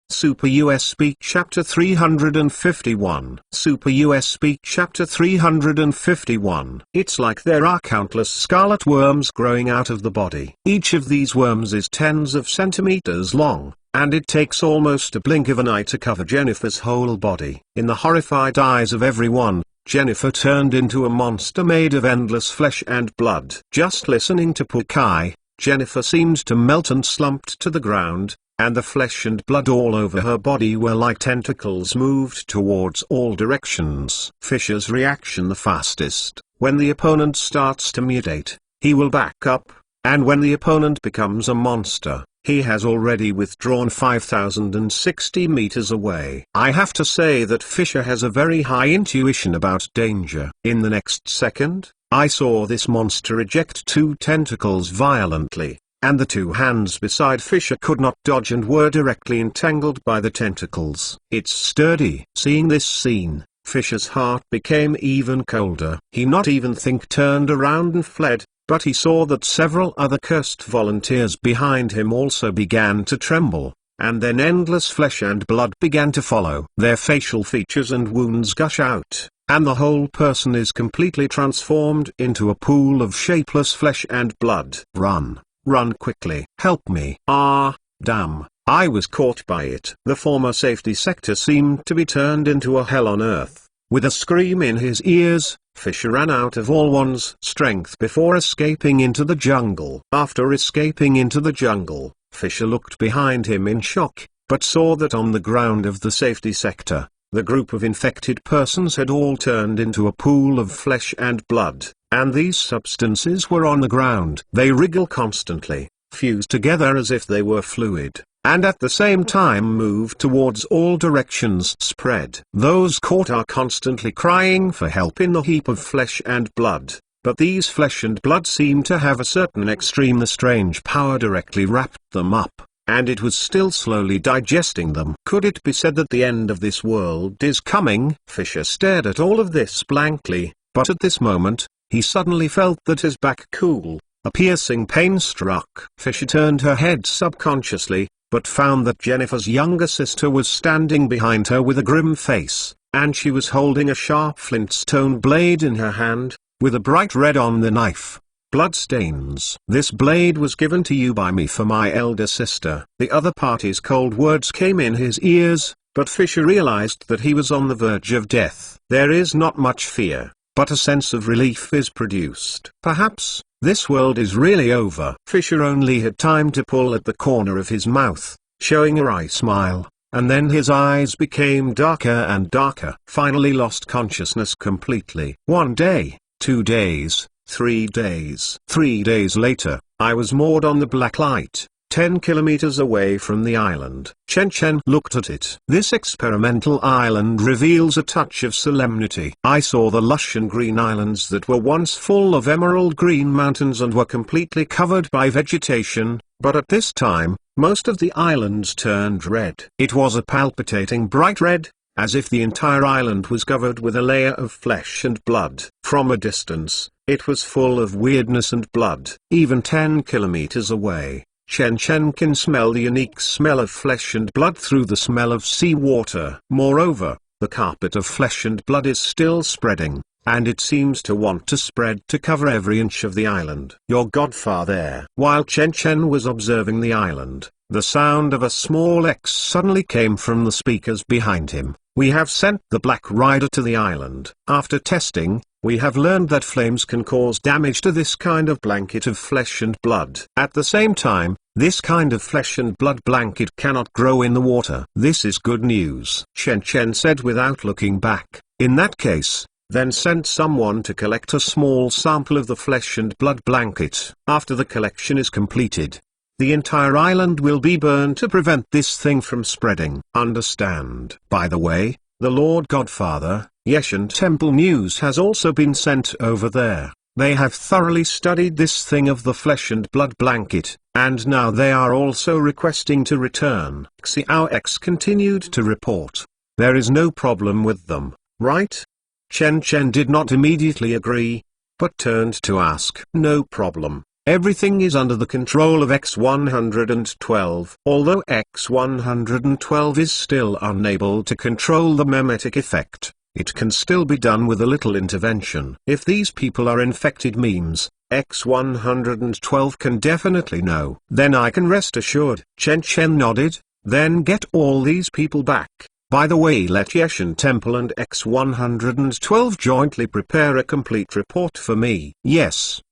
Super USB Chapter 351. Super USB Chapter 351. It's like there are countless scarlet worms growing out of the body. Each of these worms is tens of centimeters long, and it takes almost a blink of an eye to cover Jennifer's whole body. In the horrified eyes of everyone, Jennifer turned into a monster made of endless flesh and blood. Just listening to Pukai, Jennifer seemed to melt and slumped to the ground, and the flesh and blood all over her body were like tentacles moved towards all directions. Fisher's reaction the fastest. When the opponent starts to mutate, he will back up, and when the opponent becomes a monster, he has already withdrawn 5,060 meters away. I have to say that Fisher has a very high intuition about danger. In the next second, I saw this monster eject two tentacles violently, and the two hands beside Fisher could not dodge and were directly entangled by the tentacles. It's sturdy. Seeing this scene, Fisher's heart became even colder. He not even turned around and fled, but he saw that several other cursed volunteers behind him also began to tremble, and then endless flesh and blood began to follow. Their facial features and wounds gush out, and the whole person is completely transformed into a pool of shapeless flesh and blood. Run. Run quickly. Help me. Ah, damn, I was caught by it. The former safety sector seemed to be turned into a hell on earth. With a scream in his ears, Fisher ran out of all one's strength before escaping into the jungle. After escaping into the jungle, Fisher looked behind him in shock, but saw that on the ground of the safety sector, the group of infected persons had all turned into a pool of flesh and blood, and these substances were on the ground. They wriggle constantly, fuse together as if they were fluid, and at the same time move towards all directions. Spread. Those caught are constantly crying for help in the heap of flesh and blood, but these flesh and blood seem to have a certain extreme strange power directly wrapped them up, and it was still slowly digesting them. Could it be said that the end of this world is coming? Fisher stared at all of this blankly, but at this moment, he suddenly felt that his back cool. A piercing pain struck. Fisher turned her head subconsciously, but found that Jennifer's younger sister was standing behind her with a grim face, and she was holding a sharp flintstone blade in her hand, with a bright red on the knife. Bloodstains. This blade was given to you by me for my elder sister. The other party's cold words came in his ears, but Fisher realized that he was on the verge of death. There is not much fear, but a sense of relief is produced. Perhaps this world is really over. Fisher only had time to pull at the corner of his mouth, showing a wry smile, and then his eyes became darker and darker. Finally lost consciousness completely. 1 day, 2 days, 3 days. 3 days later, I was moored on the Black Light, 10 kilometers away from the island. Chen Chen looked at it. This experimental island reveals a touch of solemnity. I saw the lush and green islands that were once full of emerald green mountains and were completely covered by vegetation, but at this time, most of the islands turned red. It was a palpitating bright red, as if the entire island was covered with a layer of flesh and blood. From a distance, it was full of weirdness and blood. Even 10 kilometers away, Chen Chen can smell the unique smell of flesh and blood through the smell of seawater. Moreover, the carpet of flesh and blood is still spreading, and it seems to want to spread to cover every inch of the island. Your godfather. While Chen Chen was observing the island, the sound of a small X suddenly came from the speakers behind him. We have sent the Black Rider to the island. After testing, we have learned that flames can cause damage to this kind of blanket of flesh and blood. At the same time, this kind of flesh and blood blanket cannot grow in the water. This is good news, Chen Chen said without looking back. In that case, then send someone to collect a small sample of the flesh and blood blanket. After the collection is completed, the entire island will be burned to prevent this thing from spreading. Understand? By the way, the Lord Godfather, Yeshan Temple News has also been sent over there. They have thoroughly studied this thing of the flesh and blood blanket, and now they are also requesting to return. Xiao X continued to report. There is no problem with them, right? Chen Chen did not immediately agree, but turned to ask. No problem. Everything is under the control of X112. Although X112 is still unable to control the memetic effect, it can still be done with a little intervention. If these people are infected memes, X112 can definitely know. Then I can rest assured. Chen Chen nodded. Then get all these people back. By the way, let Yeshan Temple and X112 jointly prepare a complete report for me. Yes.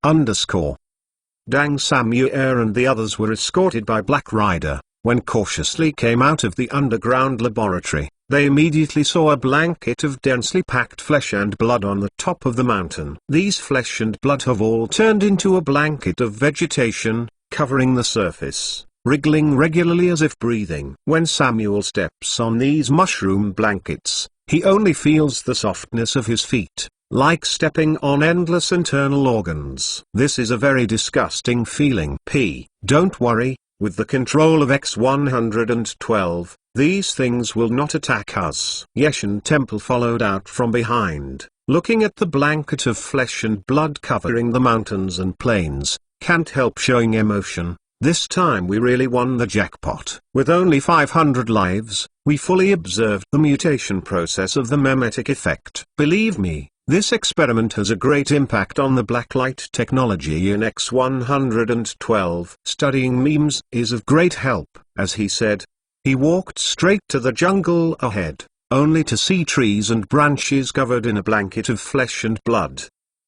Dang Samuel and the others were escorted by Black Rider. When cautiously came out of the underground laboratory, they immediately saw a blanket of densely packed flesh and blood on the top of the mountain. These flesh and blood have all turned into a blanket of vegetation, covering the surface, wriggling regularly as if breathing. When Samuel steps on these mushroom blankets, he only feels the softness of his feet, like stepping on endless internal organs. This is a very disgusting feeling. Don't worry, with the control of X112, these things will not attack us. Yeshan Temple followed out from behind, looking at the blanket of flesh and blood covering the mountains and plains, can't help showing emotion. This time we really won the jackpot. With only 500 lives, we fully observed the mutation process of the memetic effect. Believe me, this experiment has a great impact on the blacklight technology in X112. Studying memes is of great help, as he said. He walked straight to the jungle ahead, only to see trees and branches covered in a blanket of flesh and blood.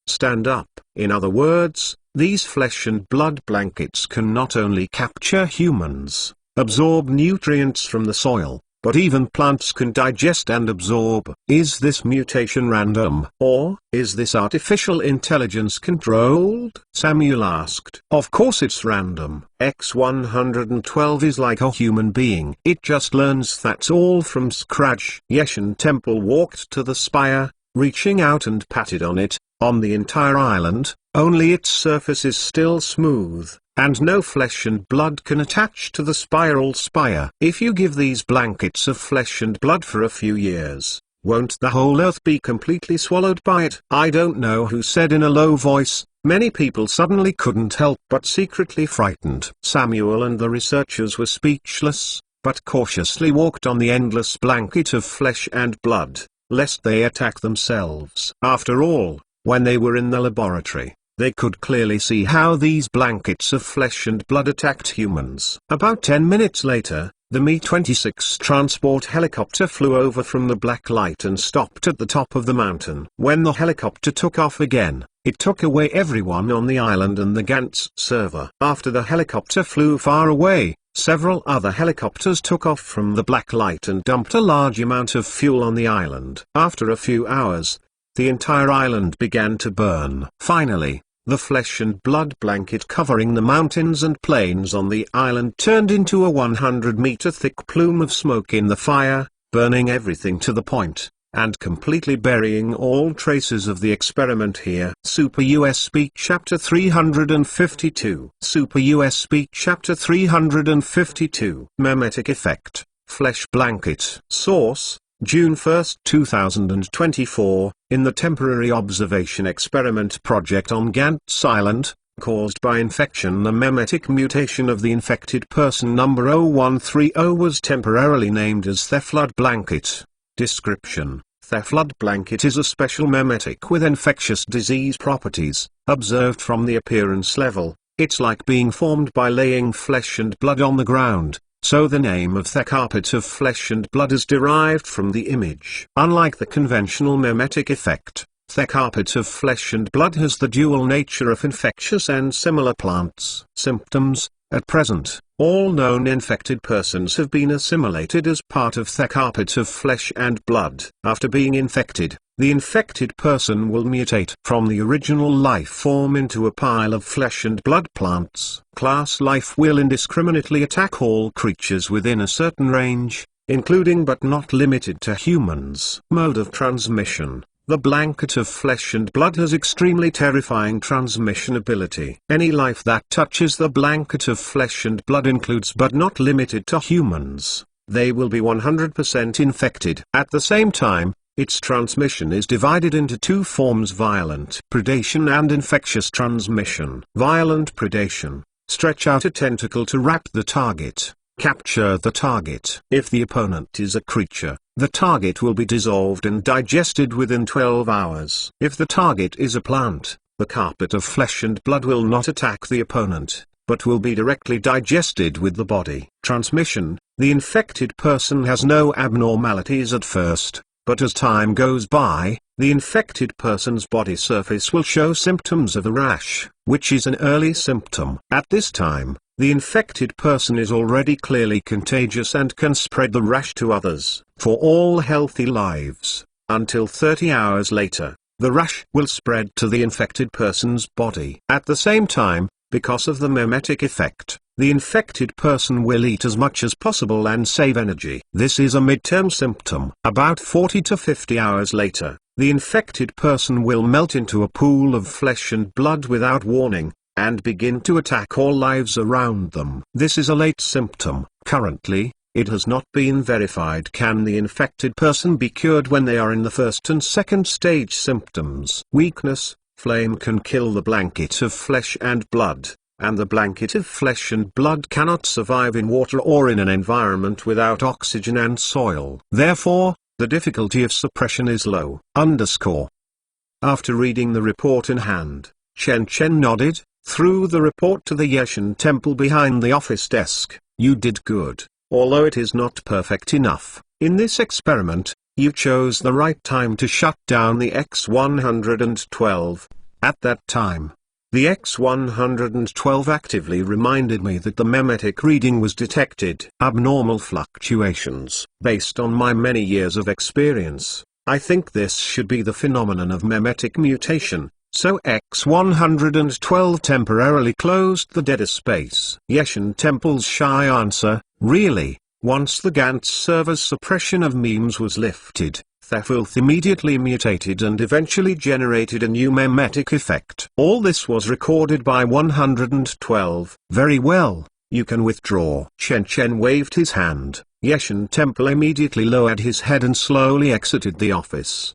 Stand up. In other words, these flesh and blood blankets can not only capture humans, absorb nutrients from the soil, but even plants can digest and absorb. Is this mutation random, or is this artificial intelligence controlled? Samuel asked. Of course it's random. X112 is like a human being. It just learns, that's all, from scratch. Yeshan Temple walked to the spire, reaching out and patted on it. On the entire island, only its surface is still smooth, and no flesh and blood can attach to the spiral spire. If you give these blankets of flesh and blood for a few years, won't the whole earth be completely swallowed by it? I don't know who said in a low voice. Many people suddenly couldn't help but secretly frightened. Samuel and the researchers were speechless, but cautiously walked on the endless blanket of flesh and blood, lest they attack themselves. After all, when they were in the laboratory, they could clearly see how these blankets of flesh and blood attacked humans. About 10 minutes later, the Mi-26 transport helicopter flew over from the black light and stopped at the top of the mountain. When the helicopter took off again, it took away everyone on the island and the Gantz server. After the helicopter flew far away, several other helicopters took off from the black light and dumped a large amount of fuel on the island. After a few hours, the entire island began to burn. Finally, the flesh and blood blanket covering the mountains and plains on the island turned into a 100-meter thick plume of smoke in the fire, burning everything to the point, and completely burying all traces of the experiment here. Super US Speak Chapter 352. Super US Speak Chapter 352. Memetic Effect, Flesh Blanket. Source: June 1, 2024, in the Temporary Observation Experiment Project on Gantz Island, caused by infection. The memetic mutation of the infected person number 0130 was temporarily named as Theflood Blanket. Description: Theflood Blanket is a special memetic with infectious disease properties, observed from the appearance level. It's like being formed by laying flesh and blood on the ground. So the name of the carpet of flesh and blood is derived from the image. Unlike the conventional memetic effect, the carpet of flesh and blood has the dual nature of infectious and similar plants. Symptoms: at present, all known infected persons have been assimilated as part of the carpet of flesh and blood. After being infected, the infected person will mutate from the original life form into a pile of flesh and blood plants. Class life will indiscriminately attack all creatures within a certain range, including but not limited to humans. Mode of transmission: the blanket of flesh and blood has extremely terrifying transmission ability. Any life that touches the blanket of flesh and blood includes but not limited to humans. They will be 100% infected. At the same time, Its transmission is divided into two forms: violent predation and infectious transmission. Violent predation: stretch out a tentacle to wrap the target, capture the target. If the opponent is a creature, the target will be dissolved and digested within 12 hours. If the target is a plant, the carpet of flesh and blood will not attack the opponent, but will be directly digested with the body. Transmission: the infected person has no abnormalities at first, but as time goes by, the infected person's body surface will show symptoms of a rash, which is an early symptom. At this time, the infected person is already clearly contagious and can spread the rash to others. For all healthy lives, until 30 hours later, the rash will spread to the infected person's body. At the same time, because of the memetic effect, the infected person will eat as much as possible and save energy. This is a midterm symptom. About 40 to 50 hours later, the infected person will melt into a pool of flesh and blood without warning, and begin to attack all lives around them. This is a late symptom. Currently, it has not been verified. Can the infected person be cured when they are in the first and second stage symptoms? Weakness: flame can kill the blanket of flesh and blood, and the blanket of flesh and blood cannot survive in water or in an environment without oxygen and soil. Therefore, the difficulty of suppression is low. After reading the report in hand, Chen Chen nodded, threw the report to the Yeshan temple behind the office desk. You did good. Although it is not perfect enough, in this experiment, you chose the right time to shut down the X-112. At that time, the X-112 actively reminded me that the memetic reading was detected. Abnormal fluctuations. Based on my many years of experience, I think this should be the phenomenon of memetic mutation. So X-112 temporarily closed the dead space. Yeshan Temple's shy answer: really? Once the Gantz server's suppression of memes was lifted, Thefilth immediately mutated and eventually generated a new memetic effect. All this was recorded by 112. Very well, you can withdraw. Chen Chen waved his hand. Yeshan Temple immediately lowered his head and slowly exited the office.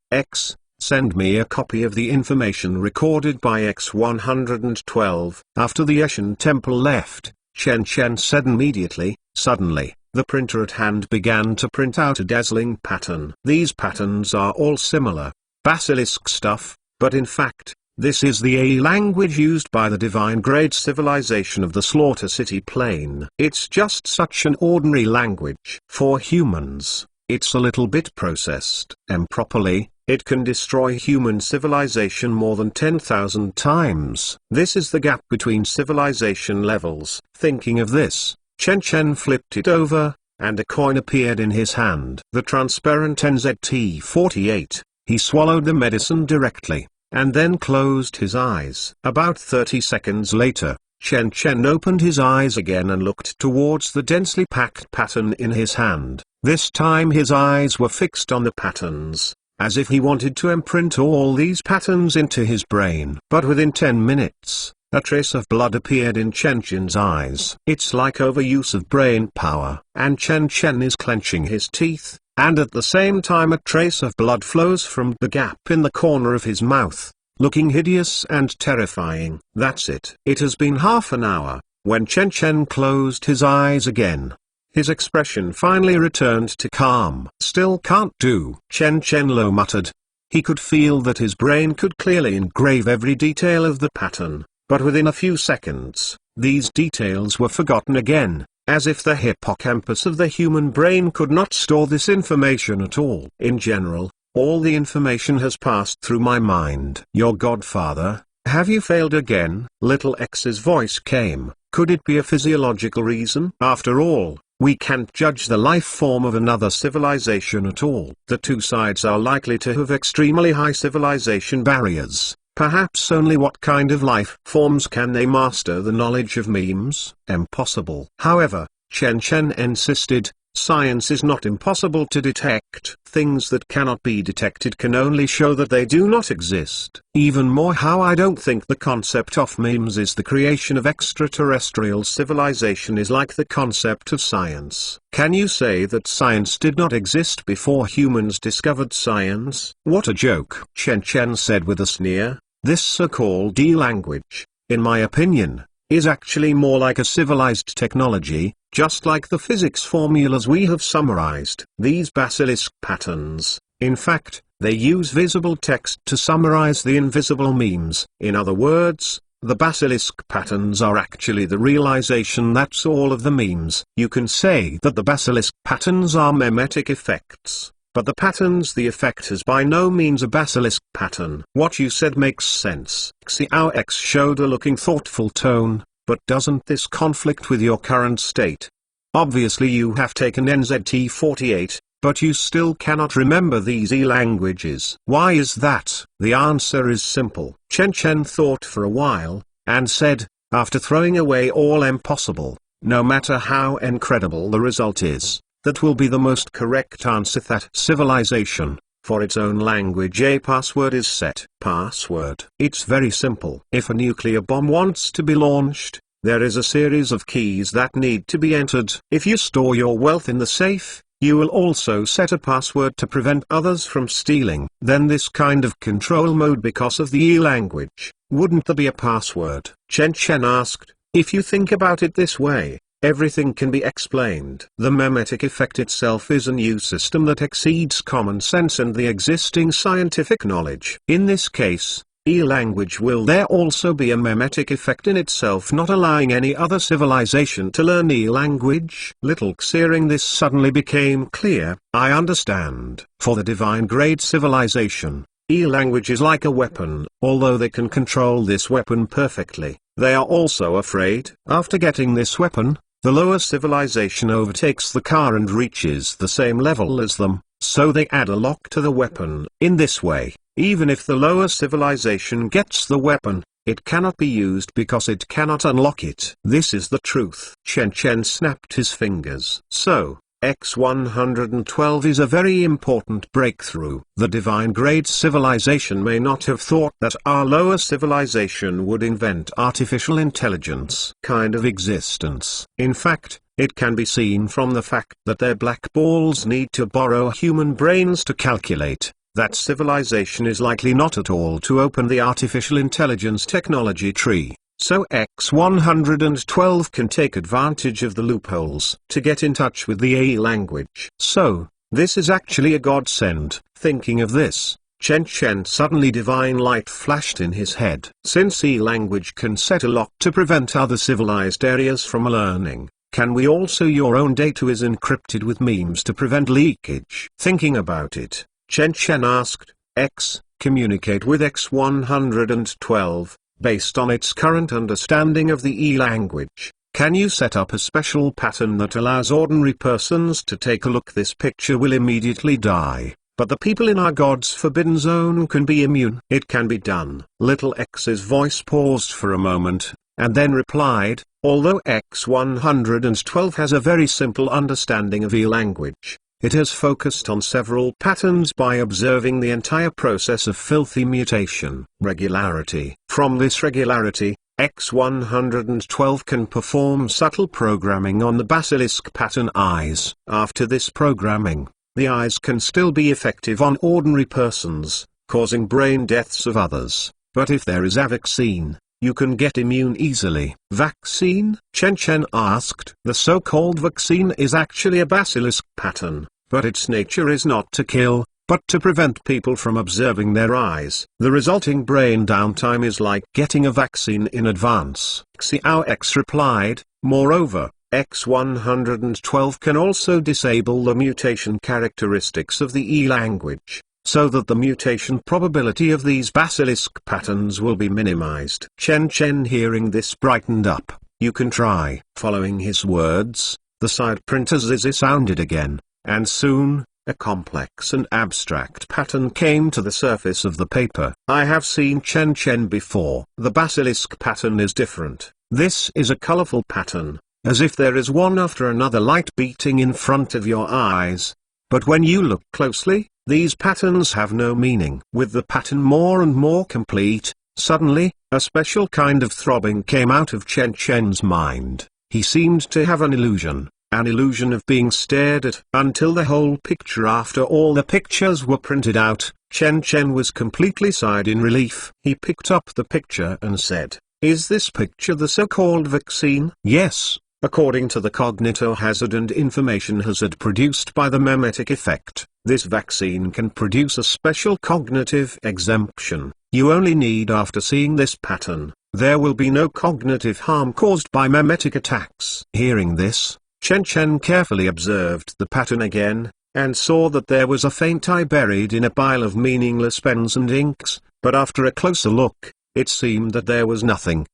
Send me a copy of the information recorded by X-112. After the Yeshan Temple left, Chen Chen said immediately. Suddenly, the printer at hand began to print out a dazzling pattern. These patterns are all similar, basilisk stuff, but in fact, this is the AI language used by the divine-grade civilization of the Slaughter City Plain. It's just such an ordinary language. For humans, it's a little bit processed. Improperly, it can destroy human civilization more than 10,000 times. This is the gap between civilization levels. Thinking of this, Chen Chen flipped it over, and a coin appeared in his hand. The transparent NZT-48. He swallowed the medicine directly, and then closed his eyes. About 30 seconds later, Chen Chen opened his eyes again and looked towards the densely packed pattern in his hand. This time his eyes were fixed on the patterns, as if he wanted to imprint all these patterns into his brain. But within 10 minutes, a trace of blood appeared in Chen Chen's eyes. It's like overuse of brain power. And Chen Chen is clenching his teeth, and at the same time a trace of blood flows from the gap in the corner of his mouth, looking hideous and terrifying. That's it. It has been half an hour, when Chen Chen closed his eyes again. His expression finally returned to calm. Still can't do, Chen Chen low muttered. He could feel that his brain could clearly engrave every detail of the pattern, but within a few seconds, these details were forgotten again, as if the hippocampus of the human brain could not store this information at all. In general, all the information has passed through my mind. Your godfather, have you failed again? Little X's voice came. Could it be a physiological reason? After all, we can't judge the life form of another civilization at all. The two sides are likely to have extremely high civilization barriers. Perhaps only what kind of life forms can they master the knowledge of memes? Impossible. However, Chen Chen insisted, Science is not impossible to detect. Things that cannot be detected can only show that they do not exist. Even more, how I don't think the concept of memes is the creation of extraterrestrial civilization is like the concept of science. Can you say that science did not exist before humans discovered science? What a joke. Chen Chen said with a sneer. This so-called e-language, in my opinion, is actually more like a civilized technology, just like the physics formulas we have summarized. These basilisk patterns, in fact, they use visible text to summarize the invisible memes. In other words, the basilisk patterns are actually the realization that's all of the memes. You can say that the basilisk patterns are memetic effects. But the patterns the effect is by no means a basilisk pattern. What you said makes sense. Xiao X showed a looking thoughtful tone, but doesn't this conflict with your current state? Obviously you have taken NZT48, but you still cannot remember these e-languages. Why is that? The answer is simple. Chen Chen thought for a while, and said, after throwing away all impossible, no matter how incredible the result is, that will be the most correct answer. That civilization, for its own language, a password is set. Password. It's very simple. If a nuclear bomb wants to be launched, there is a series of keys that need to be entered. If you store your wealth in the safe, you will also set a password to prevent others from stealing. Then this kind of control mode because of the e-language, wouldn't there be a password? Chen Chen asked. If you think about it this way, everything can be explained. The memetic effect itself is a new system that exceeds common sense and the existing scientific knowledge. In this case, e-language will there also be a memetic effect in itself, not allowing any other civilization to learn e-language? Little Xeering, this suddenly became clear. I understand. For the divine grade civilization, e-language is like a weapon. Although they can control this weapon perfectly, they are also afraid. After getting this weapon, the lower civilization overtakes the car and reaches the same level as them, so they add a lock to the weapon. In this way, even if the lower civilization gets the weapon, it cannot be used because it cannot unlock it. This is the truth. Chen Chen snapped his fingers. So, X112 is a very important breakthrough. The divine grade civilization may not have thought that our lower civilization would invent artificial intelligence kind of existence. In fact, it can be seen from the fact that their black balls need to borrow human brains to calculate. That civilization is likely not at all to open the artificial intelligence technology tree. So X112 can take advantage of the loopholes to get in touch with the e-language. So, this is actually a godsend. Thinking of this, Chen Chen suddenly divine light flashed in his head. Since e-language can set a lock to prevent other civilized areas from learning, can we also? Your own data is encrypted with memes to prevent leakage. Thinking about it, Chen Chen asked, X, communicate with X112. Based on its current understanding of the e-language, can you set up a special pattern that allows ordinary persons to take a look? This picture will immediately die, but the people in our God's forbidden zone can be immune. It can be done. Little X's voice paused for a moment, and then replied, although X112 has a very simple understanding of e-language, it has focused on several patterns by observing the entire process of filthy mutation. Regularity. From this regularity, X112 can perform subtle programming on the basilisk pattern eyes. After this programming, the eyes can still be effective on ordinary persons, causing brain deaths of others. But if there is a vaccine, you can get immune easily. Vaccine? Chen Chen asked. The so-called vaccine is actually a basilisk pattern, but its nature is not to kill, but to prevent people from observing their eyes. The resulting brain downtime is like getting a vaccine in advance. Xiao X replied, moreover, X112 can also disable the mutation characteristics of the e-language, so that the mutation probability of these basilisk patterns will be minimized. Chen Chen, hearing this, brightened up. You can try. Following his words, the side printer Zizi sounded again, and soon, a complex and abstract pattern came to the surface of the paper. I have seen Chen Chen before. The basilisk pattern is different. This is a colorful pattern, as if there is one after another light beating in front of your eyes. But when you look closely, these patterns have no meaning. With the pattern more and more complete, suddenly, a special kind of throbbing came out of Chen Chen's mind. He seemed to have an illusion of being stared at, until the whole picture, after all the pictures were printed out, Chen Chen was completely sighed in relief. He picked up the picture and said, "Is this picture the so-called vaccine?" "Yes, according to the cognitohazard and information hazard produced by the memetic effect, this vaccine can produce a special cognitive exemption. You only need, after seeing this pattern, there will be no cognitive harm caused by memetic attacks." Hearing this, Chen Chen carefully observed the pattern again, and saw that there was a faint eye buried in a pile of meaningless pens and inks, but after a closer look, it seemed that there was nothing.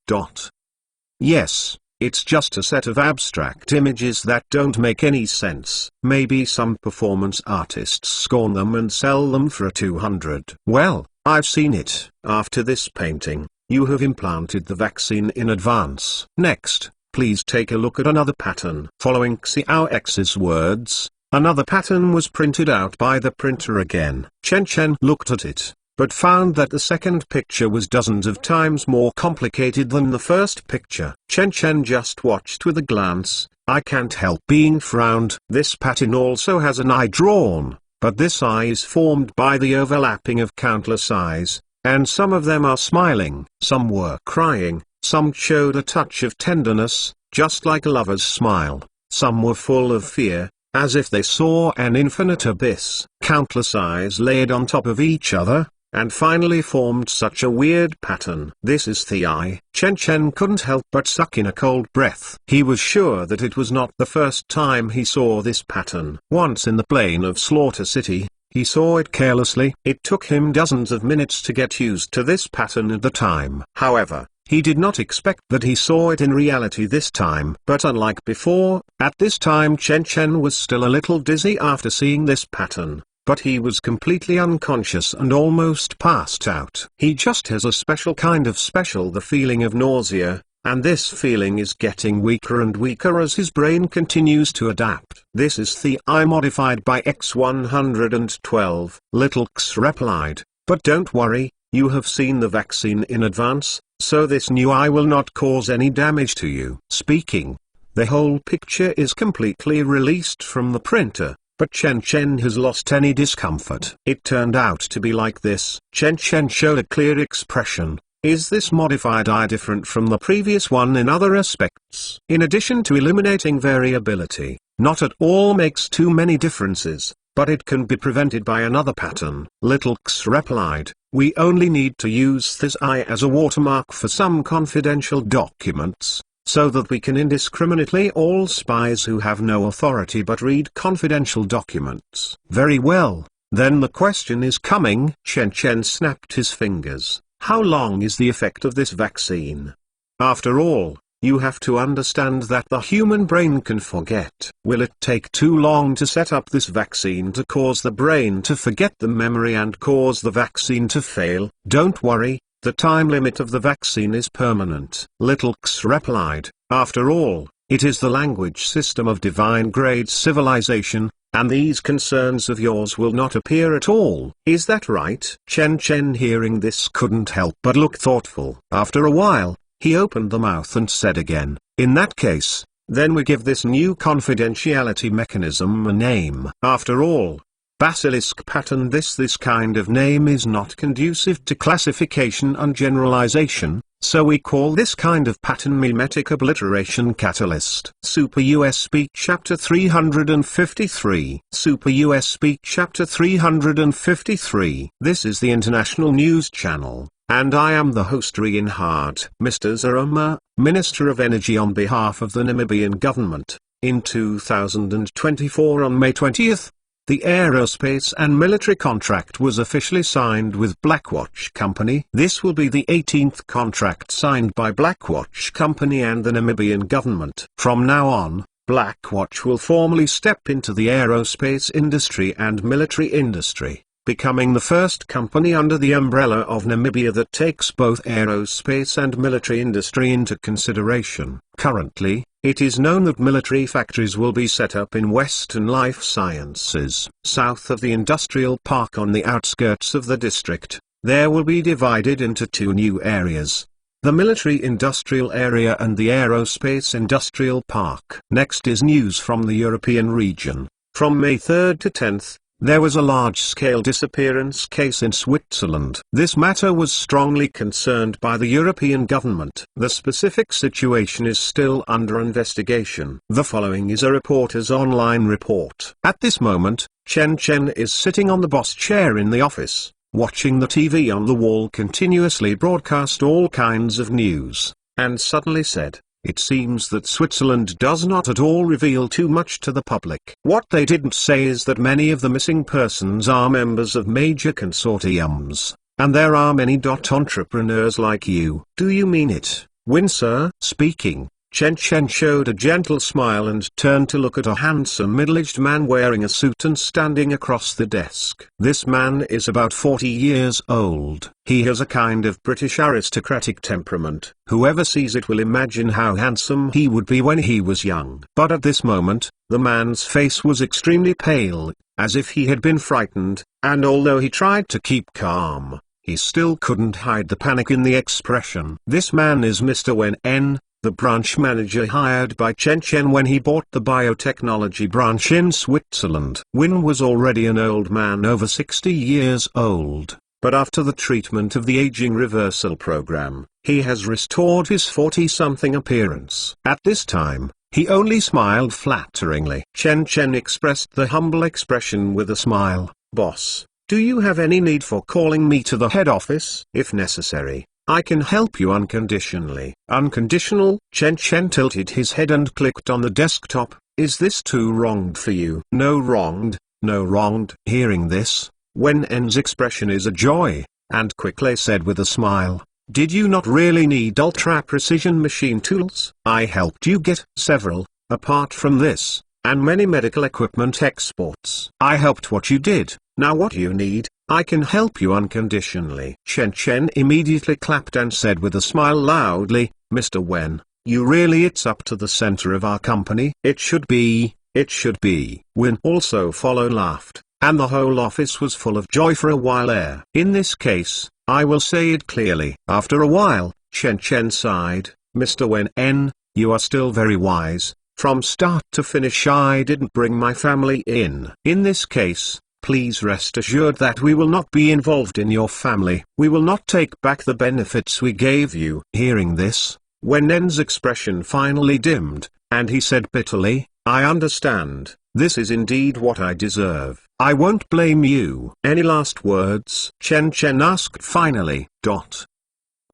Yes, it's just a set of abstract images that don't make any sense. Maybe some performance artists scorn them and sell them for a 200. Well, I've seen it. After this painting, you have implanted the vaccine in advance. Next, please take a look at another pattern. Following Xiao X's words, another pattern was printed out by the printer again. Chen Chen looked at it, but found that the second picture was dozens of times more complicated than the first picture. Chen Chen just watched with a glance. I can't help being frowned. This pattern also has an eye drawn, but this eye is formed by the overlapping of countless eyes, and some of them are smiling, some were crying, some showed a touch of tenderness, just like a lover's smile, some were full of fear, as if they saw an infinite abyss. Countless eyes laid on top of each other, and finally formed such a weird pattern. This is the eye. Chen Chen couldn't help but suck in a cold breath. He was sure that it was not the first time he saw this pattern. Once in the plain of Slaughter City, he saw it carelessly. It took him dozens of minutes to get used to this pattern at the time. However, he did not expect that he saw it in reality this time. But unlike before, at this time Chen Chen was still a little dizzy after seeing this pattern, but he was completely unconscious and almost passed out. He just has a special kind of the feeling of nausea, and this feeling is getting weaker and weaker as his brain continues to adapt. This is the eye modified by X112, Little X replied, but don't worry, you have seen the vaccine in advance, so this new eye will not cause any damage to you. Speaking, the whole picture is completely released from the printer, but Chen Chen has lost any discomfort. It turned out to be like this. Chen Chen showed a clear expression. Is this modified eye different from the previous one in other aspects? In addition to eliminating variability, not at all makes too many differences, but it can be prevented by another pattern. Little X replied, we only need to use this eye as a watermark for some confidential documents, so that we can indiscriminately all spies who have no authority but read confidential documents. Very well, then the question is coming. Chen Chen snapped his fingers. How long is the effect of this vaccine? After all, you have to understand that the human brain can forget. Will it take too long to set up this vaccine to cause the brain to forget the memory and cause the vaccine to fail? Don't worry, the time limit of the vaccine is permanent. Little X replied, after all, it is the language system of divine-grade civilization, and these concerns of yours will not appear at all. Is that right? Chen Chen hearing this couldn't help but look thoughtful. After a while, he opened the mouth and said again, in that case, then we give this new confidentiality mechanism a name. After all, basilisk pattern, this kind of name is not conducive to classification and generalization, so we call this kind of pattern memetic obliteration catalyst. Super US Speak Chapter 353. Super US Speak Chapter 353. This is the International News Channel, and I am the host Reinhard. Mr. Zaroma, Minister of Energy on behalf of the Namibian government, in 2024 on May 20th, the aerospace and military contract was officially signed with Blackwatch Company. This will be the 18th contract signed by Blackwatch Company and the Namibian government. From now on, Blackwatch will formally step into the aerospace industry and military industry. becoming the first company under the umbrella of Namibia that takes both aerospace and military industry into consideration. Currently, it is known that military factories will be set up in Western Life Sciences. South of the industrial park on the outskirts of the district, there will be divided into two new areas: the military industrial area and the aerospace industrial park. Next is news from the European region. From May 3rd to 10th, there was a large-scale disappearance case in Switzerland. This matter was strongly concerned by the European government. The specific situation is still under investigation. The following is a reporter's online report. At this moment, Chen Chen is sitting on the boss chair in the office, watching the TV on the wall continuously broadcast all kinds of news, and suddenly said, "It seems that Switzerland does not at all reveal too much to the public." What they didn't say is that many of the missing persons are members of major consortiums, and there are many entrepreneurs like you. "Do you mean it, Win sir?" Speaking, Chen Chen showed a gentle smile and turned to look at a handsome middle-aged man wearing a suit and standing across the desk. This man is about 40 years old. He has a kind of British aristocratic temperament. Whoever sees it will imagine how handsome he would be when he was young. But at this moment, the man's face was extremely pale, as if he had been frightened, and although he tried to keep calm, he still couldn't hide the panic in the expression. This man is Mr. Wen En, the branch manager hired by Chen Chen when he bought the biotechnology branch in Switzerland. Win was already an old man over 60 years old, but after the treatment of the aging reversal program, he has restored his 40-something appearance. At this time, he only smiled flatteringly. Chen Chen expressed the humble expression with a smile. "Boss, do you have any need for calling me to the head office? If necessary, I can help you unconditionally." "Unconditional?" Chen Chen tilted his head and clicked on the desktop. "Is this too wronged for you?" "No wronged, no wronged." Hearing this, Wen En's expression is a joy, and quickly said with a smile, "Did you not really need ultra-precision machine tools? I helped you get several, apart from this, and many medical equipment exports. I helped what you did. Now what you need, I can help you unconditionally." Chen Chen immediately clapped and said with a smile loudly, "Mr. Wen, you really it's up to the center of our company. It should be, it should be." Wen also laughed, and the whole office was full of joy for a while there. "In this case, I will say it clearly." After a while, Chen Chen sighed, "Mr. Wen En, you are still very wise. From start to finish I didn't bring my family in. In this case, please rest assured that we will not be involved in your family. We will not take back the benefits we gave you." Hearing this, Wen En's expression finally dimmed, and he said bitterly, "I understand. This is indeed what I deserve. I won't blame you." "Any last words?" Chen Chen asked finally.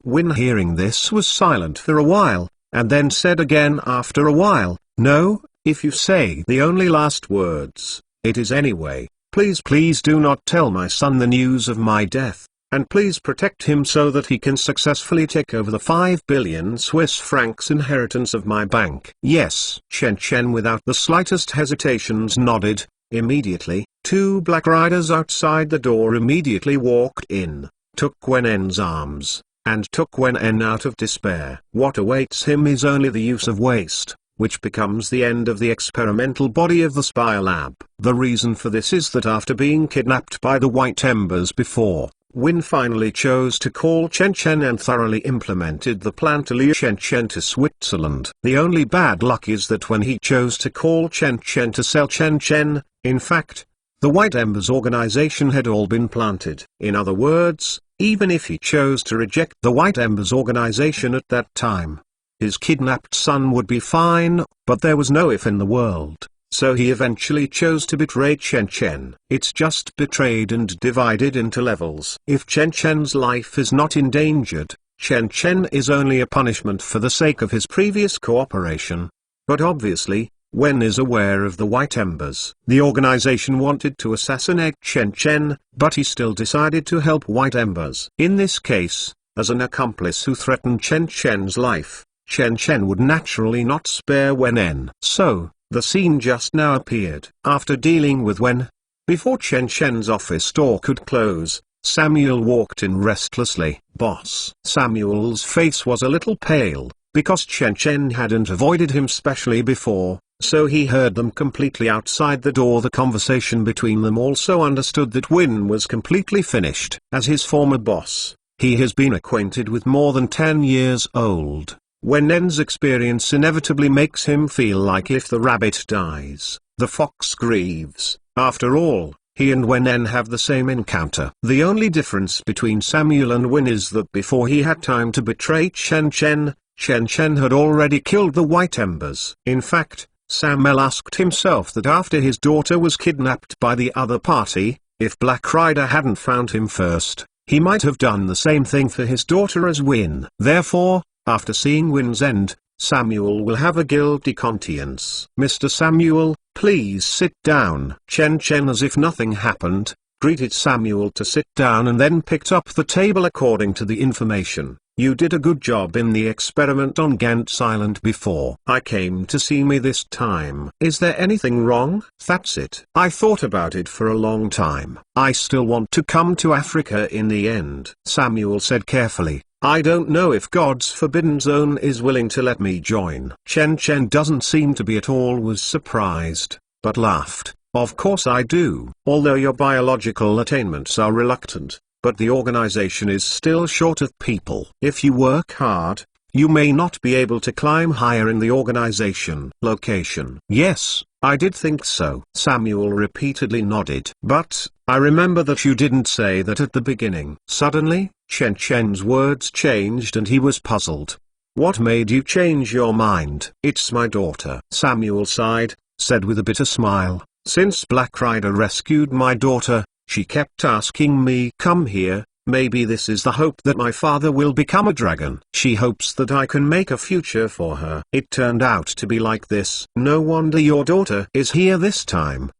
Win hearing this was silent for a while, and then said again after a while, "No, if you say the only last words, it is anyway. Please do not tell my son the news of my death, and please protect him so that he can successfully take over the 5 billion Swiss francs inheritance of my bank." "Yes." Chen Chen without the slightest hesitations nodded. Immediately, 2 black riders outside the door immediately walked in, took Wen En's arms, and took Wen En out of despair. What awaits him is only the use of waste, which becomes the end of the experimental body of the spy lab. The reason for this is that after being kidnapped by the White Embers before, Win finally chose to call Chen Chen and thoroughly implemented the plan to lure Chen Chen to Switzerland. The only bad luck is that when he chose to call Chen Chen to sell Chen Chen, in fact, the White Embers organization had all been planted. In other words, even if he chose to reject the White Embers organization at that time, his kidnapped son would be fine, but there was no if in the world, so he eventually chose to betray Chen Chen. It's just betrayed and divided into levels. If Chen Chen's life is not endangered, Chen Chen is only a punishment for the sake of his previous cooperation. But obviously, Wen is aware of the White Embers. The organization wanted to assassinate Chen Chen, but he still decided to help White Embers. In this case, as an accomplice who threatened Chen Chen's life, Chen Chen would naturally not spare Wen En. So, the scene just now appeared. After dealing with Wen Before Chen Chen's office door could close, Samuel walked in restlessly. Boss. Samuel's face was a little pale, because Chen Chen hadn't avoided him specially before, so he heard them completely outside the door. The conversation between them also understood that Win was completely finished. As his former boss, he has been acquainted with more than 10 years old. Wen Nen's experience inevitably makes him feel like if the rabbit dies, the fox grieves. After all, he and Wen Nen have the same encounter. The only difference between Samuel and Win is that before he had time to betray Chen Chen had already killed the White Embers. In fact, Samuel asked himself that after his daughter was kidnapped by the other party, if Black Rider hadn't found him first, he might have done the same thing for his daughter as Win. Therefore, after seeing Win's end, Samuel will have a guilty conscience. Mr. Samuel, please sit down. Chen Chen, as if nothing happened, greeted Samuel to sit down and then picked up the table according to the information. You did a good job in the experiment on Gantz Island before. I came to see me this time. Is there anything wrong? That's it. I thought about it for a long time. I still want to come to Africa in the end. Samuel said carefully. I don't know if God's Forbidden Zone is willing to let me join. Chen Chen doesn't seem to be at all was surprised, but laughed. Of course I do. Although your biological attainments are reluctant, but the organization is still short of people. If you work hard, you may not be able to climb higher in the organization. Location. Yes, I did think so. Samuel repeatedly nodded. But, I remember that you didn't say that at the beginning. Suddenly, Chen Chen's words changed and he was puzzled. What made you change your mind? It's my daughter. Samuel sighed, said with a bitter smile. Since Black Rider rescued my daughter, she kept asking me, come here, maybe this is the hope that my father will become a dragon. She hopes that I can make a future for her. It turned out to be like this. No wonder your daughter is here this time.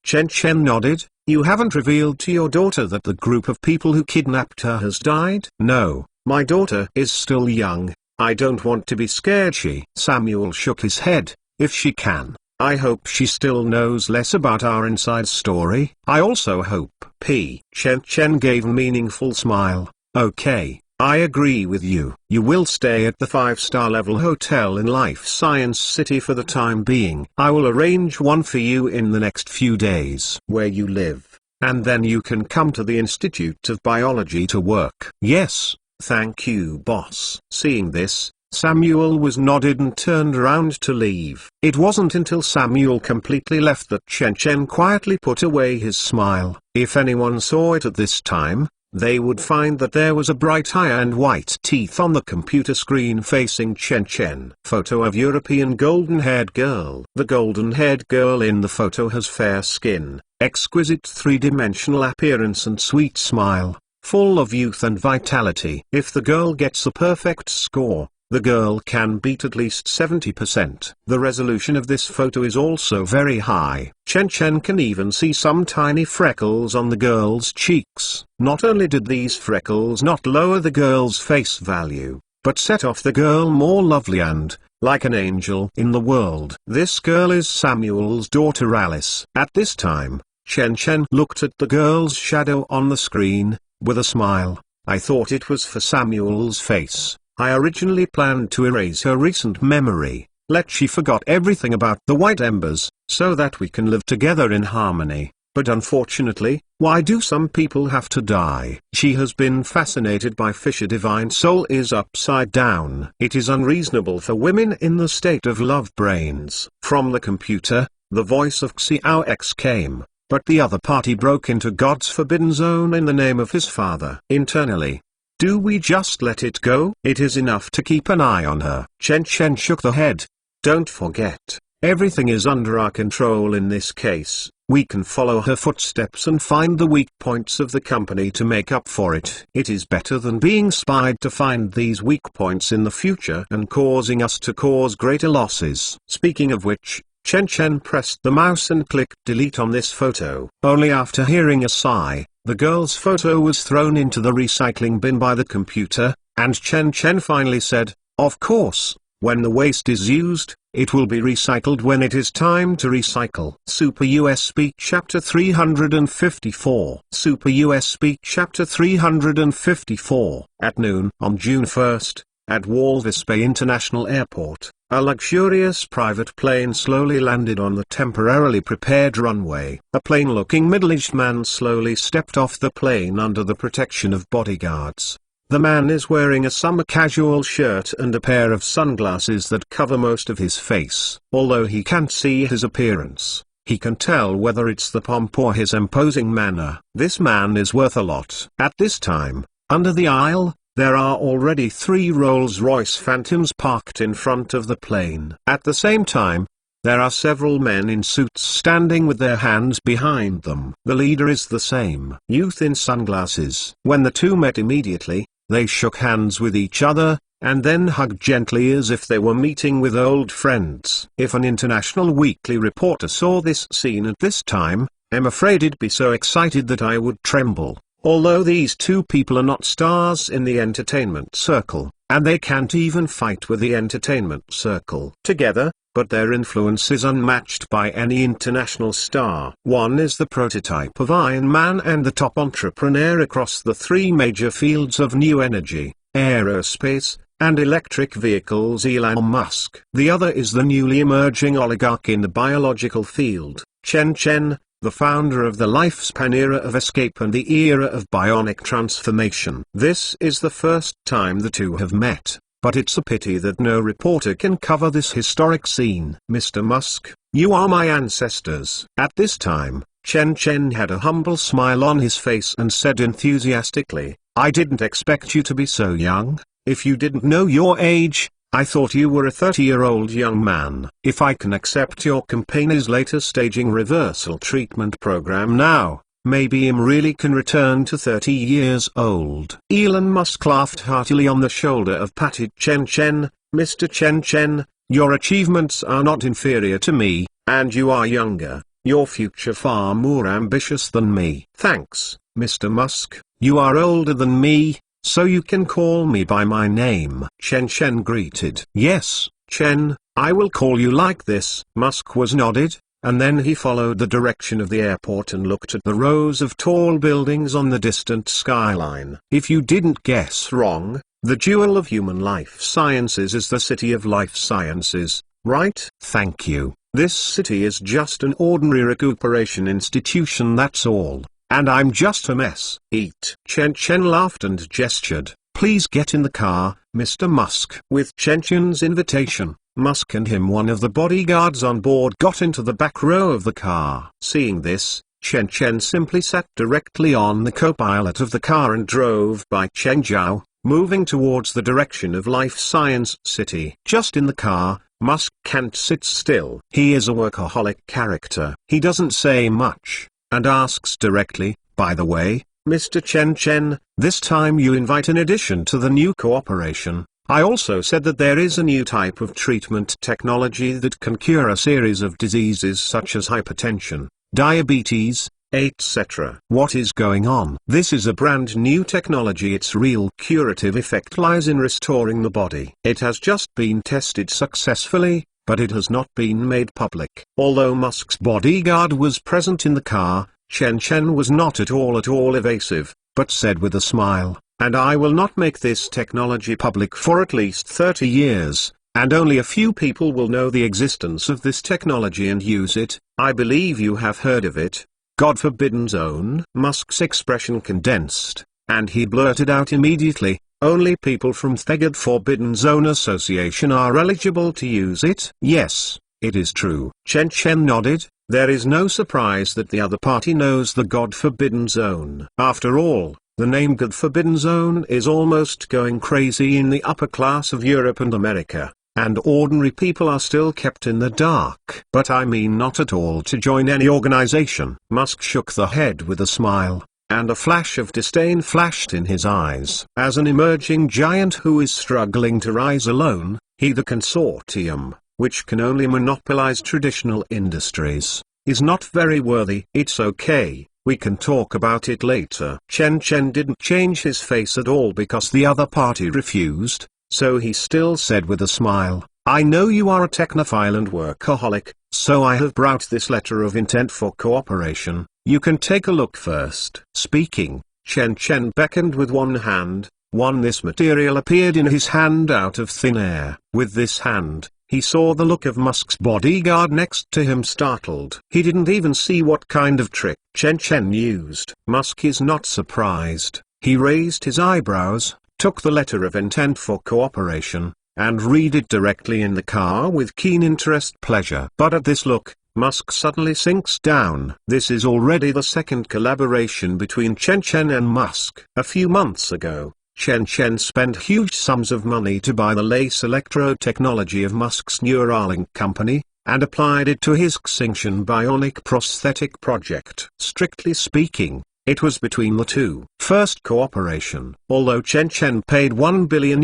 Chen Chen nodded. You haven't revealed to your daughter that the group of people who kidnapped her has died? No, my daughter is still young. I don't want to be scared. Samuel shook his head. If she can, I hope she still knows less about our inside story. I also hope. Chen Chen gave a meaningful smile. Okay, I agree with you. You will stay at the 5-star level hotel in Life Science City for the time being. I will arrange one for you in the next few days where you live, and then you can come to the Institute of Biology to work. Yes, thank you, boss. Seeing this, Samuel was nodded and turned around to leave. It wasn't until Samuel completely left that Chen Chen quietly put away his smile. If anyone saw it at this time, they would find that there was a bright eye and white teeth on the computer screen facing Chen Chen. Photo of European golden-haired girl. The golden-haired girl in the photo has fair skin, exquisite three-dimensional appearance and sweet smile, full of youth and vitality. If the girl gets a perfect score, the girl can beat at least 70%. The resolution of this photo is also very high. Chen Chen can even see some tiny freckles on the girl's cheeks. Not only did these freckles not lower the girl's face value, but set off the girl more lovely and, like an angel in the world. This girl is Samuel's daughter Alice. At this time, Chen Chen looked at the girl's shadow on the screen, with a smile. I thought it was for Samuel's face. I originally planned to erase her recent memory, let she forgot everything about the White Embers, so that we can live together in harmony. But unfortunately, why do some people have to die? She has been fascinated by Fisher. Divine Soul is upside down. It is unreasonable for women in the state of love brains. From the computer, the voice of Xiao X came, but the other party broke into God's Forbidden Zone in the name of his father. Internally, do we just let it go? It is enough to keep an eye on her. Chen Chen shook the head. Don't forget, everything is under our control in this case. We can follow her footsteps and find the weak points of the company to make up for it. It is better than being spied to find these weak points in the future and causing us to cause greater losses. Speaking of which, Chen Chen pressed the mouse and clicked delete on this photo. Only after hearing a sigh, the girl's photo was thrown into the recycling bin by the computer, and Chen Chen finally said, of course, When the waste is used, it will be recycled when it is time to recycle. Super US Speak Chapter 354. Super US Speak Chapter 354. At noon on June 1st, at Walvis Bay International Airport, a luxurious private plane slowly landed on the temporarily prepared runway. A plain-looking middle-aged man slowly stepped off the plane under the protection of bodyguards. The man is wearing a summer casual shirt and a pair of sunglasses that cover most of his face. Although he can't see his appearance, he can tell whether it's the pomp or his imposing manner. This man is worth a lot. At this time, under the aisle, there are already 3 Rolls-Royce Phantoms parked in front of the plane. At the same time, there are several men in suits standing with their hands behind them. The leader is the same youth in sunglasses. When the two met immediately, they shook hands with each other, and then hugged gently as if they were meeting with old friends. If an international weekly reporter saw this scene at this time, I'm afraid he'd be so excited that I would tremble. Although these two people are not stars in the entertainment circle, and they can't even fight with the entertainment circle together, but their influence is unmatched by any international star. One is the prototype of Iron Man and the top entrepreneur across the 3 major fields of new energy, aerospace, and electric vehicles, Elon Musk. The other is the newly emerging oligarch in the biological field, Chen Chen, the founder of the lifespan era of escape and the era of bionic transformation. This is the first time the two have met, but it's a pity that no reporter can cover this historic scene. Mr. Musk, you are my ancestors. At this time, Chen Chen had a humble smile on his face and said enthusiastically, I didn't expect you to be so young. If you didn't know your age, I thought you were a 30-year-old young man. If I can accept your company's latest aging reversal treatment program now, maybe I really can return to 30 years old. Elon Musk laughed heartily on the shoulder of patted Chen Chen. Mr. Chen Chen, your achievements are not inferior to me, and you are younger, your future far more ambitious than me. Thanks, Mr. Musk, you are older than me, so you can call me by my name. Chen Chen greeted. Yes, Chen, I will call you like this. Musk was nodded, and then he followed the direction of the airport and looked at the rows of tall buildings on the distant skyline. If you didn't guess wrong, the jewel of human life sciences is the City of Life Sciences, right? Thank you. This city is just an ordinary recuperation institution, that's all. And I'm just a mess. Eat. Chen Chen laughed and gestured. Please get in the car, Mr. Musk. With Chen Chen's invitation, Musk and one of the bodyguards on board got into the back row of the car. Seeing this, Chen Chen simply sat directly on the co-pilot of the car and drove by Chengzhou, moving towards the direction of Life Science City. Just in the car, Musk can't sit still. He is a workaholic character. He doesn't say much, and asks directly, by the way, Mr. Chen Chen, this time you invite an addition to the new cooperation. I also said that there is a new type of treatment technology that can cure a series of diseases such as hypertension, diabetes, etc. What is going on? This is a brand new technology. Its real curative effect lies in restoring the body. It has just been tested successfully, but it has not been made public. Although Musk's bodyguard was present in the car, Chen Chen was not at all evasive, but said with a smile, and I will not make this technology public for at least 30 years, and only a few people will know the existence of this technology and use it. I believe you have heard of it, God Forbidden Zone. Musk's expression condensed, and he blurted out immediately, only people from the God Forbidden Zone Association are eligible to use it. Yes, it is true. Chen Chen nodded. There is no surprise that the other party knows the God Forbidden Zone. After all, the name God Forbidden Zone is almost going crazy in the upper class of Europe and America, and ordinary people are still kept in the dark. But I mean not at all to join any organization. Musk shook the head with a smile, and a flash of disdain flashed in his eyes. As an emerging giant who is struggling to rise alone, the consortium, which can only monopolize traditional industries, is not very worthy. It's okay, we can talk about it later. Chen Chen didn't change his face at all because the other party refused, so he still said with a smile, I know you are a technophile and workaholic, so I have brought this letter of intent for cooperation. You can take a look first. Speaking, Chen Chen beckoned with one hand. This material appeared in his hand out of thin air. With this hand, he saw the look of Musk's bodyguard next to him startled. He didn't even see what kind of trick Chen Chen used. Musk is not surprised. He raised his eyebrows, took the letter of intent for cooperation, and read it directly in the car with keen interest pleasure. But at this look, Musk suddenly sinks down. This is already the second collaboration between Chen Chen and Musk. A few months ago, Chen Chen spent huge sums of money to buy the lace electrode technology of Musk's Neuralink company, and applied it to his Xingchen bionic prosthetic project. Strictly speaking, it was between the two. First cooperation. Although Chen Chen paid $1 billion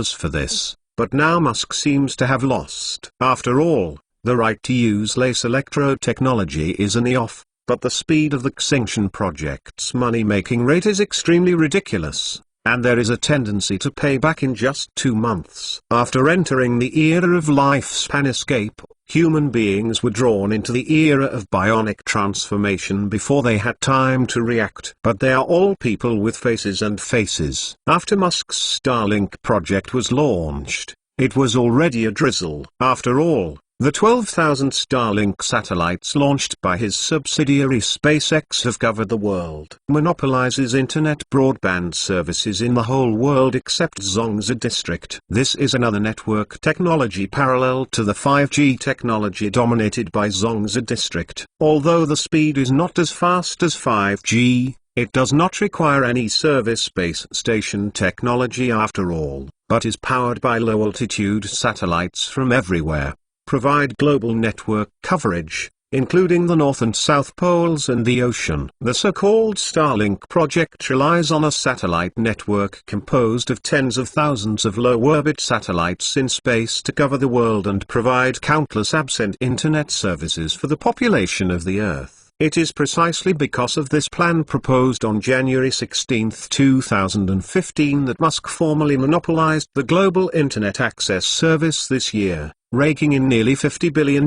for this, but now Musk seems to have lost. After all, the right to use lace electrode technology is an EOF, but the speed of the Xingchen project's money-making rate is extremely ridiculous, and there is a tendency to pay back in just 2 months. After entering the era of lifespan escape, human beings were drawn into the era of bionic transformation before they had time to react. But they are all people with faces and faces. After Musk's Starlink project was launched, it was already a drizzle. After all, the 12,000 Starlink satellites launched by his subsidiary SpaceX have covered the world. Monopolizes internet broadband services in the whole world except Zhongzhou district. This is another network technology parallel to the 5G technology dominated by Zhongzhou district. Although the speed is not as fast as 5G, it does not require any service base station technology after all, but is powered by low-altitude satellites from everywhere. Provide global network coverage, including the North and South Poles and the ocean. The so-called Starlink project relies on a satellite network composed of tens of thousands of low-orbit satellites in space to cover the world and provide countless absent internet services for the population of the Earth. It is precisely because of this plan proposed on January 16, 2015 that Musk formally monopolized the global internet access service this year, raking in nearly $50 billion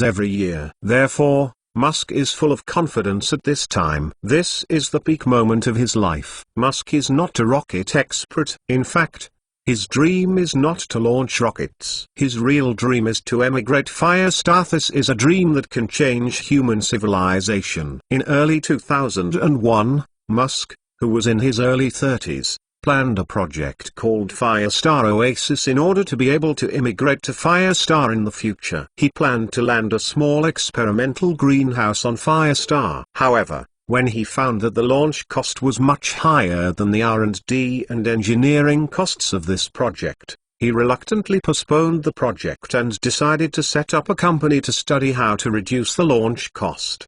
every year. Therefore, Musk is full of confidence at this time. This is the peak moment of his life. Musk is not a rocket expert. In fact, his dream is not to launch rockets. His real dream is to emigrate Firestar. This is a dream that can change human civilization. In early 2001, Musk, who was in his early 30s, planned a project called Firestar Oasis in order to be able to immigrate to Firestar in the future. He planned to land a small experimental greenhouse on Firestar. However, when he found that the launch cost was much higher than the R&D and engineering costs of this project, he reluctantly postponed the project and decided to set up a company to study how to reduce the launch cost.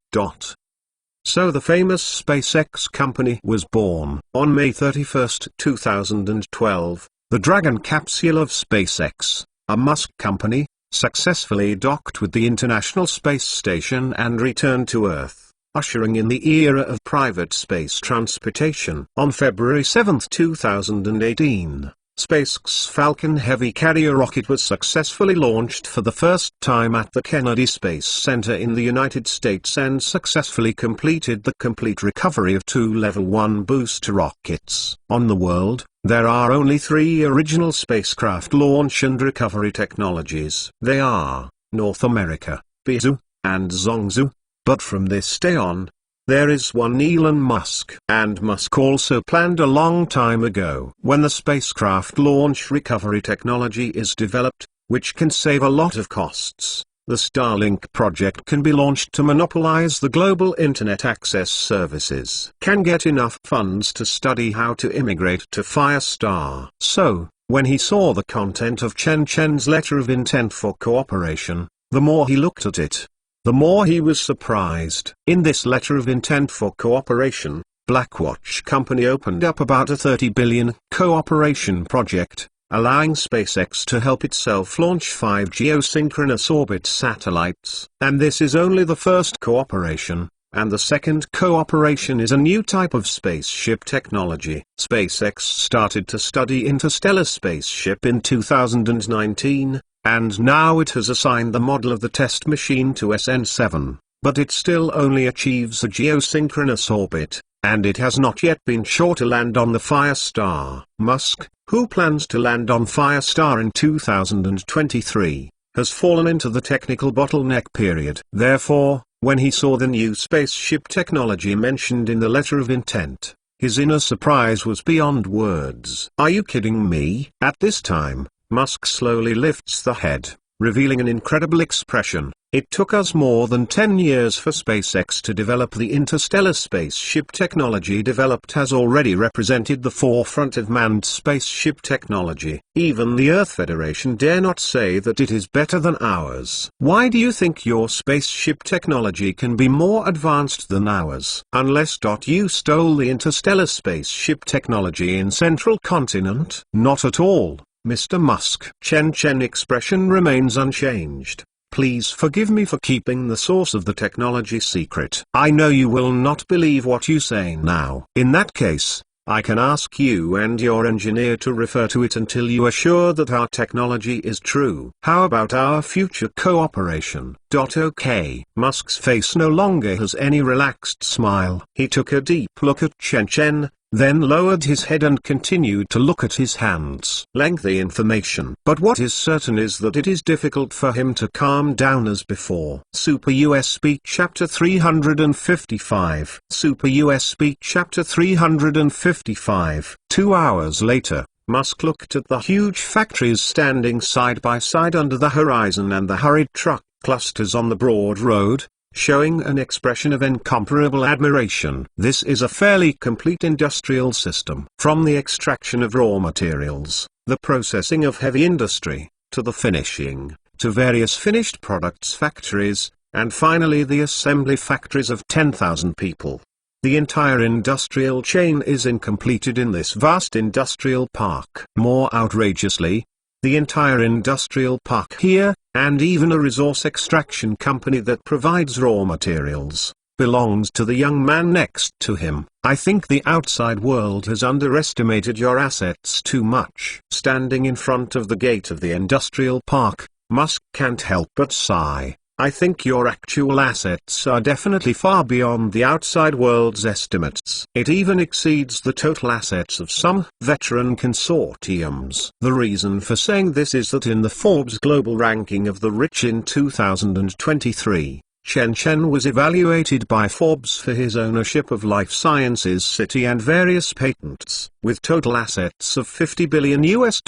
So the famous SpaceX company was born. On May 31, 2012, the Dragon capsule of SpaceX, a Musk company, successfully docked with the International Space Station and returned to Earth, ushering in the era of private space transportation. On February 7, 2018, SpaceX's Falcon Heavy carrier rocket was successfully launched for the first time at the Kennedy Space Center in the United States and successfully completed the complete recovery of 2 Level 1 booster rockets. On the world, there are only 3 original spacecraft launch and recovery technologies. They are North America, Beidou, and Zhongzhou. But from this day on, there is one Elon Musk. And Musk also planned a long time ago. When the spacecraft launch recovery technology is developed, which can save a lot of costs, the Starlink project can be launched to monopolize the global internet access services. Can get enough funds to study how to immigrate to Firestar. So, when he saw the content of Chen Chen's letter of intent for cooperation, the more he looked at it, the more he was surprised. In this letter of intent for cooperation, Blackwatch Company opened up about a $30 billion cooperation project, allowing SpaceX to help itself launch 5 geosynchronous orbit satellites. And this is only the first cooperation, and the second cooperation is a new type of spaceship technology. SpaceX started to study interstellar spaceship in 2019, and now it has assigned the model of the test machine to SN7, but it still only achieves a geosynchronous orbit, and it has not yet been sure to land on the Firestar. Musk, who plans to land on Firestar in 2023, has fallen into the technical bottleneck period. Therefore, when he saw the new spaceship technology mentioned in the letter of intent, his inner surprise was beyond words. "Are you kidding me?" At this time, Musk slowly lifts the head, revealing an incredible expression. "It took us more than 10 years for SpaceX to develop the interstellar spaceship technology developed has already represented the forefront of manned spaceship technology. Even the Earth Federation dare not say that it is better than ours. Why do you think your spaceship technology can be more advanced than ours? Unless you stole the interstellar spaceship technology in Central Continent?" "Not at all, Mr. Musk." Chen expression remains unchanged. "Please forgive me for keeping the source of the technology secret. I know you will not believe what you say now. In that case, I can ask you and your engineer to refer to it until you are sure that our technology is true. How about our future cooperation?" Okay. Musk's face no longer has any relaxed smile. He took a deep look at Chen, then lowered his head and continued to look at his hands. Lengthy information. But what is certain is that it is difficult for him to calm down as before. Super US Speak Chapter 355. Super US Speak Chapter 355. 2 hours later, Musk looked at the huge factories standing side by side under the horizon and the hurried truck clusters on the broad road, showing an expression of incomparable admiration. This is a fairly complete industrial system. From the extraction of raw materials, the processing of heavy industry, to the finishing, to various finished products factories, and finally the assembly factories of 10,000 people. The entire industrial chain is completed in this vast industrial park. More outrageously, the entire industrial park here, and even a resource extraction company that provides raw materials, belongs to the young man next to him. "I think the outside world has underestimated your assets too much." Standing in front of the gate of the industrial park, Musk can't help but sigh. "I think your actual assets are definitely far beyond the outside world's estimates. It even exceeds the total assets of some veteran consortiums." The reason for saying this is that in the Forbes Global Ranking of the Rich in 2023, Chen was evaluated by Forbes for his ownership of Life Sciences City and various patents. With total assets of $50 billion US.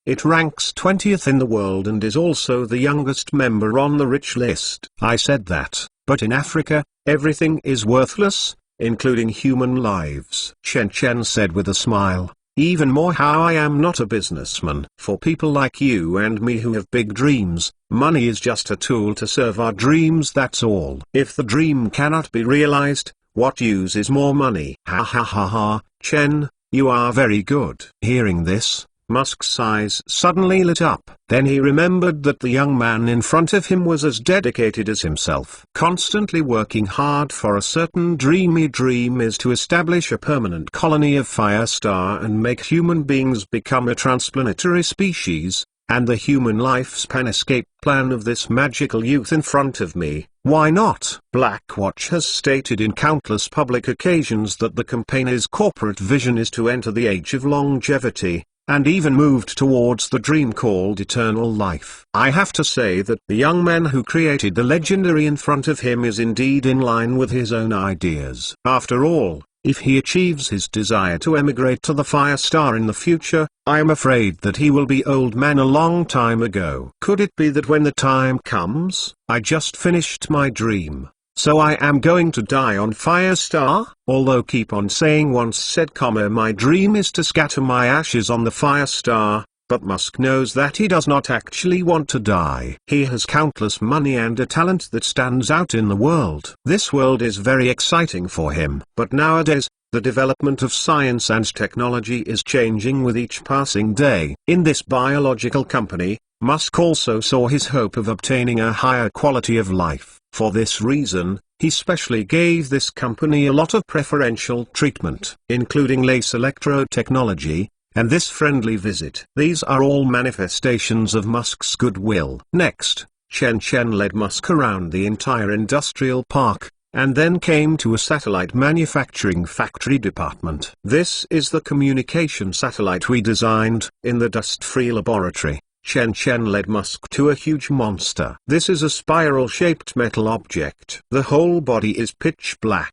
It ranks 20th in the world and is also the youngest member on the rich list. "I said that, but in Africa, everything is worthless, including human lives," Chen said with a smile. "Even more how I am not a businessman. For people like you and me who have big dreams, money is just a tool to serve our dreams, that's all. If the dream cannot be realized, what use is more money?" Ha ha ha ha. "Chen, you are very good." Hearing this, Musk's eyes suddenly lit up. Then he remembered that the young man in front of him was as dedicated as himself. Constantly working hard for a certain dreamy dream is to establish a permanent colony of Firestar and make human beings become a transplanetary species, and the human lifespan escape plan of this magical youth in front of me. Why not? Blackwatch has stated in countless public occasions that the company's corporate vision is to enter the age of longevity, and even moved towards the dream called eternal life. I have to say that the young man who created the legendary in front of him is indeed in line with his own ideas. After all, if he achieves his desire to emigrate to the Firestar in the future, I am afraid that he will be old man a long time ago. Could it be that when the time comes, I just finished my dream, so I am going to die on Firestar? Although keep on saying once said, my dream is to scatter my ashes on the Firestar, but Musk knows that he does not actually want to die. He has countless money and a talent that stands out in the world. This world is very exciting for him. But nowadays, the development of science and technology is changing with each passing day. In this biological company, Musk also saw his hope of obtaining a higher quality of life. For this reason, he specially gave this company a lot of preferential treatment, including laser electrode technology, and this friendly visit. These are all manifestations of Musk's goodwill. Next, Chen Chen led Musk around the entire industrial park, and then came to a satellite manufacturing factory department. This is the communication satellite we designed. In the dust-free laboratory, Chen Chen led Musk to a huge monster. This is a spiral-shaped metal object. The whole body is pitch black,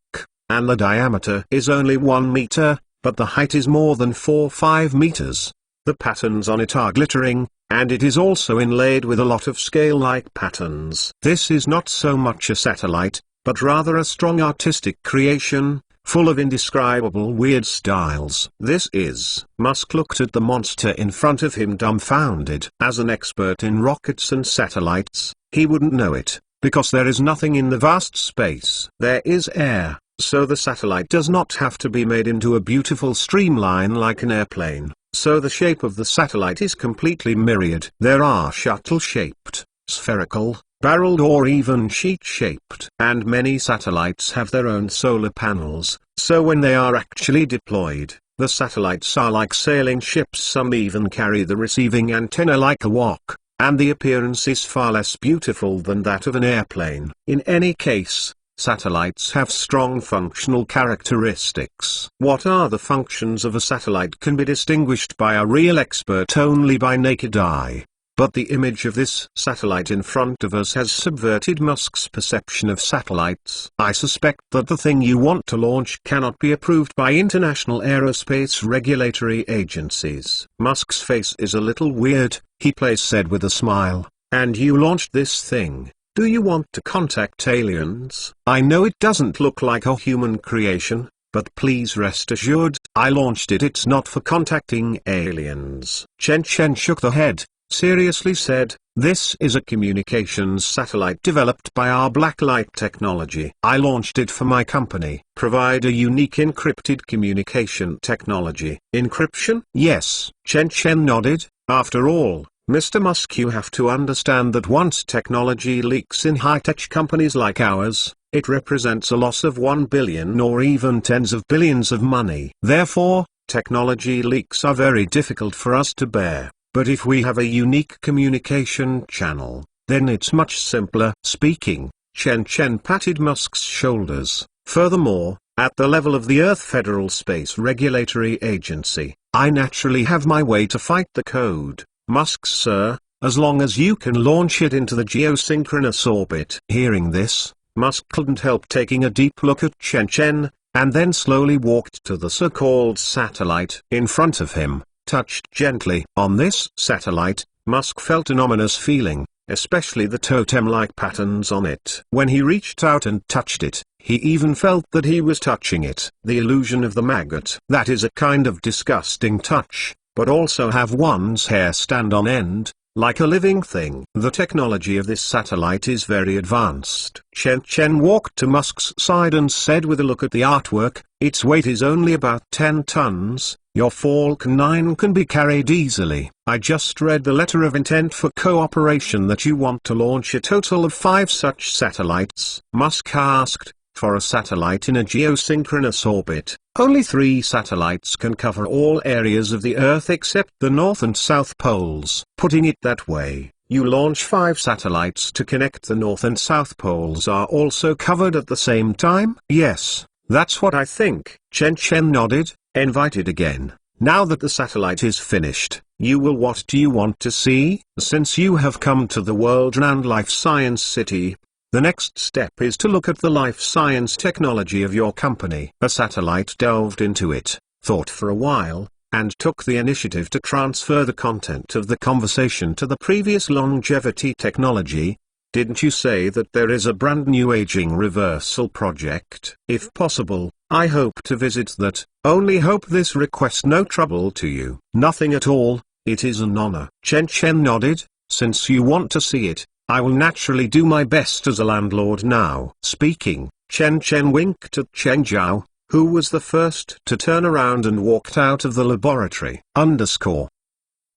and the diameter is only 1 meter, but the height is more than 4-5 meters. The patterns on it are glittering, and it is also inlaid with a lot of scale-like patterns. This is not so much a satellite, but rather a strong artistic creation, full of indescribable weird styles. This is. Musk looked at the monster in front of him dumbfounded. As an expert in rockets and satellites, he wouldn't know it, because there is nothing in the vast space. There is air, so the satellite does not have to be made into a beautiful streamline like an airplane. So the shape of the satellite is completely myriad. There are shuttle-shaped, spherical, barreled or even sheet-shaped. And many satellites have their own solar panels, so when they are actually deployed, the satellites are like sailing ships. Some even carry the receiving antenna like a wok, and the appearance is far less beautiful than that of an airplane. In any case, satellites have strong functional characteristics. What are the functions of a satellite can be distinguished by a real expert only by naked eye. But the image of this satellite in front of us has subverted Musk's perception of satellites. I suspect that the thing you want to launch cannot be approved by international aerospace regulatory agencies. Musk's face is a little weird, he said with a smile. And you launched this thing. Do you want to contact aliens? I know it doesn't look like a human creation, but please rest assured, I launched it. It's not for contacting aliens. Chen Chen shook the head, seriously said, this is a communications satellite developed by our Blacklight technology. I launched it for my company. Provide a unique encrypted communication technology. Encryption? Yes. Chen Chen nodded. After all, Mr. Musk, you have to understand that once technology leaks in high-tech companies like ours, it represents a loss of 1 billion or even tens of billions of money. Therefore, technology leaks are very difficult for us to bear. But if we have a unique communication channel, then it's much simpler. Speaking, Chen Chen patted Musk's shoulders. Furthermore, at the level of the Earth Federal Space Regulatory Agency, I naturally have my way to fight the code. Musk, sir, as long as you can launch it into the geosynchronous orbit. Hearing this, Musk couldn't help taking a deep look at Chen Chen, and then slowly walked to the so-called satellite in front of him. Touched gently on this satellite, Musk felt an ominous feeling, especially the totem-like patterns on it. When he reached out and touched it, he even felt that he was touching it. The illusion of the maggot. That is a kind of disgusting touch, but also have one's hair stand on end, like a living thing. The technology of this satellite is very advanced. Chen Chen walked to Musk's side and said with a look at the artwork, its weight is only about 10 tons. Your Falcon 9 can be carried easily. I just read the letter of intent for cooperation that you want to launch a total of 5 such satellites. Musk asked, for a satellite in a geosynchronous orbit, only 3 satellites can cover all areas of the Earth except the North and South poles. Putting it that way, you launch 5 satellites to connect the North and South poles are also covered at the same time? Yes, that's what I think. Chen Chen nodded. Invited again. Now that the satellite is finished, what do you want to see? Since you have come to the world-renowned Life Science City, the next step is to look at the life science technology of your company. A satellite delved into it, thought for a while, and took the initiative to transfer the content of the conversation to the previous longevity technology. Didn't you say that there is a brand new aging reversal project? If possible, I hope to visit that. Only hope this requests no trouble to you. Nothing at all, it is an honor. Chen Chen nodded. Since you want to see it, I will naturally do my best as a landlord now. Speaking, Chen Chen winked at Chen Zhao, who was the first to turn around and walked out of the laboratory.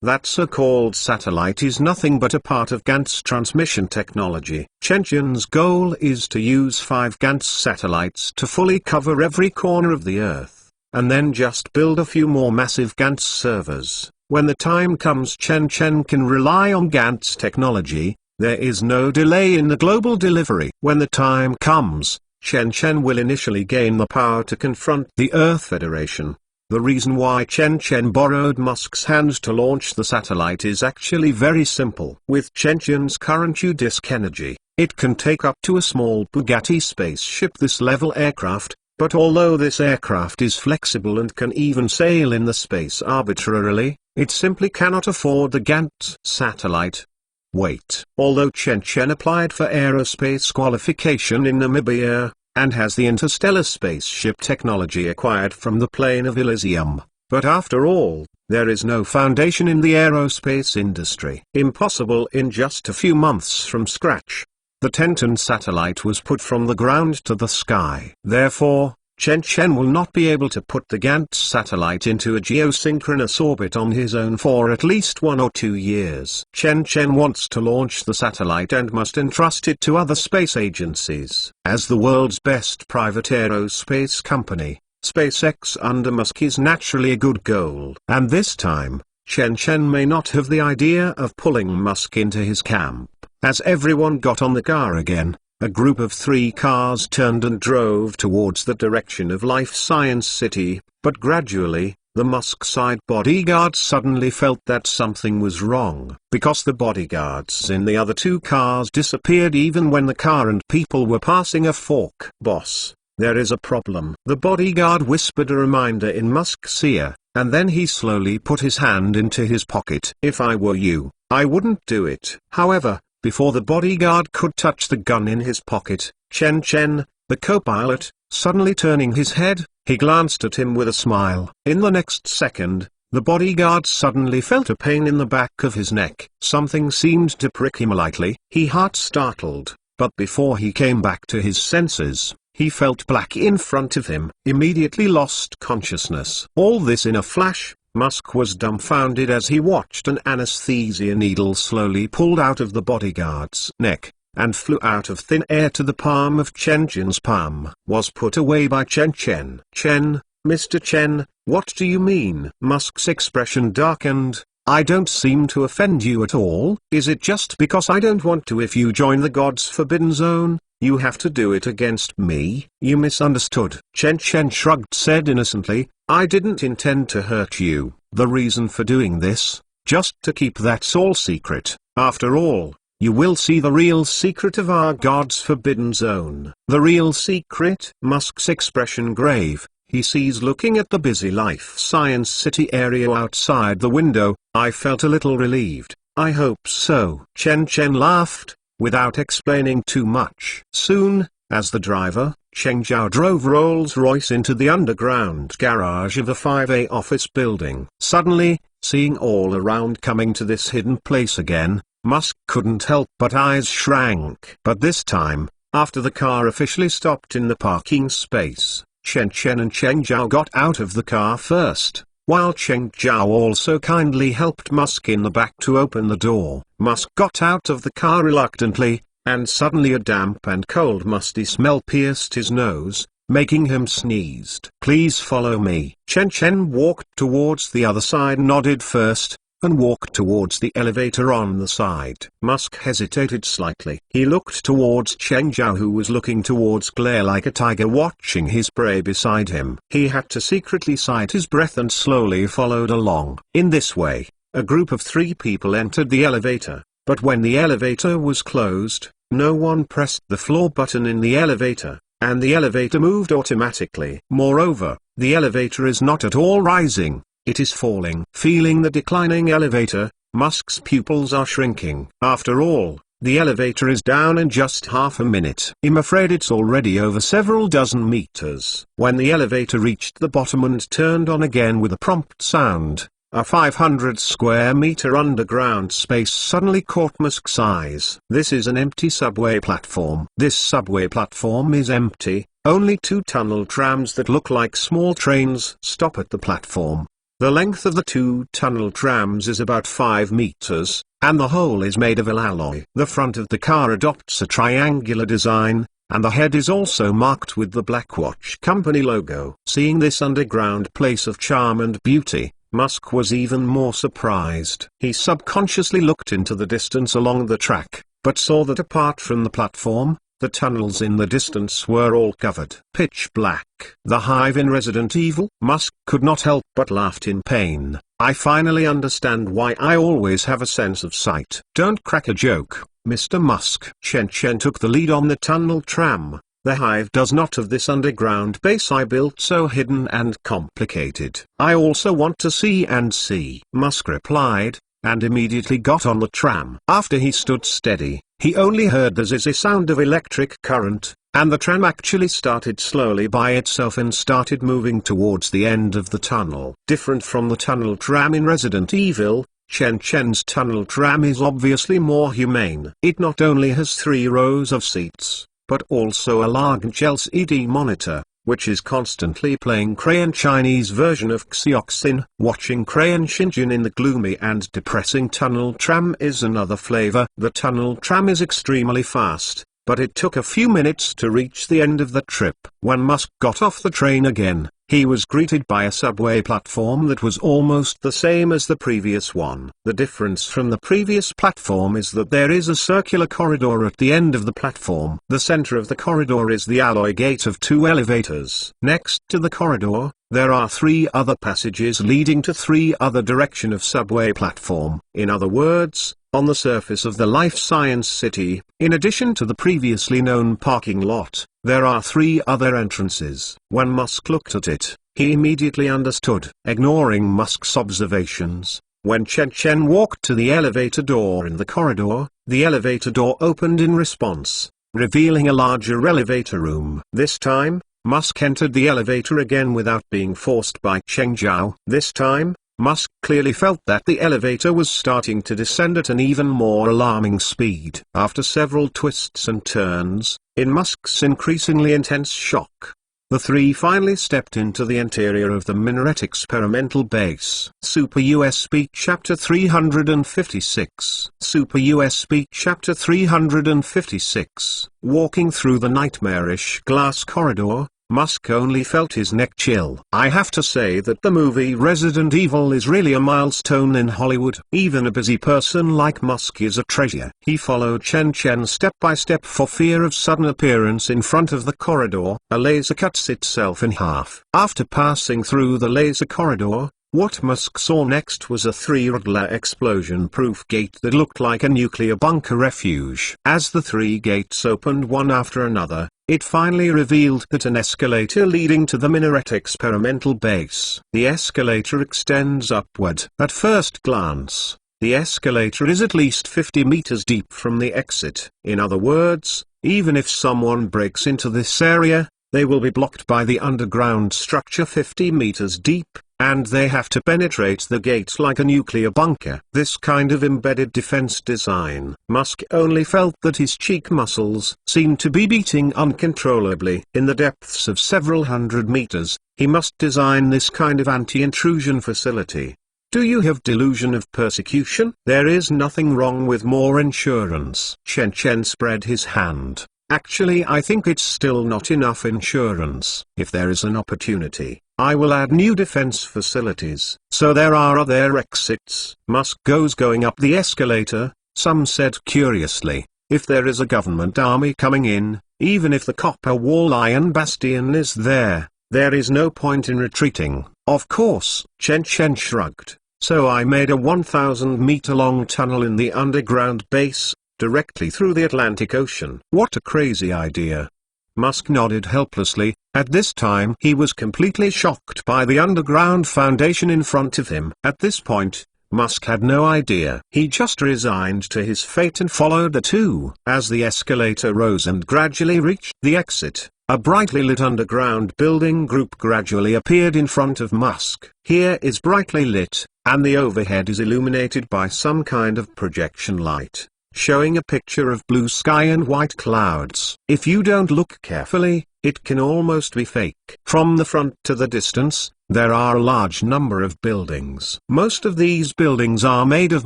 That so-called satellite is nothing but a part of Gantz transmission technology. Chen Chen's goal is to use 5 Gantz satellites to fully cover every corner of the Earth. and then just build a few more massive Gantz servers. When the time comes, Chen Chen can rely on Gantz technology. There is no delay in the global delivery. When the time comes, Chen Chen will initially gain the power to confront the Earth Federation. The reason why Chen Chen borrowed Musk's hands to launch the satellite is actually very simple. With Chen Chen's current UDisc energy, it can take up to a small Bugatti spaceship this level aircraft, but although this aircraft is flexible and can even sail in the space arbitrarily, it simply cannot afford the Gantz satellite. Wait. Although Chen Chen applied for aerospace qualification in Namibia, and has the interstellar spaceship technology acquired from the plane of Elysium, but after all, there is no foundation in the aerospace industry. Impossible in just a few months from scratch. The Tenton satellite was put from the ground to the sky. Therefore, Chen Chen will not be able to put the Gantz satellite into a geosynchronous orbit on his own for at least 1 or 2 years. Chen Chen wants to launch the satellite and must entrust it to other space agencies. As the world's best private aerospace company, SpaceX under Musk is naturally a good goal. And this time, Chen Chen may not have the idea of pulling Musk into his camp. As everyone got on the car again, a group of 3 cars turned and drove towards the direction of Life Science City, but gradually, the Musk side bodyguards suddenly felt that something was wrong, because the bodyguards in the other 2 cars disappeared even when the car and people were passing a fork. "Boss, there is a problem," the bodyguard whispered a reminder in Musk's ear, and then he slowly put his hand into his pocket. "If I were you, I wouldn't do it." However, before the bodyguard could touch the gun in his pocket, Chen Chen, the co-pilot, suddenly turning his head, he glanced at him with a smile. In the next second, the bodyguard suddenly felt a pain in the back of his neck. Something seemed to prick him lightly. He heart-startled, but before he came back to his senses, he felt black in front of him, immediately lost consciousness. All this in a flash. Musk was dumbfounded as he watched an anesthesia needle slowly pulled out of the bodyguard's neck, and flew out of thin air to the palm of Chen Chen's palm. Was put away by Chen Chen. "Chen, Mr. Chen, what do you mean?" Musk's expression darkened. "I don't seem to offend you at all. Is it just because I don't want to? If you join the God's Forbidden Zone, you have to do it against me." "You misunderstood." Chen Chen shrugged, said innocently, "I didn't intend to hurt you. The reason for doing this, just to keep that all secret. After all, you will see the real secret of our God's Forbidden Zone." "The real secret?" Musk's expression grave. He sees looking at the busy Life Science City area outside the window. "I felt a little relieved." "I hope so." Chen Chen laughed, without explaining too much. Soon, as the driver, Cheng Zhao drove Rolls-Royce into the underground garage of a 5A office building. Suddenly, seeing all around coming to this hidden place again, Musk couldn't help but eyes shrank. But this time, after the car officially stopped in the parking space, Chen Chen and Cheng Zhao got out of the car first, while Cheng Zhao also kindly helped Musk in the back to open the door. Musk got out of the car reluctantly, and suddenly a damp and cold musty smell pierced his nose, making him sneezed. "Please follow me." Chen Chen walked towards the other side, nodded first, and walked towards the elevator on the side. Musk hesitated slightly. He looked towards Cheng Zhao, who was looking towards Claire like a tiger watching his prey beside him. He had to secretly sight his breath and slowly followed along. In this way, a group of 3 people entered the elevator, but when the elevator was closed, no one pressed the floor button in the elevator, and the elevator moved automatically. Moreover, the elevator is not at all rising. It is falling. Feeling the declining elevator, Musk's pupils are shrinking. After all, the elevator is down in just half a minute. I'm afraid it's already over several dozen meters. When the elevator reached the bottom and turned on again with a prompt sound, a 500 square meter underground space suddenly caught Musk's eyes. This is an empty subway platform. This subway platform is empty. Only 2 tunnel trams that look like small trains stop at the platform. The length of the 2 tunnel trams is about 5 meters, and the whole is made of alloy. The front of the car adopts a triangular design, and the head is also marked with the Blackwatch Company logo. Seeing this underground place of charm and beauty, Musk was even more surprised. He subconsciously looked into the distance along the track, but saw that apart from the platform, the tunnels in the distance were all covered pitch black. The hive in Resident Evil? Musk could not help but laughed in pain. I finally understand why I always have a sense of sight. Don't crack a joke, Mr. Musk. Chen Chen took the lead on the tunnel tram. The hive does not have this underground base I built so hidden and complicated. I also want to see and see, Musk replied, and immediately got on the tram. After he stood steady, he only heard the zizzy sound of electric current, and the tram actually started slowly by itself and started moving towards the end of the tunnel. Different from the tunnel tram in Resident Evil, Chen Chen's tunnel tram is obviously more humane. It not only has 3 rows of seats, but also a large LCD monitor, which is constantly playing Crayon Chinese version of Xioxin. Watching Crayon Shinjin in the gloomy and depressing tunnel tram is another flavor. The tunnel tram is extremely fast, but it took a few minutes to reach the end of the trip. When Musk got off the train again, he was greeted by a subway platform that was almost the same as the previous one. The difference from the previous platform is that there is a circular corridor at the end of the platform. The center of the corridor is the alloy gate of 2 elevators. Next to the corridor, there are 3 other passages leading to 3 other direction of subway platform. In other words, on the surface of the Life Science City, in addition to the previously known parking lot, there are 3 other entrances. When Musk looked at it, he immediately understood. Ignoring Musk's observations, when Chen Chen walked to the elevator door in the elevator door opened in response, revealing a larger elevator room. This time, Musk entered the elevator again without being forced by Cheng Zhao. This time, Musk clearly felt that the elevator was starting to descend at an even more alarming speed. After several twists and turns, in Musk's increasingly intense shock, the 3 finally stepped into the interior of the Minaret Experimental Base. Super USB Chapter 356. Super USB Chapter 356. Walking through the nightmarish glass corridor, Musk only felt his neck chill. I have to say that the movie Resident Evil is really a milestone in Hollywood. Even a busy person like Musk is a treasure. He followed Chen Chen step by step for fear of sudden appearance in front of the corridor. A laser cuts itself in half. After passing through the laser corridor, what Musk saw next was a 3-Riddler explosion-proof gate that looked like a nuclear bunker refuge. As the 3 gates opened one after another, it finally revealed that an escalator leading to the Minaret Experimental Base. The escalator extends upward. At first glance, the escalator is at least 50 meters deep from the exit. In other words, even if someone breaks into this area, they will be blocked by the underground structure 50 meters deep, and they have to penetrate the gate like a nuclear bunker. This kind of embedded defense design. Musk only felt that his cheek muscles seemed to be beating uncontrollably. In the depths of several hundred meters, he must design this kind of anti-intrusion facility. Do you have delusion of persecution? There is nothing wrong with more insurance. Chen Chen spread his hand. Actually, I think it's still not enough insurance. If there is an opportunity, I will add new defense facilities. So there are other exits. Musk going up the escalator. Some said curiously, if there is a government army coming in, even if the copper wall Iron Bastion is there is no point in retreating. Of course, Chen Chen shrugged. So I made a 1,000-meter-long tunnel in the underground base, directly through the Atlantic Ocean. What a crazy idea. Musk nodded helplessly. At this time he was completely shocked by the underground foundation in front of him. At this point, Musk had no idea. He just resigned to his fate and followed the 2. As the escalator rose and gradually reached the exit, a brightly lit underground building group gradually appeared in front of Musk. Here is brightly lit, and the overhead is illuminated by some kind of projection light, showing a picture of blue sky and white clouds. If you don't look carefully, it can almost be fake. From the front to the distance, there are a large number of buildings. Most of these buildings are made of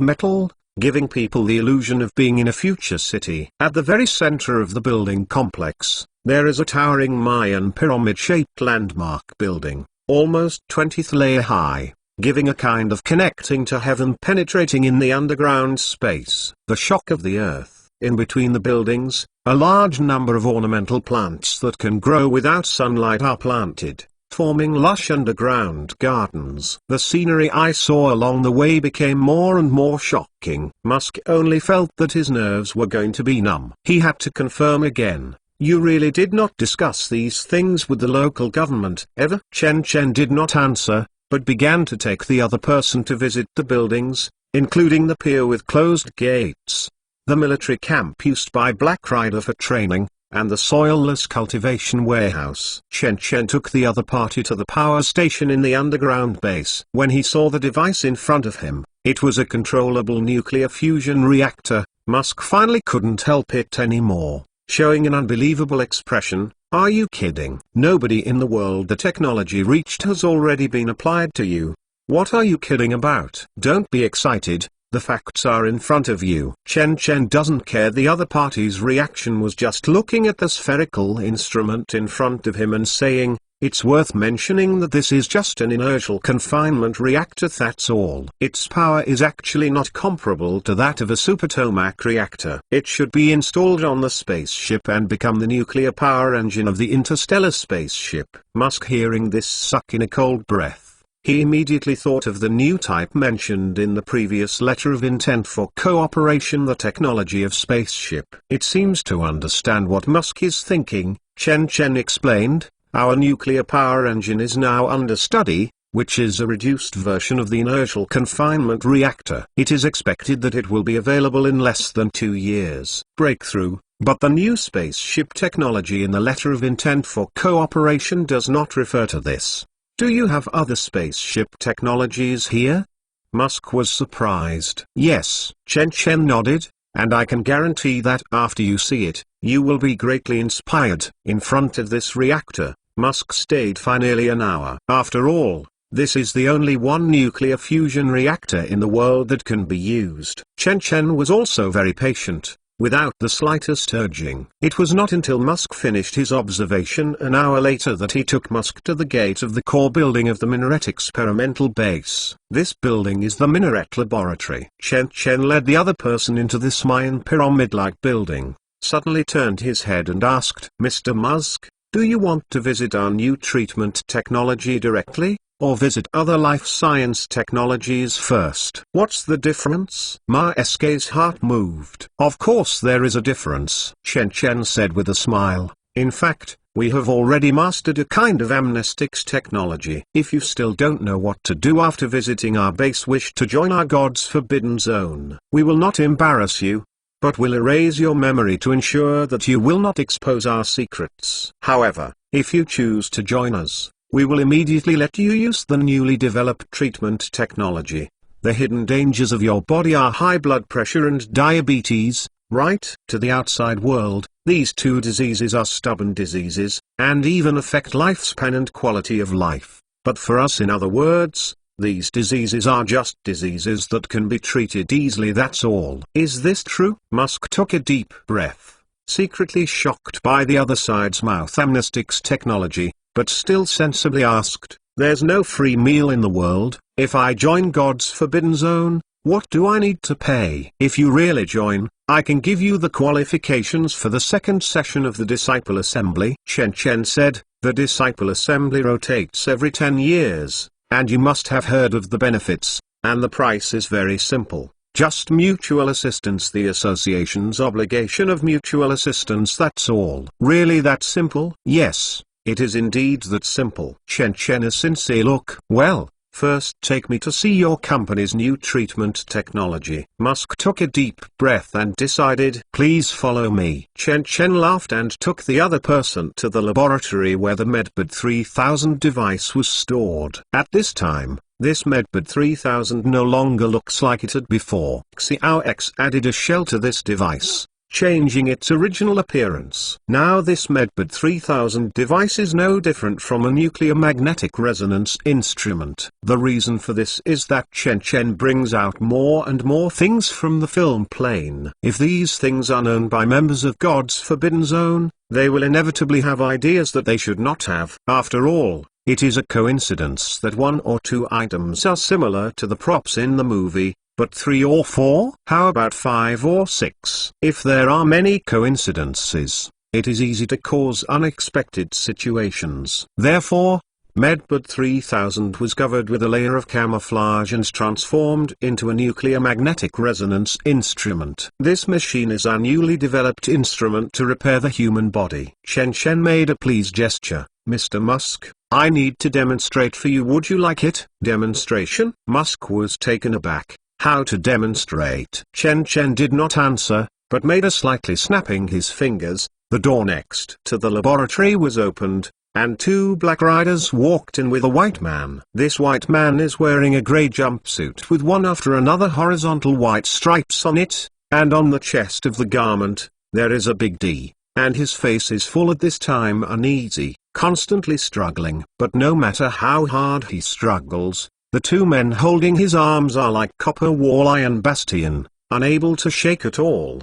metal, giving people the illusion of being in a future city. At the very center of the building complex, There is a towering Mayan pyramid-shaped landmark building, almost 20th layer high, giving a kind of connecting to heaven penetrating in the underground space. The shock of the earth. In between the buildings, a large number of ornamental plants that can grow without sunlight are planted, forming lush underground gardens. The scenery I saw along the way became more and more shocking. Musk only felt that his nerves were going to be numb. He had to confirm again. You really did not discuss these things with the local government, ever? Chen Chen did not answer, but began to take the other person to visit the buildings, including the pier with closed gates, the military camp used by Black Rider for training, and the soilless cultivation warehouse. Chen Chen took the other party to the power station in the underground base. When he saw the device in front of him, it was a controllable nuclear fusion reactor. Musk finally couldn't help it anymore, showing an unbelievable expression. Are you kidding? Nobody in the world the technology reached has already been applied to you. What are you kidding about? Don't be excited. The facts are in front of you. Chen Chen doesn't care. The other party's reaction was just looking at the spherical instrument in front of him and saying, it's worth mentioning that this is just an inertial confinement reactor, that's all. Its power is actually not comparable to that of a supertomac reactor. It should be installed on the spaceship and become the nuclear power engine of the interstellar spaceship. Musk, hearing this, sucked in a cold breath. He immediately thought of the new type mentioned in the previous letter of intent for cooperation, the technology of spaceship. It seems to understand what Musk is thinking. Chen Chen explained, our nuclear power engine is now under study, which is a reduced version of the inertial confinement reactor. It is expected that it will be available in less than 2 years. Breakthrough, but the new spaceship technology in the letter of intent for cooperation does not refer to this. Do you have other spaceship technologies here? Musk was surprised. Yes, Chen Chen nodded, and I can guarantee that after you see it, you will be greatly inspired. In front of this reactor, Musk stayed for nearly an hour. After all, this is the only one nuclear fusion reactor in the world that can be used. Chen Chen was also very patient, without the slightest urging. It was not until Musk finished his observation an hour later that he took Musk to the gate of the core building of the Minaret experimental base. This building is the Minaret laboratory. Chen Chen led the other person into this Mayan pyramid-like building, suddenly turned his head and asked, Mr. Musk, do you want to visit our new treatment technology directly, or visit other life science technologies first? What's the difference? Ma SK's heart moved. Of course there is a difference, Chen Chen said with a smile. In fact, we have already mastered a kind of amnestics technology. If you still don't know what to do after visiting our base, wish to join our God's Forbidden Zone, we will not embarrass you, but will erase your memory to ensure that you will not expose our secrets. However, if you choose to join us, we will immediately let you use the newly developed treatment technology. The hidden dangers of your body are high blood pressure and diabetes, right? To the outside world, these two diseases are stubborn diseases, and even affect lifespan and quality of life. But for us, in other words, these diseases are just diseases that can be treated easily, that's all. Is this true? Musk took a deep breath, secretly shocked by the other side's mouth amnestics technology, but still sensibly asked, there's no free meal in the world. If I join God's Forbidden Zone, what do I need to pay? If you really join, I can give you the qualifications for the second session of the Disciple Assembly. Chen Chen said, the Disciple Assembly rotates every 10 years, and you must have heard of the benefits, and the price is very simple. Just mutual assistance, the association's obligation of mutual assistance, that's all. Really that simple? Yes. It is indeed that simple. Chen Chen, a sincere look. Well, first take me to see your company's new treatment technology. Musk took a deep breath and decided, please follow me. Chen Chen laughed and took the other person to the laboratory where the Medbed 3000 device was stored. At this time, this Medbed 3000 no longer looks like it had before. Xiao X added a shell to this device, changing its original appearance. Now this Medbud 3000 device is no different from a nuclear magnetic resonance instrument. The reason for this is that Chen Chen brings out more and more things from the film plane. If these things are known by members of God's Forbidden Zone, they will inevitably have ideas that they should not have. After all, it is a coincidence that 1 or 2 items are similar to the props in the movie, but 3 or 4? How about 5 or 6? If there are many coincidences, it is easy to cause unexpected situations. Therefore, Medbud 3000 was covered with a layer of camouflage and transformed into a nuclear magnetic resonance instrument. This machine is a newly developed instrument to repair the human body. Chen Chen made a please gesture. Mr. Musk, I need to demonstrate for you. Would you like it? Demonstration? Musk was taken aback. How to demonstrate? Chen Chen did not answer, but made a slightly snapping his fingers. The door next to the laboratory was opened, and 2 black riders walked in with a white man. This white man is wearing a grey jumpsuit with one after another horizontal white stripes on it, and on the chest of the garment, there is a big D, and his face is full at this time uneasy, constantly struggling. But no matter how hard he struggles, the 2 men holding his arms are like copper wall iron bastion, unable to shake at all.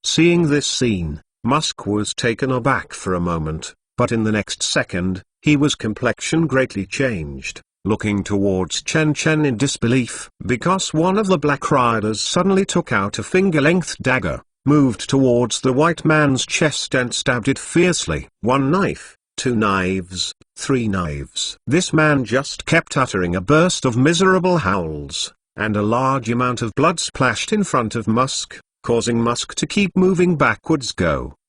Seeing this scene, Musk was taken aback for a moment, but in the next second, his complexion greatly changed, looking towards Chen Chen in disbelief. Because one of the black riders suddenly took out a finger-length dagger, moved towards the white man's chest and stabbed it fiercely. 1 knife, 2 knives, 3 knives. This man just kept uttering a burst of miserable howls, and a large amount of blood splashed in front of Musk, causing Musk to keep moving backwards.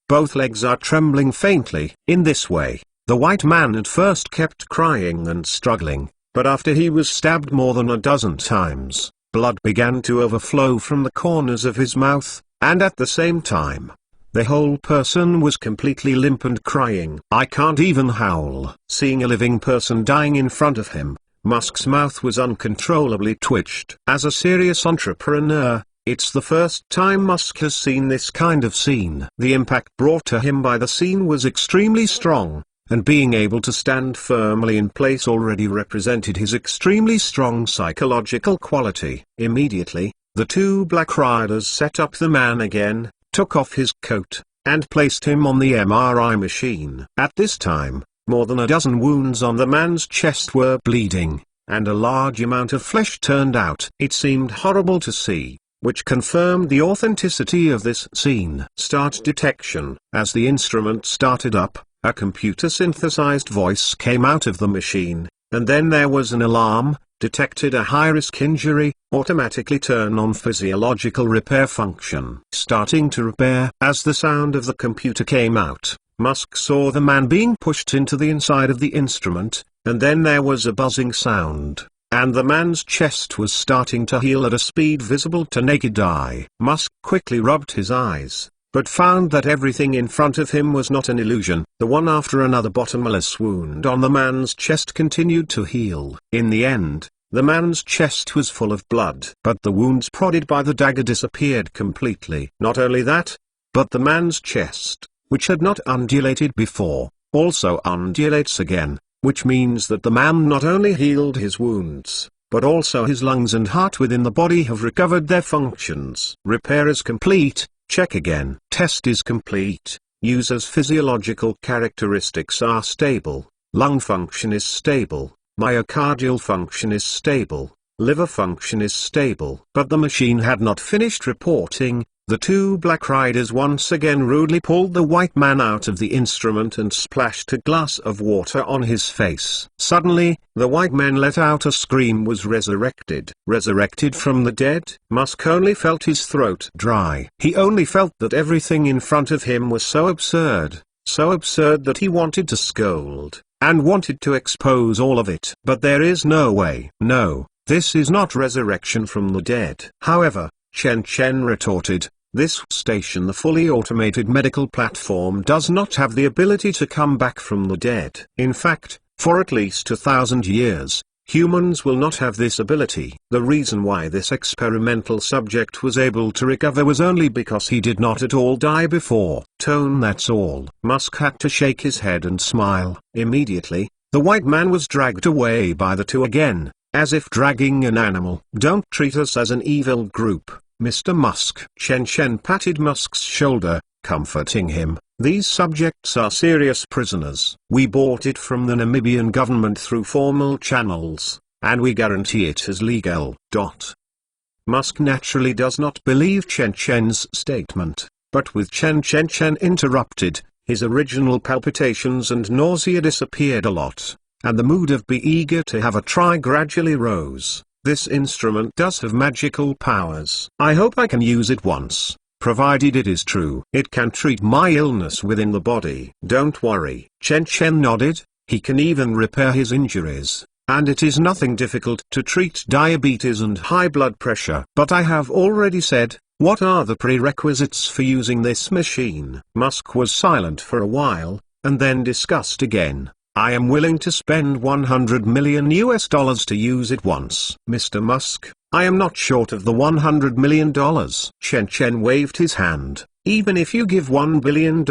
Both legs are trembling faintly. In this way, the white man at first kept crying and struggling, but after he was stabbed more than a dozen times, blood began to overflow from the corners of his mouth, and at the same time, the whole person was completely limp and crying. I can't even howl. Seeing a living person dying in front of him, Musk's mouth was uncontrollably twitched. As a serious entrepreneur, it's the first time Musk has seen this kind of scene. The impact brought to him by the scene was extremely strong, and being able to stand firmly in place already represented his extremely strong psychological quality. Immediately, the 2 black riders set up the man again, took off his coat, and placed him on the MRI machine. At this time, more than a dozen wounds on the man's chest were bleeding, and a large amount of flesh turned out. It seemed horrible to see, which confirmed the authenticity of this scene. Start detection. As the instrument started up, a computer-synthesized voice came out of the machine, and then there was an alarm. Detected a high-risk injury, automatically turn on physiological repair function. Starting to repair. As the sound of the computer came out, Musk saw the man being pushed into the inside of the instrument, and then there was a buzzing sound, and the man's chest was starting to heal at a speed visible to naked eye. Musk quickly rubbed his eyes, but found that everything in front of him was not an illusion. The one after another bottomless wound on the man's chest continued to heal. In the end, the man's chest was full of blood. But the wounds prodded by the dagger disappeared completely. Not only that, but the man's chest, which had not undulated before, also undulates again, which means that the man not only healed his wounds, but also his lungs and heart within the body have recovered their functions. Repair is complete. Check again. Test is complete. User's physiological characteristics are stable. Lung function is stable. Myocardial function is stable. Liver function is stable. But the machine had not finished reporting. The 2 black riders once again rudely pulled the white man out of the instrument and splashed a glass of water on his face. Suddenly, the white man let out a scream. Was resurrected. Resurrected from the dead? Musk only felt his throat dry. He only felt that everything in front of him was so absurd that he wanted to scold, and wanted to expose all of it. But there is no way. No, this is not resurrection from the dead. However, Chen Chen retorted, this station, the fully automated medical platform, does not have the ability to come back from the dead. In fact, for at least 1,000 years, Humans will not have this ability. The reason why this experimental subject was able to recover was only because he did not at all die before. Tone, that's all. Musk had to shake his head and smile. Immediately, the white man was dragged away by the two again, as if dragging an animal. Don't treat us as an evil group, Mr. Musk. Chen Chen patted Musk's shoulder, comforting him. These subjects are serious prisoners. We bought it from the Namibian government through formal channels, and we guarantee it is legal. Musk naturally does not believe Chen Chen's statement, but with Chen Chen interrupted, his original palpitations and nausea disappeared a lot, and the mood of be eager to have a try gradually rose. This instrument does have magical powers. I hope I can use it once. Provided it is true. It can treat my illness within the body. Don't worry. Chen Chen nodded. He can even repair his injuries, and it is nothing difficult to treat diabetes and high blood pressure. But I have already said, what are the prerequisites for using this machine? Musk was silent for a while, and then discussed again. I am willing to spend $100 million to use it once. Mr. Musk, I am not short of the $100 million. Chen Chen waved his hand. Even if you give $1 billion,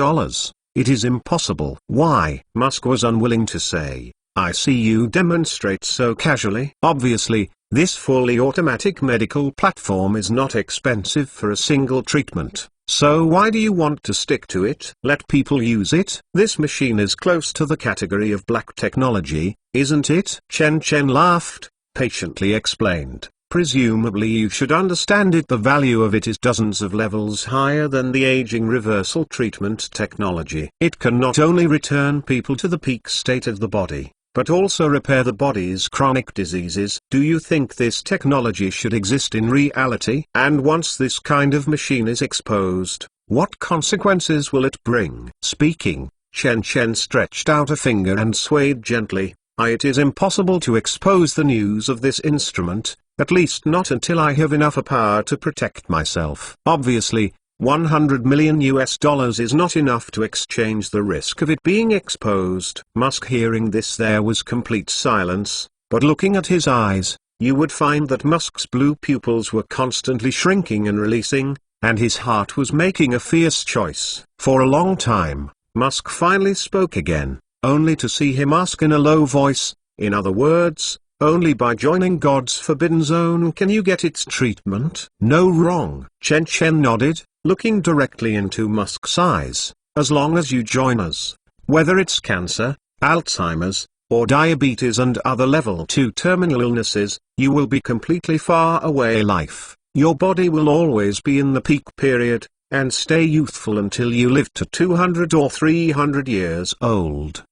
it is impossible. Why? Musk was unwilling to say. I see you demonstrate so casually. Obviously, this fully automatic medical platform is not expensive for a single treatment. So why do you want to stick to it? Let people use it. This machine is close to the category of black technology, isn't it? Chen Chen laughed, patiently explained. Presumably you should understand it. The value of it is dozens of levels higher than the aging reversal treatment technology. It can not only return people to the peak state of the body, but also repair the body's chronic diseases. Do you think this technology should exist in reality? And once this kind of machine is exposed, what consequences will it bring? Speaking, Chen Chen stretched out a finger and swayed gently. It is impossible to expose the news of this instrument, at least not until I have enough power to protect myself. Obviously, $100 million is not enough to exchange the risk of it being exposed. Musk, hearing this, there was complete silence, but looking at his eyes, you would find that Musk's blue pupils were constantly shrinking and releasing, and his heart was making a fierce choice. For a long time, Musk finally spoke again, only to see him ask in a low voice, in other words, only by joining God's Forbidden Zone can you get its treatment? No, wrong. Chen Chen nodded, looking directly into Musk's eyes. As long as you join us, whether it's cancer, Alzheimer's, or diabetes and other level 2 terminal illnesses, you will be completely far away life. Your body will always be in the peak period, and stay youthful until you live to 200 or 300 years old.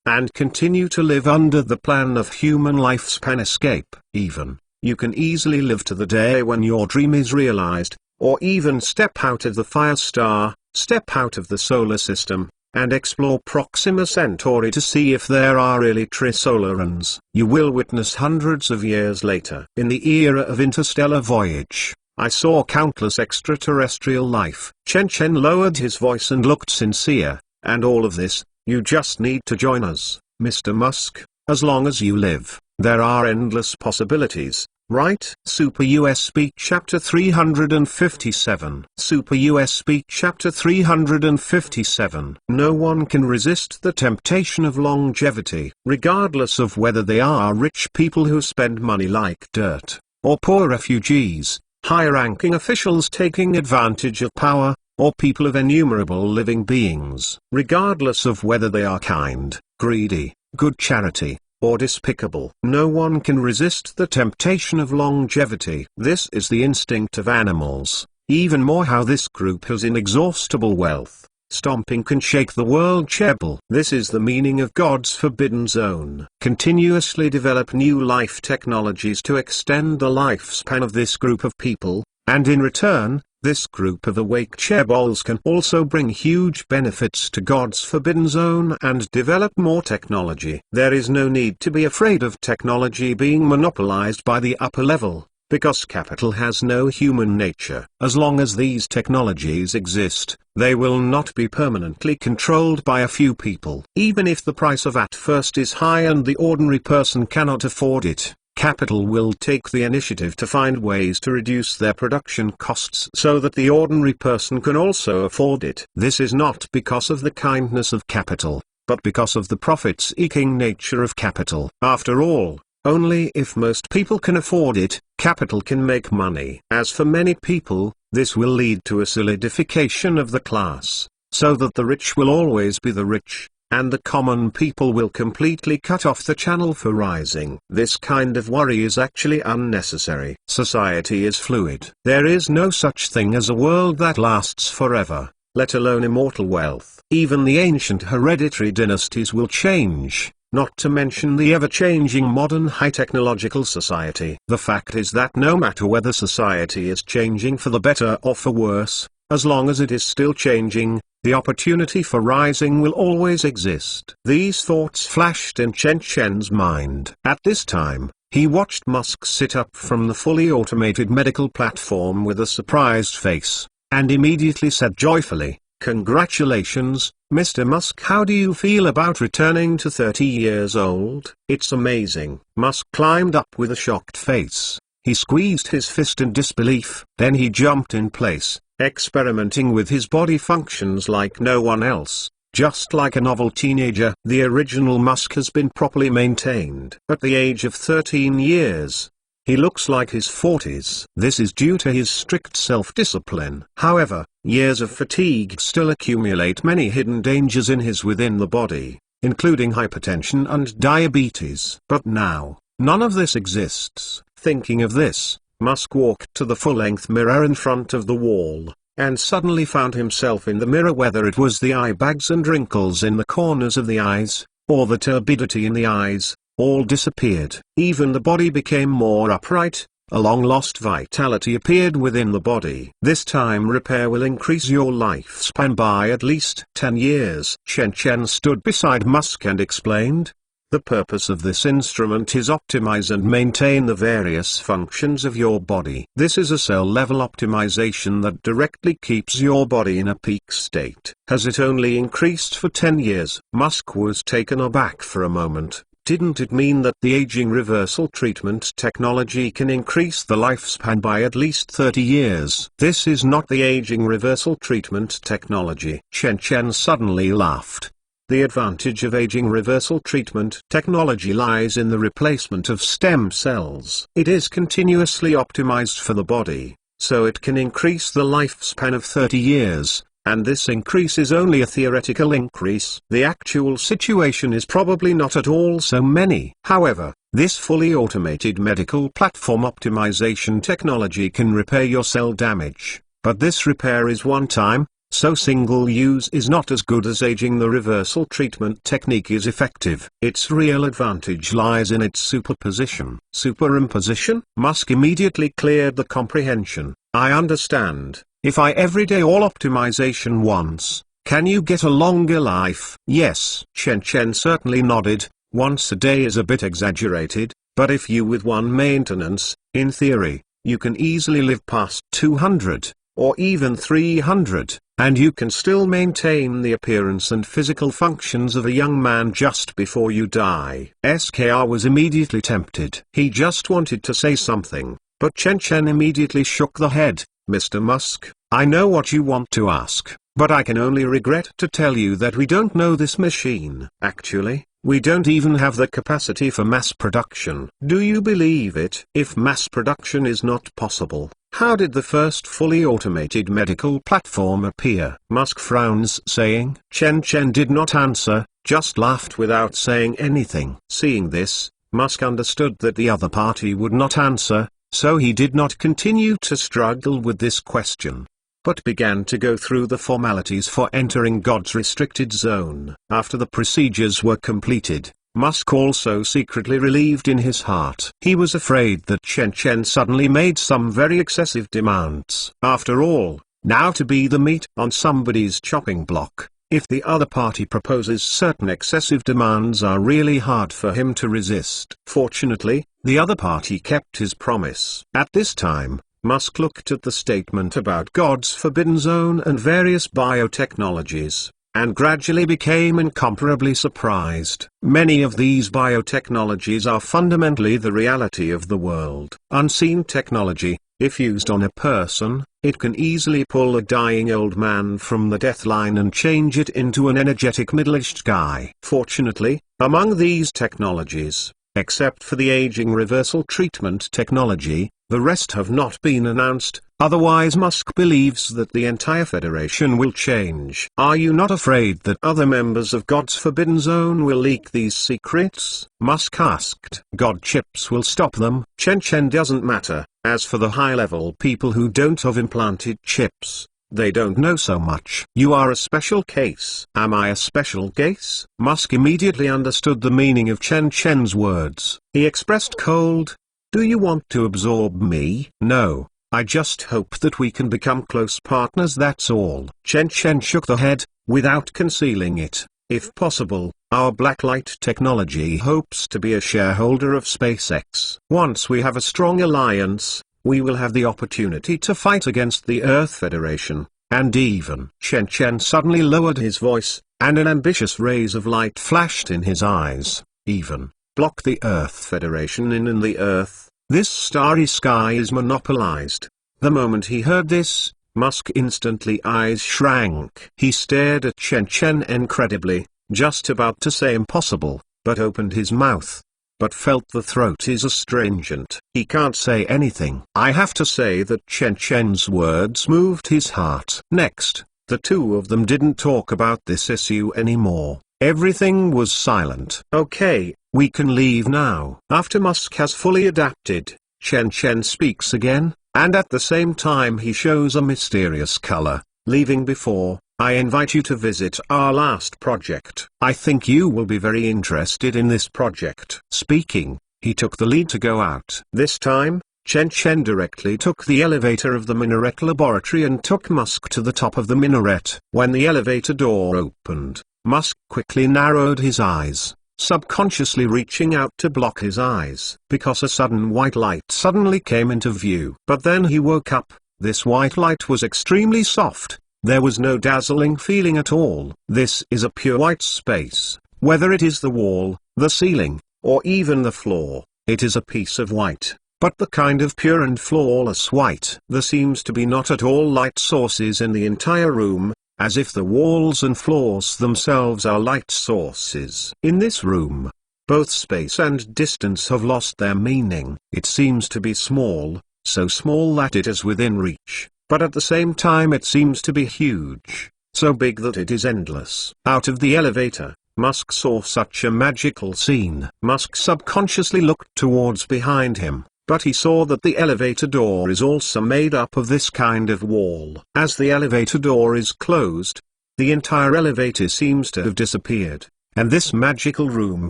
And continue to live under the plan of human lifespan escape. Even, you can easily live to the day when your dream is realized, or even step out of the Fire Star, step out of the solar system, and explore Proxima Centauri to see if there are really Trisolarans. You will witness hundreds of years later. In the era of interstellar voyage, I saw countless extraterrestrial life. Chen Chen lowered his voice and looked sincere, and all of this, you just need to join us, Mr. Musk. As long as you live, there are endless possibilities, right? Super US Speak Chapter 357. Super US Speak Chapter 357. No one can resist the temptation of longevity, regardless of whether they are rich people who spend money like dirt, or poor refugees, high-ranking officials taking advantage of power, or people of innumerable living beings. Regardless of whether they are kind, greedy, good charity, or despicable. No one can resist the temptation of longevity. This is the instinct of animals. Even more how this group has inexhaustible wealth. Stomping can shake the world treble. This is the meaning of God's Forbidden Zone. Continuously develop new life technologies to extend the lifespan of this group of people, and in return, this group of awake chaebols can also bring huge benefits to God's Forbidden Zone and develop more technology. There is no need to be afraid of technology being monopolized by the upper level, Because capital has no human nature. As long as these technologies exist, they will not be permanently controlled by a few people. Even if the price of at first is high and the ordinary person cannot afford it, capital will take the initiative to find ways to reduce their production costs so that the ordinary person can also afford it. This is not because of the kindness of capital, but because of the profit-seeking nature of capital. After all, only if most people can afford it, capital can make money. As for many people, this will lead to a solidification of the class, so that the rich will always be the rich, and the common people will completely cut off the channel for rising. This kind of worry is actually unnecessary. Society is fluid. There is no such thing as a world that lasts forever, let alone immortal wealth. Even the ancient hereditary dynasties will change, not to mention the ever-changing modern high-technological society. The fact is that no matter whether society is changing for the better or for worse, as long as it is still changing, the opportunity for rising will always exist. These thoughts flashed in Chen Chen's mind. At this time, he watched Musk sit up from the fully automated medical platform with a surprised face, and immediately said joyfully, "Congratulations, Mr. Musk. How do you feel about returning to 30 years old?" "It's amazing." Musk climbed up with a shocked face. He squeezed his fist in disbelief. Then he jumped in place, experimenting with his body functions like no one else, just like a novel teenager. The original Musk has been properly maintained. At the age of 13 years, he looks like his 40s. This is due to his strict self-discipline. However, years of fatigue still accumulate many hidden dangers within the body, including hypertension and diabetes. But now, none of this exists. Thinking of this, Musk walked to the full-length mirror in front of the wall, and suddenly found himself in the mirror. Whether it was the eye bags and wrinkles in the corners of the eyes, or the turbidity in the eyes, all disappeared. Even the body became more upright. A long-lost vitality appeared within the body. This time repair will increase your lifespan by at least 10 years. Chen Chen stood beside Musk and explained, "The purpose of this instrument is optimize and maintain the various functions of your body. This is a cell-level optimization that directly keeps your body in a peak state." "Has it only increased for 10 years?" Musk was taken aback for a moment. Didn't it mean that the aging reversal treatment technology can increase the lifespan by at least 30 years? "This is not the aging reversal treatment technology." Chen Chen suddenly laughed. "The advantage of aging reversal treatment technology lies in the replacement of stem cells. It is continuously optimized for the body, so it can increase the lifespan of 30 years. And this increase is only a theoretical increase. The actual situation is probably not at all so many. However, this fully automated medical platform optimization technology can repair your cell damage. But this repair is one time, so single use is not as good as aging. The reversal treatment technique is effective. Its real advantage lies in its superposition. Superimposition? Musk immediately cleared the comprehension. "I understand. If I everyday all optimization once, can you get a longer life?" "Yes." Chen Chen certainly nodded. "Once a day is a bit exaggerated, but if you with one maintenance, in theory, you can easily live past 200, or even 300, and you can still maintain the appearance and physical functions of a young man just before you die." SKR was immediately tempted. He just wanted to say something, but Chen Chen immediately shook the head. "Mr. Musk, I know what you want to ask, but I can only regret to tell you that we don't know this machine. Actually, we don't even have the capacity for mass production." "Do you believe it?" "If mass production is not possible, how did the first fully automated medical platform appear?" Musk frowns, saying. Chen Chen did not answer, just laughed without saying anything. Seeing this, Musk understood that the other party would not answer, so he did not continue to struggle with this question, but began to go through the formalities for entering God's restricted zone. After the procedures were completed, Musk also secretly relieved in his heart. He was afraid that Chen Chen suddenly made some very excessive demands. After all, now to be the meat on somebody's chopping block, If the other party proposes certain excessive demands are really hard for him to resist. Fortunately, the other party kept his promise. At this time, Musk looked at the statement about God's forbidden zone and various biotechnologies, and gradually became incomparably surprised. Many of these biotechnologies are fundamentally the reality of the world. Unseen technology, if used on a person, it can easily pull a dying old man from the death line and change it into an energetic middle-aged guy. Fortunately, among these technologies, except for the aging reversal treatment technology, the rest have not been announced. Otherwise, Musk believes that the entire Federation will change. Are you not afraid that other members of God's Forbidden Zone will leak these secrets? Musk asked. God chips will stop them. Chen doesn't matter. As for the high-level people who don't have implanted chips, they don't know so much. You are a special case. Am I a special case? Musk immediately understood the meaning of Chen's words. He expressed cold. Do you want to absorb me? No. I just hope that we can become close partners, that's all. Chen shook the head, without concealing it. If possible, our Blacklight Technology hopes to be a shareholder of SpaceX. Once we have a strong alliance, we will have the opportunity to fight against the Earth Federation, and even. Chen suddenly lowered his voice, and an ambitious rays of light flashed in his eyes. Even. Block the Earth Federation in the Earth. This starry sky is monopolized. The moment he heard this, Musk instantly eyes shrank. He stared at Chen incredibly, just about to say impossible, but opened his mouth, but felt the throat is astringent. He can't say anything. I have to say that Chen's words moved his heart. Next, the two of them didn't talk about this issue anymore. Everything was silent. Okay, we can leave now. After Musk has fully adapted, Chen speaks again, and at the same time he shows a mysterious color, leaving before, I invite you to visit our last project. I think you will be very interested in this project. Speaking, he took the lead to go out. This time, Chen directly took the elevator of the minaret laboratory and took Musk to the top of the minaret. When the elevator door opened, Musk quickly narrowed his eyes, subconsciously reaching out to block his eyes, because a sudden white light suddenly came into view. But then he woke up. This white light was extremely soft. There was no dazzling feeling at all. This is a pure white space. Whether it is the wall, the ceiling, or even the floor, it is a piece of white, but the kind of pure and flawless white. There seems to be not at all light sources in the entire room, as if the walls and floors themselves are light sources. In this room, both space and distance have lost their meaning. It seems to be small, so small that it is within reach, but at the same time it seems to be huge, so big that it is endless. Out of the elevator, Musk saw such a magical scene. Musk subconsciously looked towards behind him, but he saw that the elevator door is also made up of this kind of wall. As the elevator door is closed, the entire elevator seems to have disappeared, and this magical room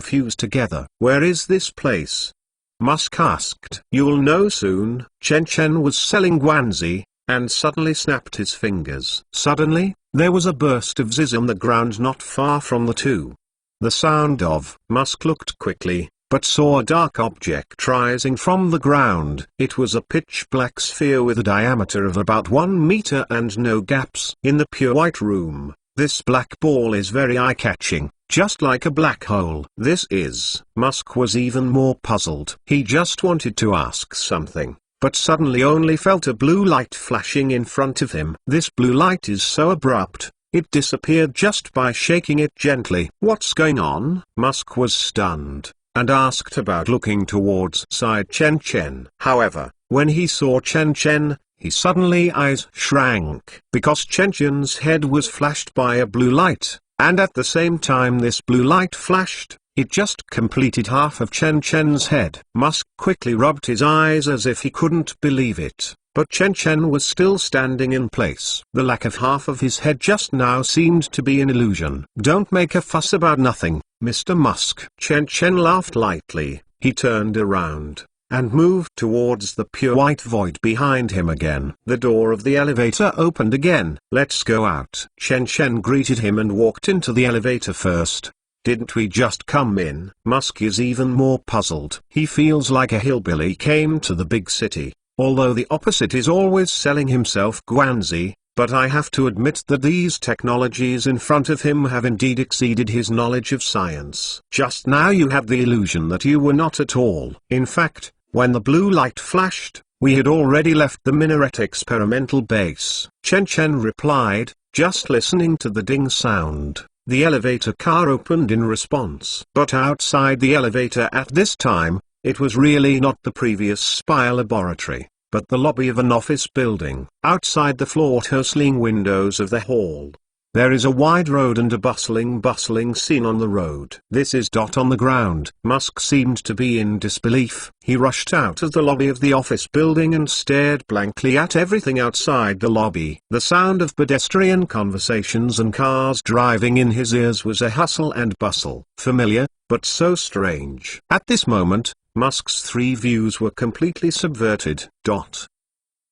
fused together. Where is this place? Musk asked. You'll know soon. Chen was selling Guanzi, and suddenly snapped his fingers. Suddenly, there was a burst of zizz on the ground not far from the two. The sound of. Musk looked quickly, but saw a dark object rising from the ground. It was a pitch-black sphere with a diameter of about 1 meter and no gaps. In the pure white room, this black ball is very eye-catching, just like a black hole. This is. Musk was even more puzzled. He just wanted to ask something, but suddenly only felt a blue light flashing in front of him. This blue light is so abrupt, it disappeared just by shaking it gently. What's going on? Musk was stunned, and asked about looking towards side Chen. However, when he saw Chen, he suddenly eyes shrank, because Chen's head was flashed by a blue light, and at the same time this blue light flashed, it just completed half of Chen's head. Musk quickly rubbed his eyes as if he couldn't believe it, but Chen was still standing in place. The lack of half of his head just now seemed to be an illusion. Don't make a fuss about nothing, Mr. Musk. Chen laughed lightly. He turned around, and moved towards the pure white void behind him again. The door of the elevator opened again. "Let's go out." Chen Chen greeted him and walked into the elevator first. "Didn't we just come in?" Musk is even more puzzled. He feels like a hillbilly came to the big city, although the opposite is always selling himself Guanzi. But I have to admit that these technologies in front of him have indeed exceeded his knowledge of science. Just now you had the illusion that you were not at all. In fact, when the blue light flashed, we had already left the minaret experimental base. Chen Chen replied, just listening to the ding sound. The elevator car opened in response. But outside the elevator at this time, it was really not the previous spy laboratory, but the lobby of an office building. Outside the floor-tossling windows of the hall, there is a wide road and a bustling scene on the road. This is on the ground. Musk seemed to be in disbelief. He rushed out of the lobby of the office building and stared blankly at everything outside the lobby. The sound of pedestrian conversations and cars driving in his ears was a hustle and bustle. Familiar, but so strange. At this moment, Musk's three views were completely subverted.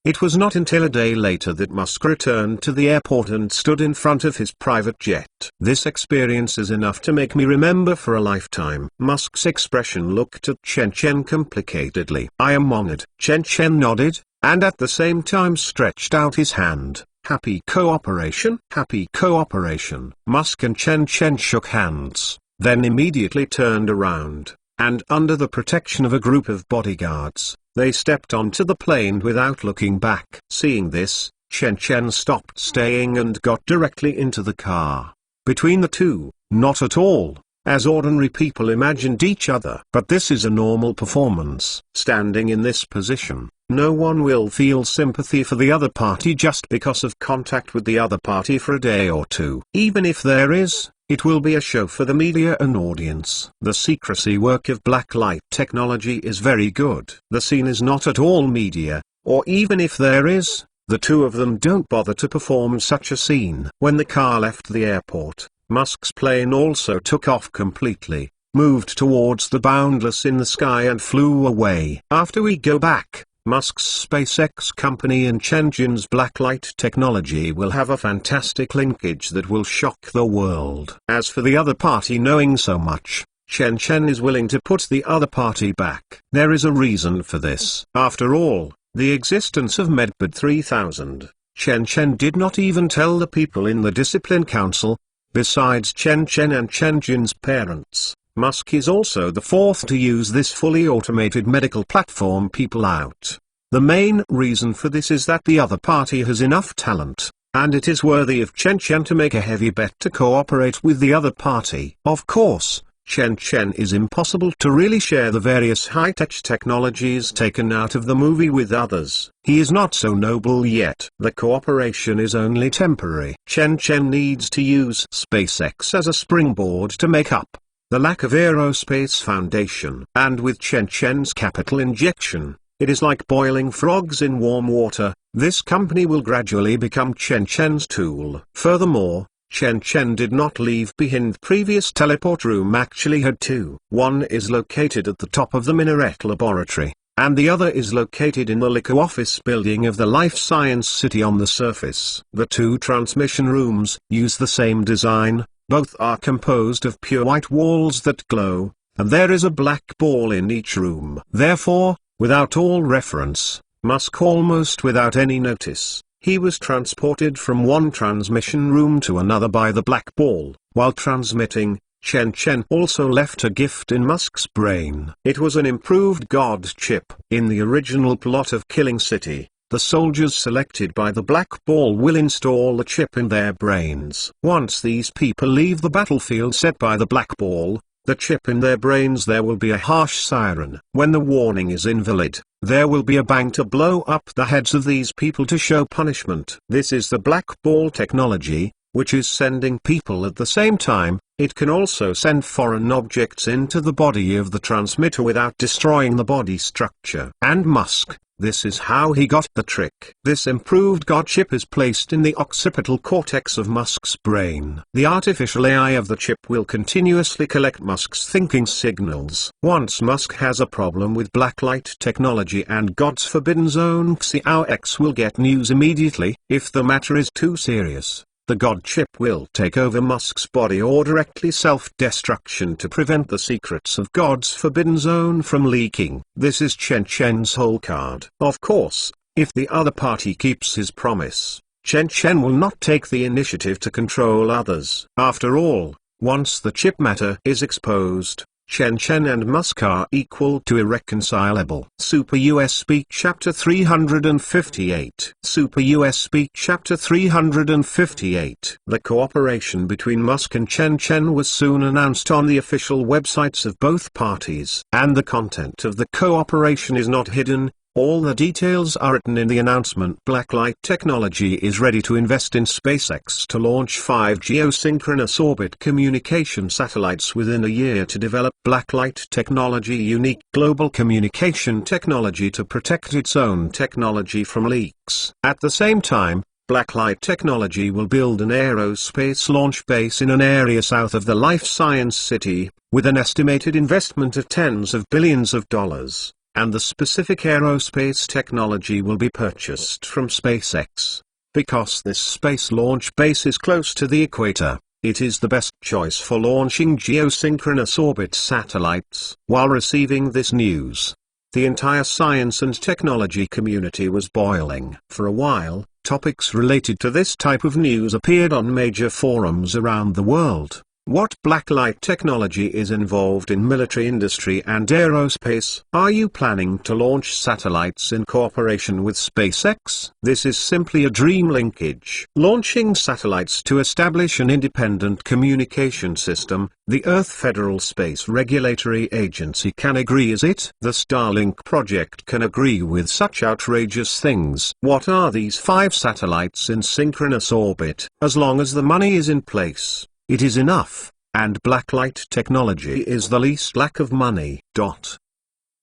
It was not until a day later that Musk returned to the airport and stood in front of his private jet. "This experience is enough to make me remember for a lifetime." Musk's expression looked at Chen Chen complicatedly. "I am honored." Chen Chen nodded, and at the same time stretched out his hand. "Happy cooperation?" "Happy cooperation." Musk and Chen Chen shook hands, then immediately turned around, and under the protection of a group of bodyguards, they stepped onto the plane without looking back. Seeing this, Chen Chen stopped staying and got directly into the car. Between the two, not at all, as ordinary people imagined each other. But this is a normal performance. Standing in this position, no one will feel sympathy for the other party just because of contact with the other party for a day or two. Even if there is, it will be a show for the media and audience. The secrecy work of blacklight technology is very good. The scene is not at all media, or even if there is, the two of them don't bother to perform such a scene. When the car left the airport, Musk's plane also took off completely, moved towards the boundless in the sky and flew away. After we go back, Musk's SpaceX company and Chen Chen's blacklight technology will have a fantastic linkage that will shock the world. As for the other party knowing so much, Chen Chen is willing to put the other party back. There is a reason for this. After all, the existence of Medbed 3000, Chen Chen did not even tell the people in the Discipline Council. Besides Chen Chen and Chen Jin's parents, Musk is also the fourth to use this fully automated medical platform people out. The main reason for this is that the other party has enough talent, and it is worthy of Chen Chen to make a heavy bet to cooperate with the other party. Of course, Chen Chen is impossible to really share the various high-tech technologies taken out of the movie with others. He is not so noble yet. The cooperation is only temporary. Chen Chen needs to use SpaceX as a springboard to make up the lack of aerospace foundation. And with Chen Chen's capital injection, it is like boiling frogs in warm water. This company will gradually become Chen Chen's tool. Furthermore, Chen Chen did not leave behind. Previous teleport room actually had two. One is located at the top of the Minaret laboratory, and the other is located in the Lico office building of the Life Science City on the surface. The two transmission rooms use the same design. Both are composed of pure white walls that glow, and there is a black ball in each room. Therefore, without all reference, Musk almost without any notice, he was transported from one transmission room to another by the black ball. While transmitting, Chen Chen also left a gift in Musk's brain. It was an improved God chip. In the original plot of Killing City, the soldiers selected by the black ball will install the chip in their brains. Once these people leave the battlefield set by the black ball, the chip in their brains, there will be a harsh siren. When the warning is invalid, there will be a bang to blow up the heads of these people to show punishment. This is the black ball technology, which is sending people at the same time. It can also send foreign objects into the body of the transmitter without destroying the body structure. And Musk, this is how he got the trick. This improved God chip is placed in the occipital cortex of Musk's brain. The artificial AI of the chip will continuously collect Musk's thinking signals. Once Musk has a problem with blacklight technology and God's forbidden zone, Xiao X will get news immediately. If the matter is too serious, the God chip will take over Musk's body or directly self-destruction to prevent the secrets of God's forbidden zone from leaking. This is Chen Chen's whole card. Of course, if the other party keeps his promise, Chen Chen will not take the initiative to control others. After all, once the chip matter is exposed, Chen Chen and Musk are equal to irreconcilable. Super US Speak Chapter 358. Super US Speak Chapter 358. The cooperation between Musk and Chen Chen was soon announced on the official websites of both parties. And the content of the cooperation is not hidden. All the details are written in the announcement. Blacklight Technology is ready to invest in SpaceX to launch 5 geosynchronous orbit communication satellites within a year to develop Blacklight Technology, unique global communication technology to protect its own technology from leaks. At the same time, Blacklight Technology will build an aerospace launch base in an area south of the Life Science City, with an estimated investment of tens of billions of dollars. And the specific aerospace technology will be purchased from SpaceX. Because this space launch base is close to the equator, it is the best choice for launching geosynchronous orbit satellites. While receiving this news, the entire science and technology community was boiling. For a while, topics related to this type of news appeared on major forums around the world. What blacklight technology is involved in military industry and aerospace? Are you planning to launch satellites in cooperation with SpaceX? This is simply a dream linkage. Launching satellites to establish an independent communication system, the Earth Federal Space Regulatory Agency can agree, is it? The Starlink project can agree with such outrageous things. What are these 5 satellites in synchronous orbit? As long as the money is in place, it is enough, and blacklight technology is the least lack of money.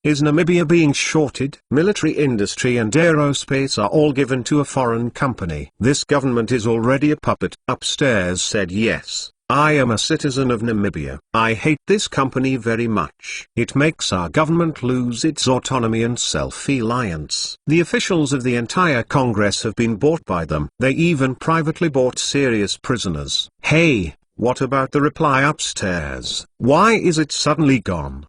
Is Namibia being shorted? Military industry and aerospace are all given to a foreign company. This government is already a puppet. Upstairs said yes. I am a citizen of Namibia. I hate this company very much. It makes our government lose its autonomy and self-reliance. The officials of the entire Congress have been bought by them. They even privately bought serious prisoners. Hey! What about the reply upstairs? Why is it suddenly gone?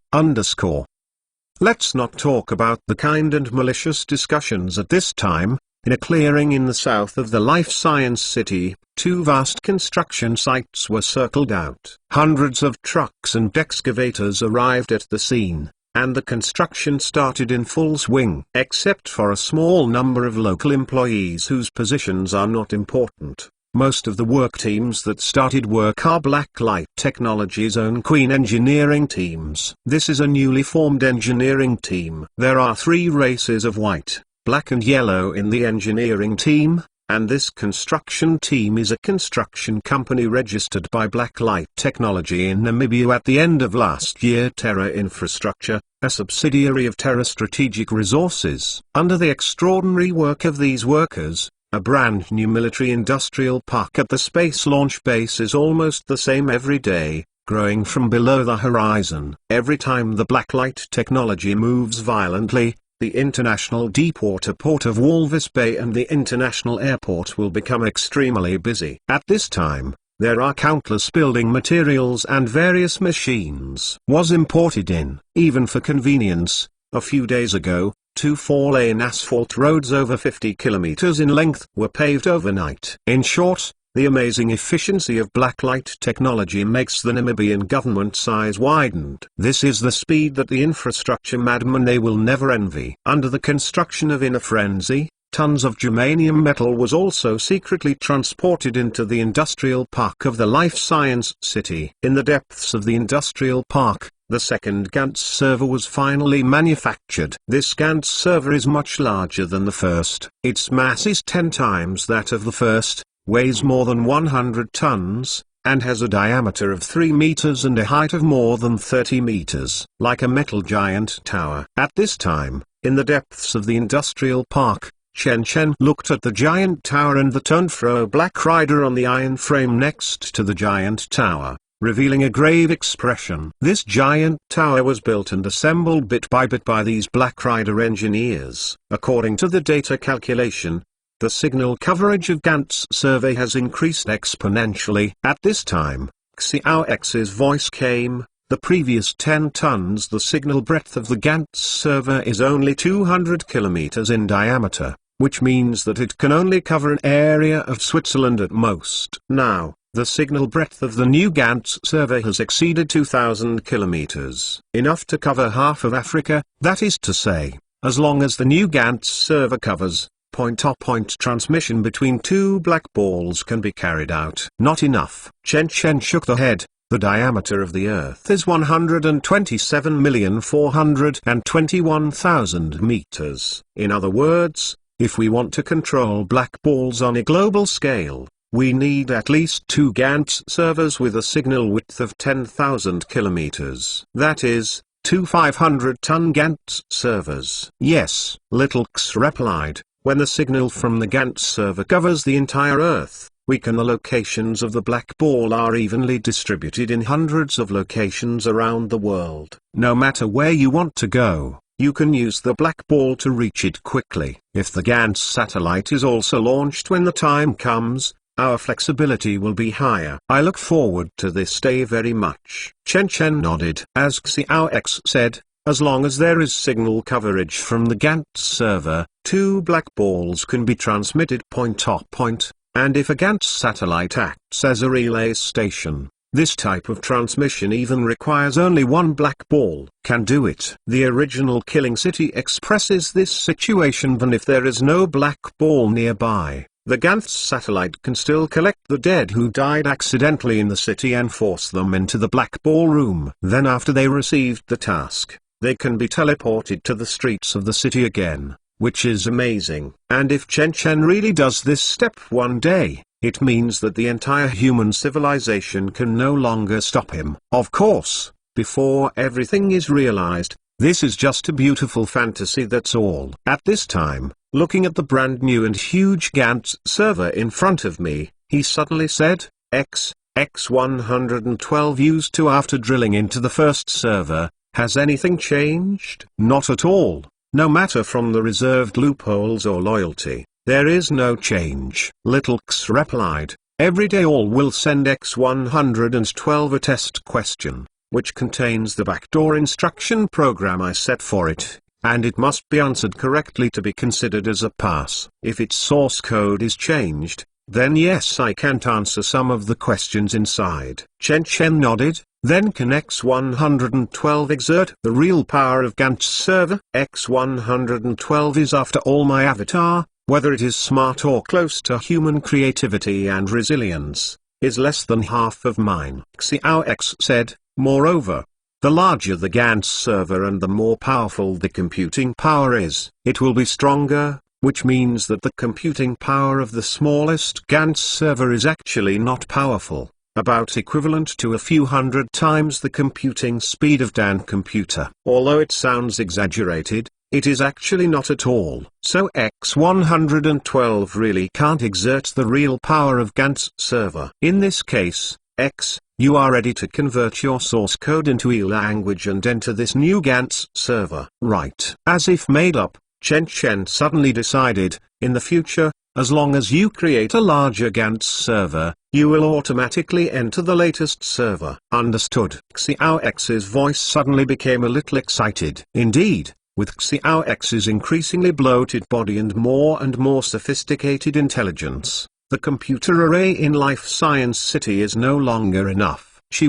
Let's not talk about the kind and malicious discussions at this time. In a clearing in the south of the Life Science City, 2 vast construction sites were circled out. Hundreds of trucks and excavators arrived at the scene, and the construction started in full swing. Except for a small number of local employees whose positions are not important, most of the work teams that started work are Blacklight Technology's own Queen engineering teams. This is a newly formed engineering team. There are 3 races of white, black and yellow in the engineering team, and this construction team is a construction company registered by Blacklight Technology in Namibia at the end of last year. Terra Infrastructure, a subsidiary of Terra Strategic Resources. Under the extraordinary work of these workers, a brand new military industrial park at the space launch base is almost the same every day, growing from below the horizon. Every time the blacklight technology moves violently, the international deepwater port of Walvis Bay and the international airport will become extremely busy. At this time, there are countless building materials and various machines was imported in. Even for convenience, a few days ago, 2 4-lane asphalt roads over 50 kilometers in length were paved overnight. In short, the amazing efficiency of blacklight technology makes the Namibian government's eyes widened. This is the speed that the infrastructure madmen they will never envy. Under the construction of Inner Frenzy, tons of germanium metal was also secretly transported into the industrial park of the Life Science City. In the depths of the industrial park, the second Gantz server was finally manufactured. This Gantz server is much larger than the first. Its mass is 10 times that of the first, weighs more than 100 tons, and has a diameter of 3 meters and a height of more than 30 meters. Like a metal giant tower. At this time, in the depths of the industrial park, Chen Chen looked at the giant tower and the Tunfro Black Rider on the iron frame next to the giant tower, revealing a grave expression. This giant tower was built and assembled bit by these Black Rider engineers. According to the data calculation, the signal coverage of Gantz server has increased exponentially. At this time, Xiao X's voice came. The previous 10 tons. The signal breadth of the Gantz server is only 200 kilometers in diameter, which means that it can only cover an area of Switzerland at most. Now, the signal breadth of the new Gantz server has exceeded 2,000 kilometers, enough to cover half of Africa. That is to say, as long as the new Gantz server covers, point-to-point transmission between two black balls can be carried out. Not enough. Chen Chen shook the head. The diameter of the Earth is 127,421,000 meters. In other words, if we want to control black balls on a global scale, we need at least 2 Gantz servers with a signal width of 10,000 kilometers. That is, 2 500-ton Gantz servers. Yes, Little X replied, when the signal from the Gantz server covers the entire Earth, the locations of the black ball are evenly distributed in hundreds of locations around the world. No matter where you want to go, you can use the black ball to reach it quickly. If the Gantz satellite is also launched when the time comes, our flexibility will be higher. I look forward to this day very much. Chen Chen nodded. As Xiao X said, as long as there is signal coverage from the Gantz server, 2 black balls can be transmitted point-to-point. And if a Gantz satellite acts as a relay station, this type of transmission even requires only 1 black ball. Can do it. The original Killing City expresses this situation. Even if there is no black ball nearby, the Gantz satellite can still collect the dead who died accidentally in the city and force them into the black ball room. Then after they received the task, they can be teleported to the streets of the city again, which is amazing. And if Chen Chen really does this step one day, it means that the entire human civilization can no longer stop him. Of course, before everything is realized, this is just a beautiful fantasy, that's all. At this time, looking at the brand new and huge Gantz server in front of me, he suddenly said, X112 used to after drilling into the first server, has anything changed? Not at all. No matter from the reserved loopholes or loyalty, there is no change. Little X replied, every day all will send X112 a test question, which contains the backdoor instruction program I set for it, and it must be answered correctly to be considered as a pass. If its source code is changed, then yes, I can't answer some of the questions inside. Chen Chen nodded. Then can X112 exert the real power of Gantz server? X112 is after all my avatar, whether it is smart or close to human creativity and resilience, is less than half of mine. Xiao X said, moreover, the larger the Gantz server and the more powerful the computing power is, it will be stronger, which means that the computing power of the smallest Gantz server is actually not powerful. About equivalent to a few hundred times the computing speed of Dan computer. Although it sounds exaggerated, it is actually not at all. So X112 really can't exert the real power of Gantz server. In this case, X, you are ready to convert your source code into E language and enter this new Gantz server. Right. As if made up, Chen Chen suddenly decided, in the future, as long as you create a larger Gantz server, you will automatically enter the latest server. Understood. Xiao X's voice suddenly became a little excited. Indeed, with Xiao X's increasingly bloated body and more sophisticated intelligence, the computer array in Life Science City is no longer enough. She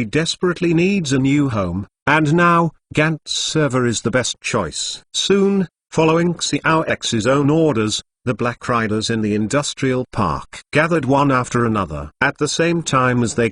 desperately needs a new home, and now, Gantz server is the best choice. Soon, following Xiao X's own orders, the Black Riders in the industrial park gathered one after another. At the same time as they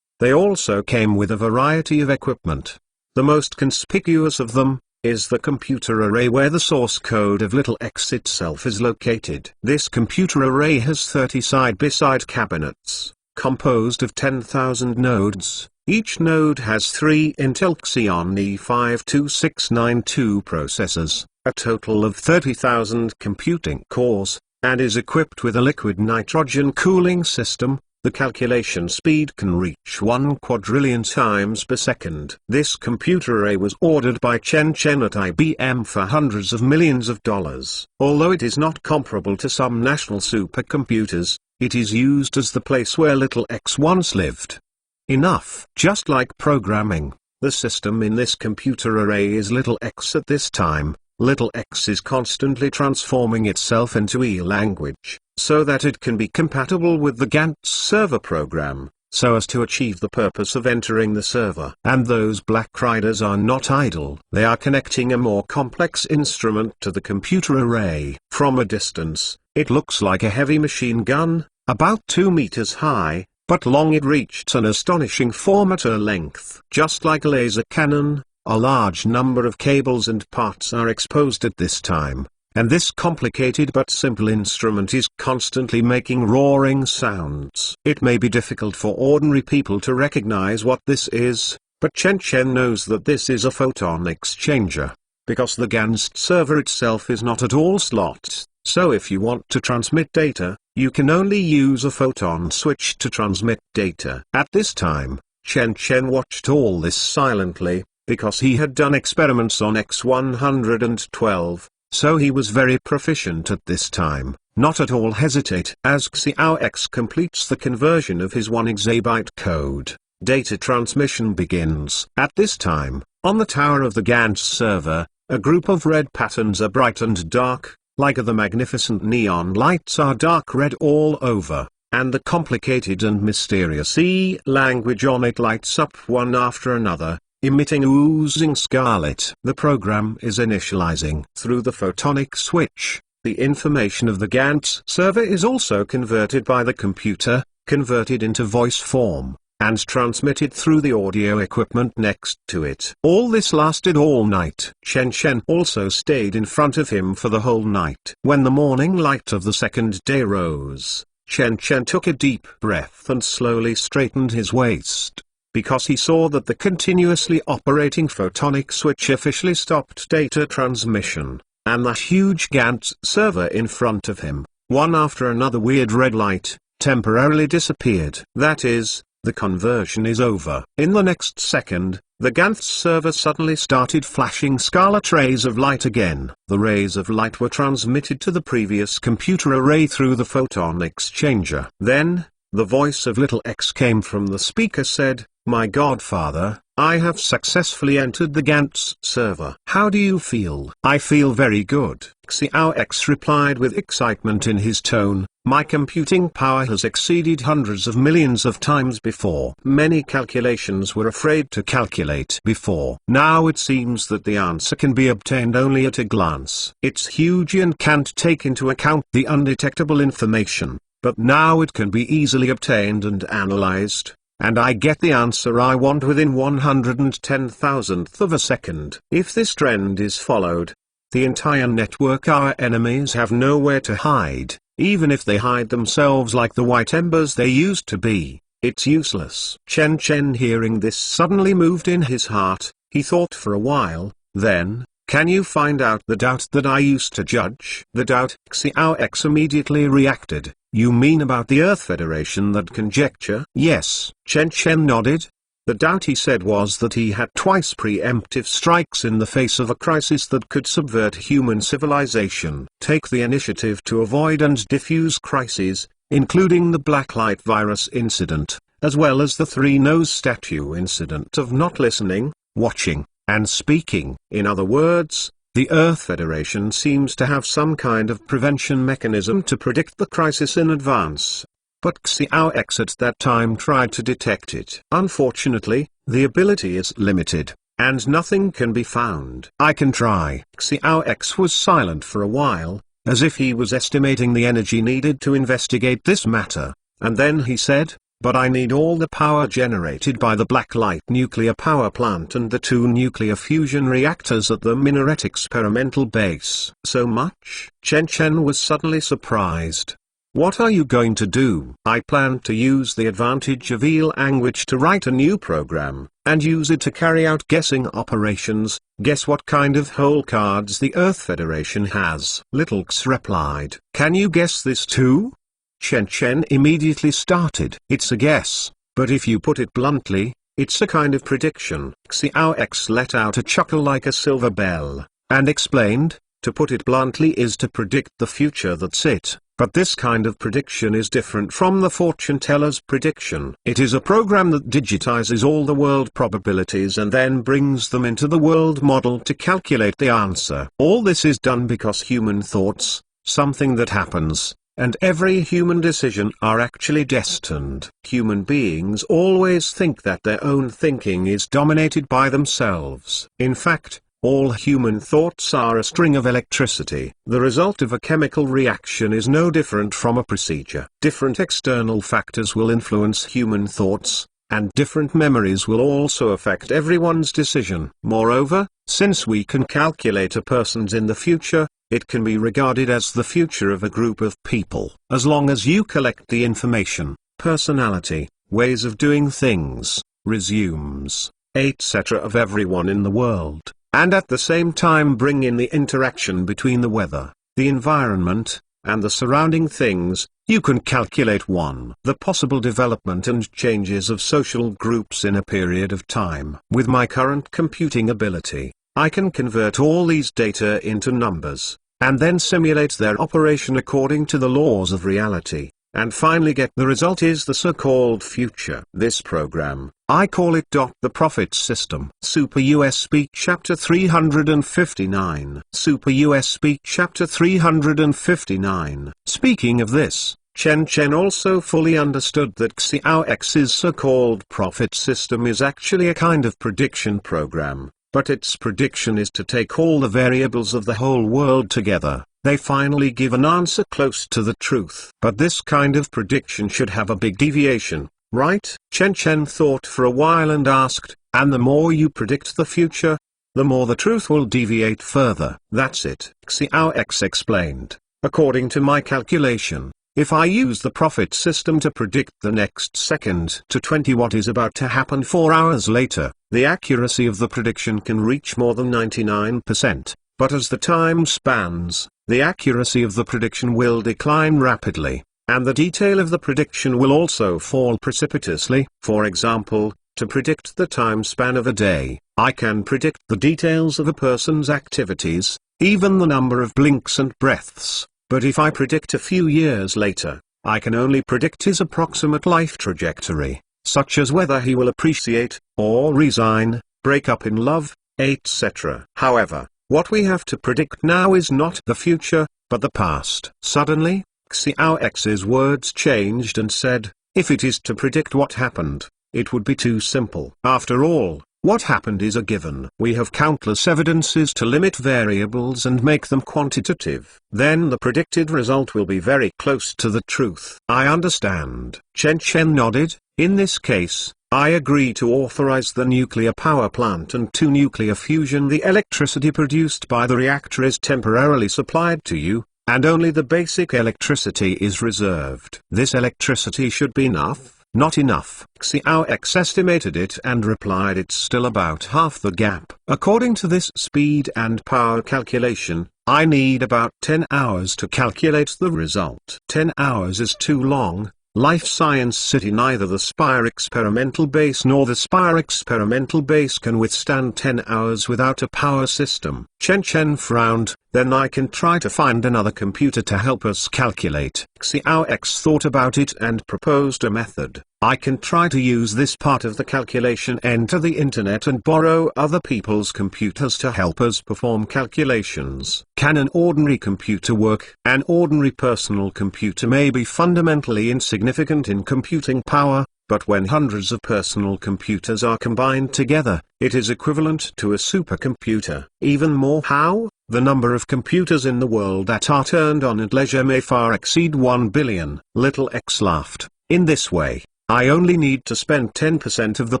also came with a variety of equipment. The most conspicuous of them, is the computer array where the source code of little x itself is located. This computer array has 30 side-by-side cabinets, composed of 10,000 nodes. Each node has 3 Intel Xeon E5-2692 processors, a total of 30,000 computing cores, and is equipped with a liquid nitrogen cooling system. The calculation speed can reach 1 quadrillion times per second. This computer array was ordered by Chen Chen at IBM for hundreds of millions of dollars. Although it is not comparable to some national supercomputers, it is used as the place where little x once lived. Enough. Just like programming, the system in this computer array is little x at this time. Little x is constantly transforming itself into E language, so that it can be compatible with the Gantz server program, so as to achieve the purpose of entering the server. And those Black Riders are not idle. They are connecting a more complex instrument to the computer array. From a distance, it looks like a heavy machine gun, about 2 meters high, but long. It reached an astonishing 4-meter length. Just like a laser cannon, a large number of cables and parts are exposed at this time, and this complicated but simple instrument is constantly making roaring sounds. It may be difficult for ordinary people to recognize what this is, but Chen Chen knows that this is a photon exchanger, because the Gantz server itself is not at all slots, so if you want to transmit data, you can only use a photon switch to transmit data. At this time, Chen Chen watched all this silently, because he had done experiments on X112, so he was very proficient at this time. Not at all hesitate. As Xiao X completes the conversion of his 1 exabyte code, data transmission begins. At this time, on the tower of the Gantz server, a group of red patterns are bright and dark, like the magnificent neon lights are dark red all over, and the complicated and mysterious E language on it lights up one after another, emitting oozing scarlet. The program is initializing. Through the photonic switch, the information of the Gantz server is also converted by the computer, converted into voice form, and transmitted through the audio equipment next to it. All this lasted all night. Chen Chen also stayed in front of him for the whole night. When the morning light of the second day rose, Chen Chen took a deep breath and slowly straightened his waist, because he saw that the continuously operating photonic switch officially stopped data transmission, and that huge Gantz server in front of him, one after another weird red light, temporarily disappeared. That is, the conversion is over. In the next second, the Gantz server suddenly started flashing scarlet rays of light again. The rays of light were transmitted to the previous computer array through the photon exchanger. Then, the voice of little x came from the speaker said, "My godfather, I have successfully entered the Gantz server. How do you feel?" "I feel very good," Xiao X replied with excitement in his tone. "My computing power has exceeded hundreds of millions of times before. Many calculations were afraid to calculate before. Now it seems that the answer can be obtained only at a glance. It's huge and can't take into account the undetectable information, but now it can be easily obtained and analyzed, and I get the answer I want within 110,000th of a second. If this trend is followed, the entire network, our enemies have nowhere to hide. Even if they hide themselves like the white embers they used to be, it's useless." Chen Chen, hearing this, suddenly moved in his heart. He thought for a while, then, "Can you find out the doubt that I used to judge?" "The doubt?" Xiao X immediately reacted. "You mean about the Earth Federation that conjecture?" "Yes." Chen Chen nodded. The doubt, he said, was that he had twice preemptive strikes in the face of a crisis that could subvert human civilization. Take the initiative to avoid and diffuse crises, including the Blacklight virus incident, as well as the three-nose statue incident of not listening, watching, and speaking. In other words, the Earth Federation seems to have some kind of prevention mechanism to predict the crisis in advance. But Xiao X at that time tried to detect it. Unfortunately, the ability is limited, and nothing can be found. "I can try." Xiao X was silent for a while, as if he was estimating the energy needed to investigate this matter, and then he said, but I need all the power generated by the Blacklight nuclear power plant and the 2 nuclear fusion reactors at the Minaret experimental base. So much? Chen Chen was suddenly surprised. What are you going to do? I plan to use the advantage of EEL language to write a new program, and use it to carry out guessing operations. Guess what kind of hole cards the Earth Federation has? Little X replied. Can you guess this too? Chen Chen immediately started. It's a guess, but if you put it bluntly, it's a kind of prediction. Xiao X let out a chuckle like a silver bell, and explained, to put it bluntly is to predict the future, that's it. But this kind of prediction is different from the fortune teller's prediction. It is a program that digitizes all the world probabilities and then brings them into the world model to calculate the answer. All this is done because human thoughts, something that happens, and every human decision are actually destined. Human beings always think that their own thinking is dominated by themselves. In fact, all human thoughts are a string of electricity. The result of a chemical reaction is no different from a procedure. Different external factors will influence human thoughts, and different memories will also affect everyone's decision. Moreover, since we can calculate a person's in the future, it can be regarded as the future of a group of people. As long as you collect the information, personality, ways of doing things, resumes, etc. of everyone in the world, and at the same time bring in the interaction between the weather, the environment, and the surrounding things, you can calculate the possible development and changes of social groups in a period of time. With my current computing ability, I can convert all these data into numbers, and then simulate their operation according to the laws of reality, and finally get the result is the so-called future. This program, I call it the Prophet System. Super US Speak Chapter 359. Super US Speak Chapter 359. Speaking of this, Chen Chen also fully understood that Xiao X's so-called Prophet System is actually a kind of prediction program, but its prediction is to take all the variables of the whole world together. They finally give an answer close to the truth. But this kind of prediction should have a big deviation, right? Chen Chen thought for a while and asked, and the more you predict the future, the more the truth will deviate further. That's it, Xiao X explained. According to my calculation, if I use the Prophet System to predict the next second to 20 what is about to happen 4 hours later, the accuracy of the prediction can reach more than 99%. But as the time spans, the accuracy of the prediction will decline rapidly, and the detail of the prediction will also fall precipitously. For example, to predict the time span of a day, I can predict the details of a person's activities, even the number of blinks and breaths, but if I predict a few years later, I can only predict his approximate life trajectory, such as whether he will appreciate, or resign, break up in love, etc. However, what we have to predict now is not the future, but the past. Suddenly, Xiao X's words changed and said, if it is to predict what happened, it would be too simple. After all, what happened is a given. We have countless evidences to limit variables and make them quantitative. Then the predicted result will be very close to the truth. I understand. Chen Chen nodded. In this case, I agree to authorize the nuclear power plant and 2 nuclear fusion. The electricity produced by the reactor is temporarily supplied to you, and only the basic electricity is reserved. This electricity should be enough, not enough. Xiao X estimated it and replied it's still about half the gap. According to this speed and power calculation, I need about 10 hours to calculate the result. 10 hours is too long. Life Science City, neither the Spire experimental base nor the Spire experimental base can withstand 10 hours without a power system. Chen Chen frowned. Then I can try to find another computer to help us calculate. Xiao X thought about it and proposed a method. I can try to use this part of the calculation, enter the internet and borrow other people's computers to help us perform calculations. Can an ordinary computer work? An ordinary personal computer may be fundamentally insignificant in computing power, but when hundreds of personal computers are combined together, it is equivalent to a supercomputer. Even more. How? The number of computers in the world that are turned on at leisure may far exceed 1 billion. Little X laughed. In this way, I only need to spend 10% of the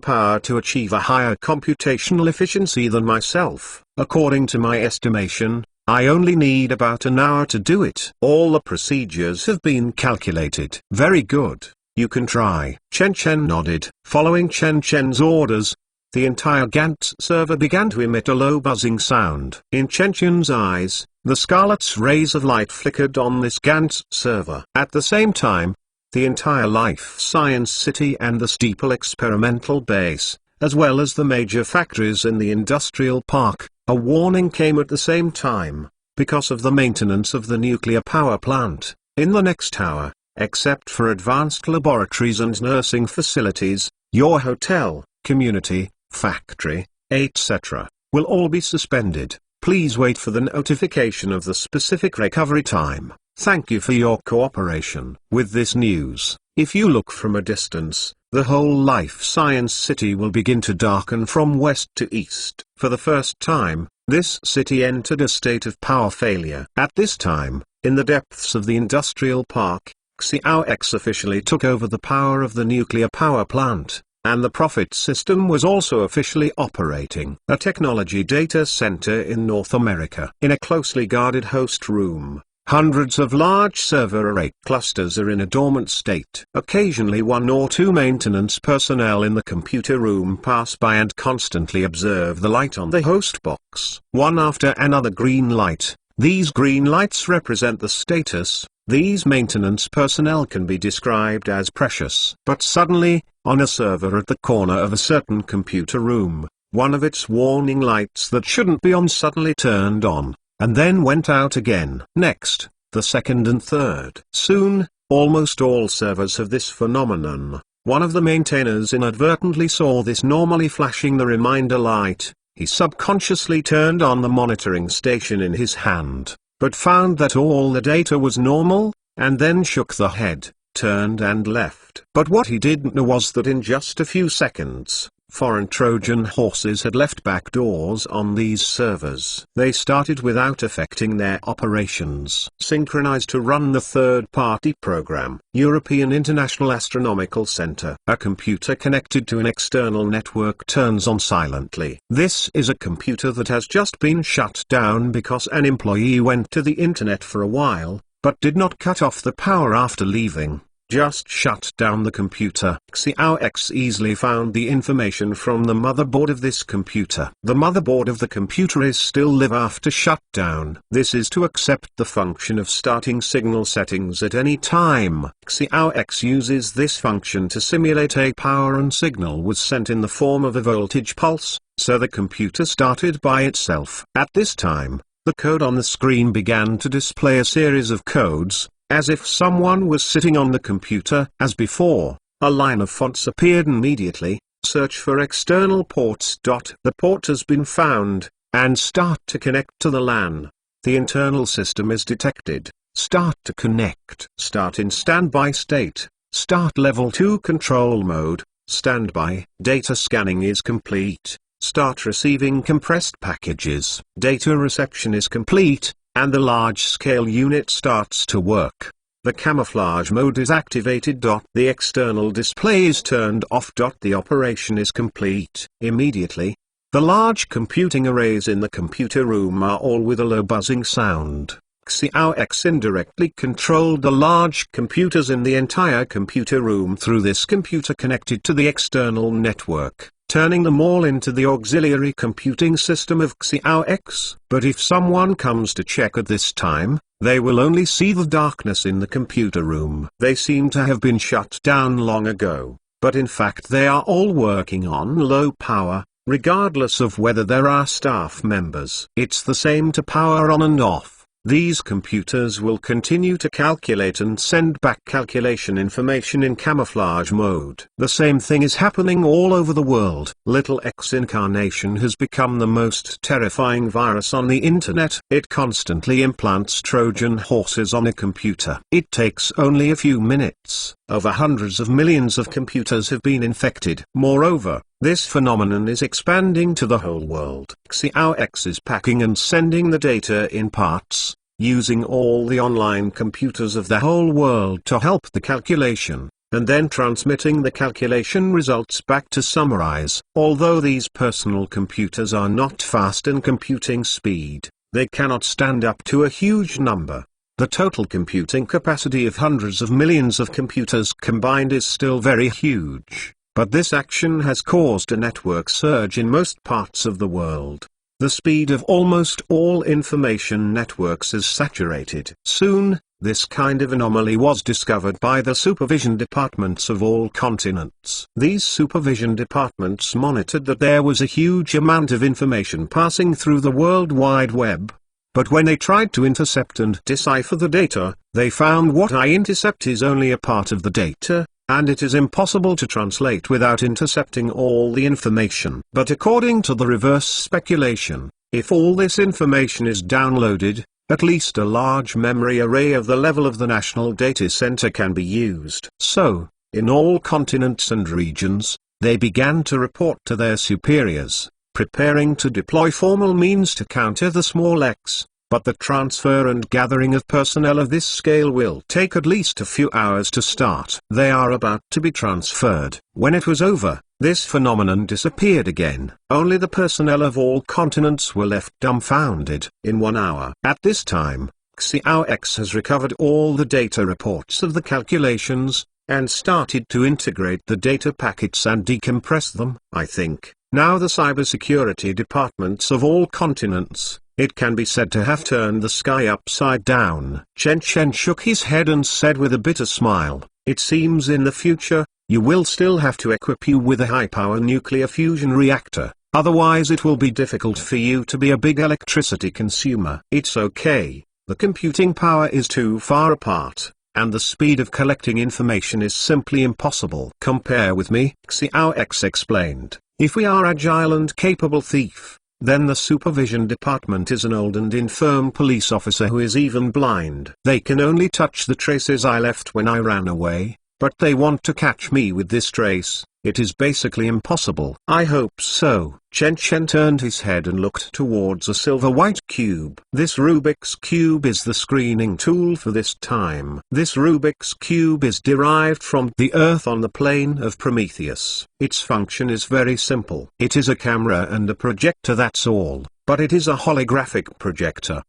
power to achieve a higher computational efficiency than myself. According to my estimation, I only need about an hour to do it. All the procedures have been calculated. Very good. You can try. Chen Chen nodded. Following Chen Chen's orders, the entire Gantt server began to emit a low buzzing sound. In Chen Chen's eyes, the scarlet rays of light flickered on this Gantt server. At the same time, the entire Life Science City and the Steeple experimental base, as well as the major factories in the industrial park, a warning came at the same time, because of the maintenance of the nuclear power plant. In the next hour, except for advanced laboratories and nursing facilities, your hotel, community, factory, etc., will all be suspended. Please wait for the notification of the specific recovery time. Thank you for your cooperation. With this news, if you look from a distance, the whole Life Science City will begin to darken from west to east. For the first time, this city entered a state of power failure. At this time, in the depths of the industrial park, Xiao X officially took over the power of the nuclear power plant, and the profit system was also officially operating. A technology data center in North America. In a closely guarded host room, hundreds of large server array clusters are in a dormant state. Occasionally one or two maintenance personnel in the computer room pass by and constantly observe the light on the host box. One after another green light. These green lights represent the status. These maintenance personnel can be described as precious. But suddenly, on a server at the corner of a certain computer room, one of its warning lights that shouldn't be on suddenly turned on, and then went out again. Next, the second and third. Soon, almost all servers have this phenomenon. One of the maintainers inadvertently saw this normally flashing the reminder light. He subconsciously turned on the monitoring station in his hand, but found that all the data was normal, and then shook the head, turned and left. But what he didn't know was that in just a few seconds, foreign Trojan horses had left back doors on these servers. They started without affecting their operations. Synchronized to run the third-party program. European International Astronomical Center. A computer connected to an external network turns on silently. This is a computer that has just been shut down because an employee went to the internet for a while, but did not cut off the power after leaving. Just shut down the computer. Xiao X easily found the information from the motherboard of this computer. The motherboard of the computer is still live after shutdown. This is to accept the function of starting signal settings at any time. Xiao X uses this function to simulate a power and signal was sent in the form of a voltage pulse, so the computer started by itself. At this time, the code on the screen began to display a series of codes, as if someone was sitting on the computer. As before, a line of fonts appeared immediately. Search for external ports. The port has been found, and start to connect to the LAN. The internal system is detected. Start to connect. Start in standby state. Start level 2 control mode. Standby. Data scanning is complete. Start receiving compressed packages. Data reception is complete, and the large-scale unit starts to work. The camouflage mode is activated. The external display is turned off. The operation is complete. Immediately, the large computing arrays in the computer room are all with a low buzzing sound. Xiao X indirectly controlled the large computers in the entire computer room through this computer connected to the external network, turning them all into the auxiliary computing system of Xiao X. But if someone comes to check at this time, they will only see the darkness in the computer room. They seem to have been shut down long ago, but in fact they are all working on low power, regardless of whether there are staff members. It's the same to power on and off. These computers will continue to calculate and send back calculation information in camouflage mode. The same thing is happening all over the world. Little X incarnation has become the most terrifying virus on the internet. It constantly implants Trojan horses on a computer. It takes only a few minutes. Over hundreds of millions of computers have been infected. Moreover, this phenomenon is expanding to the whole world. Xiao X is packing and sending the data in parts, using all the online computers of the whole world to help the calculation. and then transmitting the calculation results back to summarize. Although these personal computers are not fast in computing speed, they cannot stand up to a huge number. The total computing capacity of hundreds of millions of computers combined is still very huge, but this action has caused a network surge in most parts of the world. The speed of almost all information networks is saturated. Soon, this kind of anomaly was discovered by the supervision departments of all continents. These supervision departments monitored that there was a huge amount of information passing through the World Wide Web. But when they tried to intercept and decipher the data, they found what I intercept is only a part of the data, and it is impossible to translate without intercepting all the information. But according to the reverse speculation, if all this information is downloaded, at least a large memory array of the level of the National Data Center can be used. So, in all continents and regions, they began to report to their superiors, preparing to deploy formal means to counter the small X, but the transfer and gathering of personnel of this scale will take at least a few hours to start. They are about to be transferred. When it was over, this phenomenon disappeared again. Only the personnel of all continents were left dumbfounded. In 1 hour. At this time, Xiao X has recovered all the data reports of the calculations, and started to integrate the data packets and decompress them. I think, now the cybersecurity departments of all continents, it can be said to have turned the sky upside down. Chen Chen shook his head and said with a bitter smile, "It seems in the future, you will still have to equip you with a high-power nuclear fusion reactor, otherwise it will be difficult for you to be a big electricity consumer." It's okay, the computing power is too far apart, and the speed of collecting information is simply impossible. Compare with me, Xiao X explained. If we are agile and capable thief, then the supervision department is an old and infirm police officer who is even blind. They can only touch the traces I left when I ran away, but they want to catch me with this trace. It is basically impossible. I hope so. Chen Chen turned his head and looked towards a silver-white cube. This Rubik's Cube is the screening tool for this time. This Rubik's Cube is derived from the Earth on the plane of Prometheus. Its function is very simple. It is a camera and a projector, that's all, but it is a holographic projector.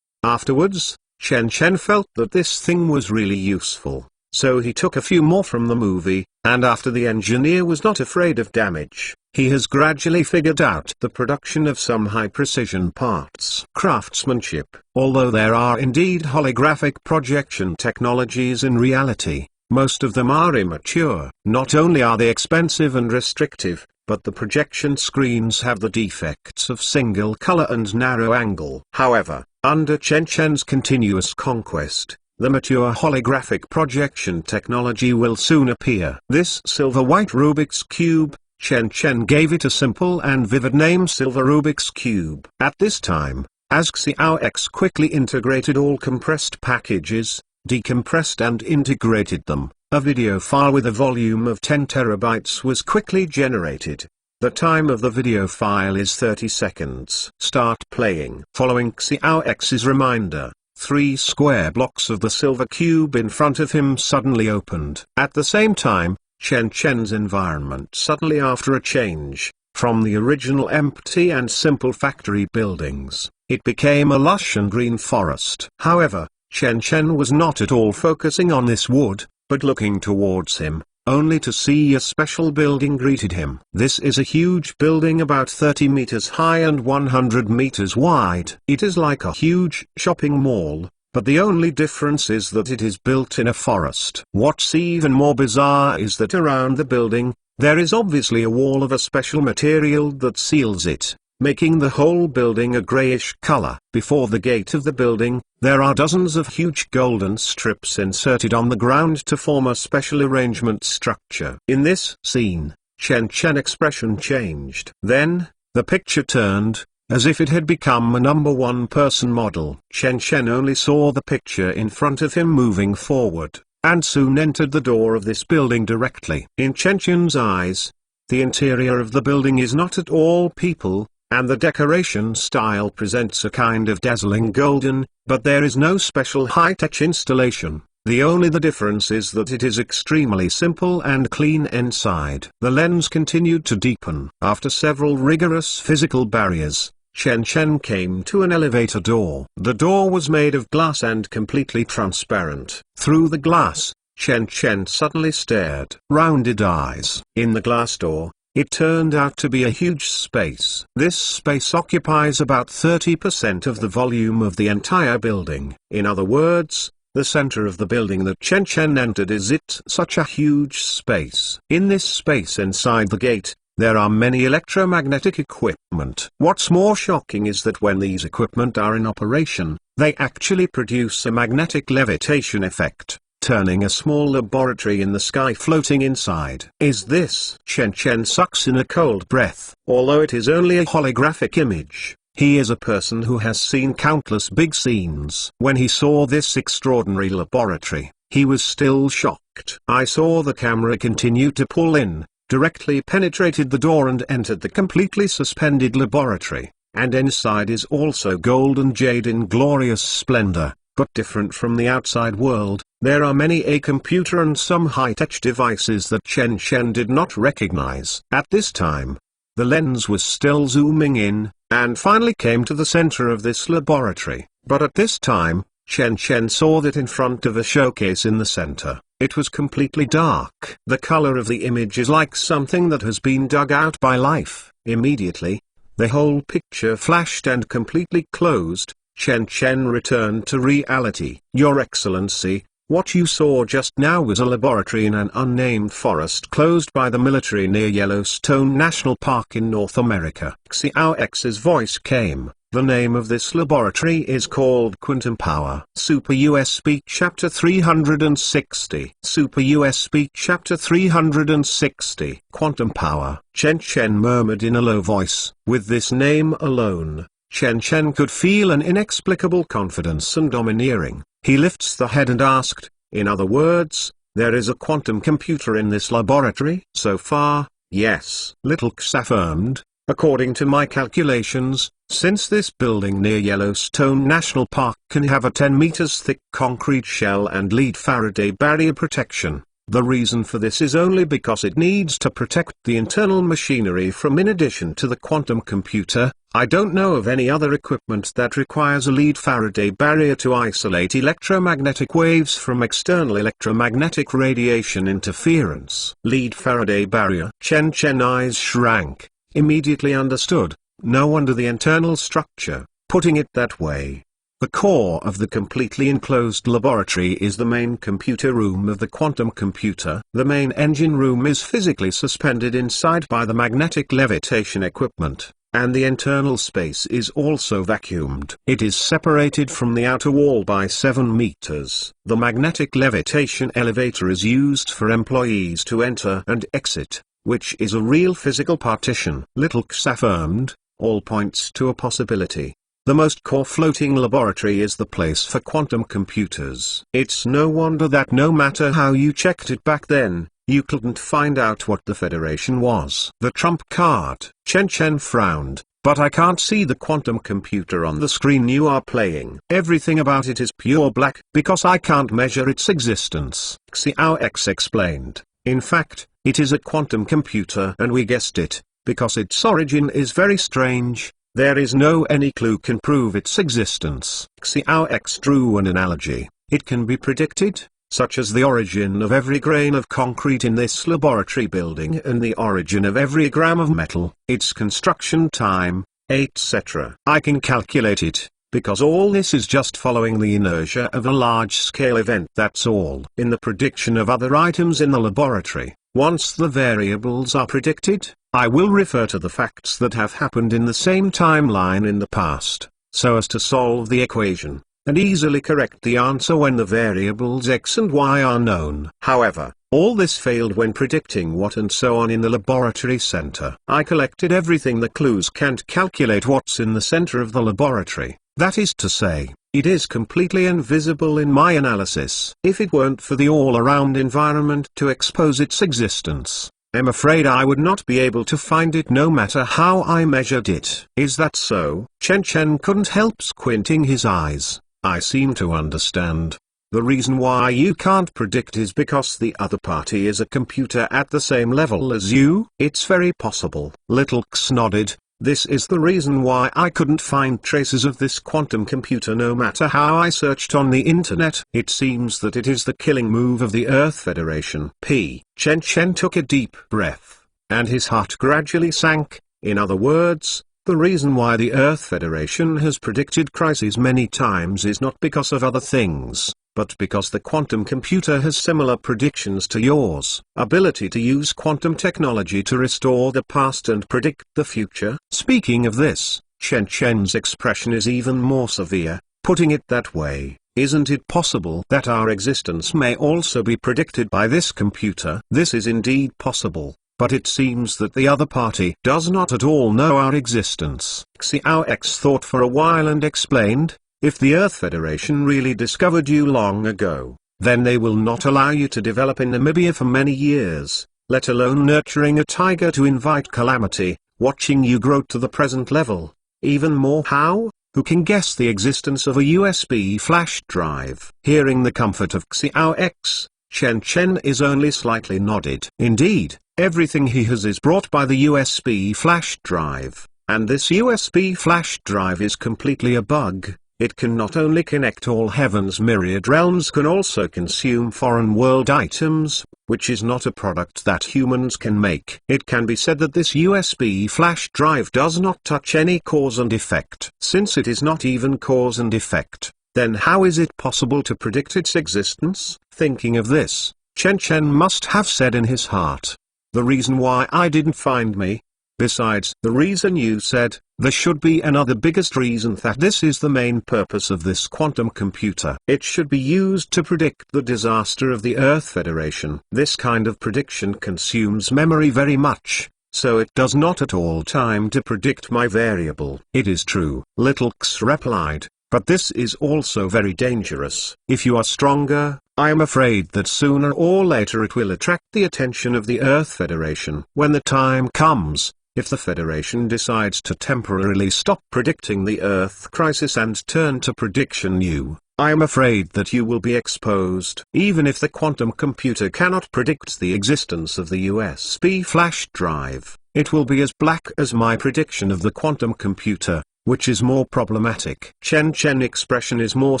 Afterwards, Chen Chen felt that this thing was really useful. So he took a few more from the movie, and after the engineer was not afraid of damage, he has gradually figured out the production of some high-precision parts. Craftsmanship. Although there are indeed holographic projection technologies in reality, most of them are immature. Not only are they expensive and restrictive, but the projection screens have the defects of single color and narrow angle. However, under Chen Chen's continuous conquest, the mature holographic projection technology will soon appear. This silver-white Rubik's Cube, Chen Chen gave it a simple and vivid name, Silver Rubik's Cube. At this time, as Xiao X quickly integrated all compressed packages, decompressed and integrated them, a video file with a volume of 10 terabytes was quickly generated. The time of the video file is 30 seconds. Start playing. Following Xiao X's reminder, 3 square blocks of the silver cube in front of him suddenly opened. At the same time, Chen Chen's environment suddenly after a change, from the original empty and simple factory buildings, it became a lush and green forest. However, Chen Chen was not at all focusing on this wood, but looking towards him, only to see a special building greeted him. This is a huge building about 30 meters high and 100 meters wide. It is like a huge shopping mall, but the only difference is that it is built in a forest. What's even more bizarre is that around the building, there is obviously a wall of a special material that seals it, making the whole building a grayish color. Before the gate of the building, there are dozens of huge golden strips inserted on the ground to form a special arrangement structure. In this scene, Chen Chen expression changed. Then, the picture turned, as if it had become a number one person model. Chen Chen only saw the picture in front of him moving forward, and soon entered the door of this building directly. In Chen Chen's eyes, the interior of the building is not at all people, and the decoration style presents a kind of dazzling golden, but there is no special high-tech installation. The difference is that it is extremely simple and clean inside. The lens continued to deepen. After several rigorous physical barriers, Chen Chen came to an elevator door. The door was made of glass and completely transparent. Through the glass, Chen Chen suddenly stared. Rounded eyes. In the glass door, it turned out to be a huge space. This space occupies about 30% of the volume of the entire building. In other words, the center of the building that Chen Chen entered is such a huge space. In this space inside the gate, there are many electromagnetic equipment. What's more shocking is that when these equipment are in operation, they actually produce a magnetic levitation effect, turning a small laboratory in the sky floating inside. Is this? Chen Chen sucks in a cold breath. Although it is only a holographic image, he is a person who has seen countless big scenes. When he saw this extraordinary laboratory, he was still shocked. I saw the camera continue to pull in, directly penetrated the door and entered the completely suspended laboratory, and inside is also gold and jade in glorious splendor, but different from the outside world. There are many a computer and some high-tech devices that Chen Chen did not recognize. At this time, the lens was still zooming in, and finally came to the center of this laboratory. But at this time, Chen Chen saw that in front of a showcase in the center, it was completely dark. The color of the image is like something that has been dug out by life. Immediately, the whole picture flashed and completely closed. Chen Chen returned to reality. Your Excellency, what you saw just now was a laboratory in an unnamed forest closed by the military near Yellowstone National Park in North America. Xiao X's voice came. The name of this laboratory is called Quantum Power. Super USB Chapter 360. Super USB Chapter 360. Quantum Power. Chen Chen murmured in a low voice. With this name alone, Chen Chen could feel an inexplicable confidence and domineering. He lifts the head and asked, in other words, there is a quantum computer in this laboratory? So far, yes. Little X affirmed. According to my calculations, since this building near Yellowstone National Park can have a 10 meters thick concrete shell and lead Faraday barrier protection, the reason for this is only because it needs to protect the internal machinery from. In addition to the quantum computer, I don't know of any other equipment that requires a lead Faraday barrier to isolate electromagnetic waves from external electromagnetic radiation interference. Lead Faraday barrier. Chen Chen eyes shrank. Immediately understood. No wonder the internal structure. Putting it that way, the core of the completely enclosed laboratory is the main computer room of the quantum computer. The main engine room is physically suspended inside by the magnetic levitation equipment, and the internal space is also vacuumed. It is separated from the outer wall by 7 meters. The magnetic levitation elevator is used for employees to enter and exit, which is a real physical partition. Little X affirmed. All points to a possibility. The most core floating laboratory is the place for quantum computers. It's no wonder that no matter how you checked it back then, you couldn't find out what the Federation was. The trump card. Chen Chen frowned. But I can't see the quantum computer on the screen you are playing. Everything about it is pure black, because I can't measure its existence. Xiao X explained. In fact, it is a quantum computer and we guessed it, because its origin is very strange. There is no any clue can prove its existence. Xiao X drew an analogy. It can be predicted, such as the origin of every grain of concrete in this laboratory building and the origin of every gram of metal, its construction time, etc. I can calculate it, because all this is just following the inertia of a large-scale event, that's all. In the prediction of other items in the laboratory, once the variables are predicted, I will refer to the facts that have happened in the same timeline in the past, so as to solve the equation, and easily correct the answer when the variables x and y are known. However, all this failed when predicting what and so on in the laboratory center. I collected everything the clues can't calculate what's in the center of the laboratory. That is to say, it is completely invisible in my analysis. If it weren't for the all-around environment to expose its existence, I'm afraid I would not be able to find it no matter how I measured it. Is that so? Chen Chen couldn't help squinting his eyes. I seem to understand. The reason why you can't predict is because the other party is a computer at the same level as you. It's very possible. Little X nodded. This is the reason why I couldn't find traces of this quantum computer no matter how I searched on the internet. It seems that it is the killing move of the Earth Federation. Chen Chen took a deep breath, and his heart gradually sank. In other words, the reason why the Earth Federation has predicted crises many times is not because of other things, but because the quantum computer has similar predictions to yours. Ability to use quantum technology to restore the past and predict the future. Speaking of this, Chen Chen's expression is even more severe. Putting it that way, isn't it possible that our existence may also be predicted by this computer? This is indeed possible, but it seems that the other party does not at all know our existence. Xiao X thought for a while and explained, if the Earth Federation really discovered you long ago, then they will not allow you to develop in Namibia for many years, let alone nurturing a tiger to invite calamity, watching you grow to the present level. Even more, how? Who can guess the existence of a USB flash drive? Hearing the comfort of Xiao X, Chen Chen is only slightly nodded. Indeed, everything he has is brought by the USB flash drive, and this USB flash drive is completely a bug. It can not only connect all heaven's myriad realms, can also consume foreign world items, which is not a product that humans can make. It can be said that this USB flash drive does not touch any cause and effect. Since it is not even cause and effect, then how is it possible to predict its existence? Thinking of this, Chen Chen must have said in his heart, the reason why I didn't find me. Besides the reason you said, there should be another biggest reason, that this is the main purpose of this quantum computer. It should be used to predict the disaster of the Earth Federation. This kind of prediction consumes memory very much, so it does not at all time to predict my variable. It is true, Little X replied, but this is also very dangerous. If you are stronger, I am afraid that sooner or later it will attract the attention of the Earth Federation. When the time comes, if the Federation decides to temporarily stop predicting the Earth crisis and turn to prediction you, I am afraid that you will be exposed. Even if the quantum computer cannot predict the existence of the USB flash drive, it will be as black as my prediction of the quantum computer, which is more problematic. Chen Chen expression is more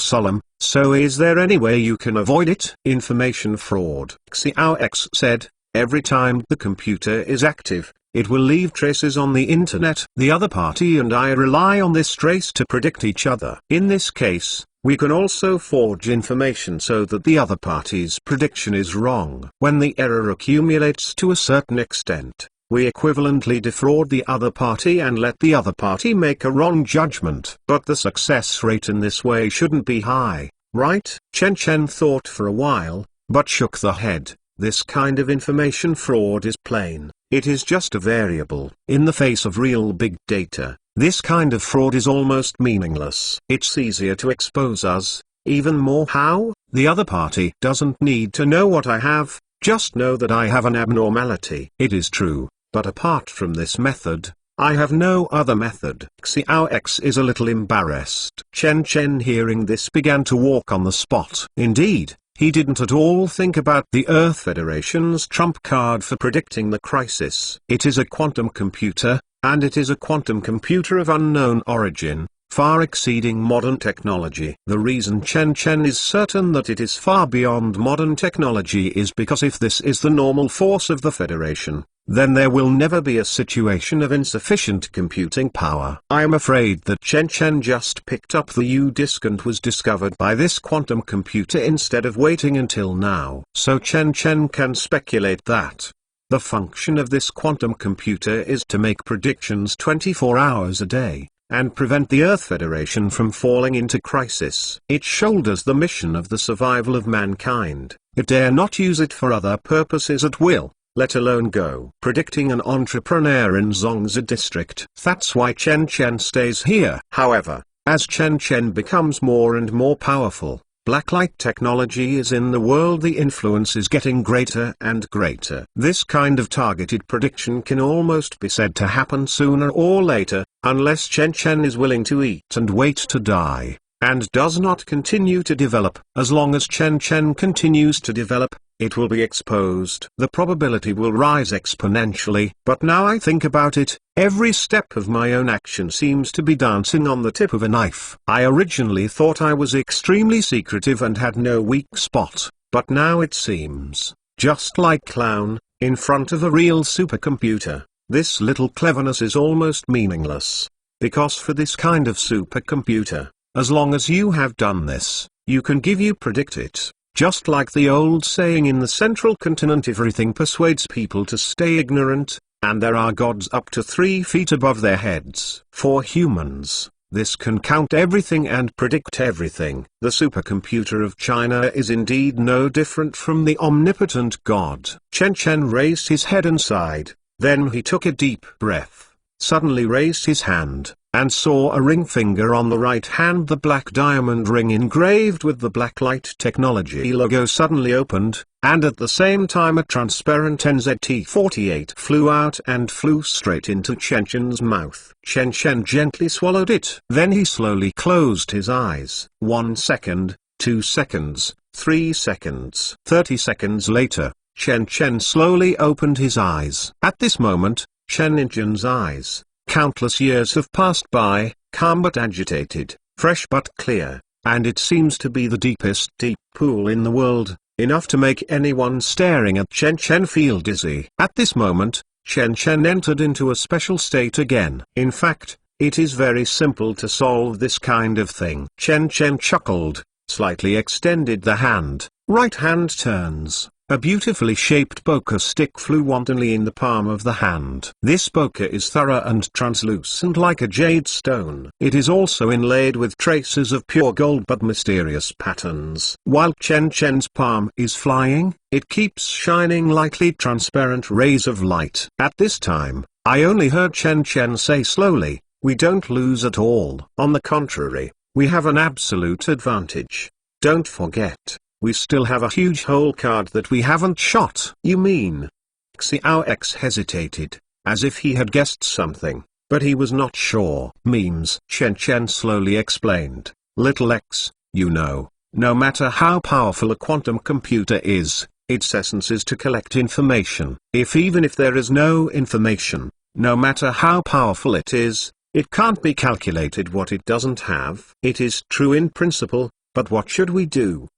solemn. So is there any way you can avoid it? Information fraud. Xiao X said, every time the computer is active, it will leave traces on the internet. The other party and I rely on this trace to predict each other. In this case, we can also forge information so that the other party's prediction is wrong. When the error accumulates to a certain extent, we equivalently defraud the other party and let the other party make a wrong judgment. But the success rate in this way shouldn't be high, right? Chen Chen thought for a while, but shook the head. This kind of information fraud is plain. It is just a variable. In the face of real big data, this kind of fraud is almost meaningless. It's easier to expose us. Even more, how? The other party doesn't need to know what I have, just know that I have an abnormality. It is true, but apart from this method, I have no other method. Xiao X is a little embarrassed. Chen Chen hearing this began to walk on the spot. Indeed, he didn't at all think about the Earth Federation's trump card for predicting the crisis. It is a quantum computer, and it is a quantum computer of unknown origin, far exceeding modern technology. The reason Chen Chen is certain that it is far beyond modern technology is because if this is the normal force of the Federation, then there will never be a situation of insufficient computing power. I am afraid that Chen Chen just picked up the U-disk and was discovered by this quantum computer instead of waiting until now. So Chen Chen can speculate that the function of this quantum computer is to make predictions 24 hours a day, and prevent the Earth Federation from falling into crisis. It shoulders the mission of the survival of mankind. It dare not use it for other purposes at will, let alone go predicting an entrepreneur in Zongzi district. That's why Chen Chen stays here. However, as Chen Chen becomes more and more powerful, blacklight technology is in the world, the influence is getting greater and greater. This kind of targeted prediction can almost be said to happen sooner or later, unless Chen Chen is willing to eat and wait to die. and does not continue to develop. As long as Chen Chen continues to develop, it will be exposed. The probability will rise exponentially. But now I think about it, every step of my own action seems to be dancing on the tip of a knife. I originally thought I was extremely secretive and had no weak spot, but now it seems, just like Clown, in front of a real supercomputer, this little cleverness is almost meaningless. Because for this kind of supercomputer, as long as you have done this, you can predict it. Just like the old saying in the central continent, everything persuades people to stay ignorant, and there are gods up to 3 feet above their heads. For humans, this can count everything and predict everything. The supercomputer of China is indeed no different from the omnipotent god. Chen Chen raised his head and sighed, then he took a deep breath, suddenly raised his hand, and saw a ring finger on the right hand. The black diamond ring engraved with the Blacklight Technology logo suddenly opened, and at the same time a transparent NZT-48 flew out and flew straight into Chen Chen's mouth. Chen Chen gently swallowed it. Then he slowly closed his eyes. 1 second, 2 seconds, 3 seconds. 30 seconds later, Chen Chen slowly opened his eyes. At this moment, Chen Chen's eyes, countless years have passed by, calm but agitated, fresh but clear, and it seems to be the deepest deep pool in the world, enough to make anyone staring at Chen Chen feel dizzy. At this moment, Chen Chen entered into a special state again. In fact, it is very simple to solve this kind of thing. Chen Chen chuckled, slightly extended the hand, right hand turns. A beautifully shaped bokeh stick flew wantonly in the palm of the hand. This bokeh is thorough and translucent like a jade stone. It is also inlaid with traces of pure gold but mysterious patterns. While Chen Chen's palm is flying, it keeps shining lightly transparent rays of light. At this time, I only heard Chen Chen say slowly, "We don't lose at all. On the contrary, we have an absolute advantage. Don't forget, we still have a huge hole card that we haven't shot." "You mean?" Xiao X hesitated, as if he had guessed something, but he was not sure. "Memes," Chen Chen slowly explained. "Little X, you know, no matter how powerful a quantum computer is, its essence is to collect information. Even if there is no information, no matter how powerful it is, it can't be calculated what it doesn't have. It is true in principle, but what should we do?"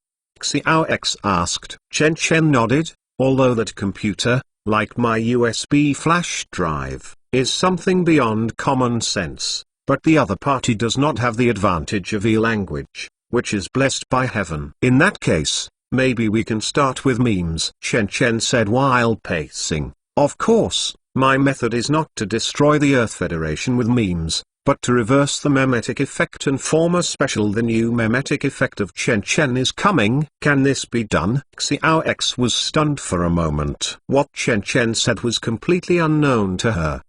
Xiao X asked. Chen Chen nodded, although that computer, like my USB flash drive, is something beyond common sense, but the other party does not have the advantage of e-language, which is blessed by heaven. "In that case, maybe we can start with memes," Chen Chen said while pacing. "Of course, my method is not to destroy the Earth Federation with memes, but to reverse the memetic effect and form a special. The new memetic effect of Chen Chen is coming. Can this be done?" Xiao X was stunned for a moment. What Chen Chen said was completely unknown to her.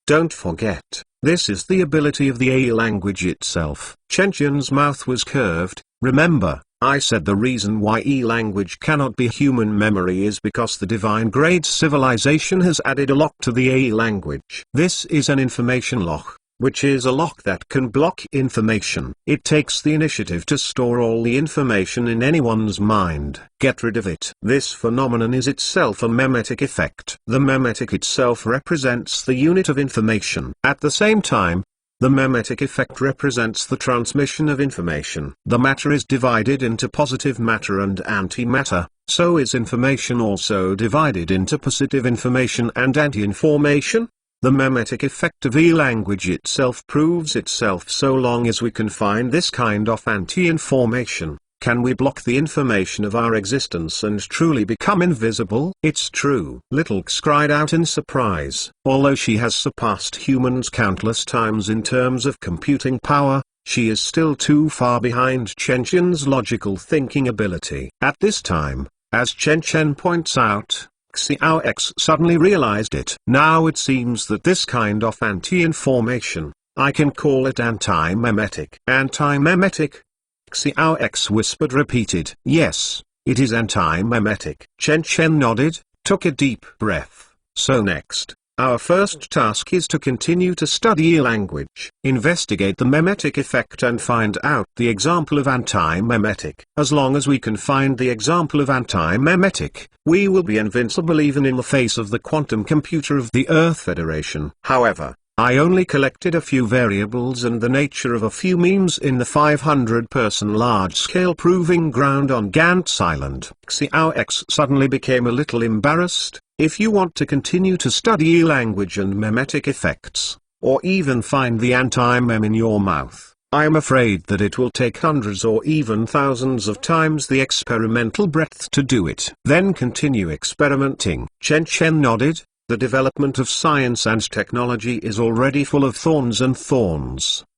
Don't forget, this is the ability of the AI language itself. Chen Chen's mouth was curved. "Remember, I said the reason why E-language cannot be human memory is because the divine grade civilization has added a lock to the E-language. This is an information lock, which is a lock that can block information. It takes the initiative to store all the information in anyone's mind. Get rid of it. This phenomenon is itself a memetic effect. The memetic itself represents the unit of information. At the same time, the memetic effect represents the transmission of information. The matter is divided into positive matter and antimatter, so is information also divided into positive information and anti-information. The memetic effect of E-language itself proves itself so long as we can find this kind of anti-information. Can we block the information of our existence and truly become invisible? It's true. Little X cried out in surprise. Although she has surpassed humans countless times in terms of computing power, she is still too far behind Chen Chen's logical thinking ability. At this time, as Chen Chen points out, Xiao X suddenly realized it. Now it seems that this kind of anti-information, I can call it anti-memetic. Anti-memetic? Xiao X whispered repeated. Yes, it is anti-memetic. Chen Chen nodded, took a deep breath. So next, Our first task is to continue to study language, investigate the memetic effect and find out the example of anti-memetic. As long as we can find the example of anti-memetic, we will be invincible even in the face of the quantum computer of the Earth Federation. However, I only collected a few variables and the nature of a few memes in the 500-person large-scale proving ground on Gantz Island. Xiao X suddenly became a little embarrassed. If you want to continue to study language and memetic effects, or even find the anti-mem in your mouth, I am afraid that it will take hundreds or even thousands of times the experimental breadth to do it. Then continue experimenting. Chen Chen nodded. The development of science and technology is already full of thorns,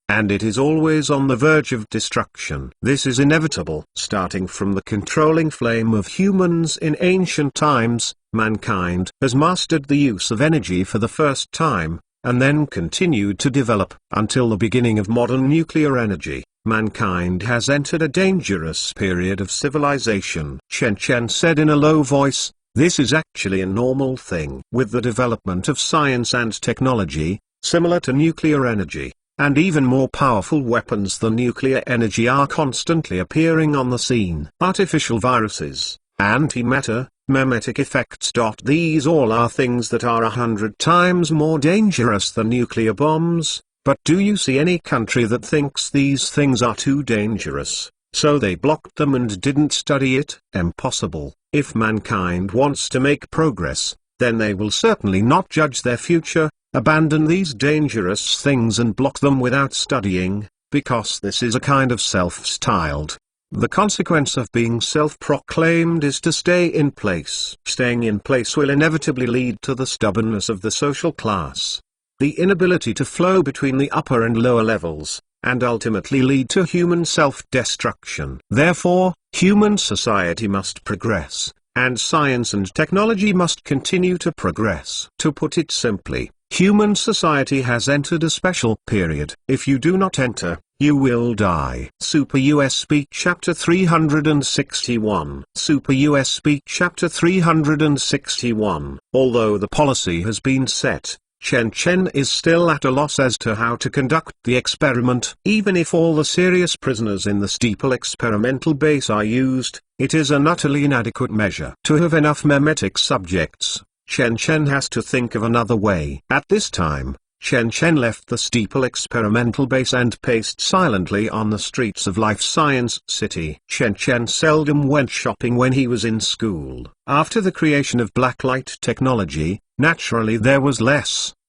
and it is always on the verge of destruction. This is inevitable. Starting from the controlling flame of humans in ancient times, mankind has mastered the use of energy for the first time, and then continued to develop. Until the beginning of modern nuclear energy, mankind has entered a dangerous period of civilization. Chen Chen said in a low voice, "This is actually a normal thing." With the development of science and technology, similar to nuclear energy, and even more powerful weapons than nuclear energy are constantly appearing on the scene. Artificial viruses, antimatter, memetic effects. These all are things that are 100 times more dangerous than nuclear bombs, but do you see any country that thinks these things are too dangerous, so they blocked them and didn't study it? Impossible. If mankind wants to make progress, then they will certainly not judge their future, abandon these dangerous things and block them without studying, because this is a kind of self-styled. The consequence of being self-proclaimed is to stay in place. Staying in place will inevitably lead to the stubbornness of the social class, the inability to flow between the upper and lower levels, and ultimately lead to human self-destruction. Therefore, human society must progress, and science and technology must continue to progress. To put it simply, human society has entered a special period. If you do not enter, you will die. Super USB Chapter 361. Super USB Chapter 361. Although the policy has been set, Chen Chen is still at a loss as to how to conduct the experiment. Even if all the serious prisoners in the Steeple experimental base are used, it is an utterly inadequate measure. To have enough memetic subjects, Chen Chen has to think of another way. At this time, Chen Chen left the Steeple experimental base and paced silently on the streets of Life Science City. Chen Chen seldom went shopping when he was in school. After the creation of blacklight technology, naturally there was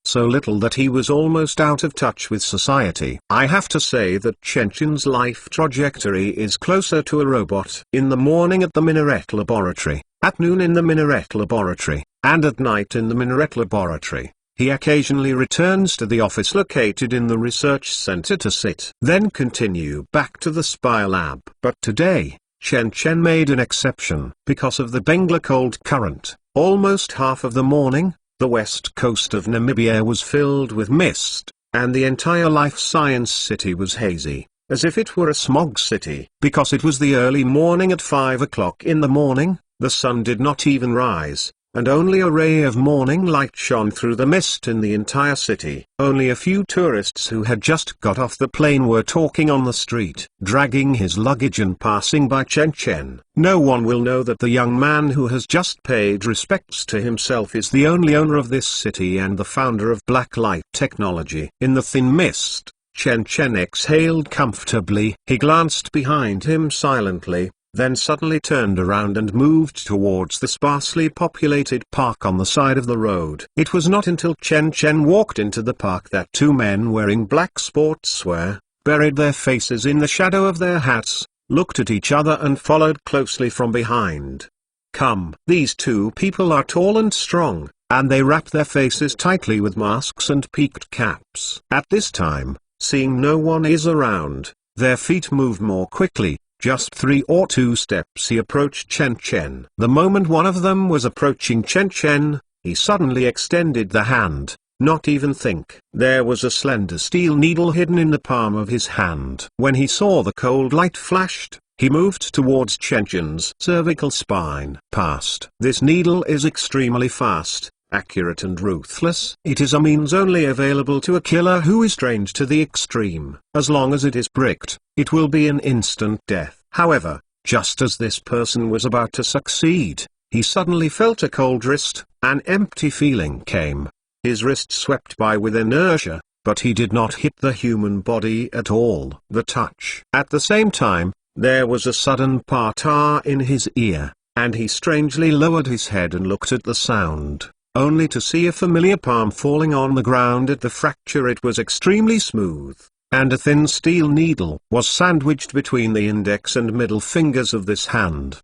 so little that he was almost out of touch with society. I have to say that Chen Chen's life trajectory is closer to a robot. In the morning at the Minaret Laboratory, at noon in the Minaret Laboratory, and at night in the Minaret Laboratory, he occasionally returns to the office located in the research center to sit, then continue back to the spy lab. But today, Chen Chen made an exception. Because of the Bengla cold current, almost half of the morning, the west coast of Namibia was filled with mist, and the entire Life Science City was hazy, as if it were a smog city. Because it was the early morning at 5 o'clock in the morning, the sun did not even rise, and only a ray of morning light shone through the mist in the entire city. Only a few tourists who had just got off the plane were talking on the street, dragging his luggage and passing by Chen Chen. No one will know that the young man who has just paid respects to himself is the only owner of this city and the founder of blacklight technology. In the thin mist, Chen Chen exhaled comfortably. He glanced behind him silently, then suddenly turned around and moved towards the sparsely populated park on the side of the road. It was not until Chen Chen walked into the park that two men wearing black sportswear buried their faces in the shadow of their hats, looked at each other and followed closely from behind. Come. These two people are tall and strong, and they wrap their faces tightly with masks and peaked caps. At this time, seeing no one is around, their feet move more quickly. Just 3 or 2 steps he approached Chen Chen. The moment one of them was approaching Chen Chen, he suddenly extended the hand, not even think. There was a slender steel needle hidden in the palm of his hand. When he saw the cold light flashed, he moved towards Chen Chen's cervical spine. Past. This needle is extremely fast, accurate and ruthless. It is a means only available to a killer who is trained to the extreme. As long as it is bricked, it will be an instant death. However, just as this person was about to succeed, he suddenly felt a cold wrist. An empty feeling came. His wrist swept by with inertia, but he did not hit the human body at all. The touch. At the same time, there was a sudden patter in his ear, and he strangely lowered his head and looked at the sound, only to see a familiar palm falling on the ground at the fracture. It was extremely smooth, and a thin steel needle was sandwiched between the index and middle fingers of this hand.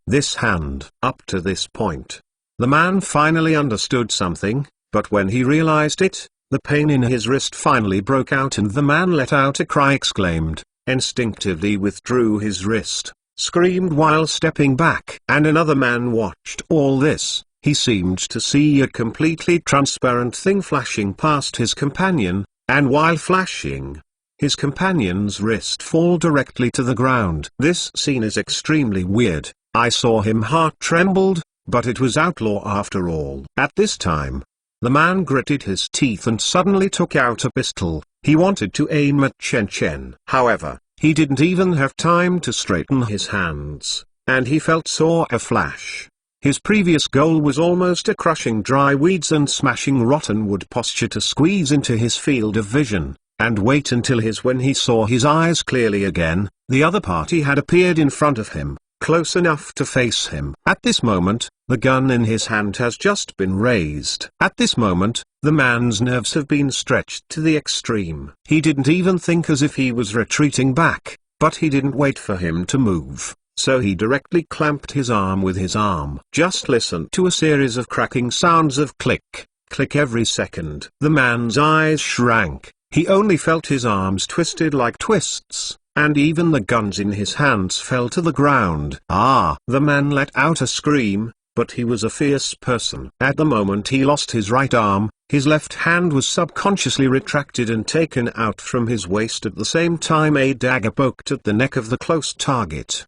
Up to this point, the man finally understood something, but when he realized it, the pain in his wrist finally broke out and the man let out a cry, exclaimed, instinctively withdrew his wrist, screamed while stepping back. And another man watched all this. He seemed to see a completely transparent thing flashing past his companion, and while flashing, his companion's wrist fall directly to the ground. This scene is extremely weird. I saw him, heart trembled, but it was outlaw after all. At this time, the man gritted his teeth and suddenly took out a pistol. He wanted to aim at Chen Chen. However, he didn't even have time to straighten his hands, and he saw a flash. His previous goal was almost a crushing dry weeds and smashing rotten wood posture to squeeze into his field of vision, and wait until when he saw his eyes clearly again, the other party had appeared in front of him, close enough to face him. At this moment, the gun in his hand has just been raised. At this moment, the man's nerves have been stretched to the extreme. He didn't even think as if he was retreating back, but he didn't wait for him to move, so he directly clamped his arm with his arm. Just listen to a series of cracking sounds of click, click every second. The man's eyes shrank. He only felt his arms twisted like twists, and even the guns in his hands fell to the ground. The man let out a scream, but he was a fierce person. At the moment he lost his right arm, his left hand was subconsciously retracted and taken out from his waist. At the same time a dagger poked at the neck of the close target.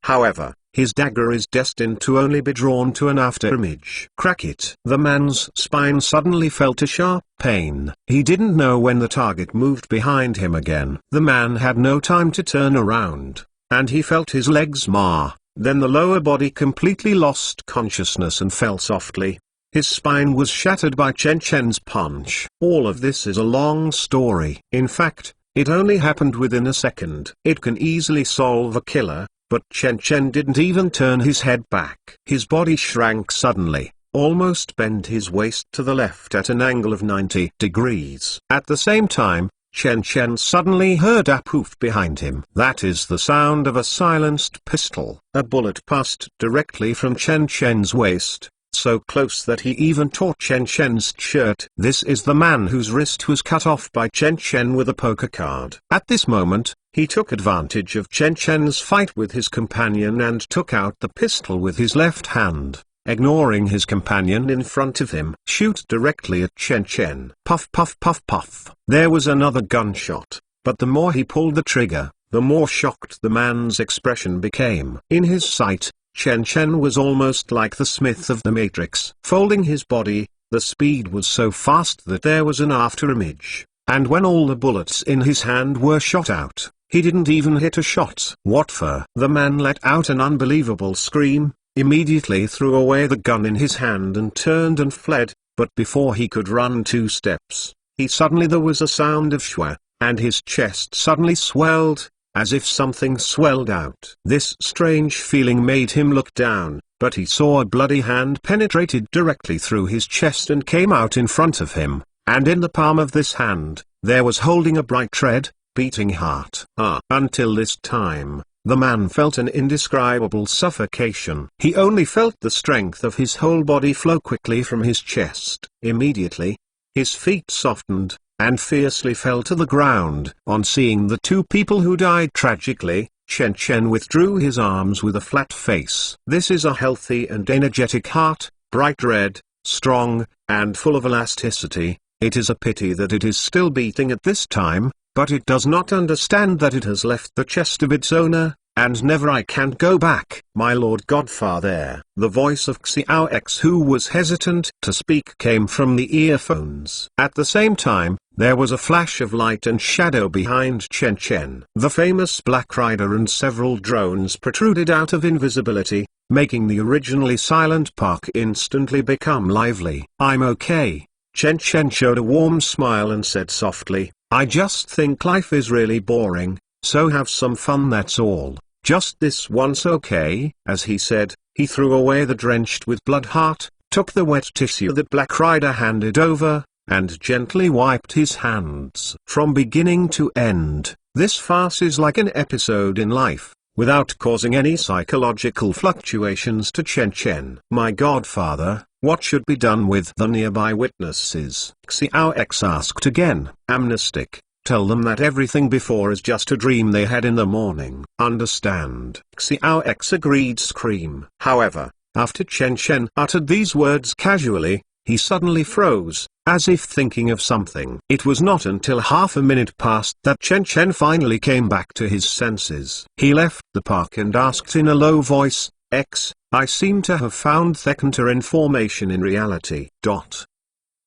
However, his dagger is destined to only be drawn to an afterimage. Crack it. The man's spine suddenly felt a sharp pain. He didn't know when the target moved behind him again. The man had no time to turn around, and he felt his legs mar. Then the lower body completely lost consciousness and fell softly. His spine was shattered by Chen Chen's punch. All of this is a long story. In fact, it only happened within a second. It can easily solve a killer, but Chen Chen didn't even turn his head back. His body shrank suddenly, almost bent his waist to the left at an angle of 90 degrees. At the same time, Chen Chen suddenly heard a poof behind him. That is the sound of a silenced pistol. A bullet passed directly from Chen Chen's waist, so close that he even tore Chen Chen's shirt. This is the man whose wrist was cut off by Chen Chen with a poker card. At this moment, he took advantage of Chen Chen's fight with his companion and took out the pistol with his left hand, ignoring his companion in front of him. Shoot directly at Chen Chen. Puff puff puff puff. There was another gunshot, but the more he pulled the trigger, the more shocked the man's expression became. In his sight, Chen Chen was almost like the Smith of the Matrix. Folding his body, the speed was so fast that there was an afterimage, and when all the bullets in his hand were shot out, he didn't even hit a shot. What for? The man let out an unbelievable scream, immediately threw away the gun in his hand and turned and fled, but before he could run 2 steps, there was a sound of shwa, and his chest suddenly swelled, as if something swelled out. This strange feeling made him look down, but he saw a bloody hand penetrated directly through his chest and came out in front of him, and in the palm of this hand, there was holding a bright red, beating heart. Until this time, the man felt an indescribable suffocation. He only felt the strength of his whole body flow quickly from his chest. Immediately, his feet softened, and fiercely fell to the ground. On seeing the 2 people who died tragically, Chen Chen withdrew his arms with a flat face. This is a healthy and energetic heart, bright red, strong, and full of elasticity. It is a pity that it is still beating at this time, but it does not understand that it has left the chest of its owner, and never I can't go back. My Lord Godfather. The voice of Xiao X, who was hesitant to speak, came from the earphones. At the same time, there was a flash of light and shadow behind Chen Chen. The famous Black Rider and several drones protruded out of invisibility, making the originally silent park instantly become lively. I'm okay. Chen Chen showed a warm smile and said softly, I just think life is really boring, so have some fun, that's all. Just this once, okay? As he said, he threw away the drenched with blood heart, took the wet tissue that Black Rider handed over, and gently wiped his hands. From beginning to end, this farce is like an episode in life, without causing any psychological fluctuations to Chen Chen. My godfather, what should be done with the nearby witnesses? Xiao X asked again. Amnestic. Tell them that everything before is just a dream they had in the morning. Understand? Xiao X agreed. Scream. However, after Chen Chen uttered these words casually, he suddenly froze, as if thinking of something. It was not until half a minute passed that Chen Chen finally came back to his senses. He left the park and asked in a low voice, X, I seem to have found the counter-information in reality.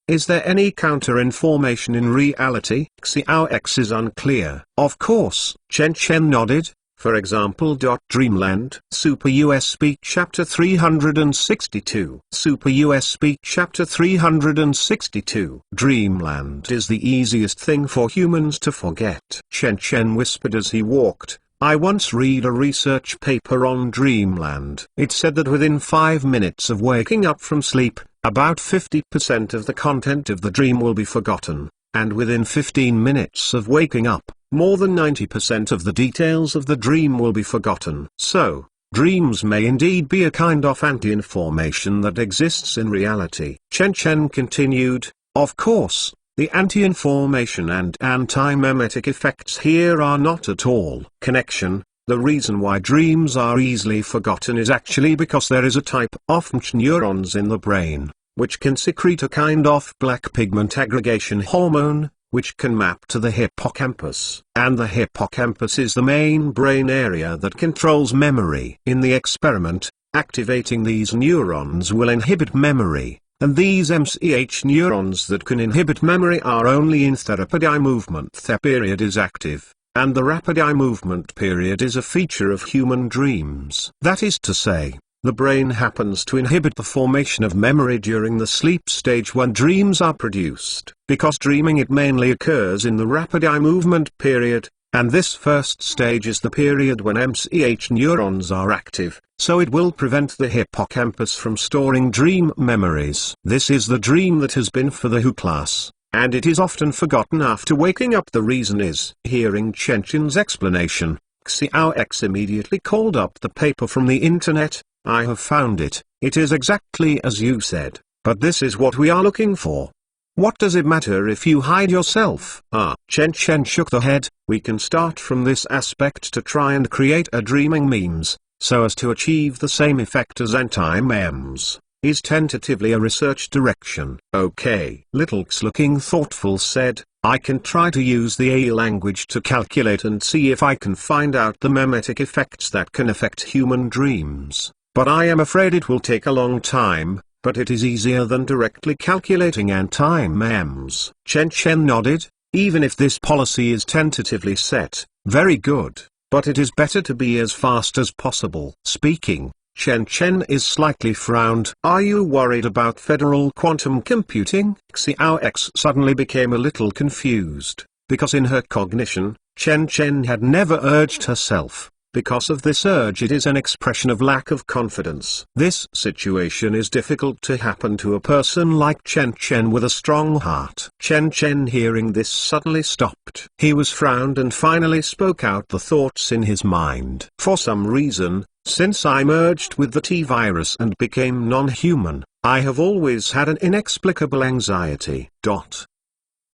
Is there any counter-information in reality? Xiao X is unclear. Of course. Chen Chen nodded. For example, Dreamland. Super US Speak Chapter 362. Super US Speak Chapter 362. Dreamland is the easiest thing for humans to forget. Chen Chen whispered as he walked, I once read a research paper on Dreamland. It said that within 5 minutes of waking up from sleep, about 50% of the content of the dream will be forgotten, and within 15 minutes of waking up, more than 90% of the details of the dream will be forgotten. So, dreams may indeed be a kind of anti-information that exists in reality. Chen Chen continued, of course, the anti-information and anti-memetic effects here are not at all connection. The reason why dreams are easily forgotten is actually because there is a type of neurons in the brain, which can secrete a kind of black pigment aggregation hormone, which can map to the hippocampus. And the hippocampus is the main brain area that controls memory. In the experiment, activating these neurons will inhibit memory, and these MCH neurons that can inhibit memory are only in the rapid eye movement. The period is active, and the rapid eye movement period is a feature of human dreams. That is to say, the brain happens to inhibit the formation of memory during the sleep stage when dreams are produced. Because dreaming it mainly occurs in the rapid eye movement period, and this first stage is the period when MCH neurons are active, so it will prevent the hippocampus from storing dream memories. This is the dream that has been for the WHO class, and it is often forgotten after waking up. The reason is, hearing Chen Chen's explanation, Xiao X immediately called up the paper from the internet. I have found it. It is exactly as you said, but this is what we are looking for. What does it matter if you hide yourself? Chen Chen shook the head. We can start from this aspect to try and create a dreaming memes, so as to achieve the same effect as anti-memes. Is tentatively a research direction. Okay. Little X, looking thoughtful, said, I can try to use the AI language to calculate and see if I can find out the memetic effects that can affect human dreams. But I am afraid it will take a long time, but it is easier than directly calculating anti-memes. Chen Chen nodded. Even if this policy is tentatively set, very good, but it is better to be as fast as possible. Speaking, Chen Chen is slightly frowned. Are you worried about federal quantum computing? Xiao X suddenly became a little confused, because in her cognition, Chen Chen had never urged herself. Because of this urge, it is an expression of lack of confidence. This situation is difficult to happen to a person like Chen Chen with a strong heart. Chen Chen, hearing this, suddenly stopped. He was frowned and finally spoke out the thoughts in his mind. For some reason, since I merged with the T-virus and became non-human, I have always had an inexplicable anxiety.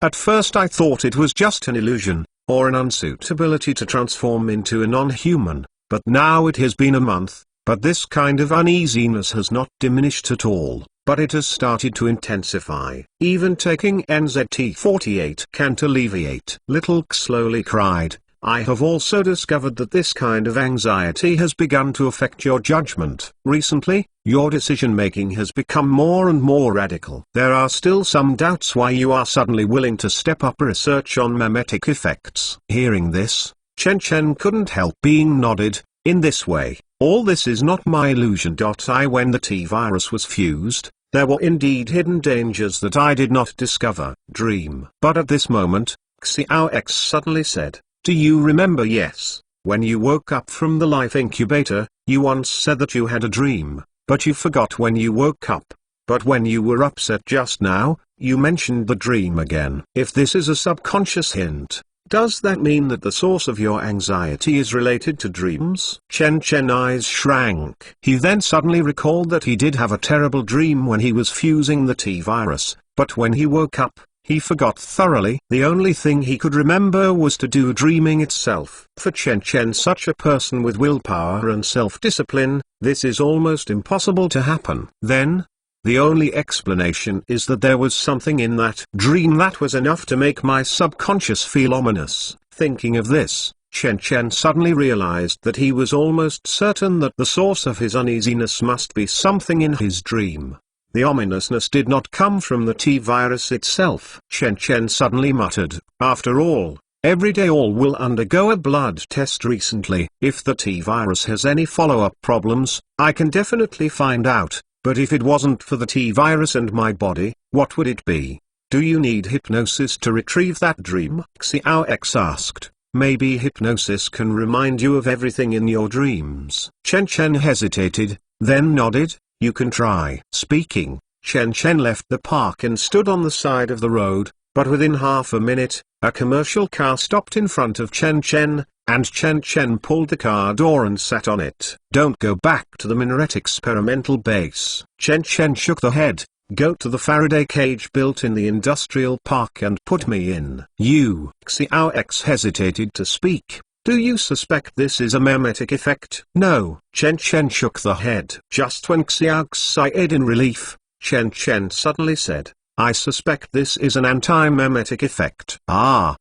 At first I thought it was just an illusion, or an unsuitability to transform into a non-human, but now it has been a month, but this kind of uneasiness has not diminished at all, but it has started to intensify. Even taking NZT-48 can't alleviate. Little X slowly cried, I have also discovered that this kind of anxiety has begun to affect your judgment. Recently, your decision-making has become more and more radical. There are still some doubts why you are suddenly willing to step up research on memetic effects. Hearing this, Chen Chen couldn't help being nodded. In this way, all this is not my illusion. When the T-virus was fused, there were indeed hidden dangers that I did not discover. Dream. But at this moment, Xiao X suddenly said, "Do you remember? Yes, when you woke up from the life incubator, you once said that you had a dream, but you forgot when you woke up. But when you were upset just now, you mentioned the dream again. If this is a subconscious hint, does that mean that the source of your anxiety is related to dreams?" Chen Chen's eyes shrank. He then suddenly recalled that he did have a terrible dream when he was fusing the T-virus, but when he woke up, he forgot thoroughly. The only thing he could remember was to do dreaming itself. For Chen Chen, such a person with willpower and self-discipline, this is almost impossible to happen. Then, the only explanation is that there was something in that dream that was enough to make my subconscious feel ominous. Thinking of this, Chen Chen suddenly realized that he was almost certain that the source of his uneasiness must be something in his dream. The ominousness did not come from the T-virus itself. Chen Chen suddenly muttered, "After all, every day all will undergo a blood test recently. If the T-virus has any follow-up problems, I can definitely find out, but if it wasn't for the T-virus and my body, what would it be? Do you need hypnosis to retrieve that dream?" Xiao X asked. "Maybe hypnosis can remind you of everything in your dreams." Chen Chen hesitated, then nodded. "You can try." Speaking, Chen Chen left the park and stood on the side of the road, but within half a minute, a commercial car stopped in front of Chen Chen, and Chen Chen pulled the car door and sat on it. "Don't go back to the Minaret experimental base." Chen Chen shook the head. "Go to the Faraday cage built in the industrial park and put me in." "You." Xiao X hesitated to speak. "Do you suspect this is a memetic effect?" "No." Chen Chen shook the head. Just when Xiao X sighed in relief, Chen Chen suddenly said, "I suspect this is an anti-memetic effect." "Ah!"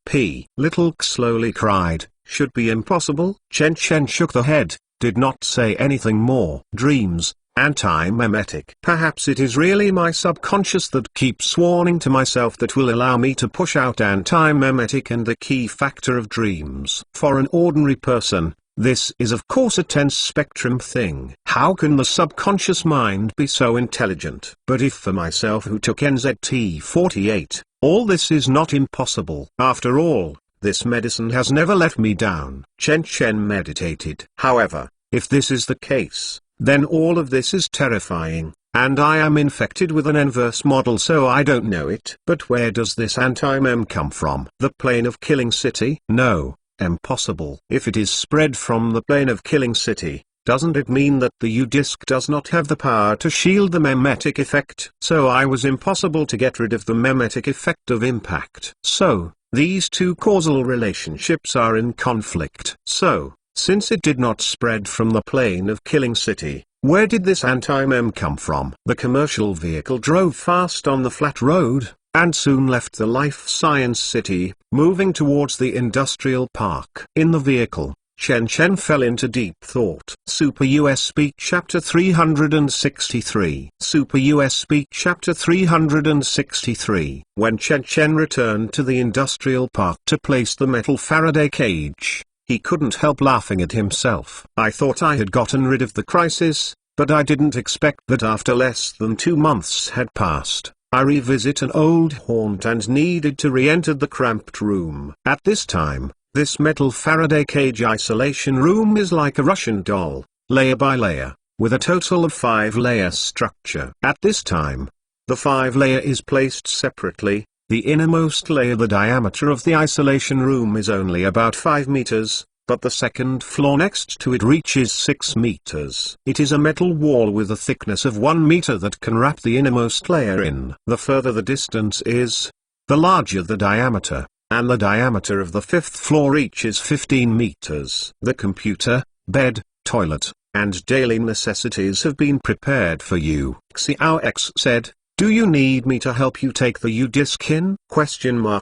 Little X slowly cried, "Should be impossible." Chen Chen shook the head, did not say anything more. "Dreams, anti-memetic. Perhaps it is really my subconscious that keeps warning to myself that will allow me to push out anti-memetic and the key factor of dreams. For an ordinary person, this is of course a tense spectrum thing. How can the subconscious mind be so intelligent? But if for myself who took NZT48, all this is not impossible. After all, this medicine has never let me down." Chen Chen meditated. "However, if this is the case, then all of this is terrifying, and I am infected with an inverse model, so I don't know it." "But where does this anti-mem come from? The plane of Killing City?" "No, impossible." "If it is spread from the plane of Killing City, doesn't it mean that the U-disc does not have the power to shield the memetic effect? So I was impossible to get rid of the memetic effect of impact. So, these two causal relationships are in conflict. So, since it did not spread from the plane of Killing City, where did this anti-mem come from?" The commercial vehicle drove fast on the flat road, and soon left the Life Science City, moving towards the industrial park. In the vehicle, Chen Chen fell into deep thought. Super US Speak Chapter 363. Super US Speak Chapter 363. When Chen Chen returned to the industrial park to place the metal Faraday cage, he couldn't help laughing at himself. "I thought I had gotten rid of the crisis, but I didn't expect that after less than 2 months had passed, I revisit an old haunt and needed to re-enter the cramped room." At this time, this metal Faraday cage isolation room is like a Russian doll, layer by layer, with a total of 5-layer structure. At this time, the 5-layer is placed separately. The innermost layer, the diameter of the isolation room is only about 5 meters, but the second floor next to it reaches 6 meters. It is a metal wall with a thickness of 1 meter that can wrap the innermost layer in. The further the distance is, the larger the diameter, and the diameter of the 5th floor reaches 15 meters. The computer, bed, toilet, and daily necessities have been prepared for you. Xiao X said, "Do you need me to help you take the U-disc in?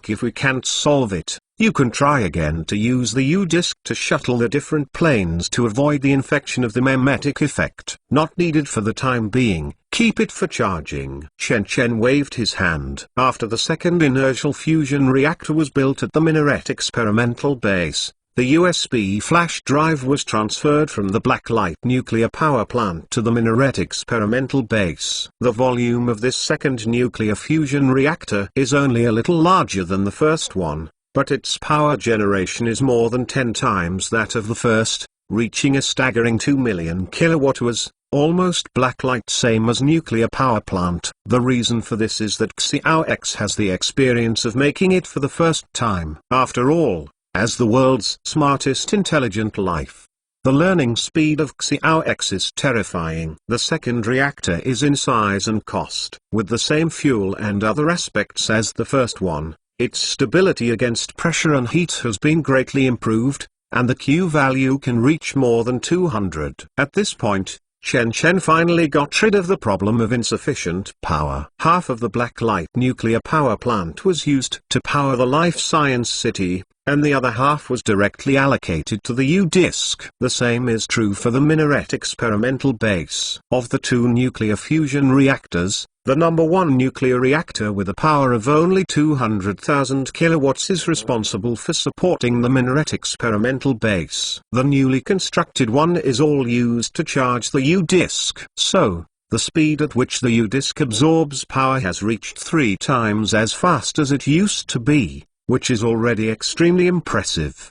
If we can't solve it, You can try again to use the U-disc to shuttle the different planes to avoid the infection of the memetic effect. Not needed for the time being, keep it for charging. Chen Chen waved his hand. After the second inertial fusion reactor was built at the Minaret experimental base, the USB flash drive was transferred from the Blacklight nuclear power plant to the Minaret experimental base. The volume of this second nuclear fusion reactor is only a little larger than the first one, but its power generation is more than 10 times that of the first, reaching a staggering 2 million kilowatt-hours, almost Blacklight same as nuclear power plant. The reason for this is that Xiao X has the experience of making it for the first time. After all, as the world's smartest intelligent life, the learning speed of Xiao X is terrifying. The second reactor is in size and cost. With the same fuel and other aspects as the first one, its stability against pressure and heat has been greatly improved, and the Q value can reach more than 200. At this point, Chen Chen finally got rid of the problem of insufficient power. Half of the Blacklight nuclear power plant was used to power the Life Science City, and the other half was directly allocated to the U-disc. The same is true for the Minaret experimental base. Of the two nuclear fusion reactors, the number one nuclear reactor with a power of only 200,000 kilowatts is responsible for supporting the Minaret experimental base. The newly constructed one is all used to charge the U-disc. So, the speed at which the U-disc absorbs power has reached 3 times as fast as it used to be, which is already extremely impressive.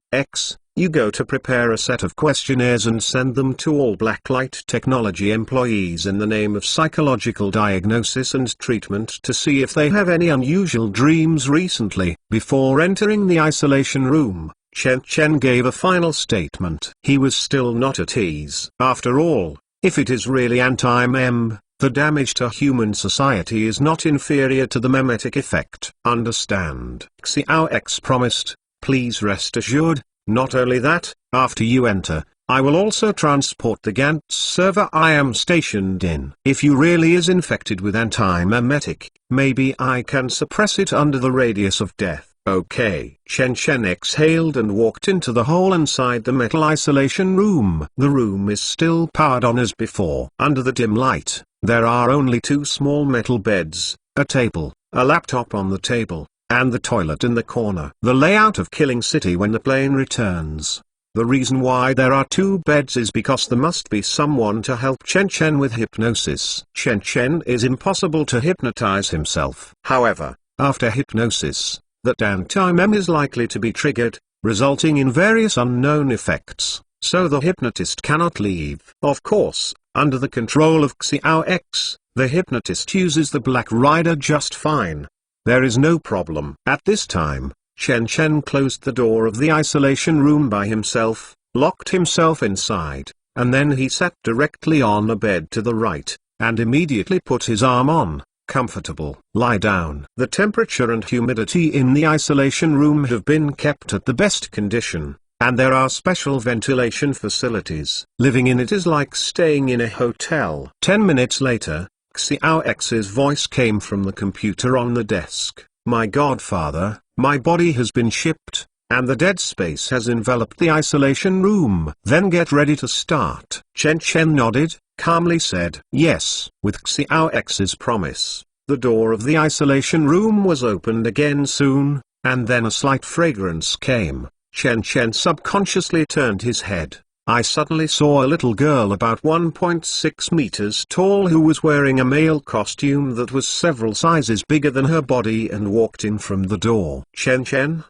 You go to prepare a set of questionnaires and send them to all Blacklight Technology employees in the name of psychological diagnosis and treatment to see if they have any unusual dreams recently. Before entering the isolation room, Chen Chen gave a final statement. He was still not at ease. After all, if it is really anti-mem, the damage to human society is not inferior to the memetic effect. Understand? Xiao X promised. Please rest assured. Not only that, after you enter, I will also transport the Gantz server I am stationed in. If you really is infected with anti-memetic, maybe I can suppress it under the radius of death. Okay. Chen Chen exhaled and walked into the hole inside the metal isolation room. The room is still powered on as before. Under the dim light, there are only 2 small metal beds, a table, a laptop on the table, and the toilet in the corner. The layout of Killing City when the plane returns. The reason why there are 2 beds is because there must be someone to help Chen Chen with hypnosis. Chen Chen is impossible to hypnotize himself. However, after hypnosis, that anti-mem is likely to be triggered, resulting in various unknown effects, so the hypnotist cannot leave. Of course, under the control of Xiao X, the hypnotist uses the Black Rider just fine. There is no problem. At this time, Chen Chen closed the door of the isolation room by himself, locked himself inside, and then he sat directly on a bed to the right, and immediately put his arm on. Comfortable. Lie down. The temperature and humidity in the isolation room have been kept at the best condition, and there are special ventilation facilities. Living in it is like staying in a hotel. 10 minutes later, Xiao X's voice came from the computer on the desk. My godfather, my body has been shipped, and the dead space has enveloped the isolation room. Then get ready to start. Chen Chen nodded, calmly said yes. With Xiao X's promise, the door of the isolation room was opened again soon, and then a slight fragrance came. Chen Chen subconsciously turned his head. I suddenly saw a little girl about 1.6 meters tall who was wearing a male costume that was several sizes bigger than her body and walked in from the door. Chen Chen? ?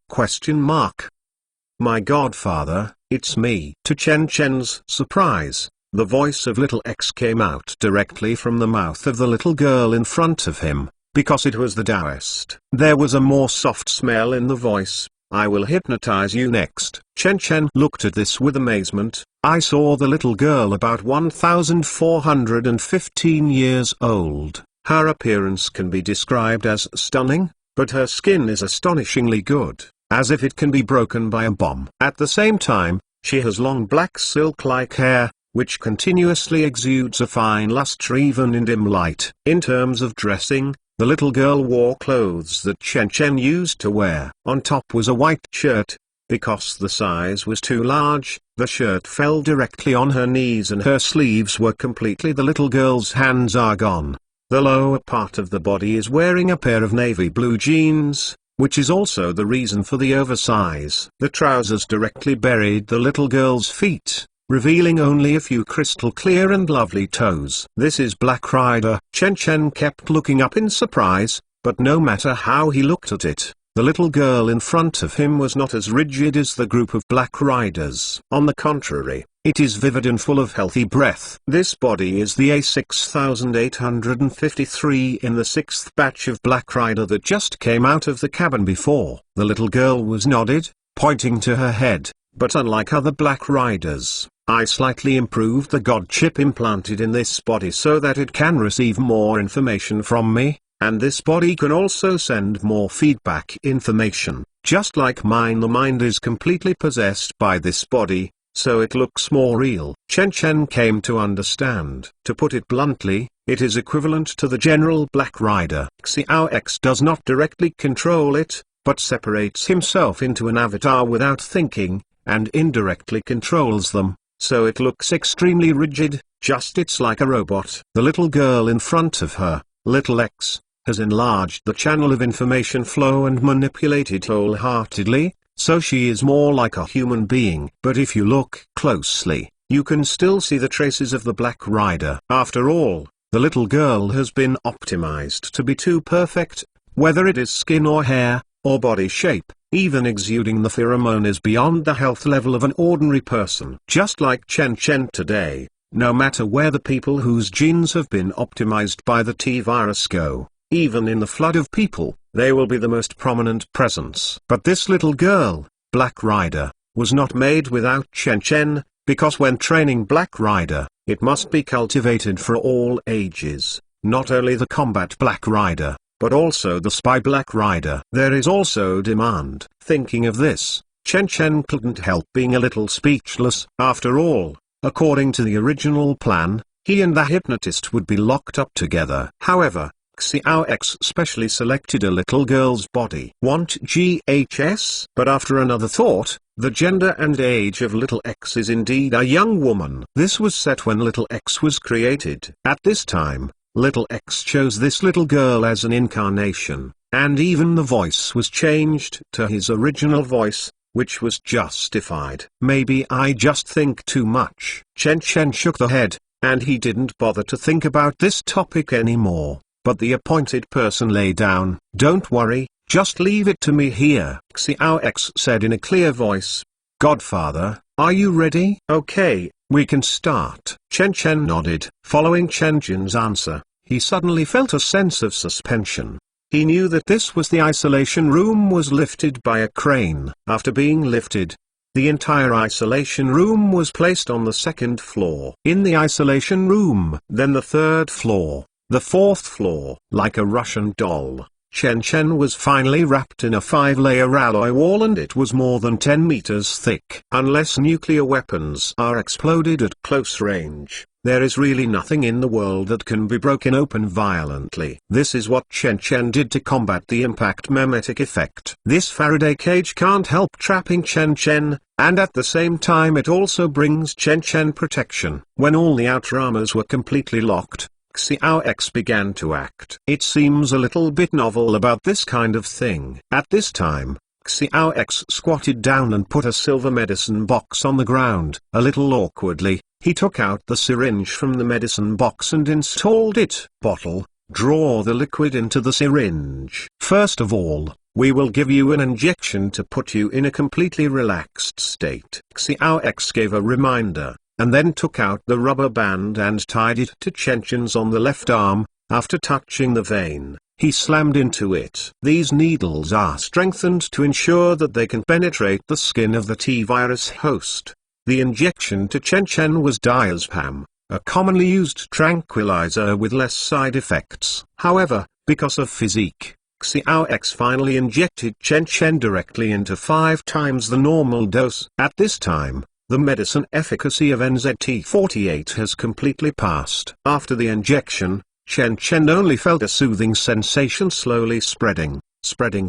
My godfather, it's me. To Chen Chen's surprise, the voice of little X came out directly from the mouth of the little girl in front of him, because it was the Taoist. There was a more soft smell in the voice. I will hypnotize you next. Chen Chen looked at this with amazement. I saw the little girl about 1415 years old. Her appearance can be described as stunning, but her skin is astonishingly good, as if it can be broken by a bomb. At the same time, she has long black silk-like hair, which continuously exudes a fine luster even in dim light. In terms of dressing, The little girl wore clothes that Chen Chen used to wear. On top was a white shirt. Because the size was too large, the shirt fell directly on her knees and her sleeves were completely. The little girl's hands are gone. The lower part of the body is wearing a pair of navy blue jeans, which is also the reason for the oversize. The trousers directly buried the little girl's feet, revealing only a few crystal clear and lovely toes. This is Black Rider. Chen Chen kept looking up in surprise, but no matter how he looked at it, the little girl in front of him was not as rigid as the group of Black Riders. On the contrary, it is vivid and full of healthy breath. This body is the A6853 in the 6th batch of Black Rider that just came out of the cabin before. The little girl was nodded, pointing to her head, but unlike other Black Riders, I slightly improved the God chip implanted in this body so that it can receive more information from me. And this body can also send more feedback information. Just like mine, the mind is completely possessed by this body, so it looks more real. Chen Chen came to understand. To put it bluntly, it is equivalent to the general Black Rider. Xiao X does not directly control it, but separates himself into an avatar without thinking, and indirectly controls them, so it looks extremely rigid, just it's like a robot. The little girl in front of her, Little X, has enlarged the channel of information flow and manipulated wholeheartedly, so she is more like a human being. But if you look closely, you can still see the traces of the Black Rider. After all, the little girl has been optimized to be too perfect, whether it is skin or hair, or body shape, even exuding the pheromone is beyond the health level of an ordinary person. Just like Chen Chen today, no matter where the people whose genes have been optimized by the T-virus go, even in the flood of people, they will be the most prominent presence. But this little girl, Black Rider, was not made without Chen Chen, because when training Black Rider, it must be cultivated for all ages, not only the combat Black Rider, but also the spy Black Rider. There is also demand. Thinking of this, Chen Chen couldn't help being a little speechless. After all, according to the original plan, he and the hypnotist would be locked up together. However, Xiao X specially selected a little girl's body. Want GHS? But after another thought, the gender and age of little X is indeed a young woman. This was set when little X was created. At this time, little X chose this little girl as an incarnation, and even the voice was changed to his original voice, which was justified. Maybe I just think too much. Chen Chen shook the head, and he didn't bother to think about this topic anymore. But the appointed person lay down. Don't worry, just leave it to me here, Xiao X said in a clear voice. Godfather, are you ready? Okay, we can start. Chen Chen nodded. Following Chen Jin's answer, he suddenly felt a sense of suspension. He knew that this was the isolation room was lifted by a crane. After being lifted, the entire isolation room was placed on the 2nd floor. In the isolation room, then the 3rd floor. The 4th floor. Like a Russian doll, Chen Chen was finally wrapped in a 5-layer alloy wall, and it was more than 10 meters thick. Unless nuclear weapons are exploded at close range, there is really nothing in the world that can be broken open violently. This is what Chen Chen did to combat the impact memetic effect. This Faraday cage can't help trapping Chen Chen, and at the same time it also brings Chen Chen protection. When all the outer armors were completely locked, Xiao X began to act. It seems a little bit novel about this kind of thing. At this time, Xiao X squatted down and put a silver medicine box on the ground. A little awkwardly, he took out the syringe from the medicine box and installed it. Bottle, draw the liquid into the syringe. First of all, we will give you an injection to put you in a completely relaxed state. Xiao X gave a reminder, and then took out the rubber band and tied it to Chen Chen's on the left arm. After touching the vein, he slammed into it. These needles are strengthened to ensure that they can penetrate the skin of the T-virus host. The injection to Chen Chen was diazepam, a commonly used tranquilizer with less side effects. However, because of physique, Xiao X finally injected Chen Chen directly into 5 times the normal dose. At this time, the medicine efficacy of NZT-48 has completely passed. After the injection, Chen Chen only felt a soothing sensation slowly spreading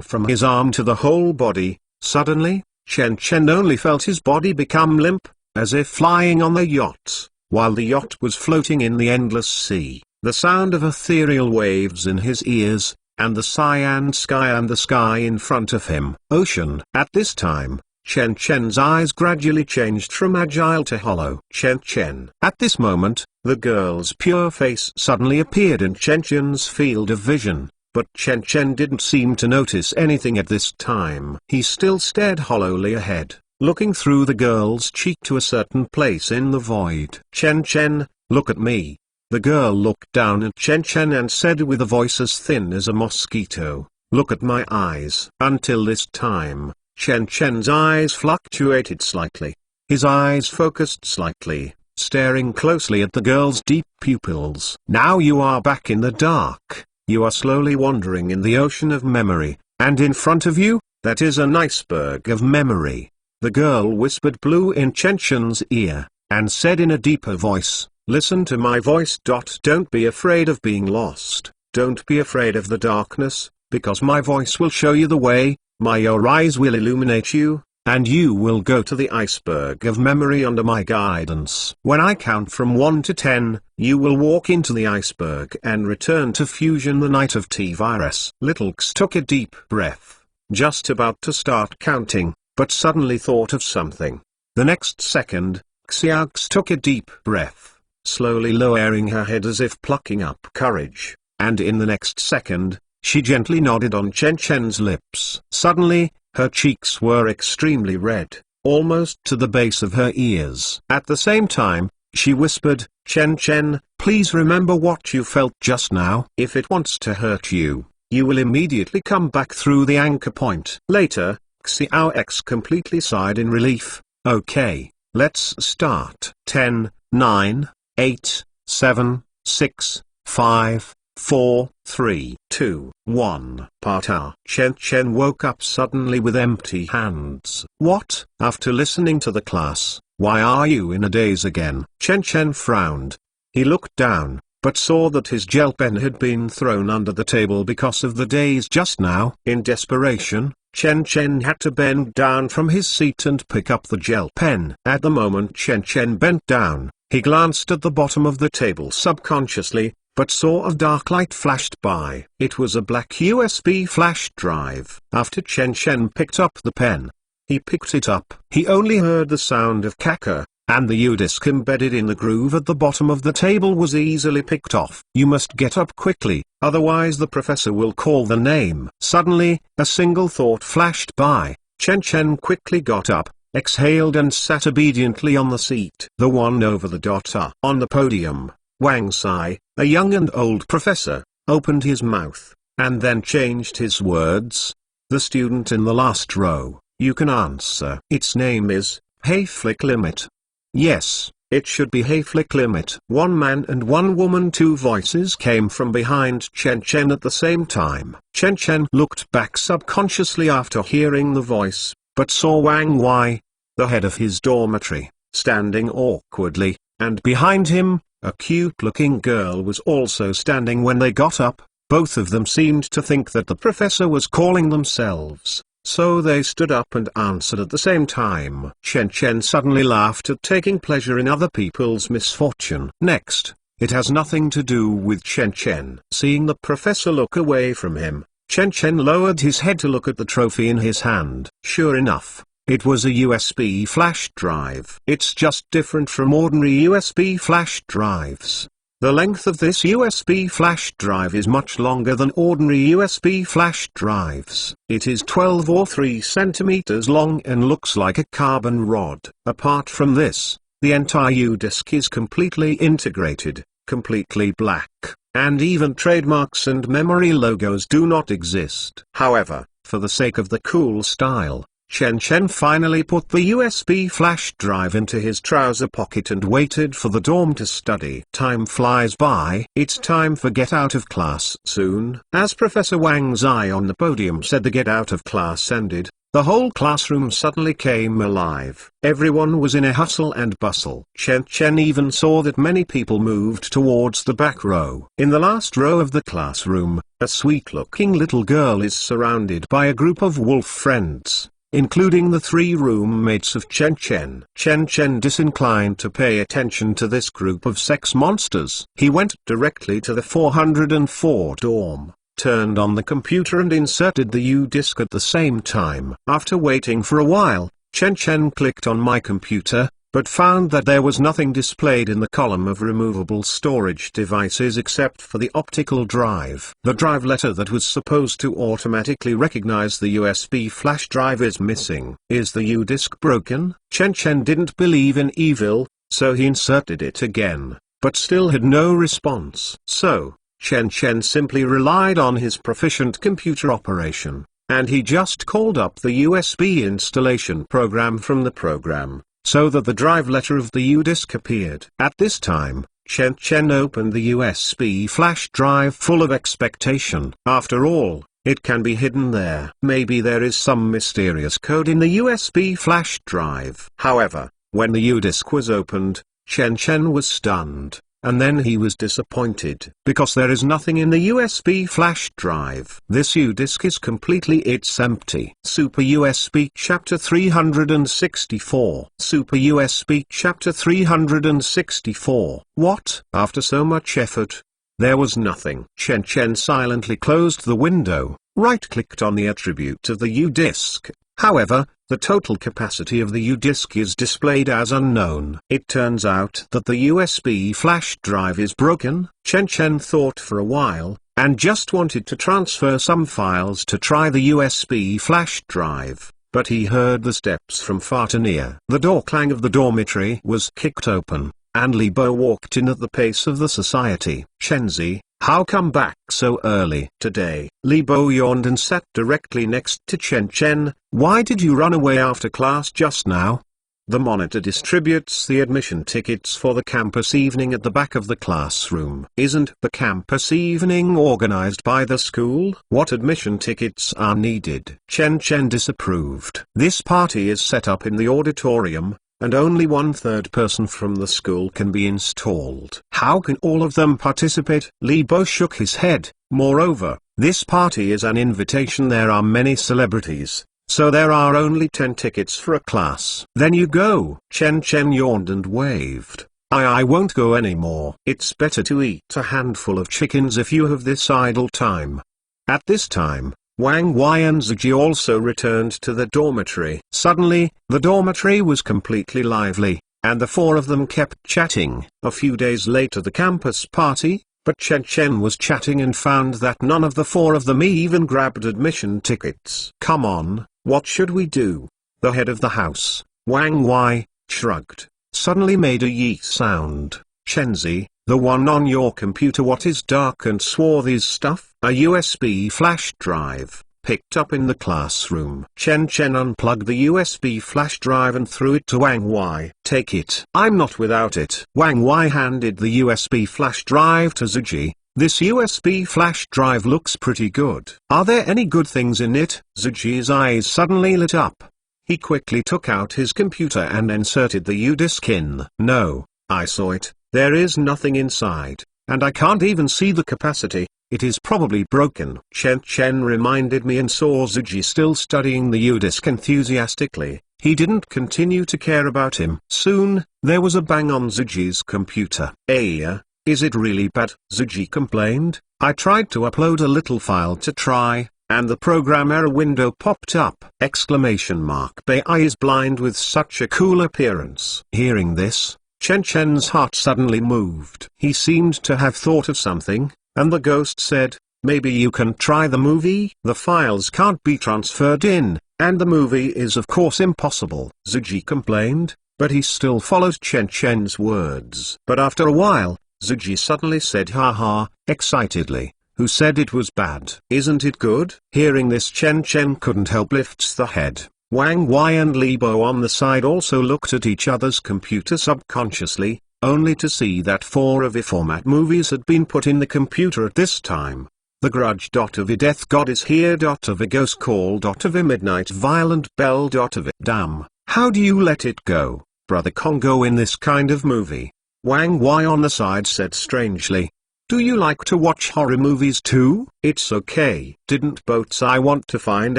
from his arm to the whole body. Suddenly, Chen Chen only felt his body become limp, as if flying on the yacht, while the yacht was floating in the endless sea. The sound of ethereal waves in his ears, and the cyan sky and the sky in front of him. Ocean. At this time, Chen Chen's eyes gradually changed from agile to hollow. Chen Chen. At this moment, the girl's pure face suddenly appeared in Chen Chen's field of vision, but Chen Chen didn't seem to notice anything at this time. He still stared hollowly ahead, looking through the girl's cheek to a certain place in the void. Chen Chen, look at me. The girl looked down at Chen Chen and said with a voice as thin as a mosquito, look at my eyes. Until this time, Chen Chen's eyes fluctuated slightly. His eyes focused slightly, staring closely at the girl's deep pupils. Now you are back in the dark. You are slowly wandering in the ocean of memory, and in front of you, that is an iceberg of memory. The girl whispered blue in Chen Chen's ear, and said in a deeper voice, listen to my voice. Don't be afraid of being lost. Don't be afraid of the darkness, because my voice will show you the way, your eyes will illuminate you, and you will go to the iceberg of memory under my guidance. When I count from 1 to 10, you will walk into the iceberg and return to fusion the night of T-Virus. Little X took a deep breath, just about to start counting, but suddenly thought of something. The next second, Xiaox took a deep breath, slowly lowering her head as if plucking up courage, and in the next second, she gently nodded on Chen Chen's lips. Suddenly, her cheeks were extremely red, almost to the base of her ears. At the same time, she whispered, Chen Chen, please remember what you felt just now. If it wants to hurt you, you will immediately come back through the anchor point. Later, Xiao completely sighed in relief. Okay, let's start. 10, 9, 8, 7, 6, 5, 4, 3, 2, 1. Part-A. Chen Chen woke up suddenly with empty hands. What? After listening to the class, why are you in a daze again? Chen Chen frowned. He looked down, but saw that his gel pen had been thrown under the table because of the daze just now. In desperation, Chen Chen had to bend down from his seat and pick up the gel pen. At the moment Chen Chen bent down, he glanced at the bottom of the table subconsciously, but saw a dark light flashed by. It was a black USB flash drive. After Chen Chen picked up the pen, he picked it up. He only heard the sound of caca, and the U-disc embedded in the groove at the bottom of the table was easily picked off. You must get up quickly, otherwise the professor will call the name. Suddenly, a single thought flashed by. Chen Chen quickly got up, exhaled and sat obediently on the seat. The one over the dot. On the podium, Wang Sai, a young and old professor, opened his mouth, and then changed his words. The student in the last row, you can answer. Its name is, Hayflick Limit. Yes, it should be Hayflick Limit. One man and one woman. Two voices came from behind Chen Chen at the same time. Chen Chen looked back subconsciously after hearing the voice, but saw Wang Wei, the head of his dormitory, standing awkwardly, and behind him, a cute-looking girl was also standing. When they got up, both of them seemed to think that the professor was calling themselves, so they stood up and answered at the same time. Chen Chen suddenly laughed at taking pleasure in other people's misfortune. Next, it has nothing to do with Chen Chen. Seeing the professor look away from him, Chen Chen lowered his head to look at the trophy in his hand. Sure enough, it was a USB flash drive. It's just different from ordinary USB flash drives. The length of this USB flash drive is much longer than ordinary USB flash drives. It is 12 or 3 centimeters long and looks like a carbon rod. Apart from this, the entire U-disc is completely integrated, completely black, and even trademarks and memory logos do not exist. However, for the sake of the cool style, Chen Chen finally put the USB flash drive into his trouser pocket and waited for the dorm to study. Time flies by. It's time for get out of class soon. As Professor Wang Zai on the podium said the get out of class ended, the whole classroom suddenly came alive. Everyone was in a hustle and bustle. Chen Chen even saw that many people moved towards the back row. In the last row of the classroom, a sweet-looking little girl is surrounded by a group of wolf friends, including the 3 roommates of Chen Chen. Chen Chen disinclined to pay attention to this group of sex monsters. He went directly to the 404 dorm, turned on the computer and inserted the U-disk at the same time. After waiting for a while, Chen Chen clicked on my computer, but found that there was nothing displayed in the column of removable storage devices except for the optical drive. The drive letter that was supposed to automatically recognize the USB flash drive is missing. Is the U-disk broken? Chen Chen didn't believe in evil, so he inserted it again, but still had no response. So, Chen Chen simply relied on his proficient computer operation, and he just called up the USB installation program from the program, so that the drive letter of the U-disk appeared. At this time, Chen Chen opened the USB flash drive full of expectation. After all, it can be hidden there. Maybe there is some mysterious code in the USB flash drive. However, when the U-disk was opened, Chen Chen was stunned. And then he was disappointed, because there is nothing in the USB flash drive. This U-disk is it's empty. Super USB Chapter 364. Super USB Chapter 364. What? After so much effort, there was nothing. Chen Chen silently closed the window, right-clicked on the attribute of the U-disk. However, the total capacity of the U-disk is displayed as unknown. It turns out that the USB flash drive is broken. Chen Chen thought for a while, and just wanted to transfer some files to try the USB flash drive, but he heard the steps from far too near. The door clang of the dormitory was kicked open, and Li Bo walked in at the pace of the society. Shenzi, how come back so early today? Li Bo yawned and sat directly next to Chen Chen. Why did you run away after class just now? The monitor distributes the admission tickets for the campus evening at the back of the classroom. Isn't the campus evening organized by the school? What admission tickets are needed? Chen Chen disapproved. This party is set up in the auditorium, and only 1/3 person from the school can be installed. How can all of them participate? Li Bo shook his head. Moreover, this party is an invitation. There are many celebrities, so there are only 10 tickets for a class. Then you go. Chen Chen yawned and waved. I won't go anymore. It's better to eat a handful of chickens if you have this idle time. At this time, Wang Wei and Ziji also returned to the dormitory. Suddenly, the dormitory was completely lively, and the 4 of them kept chatting. A few days later the campus party, but Chen Chen was chatting and found that none of the 4 of them even grabbed admission tickets. Come on, what should we do? The head of the house, Wang Wei, shrugged, suddenly made a yeet sound. Shenzi, the one on your computer, what is dark and swarthy stuff? A USB flash drive, picked up in the classroom. Chen Chen unplugged the USB flash drive and threw it to Wang Wei. Take it. I'm not without it. Wang Wei handed the USB flash drive to Ziji. This USB flash drive looks pretty good. Are there any good things in it? Ziji's eyes suddenly lit up. He quickly took out his computer and inserted the U-disk in. No, I saw it. There is nothing inside, and I can't even see the capacity. It is probably broken. Chen Chen reminded me and saw Ziji still studying the U-disk enthusiastically. He didn't continue to care about him. Soon, there was a bang on Ziji's computer. Is it really bad? Ziji complained. I tried to upload a little file to try, and the program error window popped up. Bei is blind with such a cool appearance. Hearing this, Chen Chen's heart suddenly moved. He seemed to have thought of something, and the ghost said, maybe you can try the movie? The files can't be transferred in, and the movie is of course impossible. Ziji complained, but he still followed Chen Chen's words. But after a while, Ziji suddenly said haha, excitedly, who said it was bad? Isn't it good? Hearing this, Chen Chen couldn't help lifts the head. Wang Wei and Li Bo on the side also looked at each other's computer subconsciously, only to see that 4 of the format movies had been put in the computer at this time. The grudge. Of a death god is here. Of a ghost call. Of a midnight violent bell. Of a damn, how do you let it go, Brother Congo, in this kind of movie? Wang Wai on the side said strangely. Do you like to watch horror movies too? It's okay. Didn't boats I want to find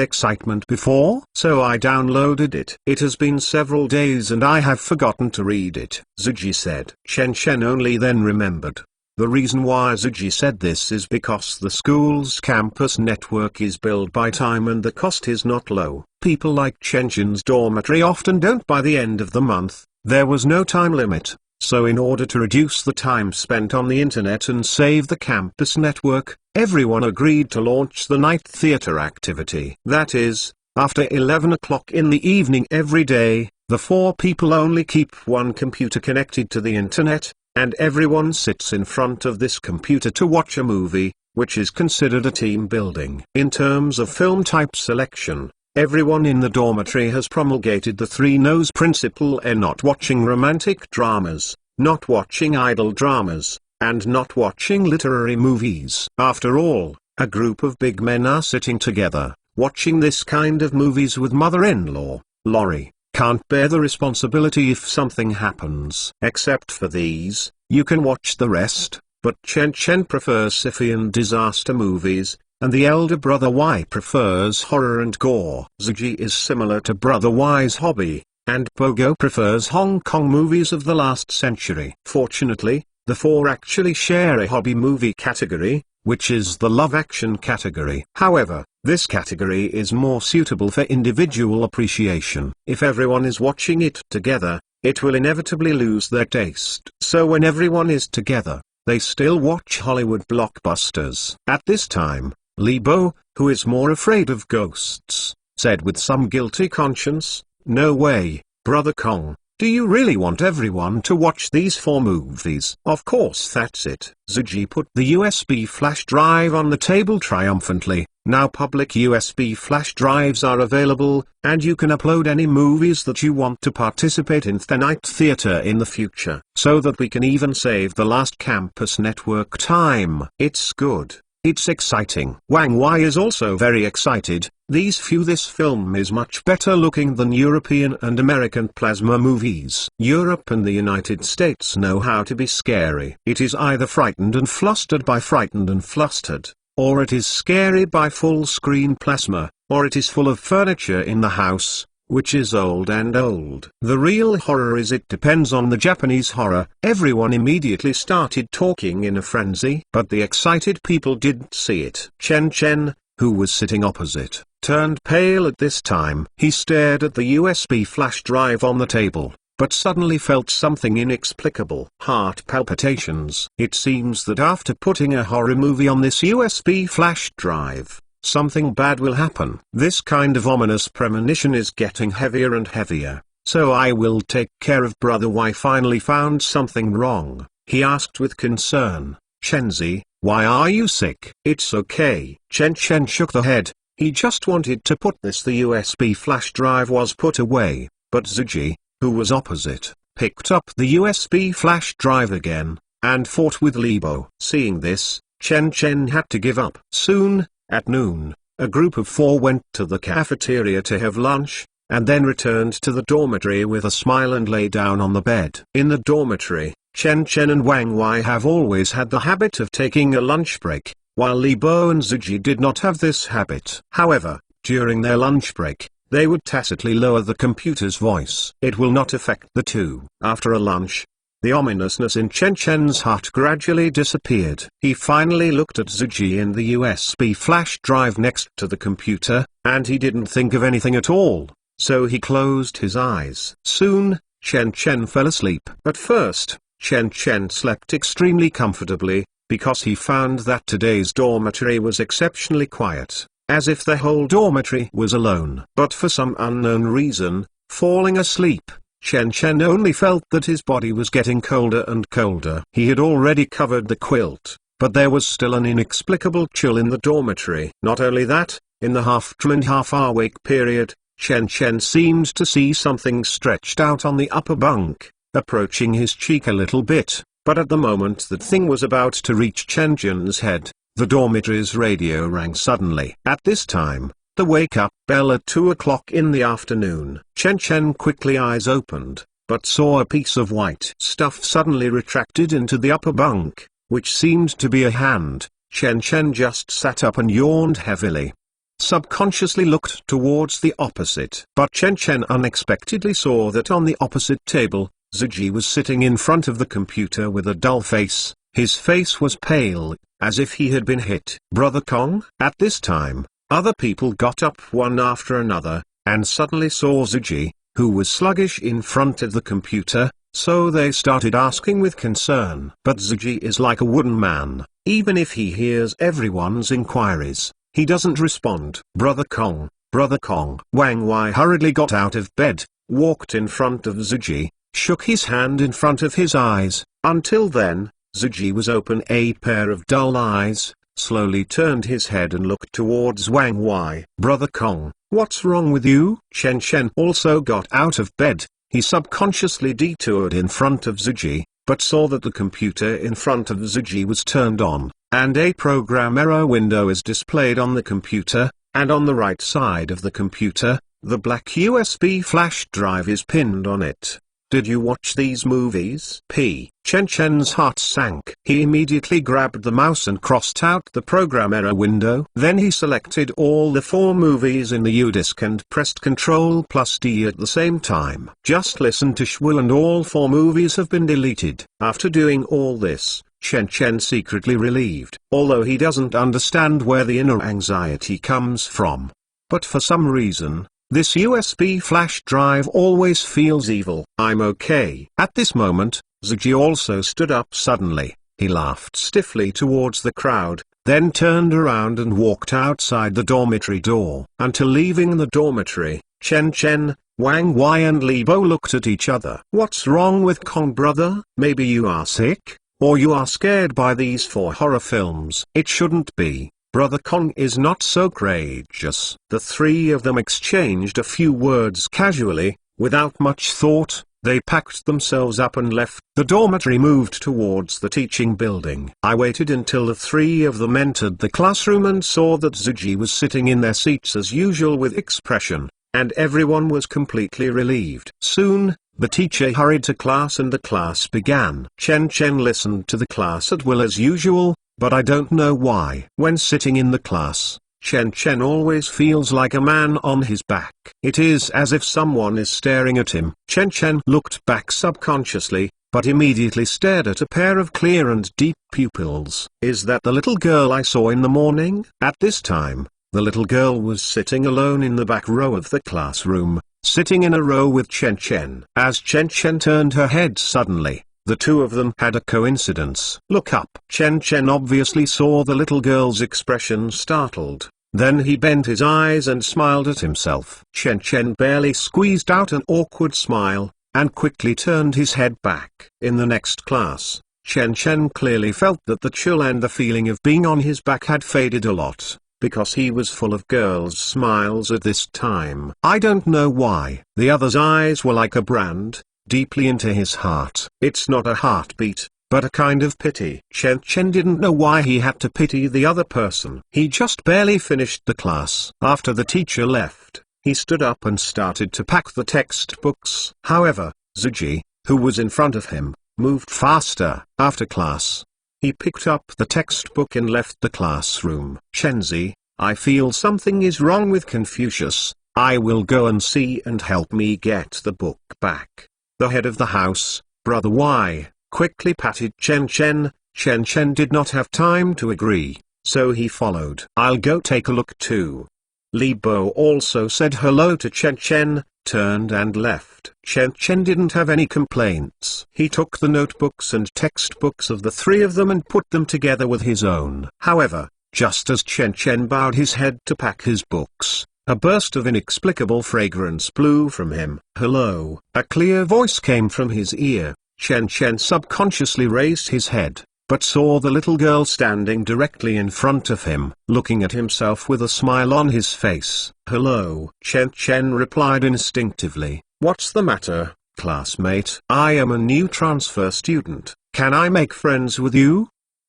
excitement before? So I downloaded it. It has been several days and I have forgotten to read it, Zuji said. Chen Chen only then remembered. The reason why Zuji said this is because the school's campus network is billed by time and the cost is not low. People like Chen Chen's dormitory often don't by the end of the month. There was no time limit. So in order to reduce the time spent on the internet and save the campus network, everyone agreed to launch the night theater activity. That is, after 11 o'clock in the evening every day, the 4 people only keep one computer connected to the internet, and everyone sits in front of this computer to watch a movie, which is considered a team building. In terms of film type selection, everyone in the dormitory has promulgated the 3 no's principle: not watching romantic dramas, not watching idol dramas, and not watching literary movies. After all, a group of big men are sitting together, watching this kind of movies with mother-in-law, Lori, can't bear the responsibility if something happens. Except for these, you can watch the rest, but Chen Chen prefers sci-fi and disaster movies, and the elder Brother Y prefers horror and gore. Zuji is similar to Brother Y's hobby, and Pogo prefers Hong Kong movies of the last century. Fortunately, the 4 actually share a hobby movie category, which is the love action category. However, this category is more suitable for individual appreciation. If everyone is watching it together, it will inevitably lose their taste. So when everyone is together, they still watch Hollywood blockbusters. At this time, Li Bo, who is more afraid of ghosts, said with some guilty conscience, "No way, Brother Kong, do you really want everyone to watch these 4 movies?" Of course that's it. Zuji put the USB flash drive on the table triumphantly. Now public USB flash drives are available, and you can upload any movies that you want to participate in the night theater in the future, so that we can even save the last campus network time. It's good. It's exciting. Wang Wai is also very excited. This film is much better looking than European and American plasma movies. Europe and the United States know how to be scary. It is either frightened and flustered by frightened and flustered, or it is scary by full screen plasma, or it is full of furniture in the house, which is old and old. The real horror is it depends on the Japanese horror. Everyone immediately started talking in a frenzy, but the excited people didn't see it. Chen Chen, who was sitting opposite, turned pale at this time. He stared at the USB flash drive on the table, but suddenly felt something inexplicable. Heart palpitations. It seems that after putting a horror movie on this USB flash drive, something bad will happen. This kind of ominous premonition is getting heavier and heavier. So I will take care of Brother Y. Finally found something wrong, he asked with concern. Chenzi, why are you sick? It's okay. Chen Chen shook the head. He just wanted to put this. The USB flash drive was put away, but Zuji, who was opposite, picked up the USB flash drive again, and fought with Libo. Seeing this, Chen Chen had to give up. Soon, at noon, a group of 4 went to the cafeteria to have lunch, and then returned to the dormitory with a smile and lay down on the bed. In the dormitory, Chen Chen and Wang Wai have always had the habit of taking a lunch break, while Li Bo and Zuji did not have this habit. However, during their lunch break, they would tacitly lower the computer's voice. It will not affect the 2. After a lunch, the ominousness in Chen Chen's heart gradually disappeared. He finally looked at Zuji in the USB flash drive next to the computer, and he didn't think of anything at all, so he closed his eyes. Soon, Chen Chen fell asleep. At first, Chen Chen slept extremely comfortably, because he found that today's dormitory was exceptionally quiet, as if the whole dormitory was alone. But for some unknown reason, falling asleep, Chen Chen only felt that his body was getting colder and colder. He had already covered the quilt, but there was still an inexplicable chill in the dormitory. Not only that, in the half-dream and half-awake period, Chen Chen seemed to see something stretched out on the upper bunk, approaching his cheek a little bit, but at the moment that thing was about to reach Chen Chen's head, the dormitory's radio rang suddenly. At this time, the wake-up bell at 2 o'clock in the afternoon. Chen Chen quickly eyes opened, but saw a piece of white stuff suddenly retracted into the upper bunk, which seemed to be a hand. Chen Chen just sat up and yawned heavily. Subconsciously looked towards the opposite. But Chen Chen unexpectedly saw that on the opposite table, Ziji was sitting in front of the computer with a dull face. His face was pale, as if he had been hit. Brother Kong? At this time, other people got up one after another, and suddenly saw Ziji, who was sluggish in front of the computer, so they started asking with concern. But Ziji is like a wooden man. Even if he hears everyone's inquiries, he doesn't respond. Brother Kong, Brother Kong. Wang Wai hurriedly got out of bed, walked in front of Ziji, shook his hand in front of his eyes. Until then, Ziji was open a pair of dull eyes, slowly turned his head and looked towards Wang Wai. Brother Kong, what's wrong with you? Chen Chen also got out of bed. He subconsciously detoured in front of Ziji, but saw that the computer in front of Ziji was turned on, and a program error window is displayed on the computer, and on the right side of the computer, the black USB flash drive is pinned on it. Did you watch these movies? Chen Chen's heart sank. He immediately grabbed the mouse and crossed out the program error window. Then he selected all the 4 movies in the U-Disc and pressed Ctrl+D at the same time. Just listen to Shwu and all 4 movies have been deleted. After doing all this, Chen Chen secretly relieved, although he doesn't understand where the inner anxiety comes from. But for some reason, this USB flash drive always feels evil. I'm okay. At this moment, Ziji also stood up suddenly. He laughed stiffly towards the crowd, then turned around and walked outside the dormitory door. Until leaving the dormitory, Chen Chen, Wang Wai and Li Bo looked at each other. What's wrong with Kong, brother? Maybe you are sick? Or you are scared by these 4 horror films? It shouldn't be. Brother Kong is not so courageous. The 3 of them exchanged a few words casually, without much thought. They packed themselves up and left. The dormitory moved towards the teaching building. I waited until the 3 of them entered the classroom and saw that Ziji was sitting in their seats as usual with expression, and everyone was completely relieved. Soon, the teacher hurried to class and the class began. Chen Chen listened to the class at will as usual, but I don't know why. When sitting in the class, Chen Chen always feels like a man on his back. It is as if someone is staring at him. Chen Chen looked back subconsciously, but immediately stared at a pair of clear and deep pupils. Is that the little girl I saw in the morning? At this time, the little girl was sitting alone in the back row of the classroom, sitting in a row with Chen Chen. As Chen Chen turned her head suddenly, the 2 of them had a coincidence. Look up. Chen Chen obviously saw the little girl's expression startled. Then he bent his eyes and smiled at himself. Chen Chen barely squeezed out an awkward smile, and quickly turned his head back. In the next class, Chen Chen clearly felt that the chill and the feeling of being on his back had faded a lot, because he was full of girls' smiles at this time. I don't know why. The other's eyes were like a brand, deeply into his heart. It's not a heartbeat, but a kind of pity. Chen Chen didn't know why he had to pity the other person. He just barely finished the class. After the teacher left, he stood up and started to pack the textbooks. However, Ziji, who was in front of him, moved faster. After class, he picked up the textbook and left the classroom. Chenzi, I feel something is wrong with Confucius. I will go and see and help me get the book back. The head of the house, Brother Wai, quickly patted Chen Chen. Chen Chen did not have time to agree, so he followed. I'll go take a look too. Li Bo also said hello to Chen Chen, turned and left. Chen Chen didn't have any complaints. He took the notebooks and textbooks of the 3 of them and put them together with his own. However, just as Chen Chen bowed his head to pack his books, a burst of inexplicable fragrance blew from him. Hello. A clear voice came from his ear. Chen Chen subconsciously raised his head, but saw the little girl standing directly in front of him, looking at himself with a smile on his face. Hello. Chen Chen replied instinctively. What's the matter, classmate? I am a new transfer student. Can I make friends with you?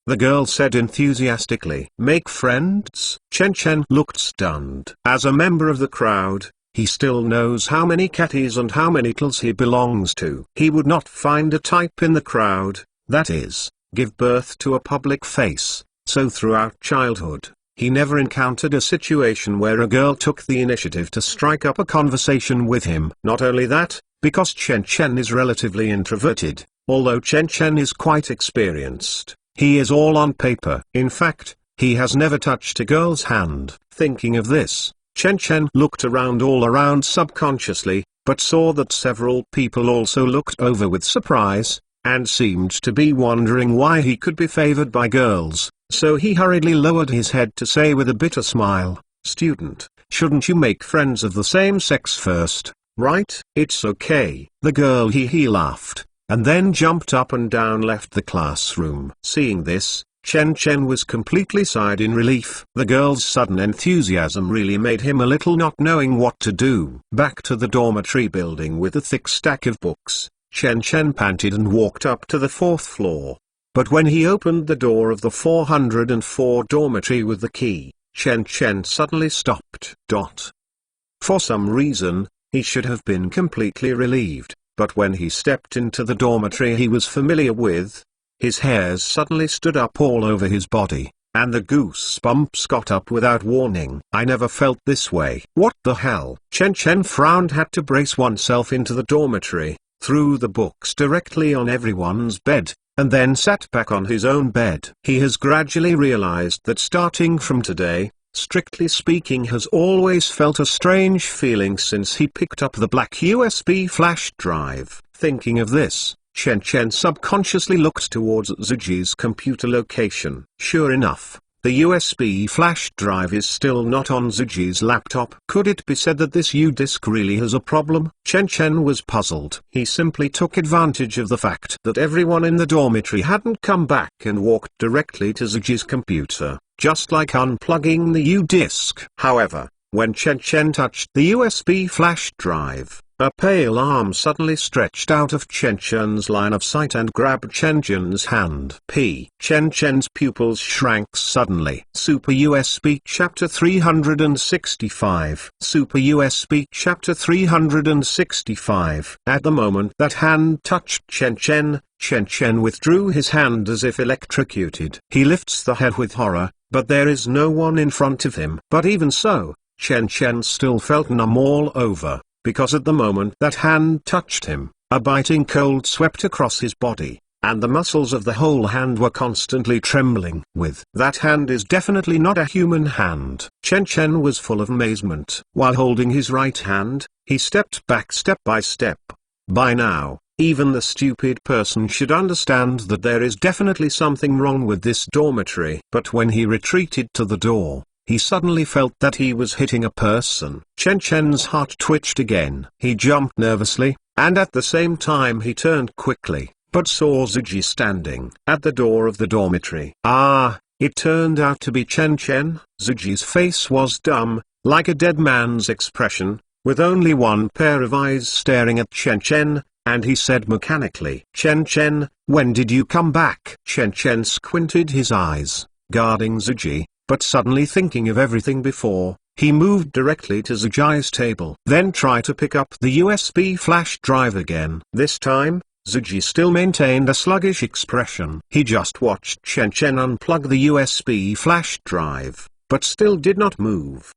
the girl said enthusiastically. Make friends? Chen Chen looked stunned. As a member of the crowd, he still knows how many catties and how many clans he belongs to. He would not find a type in the crowd, that is, give birth to a public face, so throughout childhood, he never encountered a situation where a girl took the initiative to strike up a conversation with him. Not only that, because Chen Chen is relatively introverted, although Chen Chen is quite experienced, he is all on paper. In fact, he has never touched a girl's hand. Thinking of this, Chen Chen looked around all around subconsciously, but saw that several people also looked over with surprise, and seemed to be wondering why he could be favored by girls, so he hurriedly lowered his head to say with a bitter smile, "Student, shouldn't you make friends of the same sex first, right?" "It's okay." The girl he laughed, and then jumped up and down left the classroom. Seeing this, Chen Chen was completely sighed in relief. The girl's sudden enthusiasm really made him a little not knowing what to do. Back to the dormitory building with a thick stack of books, Chen Chen panted and walked up to the 4th floor. But when he opened the door of the 404 dormitory with the key, Chen Chen suddenly stopped. For some reason, he should have been completely relieved, but when he stepped into the dormitory he was familiar with, his hairs suddenly stood up all over his body, and the goosebumps got up without warning. I never felt this way. What the hell? Chen Chen frowned, had to brace oneself into the dormitory, threw the books directly on everyone's bed, and then sat back on his own bed. He has gradually realized that starting from today, strictly speaking, has always felt a strange feeling since he picked up the black USB flash drive. Thinking of this, Chen Chen subconsciously looked towards Ziji's computer location. Sure enough, the USB flash drive is still not on Ziji's laptop. Could it be said that this U-disk really has a problem? Chen Chen was puzzled. He simply took advantage of the fact that everyone in the dormitory hadn't come back and walked directly to Ziji's computer, just like unplugging the U-disk. However, when Chen Chen touched the USB flash drive, a pale arm suddenly stretched out of Chen Chen's line of sight and grabbed Chen Chen's hand. Chen Chen's pupils shrank suddenly. Super USB Chapter 365. Super USB Chapter 365. At the moment that hand touched Chen Chen withdrew his hand as if electrocuted. He lifts the head with horror, but there is no one in front of him. But even so, Chen Chen still felt numb all over, because at the moment that hand touched him, a biting cold swept across his body, and the muscles of the whole hand were constantly trembling. With that hand is definitely not a human hand. Chen Chen was full of amazement. While holding his right hand, he stepped back step by step. By now, even the stupid person should understand that there is definitely something wrong with this dormitory. But when he retreated to the door, he suddenly felt that he was hitting a person. Chen Chen's heart twitched again. He jumped nervously, and at the same time he turned quickly, but saw Ziji standing at the door of the dormitory. It turned out to be Chen Chen. Ziji's face was dumb, like a dead man's expression, with only one pair of eyes staring at Chen Chen, and he said mechanically, "Chen Chen, when did you come back?" Chen Chen squinted his eyes, guarding Ziji. But suddenly thinking of everything before, he moved directly to Ziji's table. Then tried to pick up the USB flash drive again. This time, Ziji still maintained a sluggish expression. He just watched Chen Chen unplug the USB flash drive, but still did not move.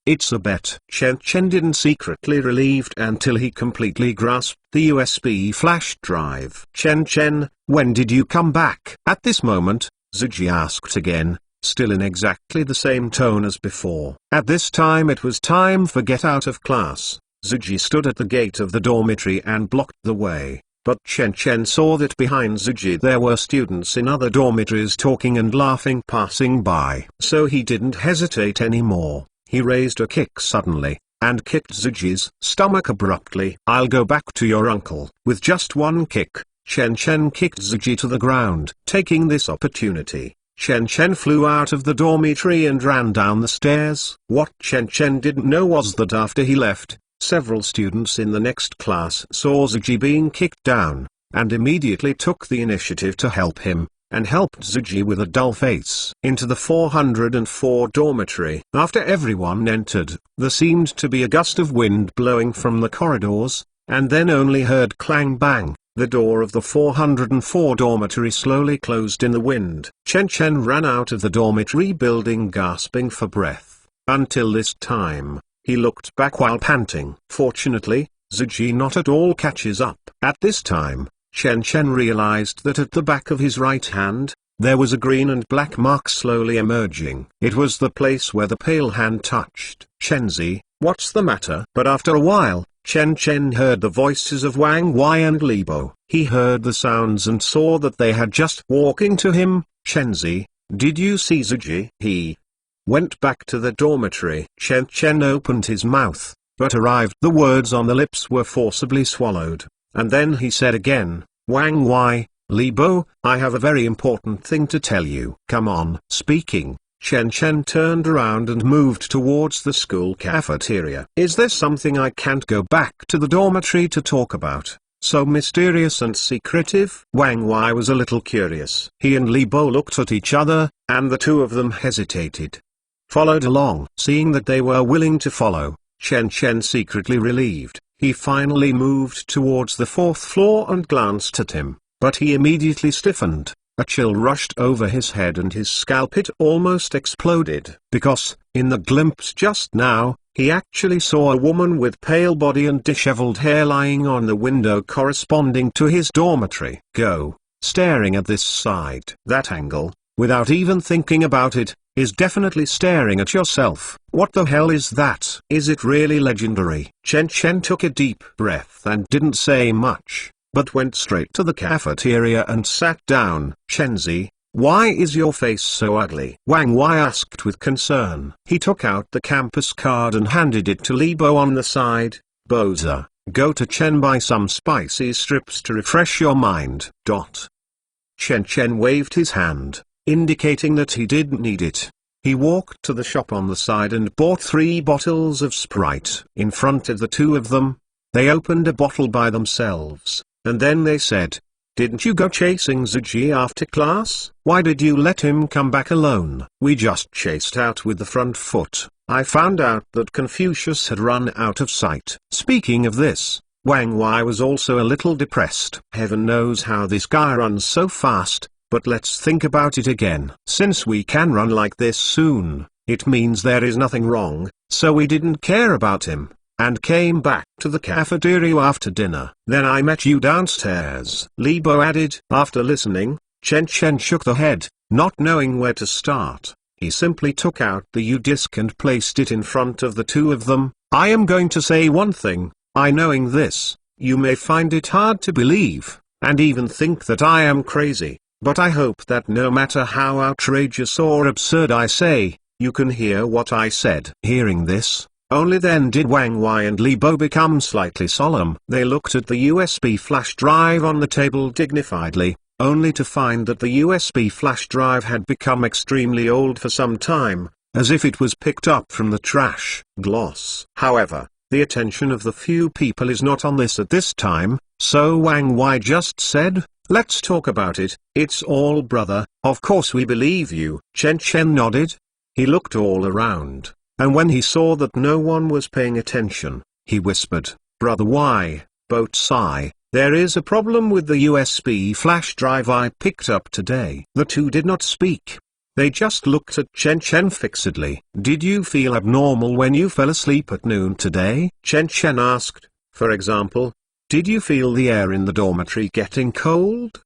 It's a bet. Chen Chen didn't secretly relieved until he completely grasped the USB flash drive. "Chen Chen, when did you come back?" At this moment, Ziji asked again, still in exactly the same tone as before. At this time it was time for get out of class. Ziji stood at the gate of the dormitory and blocked the way, but Chen Chen saw that behind Ziji there were students in other dormitories talking and laughing passing by. So he didn't hesitate anymore. He raised a kick suddenly, and kicked Ziji's stomach abruptly. "I'll go back to your uncle." With just one kick, Chen Chen kicked Ziji to the ground. Taking this opportunity, Chen Chen flew out of the dormitory and ran down the stairs. What Chen Chen didn't know was that after he left, several students in the next class saw Ziji being kicked down, and immediately took the initiative to help him. and helped Zuji with a dull face into the 404 dormitory. After everyone entered, there seemed to be a gust of wind blowing from the corridors, and then only heard clang bang. The door of the 404 dormitory slowly closed in the wind. Chen Chen ran out of the dormitory building gasping for breath. Until this time, he looked back while panting. Fortunately, Zuji not at all catches up. At this time, Chen Chen realized that at the back of his right hand, there was a green and black mark slowly emerging. It was the place where the pale hand touched. "Chenzi, what's the matter?" But after a while, Chen Chen heard the voices of Wang Wei and Li Bo. He heard the sounds and saw that they had just walking to him. "Chenzi, did you see Zuji?" He went back to the dormitory. Chen Chen opened his mouth, but arrived the words on the lips were forcibly swallowed, and then he said again, "Wang Wei, Li Bo, I have a very important thing to tell you." "Come on." Speaking, Chen Chen turned around and moved towards the school cafeteria. "Is there something I can't go back to the dormitory to talk about, so mysterious and secretive?" Wang Wei was a little curious. He and Li Bo looked at each other, and the two of them hesitated. Followed along. Seeing that they were willing to follow, Chen Chen secretly relieved. He finally moved towards the 4th floor and glanced at him, but he immediately stiffened. A chill rushed over his head and his scalp it almost exploded. Because, in the glimpse just now, he actually saw a woman with pale body and disheveled hair lying on the window corresponding to his dormitory. Go, staring at this side. That angle, without even thinking about it, is definitely staring at yourself. What the hell is that? Is it really legendary? Chen Chen took a deep breath and didn't say much, but went straight to the cafeteria and sat down. "Chenzi, why is your face so ugly?" Wang Wei asked with concern. He took out the campus card and handed it to Li Bo on the side. "Boza, go to Chen buy some spicy strips to refresh your mind." Chen Chen waved his hand, indicating that he didn't need it. He walked to the shop on the side and bought 3 bottles of Sprite. In front of the two of them, they opened a bottle by themselves, and then they said, "Didn't you go chasing Zuji after class? Why did you let him come back alone?" "We just chased out with the front foot. I found out that Confucius had run out of sight." Speaking of this, Wang Wei was also a little depressed. Heaven knows how this guy runs so fast. But let's think about it again. Since we can run like this soon, it means there is nothing wrong, so we didn't care about him, and came back to the cafeteria after dinner. Then I met you downstairs, Li Bo added. After listening, Chen Chen shook the head, not knowing where to start. He simply took out the U-disc and placed it in front of the two of them. "I am going to say one thing, knowing this, you may find it hard to believe, and even think that I am crazy. But I hope that no matter how outrageous or absurd I say, you can hear what I said." Hearing this, only then did Wang Wei and Li Bo become slightly solemn. They looked at the USB flash drive on the table dignifiedly, only to find that the USB flash drive had become extremely old for some time, as if it was picked up from the trash. Gloss. However, the attention of the few people is not on this at this time, so Wang Wei just said, "Let's talk about it. It's all brother, of course we believe you." Chen Chen nodded. He looked all around, and when he saw that no one was paying attention, he whispered, "Brother Wei, boat Sai, there is a problem with the USB flash drive I picked up today." The two did not speak. They just looked at Chen Chen fixedly. "Did you feel abnormal when you fell asleep at noon today?" Chen Chen asked. "For example, did you feel the air in the dormitory getting cold?"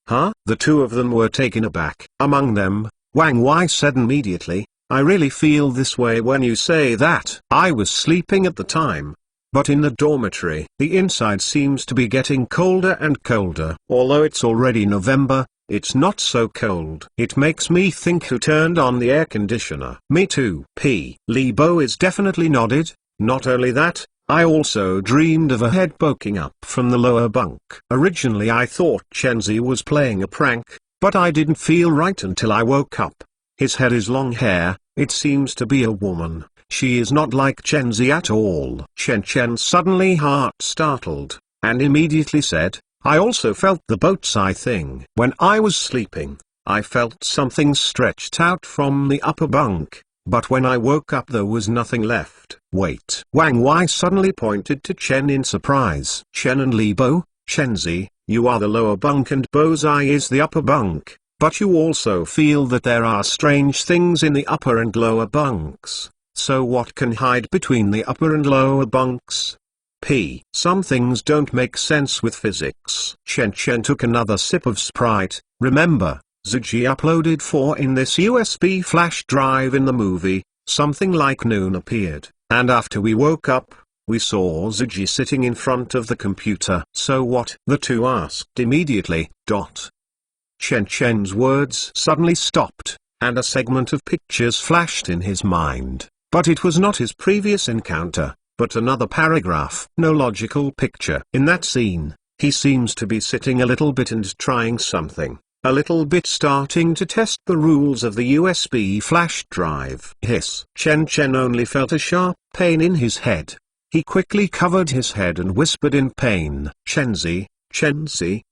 Huh? The two of them were taken aback. Among them, Wang Wei said immediately, "I really feel this way when you say that. I was sleeping at the time. But in the dormitory, the inside seems to be getting colder and colder. Although it's already November, it's not so cold. It makes me think who turned on the air conditioner." "Me too." Li Bo is definitely nodded. "Not only that, I also dreamed of a head poking up from the lower bunk. Originally I thought Chenzi was playing a prank, but I didn't feel right until I woke up. His head is long hair, it seems to be a woman. She is not like Chenzi at all." Chen Chen suddenly heart startled, and immediately said, I also felt the boat's eye thing. When I was sleeping, I felt something stretched out from the upper bunk, but when I woke up there was nothing left. Wait. Wang Wei suddenly pointed to Chen in surprise. Chen and Li Bo, Shenzi, you are the lower bunk and Bo's eye is the upper bunk, but you also feel that there are strange things in the upper and lower bunks. So what can hide between the upper and lower bunks? Some things don't make sense with physics. Chen took another sip of Sprite. Remember, Zuji uploaded 4 in this USB flash drive in the movie. Something like noon appeared, and after we woke up, we saw Zuji sitting in front of the computer. So what? The two asked immediately. Chen's words suddenly stopped, and a segment of pictures flashed in his mind. But it was not his previous encounter, but another paragraph. No logical picture. In that scene, he seems to be sitting a little bit and trying something. A little bit starting to test the rules of the USB flash drive. Hiss. Chen only felt a sharp pain in his head. He quickly covered his head and whispered in pain. Chenzi.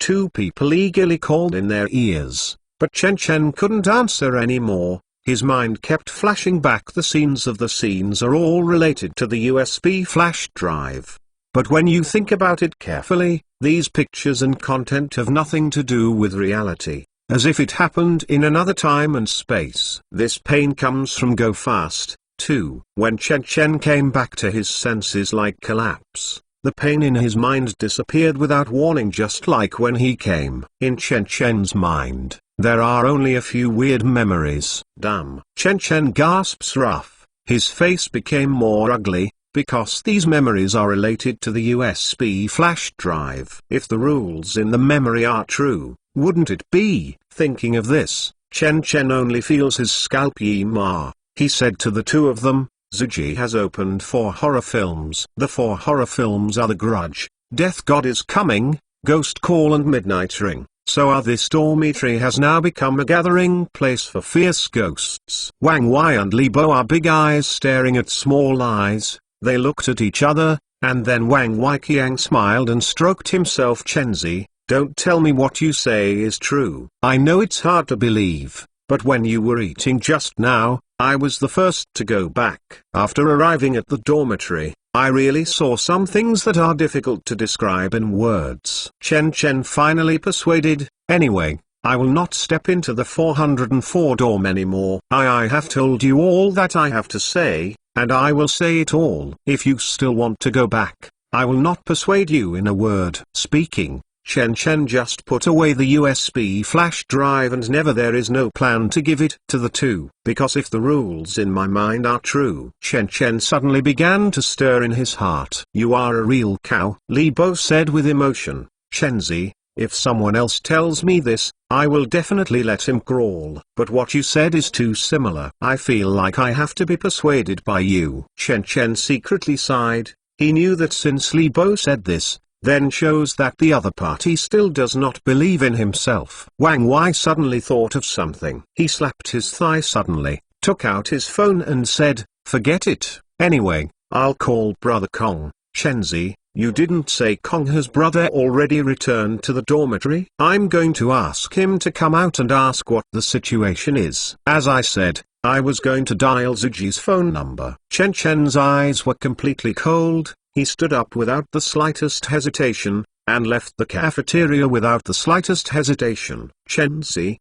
Two people eagerly called in their ears, but Chen couldn't answer anymore. His mind kept flashing back. The scenes are all related to the USB flash drive. But when you think about it carefully, these pictures and content have nothing to do with reality, as if it happened in another time and space. This pain comes from Go Fast, too. When Chen came back to his senses like collapse, the pain in his mind disappeared without warning, just like when he came. In Chen's mind, there are only a few weird memories. Damn. Chen gasps rough. His face became more ugly, because these memories are related to the USB flash drive. If the rules in the memory are true, wouldn't it be? Thinking of this, Chen only feels his scalp. He said to the two of them, Zuji has opened 4 horror films. The 4 horror films are The Grudge, Death God is Coming, Ghost Call and Midnight Ring. So this dormitory has now become a gathering place for fierce ghosts. Wang Wei and Li Bo are big eyes staring at small eyes. They looked at each other, and then Wang Weiqiang smiled and stroked himself. Chenzi, don't tell me what you say is true. I know it's hard to believe, but when you were eating just now, I was the first to go back. After arriving at the dormitory, I really saw some things that are difficult to describe in words. Chen finally persuaded. Anyway, I will not step into the 404 dorm anymore. I have told you all that I have to say, and I will say it all. If you still want to go back, I will not persuade you in a word. Speaking, Chen just put away the USB flash drive and there is no plan to give it to the two. Because if the rules in my mind are true. Chen suddenly began to stir in his heart. You are a real cow, Li Bo said with emotion. Chenzi, if someone else tells me this, I will definitely let him crawl. But what you said is too similar. I feel like I have to be persuaded by you. Chen secretly sighed. He knew that since Li Bo said this, then shows that the other party still does not believe in himself. Wang Wei suddenly thought of something. He slapped his thigh suddenly, took out his phone and said, forget it. Anyway, I'll call Brother Kong. Chenzi, you didn't say Kong's brother already returned to the dormitory? I'm going to ask him to come out and ask what the situation is. As I said, I was going to dial Zuji's phone number. Chen's eyes were completely cold. He stood up without the slightest hesitation, and left the cafeteria without the slightest hesitation. Chenzi,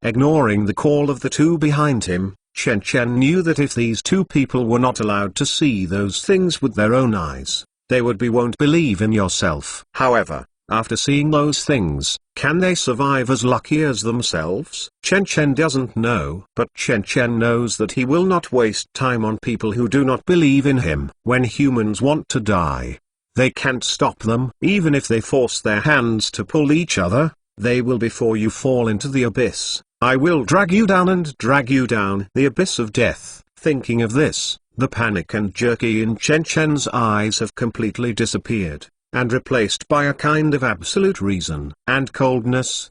ignoring the call of the two behind him, Chen knew that if these two people were not allowed to see those things with their own eyes, they won't believe in yourself. However, after seeing those things, can they survive as lucky as themselves? Chen doesn't know. But Chen knows that he will not waste time on people who do not believe in him. When humans want to die, they can't stop them. Even if they force their hands to pull each other, they will before you fall into the abyss. I will drag you down and drag you down the abyss of death. Thinking of this, the panic and jerky in Chen's eyes have completely disappeared, and replaced by a kind of absolute reason and coldness.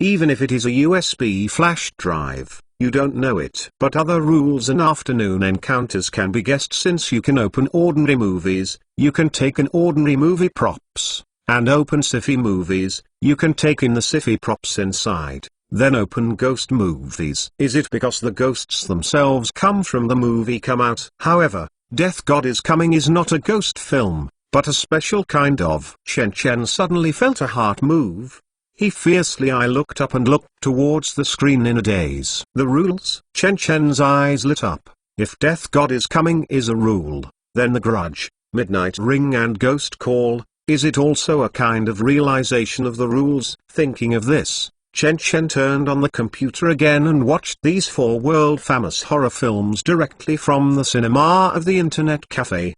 even if it is a USB flash drive. You don't know it. But other rules and afternoon encounters can be guessed, since you can open ordinary movies, you can take in ordinary movie props, and open sci-fi movies, you can take in the sci-fi props inside, then open ghost movies. Is it because the ghosts themselves come from the movie come out? However, Death God is Coming is not a ghost film, but a special kind of. Chen Chen suddenly felt a heart move. He fiercely looked up and looked towards the screen in a daze. The rules? Chen Chen's eyes lit up. If Death God is Coming is a rule, then The Grudge, Midnight Ring and Ghost Call, is it also a kind of realization of the rules? Thinking of this, Chen Chen turned on the computer again and watched these 4 world-famous horror films directly from the cinema of the internet cafe.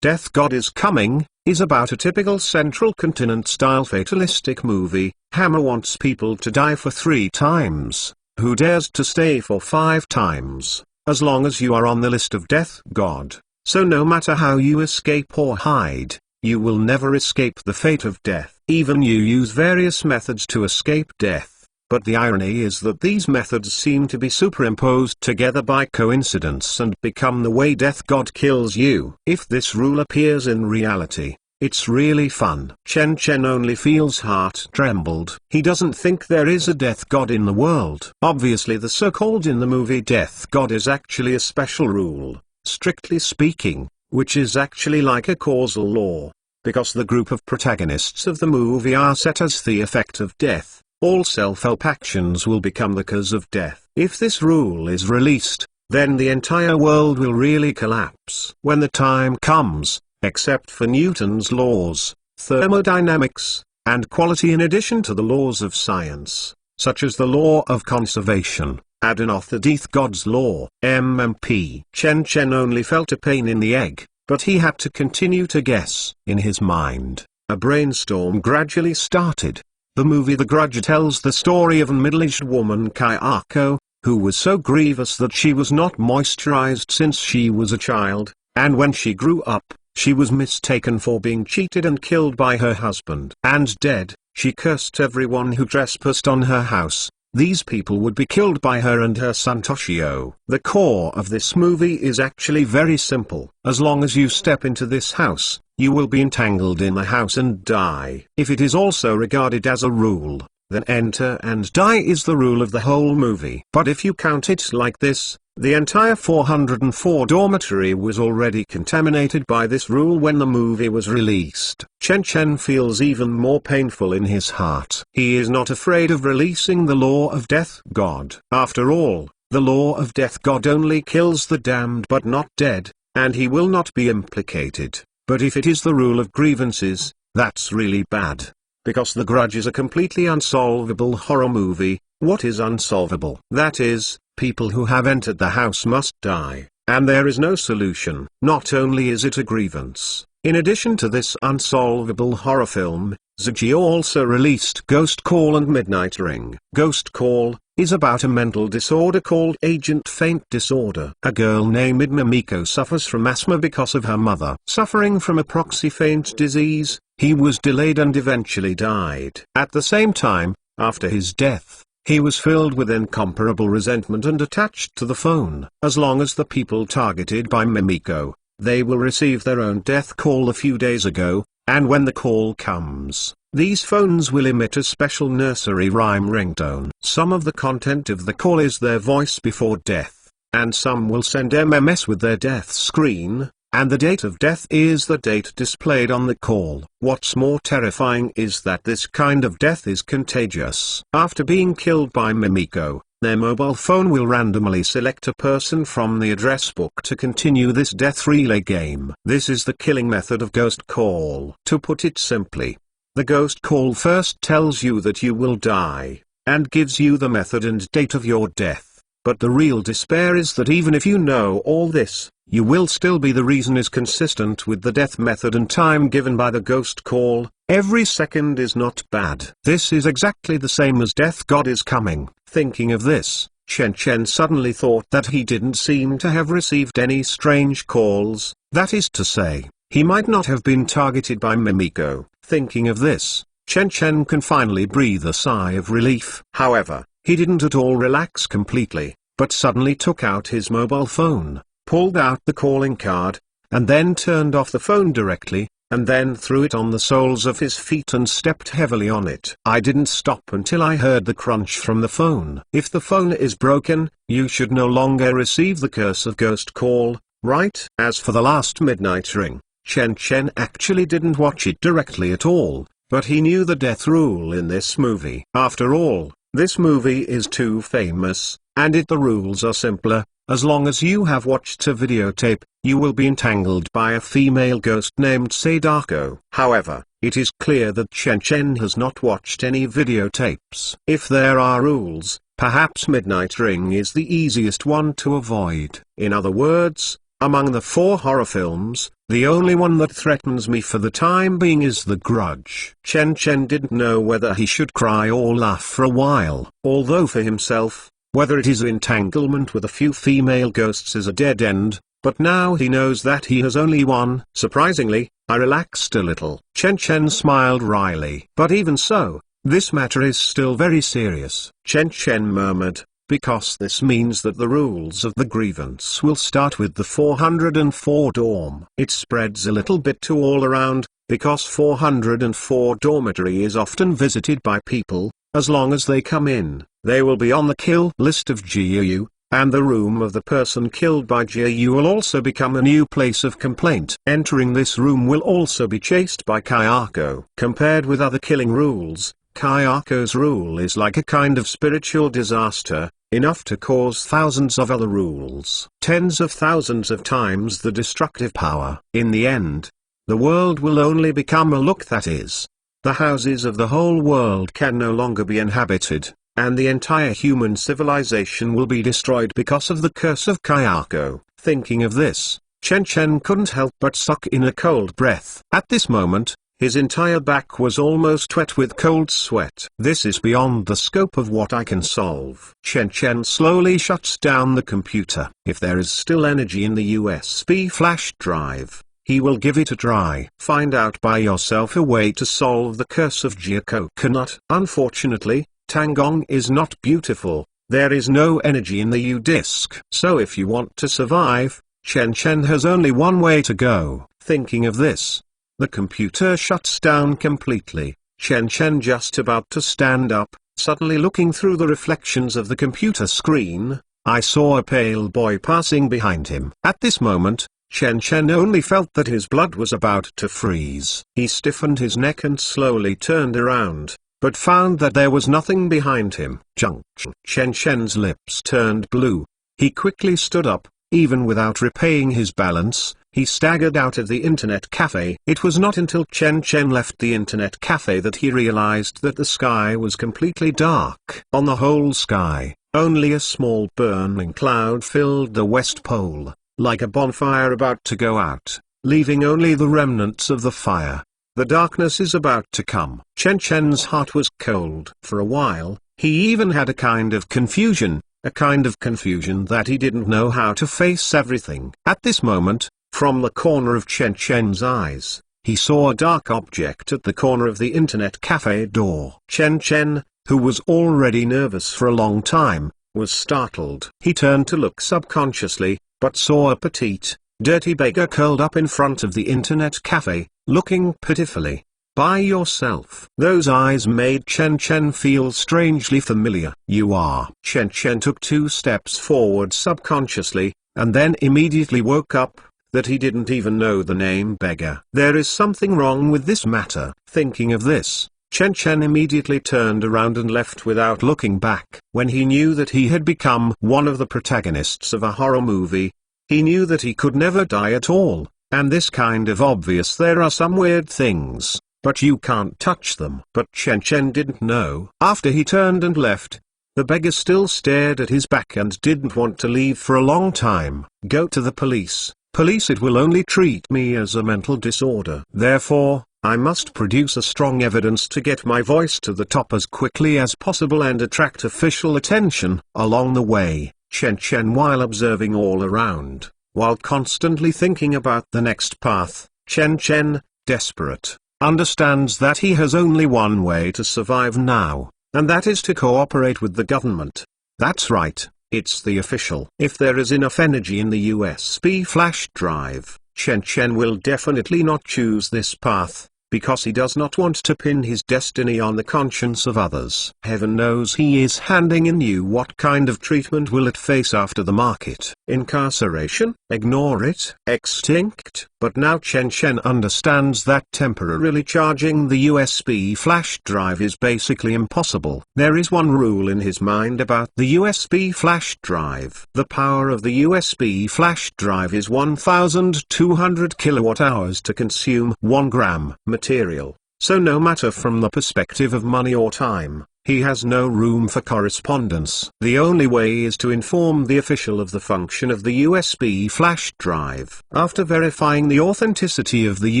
Death God is Coming is about a typical Central Continent-style fatalistic movie. Hammer wants people to die for 3 times. Who dares to stay for 5 times, as long as you are on the list of Death God? So no matter how you escape or hide, you will never escape the fate of death. Even you use various methods to escape death. But the irony is that these methods seem to be superimposed together by coincidence and become the way Death God kills you. If this rule appears in reality, it's really fun. Chen Chen only feels heart trembled. He doesn't think there is a Death God in the world. Obviously the so-called in the movie Death God is actually a special rule, strictly speaking, which is actually like a causal law. Because the group of protagonists of the movie are set as the effect of death, all self-help actions will become the cause of death. If this rule is released, then the entire world will really collapse. When the time comes, except for Newton's laws, thermodynamics, and quality, in addition to the laws of science, such as the law of conservation, add an author Death God's law, MMP. Chen Chen only felt a pain in the egg, but he had to continue to guess. In his mind, a brainstorm gradually started. The movie The Grudge tells the story of a middle-aged woman, Kayako, who was so grievous that she was not moisturized since she was a child, and when she grew up, she was mistaken for being cheated and killed by her husband. And dead, she cursed everyone who trespassed on her house. These people would be killed by her and her son Toshio. The core of this movie is actually very simple. As long as you step into this house, you will be entangled in the house and die. If it is also regarded as a rule, then enter and die is the rule of the whole movie. But if you count it like this, the entire 404 dormitory was already contaminated by this rule when the movie was released. Chen Chen feels even more painful in his heart. He is not afraid of releasing the law of Death God. After all, the law of Death God only kills the damned but not dead, and he will not be implicated. But if it is the rule of grievances, that's really bad. Because The Grudge is a completely unsolvable horror movie. What is unsolvable? That is, people who have entered the house must die, and there is no solution. Not only is it a grievance, in addition to this unsolvable horror film, Ziggy also released Ghost Call and Midnight Ring. Ghost Call is about a mental disorder called agent faint disorder. A girl named Mimiko suffers from asthma because of her mother. Suffering from a proxy faint disease, he was delayed and eventually died. At the same time, after his death, he was filled with incomparable resentment and attached to the phone. As long as the people targeted by Mimiko, they will receive their own death call a few days ago, and when the call comes, these phones will emit a special nursery rhyme ringtone. Some of the content of the call is their voice before death, and some will send MMS with their death screen, and the date of death is the date displayed on the call. What's more terrifying is that this kind of death is contagious. After being killed by Mimiko, their mobile phone will randomly select a person from the address book to continue this death relay game. This is the killing method of Ghost Call. To put it simply, the Ghost Call first tells you that you will die, and gives you the method and date of your death. But the real despair is that even if you know all this, you will still be. The reason is consistent with the death method and time given by the Ghost Call. Every second is not bad. This is exactly the same as Death God is Coming. Thinking of this, Chen Chen suddenly thought that he didn't seem to have received any strange calls. That is to say, he might not have been targeted by Mimiko. Thinking of this, Chen Chen can finally breathe a sigh of relief. However, he didn't at all relax completely, but suddenly took out his mobile phone, pulled out the calling card, and then turned off the phone directly, and then threw it on the soles of his feet and stepped heavily on it. I didn't stop until I heard the crunch from the phone. If the phone is broken, you should no longer receive the curse of ghost call, right? As for the last midnight ring, Chen Chen actually didn't watch it directly at all, but he knew the death rule in this movie. After all, this movie is too famous, and the rules are simpler. As long as you have watched a videotape, you will be entangled by a female ghost named Sadako. However, it is clear that Chen Chen has not watched any videotapes. If there are rules, perhaps Midnight Ring is the easiest one to avoid. In other words, among the 4 horror films, the only one that threatens me for the time being is The Grudge. Chen Chen didn't know whether he should cry or laugh for a while. Although for himself, whether it is entanglement with a few female ghosts is a dead end, but now he knows that he has only one. Surprisingly, I relaxed a little. Chen Chen smiled wryly. But even so, this matter is still very serious. Chen Chen murmured, because this means that the rules of the grievance will start with the 404 dorm. It spreads a little bit to all around, because 404 dormitory is often visited by people. As long as they come in, they will be on the kill list of GU, and the room of the person killed by GU will also become a new place of complaint. Entering this room will also be chased by Kayako. Compared with other killing rules, Kayako's rule is like a kind of spiritual disaster, enough to cause thousands of other rules. Tens of thousands of times the destructive power. In the end, the world will only become a look that is. The houses of the whole world can no longer be inhabited, and the entire human civilization will be destroyed because of the curse of Kayako. Thinking of this, Chen Chen couldn't help but suck in a cold breath. At this moment, his entire back was almost wet with cold sweat. This is beyond the scope of what I can solve. Chen Chen slowly shuts down the computer. If there is still energy in the USB flash drive, he will give it a try. Find out by yourself a way to solve the curse of Jia Coconut. Unfortunately, Tangong is not beautiful. There is no energy in the U-disc. So if you want to survive, Chen Chen has only one way to go. Thinking of this, the computer shuts down completely. Chen Chen just about to stand up, suddenly looking through the reflections of the computer screen, I saw a pale boy passing behind him. At this moment, Chen Chen only felt that his blood was about to freeze. He stiffened his neck and slowly turned around, but found that there was nothing behind him. Junction. Chen Chen's lips turned blue. He quickly stood up, even without repaying his balance. He staggered out of the internet cafe. It was not until Chen Chen left the internet cafe that he realized that the sky was completely dark. On the whole sky, only a small burning cloud filled the West Pole, like a bonfire about to go out, leaving only the remnants of the fire. The darkness is about to come. Chen Chen's heart was cold. For a while, he even had a kind of confusion that he didn't know how to face everything. At this moment, from the corner of Chen Chen's eyes, he saw a dark object at the corner of the internet cafe door. Chen Chen, who was already nervous for a long time, was startled. He turned to look subconsciously, but saw a petite, dirty beggar curled up in front of the internet cafe, looking pitifully. By yourself. Those eyes made Chen Chen feel strangely familiar. You are. Chen Chen took 2 steps forward subconsciously, and then immediately woke up, that he didn't even know the name beggar. There is something wrong with this matter. Thinking of this, Chen Chen immediately turned around and left without looking back. When he knew that he had become one of the protagonists of a horror movie, he knew that he could never die at all, and this kind of obvious. There are some weird things, but you can't touch them. But Chen Chen didn't know. After he turned and left, the beggar still stared at his back and didn't want to leave for a long time. Go to the police. Police, it will only treat me as a mental disorder. Therefore, I must produce a strong evidence to get my voice to the top as quickly as possible and attract official attention. Along the way, Chen Chen, while observing all around, while constantly thinking about the next path, Chen Chen, desperate, understands that he has only one way to survive now, and that is to cooperate with the government. That's right, it's the official. If there is enough energy in the USB flash drive, Chen Chen will definitely not choose this path, because he does not want to pin his destiny on the conscience of others. Heaven knows he is handing in you. What kind of treatment will it face after the market? Incarceration? Ignore it? Extinct? But now Chen Chen understands that temporarily charging the USB flash drive is basically impossible. There is one rule in his mind about the USB flash drive. The power of the USB flash drive is 1200 kilowatt hours to consume 1 gram material. So no matter from the perspective of money or time, he has no room for correspondence. The only way is to inform the official of the function of the USB flash drive. After verifying the authenticity of the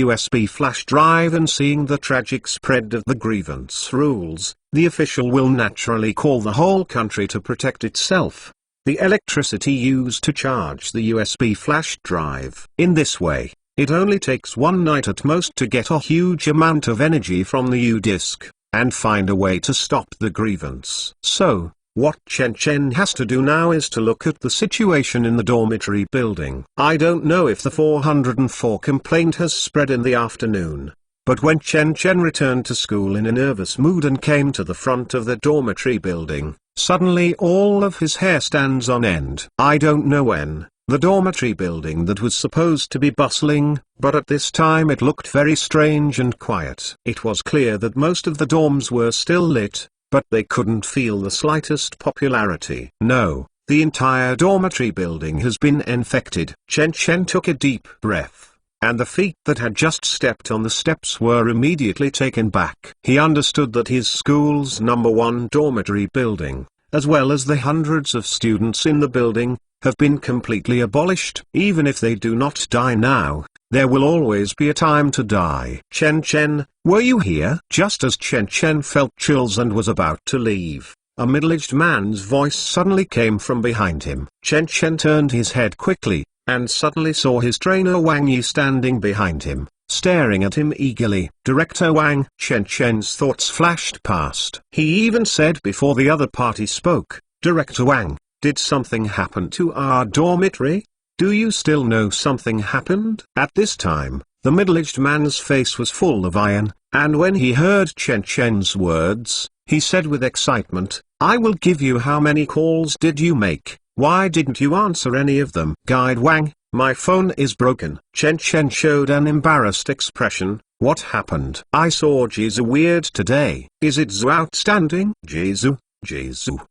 USB flash drive and seeing the tragic spread of the grievance rules, the official will naturally call the whole country to protect itself. The electricity used to charge the USB flash drive. In this way, it only takes one night at most to get a huge amount of energy from the U-disk, and find a way to stop the grievance. So, what Chen Chen has to do now is to look at the situation in the dormitory building. I don't know if the 404 complaint has spread in the afternoon, but when Chen Chen returned to school in a nervous mood and came to the front of the dormitory building, suddenly all of his hair stands on end. I don't know when. The dormitory building that was supposed to be bustling, but at this time it looked very strange and quiet. It was clear that most of the dorms were still lit, but they couldn't feel the slightest popularity. No, the entire dormitory building has been infected. Chen Chen took a deep breath, and the feet that had just stepped on the steps were immediately taken back. He understood that his school's #1 dormitory building, as well as the hundreds of students in the building, have been completely abolished. Even if they do not die now, there will always be a time to die. Chen Chen, were you here? Just as Chen Chen felt chills and was about to leave, a middle-aged man's voice suddenly came from behind him. Chen Chen turned his head quickly, and suddenly saw his trainer Wang Yi standing behind him, staring at him eagerly. Director Wang. Chen Chen's thoughts flashed past. He even said before the other party spoke, Director Wang, did something happen to our dormitory? Do you still know something happened? At this time, the middle-aged man's face was full of iron, and when he heard Chen Chen's words, he said with excitement, I will give you. How many calls did you make? Why didn't you answer any of them? Guide Wang, my phone is broken. Chen Chen showed an embarrassed expression. What happened? I saw Jizu weird today. Is it Zhu outstanding? Jizu?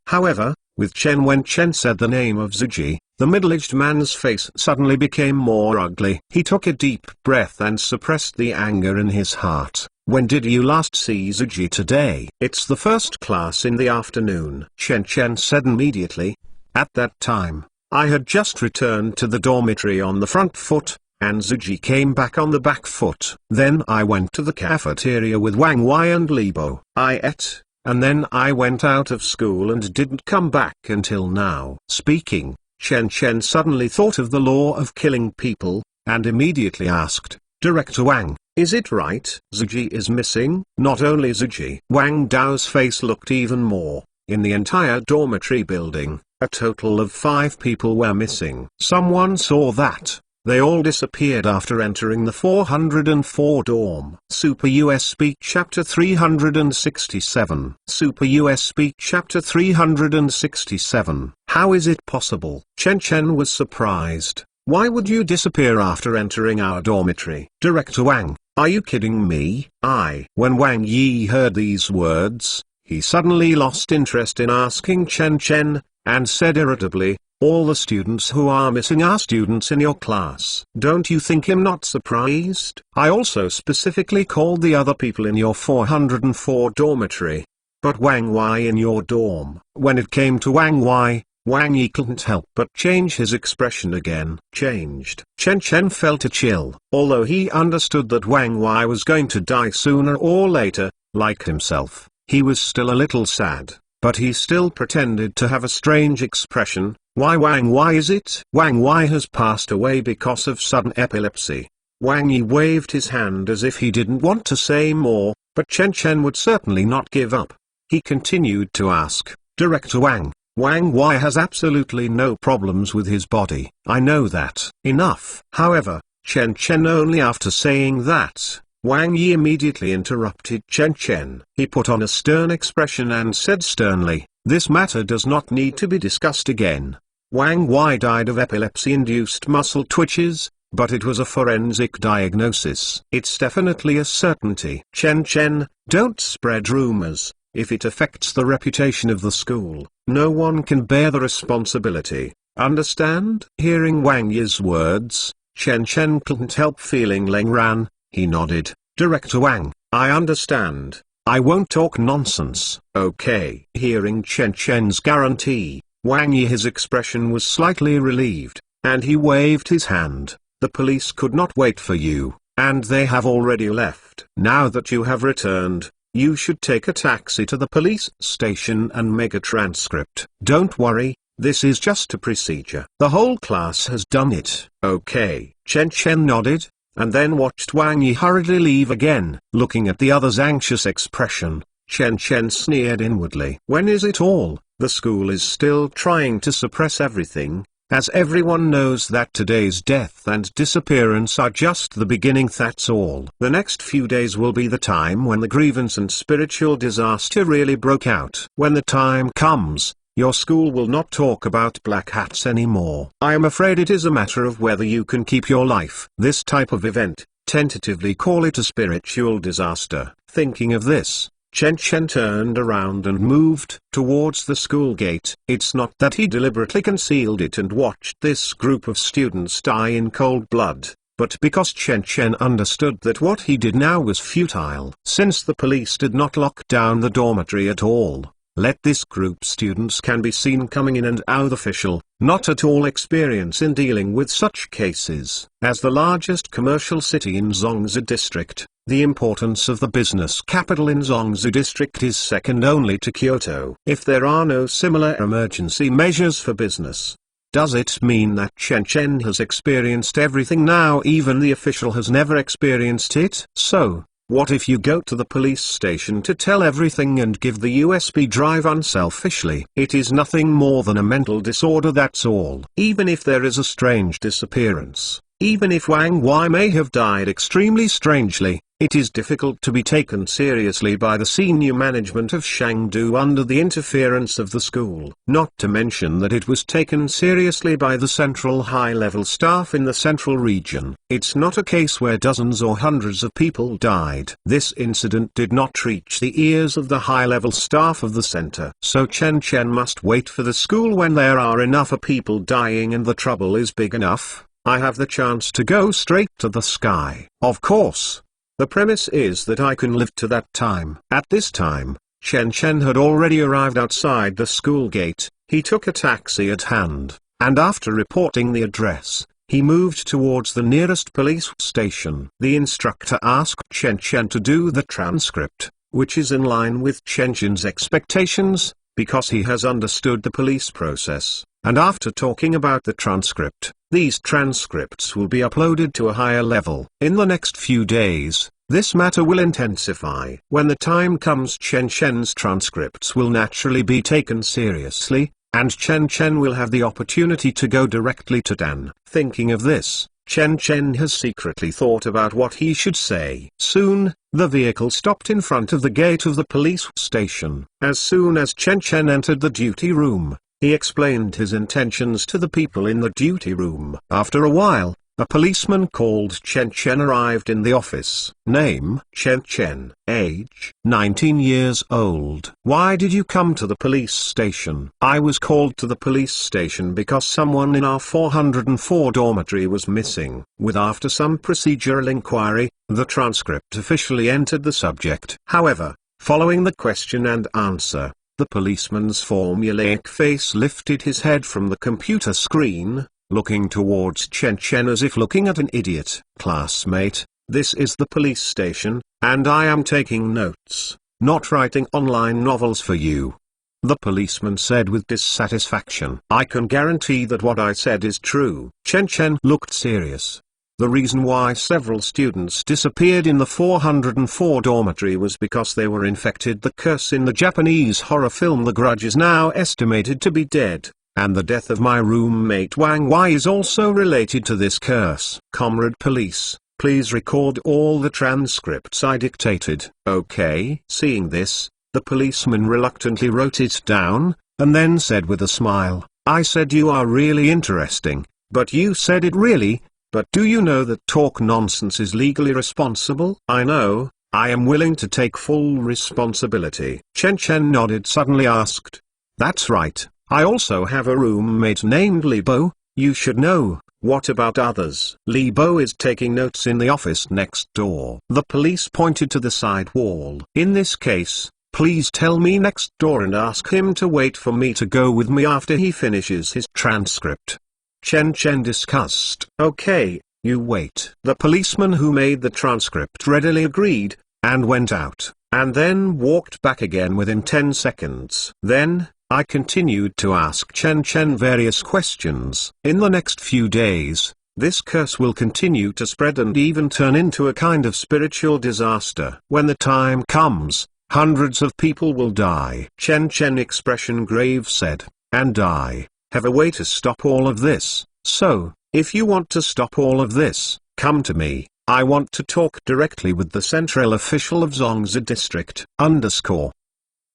However, with Chen, when Chen said the name of Zuji, the middle-aged man's face suddenly became more ugly. He took a deep breath and suppressed the anger in his heart. When did you last see Zuji today? It's the first class in the afternoon, Chen Chen said immediately. At that time, I had just returned to the dormitory on the front foot, and Zuji came back on the back foot. Then I went to the cafeteria with Wang Wei and Libo. I ate, and then I went out of school and didn't come back until now. Speaking, Chen Chen suddenly thought of the law of killing people, and immediately asked, Director Wang, is it right? Zuji is missing? Not only Zuji. Wang Dao's face looked even more. In the entire dormitory building, a total of 5 people were missing. Someone saw that. They all disappeared after entering the 404 dorm. Super USB Chapter 367. Super USB Chapter 367. How is it possible? Chen Chen was surprised. Why would you disappear after entering our dormitory? Director Wang, are you kidding me? When Wang Yi heard these words, he suddenly lost interest in asking Chen Chen, and said irritably, all the students who are missing are students in your class. Don't you think I'm not surprised? I also specifically called the other people in your 404 dormitory. But Wang Wei in your dorm. When it came to Wang Wei, Wang Yi couldn't help but change his expression again. Changed. Chen Chen felt a chill. Although he understood that Wang Wei was going to die sooner or later, like himself, he was still a little sad. But he still pretended to have a strange expression. Why Wang Wei is it? Wang Wei has passed away because of sudden epilepsy. Wang Yi waved his hand as if he didn't want to say more, but Chen Chen would certainly not give up. He continued to ask, Director Wang, Wang Yi has absolutely no problems with his body. I know that. Enough. However, Chen Chen only after saying that, Wang Yi immediately interrupted Chen Chen. He put on a stern expression and said sternly, this matter does not need to be discussed again. Wang Yi died of epilepsy-induced muscle twitches, but it was a forensic diagnosis. It's definitely a certainty. Chen Chen, don't spread rumors. If it affects the reputation of the school, no one can bear the responsibility. Understand? Hearing Wang Yi's words, Chen Chen couldn't help feeling Leng Ran. He nodded. Director Wang, I understand. I won't talk nonsense. Okay. Hearing Chen Chen's guarantee, Wang Yi his expression was slightly relieved, and he waved his hand. The police could not wait for you, and they have already left. Now that you have returned, you should take a taxi to the police station and make a transcript. Don't worry, this is just a procedure. The whole class has done it. Okay. Chen Chen nodded, and then watched Wang Yi hurriedly leave again. Looking at the other's anxious expression, Chen Chen sneered inwardly. When is it all? The school is still trying to suppress everything, as everyone knows that today's death and disappearance are just the beginning, that's all. The next few days will be the time when the grievance and spiritual disaster really broke out. When the time comes, your school will not talk about black hats anymore. I am afraid it is a matter of whether you can keep your life. This type of event, tentatively call it a spiritual disaster. Thinking of this, Chen Chen turned around and moved towards the school gate. It's not that he deliberately concealed it and watched this group of students die in cold blood, but because Chen Chen understood that what he did now was futile. Since the police did not lock down the dormitory at all, let this group students can be seen coming in and out official, not at all experience in dealing with such cases. As the largest commercial city in Zhongzi district, the importance of the business capital in Zhongzi district is second only to Kyoto. If there are no similar emergency measures for business, does it mean that Chen Chen has experienced everything now even the official has never experienced it? So, what if you go to the police station to tell everything and give the USB drive unselfishly? It is nothing more than a mental disorder, that's all. Even if there is a strange disappearance, even if Wang Yi may have died extremely strangely, it is difficult to be taken seriously by the senior management of Shangdu under the interference of the school. Not to mention that it was taken seriously by the central high-level staff in the central region. It's not a case where dozens or hundreds of people died. This incident did not reach the ears of the high-level staff of the center. So Chen Chen must wait for the school when there are enough people dying and the trouble is big enough. I have the chance to go straight to the sky. Of course. The premise is that I can live to that time. At this time, Chen Chen had already arrived outside the school gate. He took a taxi at hand, and after reporting the address, he moved towards the nearest police station. The instructor asked Chen Chen to do the transcript, which is in line with Chen Chen's expectations, because he has understood the police process. And after talking about the transcript, these transcripts will be uploaded to a higher level. In the next few days, this matter will intensify. When the time comes, Chen Chen's transcripts will naturally be taken seriously, and Chen Chen will have the opportunity to go directly to Dan. Thinking of this, Chen Chen has secretly thought about what he should say. Soon, the vehicle stopped in front of the gate of the police station. As soon as Chen Chen entered the duty room, he explained his intentions to the people in the duty room. After a while, a policeman called Chen Chen arrived in the office. Name: Chen Chen. Age: 19 years old. Why did you come to the police station? I was called to the police station because someone in our 404 dormitory was missing. After some procedural inquiry, the transcript officially entered the subject. However, following the question and answer, the policeman's formulaic face lifted his head from the computer screen, looking towards Chen Chen as if looking at an idiot. Classmate, this is the police station, and I am taking notes, not writing online novels for you. The policeman said with dissatisfaction. I can guarantee that what I said is true. Chen Chen looked serious. The reason why several students disappeared in the 404 dormitory was because they were infected. The curse in the Japanese horror film The Grudge is now estimated to be dead, and the death of my roommate Wang Wai is also related to this curse. Comrade Police, please record all the transcripts I dictated. Okay. Seeing this, the policeman reluctantly wrote it down, and then said with a smile, I said you are really interesting, but you said it really. But do you know that talk nonsense is legally responsible? I know, I am willing to take full responsibility. Chen Chen nodded, suddenly asked. That's right, I also have a roommate named Li Bo, you should know. What about others? Li Bo is taking notes in the office next door. The police pointed to the side wall. In this case, please tell me next door and ask him to wait for me to go with me after he finishes his transcript. Chen Chen discussed. Okay, you wait. The policeman who made the transcript readily agreed, and went out, and then walked back again within 10 seconds. Then, I continued to ask Chen Chen various questions. In the next few days, this curse will continue to spread and even turn into a kind of spiritual disaster. When the time comes, hundreds of people will die. Chen Chen, expression grave, said, and I have a way to stop all of this. So, if you want to stop all of this, come to me. I want to talk directly with the central official of Zongzi District.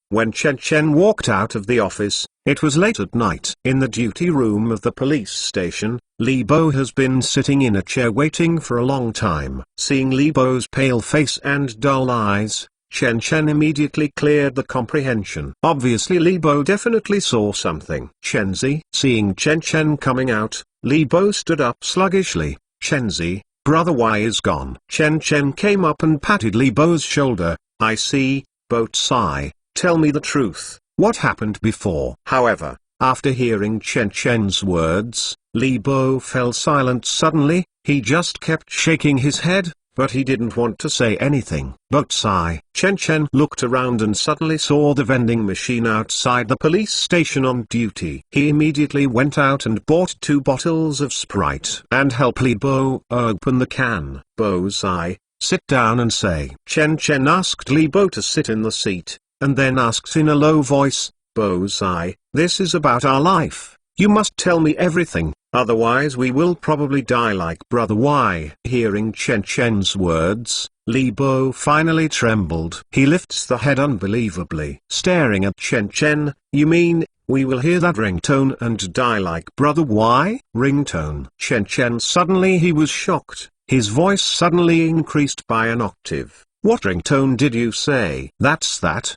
When Chen Chen walked out of the office, it was late at night. In the duty room of the police station, Li Bo has been sitting in a chair waiting for a long time. Seeing Li Bo's pale face and dull eyes, Chen Chen immediately cleared the comprehension. Obviously Li Bo definitely saw something. Chenzi. Seeing Chen Chen coming out, Li Bo stood up sluggishly. Chenzi, brother Wai is gone. Chen Chen came up and patted Li Bo's shoulder. I see, Bo Tsai, tell me the truth, what happened before? However, after hearing Chen Chen's words, Li Bo fell silent suddenly. He just kept shaking his head, but he didn't want to say anything. But sigh. Chen Chen looked around and suddenly saw the vending machine outside the police station on duty. He immediately went out and bought 2 bottles of Sprite and helped Li Bo open the can. Bo sigh, sit down and say. Chen Chen asked Li Bo to sit in the seat, and then asked in a low voice, Bo sigh, this is about our life. You must tell me everything, otherwise we will probably die like brother Wai. Hearing Chen Chen's words, Li Bo finally trembled. He lifts the head unbelievably, staring at Chen Chen. You mean, we will hear that ringtone and die like brother Wai? Ringtone. Chen Chen suddenly he was shocked. His voice suddenly increased by an octave. What ringtone did you say? That's that.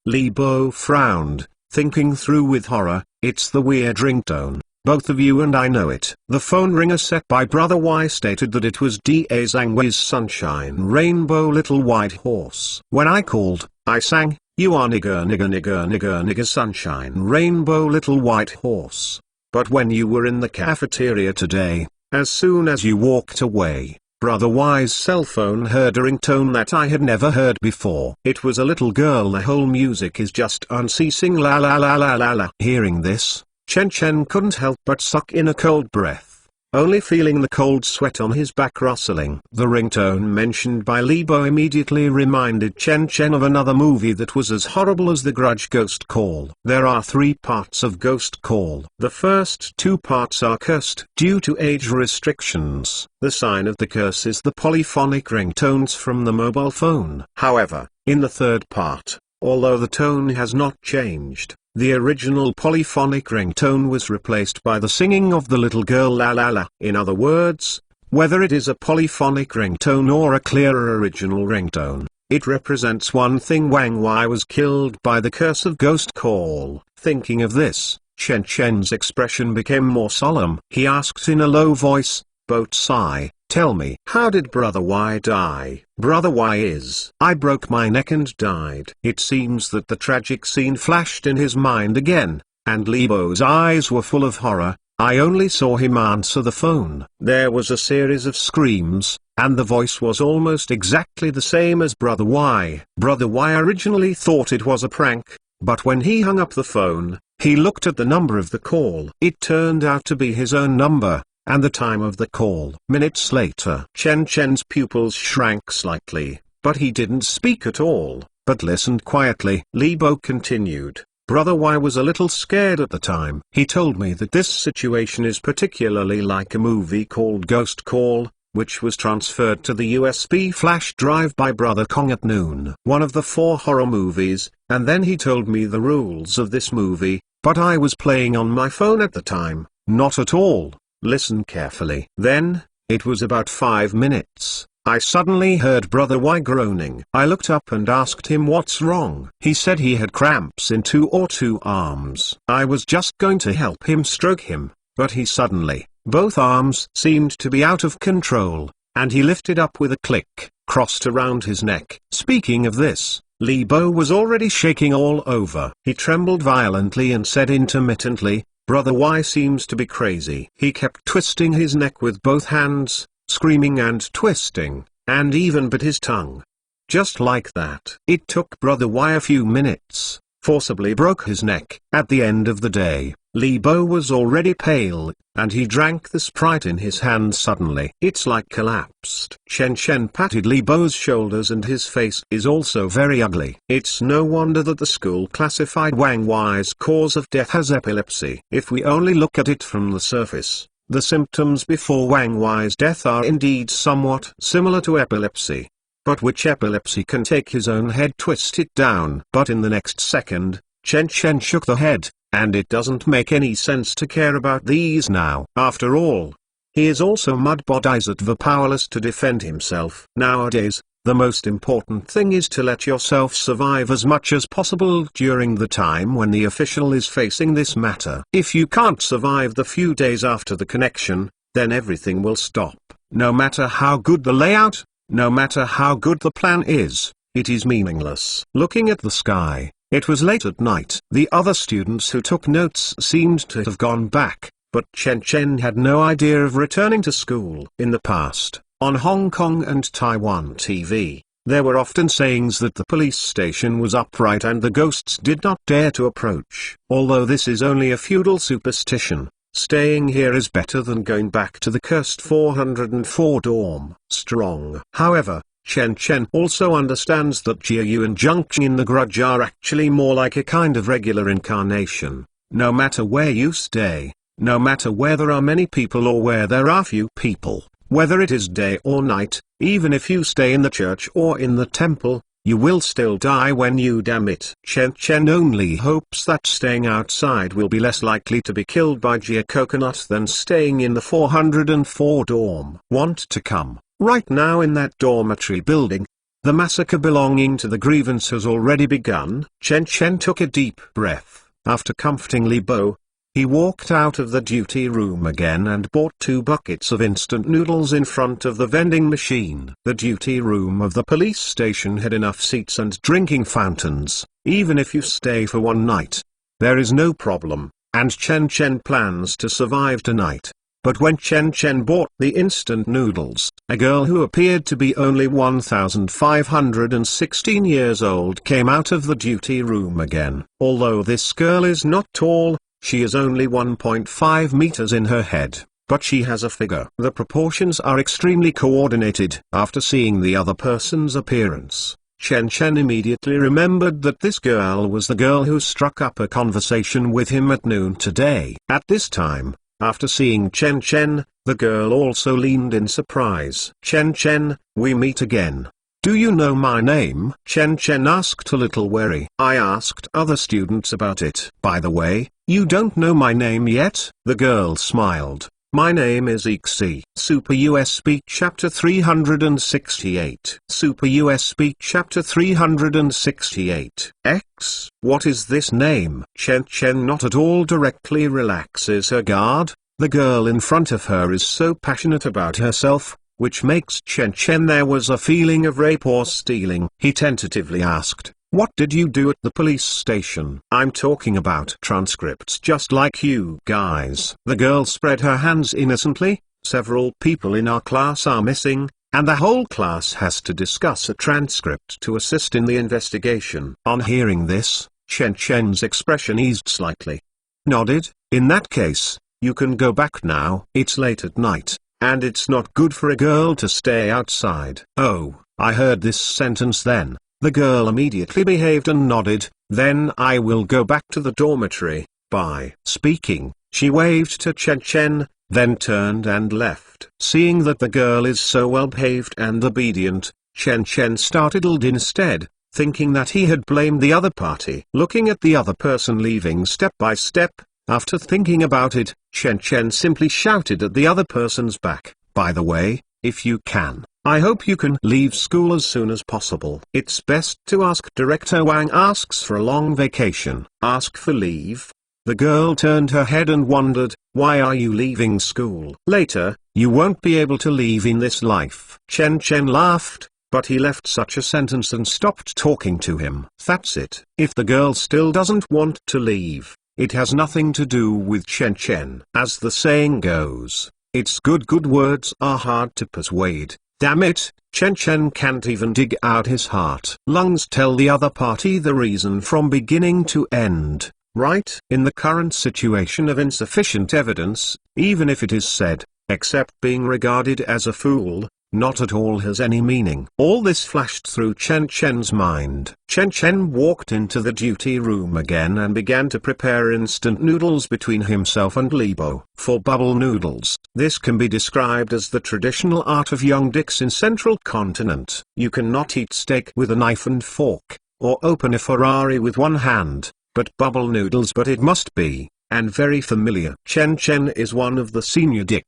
Li Bo frowned, thinking through with horror. It's the weird ringtone. Both of you and I know it. The phone ringer set by brother Wai stated that it was Da Zhang Wei's Sunshine Rainbow Little White Horse. When I called, I sang, you are nigger nigger nigger nigger nigger sunshine rainbow little white horse. But when you were in the cafeteria today, as soon as you walked away, brother Wai's cell phone heard a ringtone that I had never heard before. It was a little girl. The whole music is just unceasing la la la la la la. Hearing this, Chen Chen couldn't help but suck in a cold breath, only feeling the cold sweat on his back rustling. The ringtone mentioned by Li Bo immediately reminded Chen Chen of another movie that was as horrible as The Grudge, Ghost Call. There are 3 parts of Ghost Call. The first 2 parts are cursed due to age restrictions. The sign of the curse is the polyphonic ringtones from the mobile phone. However, in the 3rd part, although the tone has not changed, the original polyphonic ringtone was replaced by the singing of the little girl la la la. In other words, whether it is a polyphonic ringtone or a clearer original ringtone, it represents one thing: Wang Wai was killed by the curse of Ghost Call. Thinking of this, Chen Chen's expression became more solemn. He asked in a low voice, Bo Tsai, tell me, how did brother Wai die? Brother Wai is. I broke my neck and died. It seems that the tragic scene flashed in his mind again, and Li Bo's eyes were full of horror. I only saw him answer the phone. There was a series of screams, and the voice was almost exactly the same as brother Wai. Brother Wai originally thought it was a prank, but when he hung up the phone, he looked at the number of the call. It turned out to be his own number, and the time of the call. Minutes later, Chen Chen's pupils shrank slightly, but he didn't speak at all, but listened quietly. Li Bo continued. Brother Y was a little scared at the time. He told me that this situation is particularly like a movie called Ghost Call, which was transferred to the USB flash drive by Brother Kong at noon. One of the 4 horror movies, and then he told me the rules of this movie, but I was playing on my phone at the time. Not at all. Listen carefully. Then, it was about 5 minutes. I suddenly heard Brother Y groaning. I looked up and asked him what's wrong. He said he had cramps in 2 arms. I was just going to help him stroke him, but he suddenly, both arms seemed to be out of control, and he lifted up with a click, crossed around his neck. Speaking of this, Li Bo was already shaking all over. He trembled violently and said intermittently, Brother Y seems to be crazy. He kept twisting his neck with both hands, screaming and twisting, and even bit his tongue. Just like that. It took Brother Y a few minutes, forcibly broke his neck. At the end of the day, Li Bo was already pale, and he drank the Sprite in his hand suddenly. It's like collapsed. Chen Chen patted Li Bo's shoulders, and his face is also very ugly. It's no wonder that the school classified Wang Y's cause of death as epilepsy. If we only look at it from the surface, the symptoms before Wang Y's death are indeed somewhat similar to epilepsy. But which epilepsy can take his own head, twist it down? But in the next second, Chen Chen shook the head, and it doesn't make any sense to care about these now. After all, he is also mud bodhisattva, powerless to defend himself. Nowadays, the most important thing is to let yourself survive as much as possible during the time when the official is facing this matter. If you can't survive the few days after the connection, then everything will stop. No matter how good the layout, no matter how good the plan is, it is meaningless. Looking at the sky, it was late at night. The other students who took notes seemed to have gone back, but Chen Chen had no idea of returning to school. In the past, on Hong Kong and Taiwan TV, there were often sayings that the police station was upright and the ghosts did not dare to approach. Although this is only a feudal superstition, staying here is better than going back to the cursed 404 dorm. Strong. However, Chen Chen also understands that Jiayu and Zhengqing in the Grudge are actually more like a kind of regular incarnation. No matter where you stay, no matter where there are many people or where there are few people, whether it is day or night, even if you stay in the church or in the temple, you will still die when you damn it. Chen Chen only hopes that staying outside will be less likely to be killed by Jia Coconut than staying in the 404 dorm. Want to come right now in that dormitory building? The massacre belonging to the grievance has already begun. Chen Chen took a deep breath. After comforting Li Bo, he walked out of the duty room again and bought 2 buckets of instant noodles in front of the vending machine. The duty room of the police station had enough seats and drinking fountains, even if you stay for one night. There is no problem, and Chen Chen plans to survive tonight. But when Chen Chen bought the instant noodles, a girl who appeared to be only 1,516 years old came out of the duty room again. Although this girl is not tall, she is only 1.5 meters in her head, but she has a figure. The proportions are extremely coordinated. After seeing the other person's appearance, Chen Chen immediately remembered that this girl was the girl who struck up a conversation with him at noon today. At this time, after seeing Chen Chen, the girl also leaned in surprise. Chen Chen, we meet again. Do you know my name? Chen Chen asked a little wary. I asked other students about it. By the way, you don't know my name yet? The girl smiled. My name is Ixi. Super US Speak Chapter 368. Super US Speak Chapter 368. X. What is this name? Chen Chen not at all directly relaxes her guard. The girl in front of her is so passionate about herself, which makes Chen Chen there was a feeling of rape or stealing. He tentatively asked, what did you do at the police station? I'm talking about transcripts just like you guys. The girl spread her hands innocently. Several people in our class are missing, and the whole class has to discuss a transcript to assist in the investigation. On hearing this, Chen Chen's expression eased slightly. Nodded, in that case, you can go back now. It's late at night, and it's not good for a girl to stay outside. Oh, I heard this sentence then. The girl immediately behaved and nodded. Then I will go back to the dormitory. Bye. Speaking, she waved to Chen Chen, then turned and left. Seeing that the girl is so well behaved and obedient, Chen Chen startled instead, thinking that he had blamed the other party. Looking at the other person leaving step by step, after thinking about it, Chen Chen simply shouted at the other person's back, "By the way, if you can, I hope you can leave school as soon as possible. It's best to ask. Director Wang asks for a long vacation. Ask for leave." The girl turned her head and wondered, "Why are you leaving school? Later, you won't be able to leave in this life." Chen Chen laughed, but he left such a sentence and stopped talking to him. That's it. If the girl still doesn't want to leave, it has nothing to do with Chen Chen. As the saying goes, it's good words are hard to persuade. Damn it, Chen Chen can't even dig out his heart. Lungs tell the other party the reason from beginning to end, right? In the current situation of insufficient evidence, even if it is said, except being regarded as a fool, not at all has any meaning. All this flashed through Chen Chen's mind. Chen Chen walked into the duty room again and began to prepare instant noodles between himself and Li Bo. For bubble noodles, this can be described as the traditional art of young dicks in central continent. You cannot eat steak with a knife and fork, or open a Ferrari with one hand, but bubble noodles but it must be, and very familiar. Chen Chen is one of the senior dicks.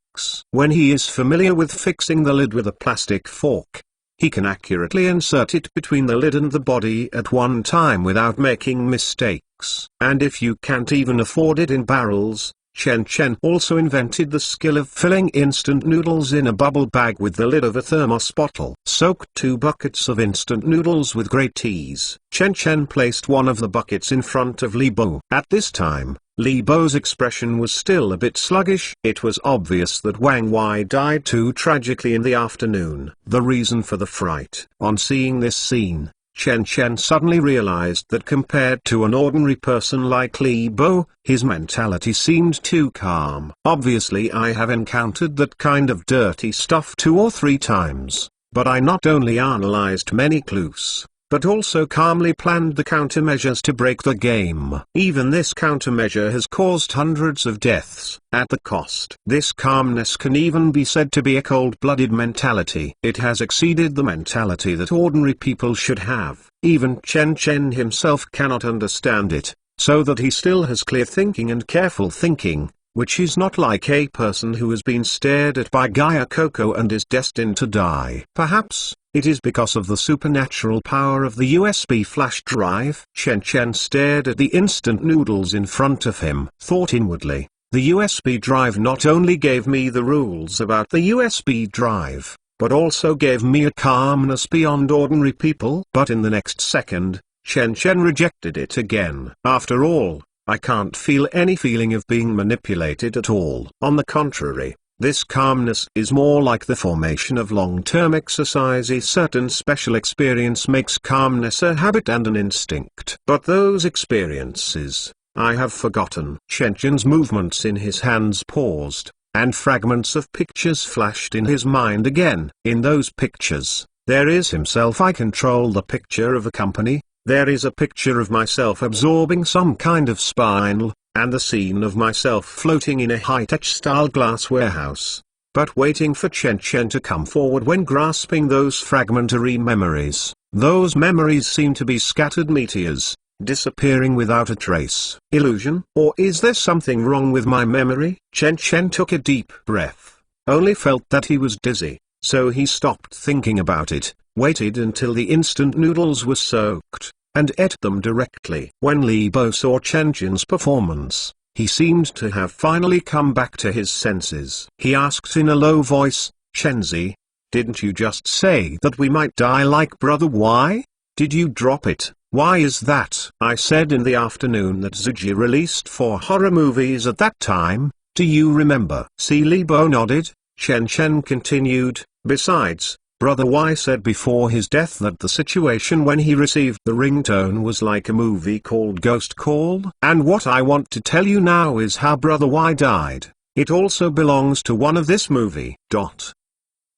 When he is familiar with fixing the lid with a plastic fork, he can accurately insert it between the lid and the body at one time without making mistakes. And if you can't even afford it in barrels, Chen Chen also invented the skill of filling instant noodles in a bubble bag with the lid of a thermos bottle. Soaked 2 buckets of instant noodles with great ease. Chen Chen placed one of the buckets in front of Li Bo. At this time, Li Bo's expression was still a bit sluggish. It was obvious that Wang Wei died too tragically in the afternoon. The reason for the fright. On seeing this scene, Chen Chen suddenly realized that compared to an ordinary person like Li Bo, his mentality seemed too calm. Obviously I have encountered that kind of dirty stuff 2 or 3 times, but I not only analyzed many clues, but also calmly planned the countermeasures to break the game. Even this countermeasure has caused hundreds of deaths, at the cost. This calmness can even be said to be a cold-blooded mentality. It has exceeded the mentality that ordinary people should have. Even Chen Chen himself cannot understand it, so that he still has clear thinking and careful thinking, which is not like a person who has been stared at by Gaia Coco and is destined to die. Perhaps it is because of the supernatural power of the USB flash drive. Chen Chen stared at the instant noodles in front of him, thought inwardly, the USB drive not only gave me the rules about the USB drive, but also gave me a calmness beyond ordinary people. But in the next second, Chen Chen rejected it again. After all, I can't feel any feeling of being manipulated at all. On the contrary, this calmness is more like the formation of long-term exercise. A certain special experience makes calmness a habit and an instinct. But those experiences, I have forgotten. Chen Chen's movements in his hands paused, and fragments of pictures flashed in his mind again. In those pictures, there is himself. I control the picture of a company. There is a picture of myself absorbing some kind of spinal, and the scene of myself floating in a high-tech style glass warehouse, but waiting for Chen Chen to come forward when grasping those fragmentary memories. Those memories seem to be scattered meteors, disappearing without a trace. Illusion? Or is there something wrong with my memory? Chen Chen took a deep breath, only felt that he was dizzy, so he stopped thinking about it, waited until the instant noodles were soaked, and ate them directly. When Li Bo saw Chen Chen's performance, he seemed to have finally come back to his senses. He asked in a low voice, "Chenzi, didn't you just say that we might die like brother? Why did you drop it? Why is that?" "I said in the afternoon that Zuji released 4 horror movies at that time, do you remember?" See, Li Bo nodded. Chen Chen continued, "Besides, Brother Y said before his death that the situation when he received the ringtone was like a movie called Ghost Call. And what I want to tell you now is how Brother Y died. It also belongs to one of this movie.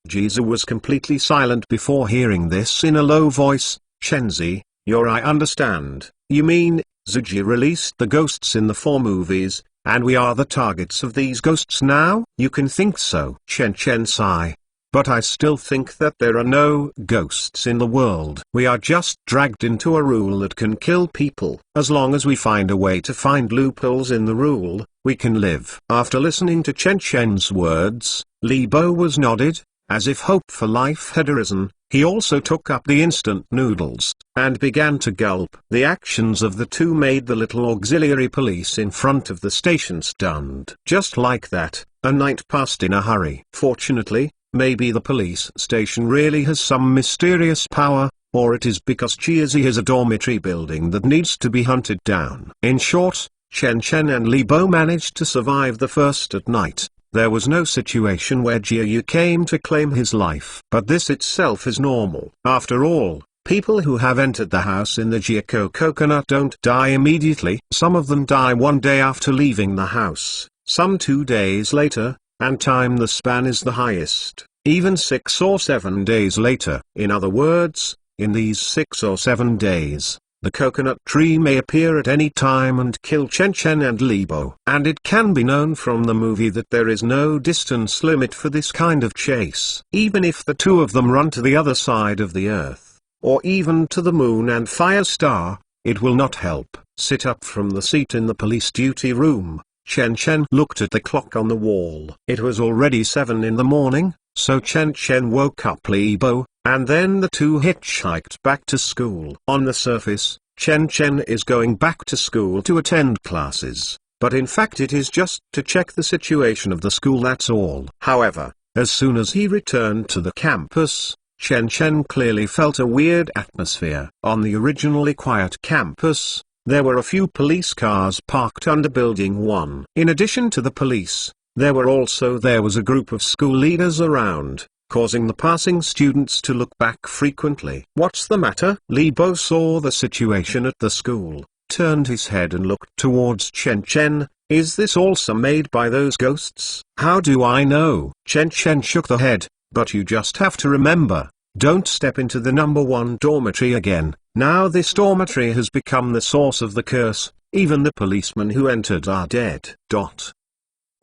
Jizu was completely silent before hearing this in a low voice. Shenzi, I understand, you mean, Zuji released the ghosts in the 4 movies, and we are the targets of these ghosts now? You can think so. Chen sigh. But I still think that there are no ghosts in the world. We are just dragged into a rule that can kill people. As long as we find a way to find loopholes in the rule, we can live. After listening to Chen's words, Li Bo was nodded, as if hope for life had arisen. He also took up the instant noodles, and began to gulp. The actions of the two made the little auxiliary police in front of the station stunned. Just like that, a night passed in a hurry. Fortunately, maybe the police station really has some mysterious power, or it is because Chiazi is a dormitory building that needs to be hunted down. In short, Chen and Li Bo managed to survive the first at night. There was no situation where Jiayu came to claim his life. But this itself is normal. After all, people who have entered the house in the Jiako coconut don't die immediately. Some of them die one day after leaving the house, some 2 days later, and time the span is the highest, even 6 or 7 days later. In other words, in these 6 or 7 days, the coconut tree may appear at any time and kill Chen and Li Bo. And it can be known from the movie that there is no distance limit for this kind of chase. Even if the two of them run to the other side of the earth, or even to the moon and fire star, it will not help. Sit up from the seat in the police duty room. Chen looked at the clock on the wall. It was already 7 in the morning, so Chen woke up Li Bo, and then the two hitchhiked back to school. On the surface, Chen is going back to school to attend classes, but in fact it is just to check the situation of the school, that's all. However, as soon as he returned to the campus, Chen clearly felt a weird atmosphere. On the originally quiet campus, there were a few police cars parked under Building 1. In addition to the police, there was a group of school leaders around, causing the passing students to look back frequently. What's the matter? Li Bo saw the situation at the school, turned his head and looked towards Chen. Is this also made by those ghosts? How do I know? Chen shook the head, but you just have to remember, don't step into the number 1 dormitory again. Now this dormitory has become the source of the curse. Even the policemen who entered are dead.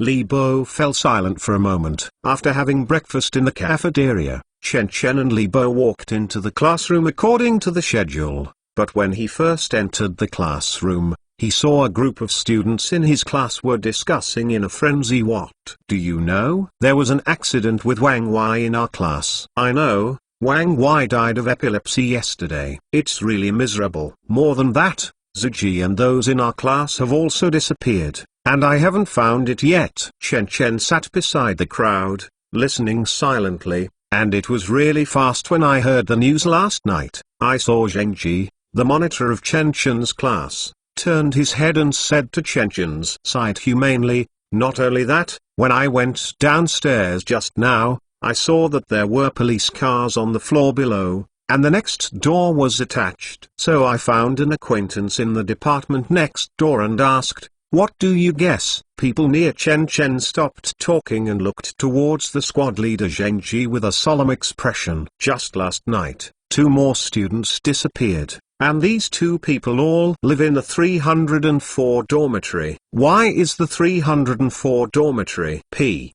Li Bo fell silent for a moment. After having breakfast in the cafeteria, Chen and Li Bo walked into the classroom according to the schedule. But when he first entered the classroom, he saw a group of students in his class were discussing in a frenzy. What do you know? There was an accident with Wang Wei in our class. I know. Wang Wei died of epilepsy yesterday. It's really miserable. More than that, Zuji and those in our class have also disappeared, and I haven't found it yet. Chen sat beside the crowd, listening silently, and it was really fast when I heard the news last night. I saw Zhengji, the monitor of Chen's class, turned his head and said to Chen's side humanely, not only that, when I went downstairs just now, I saw that there were police cars on the floor below, and the next door was attached. So I found an acquaintance in the department next door and asked, what do you guess? People near Chen stopped talking and looked towards the squad leader Zhengji with a solemn expression. Just last night, 2 more students disappeared, and these 2 people all live in the 304 dormitory. Why is the 304 dormitory?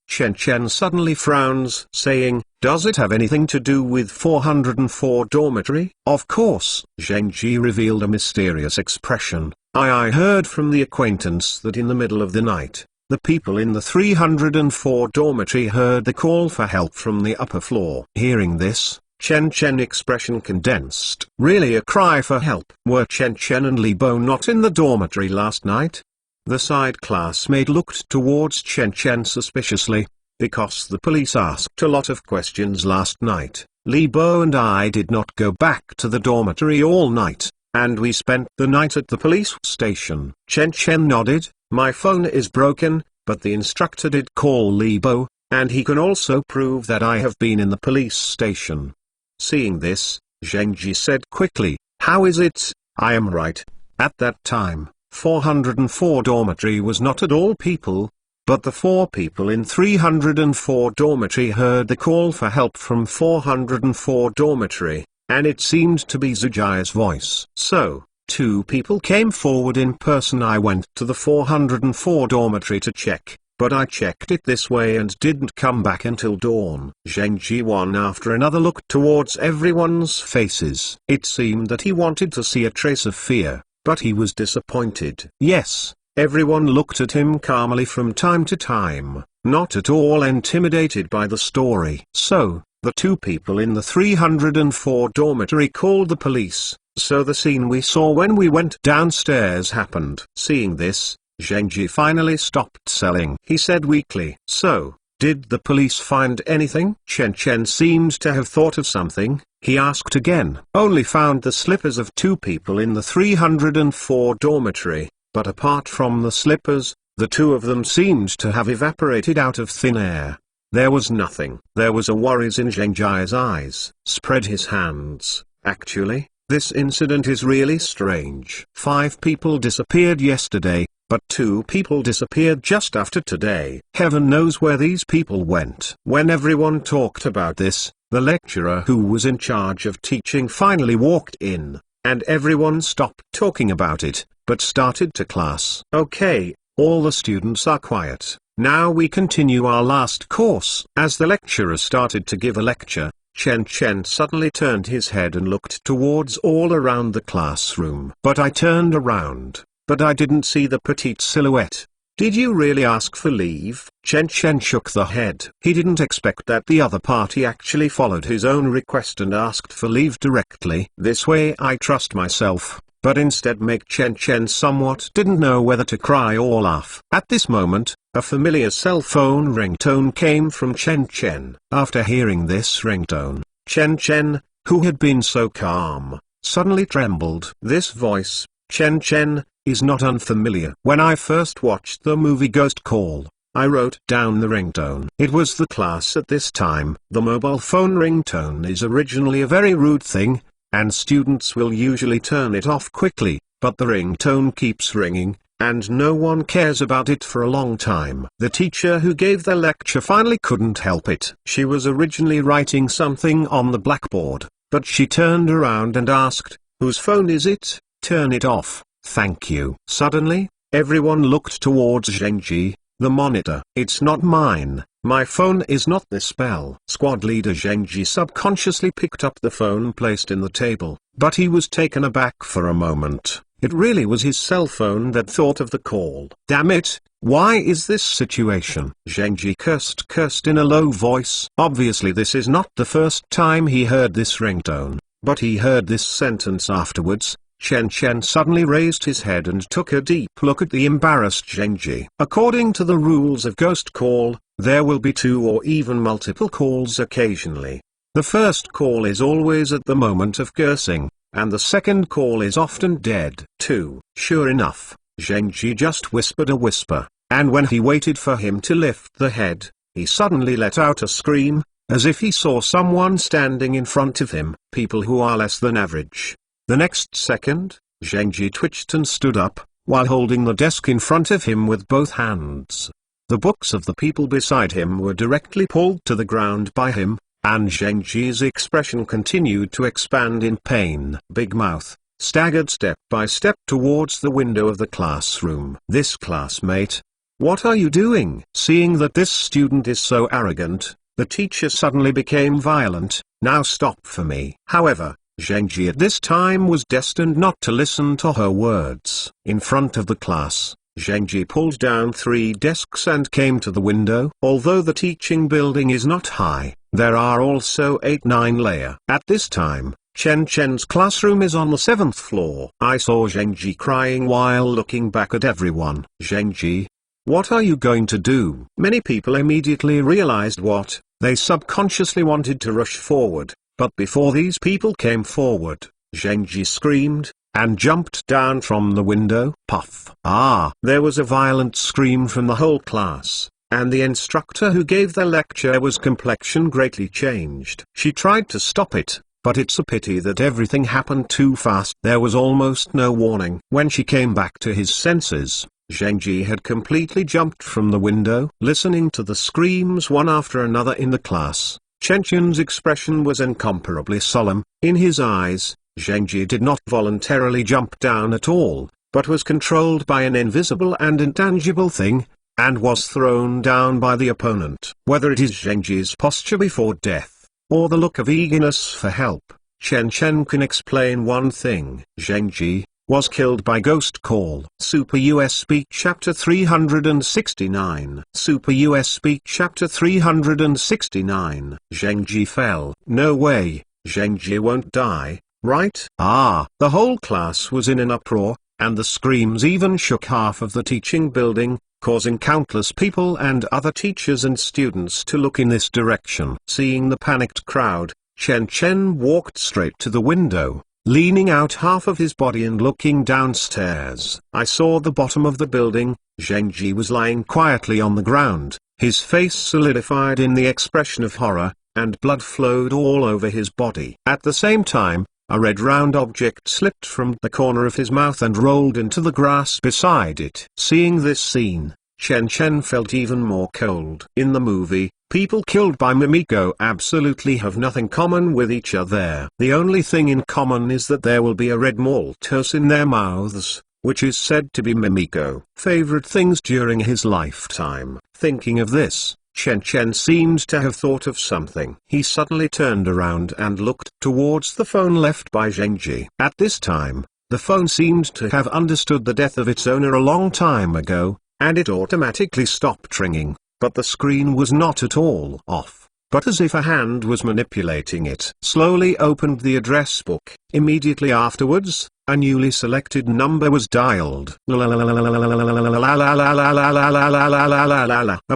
Chen suddenly frowns, saying, does it have anything to do with 404 dormitory? Of course. Zhengji revealed a mysterious expression. I heard from the acquaintance that in the middle of the night, the people in the 304 dormitory heard the call for help from the upper floor. Hearing this, Chen expression condensed. Really a cry for help. Were Chen and Li Bo not in the dormitory last night? The side classmate looked towards Chen suspiciously, because the police asked a lot of questions last night. Li Bo and I did not go back to the dormitory all night, and we spent the night at the police station. Chen nodded. My phone is broken, but the instructor did call Li Bo, and he can also prove that I have been in the police station. Seeing this, Zhengji said quickly, how is it? I am right. At that time, 404 dormitory was not at all people. but the 4 people in 304 dormitory heard the call for help from 404 dormitory, and it seemed to be Zujia's voice. So, 2 people came forward in person. I went to the 404 dormitory to check, but I checked it this way and didn't come back until dawn. Zhengji one after another looked towards everyone's faces. It seemed that he wanted to see a trace of fear, but he was disappointed. Yes, everyone looked at him calmly from time to time, not at all intimidated by the story. So, the 2 people in the 304 dormitory called the police, so the scene we saw when we went downstairs happened. Seeing this, Zhengji finally stopped selling. He said weakly, "So, did the police find anything?" Chen Chen seemed to have thought of something. He asked again. "Only found the slippers of 2 people in the 304 dormitory, but apart from the slippers, the 2 of them seemed to have evaporated out of thin air. There was nothing." There was a worries in Zhengji's eyes. Spread his hands. "Actually, this incident is really strange. 5 people disappeared yesterday, but 2 people disappeared just after today. Heaven knows where these people went." When everyone talked about this, the lecturer who was in charge of teaching finally walked in, and everyone stopped talking about it, but started to class. "Okay, all the students are quiet. Now we continue our last course." As the lecturer started to give a lecture, Chen Chen suddenly turned his head and looked towards all around the classroom. "But I turned around, but I didn't see the petite silhouette. Did you really ask for leave?" Chen Chen shook the head. He didn't expect that the other party actually followed his own request and asked for leave directly. This way I trust myself, but instead make Chen Chen somewhat didn't know whether to cry or laugh. At this moment, a familiar cell phone ringtone came from Chen Chen. After hearing this ringtone, Chen Chen, who had been so calm, suddenly trembled. This voice, Chen Chen, is not unfamiliar. When I first watched the movie Ghost Call, I wrote down the ringtone. It was the class at this time. The mobile phone ringtone is originally a very rude thing, and students will usually turn it off quickly, but the ringtone keeps ringing, and no one cares about it for a long time. The teacher who gave the lecture finally couldn't help it. She was originally writing something on the blackboard, but she turned around and asked, "Whose phone is it? Turn it off, thank you." Suddenly, everyone looked towards Zhengji, the monitor. "It's not mine. My phone is not this spell." Squad leader Zhengji subconsciously picked up the phone placed in the table, but he was taken aback for a moment. It really was his cell phone that thought of the call. "Damn it, why is this situation?" Zhengji cursed in a low voice. Obviously this is not the first time he heard this ringtone, but he heard this sentence afterwards. Chen Chen suddenly raised his head and took a deep look at the embarrassed Zhengji. According to the rules of Ghost Call, there will be 2 or even multiple calls occasionally. The first call is always at the moment of cursing, and the second call is often dead too. Sure enough, Zhengji just whispered a whisper, and when he waited for him to lift the head, he suddenly let out a scream, as if he saw someone standing in front of him. People who are less than average. The next second, Zhengji twitched and stood up, while holding the desk in front of him with both hands. The books of the people beside him were directly pulled to the ground by him, and Zhengji's expression continued to expand in pain. Big Mouth staggered step by step towards the window of the classroom. "This classmate, what are you doing?" Seeing that this student is so arrogant, the teacher suddenly became violent. "Now stop for me." However, Zhengji at this time was destined not to listen to her words. In front of the class, Zhengji pulled down 3 desks and came to the window. Although the teaching building is not high, there are also 8-9 layers. At this time, Chen Chen's classroom is on the 7th floor. I saw Zhengji crying while looking back at everyone. "Zhengji, what are you going to do?" Many people immediately realized what they subconsciously wanted to rush forward. But before these people came forward, Zhengji screamed, and jumped down from the window. Puff! Ah! There was a violent scream from the whole class, and the instructor who gave the lecture was complexion greatly changed. She tried to stop it, but it's a pity that everything happened too fast. There was almost no warning. When she came back to his senses, Zheng Ji had completely jumped from the window. Listening to the screams one after another in the class, Chen Chen's expression was incomparably solemn. In his eyes, Zheng Ji did not voluntarily jump down at all, but was controlled by an invisible and intangible thing, and was thrown down by the opponent. Whether it is Zheng Ji's posture before death, or the look of eagerness for help, Chen Chen can explain one thing. Zheng Ji was killed by Ghost Call. Super US Speak Chapter 369. Super US Speak Chapter 369. Zheng Ji fell. No way, Zheng Ji won't die, right? The whole class was in an uproar, and the screams even shook half of the teaching building, causing countless people and other teachers and students to look in this direction. Seeing the panicked crowd, Chen Chen walked straight to the window, leaning out half of his body and looking downstairs. I saw the bottom of the building. Zheng Ji was lying quietly on the ground, his face solidified in the expression of horror, and blood flowed all over his body. At the same time, a red round object slipped from the corner of his mouth and rolled into the grass beside it. Seeing this scene, Chen Chen felt even more cold. In the movie, people killed by Mimiko absolutely have nothing common with each other. The only thing in common is that there will be a red Maltose in their mouths, which is said to be Mimiko's favorite things during his lifetime. Thinking of this, Chen Chen seemed to have thought of something. He suddenly turned around and looked towards the phone left by Zheng Ji. At this time, the phone seemed to have understood the death of its owner a long time ago, and it automatically stopped ringing, but the screen was not at all off, but as if a hand was manipulating it. Slowly opened the address book. Immediately afterwards, a newly selected number was dialed. A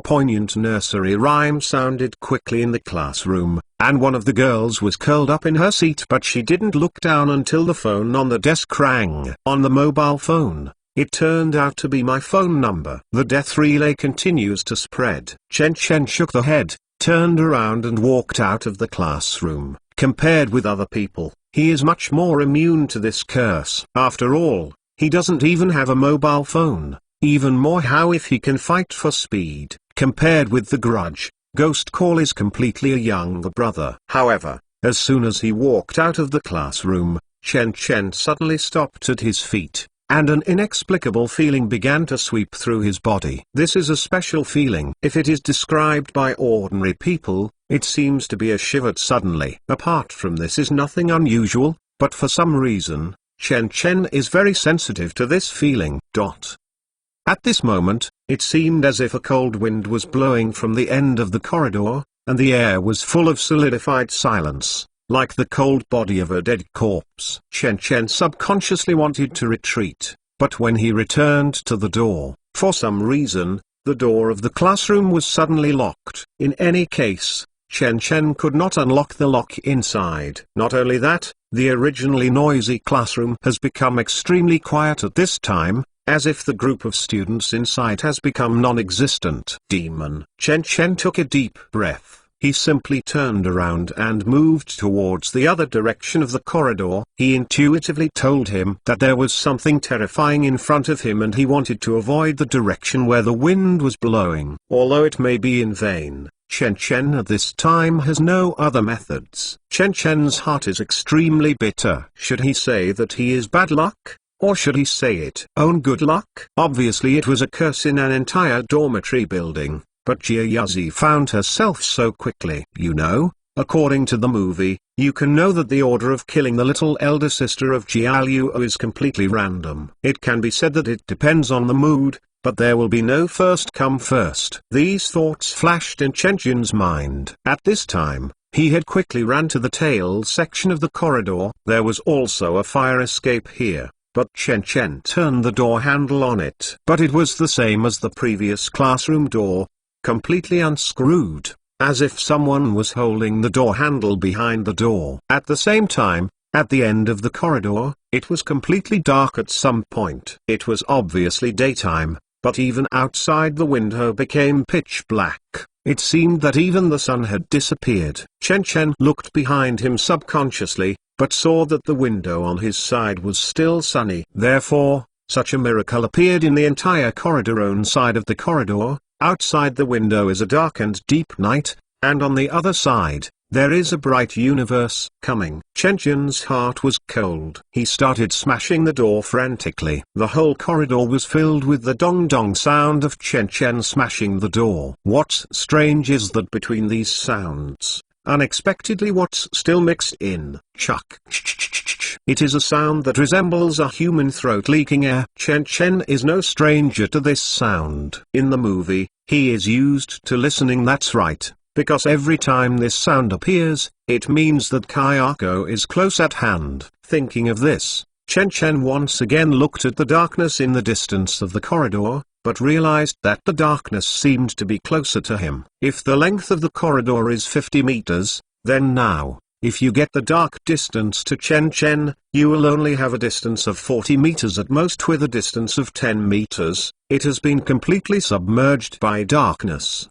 poignant nursery rhyme sounded quickly in the classroom, and one of the girls was curled up in her seat, but she didn't look down until the phone on the desk rang. On the mobile phone, it turned out to be my phone number. The death relay continues to spread. Chen Chen shook the head, turned around and walked out of the classroom. Compared with other people, he is much more immune to this curse. After all, he doesn't even have a mobile phone. Even more, how if he can fight for speed? Compared with the Grudge, Ghost Call is completely a younger brother. However, as soon as he walked out of the classroom, Chen Chen suddenly stopped at his feet, and an inexplicable feeling began to sweep through his body. This is a special feeling. If it is described by ordinary people, it seems to be a shivered suddenly. Apart from this is nothing unusual, but for some reason, Chen Chen is very sensitive to this feeling. At this moment, it seemed as if a cold wind was blowing from the end of the corridor, and the air was full of solidified silence, like the cold body of a dead corpse. Chen Chen subconsciously wanted to retreat, but when he returned to the door, for some reason, the door of the classroom was suddenly locked. In any case, Chen Chen could not unlock the lock inside. Not only that, the originally noisy classroom has become extremely quiet at this time, as if the group of students inside has become non-existent. Demon. Chen Chen took a deep breath. He simply turned around and moved towards the other direction of the corridor. He intuitively told him that there was something terrifying in front of him and he wanted to avoid the direction where the wind was blowing. Although it may be in vain, Chen Chen at this time has no other methods. Chen Chen's heart is extremely bitter. Should he say that he is bad luck? Or should he say it own good luck? Obviously it was a curse in an entire dormitory building. But Jia Yazi found herself so quickly. You know, according to the movie, you can know that the order of killing the little elder sister of Jia Liu is completely random. It can be said that it depends on the mood, but there will be no first come first. These thoughts flashed in Chen Chen's mind. At this time, he had quickly ran to the tail section of the corridor. There was also a fire escape here, but Chen Chen turned the door handle on it. But it was the same as the previous classroom door, completely unscrewed, as if someone was holding the door handle behind the door. At the same time, at the end of the corridor, it was completely dark at some point. It was obviously daytime, but even outside the window became pitch black. It seemed that even the sun had disappeared. Chen Chen looked behind him subconsciously, but saw that the window on his side was still sunny. Therefore, Such a miracle appeared in the entire corridor. On side of the corridor, outside the window is a dark and deep night, and on the other side, there is a bright universe coming. Chen Chen's heart was cold. He started smashing the door frantically. The whole corridor was filled with the dong-dong sound of Chen Chen smashing the door. What's strange is that between these sounds, unexpectedly what's still mixed in, chuck. It is a sound that resembles a human throat leaking air. Chen Chen is no stranger to this sound. In the movie, he is used to listening, that's right. Because every time this sound appears, it means that Kayako is close at hand. Thinking of this, Chen Chen once again looked at the darkness in the distance of the corridor, but realized that the darkness seemed to be closer to him. If the length of the corridor is 50 meters, then now, if you get the dark distance to Chen Chen, you will only have a distance of 40 meters at most with a distance of 10 meters. It has been completely submerged by darkness.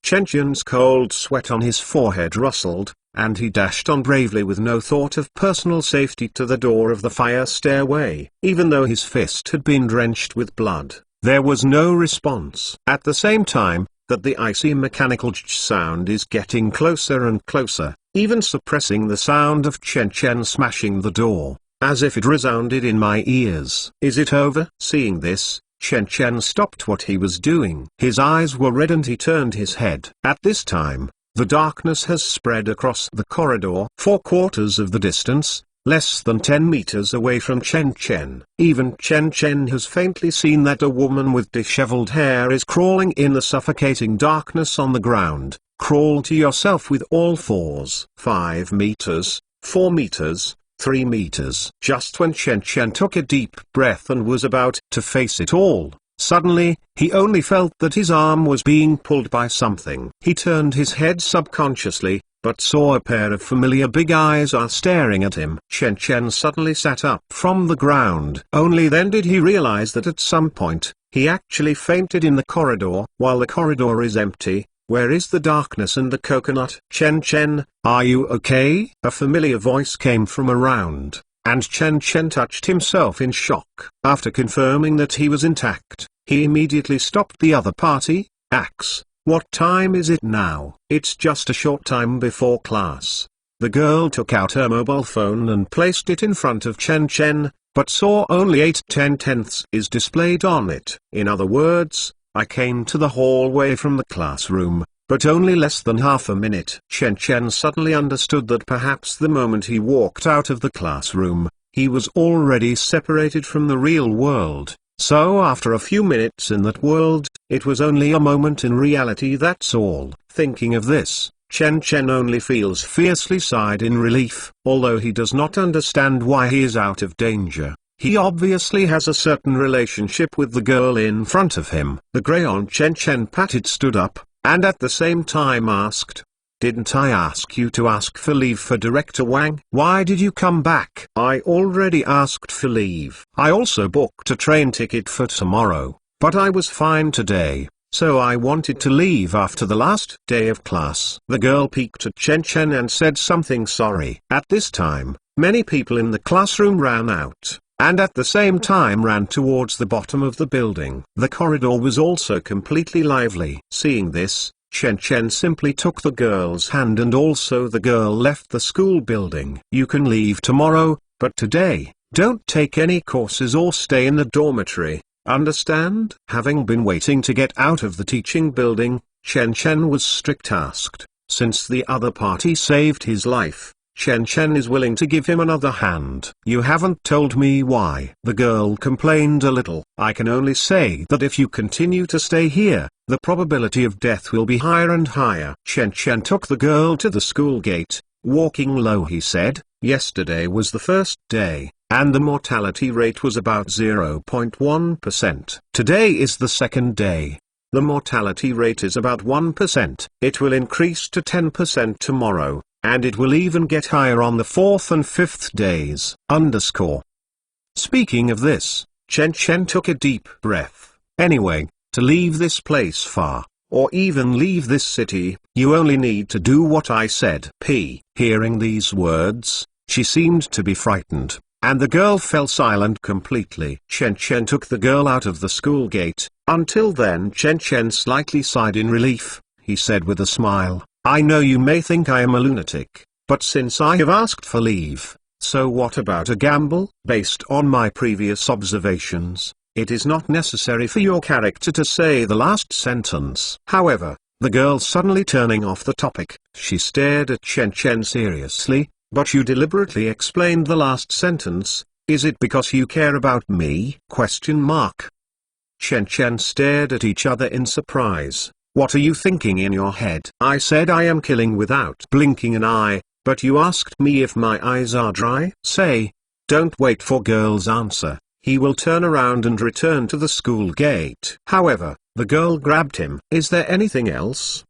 Chen Chen's cold sweat on his forehead rustled, and he dashed on bravely with no thought of personal safety to the door of the fire stairway. Even though his fist had been drenched with blood, there was no response. At the same time, that the icy mechanical sound is getting closer and closer, even suppressing the sound of Chen Chen smashing the door, as if it resounded in my ears. Is it over? Seeing this, Chen Chen stopped what he was doing. His eyes were red and he turned his head. At this time, the darkness has spread across the corridor 4/4 of the distance, less than 10 meters away from Chen Chen. Even Chen Chen has faintly seen that a woman with disheveled hair is crawling in the suffocating darkness on the ground. Crawl to yourself with all fours. 5 meters, 4 meters, 3 meters. Just when Chen Chen took a deep breath and was about to face it all, suddenly, he only felt that his arm was being pulled by something. He turned his head subconsciously, but saw a pair of familiar big eyes are staring at him. Chen Chen suddenly sat up from the ground. Only then did he realize that at some point, he actually fainted in the corridor. While the corridor is empty, where is the darkness and the coconut? Chen Chen, are you okay? A familiar voice came from around, and Chen Chen touched himself in shock. After confirming that he was intact, he immediately stopped the other party. Axe, what time is it now? It's just a short time before class. The girl took out her mobile phone and placed it in front of Chen Chen, but saw only 8/10 is displayed on it. In other words, I came to the hallway from the classroom, but only less than half a minute. Chen Chen suddenly understood that perhaps the moment he walked out of the classroom, he was already separated from the real world. So after a few minutes in that world, it was only a moment in reality, that's all. Thinking of this, Chen Chen only feels fiercely sighed in relief. Although he does not understand why he is out of danger, he obviously has a certain relationship with the girl in front of him. The crayon Chen Chen patted stood up, and at the same time asked, "Didn't I ask you to ask for leave for Director Wang? Why did you come back?" "I already asked for leave. I also booked a train ticket for tomorrow, but I was fine today, so I wanted to leave after the last day of class." The girl peeked at Chen Chen and said something sorry. At this time, many people in the classroom ran out, and at the same time ran towards the bottom of the building. The corridor was also completely lively. Seeing this, Chen Chen simply took the girl's hand and also the girl left the school building. "You can leave tomorrow, but today, don't take any courses or stay in the dormitory, understand?" Having been waiting to get out of the teaching building, Chen Chen was strict asked, since the other party saved his life, Chen Chen is willing to give him another hand. "You haven't told me why." The girl complained a little. "I can only say that if you continue to stay here, the probability of death will be higher and higher." Chen Chen took the girl to the school gate. Walking low, he said, "Yesterday was the first day, and the mortality rate was about 0.1%. Today is the second day. The mortality rate is about 1%. It will increase to 10% tomorrow, and it will even get higher on the 4th and 5th days." Speaking of this, Chen Chen took a deep breath. "Anyway, to leave this place far, or even leave this city, you only need to do what I said." Hearing these words, she seemed to be frightened. and the girl fell silent completely. Chen Chen took the girl out of the school gate. Until then Chen Chen slightly sighed in relief. He said with a smile, "I know you may think I am a lunatic, but since I have asked for leave, so what about a gamble? Based on my previous observations, it is not necessary for your character to say the last sentence." However, the girl suddenly turning off the topic, she stared at Chen Chen seriously. "But you deliberately explained the last sentence. Is it because you care about me? Chen Chen stared at each other in surprise. "What are you thinking in your head?" "I said I am killing without blinking an eye, but you asked me if my eyes are dry." "Say." Don't wait for girl's answer. He will turn around and return to the school gate. However, the girl grabbed him. "Is there anything else?"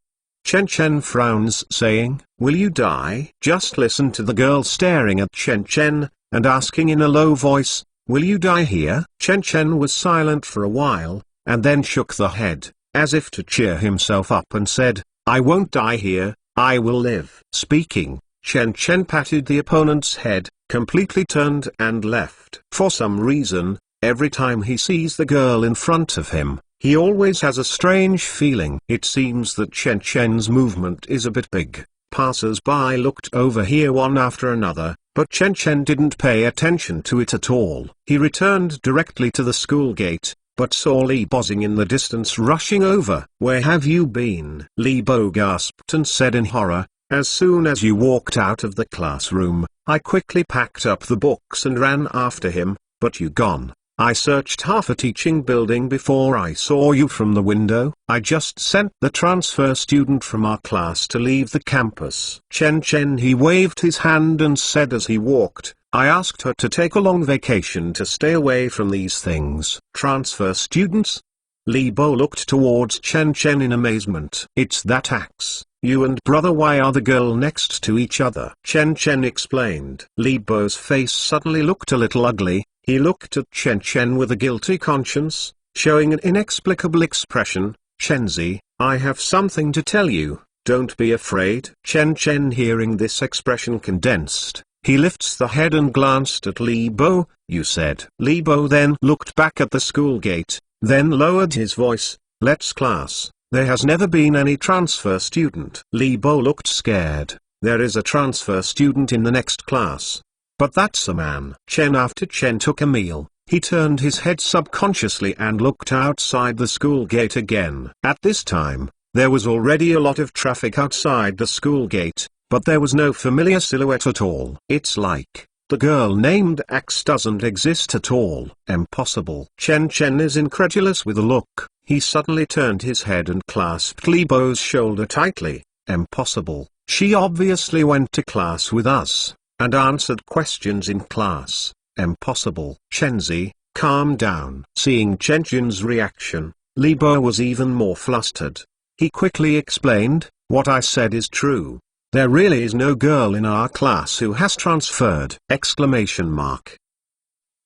Chen Chen frowns, saying, "Will you die?" Just listen to the girl staring at Chen Chen, and asking in a low voice, "Will you die here?" Chen Chen was silent for a while, and then shook the head, as if to cheer himself up, and said, "I won't die here, I will live." Speaking, Chen Chen patted the opponent's head, completely turned and left. For some reason, every time he sees the girl in front of him, he always has a strange feeling. It seems that Chen Chen's movement is a bit big. Passers-by looked over here one after another, but Chen Chen didn't pay attention to it at all. He returned directly to the school gate, but saw Li Bozing in the distance rushing over. "Where have you been?" Li Bo gasped and said in horror, "As soon as you walked out of the classroom, I quickly packed up the books and ran after him, but you gone. I searched half a teaching building before I saw you from the window. I just sent the transfer student from our class to leave the campus." Chen Chen he waved his hand and said as he walked, "I asked her to take a long vacation to stay away from these things." "Transfer students?" Li Bo looked towards Chen Chen in amazement. "It's that axe. You and brother, why are the girl next to each other?" Chen Chen explained. Li Bo's face suddenly looked a little ugly. He looked at Chen Chen with a guilty conscience, showing an inexplicable expression. "Chenzi, I have something to tell you, don't be afraid." Chen Chen hearing this expression condensed. He lifts the head and glanced at Li Bo. "You said." Li Bo then looked back at the school gate, then lowered his voice. "Let's class. There has never been any transfer student." Li Bo looked scared. "There is a transfer student in the next class. But that's a man." After Chen took a meal, he turned his head subconsciously and looked outside the school gate again. At this time, there was already a lot of traffic outside the school gate, but there was no familiar silhouette at all. It's like the girl named Axe doesn't exist at all. Impossible. Chen Chen is incredulous with a look. He suddenly turned his head and clasped Li Bo's shoulder tightly. "Impossible. She obviously went to class with us, and answered questions in class. Impossible." "Chenzi, calm down." Seeing Chen Chen's reaction, Li Bo was even more flustered. He quickly explained, "What I said is true. There really is no girl in our class who has transferred!"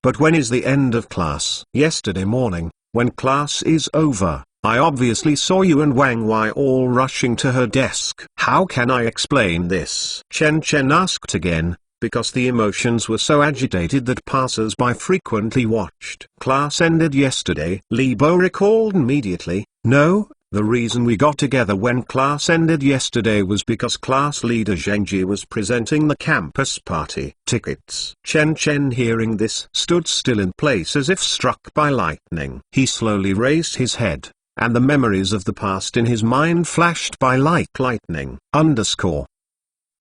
"But when is the end of class?" "Yesterday morning, when class is over. I obviously saw you and Wang Wei all rushing to her desk." "How can I explain this?" Chen Chen asked again, because the emotions were so agitated that passers-by frequently watched. "Class ended yesterday." Li Bo recalled immediately. "No, the reason we got together when class ended yesterday was because class leader Zheng Ji was presenting the campus party tickets." Chen Chen hearing this stood still in place as if struck by lightning. He slowly raised his head, and the memories of the past in his mind flashed by like lightning.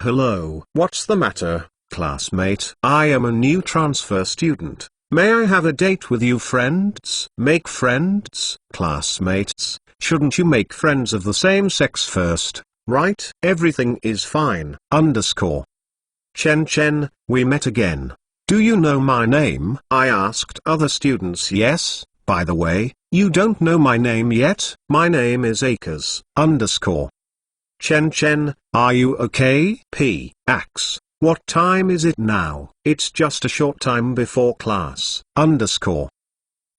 "Hello. What's the matter, classmate?" "I am a new transfer student. May I have a date with you friends?" "Make friends?" "Classmates. Shouldn't you make friends of the same sex first, right?" "Everything is fine." Chen Chen, we met again. "Do you know my name?" I asked other students. "Yes, by the way, you don't know my name yet?" "My name is Akers." Chen Chen, are you okay? Axe, what time is it now? It's just a short time before class.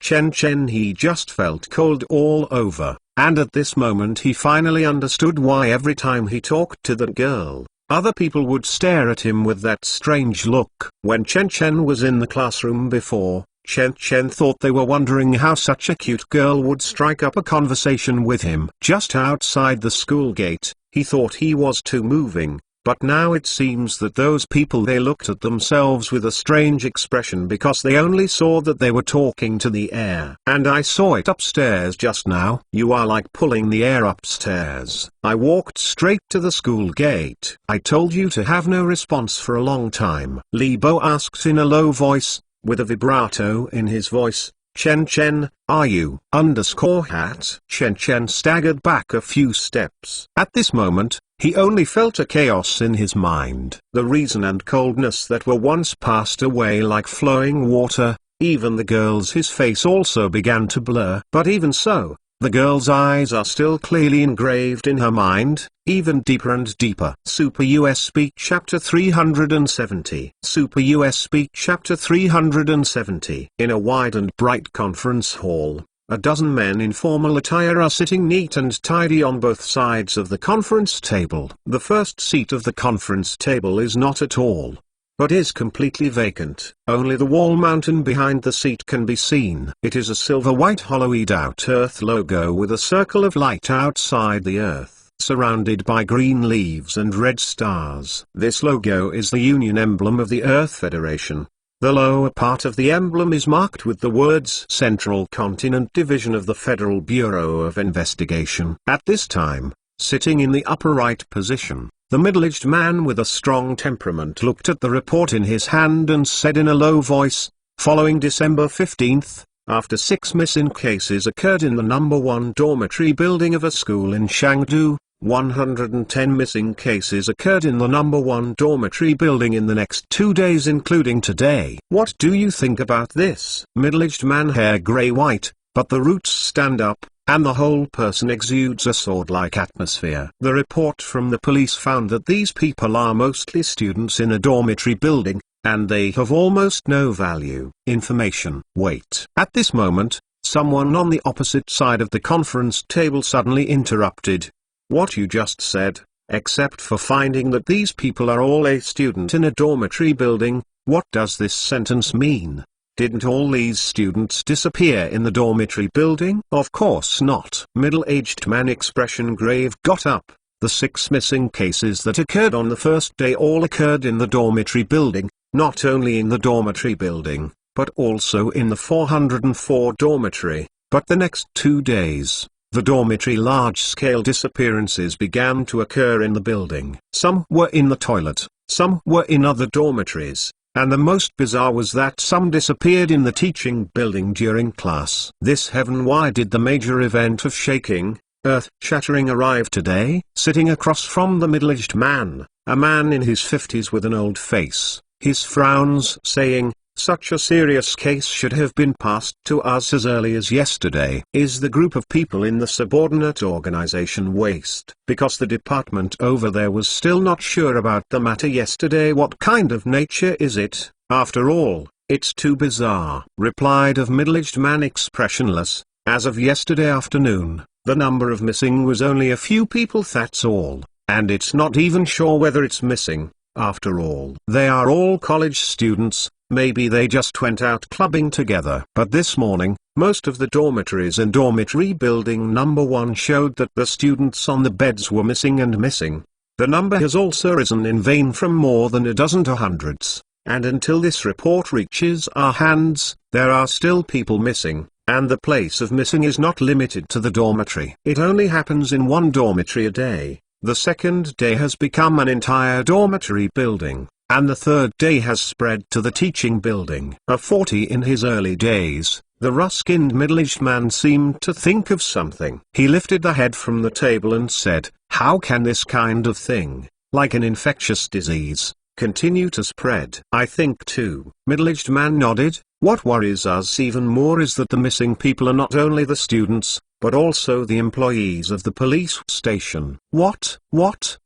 Chen Chen he just felt cold all over, and at this moment he finally understood why every time he talked to that girl, Other people would stare at him with that strange look. When Chen Chen was in the classroom before, Chen Chen thought they were wondering how such a cute girl would strike up a conversation with him. Just outside the school gate, he thought he was too moving, but now it seems that those people, they looked at themselves with a strange expression because they only saw that they were talking to the air. And I saw it upstairs just now. You are like pulling the air upstairs. I walked straight to the school gate. I told you to have no response for a long time. Li Bo asked in a low voice, with a vibrato in his voice. Chen Chen, are you hat? Chen Chen staggered back a few steps. At this moment, he only felt a chaos in his mind. The reason and coldness that were once passed away like flowing water. Even the girl's his face also began to blur. But even so, the girl's eyes are still clearly engraved in her mind, even deeper and deeper. Super US Speak Chapter 370. Super US Speak Chapter 370. In a wide and bright conference hall, a dozen men in formal attire are sitting neat and tidy on both sides of the conference table. The first seat of the conference table is not at all, but is completely vacant. Only the wall mountain behind the seat can be seen. It is a silver white hollowed out earth logo with a circle of light outside the earth, surrounded by green leaves and red stars. This logo is the Union emblem of the Earth Federation. The lower part of the emblem is marked with the words Central Continent Division of the Federal Bureau of Investigation. At this time, sitting in the upper right position, the middle-aged man with a strong temperament looked at the report in his hand and said in a low voice, following December 15th, after 6 missing cases occurred in the number 1 dormitory building of a school in Chengdu, 110 missing cases occurred in the number 1 dormitory building in the next 2 days including today. What do you think about this? Middle-aged man, hair grey-white, but the roots stand up, and the whole person exudes a sword-like atmosphere. The report from the police found that these people are mostly students in a dormitory building, and they have almost no value. Information. Wait. At this moment, someone on the opposite side of the conference table suddenly interrupted. What you just said, except for finding that these people are all a student in a dormitory building, what does this sentence mean? Didn't all these students disappear in the dormitory building? Of course not. Middle-aged man, expression grave, got up. The 6 missing cases that occurred on the first day all occurred in the dormitory building, not only in the dormitory building, but also in the 404 dormitory. But the next 2 days, the dormitory large-scale disappearances began to occur in the building. Some were in the toilet, some were in other dormitories. And the most bizarre was that some disappeared in the teaching building during class. This heaven, why did the major event of shaking, earth-shattering arrive today? Sitting across from the middle-aged man, a man in his 50s with an old face, his frowns saying, such a serious case should have been passed to us as early as yesterday. Is the group of people in the subordinate organization waste? Because the department over there was still not sure about the matter yesterday. What kind of nature is it? After all, it's too bizarre. Replied of middle-aged man, expressionless. As of yesterday afternoon, the number of missing was only a few people, that's all. And it's not even sure whether it's missing. After all, they are all college students. Maybe they just went out clubbing together. But this morning, most of the dormitories in dormitory building number 1 showed that the students on the beds were missing and missing. The number has also risen in vain from more than a dozen to hundreds. And until this report reaches our hands, there are still people missing, and the place of missing is not limited to the dormitory. It only happens in 1 dormitory a day. The second day has become an entire dormitory building. And the third day has spread to the teaching building. A 40 in his early days, the rough-skinned middle-aged man seemed to think of something. He lifted the head from the table and said, how can this kind of thing, like an infectious disease, continue to spread? I think too. Middle-aged man nodded. What worries us even more is that the missing people are not only the students, but also the employees of the police station. What?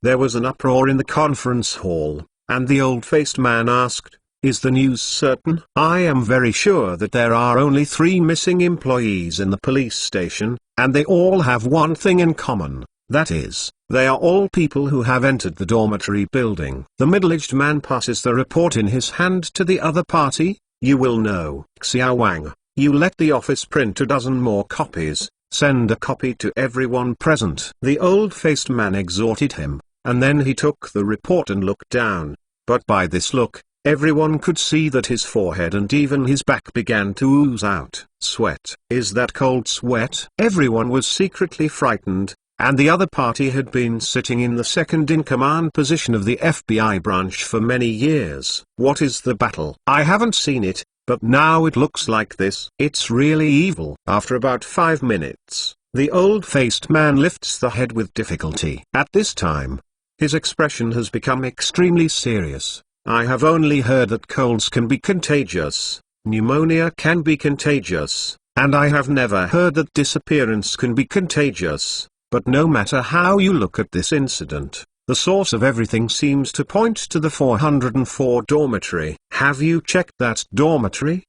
There was an uproar in the conference hall. And the old-faced man asked, is the news certain? I am very sure that there are only 3 missing employees in the police station, and they all have one thing in common. That is, they are all people who have entered the dormitory building. The middle-aged man passes the report in his hand to the other party. You will know, Xiao Wang, you let the office print a dozen more copies, send a copy to everyone present. The old-faced man exhorted him, and then he took the report and looked down. But by this look, everyone could see that his forehead and even his back began to ooze out sweat. Is that cold sweat? Everyone was secretly frightened, and the other party had been sitting in the second-in-command position of the FBI branch for many years. What is the battle? I haven't seen it, but now it looks like this. It's really evil. After about 5 minutes, the old-faced man lifts the head with difficulty. At this time, his expression has become extremely serious. I have only heard that colds can be contagious, pneumonia can be contagious, and I have never heard that disappearance can be contagious. But no matter how you look at this incident, the source of everything seems to point to the 404 dormitory. Have you checked that dormitory?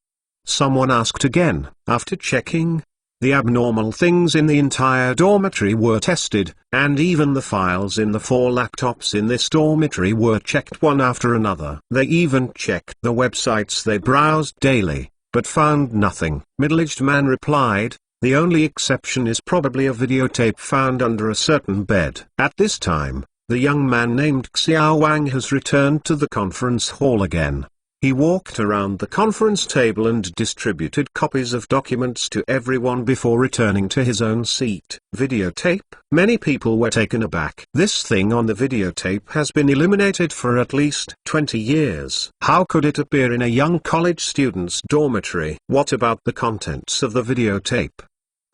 Someone asked again. After checking, the abnormal things in the entire dormitory were tested, and even the files in the 4 laptops in this dormitory were checked one after another. They even checked the websites they browsed daily, but found nothing. Middle-aged man replied, the only exception is probably a videotape found under a certain bed. At this time, the young man named Xiao Wang has returned to the conference hall again. He walked around the conference table and distributed copies of documents to everyone before returning to his own seat. Videotape? Many people were taken aback. This thing on the videotape has been eliminated for at least 20 years. How could it appear in a young college student's dormitory? What about the contents of the videotape?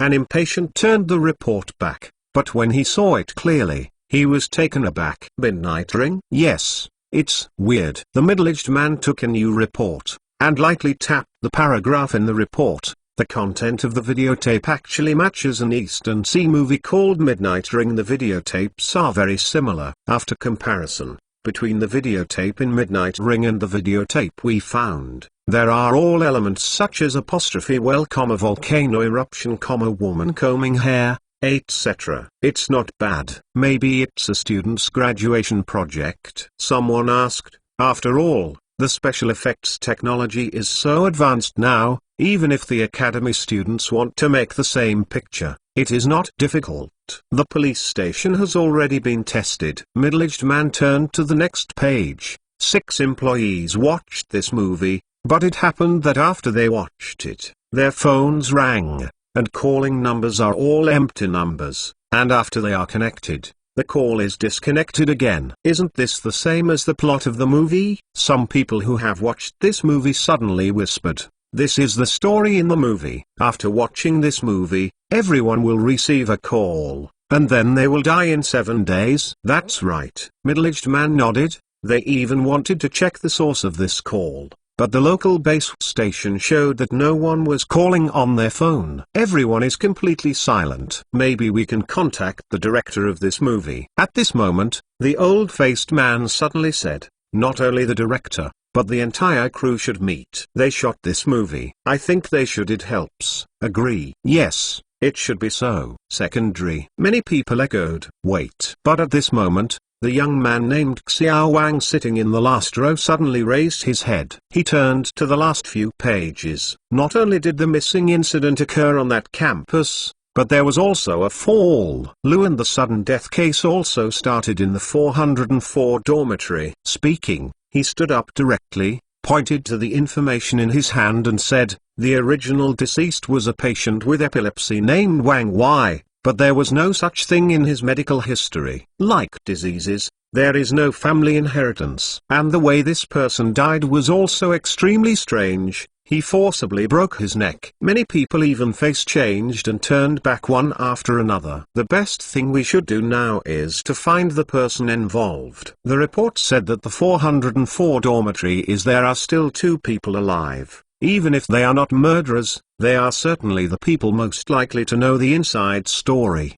An impatient turned the report back, but when he saw it clearly, he was taken aback. Midnight ring? Yes. It's weird. The middle-aged man took a new report, and lightly tapped the paragraph in the report. The content of the videotape actually matches an Eastern Sea movie called Midnight Ring. The videotapes are very similar. After comparison between the videotape in Midnight Ring and the videotape we found, there are all elements such as apostrophe well, volcano eruption, woman combing hair, etc. It's not bad. Maybe it's a student's graduation project. Someone asked, after all, the special effects technology is so advanced now, even if the academy students want to make the same picture, it is not difficult. The police station has already been tested. Middle-aged man turned to the next page. 6 employees watched this movie, but it happened that after they watched it, their phones rang, and calling numbers are all empty numbers, and after they are connected, the call is disconnected again. Isn't this the same as the plot of the movie? Some people who have watched this movie suddenly whispered, this is the story in the movie. After watching this movie, everyone will receive a call, and then they will die in 7 days. That's right. Middle-aged man nodded. They even wanted to check the source of this call, but the local base station showed that no one was calling on their phone. Everyone is completely silent. Maybe we can contact the director of this movie. At this moment, the old-faced man suddenly said, not only the director, but the entire crew should meet. They shot this movie. I think they should. It helps. Agree. Yes, it should be so. Secondary. Many people echoed. Wait. But at this moment, the young man named Xiao Wang sitting in the last row suddenly raised his head. He turned to the last few pages. Not only did the missing incident occur on that campus, but there was also a fall. Lu and the sudden death case also started in the 404 dormitory. Speaking, he stood up directly, pointed to the information in his hand and said, the original deceased was a patient with epilepsy named Wang Y. But there was no such thing in his medical history. Like diseases, there is no family inheritance. And the way this person died was also extremely strange. He forcibly broke his neck. Many people even face changed and turned back one after another. The best thing we should do now is to find the person involved. The report said that the 404 dormitory is there are still 2 people alive. Even if they are not murderers, they are certainly the people most likely to know the inside story.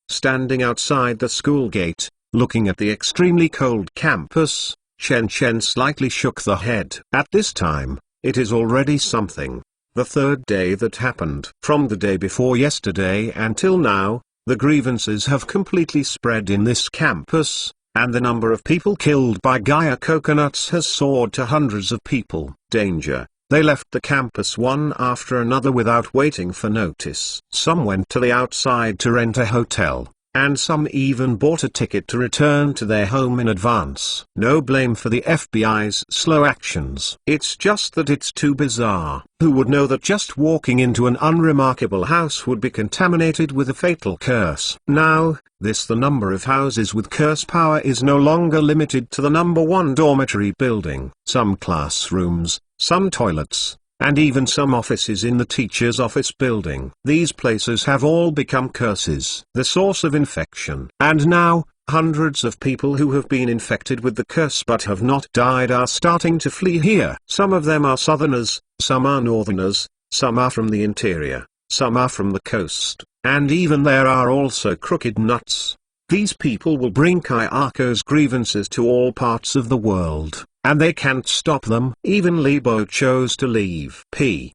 Standing outside the school gate, looking at the extremely cold campus, Chen Chen slightly shook the head. At this time, it is already something. The 3rd day that happened. From the day before yesterday until now, The grievances have completely spread in this campus, and the number of people killed by Gaya coconuts has soared to hundreds of people. Danger. They left the campus one after another without waiting for notice. Some went to the outside to rent a hotel, and some even bought a ticket to return to their home in advance. No blame for the FBI's slow actions. It's just that it's too bizarre. Who would know that just walking into an unremarkable house would be contaminated with a fatal curse? Now, the number of houses with curse power is no longer limited to the number 1 dormitory building. Some classrooms, some toilets, and even some offices in the teacher's office building. These places have all become curses, the source of infection. And now, hundreds of people who have been infected with the curse but have not died are starting to flee here. Some of them are southerners, some are northerners, some are from the interior, some are from the coast, and even there are also crooked nuts. These people will bring Kayako's grievances to all parts of the world, and they can't stop them. Even Libo chose to leave.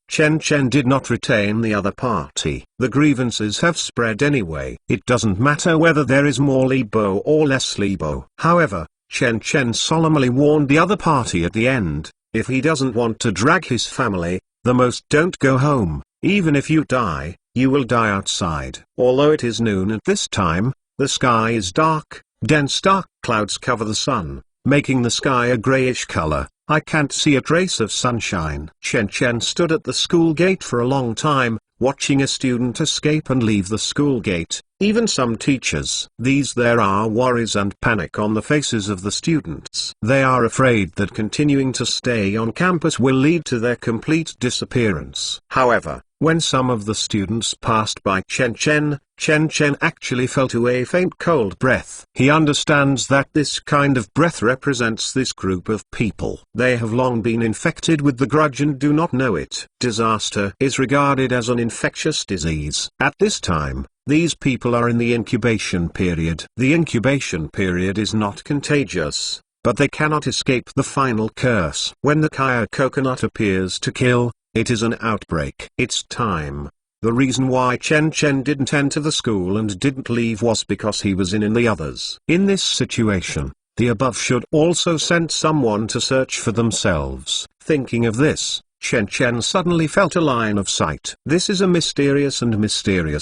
Chen Chen did not retain the other party. The grievances have spread anyway. It doesn't matter whether there is more Libo or less Libo. However, Chen Chen solemnly warned the other party at the end, if he doesn't want to drag his family, the most don't go home. Even if you die, you will die outside. Although it is noon at this time, the sky is dark, dense dark clouds cover the sun, making the sky a grayish color. I can't see a trace of sunshine. Chen Chen stood at the school gate for a long time, watching a student escape and leave the school gate, even some teachers. There are worries and panic on the faces of the students. They are afraid that continuing to stay on campus will lead to their complete disappearance. However, when some of the students passed by Chen Chen actually felt a faint cold breath. He understands that this kind of breath represents this group of people. They have long been infected with the grudge and do not know it. Disaster is regarded as an infectious disease. At this time, these people are in the incubation period. The incubation period is not contagious, but they cannot escape the final curse. When the Kaya coconut appears to kill, it is an outbreak. It's time. The reason why Chen Chen didn't enter the school and didn't leave was because he was in the others. In this situation, the above should also send someone to search for themselves. Thinking of this, Chen Chen suddenly felt a line of sight. This is a mysterious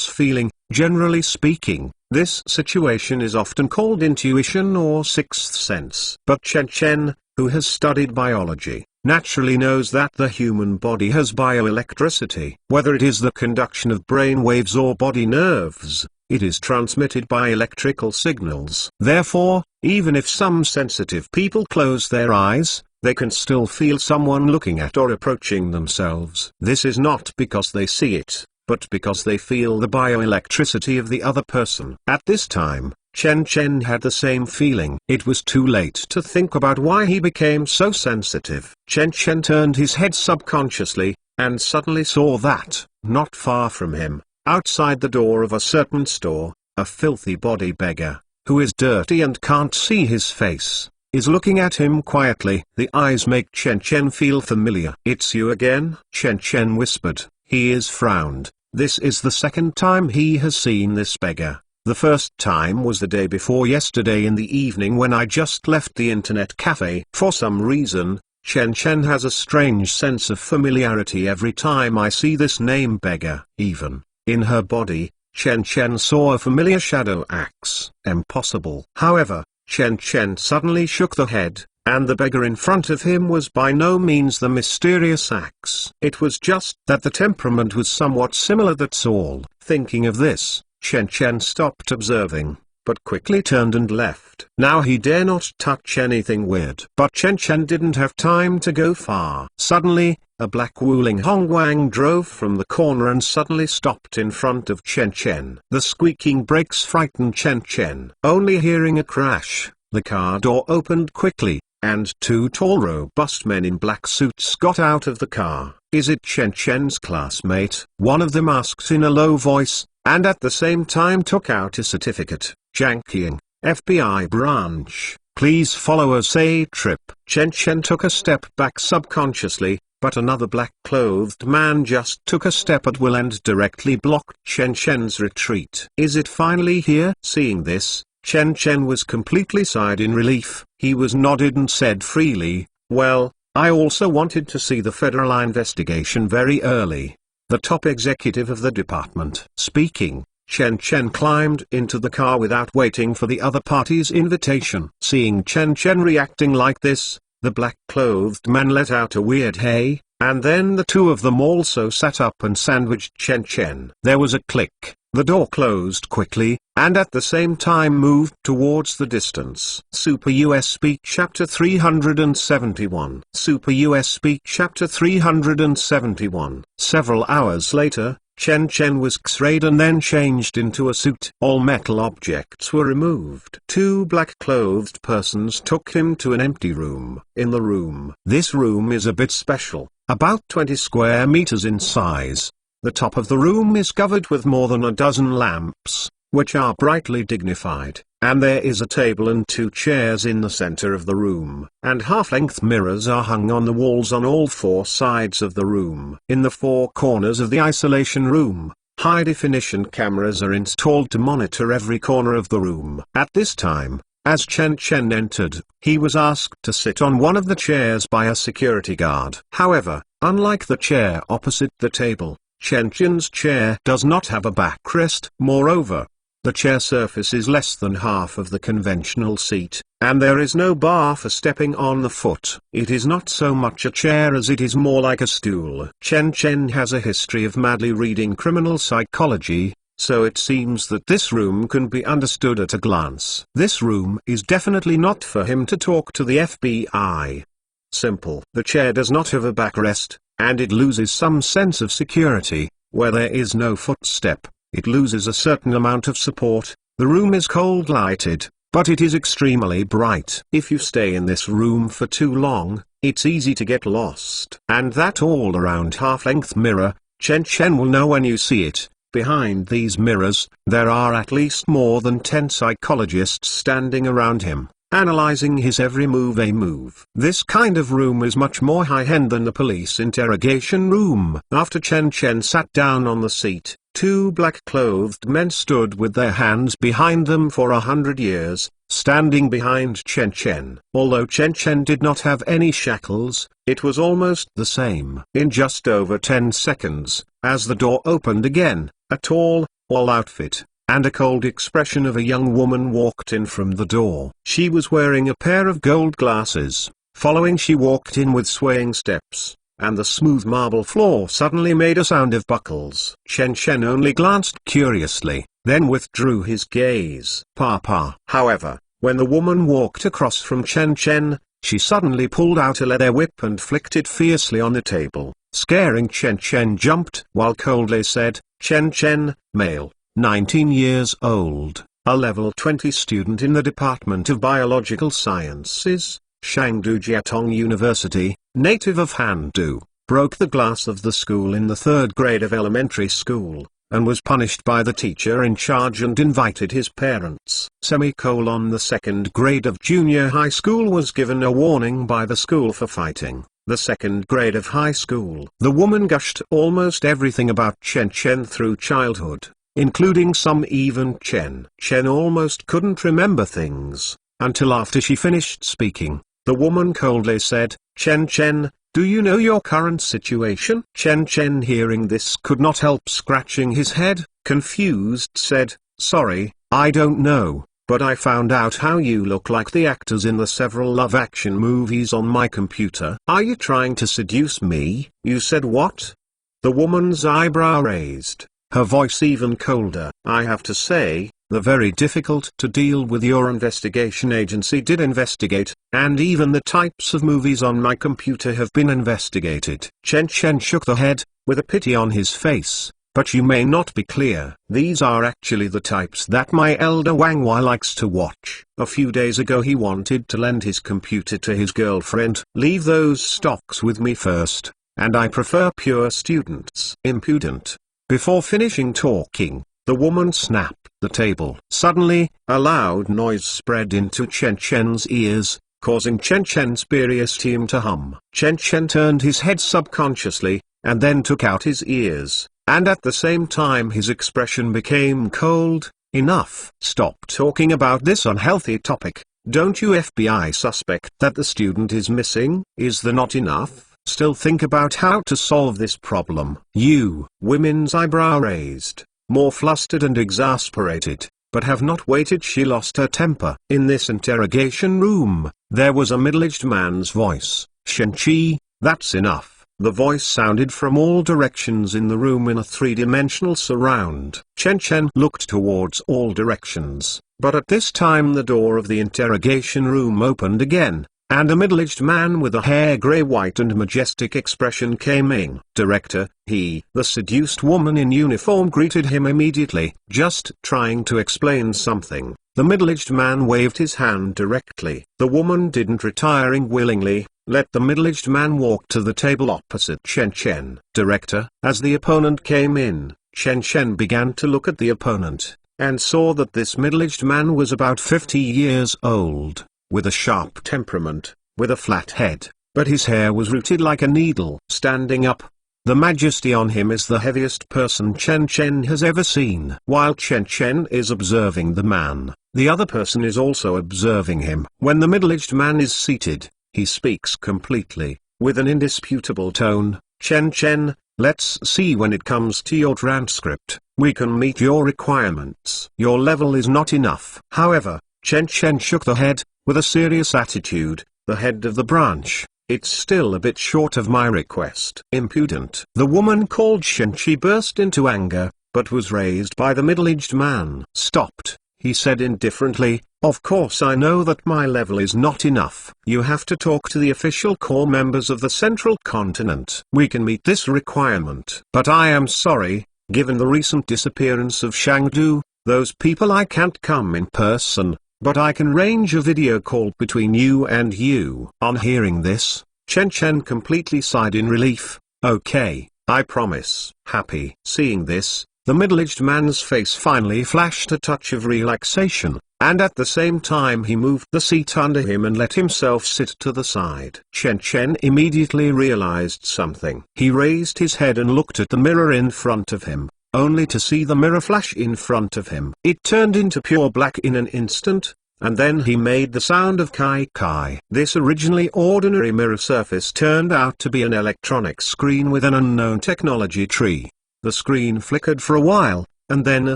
feeling. Generally speaking, this situation is often called intuition or sixth sense. But Chen Chen, who has studied biology, naturally knows that the human body has bioelectricity. Whether it is the conduction of brain waves or body nerves, it is transmitted by electrical signals. Therefore, even if some sensitive people close their eyes, they can still feel someone looking at or approaching themselves. This is not because they see it, but because they feel the bioelectricity of the other person. At this time, Chen Chen had the same feeling. It was too late to think about why he became so sensitive. Chen Chen turned his head subconsciously, and suddenly saw that, not far from him, outside the door of a certain store, a filthy body beggar, who is dirty and can't see his face, is looking at him quietly. The eyes make Chen Chen feel familiar. "It's you again?" Chen Chen whispered. He is frowned. This is the second time he has seen this beggar. The first time was the day before yesterday in the evening when I just left the internet cafe. For some reason, Chen Chen has a strange sense of familiarity every time I see this name beggar. Even in her body, Chen Chen saw a familiar shadow axe. Impossible. However, Chen Chen suddenly shook the head, and the beggar in front of him was by no means the mysterious axe. It was just that the temperament was somewhat similar, that's all. Thinking of this, Chen Chen stopped observing, but quickly turned and left. Now he dare not touch anything weird. But Chen Chen didn't have time to go far. Suddenly, a black Wuling Hongguang drove from the corner and suddenly stopped in front of Chen Chen. The squeaking brakes frightened Chen Chen. Only hearing a crash, the car door opened quickly, and two tall robust men in black suits got out of the car. "Is it Chen Chen's classmate?" one of them asked in a low voice, and at the same time took out a certificate. "Jiangqiang, FBI branch, please follow us a trip." Chen Chen took a step back subconsciously, but another black-clothed man just took a step at will and directly blocked Chen Chen's retreat. "Is it finally here?" Seeing this, Chen Chen was completely sighed in relief. He was nodded and said freely, "Well, I also wanted to see the federal investigation very early." The top executive of the department speaking, Chen Chen climbed into the car without waiting for the other party's invitation. Seeing Chen Chen reacting like this, the black-clothed man let out a weird hey, and then the two of them also sat up and sandwiched Chen Chen. There was a click, the door closed quickly, and at the same time moved towards the distance. Super US Speak Chapter 371. Super US Speak Chapter 371. Several hours later, Chen Chen was x-rayed and then changed into a suit. All metal objects were removed. Two black-clothed persons took him to an empty room. In the room, this room is a bit special, about 20 square meters in size. The top of the room is covered with more than a dozen lamps, which are brightly dignified, and there is a table and two chairs in the center of the room, and half-length mirrors are hung on the walls on all four sides of the room. In the four corners of the isolation room, high-definition cameras are installed to monitor every corner of the room. At this time, as Chen Chen entered, he was asked to sit on one of the chairs by a security guard. However, unlike the chair opposite the table, Chen Chen's chair does not have a backrest. Moreover, the chair surface is less than half of the conventional seat, and there is no bar for stepping on the foot. It is not so much a chair as it is more like a stool. Chen Chen has a history of madly reading criminal psychology, so it seems that this room can be understood at a glance. This room is definitely not for him to talk to the FBI. Simple. The chair does not have a backrest, and it loses some sense of security. Where there is no footstep, it loses a certain amount of support. The room is cold lighted, but it is extremely bright. If you stay in this room for too long, it's easy to get lost. And that all around half-length mirror, Chen Chen will know when you see it. Behind these mirrors, there are at least more than 10 psychologists standing around him, analyzing his every move. This kind of room is much more high-end than the police interrogation room. After Chen Chen sat down on the seat, two black-clothed men stood with their hands behind them for 100 years, standing behind Chen Chen. Although Chen Chen did not have any shackles, it was almost the same. In just over 10 seconds, as the door opened again, a tall, all-outfit, and a cold expression of a young woman walked in from the door. She was wearing a pair of gold glasses. Following, she walked in with swaying steps, and the smooth marble floor suddenly made a sound of buckles. Chen Chen only glanced curiously, then withdrew his gaze. Papa. However, when the woman walked across from Chen Chen, she suddenly pulled out a leather whip and flicked it fiercely on the table, scaring Chen Chen jumped, while coldly said, "Chen Chen, male, 19 years old, a level 20 student in the Department of Biological Sciences, Shangdu Jiatong University, native of Handu, broke the glass of the school in the 3rd grade of elementary school, and was punished by the teacher in charge and invited his parents. The 2nd grade of junior high school was given a warning by the school for fighting. The 2nd grade of high school." The woman gushed almost everything about Chen Chen through childhood, including some even Chen. Chen almost couldn't remember things, until after she finished speaking. The woman coldly said, "Chen Chen, do you know your current situation?" Chen Chen, hearing this, could not help scratching his head, confused said, "Sorry, I don't know, but I found out how you look like the actors in the several love action movies on my computer." "Are you trying to seduce me?" "You said what?" The woman's eyebrow raised, her voice even colder. "I have to say, the very difficult to deal with your investigation agency did investigate, and even the types of movies on my computer have been investigated." Chen Chen shook the head, with a pity on his face, "But you may not be clear. These are actually the types that my elder Wang Wei likes to watch. A few days ago he wanted to lend his computer to his girlfriend. Leave those stocks with me first, and I prefer pure students." Impudent. Before finishing talking, the woman snapped the table. Suddenly, a loud noise spread into Chen Chen's ears, causing Chen Chen's spurious team to hum. Chen Chen turned his head subconsciously, and then took out his ears, and at the same time his expression became cold. Enough. Stop talking about this unhealthy topic. Don't you FBI suspect that the student is missing? Is there not enough? Still think about how to solve this problem. You, women's eyebrow raised, more flustered and exasperated, but have not waited. She lost her temper. In this interrogation room, there was a middle-aged man's voice. Shen-Chi, that's enough. The voice sounded from all directions in the room in a three-dimensional surround. Chen Chen looked towards all directions, but at this time the door of the interrogation room opened again, and a middle-aged man with a hair grey-white and majestic expression came in. Director, the seduced woman in uniform greeted him immediately, just trying to explain something. The middle-aged man waved his hand directly. The woman didn't retiring willingly. Let the middle-aged man walk to the table opposite Chen Chen. Director, as the opponent came in, Chen Chen began to look at the opponent, and saw that this middle-aged man was about 50 years old, with a sharp temperament, with a flat head, but his hair was rooted like a needle. Standing up, the majesty on him is the heaviest person Chen Chen has ever seen. While Chen Chen is observing the man, the other person is also observing him. When the middle-aged man is seated, he speaks completely, with an indisputable tone. Chen Chen, let's see, when it comes to your transcript, we can meet your requirements. Your level is not enough. However, Chen Chen shook the head, with a serious attitude, the head of the branch. It's still a bit short of my request. Impudent. The woman called Shen-Chi burst into anger, but was raised by the middle-aged man. Stopped, he said indifferently. Of course I know that my level is not enough. You have to talk to the official core members of the Central Continent. We can meet this requirement. But I am sorry, given the recent disappearance of Shangdu, those people, I can't come in person, but I can arrange a video call between you and you. On hearing this, Chen Chen completely sighed in relief. Okay, I promise. Happy. Seeing this, the middle-aged man's face finally flashed a touch of relaxation, and at the same time he moved the seat under him and let himself sit to the side. Chen Chen immediately realized something. He raised his head and looked at the mirror in front of him, only to see the mirror flash in front of him. It turned into pure black in an instant, and then he made the sound of kai kai. This originally ordinary mirror surface turned out to be an electronic screen with an unknown technology tree. The screen flickered for a while, and then a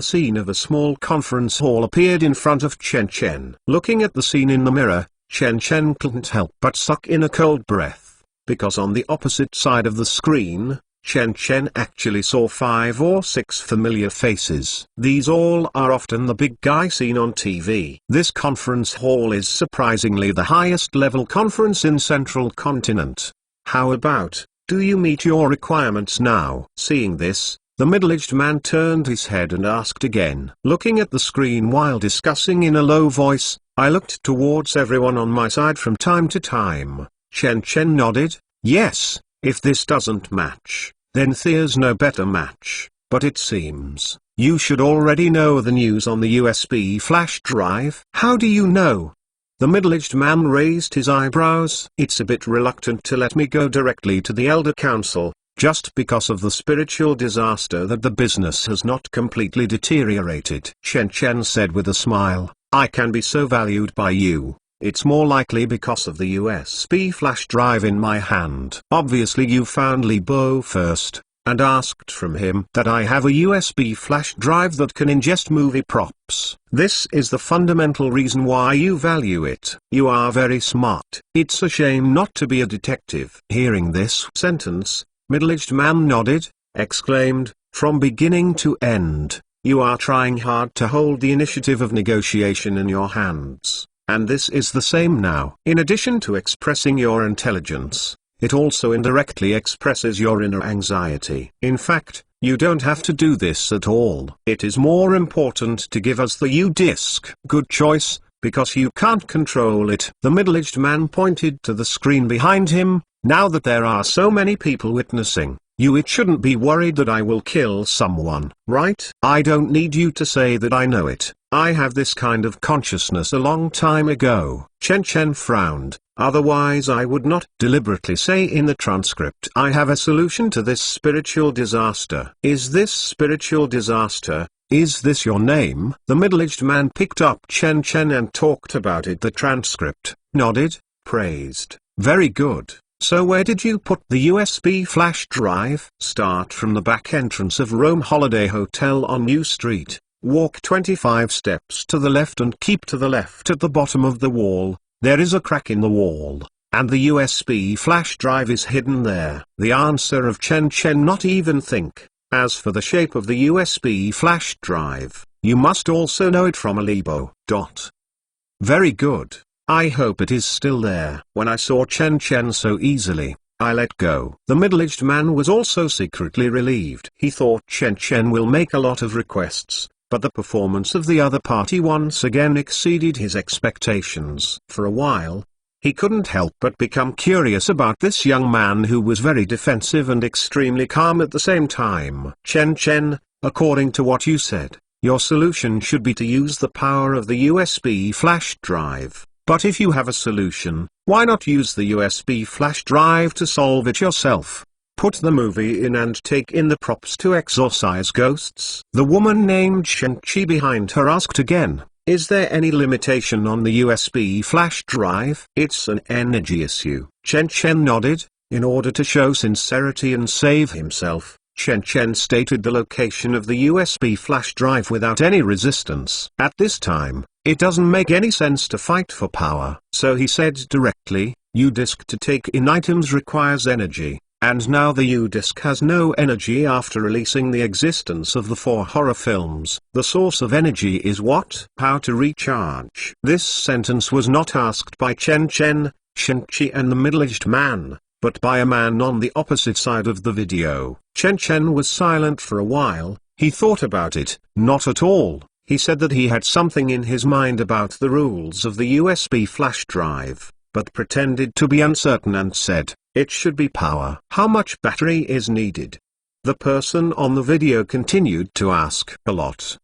scene of a small conference hall appeared in front of Chen Chen. Looking at the scene in the mirror, Chen Chen couldn't help but suck in a cold breath, because on the opposite side of the screen, Chen Chen actually saw 5 or 6 familiar faces. These all are often the big guy seen on TV. This conference hall is surprisingly the highest level conference in Central Continent. How about, do you meet your requirements now? Seeing this, the middle-aged man turned his head and asked again. Looking at the screen while discussing in a low voice, I looked towards everyone on my side from time to time. Chen Chen nodded. Yes, if this doesn't match, then there's no better match. But it seems, you should already know the news on the USB flash drive. How do you know? The middle-aged man raised his eyebrows. It's a bit reluctant to let me go directly to the Elder Council, just because of the spiritual disaster that the business has not completely deteriorated. Chen Chen said with a smile, I can be so valued by you. It's more likely because of the USB flash drive in my hand. Obviously you found Li Bo first, and asked from him that I have a USB flash drive that can ingest movie props. This is the fundamental reason why you value it. You are very smart. It's a shame not to be a detective. Hearing this sentence, middle-aged man nodded, exclaimed, from beginning to end, you are trying hard to hold the initiative of negotiation in your hands. And this is the same now. In addition to expressing your intelligence, it also indirectly expresses your inner anxiety. In fact, you don't have to do this at all. It is more important to give us the U-disc. Good choice, because you can't control it. The middle-aged man pointed to the screen behind him. Now that there are so many people witnessing, It shouldn't be worried that I will kill someone, right? I don't need you to say that I know it. I have this kind of consciousness a long time ago. Chen Chen frowned, otherwise I would not deliberately say in the transcript I have a solution to this spiritual disaster. Is this spiritual disaster? Is this your name? The middle-aged man picked up Chen Chen and talked about it. The transcript, nodded, praised. Very good. So where did you put the USB flash drive? Start from the back entrance of Rome Holiday Hotel on New Street. Walk 25 steps to the left and keep to the left. At the bottom of the wall, there is a crack in the wall, and the USB flash drive is hidden there. The answer of Chen Chen, not even think. As for the shape of the USB flash drive, you must also know it from Alibo. Very good. I hope it is still there. When I saw Chen Chen so easily, I let go. The middle-aged man was also secretly relieved. He thought Chen Chen will make a lot of requests, but the performance of the other party once again exceeded his expectations. For a while, he couldn't help but become curious about this young man who was very defensive and extremely calm at the same time. Chen Chen, according to what you said, your solution should be to use the power of the USB flash drive. But if you have a solution, why not use the USB flash drive to solve it yourself? Put the movie in and take in the props to exorcise ghosts. The woman named Shen Chi behind her asked again, is there any limitation on the USB flash drive? It's an energy issue. Chen Chen nodded. In order to show sincerity and save himself, Chen Chen stated the location of the USB flash drive without any resistance. At this time, it doesn't make any sense to fight for power. So he said directly, U-Disk to take in items requires energy, and now the U-Disk has no energy after releasing the existence of the 4 horror films. The source of energy is what? How to recharge. This sentence was not asked by Chen Chen, Shen Chi and the middle-aged man, but by a man on the opposite side of the video. Chen Chen was silent for a while. He thought about it. Not at all. He said that he had something in his mind about the rules of the USB flash drive, but pretended to be uncertain and said, it should be power. How much battery is needed? The person on the video continued to ask, a lot.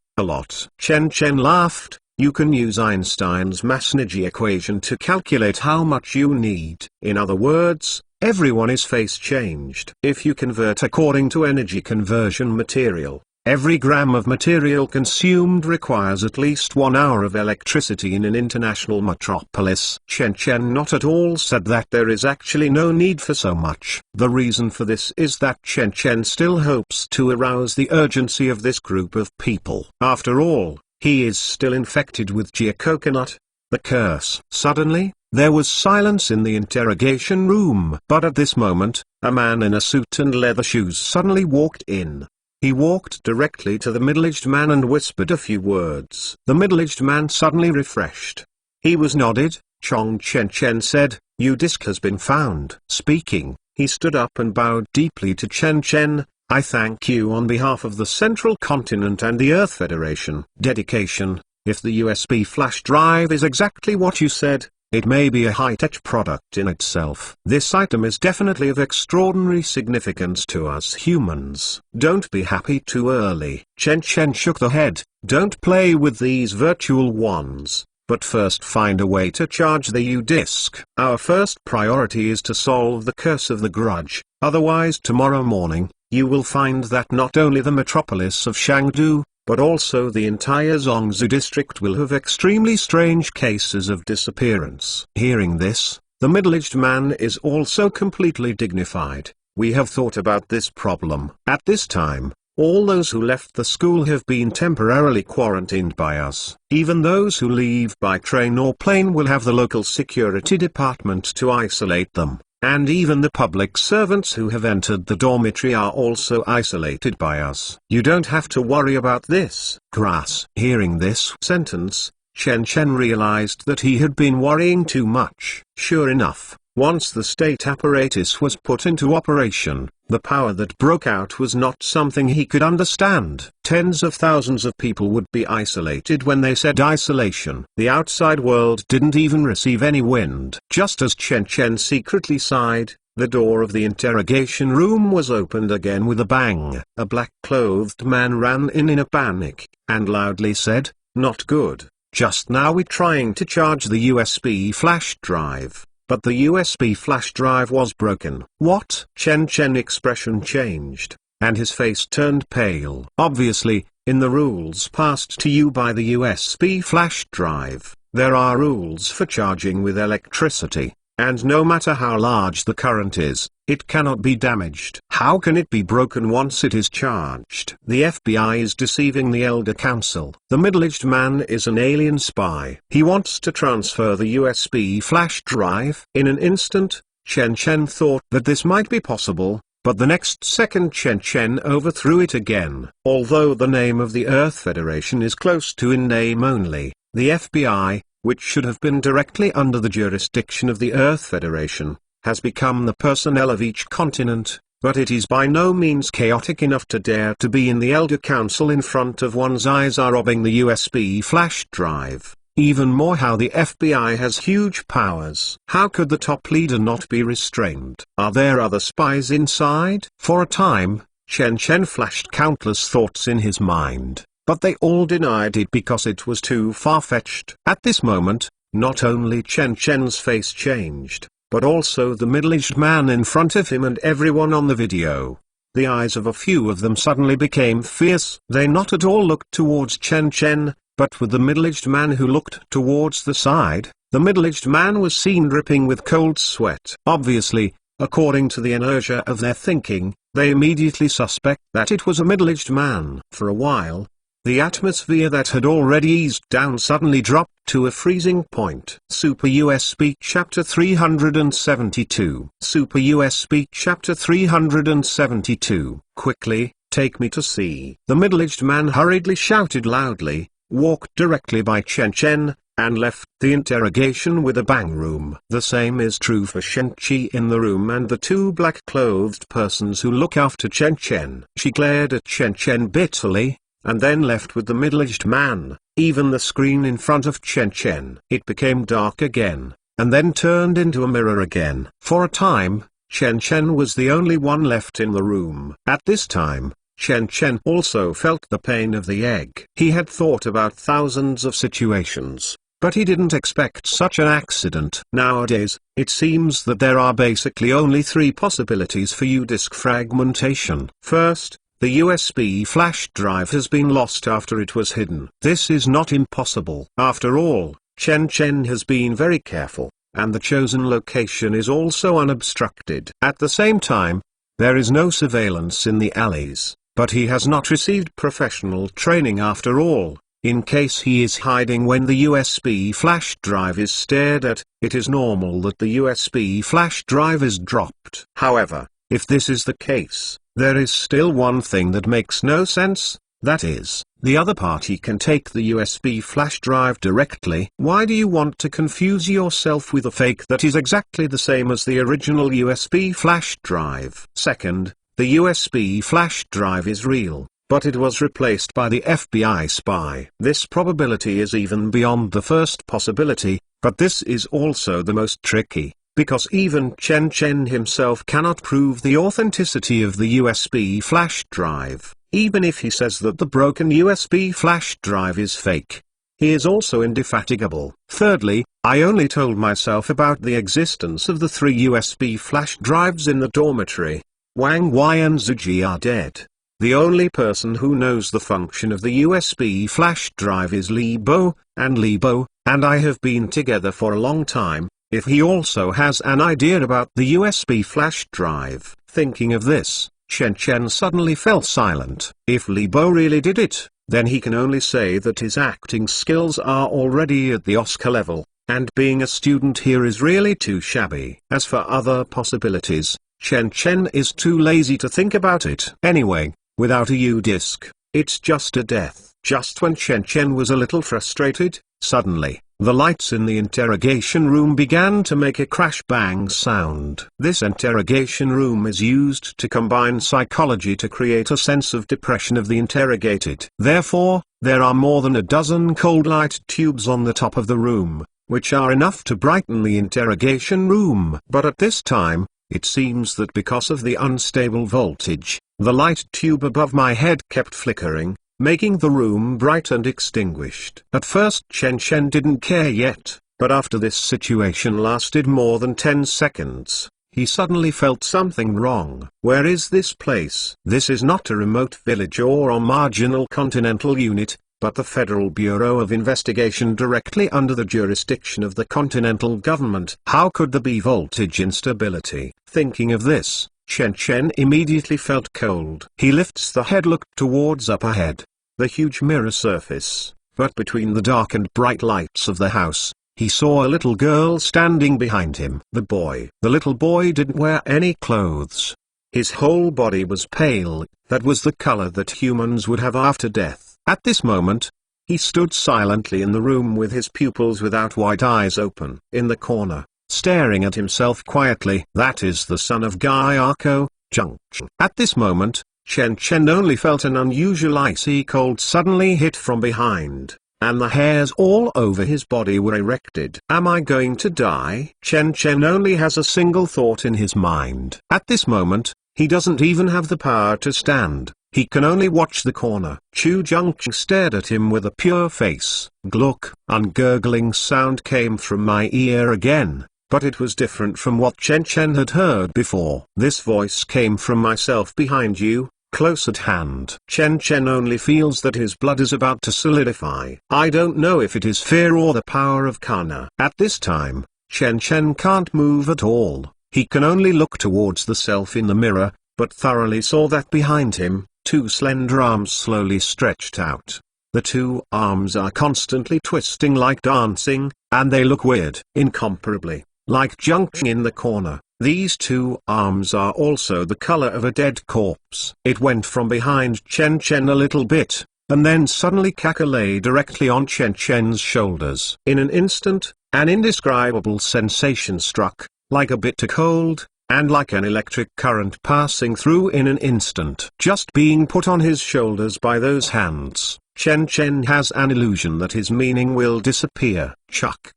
Chen Chen laughed. You can use Einstein's mass energy equation to calculate how much you need. In other words, everyone's face changed. If you convert according to energy conversion material, every gram of material consumed requires at least 1 hour of electricity in an international metropolis. Chen Chen not at all said that there is actually no need for so much. The reason for this is that Chen Chen still hopes to arouse the urgency of this group of people. After all, he is still infected with Jia Coconut, the curse. Suddenly, there was silence in the interrogation room. But at this moment, a man in a suit and leather shoes suddenly walked in. He walked directly to the middle-aged man and whispered a few words. The middle-aged man suddenly refreshed. He was nodded. Chong Chen Chen said, U-Disk has been found. Speaking, he stood up and bowed deeply to Chen Chen. I thank you on behalf of the Central Continent and the Earth Federation. Dedication. If the USB flash drive is exactly what you said, it may be a high-tech product in itself. This item is definitely of extraordinary significance to us humans. Don't be happy too early. Chen Chen shook the head. Don't play with these virtual ones, but first find a way to charge the U-Disk. Our first priority is to solve the curse of the grudge, otherwise tomorrow morning, you will find that not only the metropolis of Shangdu, but also the entire Zhongzhou district will have extremely strange cases of disappearance. Hearing this, the middle-aged man is also completely dignified. We have thought about this problem. At this time, all those who left the school have been temporarily quarantined by us. Even those who leave by train or plane will have the local security department to isolate them. And even the public servants who have entered the dormitory are also isolated by us. You don't have to worry about this. Grass. Hearing this sentence, Chen Chen realized that he had been worrying too much. Sure enough, once the state apparatus was put into operation, the power that broke out was not something he could understand. Tens of thousands of people would be isolated. When they said isolation, the outside world didn't even receive any wind. Just as Chen Chen secretly sighed, the door of the interrogation room was opened again with a bang. A black-clothed man ran in a panic, and loudly said, "Not good. Just now we're trying to charge the USB flash drive, but the USB flash drive was broken." "What?" Chen Chen expression changed, and his face turned pale. Obviously, in the rules passed to you by the USB flash drive, there are rules for charging with electricity, and no matter how large the current is, it cannot be damaged. How can it be broken once it is charged? The FBI is deceiving the Elder Council. The middle-aged man is an alien spy. He wants to transfer the USB flash drive. In an instant, Chen Chen thought that this might be possible, but the next second Chen Chen overthrew it again. Although the name of the Earth Federation is close to in name only, the FBI, which should have been directly under the jurisdiction of the Earth Federation, has become the personnel of each continent, but it is by no means chaotic enough to dare to be in the Elder Council in front of one's eyes are robbing the USB flash drive. Even more, how the FBI has huge powers. How could the top leader not be restrained? Are there other spies inside? For a time, Chen Chen flashed countless thoughts in his mind, but they all denied it because it was too far-fetched. At this moment, not only Chen Chen's face changed, but also the middle-aged man in front of him and everyone on the video. The eyes of a few of them suddenly became fierce. They not at all looked towards Chen Chen, but with the middle-aged man who looked towards the side. The middle-aged man was seen dripping with cold sweat. Obviously, according to the inertia of their thinking, they immediately suspect that it was a middle-aged man. For a while, the atmosphere that had already eased down suddenly dropped to a freezing point. Super US Speak Chapter 372. Super US Speak Chapter 372. Quickly, take me to see. The middle-aged man hurriedly shouted loudly, walked directly by Chen Chen, and left the interrogation with a bang room. The same is true for Shen Qi in the room and the two black-clothed persons who look after Chen Chen. She glared at Chen Chen bitterly, and then left with the middle-aged man. Even the screen in front of Chen Chen. It became dark again, and then turned into a mirror again. For a time, Chen Chen was the only one left in the room. At this time, Chen Chen also felt the pain of the egg. He had thought about thousands of situations, but he didn't expect such an accident. Nowadays, it seems that there are basically only three possibilities for U-disk fragmentation. First, the USB flash drive has been lost after it was hidden. This is not impossible. After all, Chen Chen has been very careful, and the chosen location is also unobstructed. At the same time, there is no surveillance in the alleys. But he has not received professional training after all. In case he is hiding when the USB flash drive is stared at, it is normal that the USB flash drive is dropped. However, if this is the case, there is still one thing that makes no sense, that is, the other party can take the USB flash drive directly. Why do you want to confuse yourself with a fake that is exactly the same as the original USB flash drive? Second, the USB flash drive is real, but it was replaced by the FBI spy. This probability is even beyond the first possibility, but this is also the most tricky, because even Chen Chen himself cannot prove the authenticity of the USB flash drive, even if he says that the broken USB flash drive is fake. He is also indefatigable. Thirdly, I only told myself about the existence of the three USB flash drives in the dormitory. Wang Wei and Zhu Ji are dead. The only person who knows the function of the USB flash drive is Li Bo, and I have been together for a long time. If he also has an idea about the USB flash drive. Thinking of this, Chen Chen suddenly fell silent. If Li Bo really did it, then he can only say that his acting skills are already at the Oscar level, and being a student here is really too shabby. As for other possibilities, Chen Chen is too lazy to think about it. Anyway, without a U-disk, it's just a death. Just when Chen Chen was a little frustrated, suddenly, the lights in the interrogation room began to make a crash-bang sound. This interrogation room is used to combine psychology to create a sense of depression of the interrogated. Therefore, there are more than a dozen cold light tubes on the top of the room, which are enough to brighten the interrogation room. But at this time, It seems that because of the unstable voltage, the light tube above my head kept flickering, making the room bright and extinguished. At first Chen Chen didn't care yet, but after this situation lasted more than 10 seconds, he suddenly felt something wrong. Where is this place? This is not a remote village or a marginal continental unit, but the Federal Bureau of Investigation directly under the jurisdiction of the Continental Government. How could there be voltage instability? Thinking of this, Chen Chen immediately felt cold. He lifts the head, looked towards up ahead, the huge mirror surface, but between the dark and bright lights of the house, he saw a little girl standing behind him. The little boy didn't wear any clothes. His whole body was pale, that was the color that humans would have after death. At this moment, he stood silently in the room with his pupils without white eyes open. In the corner, staring at himself quietly. That is the son of Gyako, Junction. At this moment, Chen Chen only felt an unusual icy cold suddenly hit from behind, and the hairs all over his body were erected. Am I going to die? Chen Chen only has a single thought in his mind. At this moment, he doesn't even have the power to stand. He can only watch the corner. Chu Junction stared at him with a pure face. Gluck, a gurgling sound came from my ear again, but it was different from what Chen Chen had heard before. This voice came from myself behind you, close at hand. Chen Chen only feels that his blood is about to solidify. I don't know if it is fear or the power of Kana. At this time, Chen Chen can't move at all. He can only look towards the self in the mirror, but thoroughly saw that behind him, two slender arms slowly stretched out. The two arms are constantly twisting like dancing, and they look weird. Incomparably, like Junction in the corner, these two arms are also the color of a dead corpse. It went from behind Chen Chen a little bit, and then suddenly Kaka lay directly on Chen Chen's shoulders. In an instant, an indescribable sensation struck, like a bitter cold, and like an electric current passing through in an instant. Just being put on his shoulders by those hands, Chen Chen has an illusion that his meaning will disappear. Chuck.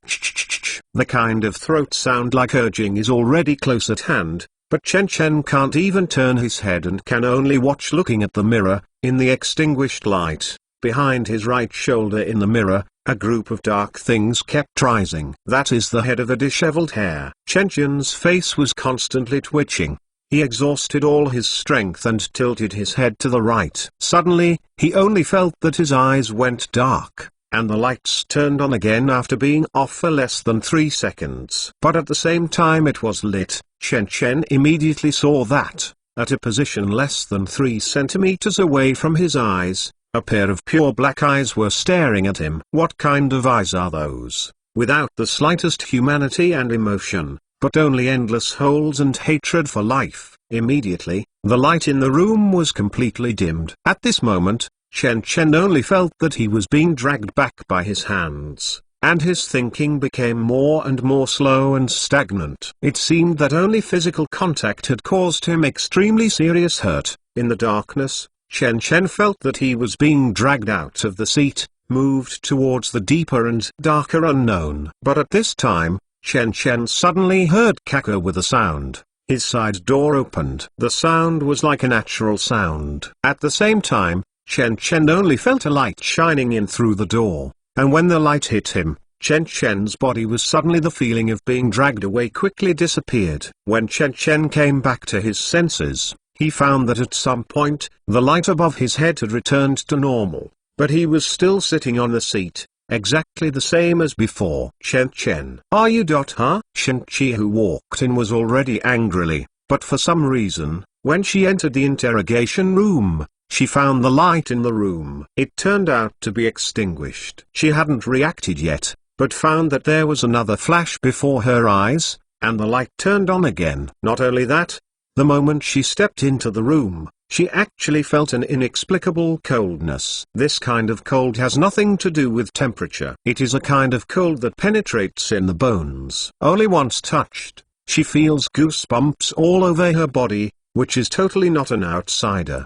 The kind of throat sound like urging is already close at hand, but Chen Chen can't even turn his head and can only watch looking at the mirror. In the extinguished light, behind his right shoulder in the mirror, a group of dark things kept rising. That is the head of a disheveled hair. Chen Chen's face was constantly twitching. He exhausted all his strength and tilted his head to the right. Suddenly, he only felt that his eyes went dark, and the lights turned on again after being off for less than 3 seconds. But at the same time it was lit. Chen Chen immediately saw that, at a position less than 3 centimeters away from his eyes, a pair of pure black eyes were staring at him. What kind of eyes are those? Without the slightest humanity and emotion, but only endless holes and hatred for life. Immediately, the light in the room was completely dimmed. At this moment, Chen Chen only felt that he was being dragged back by his hands, and his thinking became more and more slow and stagnant. It seemed that only physical contact had caused him extremely serious hurt. In the darkness, Chen Chen felt that he was being dragged out of the seat, moved towards the deeper and darker unknown. But at this time, Chen Chen suddenly heard Kaka with a sound. His side door opened. The sound was like a natural sound. At the same time, Chen Chen only felt a light shining in through the door, and when the light hit him, Chen Chen's body was suddenly the feeling of being dragged away quickly disappeared. When Chen Chen came back to his senses, he found that at some point, the light above his head had returned to normal, but he was still sitting on the seat, exactly the same as before. Chen Chen. Are you huh? Shen Chi, who walked in, was already angrily, but for some reason, when she entered the interrogation room, she found the light in the room. It turned out to be extinguished. She hadn't reacted yet, but found that there was another flash before her eyes, and the light turned on again. Not only that, the moment she stepped into the room, she actually felt an inexplicable coldness. This kind of cold has nothing to do with temperature. It is a kind of cold that penetrates in the bones. Only once touched, she feels goosebumps all over her body, which is totally not an outsider.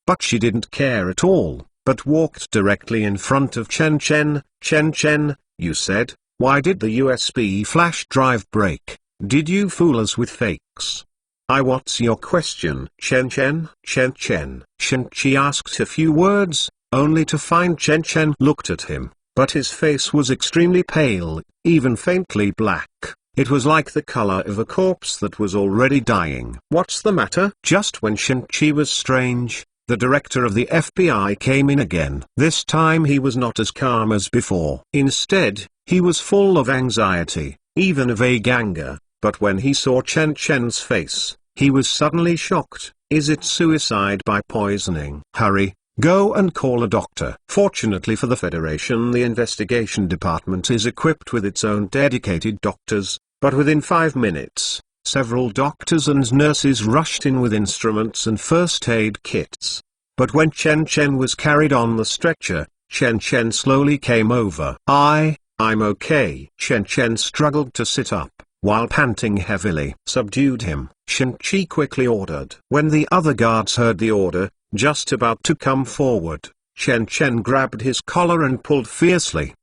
But she didn't care at all, but walked directly in front of Chen Chen. Chen Chen, you said, why did the USB flash drive break? Did you fool us with fakes? What's your question? Chen Chen. Shen-Chi asked a few words, only to find Chen Chen looked at him, but his face was extremely pale, even faintly black. It was like the color of a corpse that was already dying. What's the matter? Just when Shen-Chi was strange, the director of the FBI came in again. This time he was not as calm as before. Instead, he was full of anxiety, even a vague anger, but when he saw Chen Chen's face, he was suddenly shocked. Is it suicide by poisoning? Hurry, go and call a doctor. Fortunately for the Federation, the investigation department is equipped with its own dedicated doctors, but within 5 minutes, several doctors and nurses rushed in with instruments and first aid kits. But when Chen Chen was carried on the stretcher, Chen Chen slowly came over. I'm okay. Chen Chen struggled to sit up, while panting heavily. Subdued him, Shen-Chi quickly ordered. When the other guards heard the order, just about to come forward, Chen Chen grabbed his collar and pulled fiercely.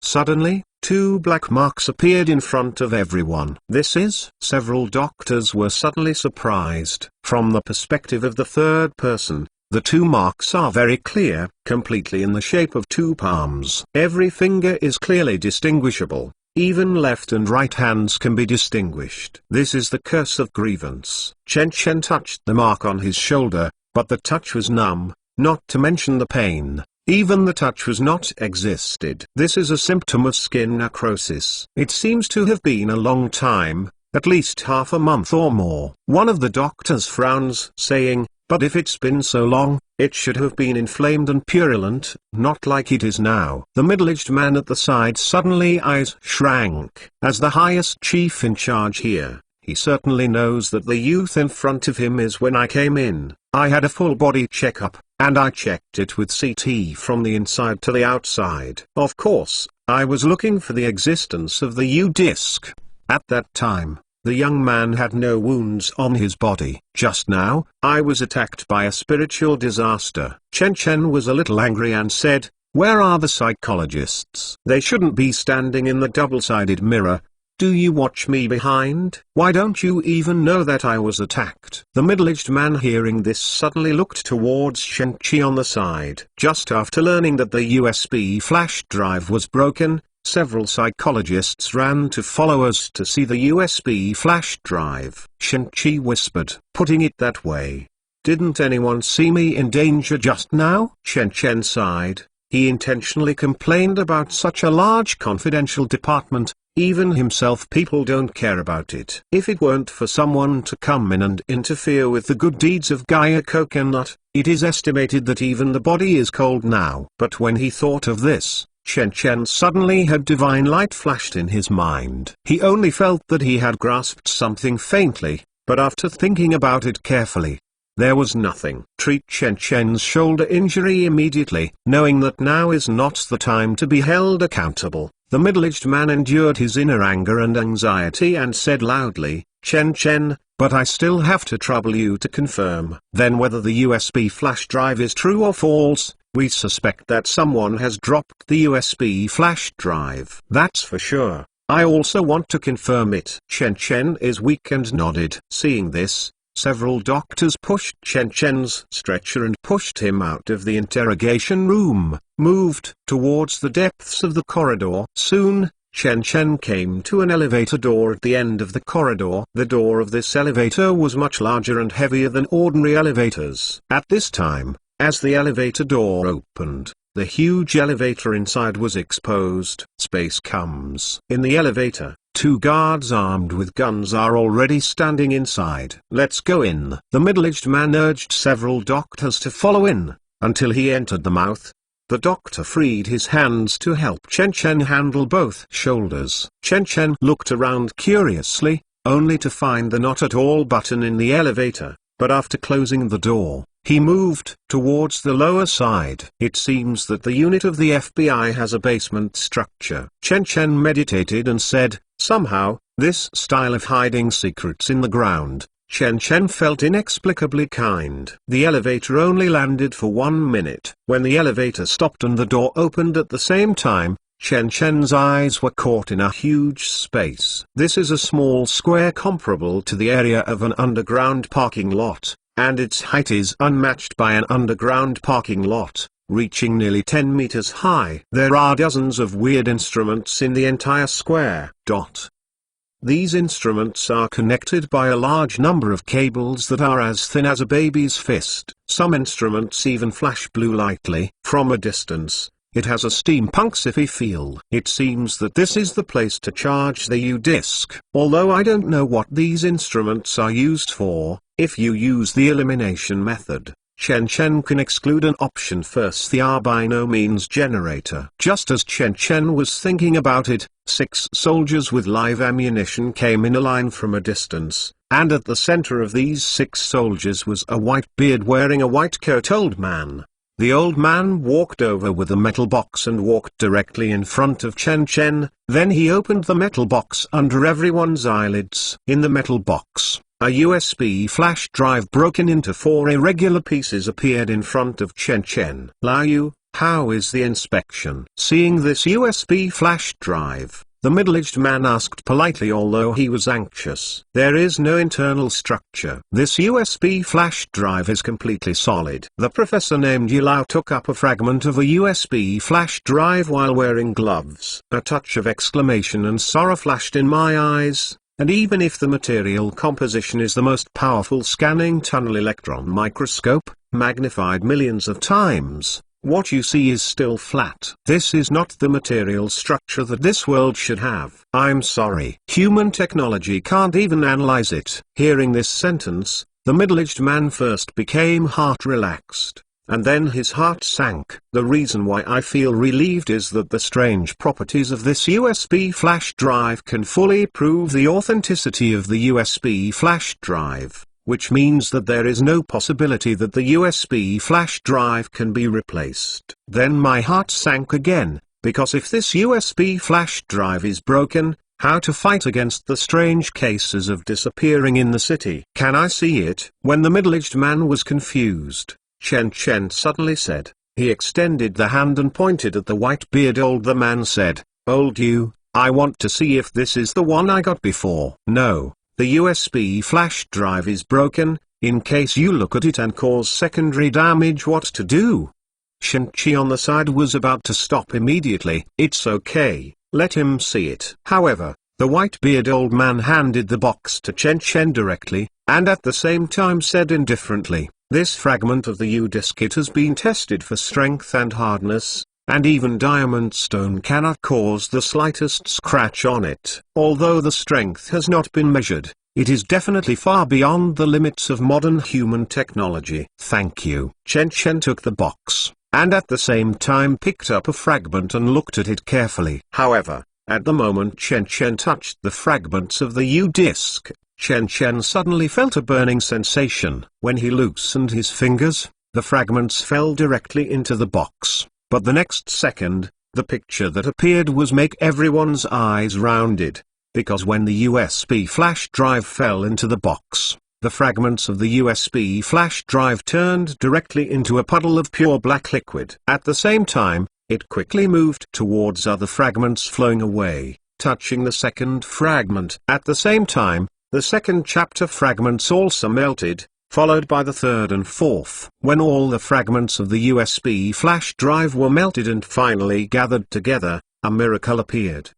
Suddenly, 2 black marks appeared in front of everyone. Several doctors were suddenly surprised. From the perspective of the third person, the 2 marks are very clear, completely in the shape of 2 palms. Every finger is clearly distinguishable. Even left and right hands can be distinguished. This is the curse of grievance. Chen Chen touched the mark on his shoulder, but the touch was numb, not to mention the pain. Even the touch was not existed. This is a symptom of skin necrosis. It seems to have been a long time, at least half a month or more. One of the doctors frowns, saying, but if it's been so long, it should have been inflamed and purulent, not like it is now. The middle-aged man at the side suddenly eyes shrank. As the highest chief in charge here, he certainly knows that the youth in front of him is. When I came in, I had a full body checkup, and I checked it with CT from the inside to the outside. Of course, I was looking for the existence of the U-disc. At that time, the young man had no wounds on his body. Just now, I was attacked by a spiritual disaster. Chen Chen was a little angry and said, where are the psychologists? They shouldn't be standing in the double-sided mirror. Do you watch me behind? Why don't you even know that I was attacked? The middle-aged man hearing this suddenly looked towards Shen-Chi on the side. Just after learning that the USB flash drive was broken, several psychologists ran to follow us to see the USB flash drive. Shen-Chi whispered, putting it that way. Didn't anyone see me in danger just now? Chen Chen sighed. He intentionally complained about such a large confidential department. Even himself, people don't care about it. If it weren't for someone to come in and interfere with the good deeds of Gaia Coconut, it is estimated that even the body is cold now. But when he thought of this, Chen Chen suddenly had divine light flashed in his mind. He only felt that he had grasped something faintly, but after thinking about it carefully, there was nothing. Treat Chen Chen's shoulder injury immediately. Knowing that now is not the time to be held accountable, the middle-aged man endured his inner anger and anxiety and said loudly, Chen Chen, but I still have to trouble you to confirm. Then whether the USB flash drive is true or false, we suspect that someone has dropped the USB flash drive. That's for sure. I also want to confirm it. Chen Chen is weak and nodded. Seeing this, several doctors pushed Chen Chen's stretcher and pushed him out of the interrogation room, moved towards the depths of the corridor. Soon, Chen Chen came to an elevator door at the end of the corridor. The door of this elevator was much larger and heavier than ordinary elevators. At this time, as the elevator door opened, the huge elevator inside was exposed. Space comes. In the elevator, 2 guards armed with guns are already standing inside. Let's go in. The middle-aged man urged several doctors to follow in, until he entered the mouth. The doctor freed his hands to help Chen Chen handle both shoulders. Chen Chen looked around curiously, only to find the not at all button in the elevator, but after closing the door, he moved towards the lower side. It seems that the unit of the FBI has a basement structure. Chen Chen meditated and said, somehow, this style of hiding secrets in the ground. Chen Chen felt inexplicably kind. The elevator only landed for 1 minute. When the elevator stopped and the door opened at the same time, Chen Chen's eyes were caught in a huge space. This is a small square comparable to the area of an underground parking lot, and its height is unmatched by an underground parking lot, reaching nearly 10 meters high. There are dozens of weird instruments in the entire square. These instruments are connected by a large number of cables that are as thin as a baby's fist. Some instruments even flash blue lightly. From a distance, it has a steampunk sci-fi feel. It seems that this is the place to charge the U-disc. Although I don't know what these instruments are used for, if you use the elimination method, Chen Chen can exclude an option first, the albino means generator. Just as Chen Chen was thinking about it, 6 soldiers with live ammunition came in a line from a distance, and at the center of these 6 soldiers was a white beard wearing a white coat old man. The old man walked over with a metal box and walked directly in front of Chen Chen, then he opened the metal box under everyone's eyelids. In the metal box, a USB flash drive broken into 4 irregular pieces appeared in front of Chen Chen. Lao Yu, how is the inspection? Seeing this USB flash drive, the middle-aged man asked politely, although he was anxious. There is no internal structure. This USB flash drive is completely solid. The professor named Yilao took up a fragment of a USB flash drive while wearing gloves. A touch of exclamation and sorrow flashed in my eyes. And even if the material composition is the most powerful scanning tunnel electron microscope, magnified millions of times, what you see is still flat. This is not the material structure that this world should have. I'm sorry. Human technology can't even analyze it. Hearing this sentence, the middle-aged man first became heart-relaxed, and then his heart sank. The reason why I feel relieved is that the strange properties of this USB flash drive can fully prove the authenticity of the USB flash drive, which means that there is no possibility that the USB flash drive can be replaced. Then my heart sank again, because if this USB flash drive is broken, how to fight against the strange cases of disappearing in the city? Can I see it? When the middle-aged man was confused, Chen Chen suddenly said. He extended the hand and pointed at the white beard. The man said, "Old you, I want to see if this is the one I got before." No, the USB flash drive is broken. In case you look at it and cause secondary damage, what to do? Shen Chi on the side was about to stop immediately. It's okay, let him see it. However, the white-beard old man handed the box to Chen Chen directly, and at the same time said indifferently, "This fragment of the U-disc, it has been tested for strength and hardness, and even diamond stone cannot cause the slightest scratch on it. Although the strength has not been measured, it is definitely far beyond the limits of modern human technology." Thank you. Chen Chen took the box, and at the same time picked up a fragment and looked at it carefully. However, at the moment Chen Chen touched the fragments of the U-disc, Chen Chen suddenly felt a burning sensation. When he loosened his fingers, the fragments fell directly into the box. But the next second, the picture that appeared was make everyone's eyes rounded, because when the USB flash drive fell into the box, the fragments of the USB flash drive turned directly into a puddle of pure black liquid. At the same time, it quickly moved towards other fragments flowing away, touching the second fragment. At the same time, the second chapter fragments also melted, followed by the third and fourth. When all the fragments of the USB flash drive were melted and finally gathered together, a miracle appeared.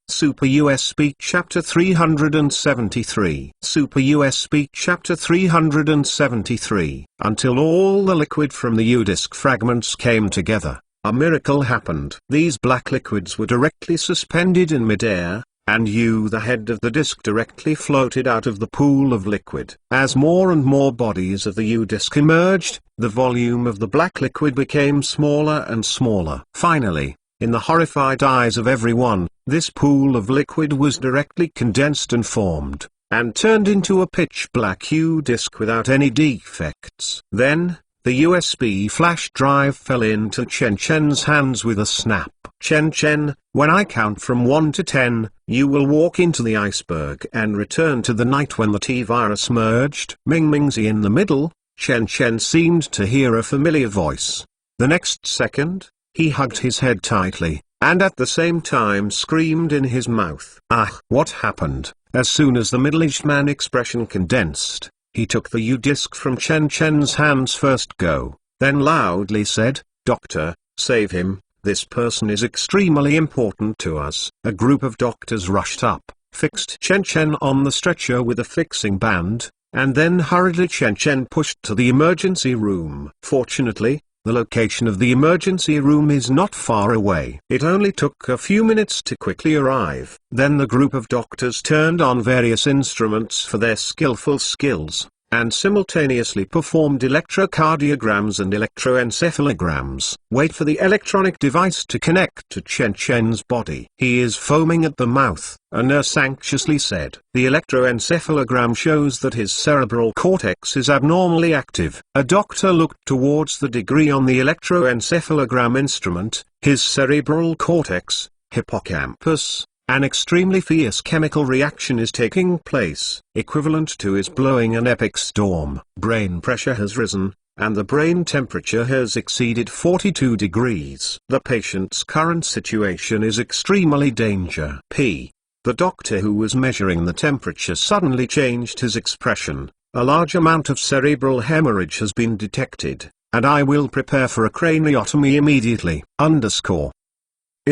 Super USB Chapter 373. Super USB Chapter 373. Until all the liquid from the U-disc fragments came together, a miracle happened. These black liquids were directly suspended in midair, and the head of the disc directly floated out of the pool of liquid. As more and more bodies of the U-disc emerged, the volume of the black liquid became smaller and smaller. Finally, in the horrified eyes of everyone, this pool of liquid was directly condensed and formed, and turned into a pitch-black U-disc without any defects. Then, the USB flash drive fell into Chen Chen's hands with a snap. Chen Chen, when I count from 1 to 10, you will walk into the iceberg and return to the night when the T-virus merged. Ming Mingzi in the middle, Chen Chen seemed to hear a familiar voice. The next second, he hugged his head tightly, and at the same time screamed in his mouth. Ah! What happened? As soon as the middle-aged man expression condensed, he took the U-disc from Chen Chen's hands first go, then loudly said, "Doctor, save him, this person is extremely important to us." A group of doctors rushed up, fixed Chen Chen on the stretcher with a fixing band, and then hurriedly Chen Chen pushed to the emergency room. Fortunately, the location of the emergency room is not far away. It only took a few minutes to quickly arrive. Then the group of doctors turned on various instruments for their skillful skills, and simultaneously performed electrocardiograms and electroencephalograms. Wait for the electronic device to connect to Chen Chen's body. "He is foaming at the mouth," a nurse anxiously said. "The electroencephalogram shows that his cerebral cortex is abnormally active." A doctor looked towards the degree on the electroencephalogram instrument. "His cerebral cortex, hippocampus. An extremely fierce chemical reaction is taking place, equivalent to his blowing an epic storm. Brain pressure has risen, and the brain temperature has exceeded 42 degrees. The patient's current situation is extremely danger." The doctor who was measuring the temperature suddenly changed his expression. "A large amount of cerebral hemorrhage has been detected, and I will prepare for a craniotomy immediately." In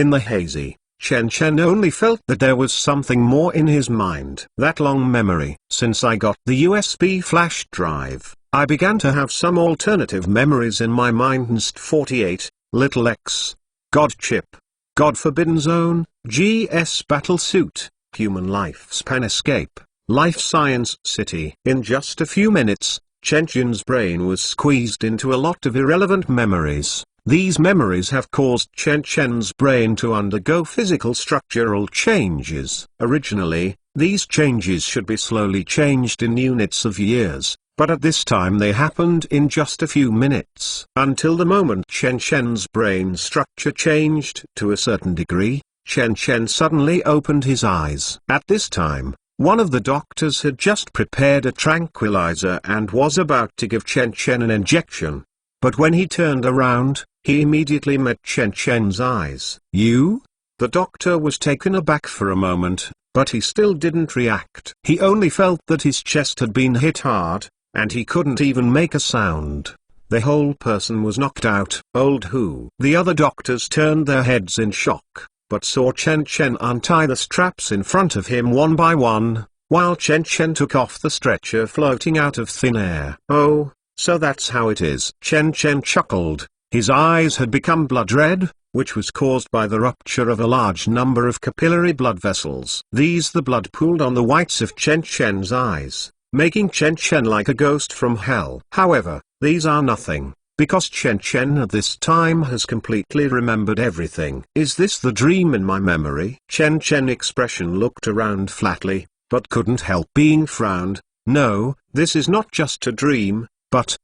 the hazy, Chen Chen only felt that there was something more in his mind. That long memory. Since I got the USB flash drive, I began to have some alternative memories in my mind. Nst 48, Little X, God Chip, God Forbidden Zone, GS Battlesuit, Human Lifespan Escape, Life Science City. In just a few minutes, Chen Chen's brain was squeezed into a lot of irrelevant memories. These memories have caused Chen Chen's brain to undergo physical structural changes. Originally, these changes should be slowly changed in units of years, but at this time they happened in just a few minutes. Until the moment Chen Chen's brain structure changed to a certain degree, Chen Chen suddenly opened his eyes. At this time, one of the doctors had just prepared a tranquilizer and was about to give Chen Chen an injection. But when he turned around, he immediately met Chen Chen's eyes. "You?" The doctor was taken aback for a moment, but he still didn't react. He only felt that his chest had been hit hard, and he couldn't even make a sound. The whole person was knocked out. "Old who?" The other doctors turned their heads in shock, but saw Chen Chen untie the straps in front of him one by one, while Chen Chen took off the stretcher floating out of thin air. "Oh, so that's how it is." Chen Chen chuckled. His eyes had become blood red, which was caused by the rupture of a large number of capillary blood vessels. The blood pooled on the whites of Chen Chen's eyes, making Chen Chen like a ghost from hell. However, these are nothing, because Chen Chen at this time has completely remembered everything. "Is this the dream in my memory?" Chen Chen expression looked around flatly, but couldn't help being frowned. "No, this is not just a dream, but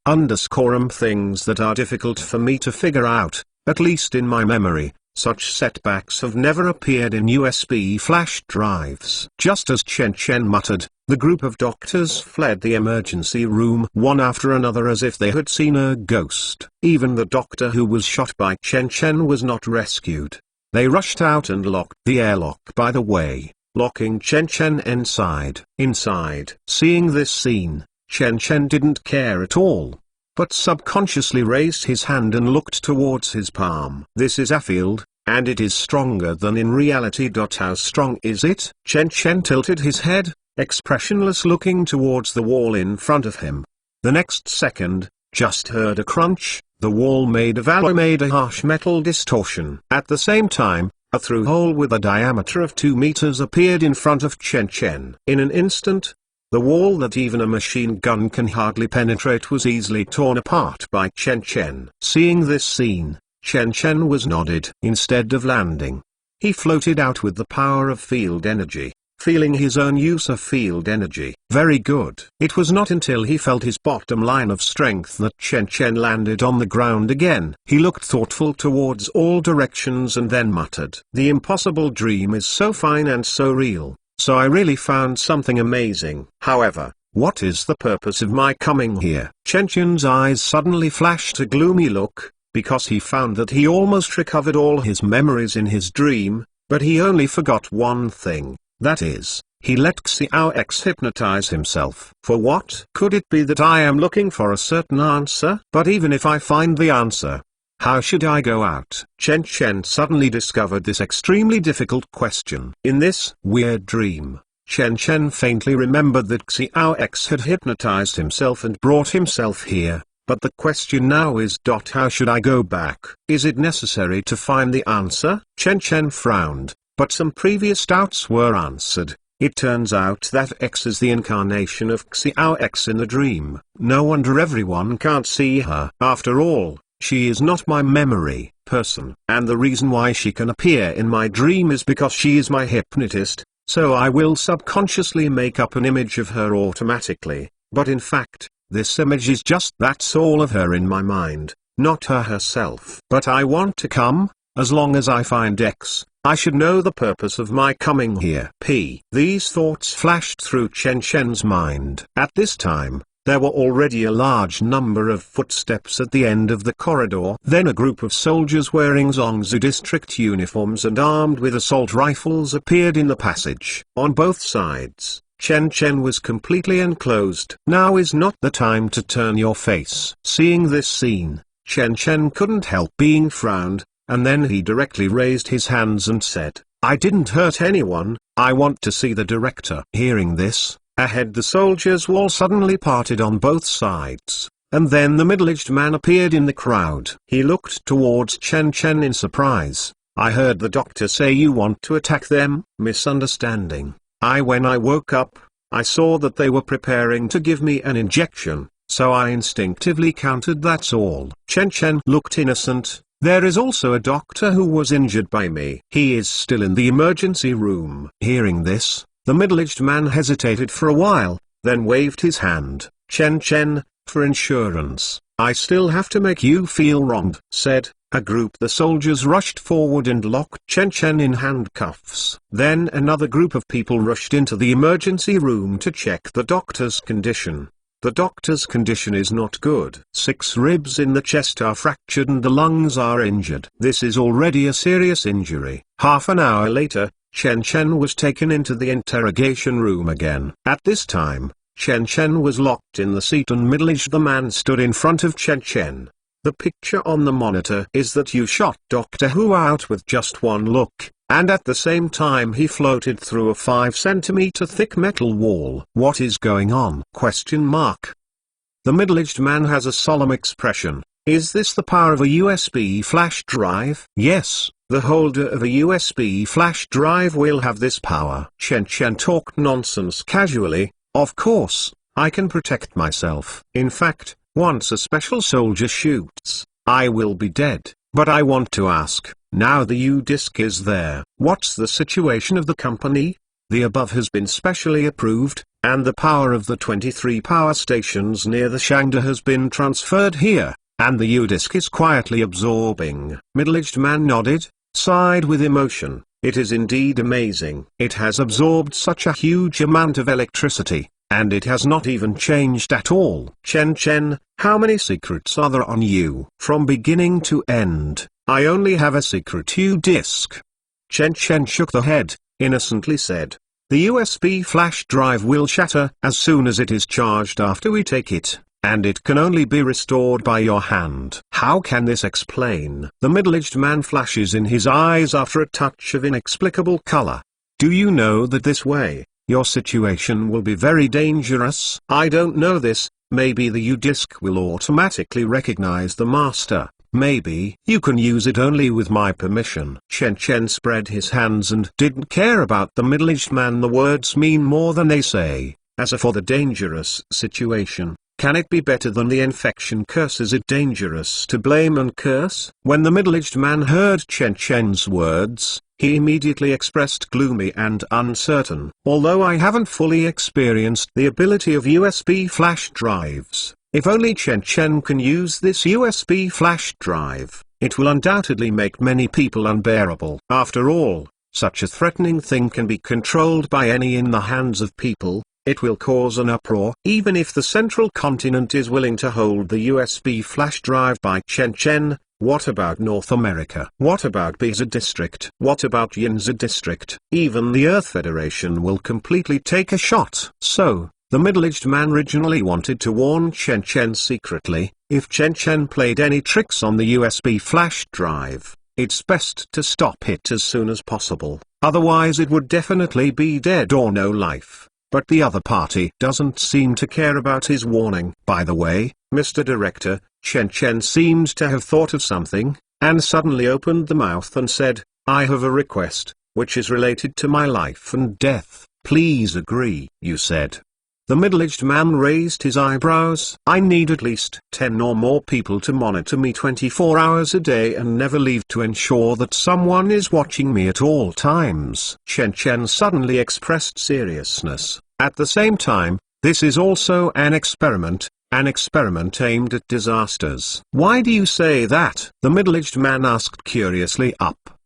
things that are difficult for me to figure out, at least in my memory. Such setbacks have never appeared in USB flash drives." Just as Chen Chen muttered, the group of doctors fled the emergency room one after another as if they had seen a ghost. Even the doctor who was shot by Chen Chen was not rescued. They rushed out and locked the airlock by the way, locking Chen Chen inside. Seeing this scene, Chen Chen didn't care at all, but subconsciously raised his hand and looked towards his palm. "This is a field, and it is stronger than in reality. How strong is it?" Chen Chen tilted his head, expressionless, looking towards the wall in front of him. The next second, just heard a crunch. The wall made of alloy made a harsh metal distortion. At the same time, a through hole with a diameter of 2 meters appeared in front of Chen Chen. In an instant, the wall that even a machine gun can hardly penetrate was easily torn apart by Chen Chen. Seeing this scene, Chen Chen was nodded. Instead of landing, he floated out with the power of field energy, feeling his own use of field energy. Very good. It was not until he felt his bottom line of strength that Chen Chen landed on the ground again. He looked thoughtful towards all directions and then muttered, "The impossible dream is so fine and so real. So I really found something amazing. However, what is the purpose of my coming here?" Chen Chen's eyes suddenly flashed a gloomy look. because he found that he almost recovered all his memories in his dream, but he only forgot one thing, that is, he let Xiao X hypnotize himself. For what could it be that I am looking for a certain answer? But even if I find the answer, how should I go out? Chen Chen suddenly discovered this extremely difficult question. In this weird dream, Chen Chen faintly remembered that Xiao X had hypnotized himself and brought himself here, but the question now is, how should I go back? Is it necessary to find the answer? Chen Chen frowned, but some previous doubts were answered. It turns out that X is the incarnation of Xiao X in the dream. No wonder everyone can't see her. After all, she is not my memory person, and the reason why she can appear in my dream is because she is my hypnotist, so I will subconsciously make up an image of her automatically, but in fact, this image is just that's all of her in my mind, not her herself. But I want to come, as long as I find X, I should know the purpose of my coming here. These thoughts flashed through Chen Chen's mind. At this time, there were already a large number of footsteps at the end of the corridor. Then a group of soldiers wearing Zhongzhou district uniforms and armed with assault rifles appeared in the passage. On both sides, Chen Chen was completely enclosed. Now is not the time to turn your face. Seeing this scene, Chen Chen couldn't help being frowned, and then he directly raised his hands and said, "I didn't hurt anyone, I want to see the director." Hearing this, ahead the soldiers' wall suddenly parted on both sides, and then the middle-aged man appeared in the crowd. He looked towards Chen Chen in surprise. "I heard the doctor say you want to attack them." Misunderstanding. When I woke up, I saw that they were preparing to give me an injection, so I instinctively countered, that's all. Chen Chen looked innocent. There is also a doctor who was injured by me. He is still in the emergency room. Hearing this, the middle-aged man hesitated for a while, then waved his hand. "Chen Chen, for insurance, I still have to make you feel wronged," said. The soldiers rushed forward and locked Chen Chen in handcuffs. Then another group of people rushed into the emergency room to check the doctor's condition. The doctor's condition is not good. 6 ribs in the chest are fractured and the lungs are injured. This is already a serious injury. Half an hour later, Chen Chen was taken into the interrogation room again. At this time, Chen Chen was locked in the seat and middle-aged man stood in front of Chen Chen. The picture on the monitor is that you shot Doctor Who out with just one look, and at the same time he floated through a 5-centimeter thick metal wall. What is going on? The middle-aged man has a solemn expression. Is this the power of a USB flash drive? Yes, the holder of a USB flash drive will have this power. Chen Chen talked nonsense casually. Of course, I can protect myself. In fact, once a special soldier shoots, I will be dead. But I want to ask, now the U-Disc is there, what's the situation of the company? The above has been specially approved, and the power of the 23 power stations near the Shangda has been transferred here, and the U-Disc is quietly absorbing. Middle-aged man nodded, sighed with emotion. It is indeed amazing. It has absorbed such a huge amount of electricity, and it has not even changed at all. Chen Chen, how many secrets are there on you? From beginning to end, I only have a secret U-Disc. Chen Chen shook the head, innocently said, the USB flash drive will shatter as soon as it is charged after we take it, and it can only be restored by your hand. How can this explain? The middle-aged man flashes in his eyes after a touch of inexplicable color. Do you know that this way, your situation will be very dangerous? I don't know this. Maybe the U-Disc will automatically recognize the master. Maybe you can use it only with my permission. Chen Chen spread his hands and didn't care about the middle-aged man. The words mean more than they say. As for the dangerous situation, can it be better than the infection curse? Is it dangerous to blame and curse? When the middle-aged man heard Chen Chen's words, he immediately expressed gloomy and uncertain. Although I haven't fully experienced the ability of USB flash drives, if only Chen Chen can use this USB flash drive, it will undoubtedly make many people unbearable. After all, such a threatening thing can be controlled by any in the hands of people. It will cause an uproar. Even if the central continent is willing to hold the USB flash drive by Chen Chen, What about North America? What about Pisa District? What about Yinza District? Even the Earth Federation will completely take a shot. So, the middle-aged man originally wanted to warn Chen Chen secretly, if Chen Chen played any tricks on the USB flash drive, it's best to stop it as soon as possible, otherwise it would definitely be dead or no life. But the other party doesn't seem to care about his warning. By the way, Mr. Director, Chen Chen seemed to have thought of something, and suddenly opened the mouth and said, I have a request, which is related to my life and death. Please agree, you said. The middle-aged man raised his eyebrows. I need at least 10 or more people to monitor me 24 hours a day and never leave to ensure that someone is watching me at all times. Chen Chen suddenly expressed seriousness. At the same time, this is also an experiment aimed at disasters. Why do you say that? The middle-aged man asked curiously.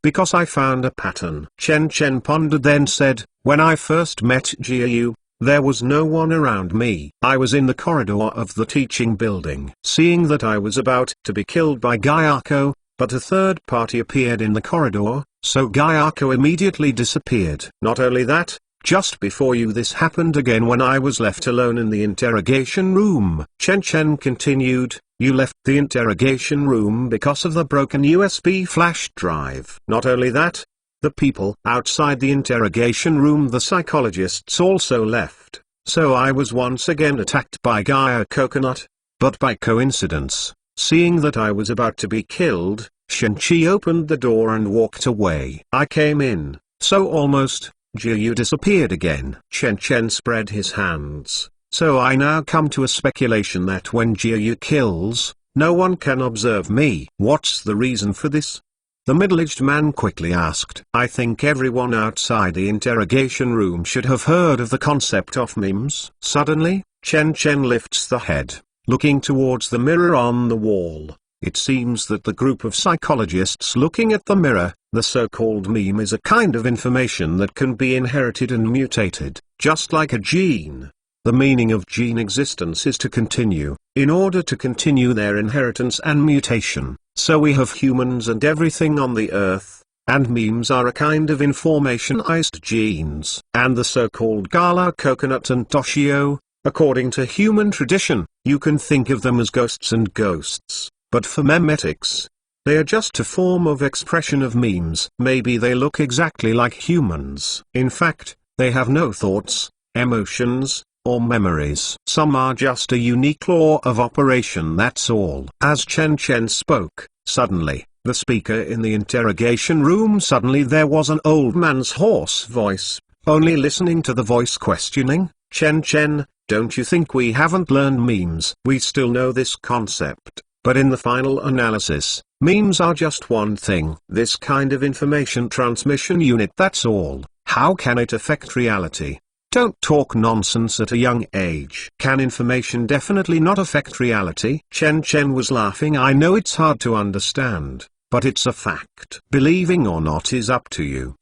Because I found a pattern. Chen Chen pondered, then said, when I first met Jiayu, there was no one around me. I was in the corridor of the teaching building. Seeing that I was about to be killed by Gyako, but a third party appeared in the corridor, so Gyako immediately disappeared. Not only that, just before you this happened again when I was left alone in the interrogation room. Chen Chen continued, you left the interrogation room because of the broken USB flash drive. Not only that, the people outside the interrogation room, the psychologists, also left, so I was once again attacked by Gaia Coconut. But by coincidence, seeing that I was about to be killed, Shen-Chi opened the door and walked away. I came in, so almost, Jiayu disappeared again. Chen Chen spread his hands. So I now come to a speculation that when Jiayu kills, no one can observe me. What's the reason for this? The middle-aged man quickly asked. I think everyone outside the interrogation room should have heard of the concept of memes. Suddenly, Chen Chen lifts the head, looking towards the mirror on the wall. It seems that the group of psychologists looking at the mirror, the so-called meme, is a kind of information that can be inherited and mutated, just like a gene. The meaning of gene existence is to continue, in order to continue their inheritance and mutation. So we have humans and everything on the earth, and memes are a kind of informationized genes. And the so-called Gala Coconut and Toshio, according to human tradition, you can think of them as ghosts and ghosts, but for memetics, they are just a form of expression of memes. Maybe they look exactly like humans. In fact, they have no thoughts, emotions, or memories. Some are just a unique law of operation, that's all. As Chen Chen spoke, suddenly, the speaker in the interrogation room, suddenly there was an old man's hoarse voice, only listening to the voice questioning, Chen Chen, don't you think we haven't learned memes? We still know this concept, but in the final analysis, memes are just one thing. This kind of information transmission unit, that's all. How can it affect reality? Don't talk nonsense at a young age. Can information definitely not affect reality? Chen Chen was laughing. I know it's hard to understand, but it's a fact. Believing or not is up to you.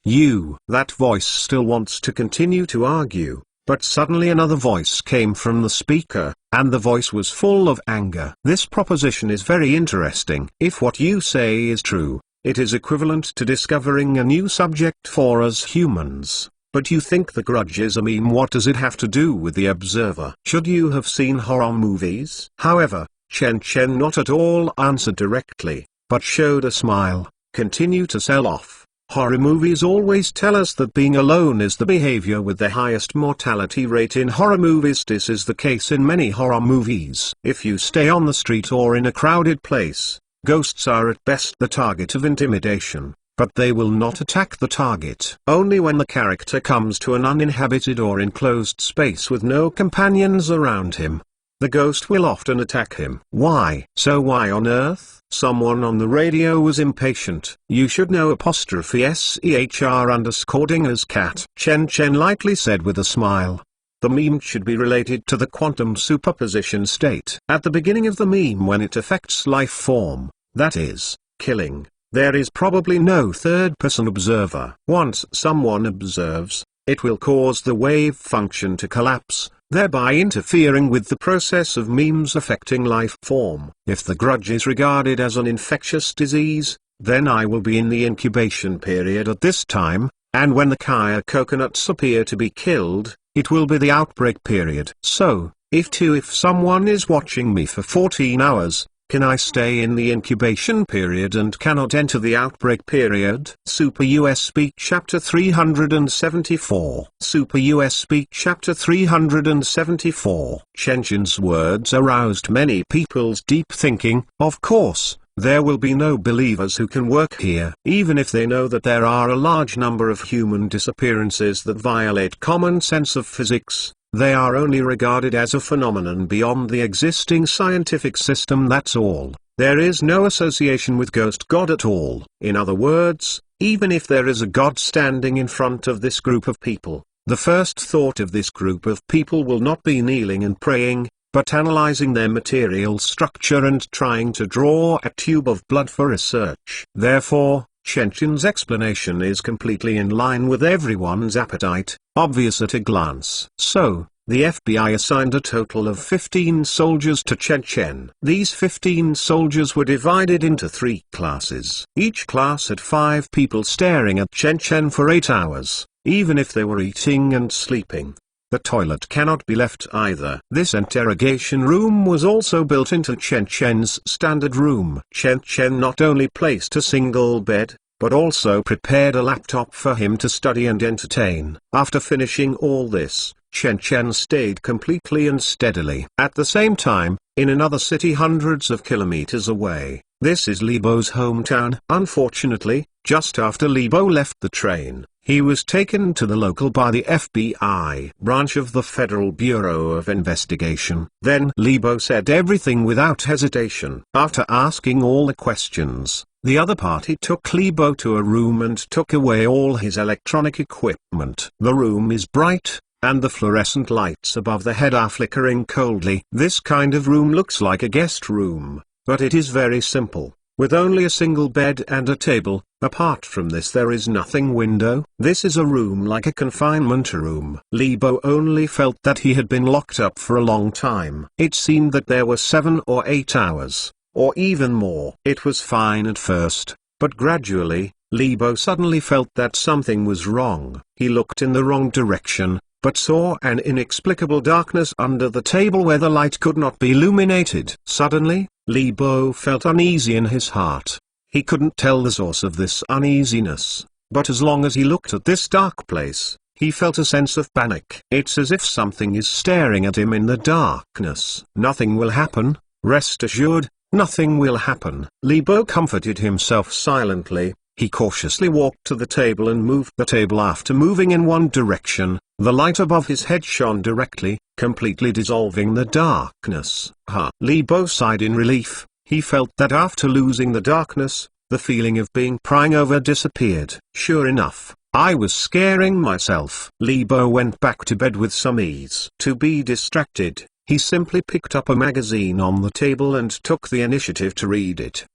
That voice still wants to continue to argue, but suddenly another voice came from the speaker, and the voice was full of anger. This proposition is very interesting. If what you say is true, it is equivalent to discovering a new subject for us humans. But you think the Grudge is a meme? What does it have to do with the observer? Should you have seen horror movies? However, Chen Chen not at all answered directly, but showed a smile. Continue to sell off. Horror movies always tell us that being alone is the behavior with the highest mortality rate in horror movies. This is the case in many horror movies. If you stay on the street or in a crowded place, ghosts are at best the target of intimidation. But they will not attack the target. Only when the character comes to an uninhabited or enclosed space with no companions around him, the ghost will often attack him. Why? So why on earth? Someone on the radio was impatient. You should know _SEHR_ as cat. Chen Chen lightly said with a smile. The meme should be related to the quantum superposition state. At the beginning of the meme, when it affects life form, that is, killing, there is probably no third-person observer. Once someone observes, it will cause the wave function to collapse, thereby interfering with the process of memes affecting life form. If the grudge is regarded as an infectious disease, then I will be in the incubation period at this time, and when the Kaya coconuts appear to be killed, it will be the outbreak period. So, if someone is watching me for 14 hours, can I stay in the incubation period and cannot enter the outbreak period? Super US Speak Chapter 374. Super US Speak Chapter 374. Chenchen's words aroused many people's deep thinking. Of course, there will be no believers who can work here. Even if they know that there are a large number of human disappearances that violate common sense of physics, they are only regarded as a phenomenon beyond the existing scientific system, that's all. There is no association with Ghost God at all. In other words, even if there is a God standing in front of this group of people, the first thought of this group of people will not be kneeling and praying, but analyzing their material structure and trying to draw a tube of blood for research. Therefore, Chenchen's explanation is completely in line with everyone's appetite, obvious at a glance. So, the FBI assigned a total of 15 soldiers to Chen. These 15 soldiers were divided into 3 classes. Each class had 5 people staring at Chen for 8 hours, even if they were eating and sleeping. The toilet cannot be left either. This interrogation room was also built into Chen's standard room. Chen not only placed a single bed, but also prepared a laptop for him to study and entertain. After finishing all this, Chen stayed completely and steadily. At the same time, in another city hundreds of kilometers away, this is Li Bo's hometown. Unfortunately, just after Li Bo left the train, he was taken to the local by the FBI branch of the Federal Bureau of Investigation. Then Li Bo said everything without hesitation. After asking all the questions, the other party took Li Bo to a room and took away all his electronic equipment. The room is bright, and the fluorescent lights above the head are flickering coldly. This kind of room looks like a guest room, but it is very simple, with only a single bed and a table. Apart from this there is nothing. Window. This is a room like a confinement room. Li Bo only felt that he had been locked up for a long time. It seemed that there were 7 or 8 hours, or even more. It was fine at first, but gradually, Li Bo suddenly felt that something was wrong. He looked in the wrong direction, but saw an inexplicable darkness under the table where the light could not be illuminated. Suddenly, Li Bo felt uneasy in his heart. He couldn't tell the source of this uneasiness, but as long as he looked at this dark place, he felt a sense of panic. It's as if something is staring at him in the darkness. Nothing will happen, rest assured, nothing will happen. Li Bo comforted himself silently. He cautiously walked to the table and moved the table. After moving in one direction, the light above his head shone directly, completely dissolving the darkness. Li Bo sighed in relief. He felt that after losing the darkness, the feeling of being prying over disappeared. Sure enough, I was scaring myself. Li Bo went back to bed with some ease. To be distracted, he simply picked up a magazine on the table and took the initiative to read it.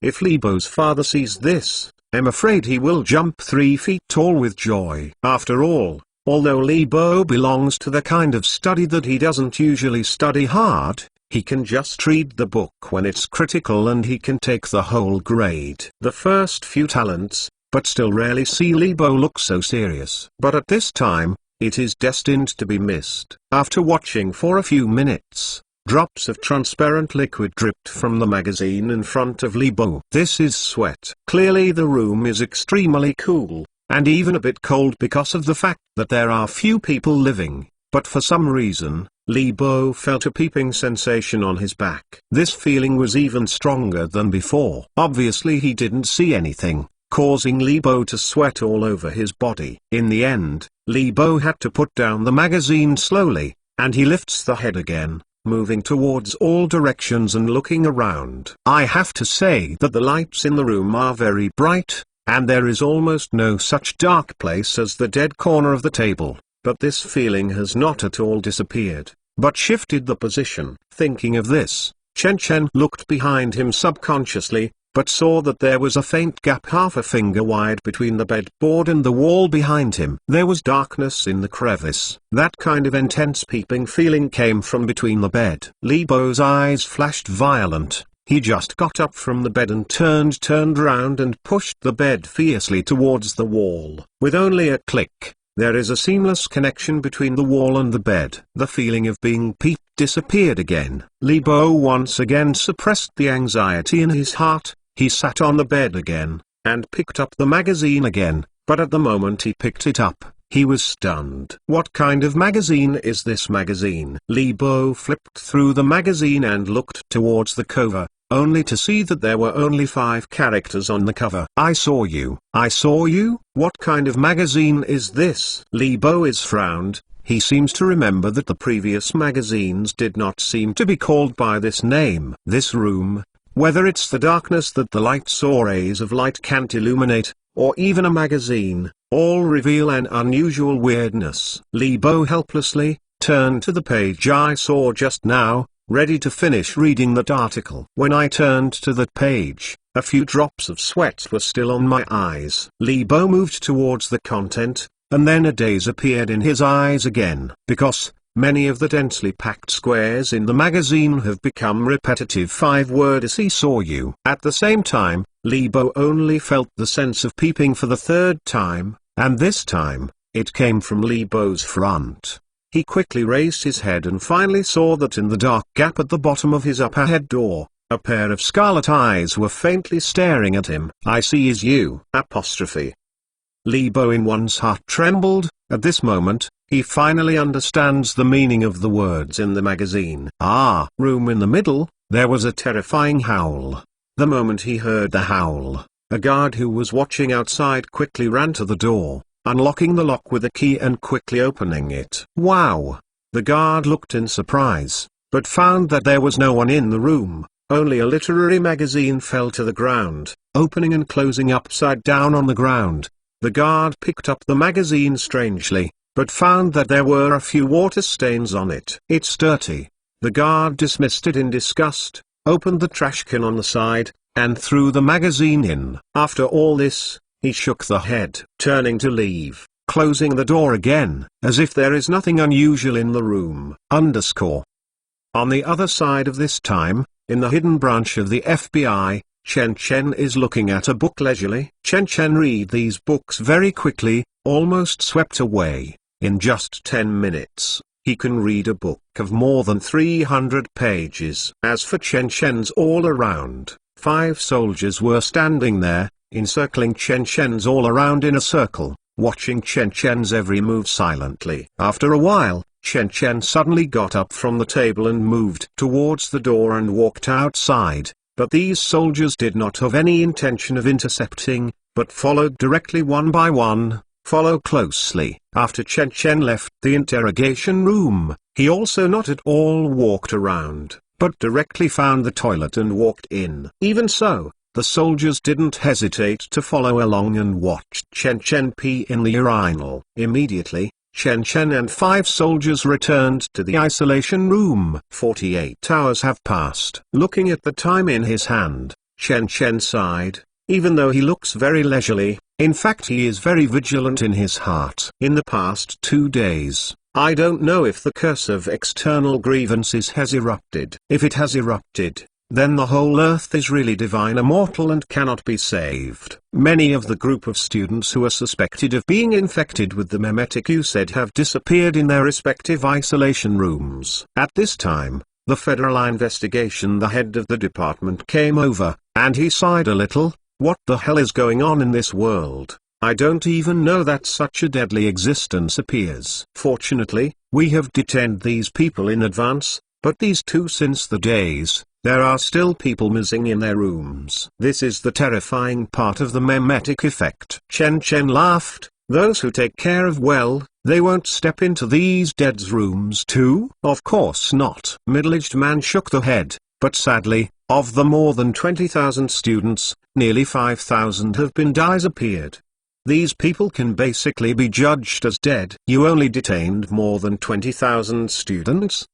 If Li Bo's father sees this, I'm afraid he will jump 3 feet tall with joy. After all, although Li Bo belongs to the kind of study that he doesn't usually study hard, he can just read the book when it's critical and he can take the whole grade. The first few talents, but still rarely see Li Bo look so serious. But at this time, it is destined to be missed. After watching for a few minutes, drops of transparent liquid dripped from the magazine in front of Li Bo. This is sweat. Clearly the room is extremely cool, and even a bit cold because of the fact that there are few people living, but for some reason, Li Bo felt a peeping sensation on his back. This feeling was even stronger than before. Obviously he didn't see anything, causing Li Bo to sweat all over his body. In the end, Li Bo had to put down the magazine slowly, and he lifts the head again, moving towards all directions and looking around. I have to say that the lights in the room are very bright, and there is almost no such dark place as the dead corner of the table. But this feeling has not at all disappeared, but shifted the position. Thinking of this, Chen looked behind him subconsciously, but saw that there was a faint gap half a finger wide between the bedboard and the wall behind him. There was darkness in the crevice. That kind of intense peeping feeling came from between the bed. Li Bo's eyes flashed violent. He just got up from the bed and turned round and pushed the bed fiercely towards the wall. With only a click, there is a seamless connection between the wall and the bed. The feeling of being peeped disappeared again. Li Bo once again suppressed the anxiety in his heart. He sat on the bed again, and picked up the magazine again, but at the moment he picked it up, he was stunned. What kind of magazine is this magazine? Li Bo flipped through the magazine and looked towards the cover, only to see that there were only 5 characters on the cover. I saw you. I saw you? What kind of magazine is this? Li Bo is frowned. He seems to remember that the previous magazines did not seem to be called by this name. This room, whether it's the darkness that the lights or rays of light can't illuminate, or even a magazine, all reveal an unusual weirdness. Li Bo helplessly turned to the page I saw just now, ready to finish reading that article. When I turned to that page, a few drops of sweat were still on my eyes. Li Bo moved towards the content, and then a daze appeared in his eyes again. Because many of the densely packed squares in the magazine have become repetitive 5-words. He saw you. At the same time, Li Bo only felt the sense of peeping for the 3rd time, and this time, it came from Li Bo's front. He quickly raised his head and finally saw that in the dark gap at the bottom of his upper head door, a pair of scarlet eyes were faintly staring at him. I see is you. Li Bo in one's heart trembled. At this moment, he finally understands the meaning of the words in the magazine. Room in the middle. There was a terrifying howl. The moment he heard the howl, a guard who was watching outside quickly ran to the door, unlocking the lock with a key and quickly opening it. Wow! The guard looked in surprise, but found that there was no one in the room. Only a literary magazine fell to the ground, opening and closing upside down on the ground. The guard picked up the magazine strangely, but found that there were a few water stains on it. It's dirty. The guard dismissed it in disgust, opened the trash can on the side, and threw the magazine in. After all this, he shook the head, turning to leave, closing the door again, as if there is nothing unusual in the room. On the other side of this time, in the hidden branch of the FBI, Chen Chen is looking at a book leisurely. Chen Chen read these books very quickly, almost swept away. In just 10 minutes, he can read a book of more than 300 pages. As for Chen Chen's all around, 5 soldiers were standing there, encircling Chen Chen's all around in a circle, watching Chen Chen's every move silently. After a while, Chen Chen suddenly got up from the table and moved towards the door and walked outside. But these soldiers did not have any intention of intercepting, but followed directly one by one. Follow closely. After Chen Chen left the interrogation room, he also not at all walked around, but directly found the toilet and walked in. Even so, the soldiers didn't hesitate to follow along and watched Chen Chen pee in the urinal. Immediately, Chen Chen and 5 soldiers returned to the isolation room. 48 hours have passed. Looking at the time in his hand, Chen Chen sighed. Even though he looks very leisurely, in fact he is very vigilant in his heart. In the past 2 days, I don't know if the curse of external grievances has erupted. If it has erupted, then the whole earth is really divine immortal and cannot be saved. Many of the group of students who are suspected of being infected with the memetic USED have disappeared in their respective isolation rooms. At this time, the federal investigation the head of the department came over, and he sighed a little. What the hell is going on in this world? I don't even know that such a deadly existence appears. Fortunately, we have detained these people in advance, but these 2 since the days, there are still people missing in their rooms. This is the terrifying part of the memetic effect. Chen Chen laughed. Those who take care of well, they won't step into these dead's rooms too? Of course not. Middle-aged man shook the head, but sadly, of the more than 20,000 students, nearly 5,000 have been disappeared. These people can basically be judged as dead. You only detained more than 20,000 students.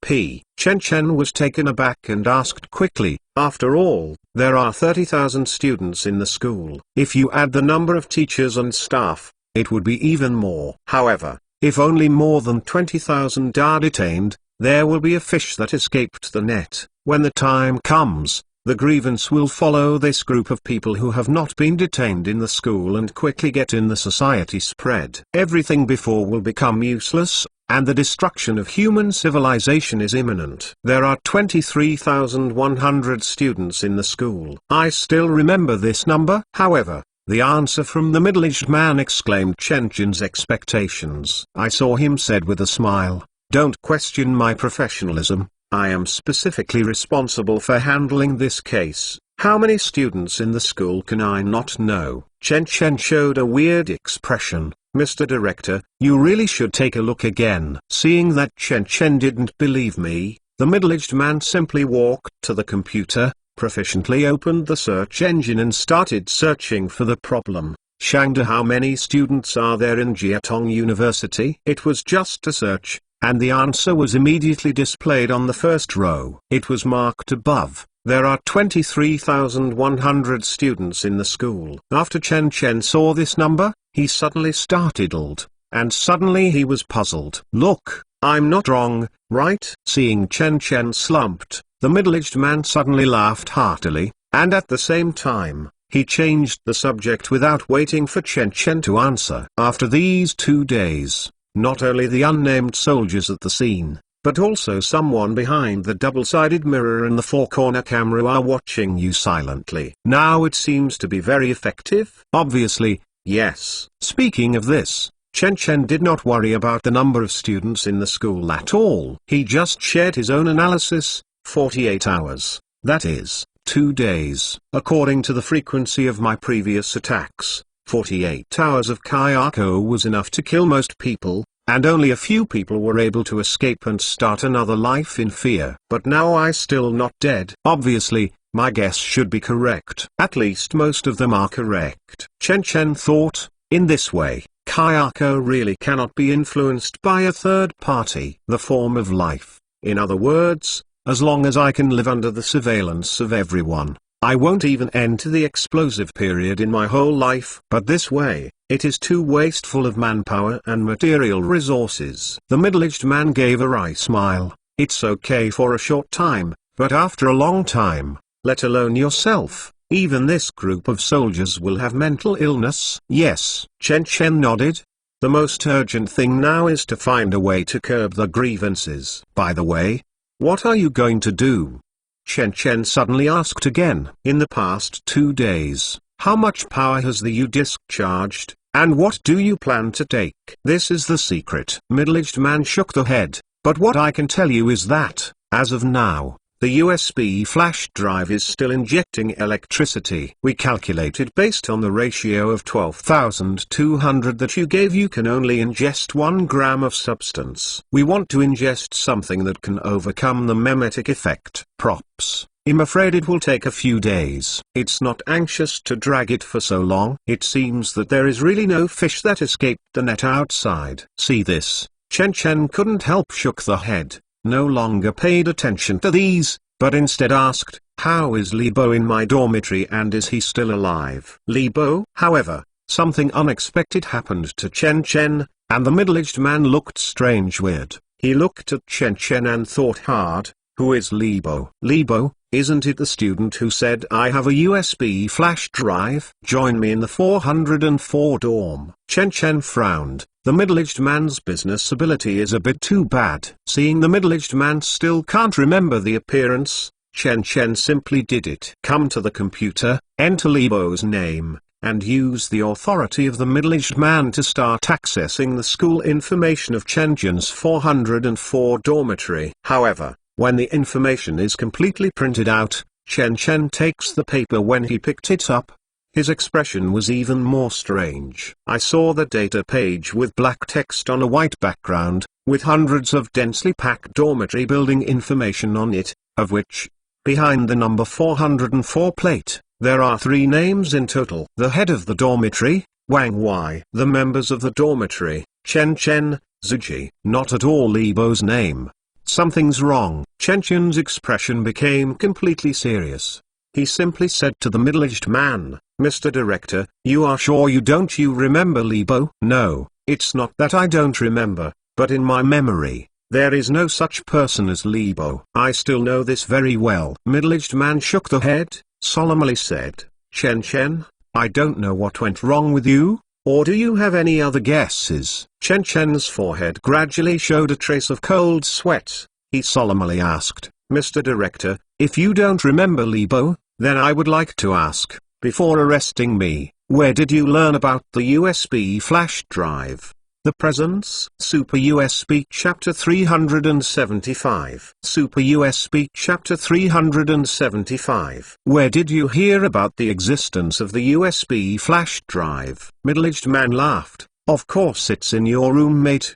Chen Chen was taken aback and asked quickly, after all, there are 30,000 students in the school. If you add the number of teachers and staff, it would be even more. However, if only more than 20,000 are detained, there will be a fish that escaped the net. When the time comes, the grievance will follow this group of people who have not been detained in the school and quickly get in the society spread. Everything before will become useless, and the destruction of human civilization is imminent. There are 23,100 students in the school. I still remember this number. However, the answer from the middle-aged man exclaimed Chen Chen's expectations. I saw him said with a smile, "Don't question my professionalism. I am specifically responsible for handling this case. How many students in the school can I not know?" Chen Chen showed a weird expression. "Mr. Director, you really should take a look again." Seeing that Chen Chen didn't believe me, the middle-aged man simply walked to the computer, proficiently opened the search engine and started searching for the problem. Shangda, how many students are there in Jiatong University? It was just a search, and the answer was immediately displayed on the first row. It was marked above, there are 23,100 students in the school. After Chen Chen saw this number, he suddenly startled, and suddenly he was puzzled. "Look, I'm not wrong, right?" Seeing Chen Chen slumped, the middle-aged man suddenly laughed heartily, and at the same time, he changed the subject without waiting for Chen Chen to answer. After these 2 days, not only the unnamed soldiers at the scene, but also someone behind the double-sided mirror and the four-corner camera are watching you silently. Now it seems to be very effective? Obviously, yes. Speaking of this, Chen Chen did not worry about the number of students in the school at all. He just shared his own analysis, 48 hours, that is, 2 days. According to the frequency of my previous attacks, 48 hours of Kayako was enough to kill most people, and only a few people were able to escape and start another life in fear. But now I still not dead. Obviously, my guess should be correct. At least most of them are correct. Chen Chen thought, in this way, Kayako really cannot be influenced by a third party. The form of life, in other words, as long as I can live under the surveillance of everyone, I won't even enter the explosive period in my whole life. But this way, it is too wasteful of manpower and material resources. The middle-aged man gave a wry smile. It's okay for a short time, but after a long time, let alone yourself, even this group of soldiers will have mental illness. Yes, Chen Chen nodded. The most urgent thing now is to find a way to curb the grievances. By the way, what are you going to do? Chen Chen suddenly asked again. In the past 2 days, how much power has the U-disc charged, and what do you plan to take? This is the secret. Middle-aged man shook the head, but what I can tell you is that, as of now, the USB flash drive is still injecting electricity. We calculated based on the ratio of 12,200 that you gave. You can only ingest 1 gram of substance. We want to ingest something that can overcome the memetic effect. Props. I'm afraid it will take a few days. It's not anxious to drag it for so long. It seems that there is really no fish that escaped the net outside. See this? Chen Chen couldn't help shook the head. No longer paid attention to these, but instead asked, "How is Li Bo in my dormitory and is he still alive?" Li Bo? However, something unexpected happened to Chen Chen, and the middle-aged man looked strange weird. He looked at Chen Chen and thought hard, who is Li Bo? Li Bo, isn't it the student who said I have a USB flash drive? Join me in the 404 dorm. Chen Chen frowned. The middle-aged man's business ability is a bit too bad. Seeing the middle-aged man still can't remember the appearance, Chen Chen simply did it. Come to the computer, enter Li Bo's name, and use the authority of the middle-aged man to start accessing the school information of Chen Chen's 404 dormitory. However, when the information is completely printed out, Chen Chen takes the paper. When he picked it up, his expression was even more strange. I saw the data page with black text on a white background, with hundreds of densely packed dormitory building information on it, of which, behind the number 404 plate, there are 3 names in total. The head of the dormitory, Wang Wei. The members of the dormitory, Chen Chen, Zuji. Not at all Libo's name. Something's wrong. Chen Chen's expression became completely serious. He simply said to the middle-aged man, "Mr. Director, you are sure you don't remember Libo?" "No, it's not that I don't remember, but in my memory, there is no such person as Libo. I still know this very well." Middle-aged man shook the head, solemnly said, "Chen Chen, I don't know what went wrong with you, or do you have any other guesses?" Chen Chen's forehead gradually showed a trace of cold sweat. He solemnly asked, "Mr. Director, if you don't remember Libo, then I would like to ask, before arresting me, where did you learn about the USB flash drive? The Presence. Super USB Chapter 375. Super USB Chapter 375. Where did you hear about the existence of the USB flash drive?" Middle-aged man laughed. "Of course it's in your room, mate."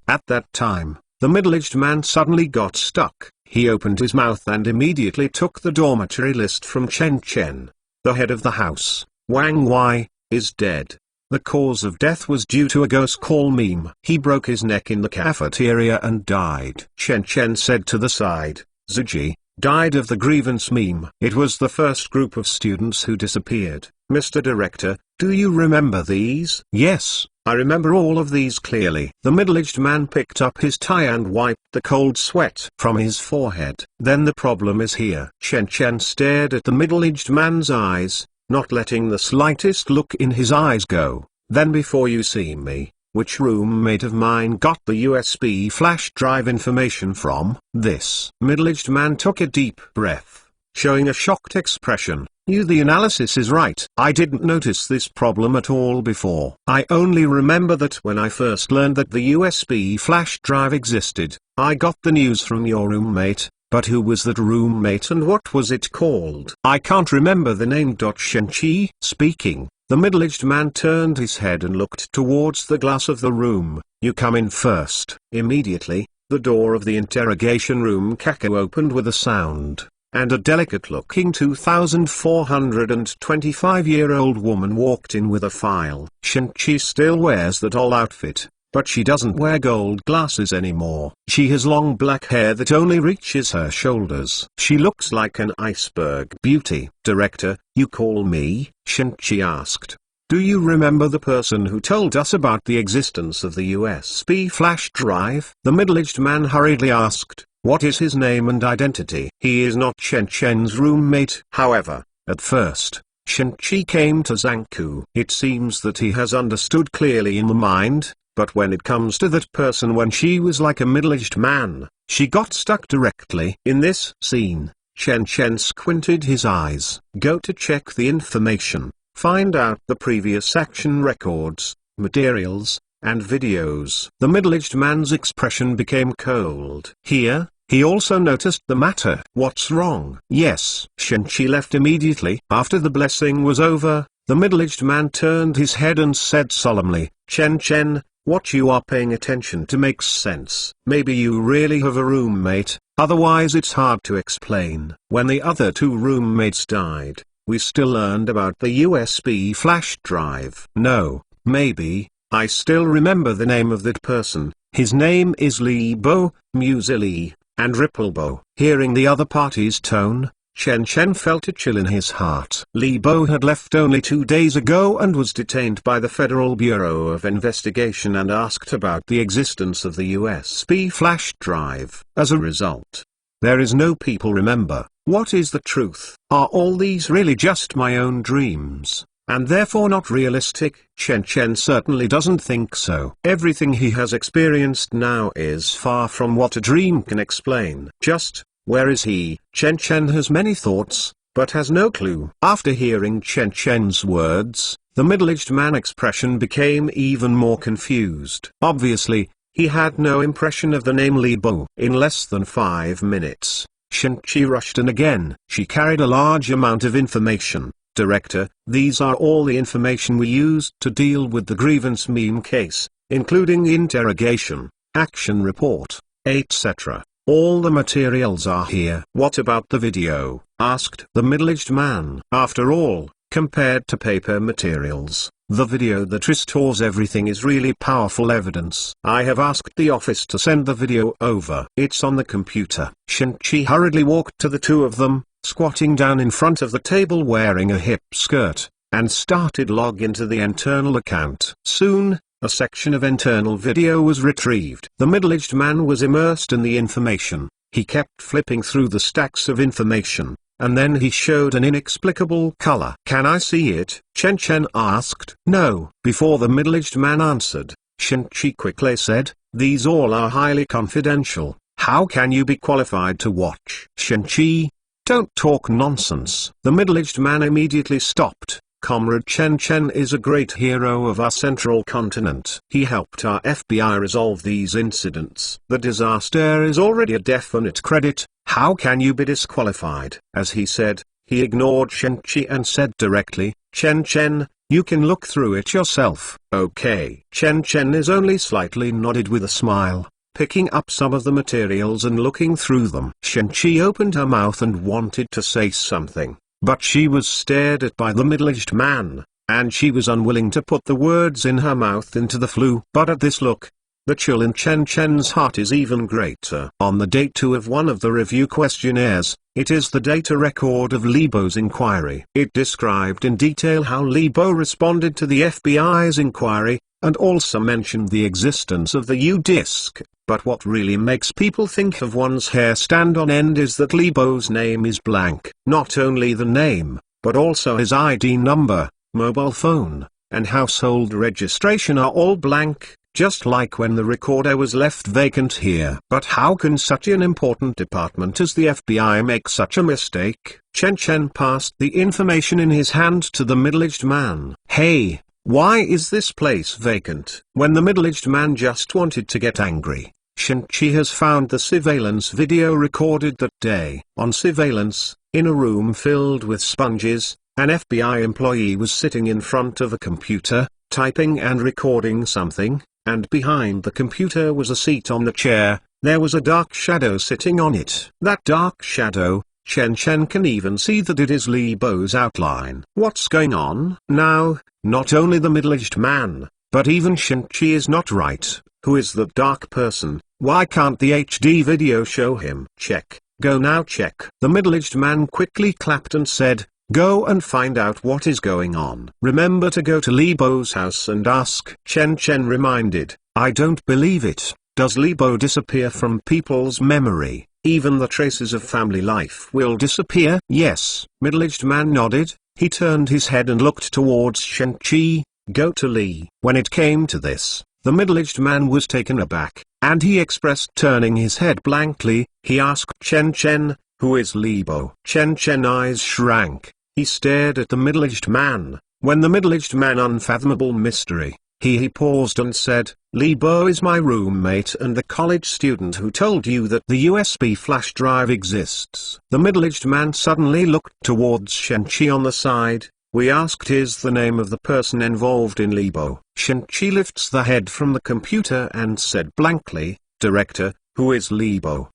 At that time, the middle-aged man suddenly got stuck. He opened his mouth and immediately took the dormitory list from Chen Chen. The head of the house, Wang Wei, is dead. The cause of death was due to a ghost call meme. He broke his neck in the cafeteria and died. Chen Chen said to the side, "Zuji, died of the grievance meme." It was the first group of students who disappeared. "Mr. Director, do you remember these?" "Yes, I remember all of these clearly." The middle-aged man picked up his tie and wiped the cold sweat from his forehead. "Then the problem is here." Chen Chen stared at the middle-aged man's eyes, not letting the slightest look in his eyes go. "Then before you see me, which roommate of mine got the USB flash drive information from?" This middle-aged man took a deep breath, showing a shocked expression. The analysis is right. I didn't notice this problem at all before. I only remember that when I first learned that the USB flash drive existed, I got the news from your roommate, but who was that roommate and what was it called? I can't remember the name. Shen-Chi. Speaking, the middle-aged man turned his head and looked towards the glass of the room. "You come in first." Immediately, the door of the interrogation room Kaku opened with a sound, and a delicate-looking 2,425-year-old woman walked in with a file. Shen-Chi still wears that old outfit, but she doesn't wear gold glasses anymore. She has long black hair that only reaches her shoulders. She looks like an iceberg beauty. "Director, you call me?" Shen-Chi asked. "Do you remember the person who told us about the existence of the USB flash drive?" The middle-aged man hurriedly asked. "What is his name and identity?" "He is not Chen Chen's roommate." However, at first, Shen-Chi came to Zanku. It seems that he has understood clearly in the mind, but when it comes to that person, when she was like a middle-aged man, she got stuck directly. In this scene, Chen Chen squinted his eyes. "Go to check the information, find out the previous action records, materials, and videos." The middle-aged man's expression became cold. Here, he also noticed the matter. "What's wrong?" "Yes." Shen-Chi left immediately. After the blessing was over, the middle-aged man turned his head and said solemnly, "Chen Chen, what you are paying attention to makes sense. Maybe you really have a roommate, otherwise it's hard to explain." When the other two roommates died, we still learned about the USB flash drive. "No, maybe, I still remember the name of that person. His name is Libo, Musili, and Ripplebo." Hearing the other party's tone, Chen Chen felt a chill in his heart. Libo had left only 2 days ago and was detained by the Federal Bureau of Investigation and asked about the existence of the USB flash drive. As a result, there is no people remember. What is the truth? Are all these really just my own dreams, and therefore not realistic? Chen Chen certainly doesn't think so. Everything he has experienced now is far from what a dream can explain. Just, where is he? Chen Chen has many thoughts, but has no clue. After hearing Chen Chen's words, the middle-aged man's expression became even more confused. Obviously, he had no impression of the name Libo. In less than 5 minutes, Shen-Chi rushed in again. She carried a large amount of information. "Director, these are all the information we used to deal with the grievance meme case, including the interrogation, action report, etc. All the materials are here." "What about the video?" asked the middle-aged man. "After all, compared to paper materials, The video that restores everything is really powerful evidence. I have asked the office to send the video over. It's on the computer. Shen-Chi hurriedly walked to the two of them, squatting down in front of the table wearing a hip skirt, and started log into the internal account. Soon, a section of internal video was retrieved. The middle-aged man was immersed in the information. He kept flipping through the stacks of information, and then he showed an inexplicable color. "Can I see it?" Chen Chen asked. "No." Before the middle-aged man answered, Shen-Chi quickly said, "These all are highly confidential. How can you be qualified to watch?" "Shen-Chi, don't talk nonsense." The middle-aged man immediately stopped. "Comrade Chen Chen is a great hero of our central continent. He helped our FBI resolve these incidents. The disaster is already a definite credit. How can you be disqualified?" As he said, he ignored Shen-Chi and said directly, "Chen Chen, you can look through it yourself." "Okay." Chen Chen is only slightly nodded with a smile, picking up some of the materials and looking through them. Shen-Chi opened her mouth and wanted to say something, but she was stared at by the middle-aged man, and she was unwilling to put the words in her mouth into the flue. But at this look, the chill in Chen Chen's heart is even greater. On the day 2 of one of the review questionnaires, it is the data record of Li Bo's inquiry. It described in detail how Li Bo responded to the FBI's inquiry, and also mentioned the existence of the U-Disc. But what really makes people think of one's hair stand on end is that Li Bo's name is blank. Not only the name, but also his ID number, mobile phone, and household registration are all blank, just like when the recorder was left vacant here. But how can such an important department as the FBI make such a mistake? Chen Chen passed the information in his hand to the middle-aged man. "Hey, why is this place vacant?" When the middle-aged man just wanted to get angry, Shen-Chi has found the surveillance video recorded that day. On surveillance, in a room filled with sponges, an FBI employee was sitting in front of a computer, typing and recording something, and behind the computer was a seat on the chair. There was a dark shadow sitting on it. That dark shadow, Chen Chen can even see that it is Li Bo's outline. What's going on? Now, not only the middle-aged man, but even Shen-Chi is not right. Who is that dark person? Why can't the HD video show him? Check. Go now, check. The middle-aged man quickly clapped and said, "Go and find out what is going on. Remember to go to Li Bo's house and ask." Chen Chen reminded, "I don't believe it. Does Li Bo disappear from people's memory? Even the traces of family life will disappear?" "Yes." Middle-aged man nodded. He turned his head and looked towards Shen-Chi. "Go to Li." When it came to this, the middle-aged man was taken aback, and he expressed turning his head blankly. He asked Chen Chen, "Who is Li Bo?" Chen Chen's eyes shrank. He stared at the middle-aged man. When the middle-aged man unfathomable mystery, he paused and said, "Li Bo is my roommate and the college student who told you that the USB flash drive exists." The middle-aged man suddenly looked towards Shen-Chi on the side. "We asked is the name of the person involved in Li Bo." Shen-Chi lifts the head from the computer and said blankly, "Director, who is Li Bo?"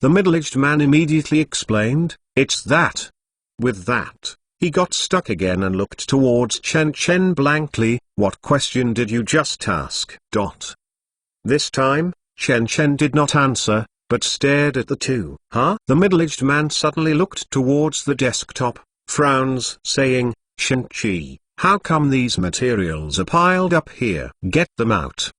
The middle-aged man immediately explained, "It's that." With that, he got stuck again and looked towards Chen Chen blankly. "What question did you just ask?" This time, Chen Chen did not answer, but stared at the two. "Huh?" The middle-aged man suddenly looked towards the desktop, frowns, saying, "Shen-Chi, how come these materials are piled up here? Get them out."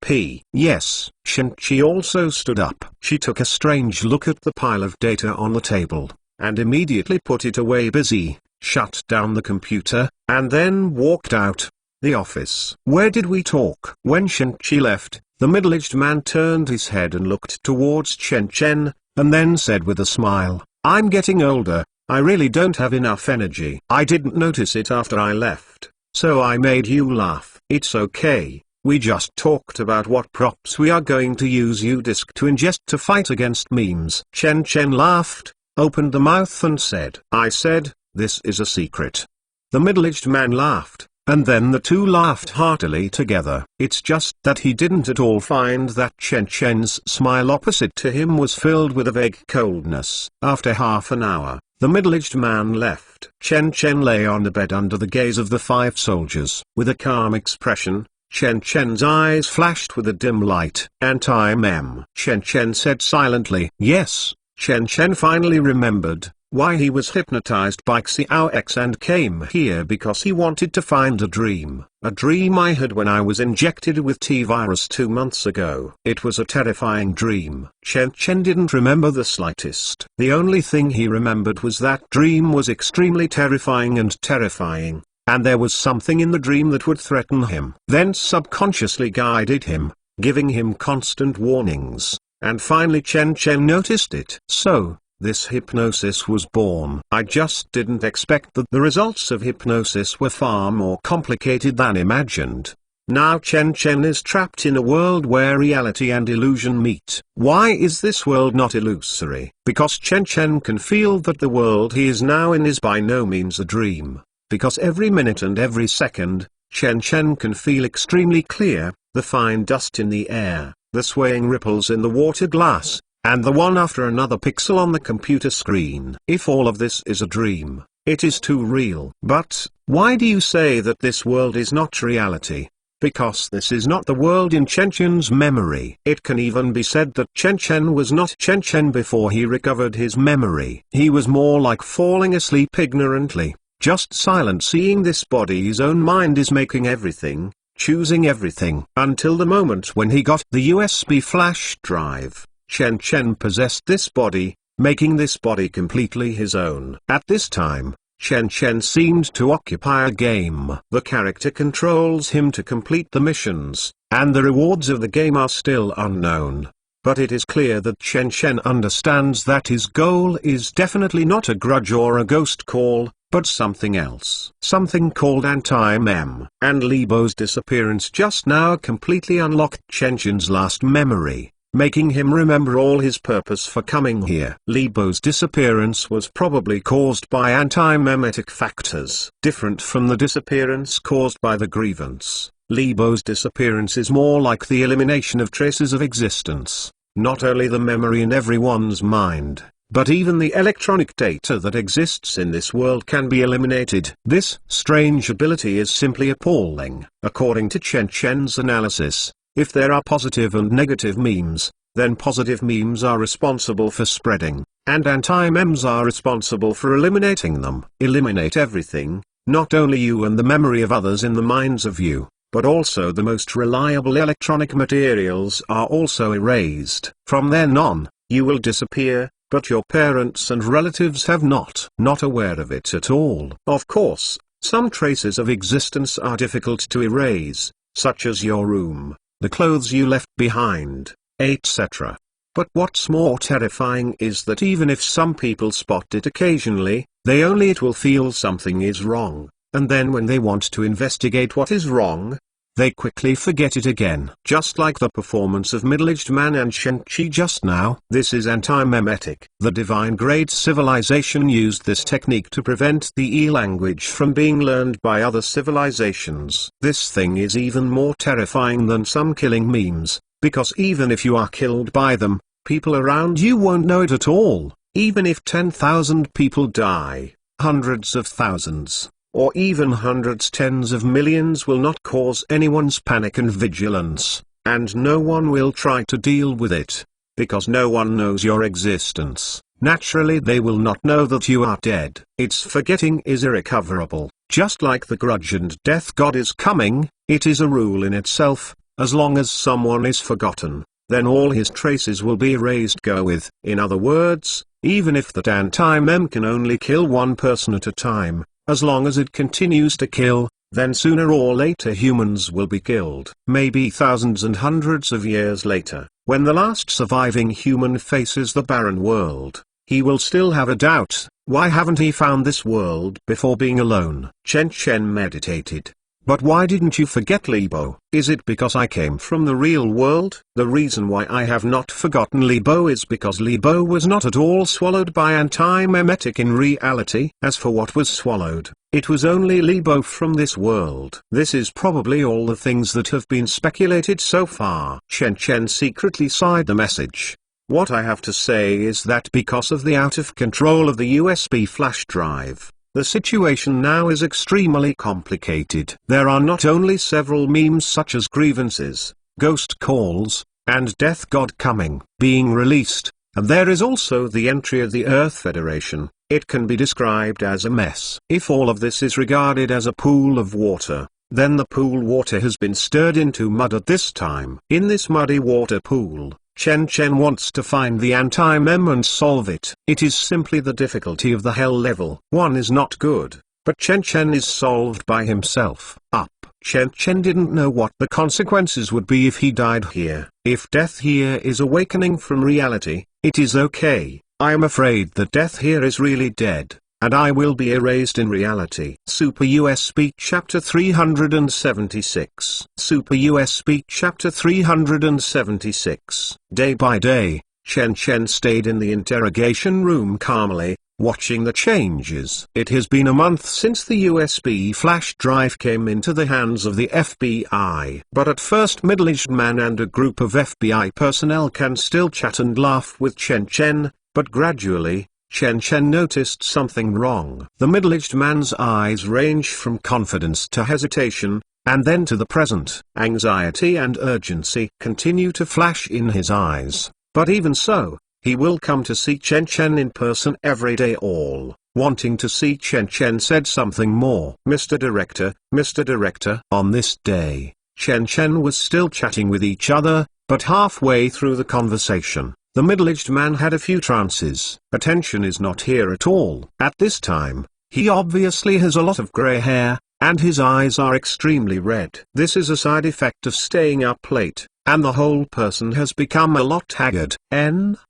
Yes. Shen-Chi also stood up. She took a strange look at the pile of data on the table, and immediately put it away busy, shut down the computer, and then walked out the office. "Where did we talk?" When Shen-Chi left, the middle-aged man turned his head and looked towards Chen Chen, and then said with a smile, "I'm getting older, I really don't have enough energy. I didn't notice it after I left, so I made you laugh." "It's okay, we just talked about what props we are going to use U-Disc to ingest to fight against memes." Chen Chen laughed, opened the mouth and said, "I said, this is a secret." The middle-aged man laughed, and then the two laughed heartily together. It's just that he didn't at all find that Chen Chen's smile opposite to him was filled with a vague coldness. After half an hour, the middle-aged man left. Chen Chen lay on the bed under the gaze of the 5 soldiers. With a calm expression, Chen Chen's eyes flashed with a dim light. Anti-mem. Chen Chen said silently. Yes. Chen Chen finally remembered why he was hypnotized by Xiao X and came here because he wanted to find a dream I had when I was injected with T-virus 2 months ago. It was a terrifying dream. Chen Chen didn't remember the slightest. The only thing he remembered was that dream was extremely terrifying, and there was something in the dream that would threaten him. Then subconsciously guided him, giving him constant warnings, and finally Chen Chen noticed it. So, this hypnosis was born. I just didn't expect that the results of hypnosis were far more complicated than imagined. Now Chen Chen is trapped in a world where reality and illusion meet. Why is this world not illusory? Because Chen Chen can feel that the world he is now in is by no means a dream. Because every minute and every second, Chen Chen can feel extremely clear, the fine dust in the air, the swaying ripples in the water glass, and the one after another pixel on the computer screen. If all of this is a dream, it is too real. But, why do you say that this world is not reality? Because this is not the world in Chen Chen's memory. It can even be said that Chen Chen was not Chen Chen before he recovered his memory. He was more like falling asleep ignorantly, just silent, seeing this body his own mind is making everything, choosing everything. Until the moment when he got the USB flash drive. Chen Chen possessed this body, making this body completely his own. At this time, Chen Chen seemed to occupy a game. The character controls him to complete the missions, and the rewards of the game are still unknown. But it is clear that Chen Chen understands that his goal is definitely not a grudge or a ghost call, but something else. Something called anti-mem. And Li Bo's disappearance just now completely unlocked Chen Chen's last memory, making him remember all his purpose for coming here. Li Bo's disappearance was probably caused by anti-memetic factors. Different from the disappearance caused by the grievance, Li Bo's disappearance is more like the elimination of traces of existence. Not only the memory in everyone's mind, but even the electronic data that exists in this world can be eliminated. This strange ability is simply appalling. According to Chen Chen's analysis, if there are positive and negative memes, then positive memes are responsible for spreading, and anti-memes are responsible for eliminating them. Eliminate everything, not only you and the memory of others in the minds of you, but also the most reliable electronic materials are also erased. From then on, you will disappear, but your parents and relatives have not aware of it at all. Of course, some traces of existence are difficult to erase, such as your room, the clothes you left behind, etc. But what's more terrifying is that even if some people spot it occasionally, it will feel something is wrong, and then when they want to investigate what is wrong, they quickly forget it again. Just like the performance of middle-aged man and Shen Qi just now. This is anti-memetic. The divine grade civilization used this technique to prevent the E-language from being learned by other civilizations. This thing is even more terrifying than some killing memes, because even if you are killed by them, people around you won't know it at all. Even if 10,000 people die, hundreds of thousands, or even hundreds, tens of millions will not cause anyone's panic and vigilance, and no one will try to deal with it, because no one knows your existence. Naturally they will not know that you are dead. Its forgetting is irrecoverable. Just like the grudge and death god is coming, it is a rule in itself, as long as someone is forgotten, then all his traces will be erased. Go with. In other words, even if that anti-mem can only kill one person at a time, as long as it continues to kill, then sooner or later humans will be killed. Maybe thousands and hundreds of years later, when the last surviving human faces the barren world, he will still have a doubt, why haven't he found this world before being alone? Chen Chen meditated. But why didn't you forget Lebo? Is it because I came from the real world? The reason why I have not forgotten Lebo is because Lebo was not at all swallowed by antimemetic in reality. As for what was swallowed, it was only Lebo from this world. This is probably all the things that have been speculated so far. Chen Chen secretly sighed the message. What I have to say is that because of the out of control of the USB flash drive, the situation now is extremely complicated. There are not only several memes such as grievances, ghost calls, and Death God coming, being released, and there is also the entry of the Earth Federation. It can be described as a mess. If all of this is regarded as a pool of water, then the pool water has been stirred into mud at this time. In this muddy water pool, Chen Chen wants to find the anti-mem and solve it. It is simply the difficulty of the hell level. One is not good, but Chen Chen is solved by himself. Up. Chen Chen didn't know what the consequences would be if he died here. If death here is awakening from reality, it is okay. I am afraid that death here is really dead, and I will be erased in reality. Super US Speak Chapter 376. Super US Speak Chapter 376. Day by day, Chen Chen stayed in the interrogation room calmly, watching the changes. It has been a month since the USB flash drive came into the hands of the FBI. But at first middle-aged man and a group of FBI personnel can still chat and laugh with Chen Chen, but gradually, Chen Chen noticed something wrong. The middle-aged man's eyes range from confidence to hesitation, and then to the present. Anxiety and urgency continue to flash in his eyes. But even so, he will come to see Chen Chen in person every day. All wanting to see Chen Chen said something more. Mr. Director, Mr. Director. On this day, Chen Chen was still chatting with each other, but halfway through the conversation, the middle-aged man had a few trances. Attention is not here at all. At this time, he obviously has a lot of grey hair, and his eyes are extremely red. This is a side effect of staying up late, and the whole person has become a lot haggard.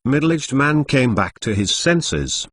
Middle-aged man came back to his senses.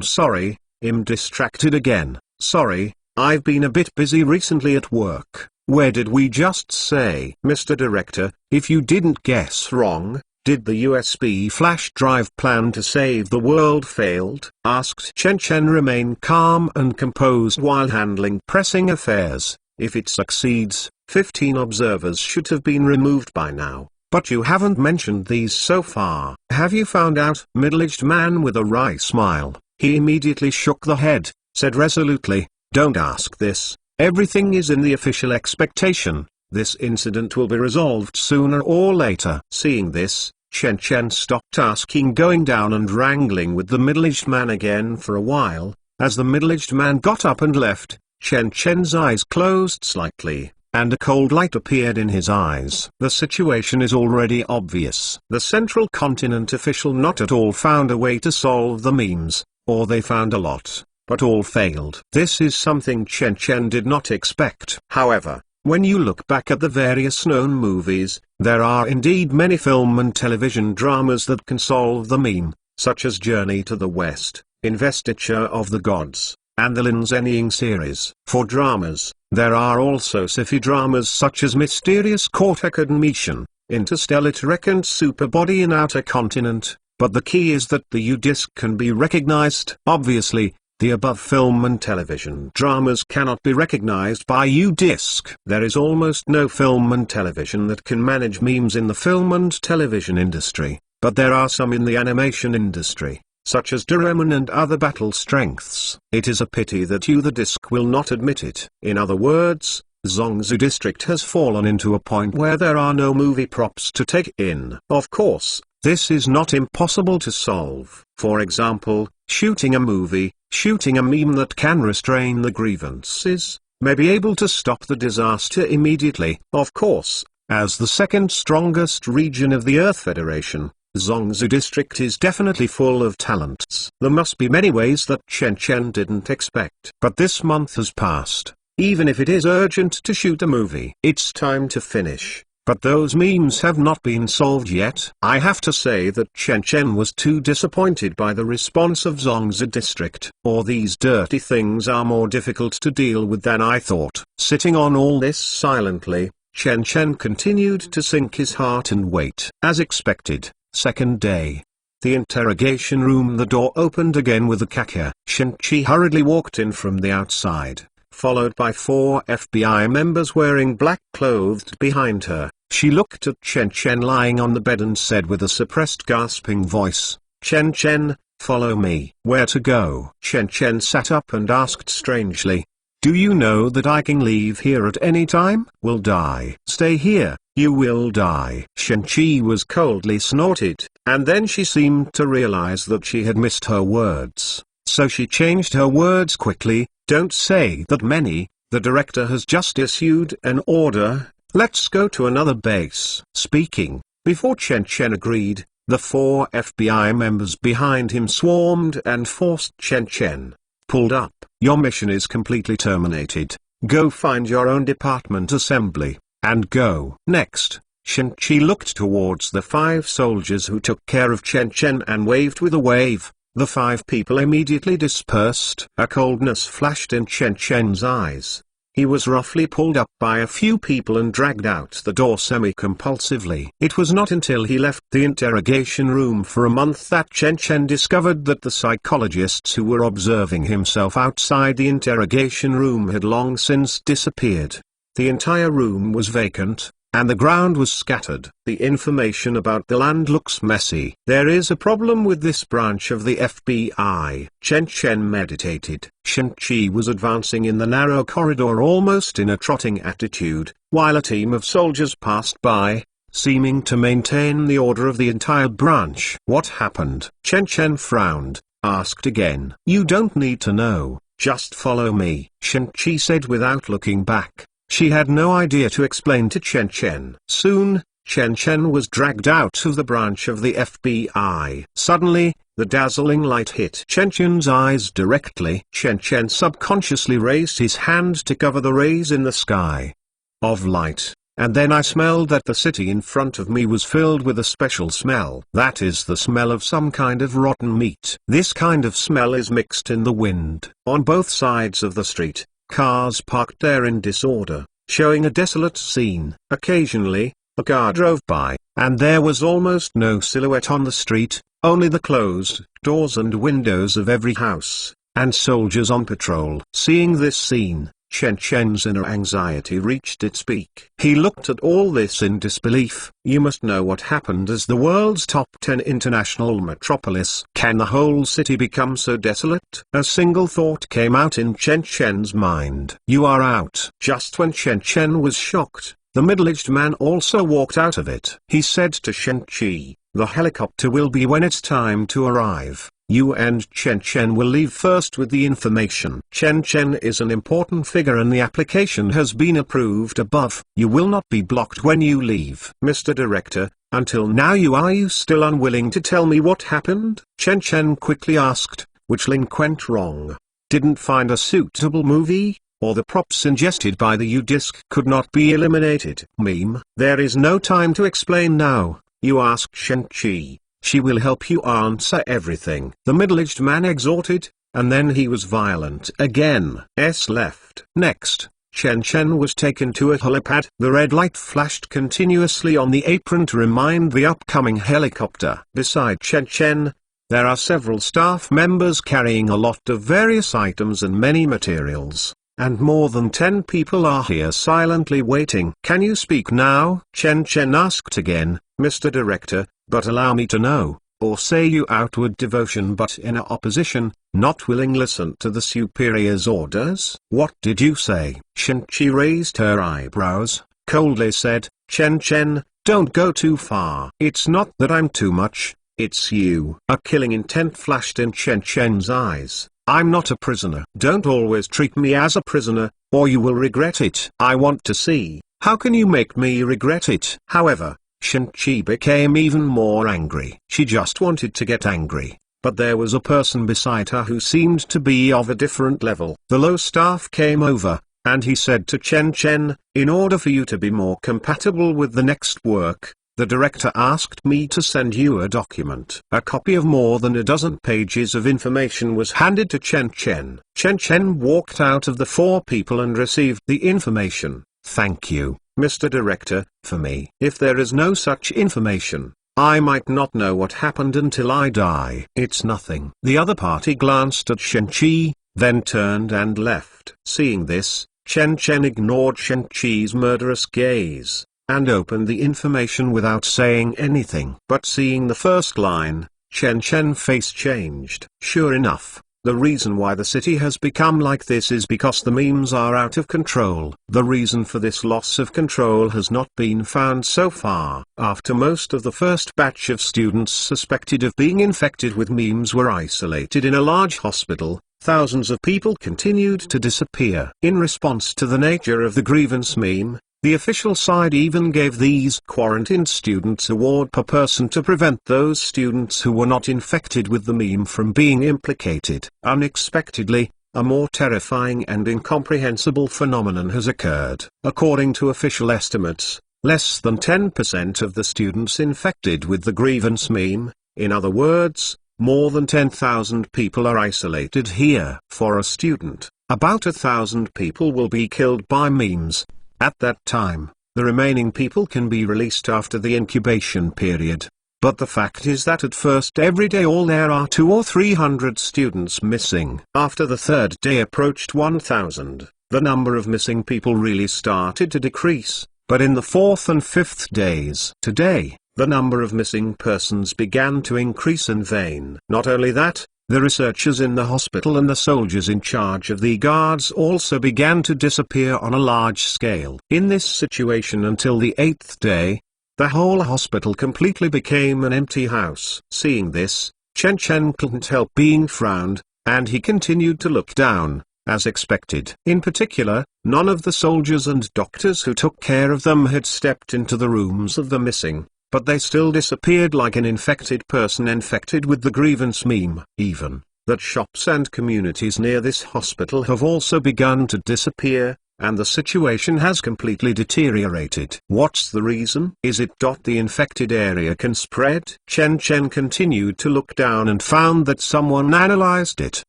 Sorry, distracted again. Sorry, I've been a bit busy recently at work. Where did we just say? Mr. Director, if you didn't guess wrong, did the USB flash drive plan to save the world failed? Asked Chen Chen. Remain calm and composed while handling pressing affairs. If it succeeds, 15 observers should have been removed by now. But you haven't mentioned these so far. Have you found out? Middle-aged man with a wry smile. He immediately shook the head, said resolutely, don't ask this. Everything is in the official expectation. This incident will be resolved sooner or later. Seeing this, Chen Chen stopped asking, going down and wrangling with the middle-aged man again for a while. As the middle-aged man got up and left, Chen Chen's eyes closed slightly, and a cold light appeared in his eyes. The situation is already obvious. The Central Continent official not at all found a way to solve the memes, or they found a lot, but all failed. This is something Chen Chen did not expect. However, when you look back at the various known movies, there are indeed many film and television dramas that can solve the meme, such as Journey to the West, Investiture of the Gods, and the Lin Zhenying series. For dramas, there are also sci-fi dramas such as Mysterious Cortex Mission, Interstellar Trek and Superbody in Outer Continent, but the key is that the U-disc can be recognized. Obviously, the above film and television dramas cannot be recognized by U-disc. There is almost no film and television that can manage memes in the film and television industry, but there are some in the animation industry, such as Doraemon and other battle strengths. It is a pity that the disc will not admit it. In other words, Zhongzhou District has fallen into a point where there are no movie props to take in. Of course, this is not impossible to solve. For example, shooting a movie, shooting a meme that can restrain the grievances, may be able to stop the disaster immediately. Of course, as the second strongest region of the Earth Federation, Zhongzhou District is definitely full of talents. There must be many ways that Chen Chen didn't expect. But this month has passed. Even if it is urgent to shoot a movie, it's time to finish. But those memes have not been solved yet. I have to say that Chen Chen was too disappointed by the response of Zhongzhou District. Or these dirty things are more difficult to deal with than I thought. Sitting on all this silently, Chen Chen continued to sink his heart and wait. As expected, second day. The interrogation room, the door opened again with a caca. Shen Chi hurriedly walked in from the outside, followed by 4 FBI members wearing black clothes behind her. She looked at Chen Chen lying on the bed and said with a suppressed gasping voice, "Chen Chen, follow me." "Where to go?" Chen Chen sat up and asked strangely. "Do you know that I can leave here at any time?" "Will die." "Stay here, you will die." Shen Chi was coldly snorted, and then she seemed to realize that she had missed her words, so she changed her words quickly. "Don't say that many, the director has just issued an order. Let's go to another base." Speaking, before Chen Chen agreed, the 4 FBI members behind him swarmed and forced Chen Chen. Pulled up. "Your mission is completely terminated. Go find your own department assembly, and go." Next, Shen Chi looked towards the 5 soldiers who took care of Chen Chen and waved with a wave. The 5 people immediately dispersed. A coldness flashed in Chen Chen's eyes. He was roughly pulled up by a few people and dragged out the door semi-compulsively. It was not until he left the interrogation room for a month that Chen Chen discovered that the psychologists who were observing himself outside the interrogation room had long since disappeared. The entire room was vacant, and the ground was scattered. "The information about the land looks messy. There is a problem with this branch of the FBI. Chen Chen meditated. Shen Chi was advancing in the narrow corridor almost in a trotting attitude, while a team of soldiers passed by, seeming to maintain the order of the entire branch. "What happened?" Chen Chen frowned, asked again. "You don't need to know, just follow me," Shen Chi said without looking back. She had no idea to explain to Chen Chen. Soon, Chen Chen was dragged out of the branch of the FBI. Suddenly, the dazzling light hit Chen Chen's eyes directly. Chen Chen subconsciously raised his hand to cover the rays in the sky of light, and then I smelled that the city in front of me was filled with a special smell. That is the smell of some kind of rotten meat. This kind of smell is mixed in the wind. On both sides of the street, cars parked there in disorder, showing a desolate scene. Occasionally, a car drove by, and there was almost no silhouette on the street, only the closed doors and windows of every house, and soldiers on patrol. Seeing this scene, Chen Chen's inner anxiety reached its peak. He looked at all this in disbelief. You must know what happened as the world's top 10 international metropolis. Can the whole city become so desolate? A single thought came out in Chen Chen's mind. You are out. Just when Chen Chen was shocked, the middle-aged man also walked out of it. He said to Shen Chi, "The helicopter will be when it's time to arrive. You and Chen Chen will leave first with the information." Chen Chen is an important figure and the application has been approved above. You will not be blocked when you leave. Mr. Director, until now are you still unwilling to tell me what happened? Chen Chen quickly asked. Which link went wrong? Didn't find a suitable movie? Or the props ingested by the U-disc could not be eliminated? Meme. There is no time to explain now. You ask Shen Chi. She will help you answer everything. The middle-aged man exhorted, and then he was violent again. Left. Next, Chen Chen was taken to a helipad. The red light flashed continuously on the apron to remind the upcoming helicopter. Beside Chen Chen, there are several staff members carrying a lot of various items and many materials, and more than 10 people are here silently waiting. Can you speak now? Chen Chen asked again. Mr. Director, but allow me to know, or say you outward devotion but inner opposition, not willing listen to the superior's orders? What did you say? Shen Chi raised her eyebrows, coldly said, Chen Chen, don't go too far. It's not that I'm too much, it's you. A killing intent flashed in Chen Chen's eyes. I'm not a prisoner. Don't always treat me as a prisoner, or you will regret it. I want to see, how can you make me regret it? However, Shen Chi became even more angry. She just wanted to get angry, but there was a person beside her who seemed to be of a different level. The low staff came over, and he said to Chen Chen, in order for you to be more compatible with the next work, The director asked me to send you a document. A copy of more than a dozen pages of information was handed to Chen Chen. Chen Chen walked out of the four people and received the information. Thank you, Mr. Director, for me. If there is no such information, I might not know what happened until I die. It's nothing. The other party glanced at Shen Qi, then turned and left. Seeing this, Chen Chen ignored Shen Qi's murderous gaze, and opened the information without saying anything. But seeing the first line, Chen Chen's face changed. Sure enough, the reason why the city has become like this is because the memes are out of control. The reason for this loss of control has not been found so far. After most of the first batch of students suspected of being infected with memes were isolated in a large hospital, thousands of people continued to disappear. In response to the nature of the grievance meme, the official side even gave these quarantined students award per person to prevent those students who were not infected with the meme from being implicated. Unexpectedly, a more terrifying and incomprehensible phenomenon has occurred. According to official estimates, less than 10% of the students infected with the grievance meme, in other words, more than 10,000 people are isolated here. For a student, about 1,000 people will be killed by memes. At that time, the remaining people can be released after the incubation period. But the fact is that at first every day there are 200 or 300 students missing. After the third day approached 1,000, the number of missing people really started to decrease. But in the fourth and fifth days, today, the number of missing persons began to increase in vain. Not only that, the researchers in the hospital and the soldiers in charge of the guards also began to disappear on a large scale. In this situation until the 8th day, the whole hospital completely became an empty house. Seeing this, Chen Chen couldn't help being frowned, and he continued to look down, as expected. In particular, none of the soldiers and doctors who took care of them had stepped into the rooms of the missing, but they still disappeared like an infected person infected with the grievance meme. Even that shops and communities near this hospital have also begun to disappear, and the situation has completely deteriorated. What's the reason? Is it the infected area can spread? Chen Chen continued to look down and found that someone analyzed it.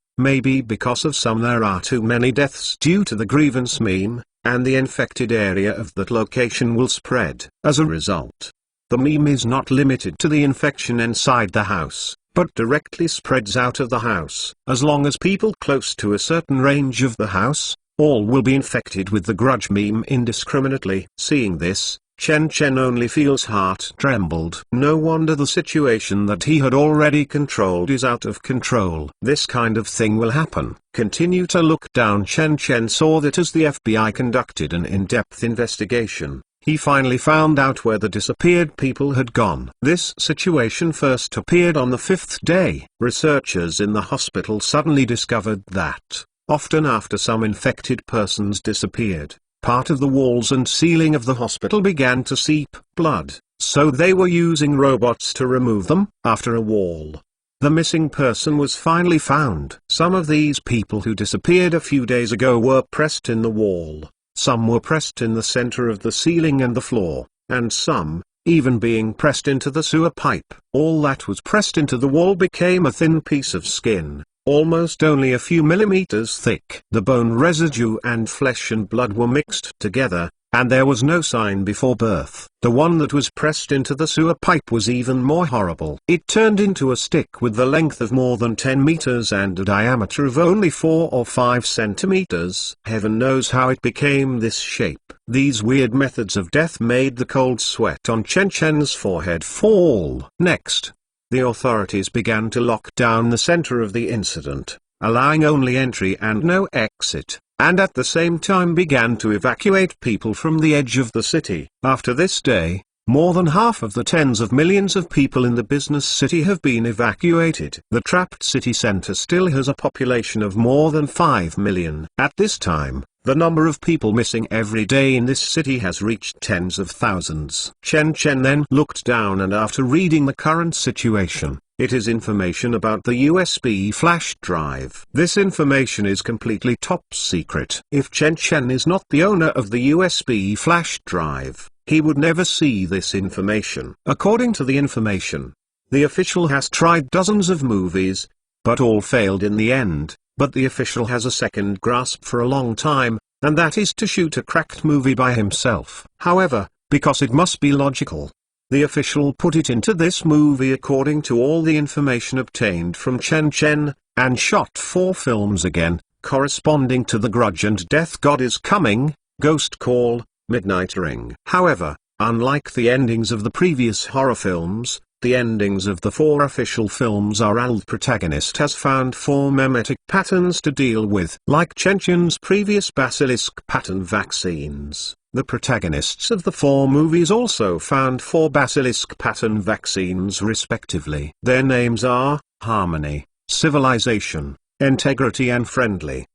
Maybe because of some there are too many deaths due to the grievance meme, and the infected area of that location will spread. As a result, the meme is not limited to the infection inside the house, but directly spreads out of the house. As long as people close to a certain range of the house, all will be infected with the grudge meme indiscriminately. Seeing this, Chen Chen only feels heart trembled. No wonder the situation that he had already controlled is out of control. This kind of thing will happen. Continue to look down. Chen Chen saw that as the FBI conducted an in-depth investigation, he finally found out where the disappeared people had gone. This situation first appeared on the 5th day. Researchers in the hospital suddenly discovered that, often after some infected persons disappeared, part of the walls and ceiling of the hospital began to seep blood, so they were using robots to remove them. After a wall, the missing person was finally found. Some of these people who disappeared a few days ago were pressed in the wall. Some were pressed in the center of the ceiling and the floor, and some, even being pressed into the sewer pipe. All that was pressed into the wall became a thin piece of skin, almost only a few millimeters thick. The bone residue and flesh and blood were mixed together, and there was no sign before birth. The one that was pressed into the sewer pipe was even more horrible. It turned into a stick with the length of more than 10 meters and a diameter of only 4 or 5 centimeters. Heaven knows how it became this shape. These weird methods of death made the cold sweat on Chen Chen's forehead fall. Next, the authorities began to lock down the center of the incident, allowing only entry and no exit, and at the same time began to evacuate people from the edge of the city. After this day, more than half of the tens of millions of people in the business city have been evacuated. The trapped city center still has a population of more than 5 million. At this time, the number of people missing every day in this city has reached tens of thousands. Chen Chen then looked down, and after reading the current situation, it is information about the USB flash drive. This information is completely top secret. If Chen Chen is not the owner of the USB flash drive, he would never see this information. According to the information, the official has tried dozens of movies, but all failed in the end. But the official has a second grasp for a long time, and that is to shoot a cracked movie by himself. However, because it must be logical, the official put it into this movie according to all the information obtained from Chen Chen, and shot 4 films again, corresponding to The Grudge and Death God Is Coming, Ghost Call, Midnight Ring. However, unlike the endings of the previous horror films, the endings of the 4 official films are the protagonist has found 4 memetic patterns to deal with. Like Chen Chen's previous basilisk pattern vaccines, the protagonists of the 4 movies also found 4 basilisk pattern vaccines respectively. Their names are Harmony, Civilization, Integrity and Friendly.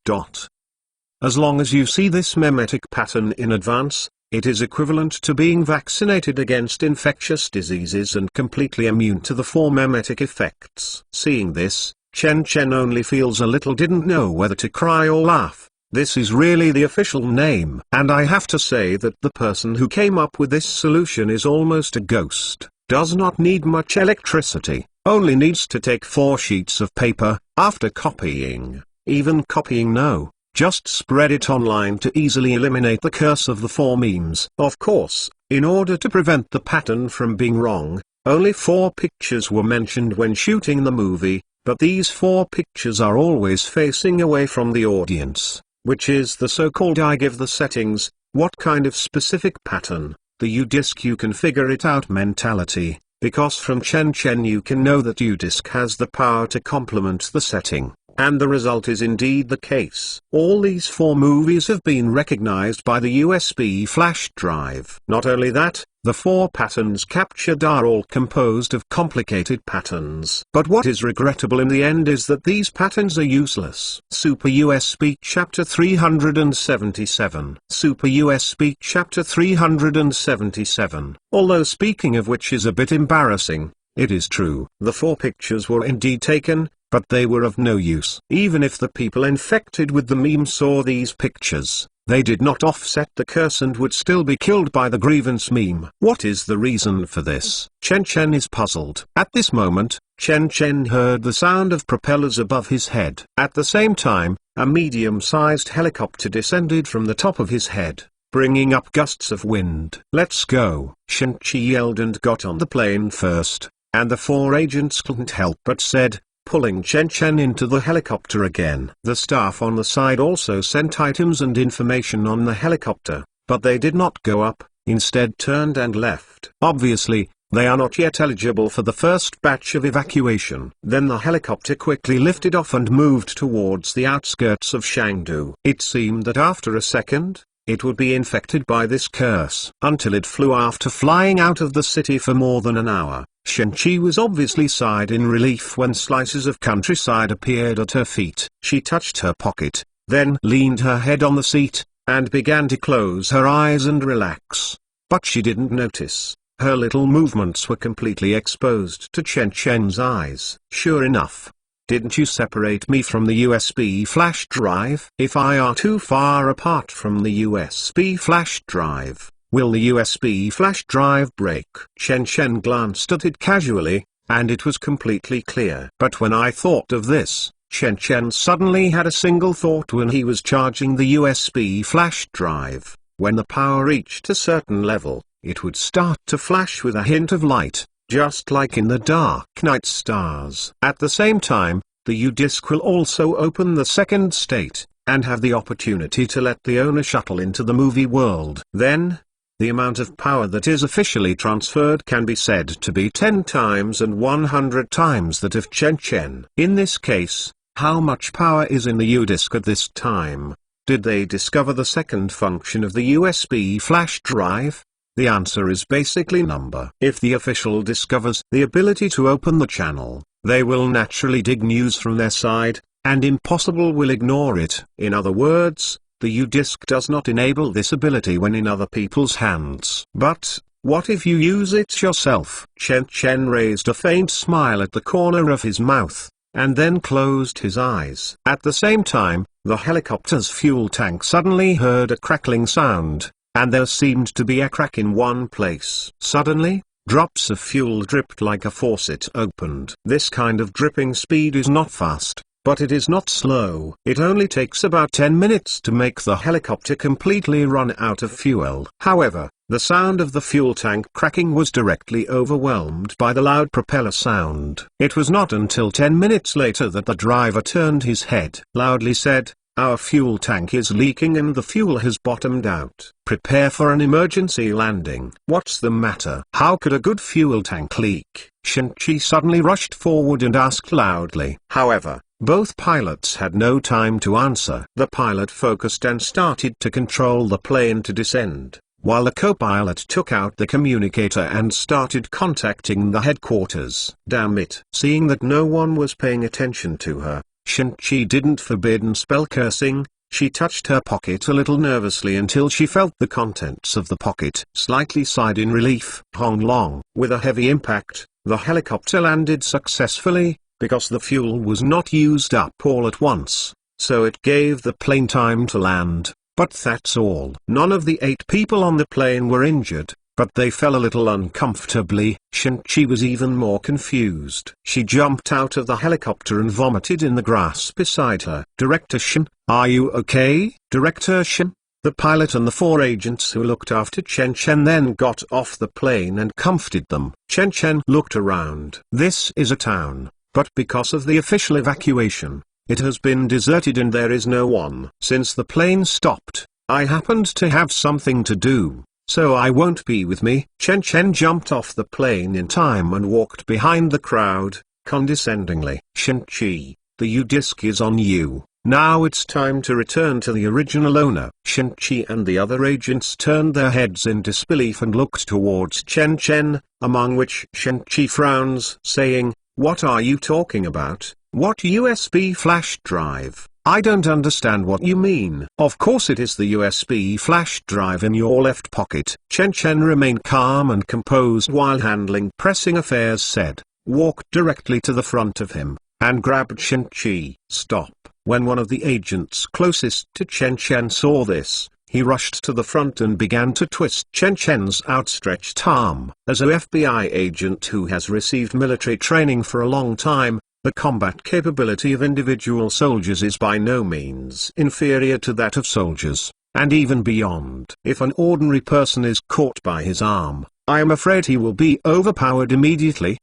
As long as you see this memetic pattern in advance, it is equivalent to being vaccinated against infectious diseases and completely immune to the 4 memetic effects. Seeing this, Chen Chen only feels a little didn't know whether to cry or laugh. This is really the official name. And I have to say that the person who came up with this solution is almost a ghost. Does not need much electricity, only needs to take 4 sheets of paper, after copying, even copying no. Just spread it online to easily eliminate the curse of the 4 memes. Of course, in order to prevent the pattern from being wrong, only 4 pictures were mentioned when shooting the movie, but these 4 pictures are always facing away from the audience, which is the so-called I give the settings, what kind of specific pattern, the UDisc you can figure it out mentality, because from Chen Chen you can know that UDisc has the power to complement the setting. And the result is indeed the case. All these 4 movies have been recognized by the USB flash drive. Not only that, the 4 patterns captured are all composed of complicated patterns. But what is regrettable in the end is that these patterns are useless. Super USB Chapter 377. Super USB Chapter 377. Although speaking of which is a bit embarrassing, it is true. The 4 pictures were indeed taken, but they were of no use. Even if the people infected with the meme saw these pictures, they did not offset the curse and would still be killed by the grievance meme. What is the reason for this? Chen Chen is puzzled. At this moment, Chen Chen heard the sound of propellers above his head. At the same time, a medium-sized helicopter descended from the top of his head, bringing up gusts of wind. "Let's go!" Chen Chi yelled and got on the plane first, and the 4 agents couldn't help but said, pulling Chen Chen into the helicopter again. The staff on the side also sent items and information on the helicopter, but they did not go up, instead turned and left. Obviously, they are not yet eligible for the first batch of evacuation. Then the helicopter quickly lifted off and moved towards the outskirts of Shangdu. It seemed that after a second, it would be infected by this curse. Until it flew after flying out of the city for more than an hour. Shen-Chi was obviously sighed in relief when slices of countryside appeared at her feet. She touched her pocket, then leaned her head on the seat, and began to close her eyes and relax. But she didn't notice. Her little movements were completely exposed to Chen Chen's eyes. "Sure enough. Didn't you separate me from the USB flash drive? If I are too far apart from the USB flash drive, will the USB flash drive break?" Chen Chen glanced at it casually, and it was completely clear. But when I thought of this, Chen Chen suddenly had a single thought when he was charging the USB flash drive. When the power reached a certain level, it would start to flash with a hint of light, just like in the dark night stars. At the same time, the UDisc will also open the second state, and have the opportunity to let the owner shuttle into the movie world. Then, the amount of power that is officially transferred can be said to be 10 times and 100 times that of Chen Chen. In this case, how much power is in the UDisc at this time? Did they discover the second function of the USB flash drive? The answer is basically number. If the official discovers the ability to open the channel, they will naturally dig news from their side, and Impossible will ignore it. In other words, the UDisc does not enable this ability when in other people's hands. But, what if you use it yourself? Chen Chen raised a faint smile at the corner of his mouth, and then closed his eyes. At the same time, the helicopter's fuel tank suddenly heard a crackling sound, and there seemed to be a crack in one place. Suddenly, drops of fuel dripped like a faucet opened. This kind of dripping speed is not fast, but it is not slow. It only takes about 10 minutes to make the helicopter completely run out of fuel. However, the sound of the fuel tank cracking was directly overwhelmed by the loud propeller sound. It was not until 10 minutes later that the driver turned his head, loudly said, "Our fuel tank is leaking and the fuel has bottomed out. Prepare for an emergency landing." "What's the matter? How could a good fuel tank leak?" Shen-Chi suddenly rushed forward and asked loudly. However, both pilots had no time to answer. The pilot focused and started to control the plane to descend, while the co-pilot took out the communicator and started contacting the headquarters. Damn it! Seeing that no one was paying attention to her, Shen-Chi didn't forbidden spell cursing. She touched her pocket a little nervously until she felt the contents of the pocket slightly sighed in relief. Hong Long. With a heavy impact, the helicopter landed successfully, because the fuel was not used up all at once, so it gave the plane time to land, but that's all. None of the 8 people on the plane were injured, but they fell a little uncomfortably. Shen-Chi was even more confused. She jumped out of the helicopter and vomited in the grass beside her. "Director Shen, are you okay?" "Director Shen?" The pilot and the 4 agents who looked after Chen Chen then got off the plane and comforted them. Chen Chen looked around. This is a town, but because of the official evacuation, it has been deserted and there is no one. Since the plane stopped, I happened to have something to do, so I won't be with me. Chen Chen jumped off the plane in time and walked behind the crowd, condescendingly. "Shen-Chi, the U-disc is on you. Now it's time to return to the original owner." Shen-Chi and the other agents turned their heads in disbelief and looked towards Chen Chen, among which Shen-Chi frowns, saying, "What are you talking about? What USB flash drive? I don't understand what you mean." "Of course it is the USB flash drive in your left pocket." Chen Chen remained calm and composed while handling pressing affairs said, walked directly to the front of him, and grabbed Shen-Chi. "Stop." When one of the agents closest to Chen Chen saw this, he rushed to the front and began to twist Chen Chen's outstretched arm. As a FBI agent who has received military training for a long time, the combat capability of individual soldiers is by no means inferior to that of soldiers, and even beyond. If an ordinary person is caught by his arm, I am afraid he will be overpowered immediately!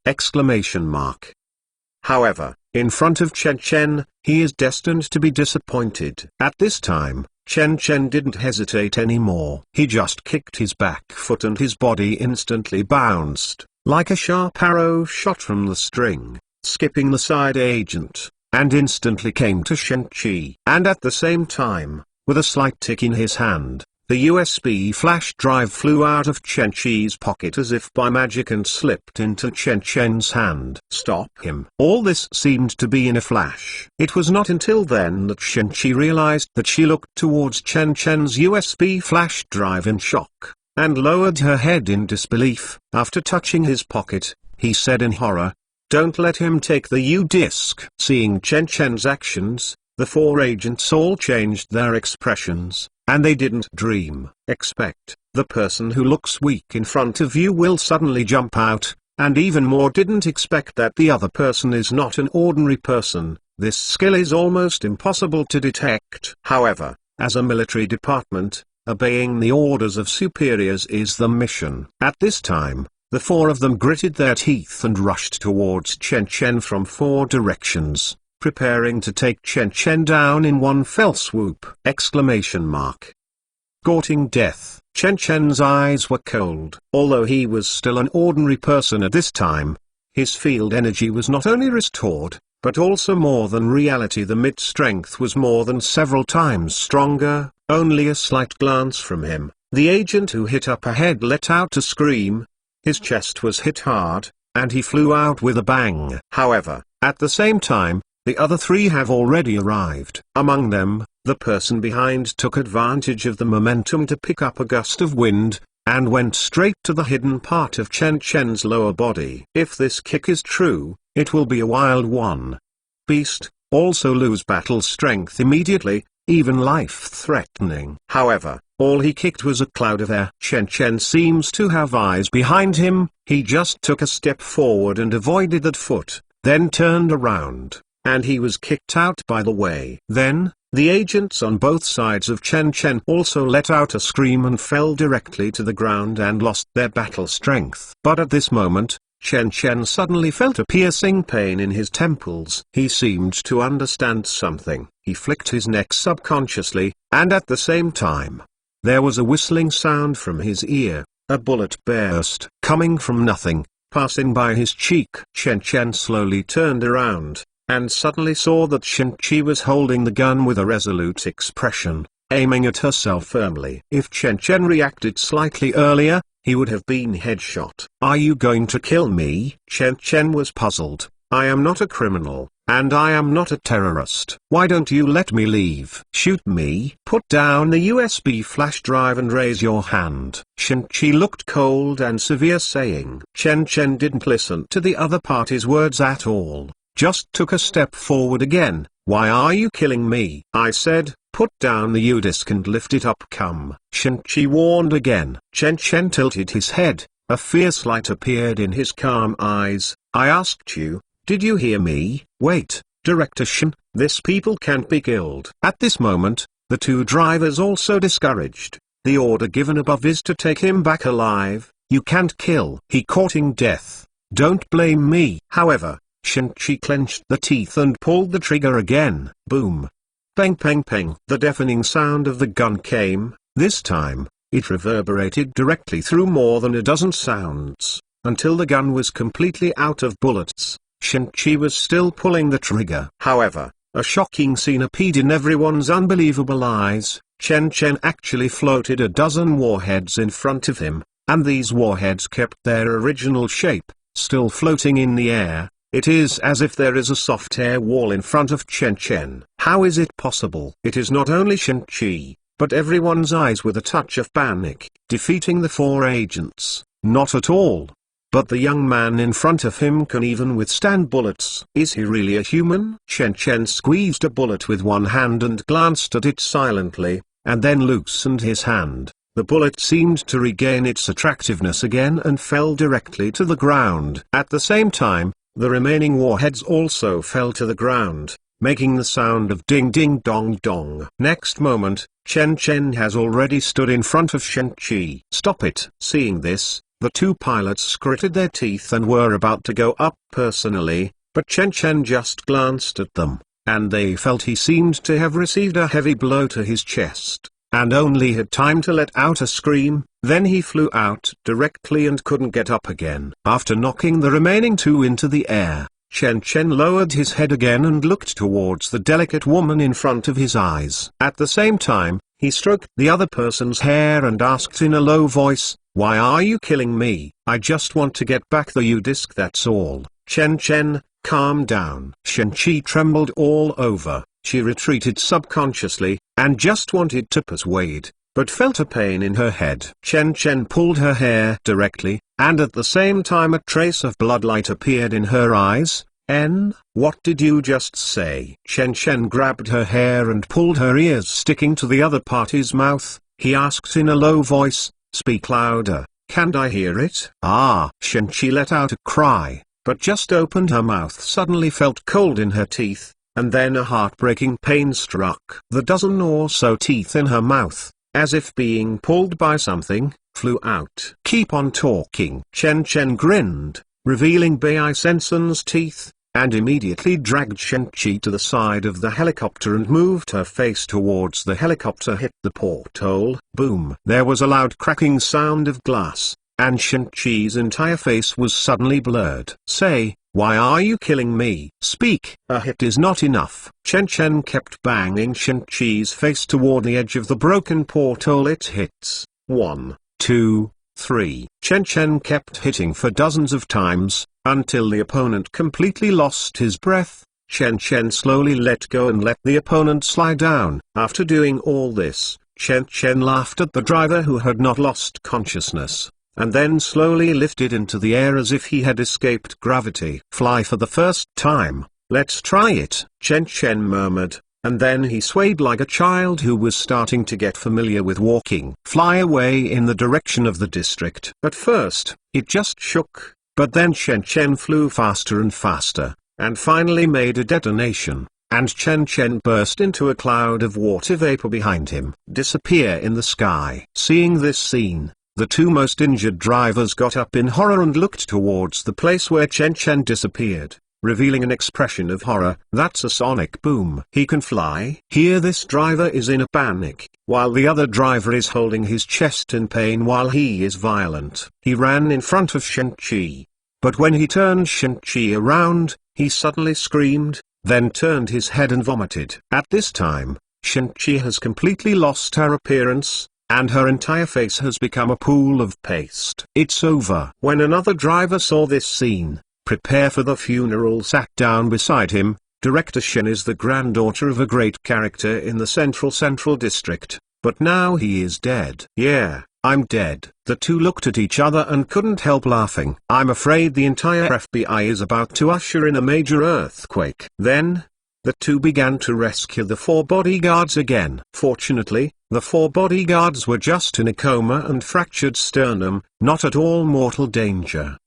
However, in front of Chen Chen, he is destined to be disappointed. At this time, Chen Chen didn't hesitate anymore. He just kicked his back foot and his body instantly bounced, like a sharp arrow shot from the string, skipping the side agent, and instantly came to Shen-Chi. And at the same time, with a slight tick in his hand, the USB flash drive flew out of Chen-Chi's pocket as if by magic and slipped into Chen Chen's hand. "Stop him." All this seemed to be in a flash. It was not until then that Shen-Chi realized that she looked towards Chen Chen's USB flash drive in shock, and lowered her head in disbelief. After touching his pocket, he said in horror, "Don't let him take the U-disc." Seeing Chen Chen's actions, the 4 agents all changed their expressions. And they didn't expect, the person who looks weak in front of you will suddenly jump out, and even more didn't expect that the other person is not an ordinary person. This skill is almost impossible to detect. However, as a military department, obeying the orders of superiors is the mission. At this time, the 4 of them gritted their teeth and rushed towards Chen Chen from 4 directions, preparing to take Chen Chen down in one fell swoop! Courting death, Chen Chen's eyes were cold. Although he was still an ordinary person at this time, his field energy was not only restored, but also more than reality. The mid-strength was more than several times stronger. Only a slight glance from him, the agent who hit up ahead let out a scream. His chest was hit hard, and he flew out with a bang. However, at the same time, the other 3 have already arrived. Among them, the person behind took advantage of the momentum to pick up a gust of wind, and went straight to the hidden part of Chen Chen's lower body. If this kick is true, it will be a wild one. Beast, also lose battle strength immediately, even life-threatening. However, all he kicked was a cloud of air. Chen Chen seems to have eyes behind him. He just took a step forward and avoided that foot, then turned around, and he was kicked out by the way. Then, the agents on both sides of Chen Chen also let out a scream and fell directly to the ground and lost their battle strength. But at this moment, Chen Chen suddenly felt a piercing pain in his temples. He seemed to understand something. He flicked his neck subconsciously, and at the same time, there was a whistling sound from his ear. A bullet burst, coming from nothing, passing by his cheek. Chen Chen slowly turned around, and suddenly saw that Shen Qi was holding the gun with a resolute expression, aiming at herself firmly. If Chen Chen reacted slightly earlier, he would have been headshot. "Are you going to kill me?" Chen Chen was puzzled. "I am not a criminal, and I am not a terrorist. Why don't you let me leave?" "Shoot me?" "Put down the USB flash drive and raise your hand." Shen Qi looked cold and severe, saying. Chen Chen didn't listen to the other party's words at all, just took a step forward again. "Why are you killing me?" "I said, put down the U-disc and lift it up." "Come." Shen Qi warned again. Chen Chen tilted his head, a fierce light appeared in his calm eyes. "I asked you, did you hear me?" "Wait, Director Shen, this people can't be killed." At this moment, the two drivers also discouraged. "The order given above is to take him back alive. You can't kill." "He courting death. Don't blame me." However, Shen Qi clenched the teeth and pulled the trigger again. Boom. Peng peng peng. The deafening sound of the gun came. This time, it reverberated directly through more than a dozen sounds, until the gun was completely out of bullets. Shen Qi was still pulling the trigger. However, a shocking scene appeared in everyone's unbelievable eyes. Chen Chen actually floated a dozen warheads in front of him, and these warheads kept their original shape, still floating in the air. It is as if there is a soft air wall in front of Chen Chen. How is it possible? It is not only Shen Qi, but everyone's eyes with a touch of panic. Defeating the four agents? Not at all. But the young man in front of him can even withstand bullets. Is he really a human? Chen Chen squeezed a bullet with one hand and glanced at it silently, and then loosened his hand. The bullet seemed to regain its attractiveness again and fell directly to the ground. At the same time, the remaining warheads also fell to the ground, making the sound of ding ding dong dong. Next moment, Chen Chen has already stood in front of Shen Qi. "Stop it!" Seeing this, the two pilots gritted their teeth and were about to go up personally, but Chen Chen just glanced at them, and they felt he seemed to have received a heavy blow to his chest, and only had time to let out a scream. Then he flew out directly and couldn't get up again. After knocking the remaining two into the air, Chen Chen lowered his head again and looked towards the delicate woman in front of his eyes. At the same time, he stroked the other person's hair and asked in a low voice, "Why are you killing me?" "I just want to get back the U-disc, that's all." "Chen Chen, calm down." Shen Qi trembled all over. She retreated subconsciously, and just wanted to persuade, but felt a pain in her head. Chen Chen pulled her hair directly, and at the same time a trace of bloodlight appeared in her eyes. What did you just say?" Chen Chen grabbed her hair and pulled her ears sticking to the other party's mouth. He asked in a low voice, "Speak louder, can't I hear it?" "Ah!" Shen Qi let out a cry, but just opened her mouth suddenly felt cold in her teeth, and then a heartbreaking pain struck. The dozen or so teeth in her mouth, as if being pulled by something, flew out. "Keep on talking." Chen Chen grinned, revealing Bai Sensen's teeth, and immediately dragged Shen Qi to the side of the helicopter and moved her face towards the helicopter. Hit the porthole. Boom. There was a loud cracking sound of glass, and Shen Qi's entire face was suddenly blurred. "Say, why are you killing me? Speak." A hit is not enough. Chen Chen kept banging Shen Qi's face toward the edge of the broken porthole. It hits. 1, 2, 3. Chen Chen kept hitting for dozens of times, until the opponent completely lost his breath. Chen Chen slowly let go and let the opponent slide down. After doing all this, Chen Chen laughed at the driver who had not lost consciousness, and then slowly lifted into the air as if he had escaped gravity. "Fly for the first time, let's try it," Chen Chen murmured, and then he swayed like a child who was starting to get familiar with walking. Fly away in the direction of the district. At first, it just shook, but then Chen Chen flew faster and faster, and finally made a detonation, and Chen Chen burst into a cloud of water vapor behind him, disappear in the sky. Seeing this scene, the two most injured drivers got up in horror and looked towards the place where Chen Chen disappeared, revealing an expression of horror. That's a sonic boom. He can fly? Here this driver is in a panic, while the other driver is holding his chest in pain while he is violent. He ran in front of Shen-Chi. But when he turned Shen-Chi around, he suddenly screamed, then turned his head and vomited. At this time, Shen-Chi has completely lost her appearance, and her entire face has become a pool of paste. It's over. When another driver saw this scene, Prepare for the Funeral sat down beside him. Director Shen is the granddaughter of a great character in the Central District, but now he is dead. Yeah, I'm dead. The two looked at each other and couldn't help laughing. I'm afraid the entire FBI is about to usher in a major earthquake. Then, the two began to rescue the four bodyguards again. Fortunately, the four bodyguards were just in a coma and fractured sternum, not at all mortal danger.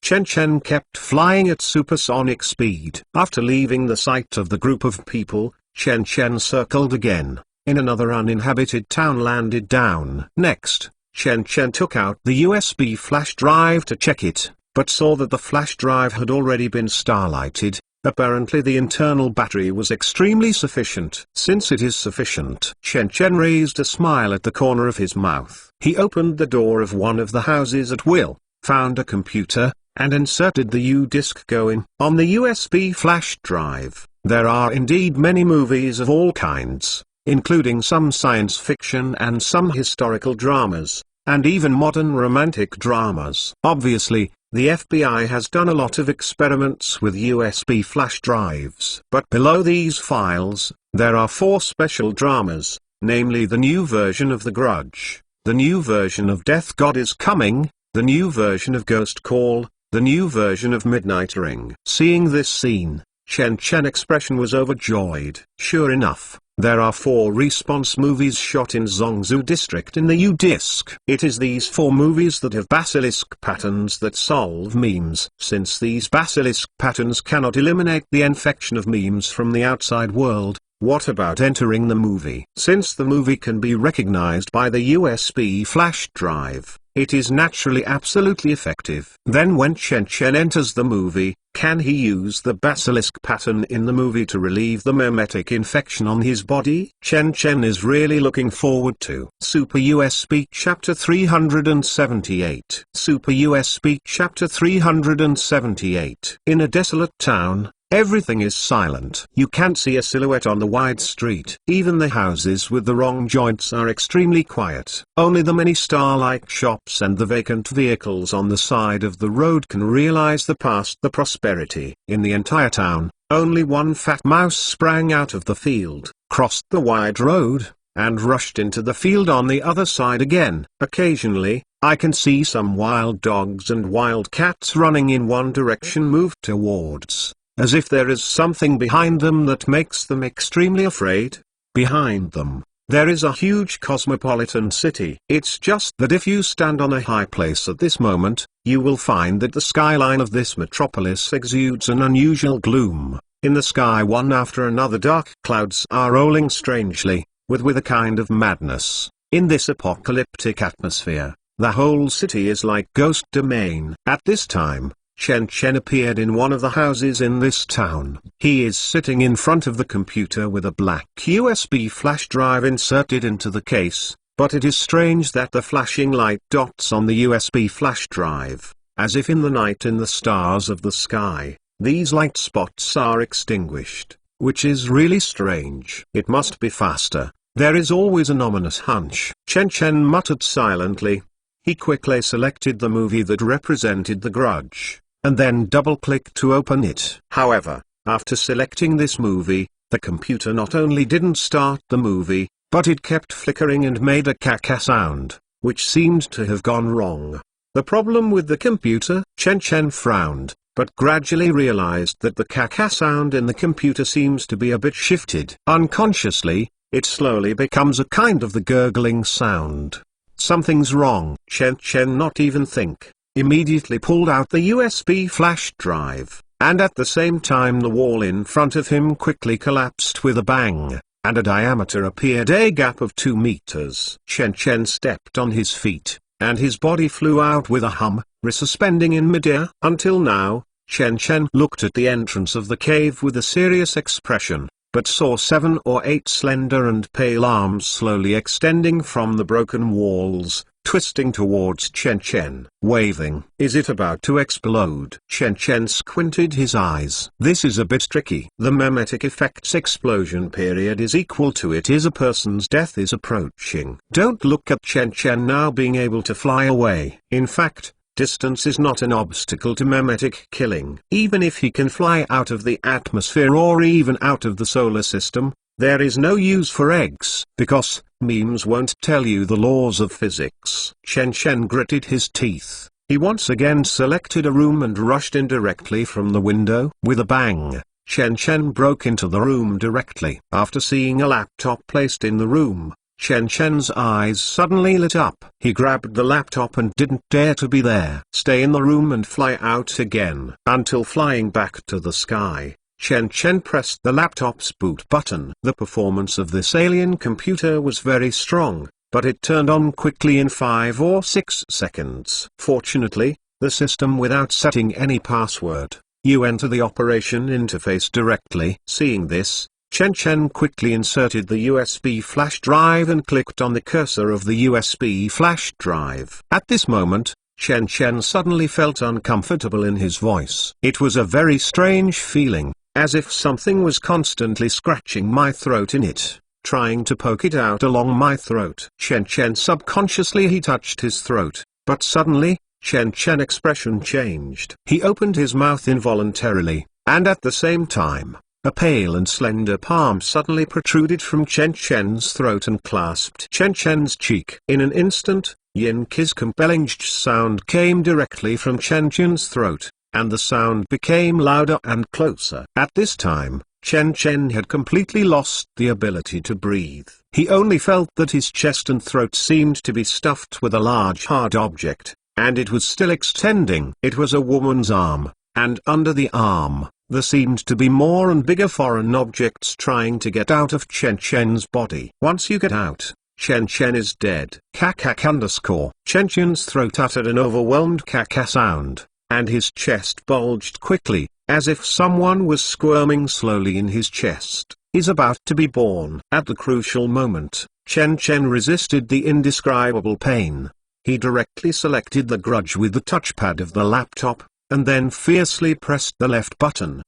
Chen Chen kept flying at supersonic speed. After leaving the sight of the group of people, Chen Chen circled again, in another uninhabited town landed down. Next, Chen Chen took out the USB flash drive to check it, but saw that the flash drive had already been starlighted. Apparently the internal battery was extremely sufficient. Since it is sufficient, Chen Chen raised a smile at the corner of his mouth. He opened the door of one of the houses at will, found a computer, and inserted the U-disk going. On the USB flash drive, there are indeed many movies of all kinds, including some science fiction and some historical dramas, and even modern romantic dramas. Obviously, the FBI has done a lot of experiments with USB flash drives. But below these files, there are 4 special dramas, namely the new version of The Grudge, the new version of Death God is Coming, the new version of Ghost Call, the new version of Midnight Ring. Seeing this scene, Chen Chen expression was overjoyed. Sure enough, there are 4 Response movies shot in Zhongzhou district in the U-disk. It is these 4 movies that have basilisk patterns that solve memes. Since these basilisk patterns cannot eliminate the infection of memes from the outside world, what about entering the movie? Since the movie can be recognized by the USB flash drive, it is naturally absolutely effective. Then when Chen Chen enters the movie, can he use the basilisk pattern in the movie to relieve the memetic infection on his body? Chen Chen is really looking forward to Super USB Chapter 378. Super USB Chapter 378. In a desolate town, everything is silent. You can't see a silhouette on the wide street. Even the houses with the wrong joints are extremely quiet. Only the many star-like shops and the vacant vehicles on the side of the road can realize the past, the prosperity. In the entire town, only one fat mouse sprang out of the field, crossed the wide road, and rushed into the field on the other side again. Occasionally, I can see some wild dogs and wild cats running in one direction move towards, as if there is something behind them that makes them extremely afraid. Behind them, there is a huge cosmopolitan city. It's just that if you stand on a high place at this moment, you will find that the skyline of this metropolis exudes an unusual gloom. In the sky one after another dark clouds are rolling strangely, with a kind of madness. In this apocalyptic atmosphere, the whole city is like ghost domain. At this time, Chen Chen appeared in one of the houses in this town. He is sitting in front of the computer with a black USB flash drive inserted into the case, but it is strange that the flashing light dots on the USB flash drive, as if in the night in the stars of the sky, these light spots are extinguished, which is really strange. It must be faster. There is always an ominous hunch. Chen Chen muttered silently. He quickly selected the movie that represented The Grudge, and then double-clicked to open it. However, after selecting this movie, the computer not only didn't start the movie, but it kept flickering and made a caca sound, which seemed to have gone wrong. The problem with the computer? Chen Chen frowned. but gradually realized that the caca sound in the computer seems to be a bit shifted. Unconsciously, it slowly becomes a kind of the gurgling sound. Something's wrong. Chen Chen not even think, immediately pulled out the USB flash drive, and at the same time the wall in front of him quickly collapsed with a bang, and a diameter appeared, a gap of 2 meters. Chen Chen stepped on his feet, and his body flew out with a hum, resuspending in midair. Until now, Chen Chen looked at the entrance of the cave with a serious expression, but saw 7 or 8 slender and pale arms slowly extending from the broken walls, twisting towards Chen Chen, waving. Is it about to explode? Chen Chen squinted his eyes. This is a bit tricky. The memetic effect's explosion period is equal to it is a person's death is approaching. Don't look at Chen Chen now being able to fly away. In fact, distance is not an obstacle to memetic killing. Even if he can fly out of the atmosphere or even out of the solar system, there is no use for eggs, because memes won't tell you the laws of physics. Chen Chen gritted his teeth. He once again selected a room and rushed in directly from the window. With a bang, Chen Chen broke into the room directly. After seeing a laptop placed in the room, Chen Chen's eyes suddenly lit up. He grabbed the laptop and didn't dare to be there. Stay in the room and fly out again. Until flying back to the sky, Chen Chen pressed the laptop's boot button. The performance of this alien computer was very strong, but it turned on quickly in 5 or 6 seconds. Fortunately, the system without setting any password. You enter the operation interface directly. Seeing this, Chen Chen quickly inserted the USB flash drive and clicked on the cursor of the USB flash drive. At this moment, Chen Chen suddenly felt uncomfortable in his voice. It was a very strange feeling, as if something was constantly scratching my throat in it, trying to poke it out along my throat. Chen Chen subconsciously he touched his throat, but suddenly, Chen Chen expression changed. He opened his mouth involuntarily, and at the same time, a pale and slender palm suddenly protruded from Chen Chen's throat and clasped Chen Chen's cheek. In an instant, Yin Ki's compelling sound came directly from Chen Chen's throat, and the sound became louder and closer. At this time, Chen Chen had completely lost the ability to breathe. He only felt that his chest and throat seemed to be stuffed with a large hard object, and it was still extending. It was a woman's arm, and under the arm, there seemed to be more and bigger foreign objects trying to get out of Chen Chen's body. Once you get out, Chen Chen is dead. Caca_. Chen Chen's throat uttered an overwhelmed caca sound, and his chest bulged quickly, as if someone was squirming slowly in his chest. He's about to be born. At the crucial moment, Chen Chen resisted the indescribable pain. He directly selected the grudge with the touchpad of the laptop, and then fiercely pressed the left button!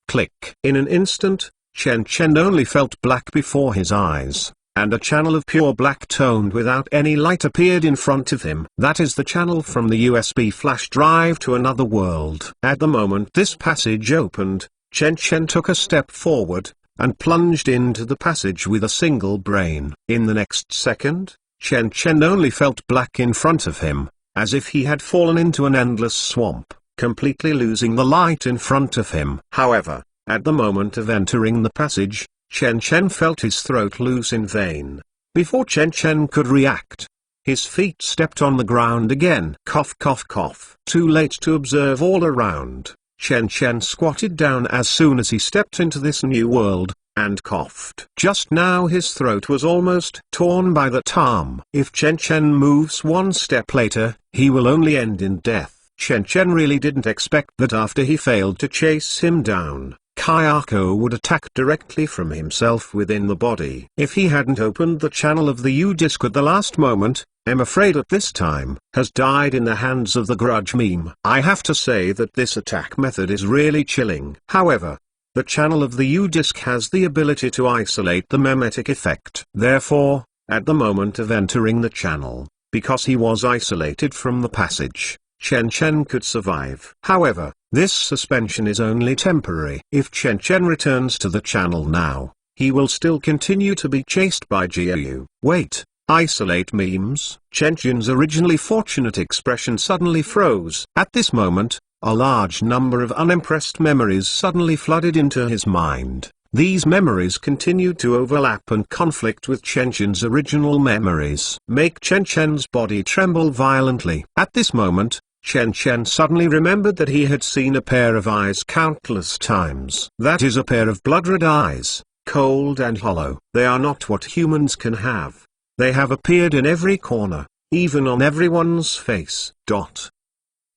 Click. In an instant, Chen Chen only felt black before his eyes, and a channel of pure black toned without any light appeared in front of him. That is the channel from the USB flash drive to another world. At the moment this passage opened, Chen Chen took a step forward, and plunged into the passage with a single brain. In the next second, Chen Chen only felt black in front of him, as if he had fallen into an endless swamp, completely losing the light in front of him. However, at the moment of entering the passage, Chen Chen felt his throat loose in vain. Before Chen Chen could react, his feet stepped on the ground again. Cough cough cough. Too late to observe all around. Chen Chen squatted down as soon as he stepped into this new world, and coughed. Just now his throat was almost torn by that arm. If Chen Chen moves one step later, he will only end in death. Chen Chen really didn't expect that after he failed to chase him down, Kayako would attack directly from himself within the body. If he hadn't opened the channel of the U-Disc at the last moment, I'm afraid at this time, has died in the hands of the grudge meme. I have to say that this attack method is really chilling. However, the channel of the U-Disc has the ability to isolate the memetic effect. Therefore, at the moment of entering the channel, because he was isolated from the passage, Chen Chen could survive. However, this suspension is only temporary. If Chen Chen returns to the channel now, he will still continue to be chased by Jiayu. Wait, Isolate memes. Chen Chen's originally fortunate expression suddenly froze. At this moment, a large number of unimpressed memories suddenly flooded into his mind. These memories continued to overlap and conflict with Chen Chen's original memories, make Chen Chen's body tremble violently. At this moment, Chen Chen suddenly remembered that he had seen a pair of eyes countless times. That is a pair of blood-red eyes, cold and hollow. They are not what humans can have. They have appeared in every corner, even on everyone's face.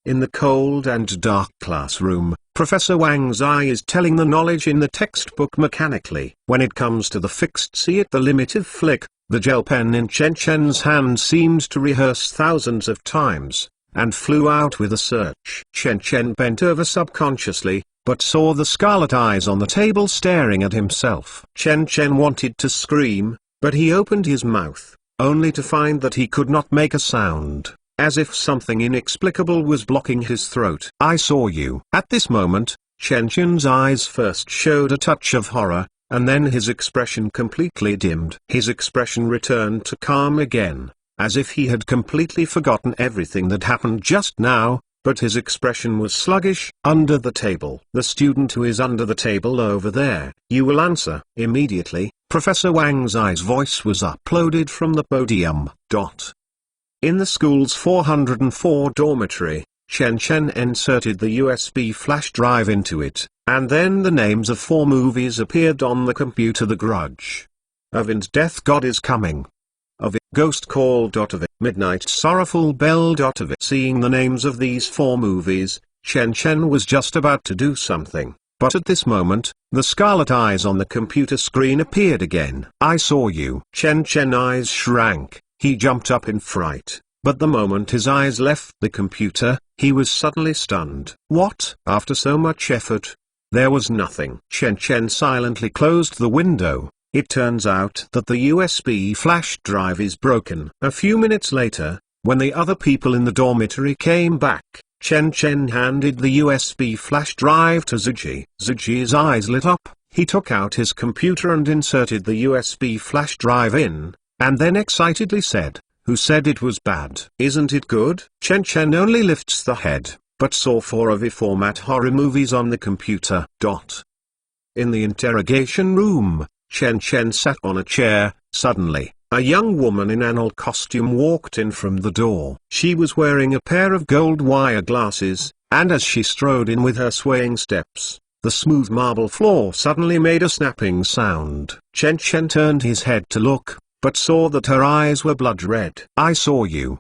In the cold and dark classroom, Professor Wang's eye is telling the knowledge in the textbook mechanically. When it comes to the fixed C at the limited flick, the gel pen in Chen Chen's hand seemed to rehearse thousands of times, and flew out with a search. Chen Chen bent over subconsciously, but saw the scarlet eyes on the table staring at himself. Chen Chen wanted to scream, but he opened his mouth, only to find that he could not make a sound, as if something inexplicable was blocking his throat. I saw you. At this moment, Chen Chen's eyes first showed a touch of horror, and then his expression completely dimmed. His expression returned to calm again, as if he had completely forgotten everything that happened just now, but his expression was sluggish. Under the table. The student who is under the table over there. You will answer. Immediately, Professor Wang's eye's voice was uploaded from the podium. In the school's 404 dormitory, Chen Chen inserted the USB flash drive into it, and then the names of 4 movies appeared on the computer. The Grudge. Of It, Death God is Coming. Of It, Ghost Call. Of It, Midnight Sorrowful Bell. Of It. Seeing the names of these 4 movies, Chen Chen was just about to do something, but at this moment, the scarlet eyes on the computer screen appeared again. I saw you. Chen Chen's eyes shrank. He jumped up in fright, but the moment his eyes left the computer, he was suddenly stunned. What? After so much effort, there was nothing. Chen Chen silently closed the window. It turns out that the USB flash drive is broken. A few minutes later, when the other people in the dormitory came back, Chen Chen handed the USB flash drive to Zuji. Zuji's eyes lit up. He took out his computer and inserted the USB flash drive in, and then excitedly said, "Who said it was bad? Isn't it good?" Chen Chen only lifts the head, but saw 4 of the format horror movies on the computer. In the interrogation room, Chen Chen sat on a chair. Suddenly, a young woman in an old costume walked in from the door. She was wearing a pair of gold wire glasses, and as she strode in with her swaying steps, the smooth marble floor suddenly made a snapping sound. Chen Chen turned his head to look, but saw that her eyes were blood red. I saw you.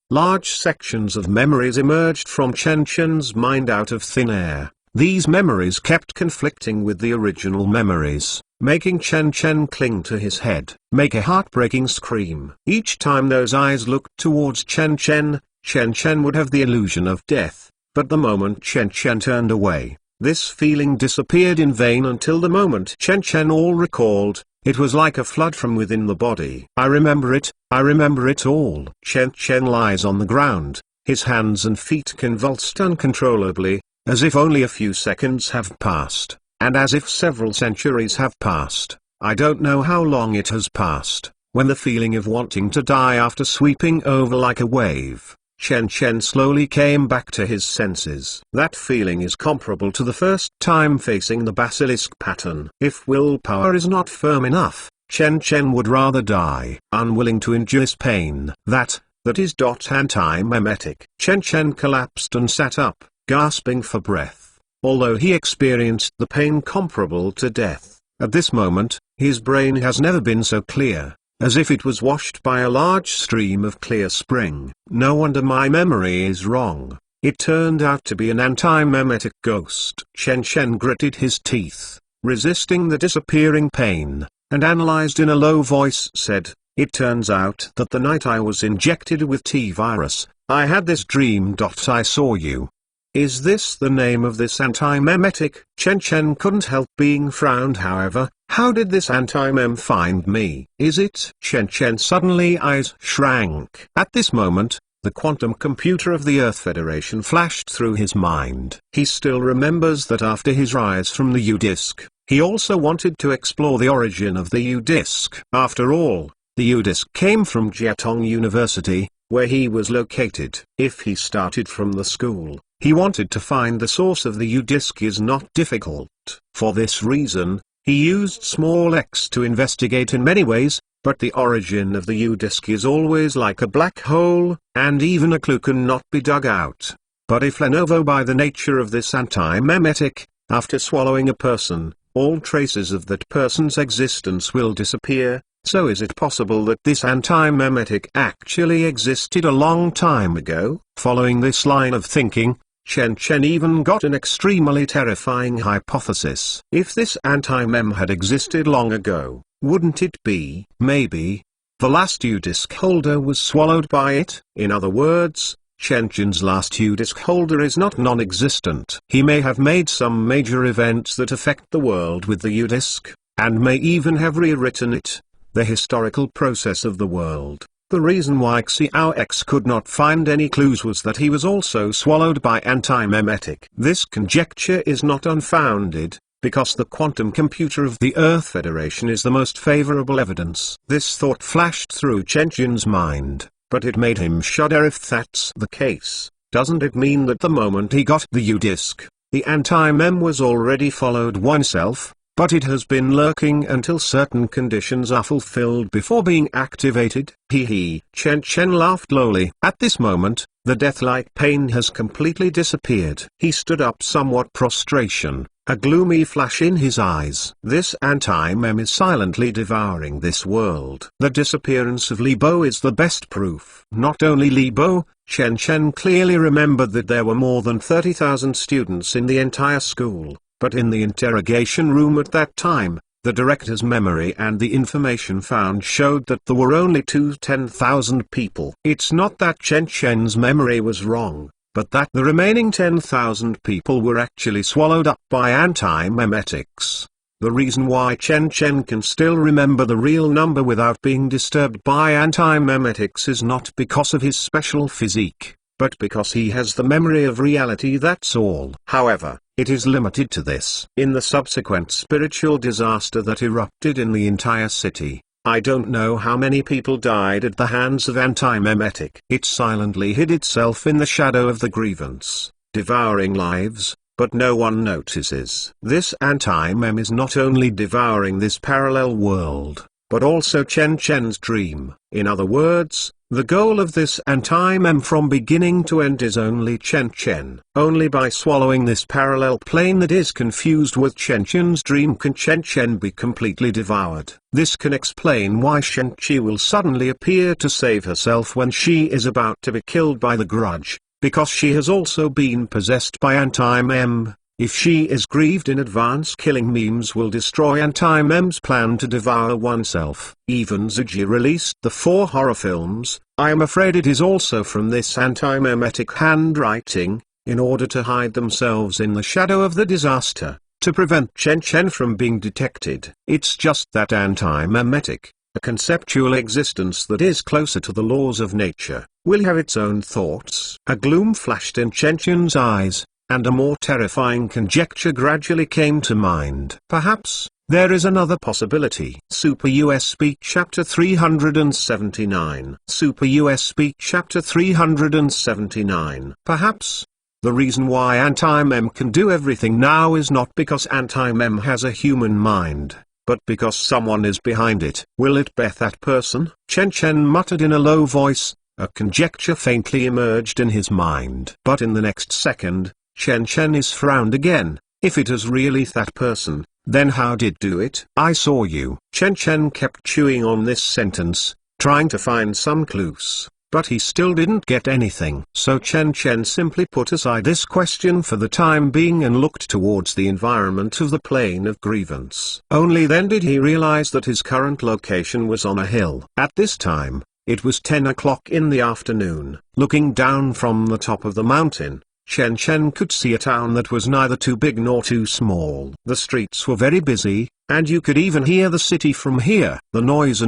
Large sections of memories emerged from Chen Chen's mind out of thin air. These memories kept conflicting with the original memories, making Chen Chen cling to his head, make a heartbreaking scream. Each time those eyes looked towards Chen Chen would have the illusion of death, but the moment Chen Chen turned away, this feeling disappeared in vain until the moment Chen Chen all recalled. It was like a flood from within the body. I remember it all. Chen Chen lies on the ground, his hands and feet convulsed uncontrollably, as if only a few seconds have passed, and as if several centuries have passed. I don't know how long it has passed, when the feeling of wanting to die after sweeping over like a wave, Chen Chen slowly came back to his senses. That feeling is comparable to the first time facing the basilisk pattern. If willpower is not firm enough, Chen Chen would rather die, unwilling to endure this pain. That is anti-memetic. Chen Chen collapsed and sat up, gasping for breath. Although he experienced the pain comparable to death, at this moment, his brain has never been so clear, as if it was washed by a large stream of clear spring. No wonder my memory is wrong. It turned out to be an anti-memetic ghost. Chen Chen gritted his teeth, resisting the disappearing pain, and analyzed in a low voice said, "It turns out that the night I was injected with T-virus, I had this dream. I saw you." Is this the name of this anti-memetic? Chen Chen couldn't help being frowned. However, how did this anti-mem find me? Is it? Chen Chen suddenly eyes shrank. At this moment, the quantum computer of the Earth Federation flashed through his mind. He still remembers that after his rise from the U-Disk, he also wanted to explore the origin of the U-Disk. After all, The U-Disk came from Jiatong University, where he was located. If he started from the school, he wanted to find the source of the U-Disk is not difficult. For this reason, he used small x to investigate in many ways, but the origin of the U-Disk is always like a black hole, and even a clue cannot be dug out. But if Lenovo, by the nature of this antimemetic, after swallowing a person, all traces of that person's existence will disappear, so is it possible that this antimemetic actually existed a long time ago? Following this line of thinking, Chen Chen even got an extremely terrifying hypothesis. If this anti-mem had existed long ago, wouldn't it be, maybe, the last U-Disk holder was swallowed by it? In other words, Chen Chen's last U-Disk holder is not non-existent. He may have made some major events that affect the world with the U-Disk, and may even have rewritten it, the historical process of the world. The reason why Xiao X could not find any clues was that he was also swallowed by antimemetic. This conjecture is not unfounded, because the quantum computer of the Earth Federation is the most favorable evidence. This thought flashed through Chen Chen's mind, but it made him shudder. If that's the case, doesn't it mean that the moment he got the U-Disk, the anti-mem was already followed oneself? But it has been lurking until certain conditions are fulfilled before being activated. Chen Chen laughed lowly. At this moment, the death-like pain has completely disappeared. He stood up somewhat prostration, a gloomy flash in his eyes. This anti-mem is silently devouring this world. The disappearance of Li Bo is the best proof. Not only Li Bo, Chen Chen clearly remembered that there were more than 30,000 students in the entire school. But in the interrogation room at that time, the director's memory and the information found showed that there were only 10,000 people. It's not that Chen Chen's memory was wrong, but that the remaining 10,000 people were actually swallowed up by antimemetics. The reason why Chen Chen can still remember the real number without being disturbed by antimemetics is not because of his special physique, but because he has the memory of reality, that's all. However, it is limited to this. In the subsequent spiritual disaster that erupted in the entire city, I don't know how many people died at the hands of antimemetic. It silently hid itself in the shadow of the grievance, devouring lives, but no one notices. This anti-mem is not only devouring this parallel world, but also Chen Chen's dream. In other words, the goal of this anti-mem from beginning to end is only Chen Chen. Only by swallowing this parallel plane that is confused with Chen Chen's dream can Chen Chen be completely devoured. This can explain why Shen Qi will suddenly appear to save herself when she is about to be killed by the grudge, because she has also been possessed by anti-mem. If she is grieved in advance, killing memes will destroy anti-mem's plan to devour oneself. Even Ziji released the 4 horror films. I am afraid it is also from this anti-memetic handwriting, in order to hide themselves in the shadow of the disaster, to prevent Chen Chen from being detected. It's just that anti-memetic, a conceptual existence that is closer to the laws of nature, will have its own thoughts. A gloom flashed in Chen Chen's eyes, and a more terrifying conjecture gradually came to mind. Perhaps there is another possibility. Super US Speak Chapter 379. Super US Speak Chapter 379. Perhaps the reason why anti-mem can do everything now is not because anti-mem has a human mind, but because someone is behind it. Will it be that person? Chen Chen muttered in a low voice. A conjecture faintly emerged in his mind. But in the next second, Chen Chen is frowned again. If it is really that person, then how did do it? I saw you. Chen Chen kept chewing on this sentence, trying to find some clues, but he still didn't get anything. So Chen Chen simply put aside this question for the time being and looked towards the environment of the plane of grievance. Only then did he realize that his current location was on a hill. At this time, it was 10 o'clock in the afternoon. Looking down from the top of the mountain, Chen Chen could see a town that was neither too big nor too small. The streets were very busy, and you could even hear the city from here. The noise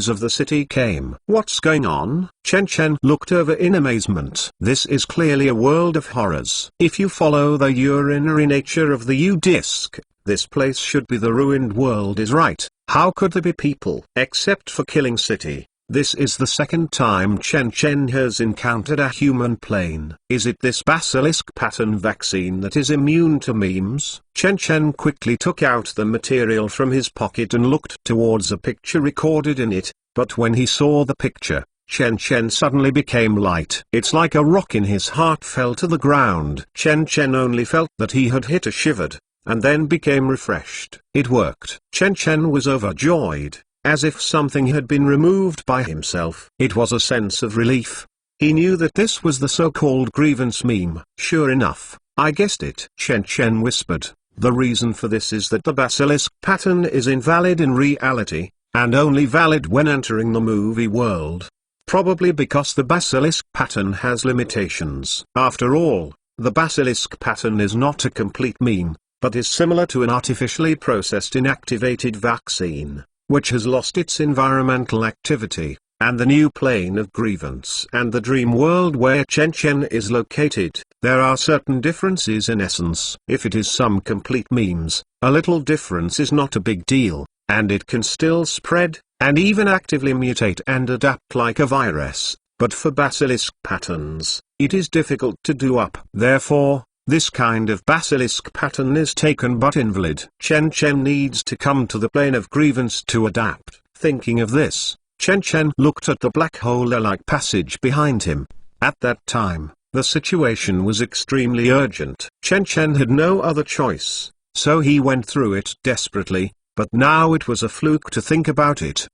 of the city came. What's going on? Chen Chen looked over in amazement. This is clearly a world of horrors. If you follow the urinary nature of the U-Disk, This place should be the ruined world is right. How could there be people except for Killing City? This is the second time Chen Chen has encountered a human plane. Is it this basilisk pattern vaccine that is immune to memes? Chen Chen quickly took out the material from his pocket and looked towards a picture recorded in it, but when he saw the picture, Chen Chen suddenly became light. It's like a rock in his heart fell to the ground. Chen Chen only felt that he had hit a shivered, and then became refreshed. It worked. Chen Chen was overjoyed, as if something had been removed by himself. It was a sense of relief. He knew that this was the so-called grievance meme. Sure enough, I guessed it. Chen Chen whispered, the reason for this is that the basilisk pattern is invalid in reality, and only valid when entering the movie world. Probably because the basilisk pattern has limitations. After all, the basilisk pattern is not a complete meme, but is similar to an artificially processed inactivated vaccine, which has lost its environmental activity, and the new plane of grievance and the dream world where Chen Chen is located. There are certain differences in essence. If it is some complete memes, a little difference is not a big deal, and it can still spread, and even actively mutate and adapt like a virus, but for basilisk patterns, it is difficult to do up. Therefore, this kind of basilisk pattern is taken but invalid. Chen Chen needs to come to the plane of grievance to adapt. Thinking of this, Chen Chen looked at the black hole-like passage behind him. At that time, the situation was extremely urgent. Chen Chen had no other choice, so he went through it desperately, but now it was a fluke to think about it.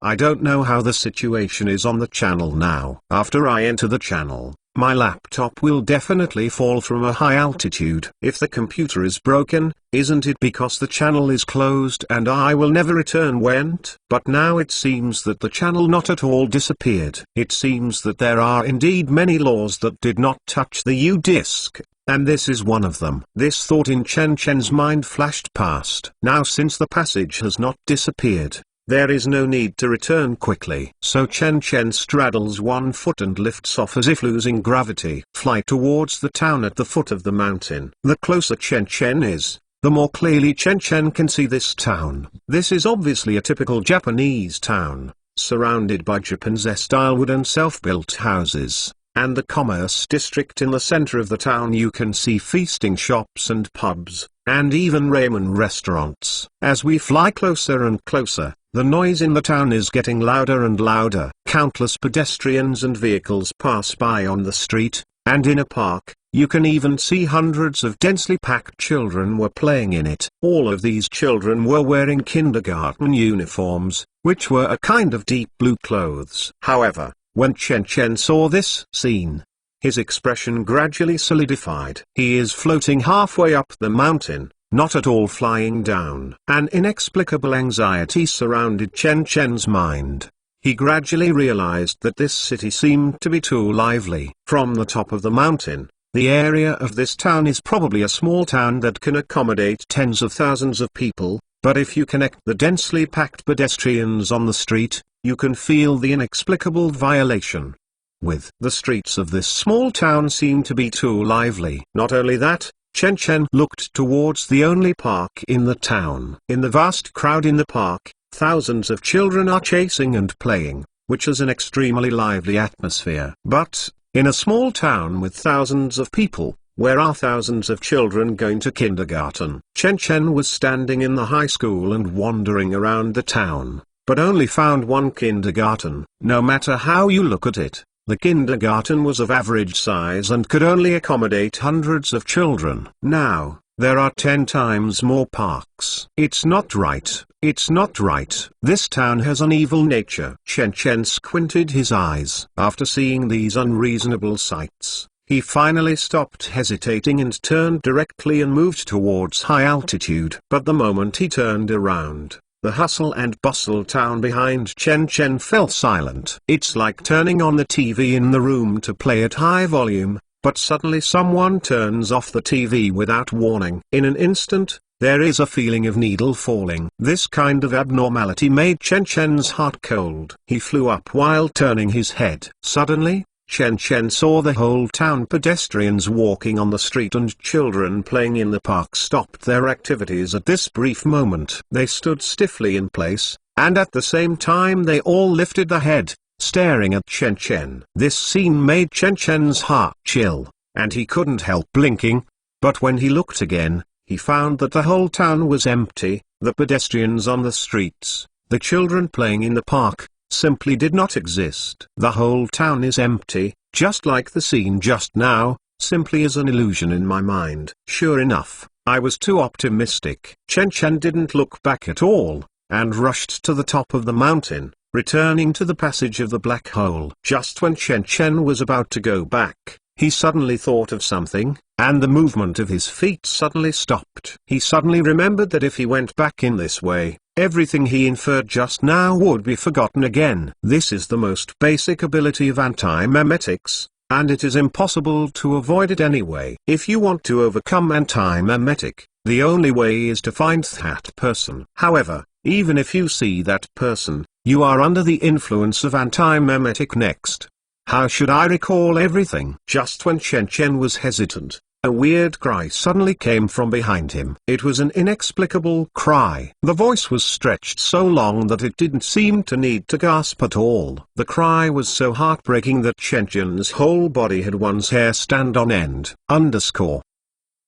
I don't know how the situation is on the channel now. After I enter the channel, my laptop will definitely fall from a high altitude. If the computer is broken, isn't it because the channel is closed and I will never return went? But now it seems that the channel not at all disappeared. It seems that there are indeed many laws that did not touch the U-disk, and this is one of them. This thought in Chen Chen's mind flashed past. Now since the passage has not disappeared, there is no need to return quickly. So Chen Chen straddles one foot and lifts off as if losing gravity. Fly towards the town at the foot of the mountain. The closer Chen Chen is, the more clearly Chen Chen can see this town. This is obviously a typical Japanese town, surrounded by Japanese-style wooden self-built houses, and the commerce district in the center of the town. You can see feasting shops and pubs, and even ramen restaurants. As we fly closer and closer, the noise in the town is getting louder and louder. Countless pedestrians and vehicles pass by on the street, and in a park, you can even see hundreds of densely packed children were playing in it. All of these children were wearing kindergarten uniforms, which were a kind of deep blue clothes. However, when Chen Chen saw this scene, his expression gradually solidified. He is floating halfway up the mountain, not at all flying down. An inexplicable anxiety surrounded Chen Chen's mind. He gradually realized that this city seemed to be too lively. From the top of the mountain, the area of this town is probably a small town that can accommodate tens of thousands of people, but if you connect the densely packed pedestrians on the street, you can feel the inexplicable violation. The streets of this small town seem to be too lively. Not only that, Chen Chen looked towards the only park in the town. In the vast crowd in the park, thousands of children are chasing and playing, which is an extremely lively atmosphere. But, in a small town with thousands of people, where are thousands of children going to kindergarten? Chen Chen was standing in the high school and wandering around the town, but only found one kindergarten. No matter how you look at it, the kindergarten was of average size and could only accommodate hundreds of children. Now, there are 10 times more parks. It's not right. It's not right. This town has an evil nature. Chen Chen squinted his eyes. After seeing these unreasonable sights, he finally stopped hesitating and turned directly and moved towards high altitude. But the moment he turned around, the hustle and bustle town behind Chen Chen fell silent. It's like turning on the TV in the room to play at high volume, but suddenly someone turns off the TV without warning. In an instant, there is a feeling of needle falling. This kind of abnormality made Chen Chen's heart cold. He flew up while turning his head. Suddenly, Chen Chen saw the whole town. Pedestrians walking on the street and children playing in the park stopped their activities at this brief moment. They stood stiffly in place, and at the same time they all lifted their head, staring at Chen Chen. This scene made Chen Chen's heart chill, and he couldn't help blinking. But when he looked again, he found that the whole town was empty. The pedestrians on the streets, the children playing in the park, simply did not exist. The whole town is empty, just like the scene just now, simply as an illusion in my mind. Sure enough, I was too optimistic. Chen Chen didn't look back at all, and rushed to the top of the mountain, returning to the passage of the black hole. Just when Chen Chen was about to go back, he suddenly thought of something, and the movement of his feet suddenly stopped. He suddenly remembered that if he went back in this way, everything he inferred just now would be forgotten again. This is the most basic ability of anti-memetics, and it is impossible to avoid it anyway. If you want to overcome anti-memetic, the only way is to find that person. However, even if you see that person, you are under the influence of anti-memetic next. How should I recall everything? Just when Chen Chen was hesitant, a weird cry suddenly came from behind him. It was an inexplicable cry. The voice was stretched so long that it didn't seem to need to gasp at all. The cry was so heartbreaking that Chen Chen's whole body had one's hair stand on end.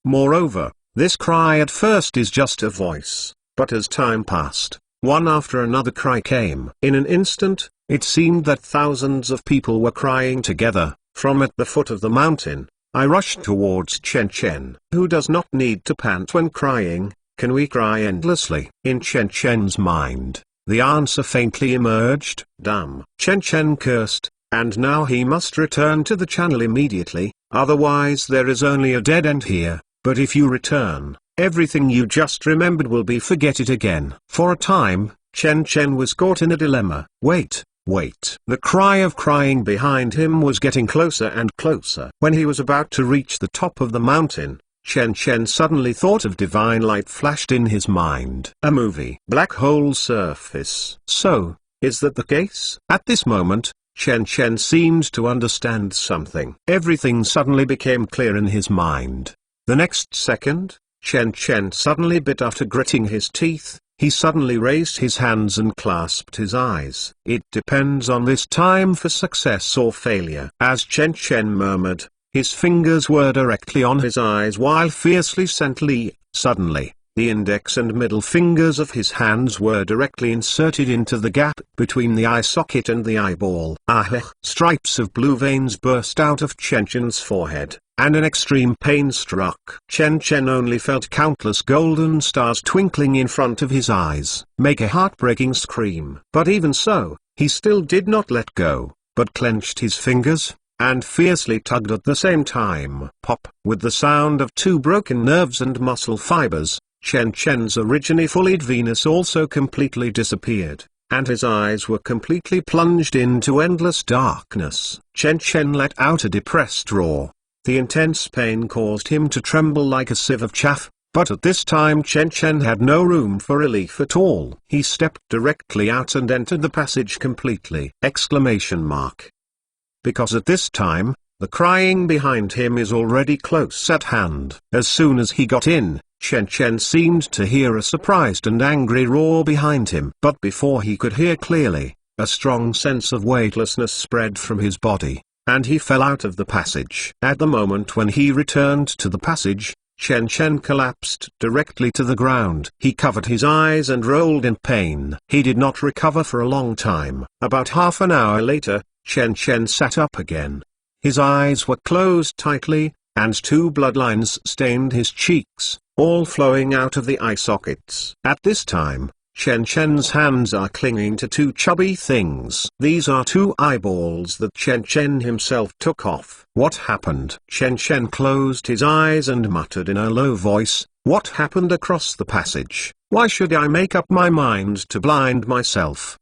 Moreover, this cry at first is just a voice, but as time passed, one after another cry came. In an instant, it seemed that thousands of people were crying together. From at the foot of the mountain, I rushed towards Chen Chen. Who does not need to pant when crying? Can we cry endlessly? In Chen Chen's mind, the answer faintly emerged. Damn. Chen Chen cursed, and now he must return to the channel immediately, otherwise there is only a dead end here. But if you return, everything you just remembered will be forget it again. For a time, Chen Chen was caught in a dilemma. Wait. The cry of crying behind him was getting closer and closer. When he was about to reach the top of the mountain, Chen Chen suddenly thought of divine light flashed in his mind. A movie. Black hole surface. So, is that the case? At this moment, Chen Chen seemed to understand something. Everything suddenly became clear in his mind. The next second, Chen Chen suddenly bit after gritting his teeth. He suddenly raised his hands and clasped his eyes. It depends on this time for success or failure. As Chen Chen murmured, his fingers were directly on his eyes while fiercely scently. Suddenly, the index and middle fingers of his hands were directly inserted into the gap between the eye socket and the eyeball. Stripes of blue veins burst out of Chen Chen's forehead, and an extreme pain struck. Chen Chen only felt countless golden stars twinkling in front of his eyes, make a heartbreaking scream. But even so, he still did not let go, but clenched his fingers, and fiercely tugged at the same time. Pop! With the sound of two broken nerves and muscle fibers, Chen Chen's originally fullied Venus also completely disappeared, and his eyes were completely plunged into endless darkness. Chen Chen let out a depressed roar. The intense pain caused him to tremble like a sieve of chaff, but at this time Chen Chen had no room for relief at all. He stepped directly out and entered the passage completely! Because at this time, the crying behind him is already close at hand. As soon as he got in, Chen Chen seemed to hear a surprised and angry roar behind him. But before he could hear clearly, a strong sense of weightlessness spread from his body, and he fell out of the passage. At the moment when he returned to the passage, Chen Chen collapsed directly to the ground. He covered his eyes and rolled in pain. He did not recover for a long time. About half an hour later, Chen Chen sat up again. His eyes were closed tightly, and two bloodlines stained his cheeks, all flowing out of the eye sockets. At this time, Chen Chen's hands are clinging to two chubby things. These are two eyeballs that Chen Chen himself took off. What happened? Chen Chen closed his eyes and muttered in a low voice, "What happened across the passage? Why should I make up my mind to blind myself?"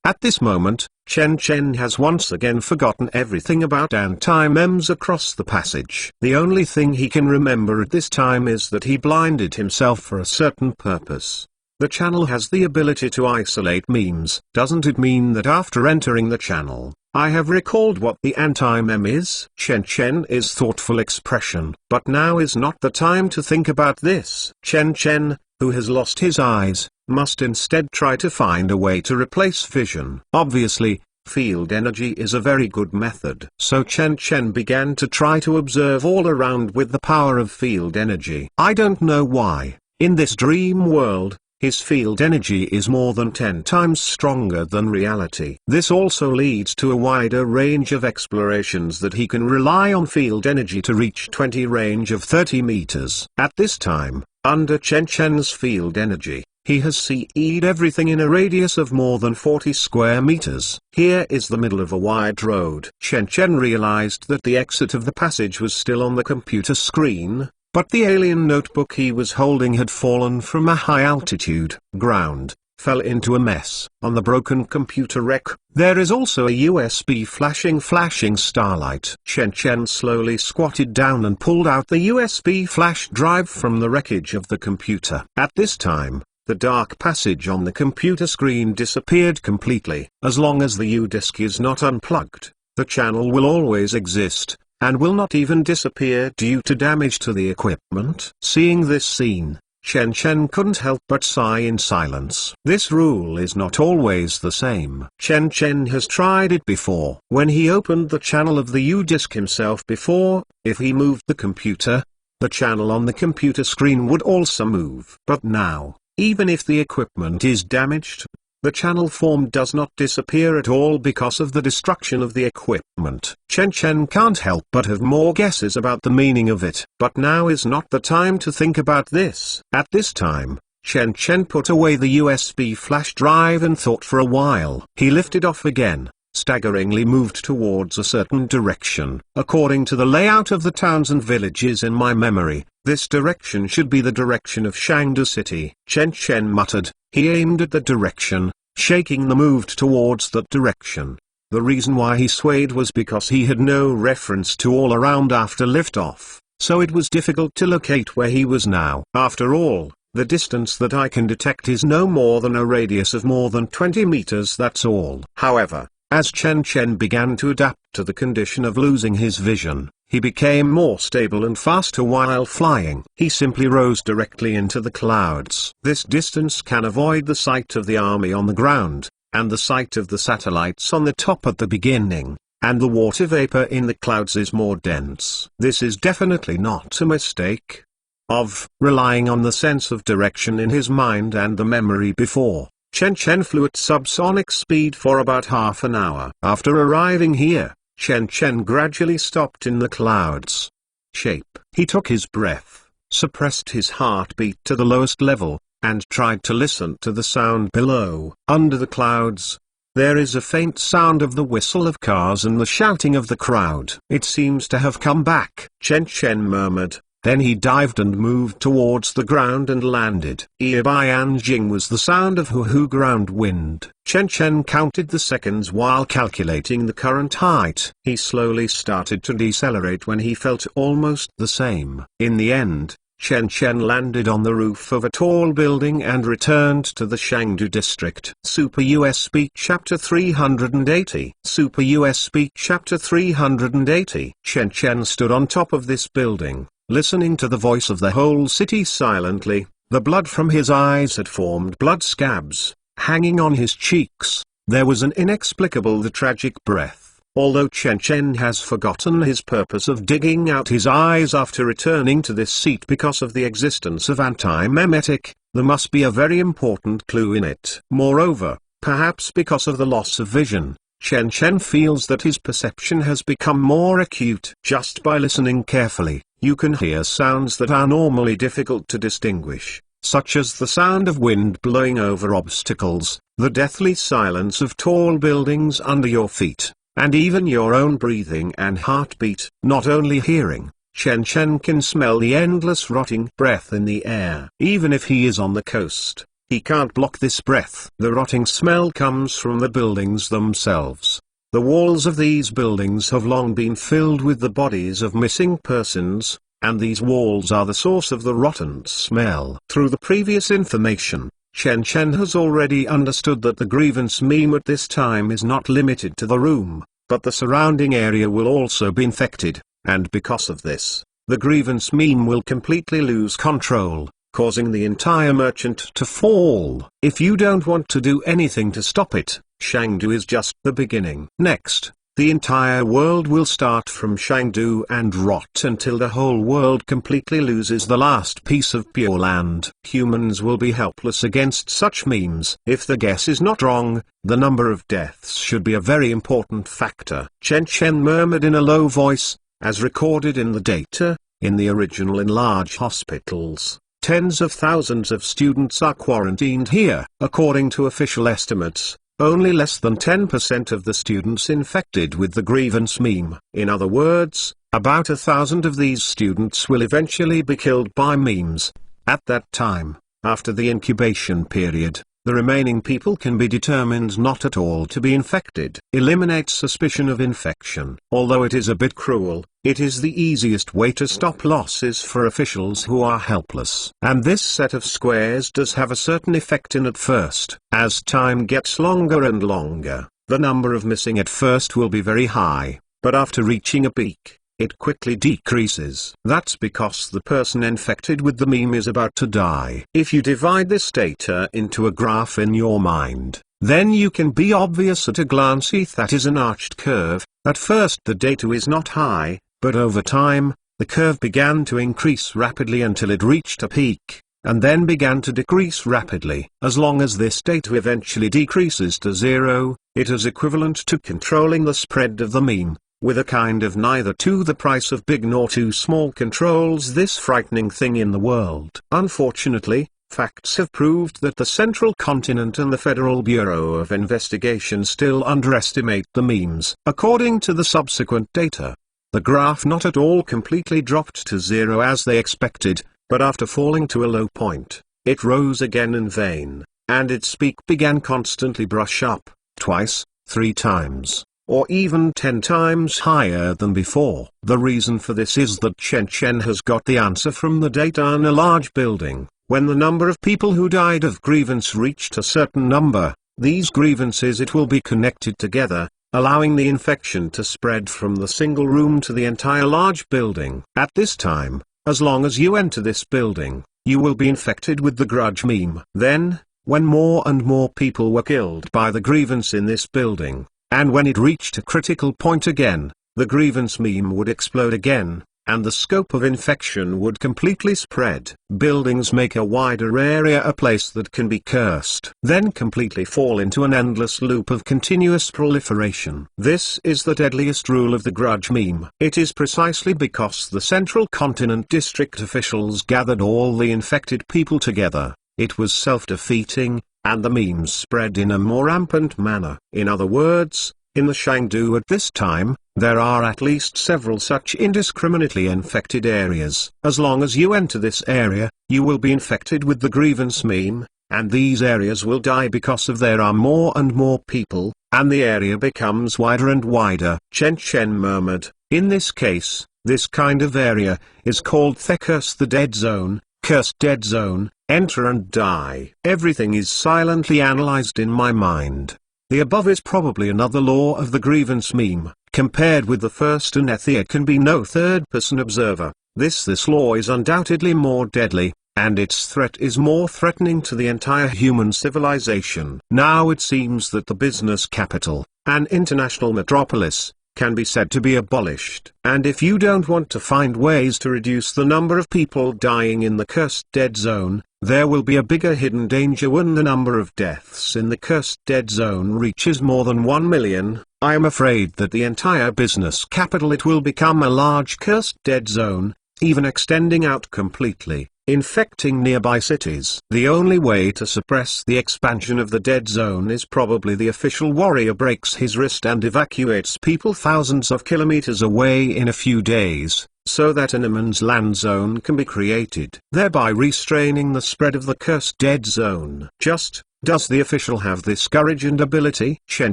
At this moment, Chen Chen has once again forgotten everything about anti-mems across the passage. The only thing he can remember at this time is that he blinded himself for a certain purpose. The channel has the ability to isolate memes. Doesn't it mean that after entering the channel, I have recalled what the anti-mem is. Chen Chen is thoughtful expression. But now is not the time to think about this. Chen Chen, who has lost his eyes, must instead try to find a way to replace vision. Obviously, field energy is a very good method. So Chen Chen began to try to observe all around with the power of field energy. I don't know why, in this dream world, his field energy is more than 10 times stronger than reality. This also leads to a wider range of explorations that he can rely on field energy to reach 20 range of 30 meters. At this time, under Chen Chen's field energy, he has seed everything in a radius of more than 40 square meters. Here is the middle of a wide road. Chen Chen realized that the exit of the passage was still on the computer screen, but the alien notebook he was holding had fallen from a high altitude. Ground fell into a mess. On the broken computer wreck, there is also a USB flashing starlight. Chen Chen slowly squatted down and pulled out the USB flash drive from the wreckage of the computer. At this time, the dark passage on the computer screen disappeared completely. As long as the U-disk is not unplugged, the channel will always exist, and will not even disappear due to damage to the equipment. Seeing this scene, Chen Chen couldn't help but sigh in silence. This rule is not always the same. Chen Chen has tried it before. When he opened the channel of the U-disk himself before, if he moved the computer, the channel on the computer screen would also move. But now, even if the equipment is damaged, the channel form does not disappear at all because of the destruction of the equipment. Chen Chen can't help but have more guesses about the meaning of it. But now is not the time to think about this. At this time, Chen Chen put away the USB flash drive and thought for a while. He lifted off again, staggeringly moved towards a certain direction. According to the layout of the towns and villages in my memory, this direction should be the direction of Shangdu City. Chen Chen muttered. He aimed at the direction, shaking the moved towards that direction. The reason why he swayed was because he had no reference to all around after liftoff, so it was difficult to locate where he was now. After all, the distance that I can detect is no more than a radius of more than 20 meters, that's all. However, as Chen Chen began to adapt to the condition of losing his vision, he became more stable and faster while flying. He simply rose directly into the clouds. This distance can avoid the sight of the army on the ground, and the sight of the satellites on the top at the beginning, and the water vapor in the clouds is more dense. This is definitely not a mistake of relying on the sense of direction in his mind and the memory before. Chen Chen flew at subsonic speed for about half an hour. After arriving here, Chen Chen gradually stopped in the clouds. He took his breath, suppressed his heartbeat to the lowest level, and tried to listen to the sound below. Under the clouds, there is a faint sound of the whistle of cars and the shouting of the crowd. It seems to have come back, Chen Chen murmured. Then he dived and moved towards the ground and landed. Jing was the sound of hoo-hoo ground wind. Chen Chen counted the seconds while calculating the current height. He slowly started to decelerate when he felt almost the same. In the end, Chen Chen landed on the roof of a tall building and returned to the Shangdu district. Super US Speak Chapter 380. Super US Speak Chapter 380. Chen Chen stood on top of this building, listening to the voice of the whole city silently. The blood from his eyes had formed blood scabs, hanging on his cheeks. There was an inexplicable tragic breath. Although Chen Chen has forgotten his purpose of digging out his eyes after returning to this seat because of the existence of anti-memetic, there must be a very important clue in it. Moreover, perhaps because of the loss of vision, Chen Chen feels that his perception has become more acute. Just by listening carefully, you can hear sounds that are normally difficult to distinguish, such as the sound of wind blowing over obstacles, the deathly silence of tall buildings under your feet, and even your own breathing and heartbeat. Not only hearing, Chen Chen can smell the endless rotting breath in the air. Even if he is on the coast, he can't block this breath. The rotting smell comes from the buildings themselves. The walls of these buildings have long been filled with the bodies of missing persons, and these walls are the source of the rotten smell. Through the previous information, Chen Chen has already understood that the grievance meme at this time is not limited to the room, but the surrounding area will also be infected, and because of this, the grievance meme will completely lose control, causing the entire merchant to fall. If you don't want to do anything to stop it, Chengdu is just the beginning. Next, the entire world will start from Chengdu and rot until the whole world completely loses the last piece of pure land. Humans will be helpless against such memes. If the guess is not wrong, the number of deaths should be a very important factor. Chen Chen murmured in a low voice, as recorded in the data, in the original in large hospitals, tens of thousands of students are quarantined here. According to official estimates, only less than 10% of the students infected with the grievance meme. In other words, about 1,000 of these students will eventually be killed by memes. At that time, after the incubation period, the remaining people can be determined not at all to be infected. Eliminate suspicion of infection. Although it is a bit cruel, it is the easiest way to stop losses for officials who are helpless. And this set of squares does have a certain effect in at first. As time gets longer and longer, the number of missing at first will be very high, but after reaching a peak, it quickly decreases. That's because the person infected with the meme is about to die. If you divide this data into a graph in your mind, then you can be obvious at a glance that is an arched curve. At first the data is not high, but over time, the curve began to increase rapidly until it reached a peak, and then began to decrease rapidly. As long as this data eventually decreases to zero, it is equivalent to controlling the spread of the meme, with a kind of neither to the price of big nor too small controls this frightening thing in the world. Unfortunately, facts have proved that the Central Continent and the Federal Bureau of Investigation still underestimate the memes. According to the subsequent data, the graph not at all completely dropped to zero as they expected, but after falling to a low point, it rose again in vain, and its peak began constantly brush up, twice, 3 times, or even 10 times higher than before. The reason for this is that Chen Chen has got the answer from the data in a large building. When the number of people who died of grievance reached a certain number, these grievances it will be connected together, allowing the infection to spread from the single room to the entire large building. At this time, as long as you enter this building, you will be infected with the grudge meme. Then, when more and more people were killed by the grievance in this building, and when it reached a critical point again, the grievance meme would explode again, and the scope of infection would completely spread. Buildings make a wider area a place that can be cursed, then completely fall into an endless loop of continuous proliferation. This is the deadliest rule of the grudge meme. It is precisely because the Central Continent district officials gathered all the infected people together, it was self-defeating, and the memes spread in a more rampant manner. In other words, in the Chengdu at this time, there are at least several such indiscriminately infected areas. As long as you enter this area, you will be infected with the grievance meme, and these areas will die because of there are more and more people, and the area becomes wider and wider. Chen Chen murmured, in this case, this kind of area is called the Cursed Dead Zone, Cursed Dead Zone. Enter and die. Everything is silently analyzed in my mind. The above is probably another law of the grievance meme. Compared with the first one, there can be no third-person observer. This law is undoubtedly more deadly, and its threat is more threatening to the entire human civilization. Now it seems that the business capital, an international metropolis, can be said to be abolished. And if you don't want to find ways to reduce the number of people dying in the Cursed Dead Zone, there will be a bigger hidden danger when the number of deaths in the Cursed Dead Zone reaches more than 1 million. I am afraid that the entire business capital it will become a large Cursed Dead Zone, even extending out completely, infecting nearby cities. The only way to suppress the expansion of the dead zone is probably the official warrior breaks his wrist and evacuates people thousands of kilometers away in a few days, so that a no man's land zone can be created, thereby restraining the spread of the cursed dead zone. Does the official have this courage and ability? Chen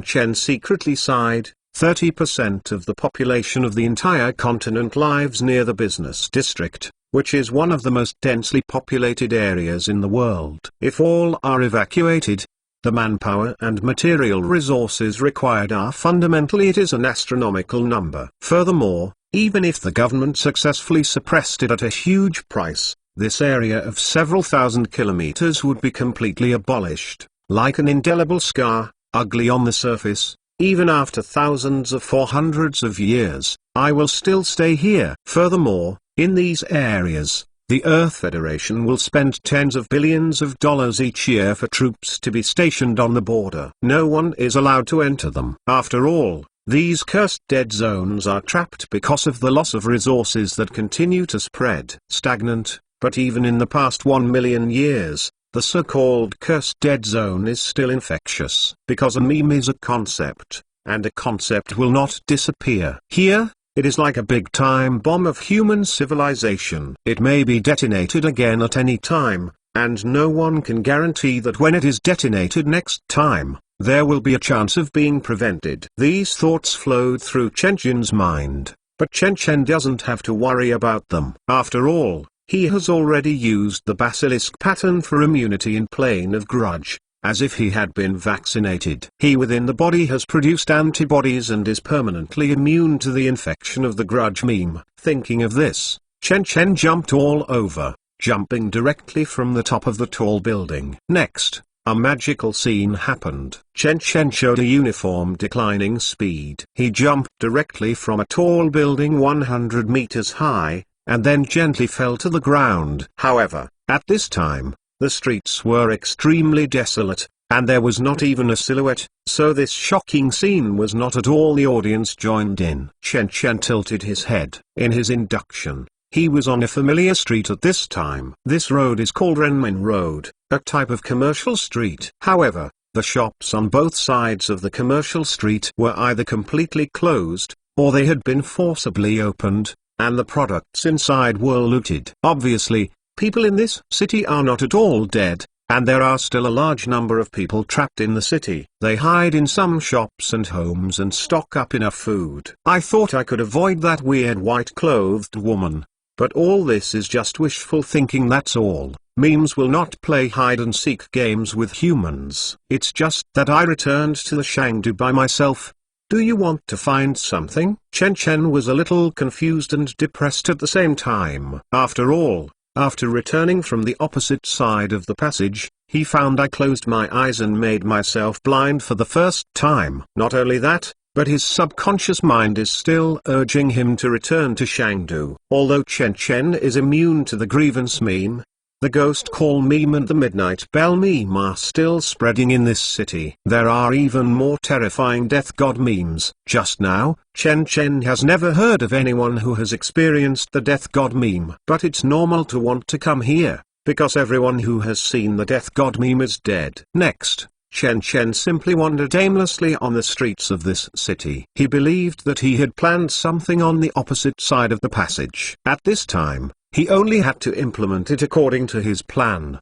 Chen secretly sighed. 30% of the population of the entire continent lives near the business district, which is one of the most densely populated areas in the world. If all are evacuated, The manpower and material resources required are fundamentally it is an astronomical number. Furthermore, even if the government successfully suppressed it at a huge price, this area of several thousand kilometers would be completely abolished, like an indelible scar, ugly on the surface. Even after thousands or hundreds of years, I will still stay here. Furthermore, in these areas, the Earth Federation will spend tens of billions of dollars each year for troops to be stationed on the border. No one is allowed to enter them. After all, these cursed dead zones are trapped because of the loss of resources that continue to spread. Stagnant, but even in the past 1 million years, the so-called cursed dead zone is still infectious. Because a meme is a concept, and a concept will not disappear. Here, it is like a big-time bomb of human civilization. It may be detonated again at any time, and no one can guarantee that when it is detonated next time, there will be a chance of being prevented. These thoughts flowed through Chen Chen's mind, but Chen Chen doesn't have to worry about them. After all, he has already used the basilisk pattern for immunity in Plane of Grudge, as if he had been vaccinated. He within the body has produced antibodies and is permanently immune to the infection of the grudge meme. Thinking of this, Chen Chen jumped all over, jumping directly from the top of the tall building. Next, a magical scene happened. Chen Chen showed a uniform declining speed. He jumped directly from a tall building 100 meters high, and then gently fell to the ground. However, at this time, the streets were extremely desolate, and there was not even a silhouette, so this shocking scene was not at all the audience joined in. Chen Chen tilted his head. In his induction, he was on a familiar street at this time. This road is called Renmin Road, a type of commercial street. However, the shops on both sides of the commercial street were either completely closed, or they had been forcibly opened, and the products inside were looted. Obviously, people in this city are not at all dead, and there are still a large number of people trapped in the city. They hide in some shops and homes and stock up enough food. I thought I could avoid that weird white-clothed woman, but all this is just wishful thinking, that's all. Memes will not play hide-and-seek games with humans. It's just that I returned to the Shangdu by myself. Do you want to find something? Chen Chen was a little confused and depressed at the same time. After all, after returning from the opposite side of the passage, he found I closed my eyes and made myself blind for the first time. Not only that, but his subconscious mind is still urging him to return to Shangdu. Although Chen Chen is immune to the grievance meme, the ghost call meme and the midnight bell meme are still spreading in this city. There are even more terrifying death god memes. Just now, Chen Chen has never heard of anyone who has experienced the death god meme. But it's normal to want to come here, because everyone who has seen the death god meme is dead. Next, Chen Chen simply wandered aimlessly on the streets of this city. He believed that he had planned something on the opposite side of the passage. At this time, he only had to implement it according to his plan.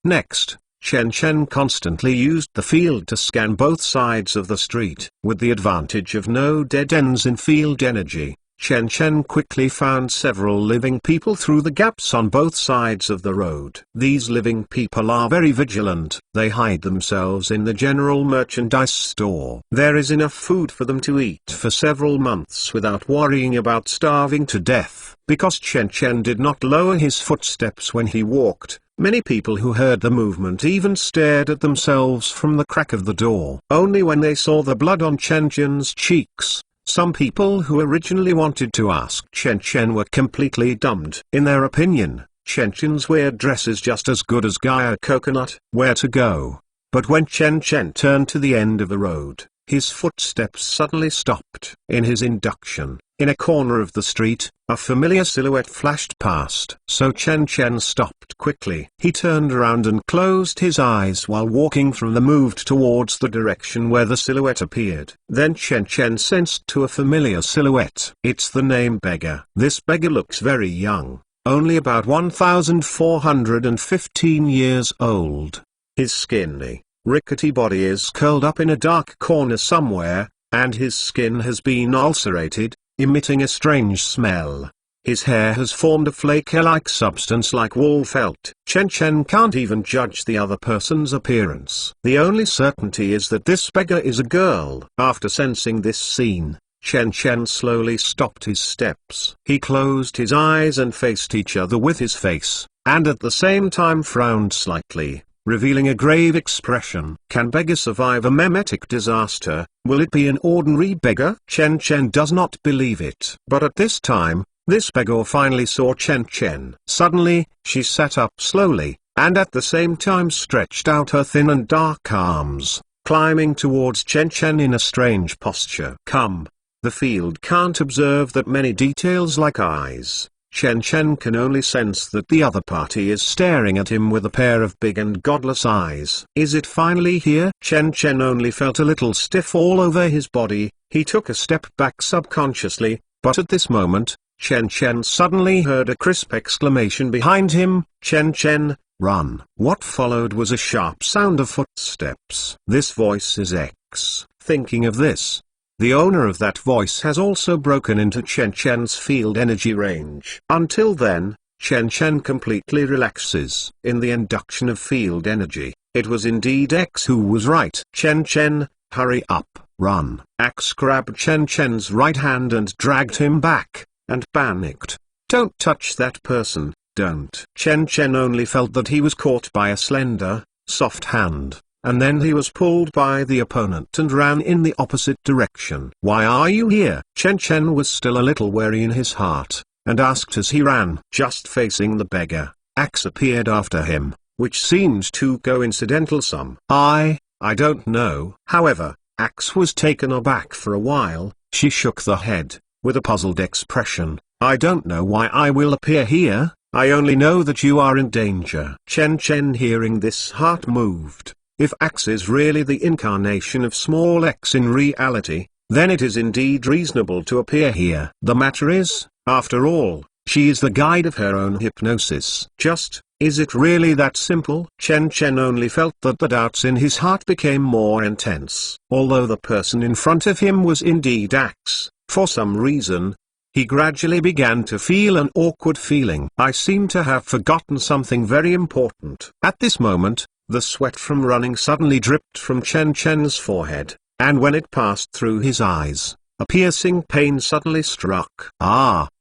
Next, Chen Chen constantly used the field to scan both sides of the street. With the advantage of no dead ends in field energy, Chen Chen quickly found several living people through the gaps on both sides of the road. These living people are very vigilant. They hide themselves in the general merchandise store. There is enough food for them to eat for several months without worrying about starving to death. Because Chen Chen did not lower his footsteps when he walked, many people who heard the movement even stared at themselves from the crack of the door. Only when they saw the blood on Chen Chen's cheeks, some people who originally wanted to ask Chen Chen were completely dumbed. In their opinion, Chen Chen's weird dress is just as good as Gaia Coconut. Where to go? But when Chen Chen turned to the end of the road, his footsteps suddenly stopped. In his induction, in a corner of the street, a familiar silhouette flashed past. So Chen Chen stopped quickly. He turned around and closed his eyes while walking from the moved towards the direction where the silhouette appeared. Then Chen Chen sensed to a familiar silhouette. It's the name beggar. This beggar looks very young, only about 1415 years old. His skinny, rickety body is curled up in a dark corner somewhere, and his skin has been ulcerated, emitting a strange smell. His hair has formed a flake-like substance like wool felt. Chen Chen can't even judge the other person's appearance. The only certainty is that this beggar is a girl. After sensing this scene, Chen Chen slowly stopped his steps. He closed his eyes and faced each other with his face, and at the same time frowned slightly, revealing a grave expression. Can beggar survive a memetic disaster? Will it be an ordinary beggar? Chen Chen does not believe it. But at this time, this beggar finally saw Chen Chen. Suddenly, she sat up slowly, and at the same time stretched out her thin and dark arms, climbing towards Chen Chen in a strange posture. Come. The field can't observe that many details like eyes. Chen Chen can only sense that the other party is staring at him with a pair of big and godless eyes. Is it finally here? Chen Chen only felt a little stiff all over his body. He took a step back subconsciously, but at this moment, Chen Chen suddenly heard a crisp exclamation behind him. Chen Chen, run. What followed was a sharp sound of footsteps. This voice is X. Thinking of this, the owner of that voice has also broken into Chen Chen's field energy range. Until then, Chen Chen completely relaxes. In the induction of field energy, it was indeed X who was right. Chen Chen, hurry up, run. X grabbed Chen Chen's right hand and dragged him back, and panicked. Don't touch that person, don't. Chen Chen only felt that he was caught by a slender, soft hand. And then he was pulled by the opponent and ran in the opposite direction. Why are you here? Chen Chen was still a little wary in his heart, and asked as he ran. Just facing the beggar, Axe appeared after him, which seemed too coincidental. I don't know. However, Axe was taken aback for a while. She shook the head, with a puzzled expression. I don't know why I will appear here, I only know that you are in danger. Chen Chen, hearing this, heart moved. If Axe is really the incarnation of small x in reality, then it is indeed reasonable to appear here. The matter is, after all, she is the guide of her own hypnosis. Is it really that simple? Chen Chen only felt that the doubts in his heart became more intense. Although the person in front of him was indeed Axe, for some reason, he gradually began to feel an awkward feeling. I seem to have forgotten something very important. At this moment, the sweat from running suddenly dripped from Chen Chen's forehead, and when it passed through his eyes, a piercing pain suddenly struck.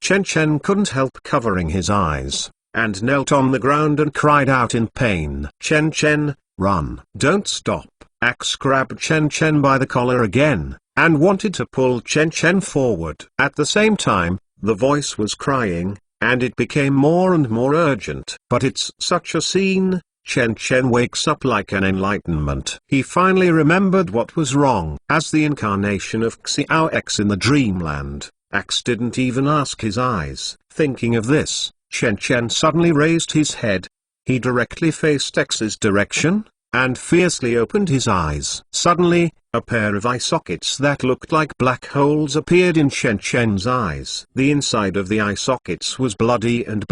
Chen Chen couldn't help covering his eyes, and knelt on the ground and cried out in pain. Chen Chen, run. Don't stop. Axe grabbed Chen Chen by the collar again, and wanted to pull Chen Chen forward. At the same time, the voice was crying, and it became more and more urgent. But it's such a scene. Chen Chen wakes up like an enlightenment. He finally remembered what was wrong. As the incarnation of Xiao X in the dreamland, Axe didn't even ask his eyes. Thinking of this, Chen Chen suddenly raised his head. He directly faced X's direction, and fiercely opened his eyes. Suddenly, a pair of eye sockets that looked like black holes appeared in Chen Chen's eyes. The inside of the eye sockets was bloody, and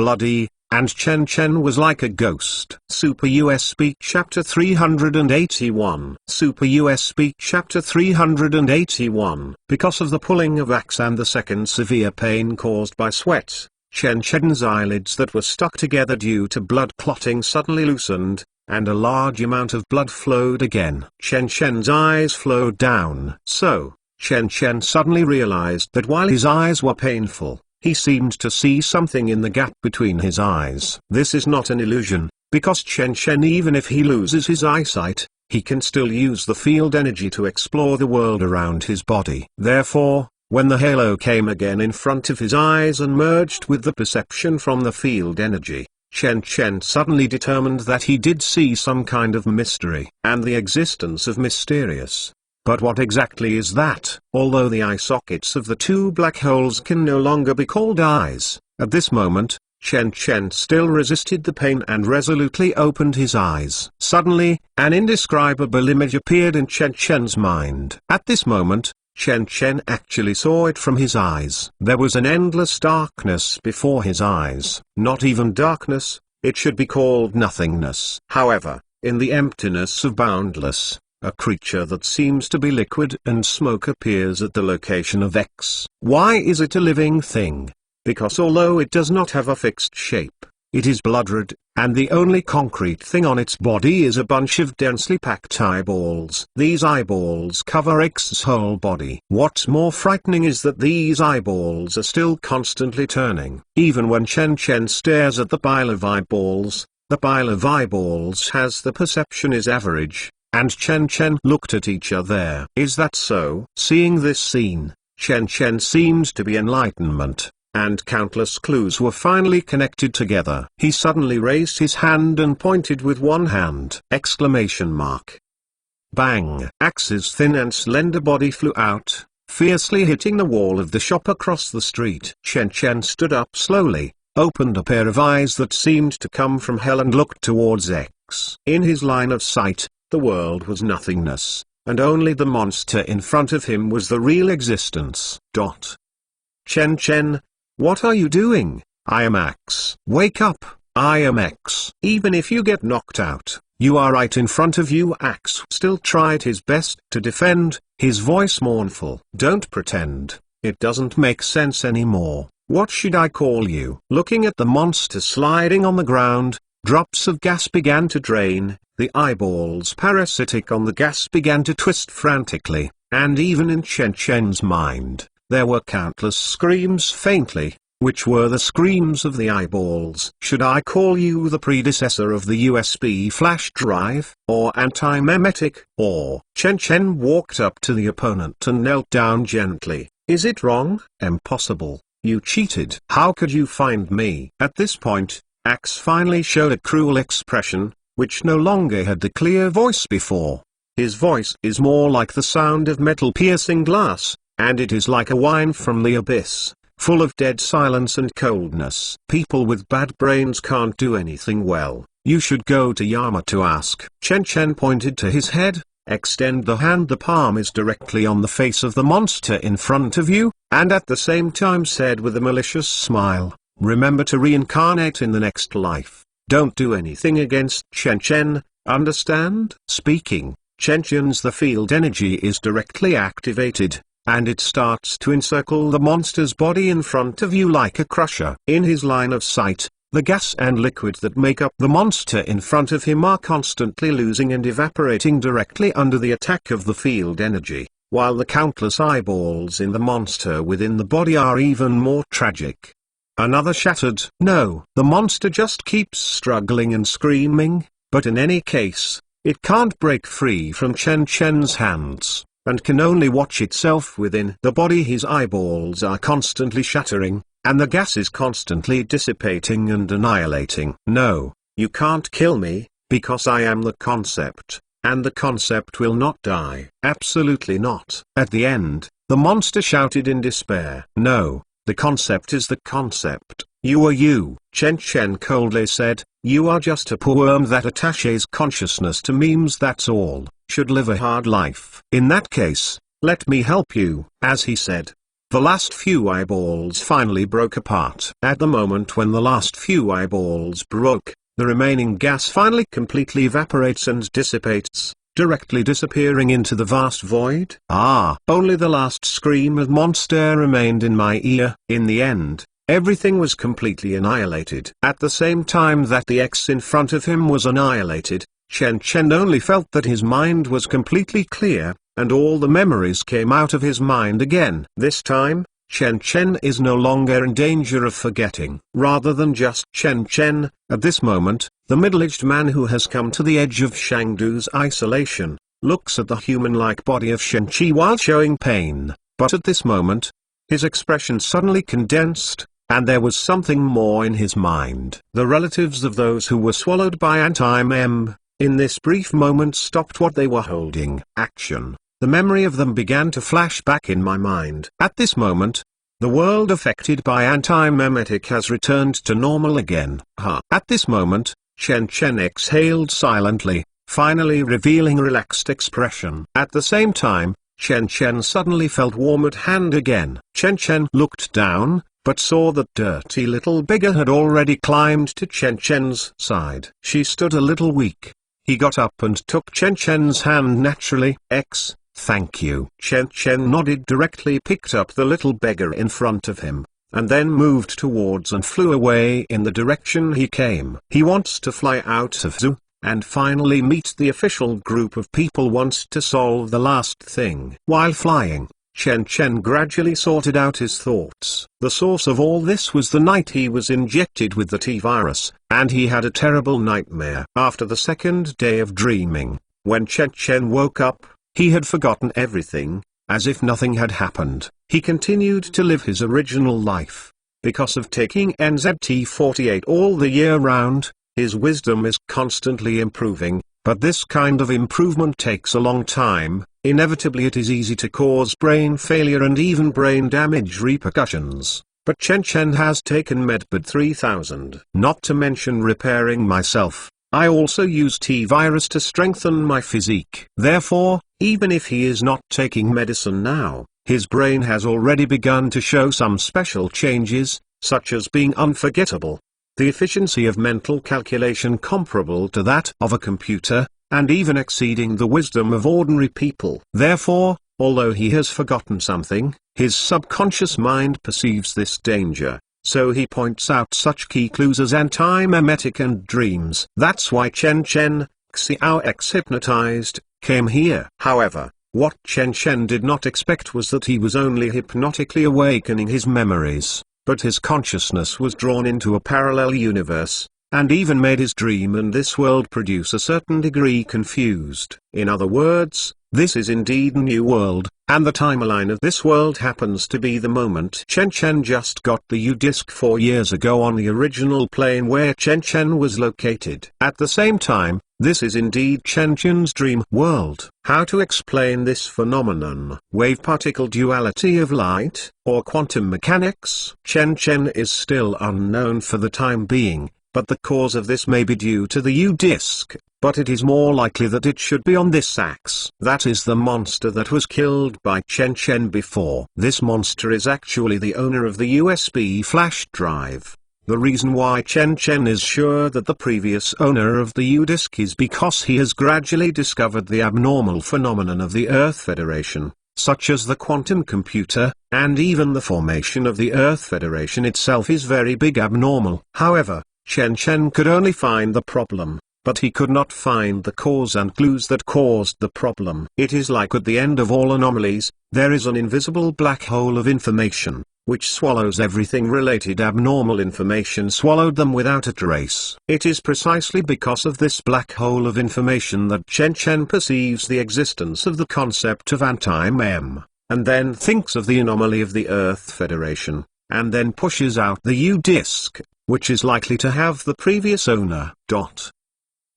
Chen Chen was like a ghost. Super USB Chapter 381. Super USB Chapter 381. Because of the pulling of Axe and the second severe pain caused by sweat, Chen Chen's eyelids that were stuck together due to blood clotting suddenly loosened, and a large amount of blood flowed again. Chen Chen's eyes flowed down. So, Chen Chen suddenly realized that while his eyes were painful, he seemed to see something in the gap between his eyes. This is not an illusion, because Chen Chen, even if he loses his eyesight, he can still use the field energy to explore the world around his body. Therefore, when the halo came again in front of his eyes and merged with the perception from the field energy, Chen Chen suddenly determined that he did see some kind of mystery, and the existence of mysterious. But what exactly is that? Although the eye sockets of the two black holes can no longer be called eyes, at this moment, Chen Chen still resisted the pain and resolutely opened his eyes. Suddenly, an indescribable image appeared in Chen Chen's mind. At this moment, Chen Chen actually saw it from his eyes. There was an endless darkness before his eyes. Not even darkness, it should be called nothingness. However, in the emptiness of boundless, a creature that seems to be liquid and smoke appears at the location of X. Why is it a living thing? because although it does not have a fixed shape, it is blood red, and the only concrete thing on its body is a bunch of densely packed eyeballs. These eyeballs cover X's whole body. What's more frightening is that these eyeballs are still constantly turning. Even when Chen Chen stares at the pile of eyeballs, the pile of eyeballs has the perception is average, and Chen Chen looked at each other. Is that so? Seeing this scene, Chen Chen seemed to be enlightenment, and countless clues were finally connected together. He suddenly raised his hand and pointed with one hand! Exclamation mark. Bang! Axe's thin and slender body flew out, fiercely hitting the wall of the shop across the street. Chen Chen stood up slowly, opened a pair of eyes that seemed to come from hell and looked towards X. In his line of sight, the world was nothingness, and only the monster in front of him was the real existence. Chen Chen, what are you doing? I am X. Wake up, I am X. Even if you get knocked out, you are right in front of you. X still tried his best to defend, his voice mournful. Don't pretend, it doesn't make sense anymore. What should I call you? Looking at the monster sliding on the ground, drops of gas began to drain, the eyeballs parasitic on the gas began to twist frantically, and even in Chen Chen's mind, there were countless screams faintly, which were the screams of the eyeballs. Should I call you the predecessor of the USB flash drive, or anti-memetic, or? Chen Chen walked up to the opponent and knelt down gently. Is it wrong? Impossible. You cheated. How could you find me? At this point, Axe finally showed a cruel expression, which no longer had the clear voice before. His voice is more like the sound of metal piercing glass, and it is like a whine from the abyss, full of dead silence and coldness. People with bad brains can't do anything well. You should go to Yama to ask. Chen Chen pointed to his head. Extend the hand. The palm is directly on the face of the monster in front of you, and at the same time said with a malicious smile, remember to reincarnate in the next life. Don't do anything against Chen Chen, understand? Speaking, Chen Chen's the field energy is directly activated, and it starts to encircle the monster's body in front of you like a crusher. In his line of sight, the gas and liquid that make up the monster in front of him are constantly losing and evaporating directly under the attack of the field energy, while the countless eyeballs in the monster within the body are even more tragic. Another shattered. No, the monster just keeps struggling and screaming, but in any case, it can't break free from Chen Chen's hands, and can only watch itself within the body. His eyeballs are constantly shattering, and the gas is constantly dissipating and annihilating. No, you can't kill me, because I am the concept, and the concept will not die. Absolutely not. At the end, the monster shouted in despair. No, the concept is the concept. You are you. Chen Chen coldly said, you are just a poor worm that attaches consciousness to memes, that's all. Should live a hard life. In that case, let me help you. As he said, the last few eyeballs finally broke apart. At the moment when the last few eyeballs broke, the remaining gas finally completely evaporates and dissipates, directly disappearing into the vast void. Only the last scream of monster remained in my ear. In the end, everything was completely annihilated. At the same time that the X in front of him was annihilated, Chen Chen only felt that his mind was completely clear, and all the memories came out of his mind again. This time, Chen Chen is no longer in danger of forgetting. Rather than just Chen Chen, at this moment, the middle-aged man who has come to the edge of Shangdu's isolation, looks at the human-like body of Shen Qi while showing pain, but at this moment, his expression suddenly condensed, and there was something more in his mind. The relatives of those who were swallowed by anti-mem, in this brief moment stopped what they were holding. Action. The memory of them began to flash back in my mind. At this moment, the world affected by anti-memetic has returned to normal again. At this moment, Chen Chen exhaled silently, finally revealing a relaxed expression. At the same time, Chen Chen suddenly felt warm at hand again. Chen Chen looked down, but saw that dirty little beggar had already climbed to Chen Chen's side. She stood a little weak. He got up and took Chen Chen's hand naturally. X, thank you. Chen Chen nodded directly, picked up the little beggar in front of him, and then moved towards and flew away in the direction he came. He wants to fly out of zoo, and finally meet the official group of people wants to solve the last thing. While flying, Chen Chen gradually sorted out his thoughts. The source of all this was the night he was injected with the T-virus, and he had a terrible nightmare. After the second day of dreaming, when Chen Chen woke up, he had forgotten everything, as if nothing had happened. He continued to live his original life. Because of taking NZT48 all the year round, his wisdom is constantly improving, but this kind of improvement takes a long time. Inevitably it is easy to cause brain failure and even brain damage repercussions. But Chen Chen has taken Medbed 3000. Not to mention repairing myself, I also use T-virus to strengthen my physique. Therefore, even if he is not taking medicine now, his brain has already begun to show some special changes, such as being unforgettable. The efficiency of mental calculation comparable to that of a computer, and even exceeding the wisdom of ordinary people. Therefore, although he has forgotten something, his subconscious mind perceives this danger, so he points out such key clues as anti-memetic and dreams. That's why Chen Chen, Xiao X hypnotized, came here. However, what Chen Chen did not expect was that he was only hypnotically awakening his memories, but his consciousness was drawn into a parallel universe, and even made his dream and this world produce a certain degree confused. In other words, this is indeed a new world, and the timeline of this world happens to be the moment Chen Chen just got the U-Disc 4 years ago on the original plane where Chen Chen was located. At the same time, this is indeed Chen Chen's dream world. How to explain this phenomenon? Wave-particle duality of light, or quantum mechanics? Chen Chen is still unknown for the time being, but the cause of this may be due to the U-Disc, but it is more likely that it should be on this axe. That is the monster that was killed by Chen Chen before. This monster is actually the owner of the USB flash drive. The reason why Chen Chen is sure that the previous owner of the U-Disc is because he has gradually discovered the abnormal phenomenon of the Earth Federation, such as the quantum computer, and even the formation of the Earth Federation itself is very big abnormal. However, Chen Chen could only find the problem, but he could not find the cause and clues that caused the problem. It is like at the end of all anomalies, there is an invisible black hole of information, which swallows everything related. Abnormal information swallowed them without a trace. It is precisely because of this black hole of information that Chen Chen perceives the existence of the concept of anti-mem, and then thinks of the anomaly of the Earth Federation, and then pushes out the U-Disc, which is likely to have the previous owner.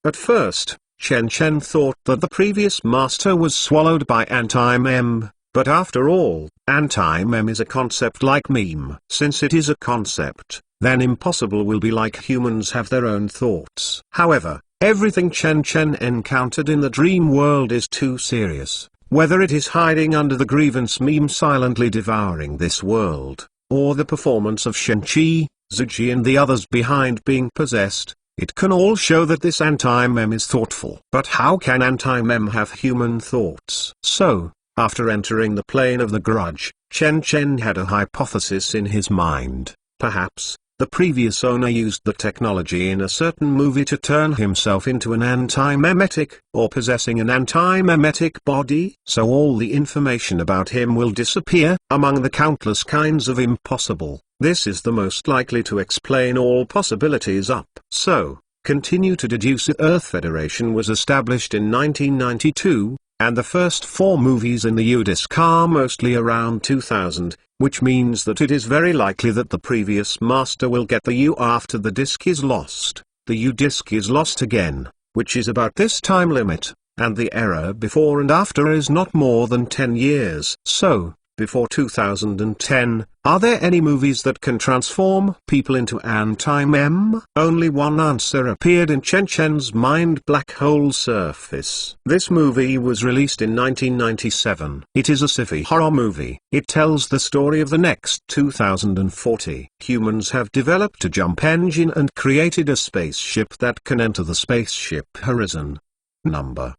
At first, Chen Chen thought that the previous master was swallowed by anti-mem, but after all, anti-mem is a concept like meme. Since it is a concept, then impossible will be like humans have their own thoughts. However, everything Chen Chen encountered in the dream world is too serious, whether it is hiding under the grievance meme silently devouring this world, or the performance of Shen-Chi, Zhuji and the others behind being possessed, it can all show that this anti-mem is thoughtful. But how can anti-mem have human thoughts? So, after entering the plane of the grudge, Chen Chen had a hypothesis in his mind. Perhaps, the previous owner used the technology in a certain movie to turn himself into an anti-memetic, or possessing an anti-memetic body, so all the information about him will disappear. Among the countless kinds of impossible, this is the most likely to explain all possibilities up. So, continue to deduce. The Earth Federation was established in 1992, and the first 4 movies in the U-Disc are mostly around 2000, which means that it is very likely that the previous master will get the U after the disc is lost. The U-Disc is lost again, which is about this time limit, and the error before and after is not more than 10 years. So, before 2010, are there any movies that can transform people into anti-mem? Only one answer appeared in Chen Chen's mind: Black Hole Surface. This movie was released in 1997. It is a sci-fi horror movie. It tells the story of the next 2040. Humans have developed a jump engine and created a spaceship that can enter the spaceship horizon.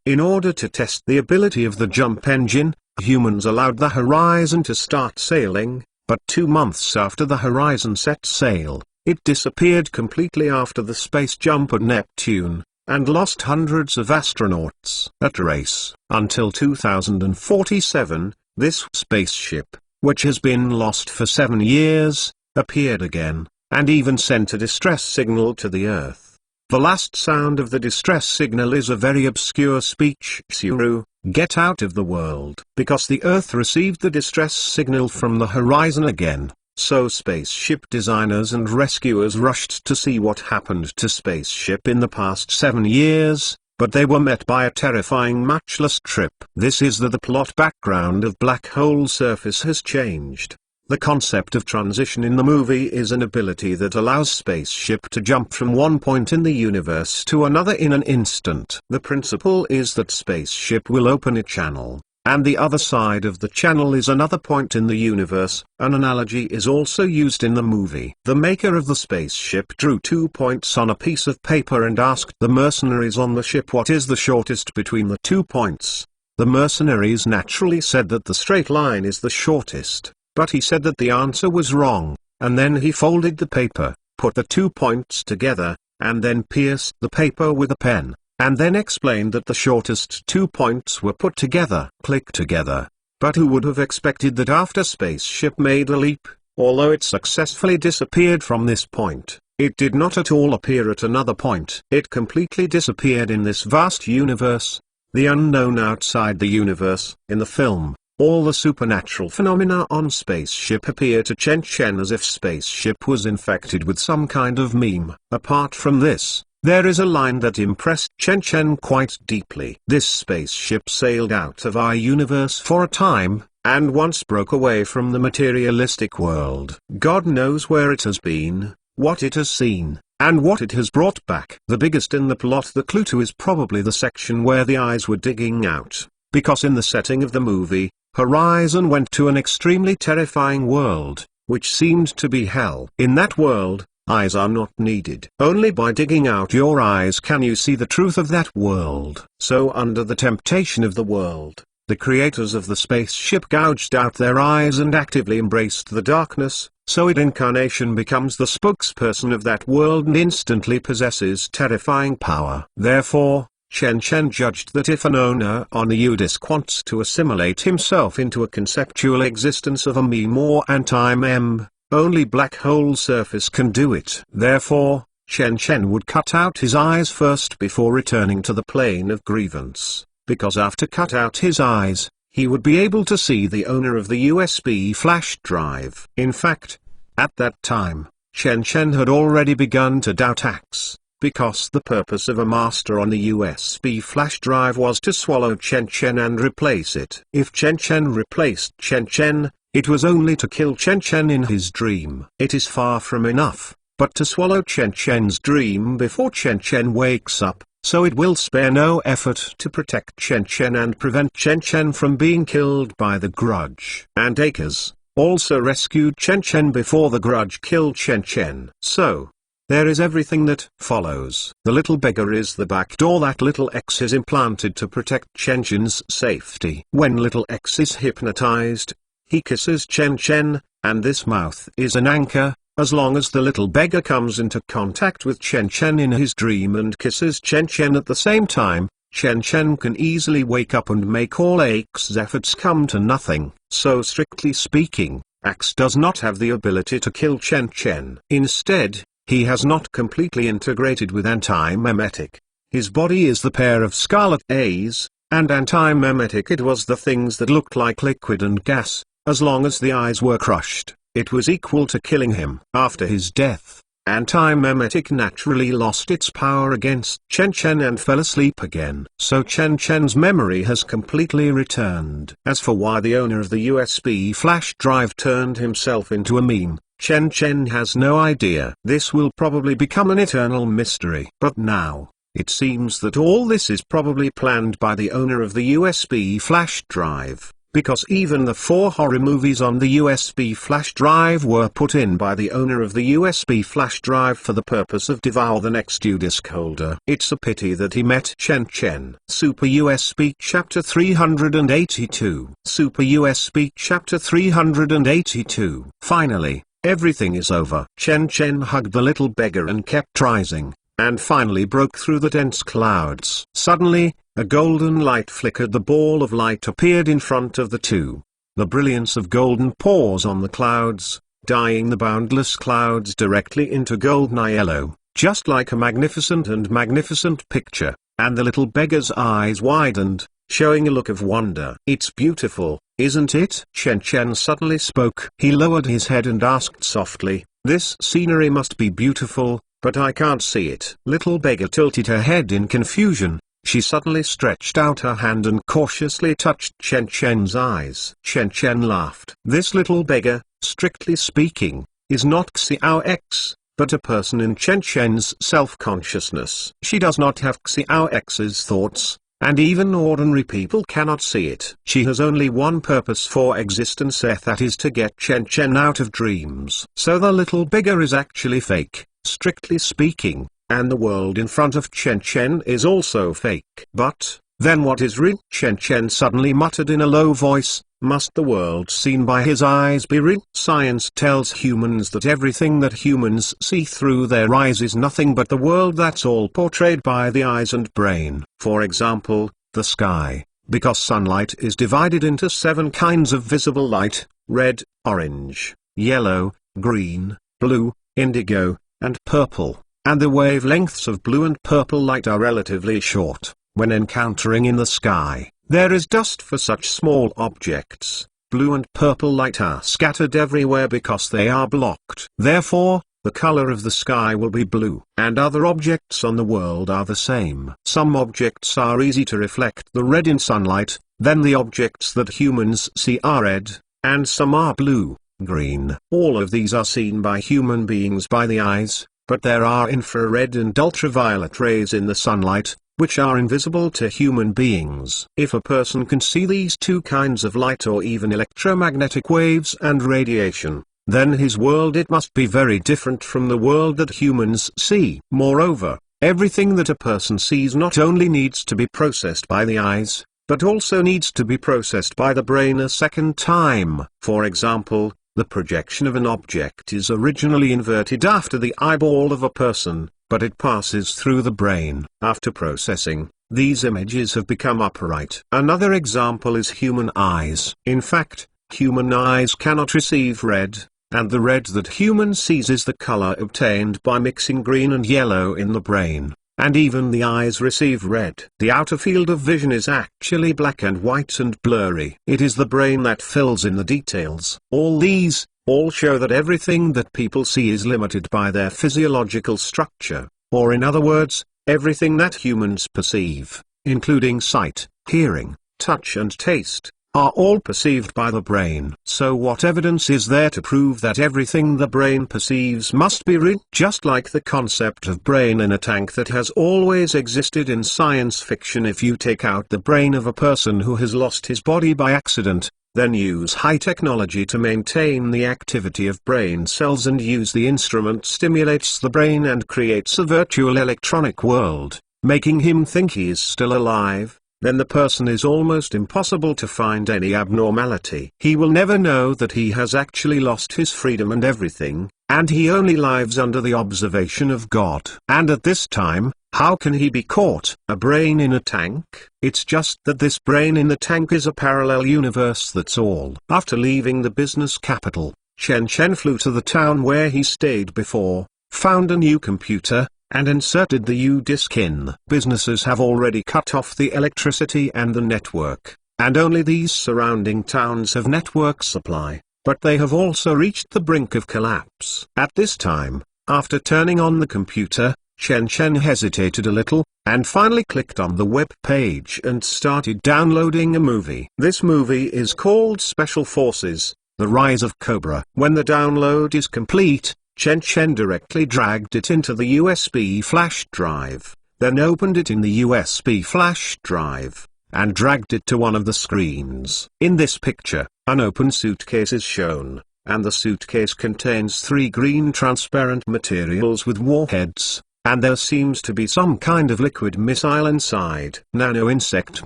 In order to test the ability of the jump engine, humans allowed the horizon to start sailing, but 2 months after the Horizon set sail, it disappeared completely after the space jump at Neptune, and lost hundreds of astronauts at a race. Until 2047, this spaceship, which has been lost for 7 years, appeared again, and even sent a distress signal to the Earth. The last sound of the distress signal is a very obscure speech, Suru, get out of the world. Because the Earth received the distress signal from the Horizon again, so spaceship designers and rescuers rushed to see what happened to spaceship in the past 7 years, but they were met by a terrifying matchless trip. This is the plot background of Black Hole Surface has changed. The concept of transition in the movie is an ability that allows spaceship to jump from one point in the universe to another in an instant. The principle is that spaceship will open a channel, and the other side of the channel is another point in the universe. An analogy is also used in the movie. The maker of the spaceship drew 2 points on a piece of paper and asked the mercenaries on the ship what is the shortest between the 2 points. The mercenaries naturally said that the straight line is the shortest. But he said that the answer was wrong, and then he folded the paper, put the 2 points together, and then pierced the paper with a pen, and then explained that the shortest 2 points were put together. Click together. But who would have expected that after spaceship made a leap, although it successfully disappeared from this point, it did not at all appear at another point. It completely disappeared in this vast universe, the unknown outside the universe. In the film, all the supernatural phenomena on spaceship appear to Chen Chen as if spaceship was infected with some kind of meme. Apart from this, there is a line that impressed Chen Chen quite deeply. This spaceship sailed out of our universe for a time, and once broke away from the materialistic world. God knows where it has been, what it has seen, and what it has brought back. The biggest in the plot, the clue to, is probably the section where the eyes were digging out, because in the setting of the movie, Horizon went to an extremely terrifying world, which seemed to be hell. In that world, eyes are not needed. Only by digging out your eyes can you see the truth of that world. So under the temptation of the world, the creators of the spaceship gouged out their eyes and actively embraced the darkness, so its incarnation becomes the spokesperson of that world and instantly possesses terrifying power. Therefore, Chen Chen judged that if an owner on the UDisc wants to assimilate himself into a conceptual existence of a meme or anti-meme, only Black Hole Surface can do it. Therefore, Chen Chen would cut out his eyes first before returning to the plane of grievance, because after cut out his eyes, he would be able to see the owner of the USB flash drive. In fact, at that time, Chen Chen had already begun to doubt Axe, because the purpose of a master on the USB flash drive was to swallow Chen Chen and replace it. If Chen Chen replaced Chen Chen, it was only to kill Chen Chen in his dream. It is far from enough, but to swallow Chen Chen's dream before Chen Chen wakes up, so it will spare no effort to protect Chen Chen and prevent Chen Chen from being killed by the Grudge. And Akers also rescued Chen Chen before the Grudge killed Chen Chen. So, there is everything that follows. The little beggar is the back door that little X is implanted to protect Chen Chen's safety. When little X is hypnotized, he kisses Chen Chen, and this mouth is an anchor. As long as the little beggar comes into contact with Chen Chen in his dream and kisses Chen Chen at the same time, Chen Chen can easily wake up and make all X's efforts come to nothing. So strictly speaking, Axe does not have the ability to kill Chen Chen. Instead, he has not completely integrated with anti-memetic. His body is the pair of scarlet A's, and anti-memetic it was the things that looked like liquid and gas. As long as the eyes were crushed, it was equal to killing him. After his death, anti-memetic naturally lost its power against Chen Chen and fell asleep again. So Chen Chen's memory has completely returned. As for why the owner of the USB flash drive turned himself into a meme, Chen Chen has no idea. This will probably become an eternal mystery. But now, it seems that all this is probably planned by the owner of the USB flash drive. because even the 4 horror movies on the USB flash drive were put in by the owner of the USB flash drive for the purpose of devour the next U-disc holder. It's a pity that he met Chen Chen. Super USB Chapter 382. Super USB Chapter 382. Finally, everything is over. Chen Chen hugged the little beggar and kept rising, and finally broke through the dense clouds. Suddenly, a golden light flickered. The ball of light appeared in front of the two. The brilliance of golden pours on the clouds, dyeing the boundless clouds directly into golden yellow, just like a magnificent picture, and the little beggar's eyes widened, showing a look of wonder. "It's beautiful, isn't it?" Chen Chen suddenly spoke. He lowered his head and asked softly, "This scenery must be beautiful, but I can't see it." Little beggar tilted her head in confusion. She suddenly stretched out her hand and cautiously touched Chen Chen's eyes. Chen Chen laughed. "This little beggar, strictly speaking, is not Xiao X, but a person in Chen Chen's self-consciousness. She does not have Xiao X's thoughts, and even ordinary people cannot see it. She has only one purpose for existence, that is to get Chen Chen out of dreams. So the little beggar is actually fake, strictly speaking, and the world in front of Chen Chen is also fake." "But, then what is real?" Chen Chen suddenly muttered in a low voice. "Must the world seen by his eyes be real?" Science tells humans that everything that humans see through their eyes is nothing but the world that's all portrayed by the eyes and brain. For example, the sky, because sunlight is divided into 7 kinds of visible light: red, orange, yellow, green, blue, indigo, and purple. And the wavelengths of blue and purple light are relatively short. When encountering in the sky, there is dust for such small objects. Blue and purple light are scattered everywhere because they are blocked. Therefore, the color of the sky will be blue. And other objects on the world are the same. Some objects are easy to reflect the red in sunlight, then the objects that humans see are red, and some are blue, green. All of these are seen by human beings by the eyes. But there are infrared and ultraviolet rays in the sunlight, which are invisible to human beings. If a person can see these 2 kinds of light or even electromagnetic waves and radiation, then his world it must be very different from the world that humans see. Moreover, everything that a person sees not only needs to be processed by the eyes, but also needs to be processed by the brain a second time. For example, the projection of an object is originally inverted after the eyeball of a person, but it passes through the brain. After processing, these images have become upright. Another example is human eyes. In fact, human eyes cannot receive red, and the red that human sees is the color obtained by mixing green and yellow in the brain. And even the eyes receive red. The outer field of vision is actually black and white and blurry. It is the brain that fills in the details. These all show that everything that people see is limited by their physiological structure, or in other words, everything that humans perceive, including sight, hearing, touch and taste, are all perceived by the brain. So what evidence is there to prove that everything the brain perceives must be real? Just like the concept of brain in a tank that has always existed in science fiction. If you take out the brain of a person who has lost his body by accident, then use high technology to maintain the activity of brain cells and use the instrument stimulates the brain and creates a virtual electronic world, making him think he is still alive, then the person is almost impossible to find any abnormality. He will never know that he has actually lost his freedom and everything, and he only lives under the observation of God. And at this time, how can he be caught? A brain in a tank? It's just that this brain in the tank is a parallel universe, that's all. After leaving the business capital, Chen Chen flew to the town where he stayed before, found a new computer, and inserted the U-disc in. Businesses have already cut off the electricity and the network, and only these surrounding towns have network supply, but they have also reached the brink of collapse. At this time, after turning on the computer, Chen Chen hesitated a little, and finally clicked on the web page and started downloading a movie. This movie is called Special Forces: The Rise of Cobra. When the download is complete, Chen Chen directly dragged it into the USB flash drive, then opened it in the USB flash drive, and dragged it to one of the screens. In this picture, an open suitcase is shown, and the suitcase contains 3 green transparent materials with warheads, and there seems to be some kind of liquid missile inside. Nano-insect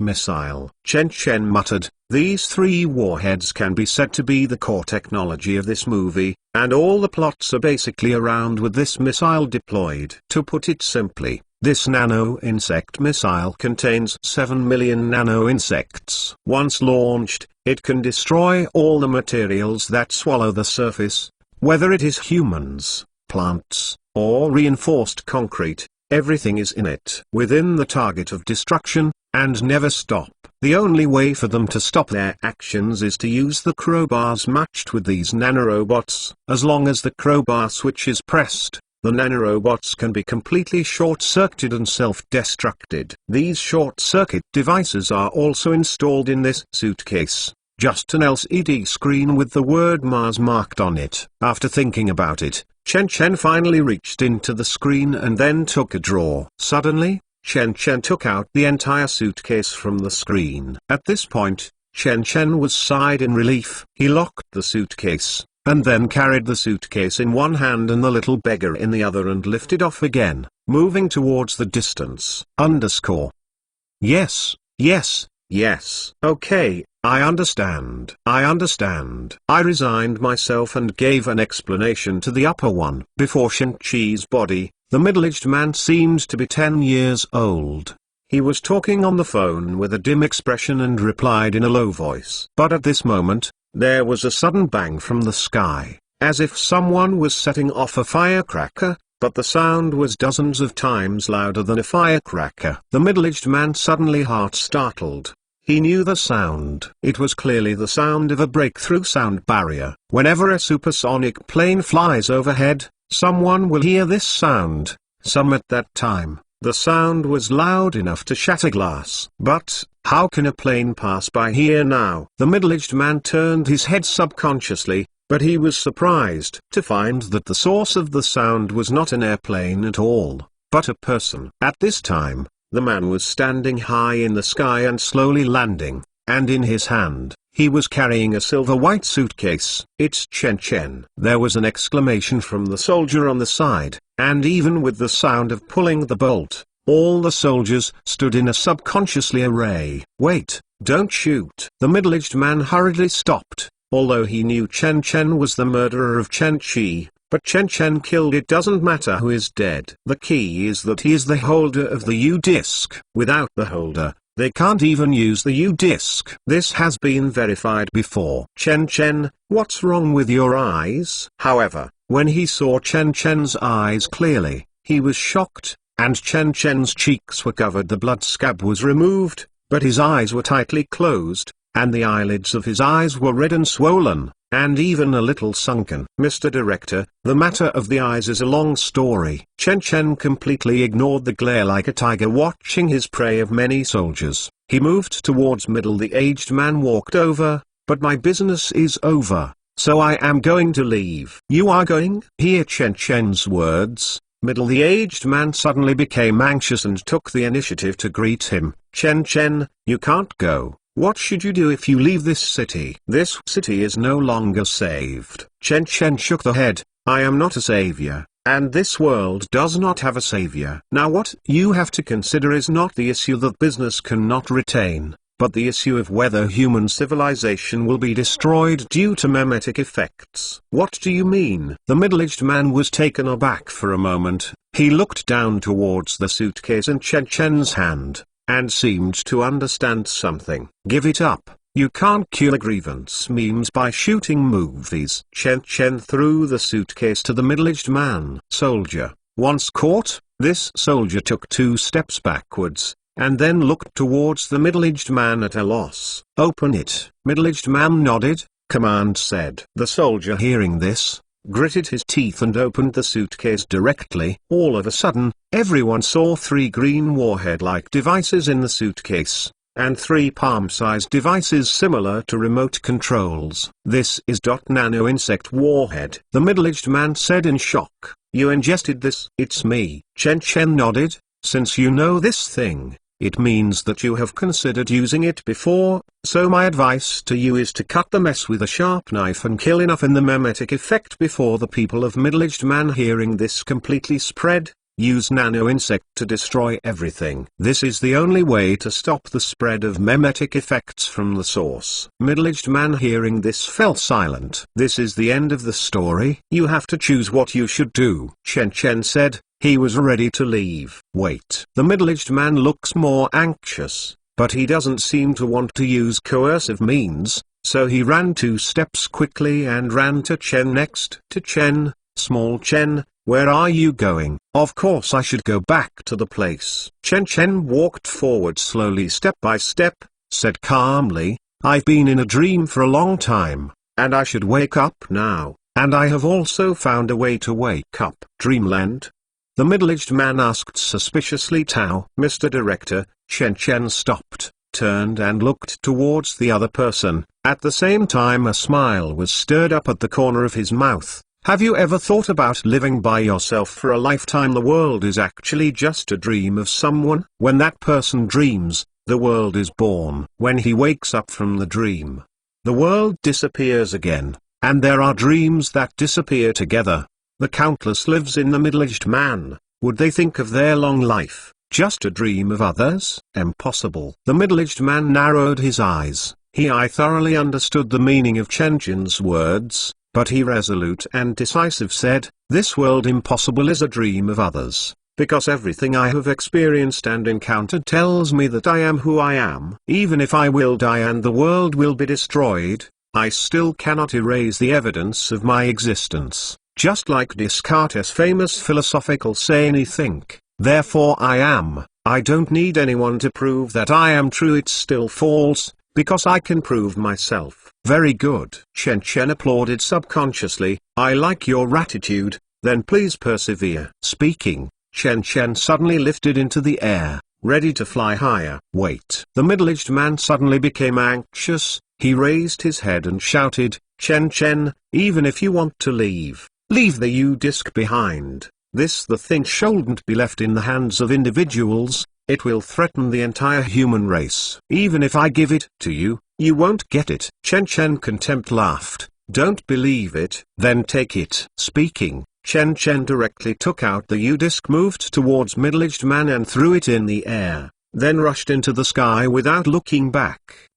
missile. Chen Chen muttered, "These 3 warheads can be said to be the core technology of this movie, and all the plots are basically around with this missile deployed." To put it simply, this nano-insect missile contains 7 million nano-insects. Once launched, it can destroy all the materials that swallow the surface, whether it is humans, plants, or reinforced concrete. Everything is in it within the target of destruction, and never stop. The only way for them to stop their actions is to use the crowbars matched with these nanorobots. As long as the crowbar switch is pressed, the nanorobots can be completely short-circuited and self-destructed. These short-circuit devices are also installed in this suitcase. Just an LCD screen with the word Mars marked on it. After thinking about it, Chen Chen finally reached into the screen and then took a drawer. Suddenly, Chen Chen took out the entire suitcase from the screen. At this point, Chen Chen was sighed in relief. He locked the suitcase, and then carried the suitcase in one hand and the little beggar in the other and lifted off again, moving towards the distance. Yes, yes, yes. Okay, I understand. I resigned myself and gave an explanation to the upper one. Before Shen-Chi's body, the middle-aged man seemed to be 10 years old. He was talking on the phone with a dim expression and replied in a low voice. But at this moment, there was a sudden bang from the sky, as if someone was setting off a firecracker, but the sound was dozens of times louder than a firecracker. The middle-aged man suddenly heart-startled. He knew the sound. It was clearly the sound of a breakthrough sound barrier. Whenever a supersonic plane flies overhead, someone will hear this sound. Some at that time, the sound was loud enough to shatter glass. But, how can a plane pass by here now? The middle-aged man turned his head subconsciously, but he was surprised to find that the source of the sound was not an airplane at all, but a person. At this time, the man was standing high in the sky and slowly landing, and in his hand, he was carrying a silver-white suitcase. "It's Chen Chen." There was an exclamation from the soldier on the side, and even with the sound of pulling the bolt, all the soldiers stood in a subconsciously array. "Wait, don't shoot." The middle-aged man hurriedly stopped, although he knew Chen Chen was the murderer of Chen-Chi. But Chen Chen killed. It doesn't matter who is dead. The key is that he is the holder of the U-disc. Without the holder, they can't even use the U-disc. This has been verified before. "Chen Chen, what's wrong with your eyes?" However, when he saw Chen Chen's eyes clearly, he was shocked, and Chen Chen's cheeks were covered. The blood scab was removed, but his eyes were tightly closed, and the eyelids of his eyes were red and swollen, and even a little sunken. "Mr. Director, the matter of the eyes is a long story." Chen Chen completely ignored the glare like a tiger watching his prey of many soldiers. He moved towards middle. The aged man walked over. "But my business is over, so I am going to leave." "You are going?" Hear Chen Chen's words. Middle. The aged man suddenly became anxious and took the initiative to greet him. "Chen Chen, you can't go. What should you do if you leave this city?" "This city is no longer saved." Chen Chen shook the head. "I am not a savior, and this world does not have a savior." Now what you have to consider is not the issue that business cannot retain, but the issue of whether human civilization will be destroyed due to memetic effects. "What do you mean?" The middle-aged man was taken aback for a moment. He looked down towards the suitcase in Chen Chen's hand, and seemed to understand something. "Give it up. You can't cure grievance memes by shooting movies." Chen Chen threw the suitcase to the middle-aged man. "Soldier." Once caught, this soldier took 2 steps backwards, and then looked towards the middle-aged man at a loss. "Open it." Middle-aged man nodded. Command said. The soldier, hearing this, gritted his teeth and opened the suitcase directly. All of a sudden, everyone saw 3 green warhead-like devices in the suitcase, and 3 palm-sized devices similar to remote controls. "This is Nano Insect Warhead," the middle-aged man said in shock. "You ingested this?" "It's me." Chen Chen nodded. "Since you know this thing, it means that you have considered using it before, so my advice to you is to cut the mess with a sharp knife and kill enough in the memetic effect before the people of middle-aged man hearing this completely spread. Use nano insect to destroy everything. This is the only way to stop the spread of memetic effects from the source. Middle-aged man hearing this fell silent. This is the end of the story. You have to choose what you should do. Chen Chen said. He was ready to leave. Wait. The middle-aged man looks more anxious, but he doesn't seem to want to use coercive means, so he ran 2 steps quickly and ran to Chen next. To Chen, small Chen, where are you going? Of course I should go back to the place. Chen walked forward slowly step by step, said calmly, I've been in a dream for a long time, and I should wake up now, and I have also found a way to wake up. Dreamland? The middle-aged man asked suspiciously. Tao. Mr. Director. Chen stopped, turned and looked towards the other person. At the same time a smile was stirred up at the corner of his mouth. Have you ever thought about living by yourself for a lifetime? The world is actually just a dream of someone. When that person dreams, the world is born. When he wakes up from the dream, the world disappears again, and there are dreams that disappear together. The countless lives in the middle-aged man. Would they think of their long life just a dream of others? Impossible. The middle-aged man narrowed his eyes. I thoroughly understood the meaning of Chen Chen's words, but he resolute and decisive said, this world impossible is a dream of others, because everything I have experienced and encountered tells me that I am who I am. Even if I will die and the world will be destroyed, I still cannot erase the evidence of my existence. Just like Descartes' famous philosophical saying, think, therefore I am. I don't need anyone to prove that I am true. It's still false, because I can prove myself. Very good. Chen applauded subconsciously. I like your attitude, then please persevere. Speaking, Chen suddenly lifted into the air, ready to fly higher. Wait. The middle-aged man suddenly became anxious. He raised his head and shouted, Chen, even if you want to leave the U-disc behind. The thing shouldn't be left in the hands of individuals. It will threaten the entire human race. Even if I give it to you, you won't get it. Chen contempt laughed. Don't believe it, then take it. Speaking, Chen directly took out the U-disc, moved towards middle-aged man and threw it in the air, then rushed into the sky without looking back!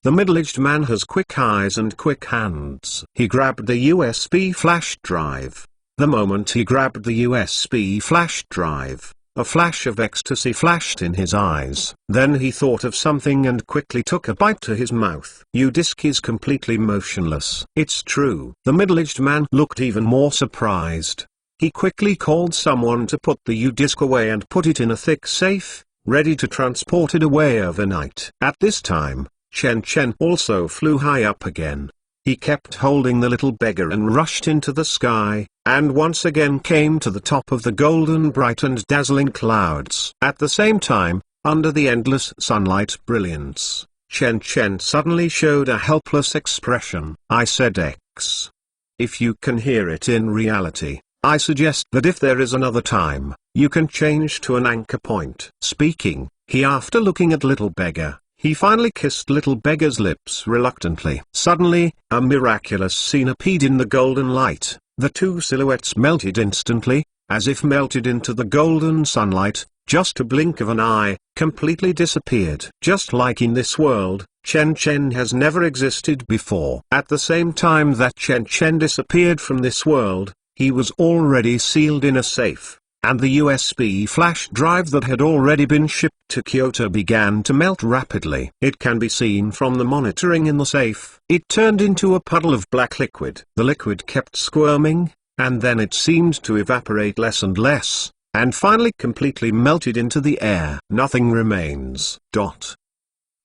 The middle-aged man has quick eyes and quick hands. He grabbed the USB flash drive. The moment he grabbed the USB flash drive, a flash of ecstasy flashed in his eyes. Then he thought of something and quickly took a bite to his mouth. U-disc is completely motionless. It's true. The middle-aged man looked even more surprised. He quickly called someone to put the U-disc away and put it in a thick safe, ready to transport it away overnight. At this time, Chen also flew high up again. He kept holding the little beggar and rushed into the sky, and once again came to the top of the golden bright and dazzling clouds. At the same time, under the endless sunlight brilliance, Chen suddenly showed a helpless expression. I said X. If you can hear it in reality, I suggest that if there is another time, you can change to an anchor point. Speaking, after looking at little beggar, he finally kissed little beggar's lips reluctantly. Suddenly, a miraculous scene appeared in the golden light. The two silhouettes melted instantly, as if melted into the golden sunlight. Just a blink of an eye, completely disappeared. Just like in this world, Chen has never existed before. At the same time that Chen disappeared from this world, he was already sealed in a safe, and the USB flash drive that had already been shipped to Kyoto began to melt rapidly. It can be seen from the monitoring in the safe. It turned into a puddle of black liquid. The liquid kept squirming, and then it seemed to evaporate less and less, and finally completely melted into the air. Nothing remains.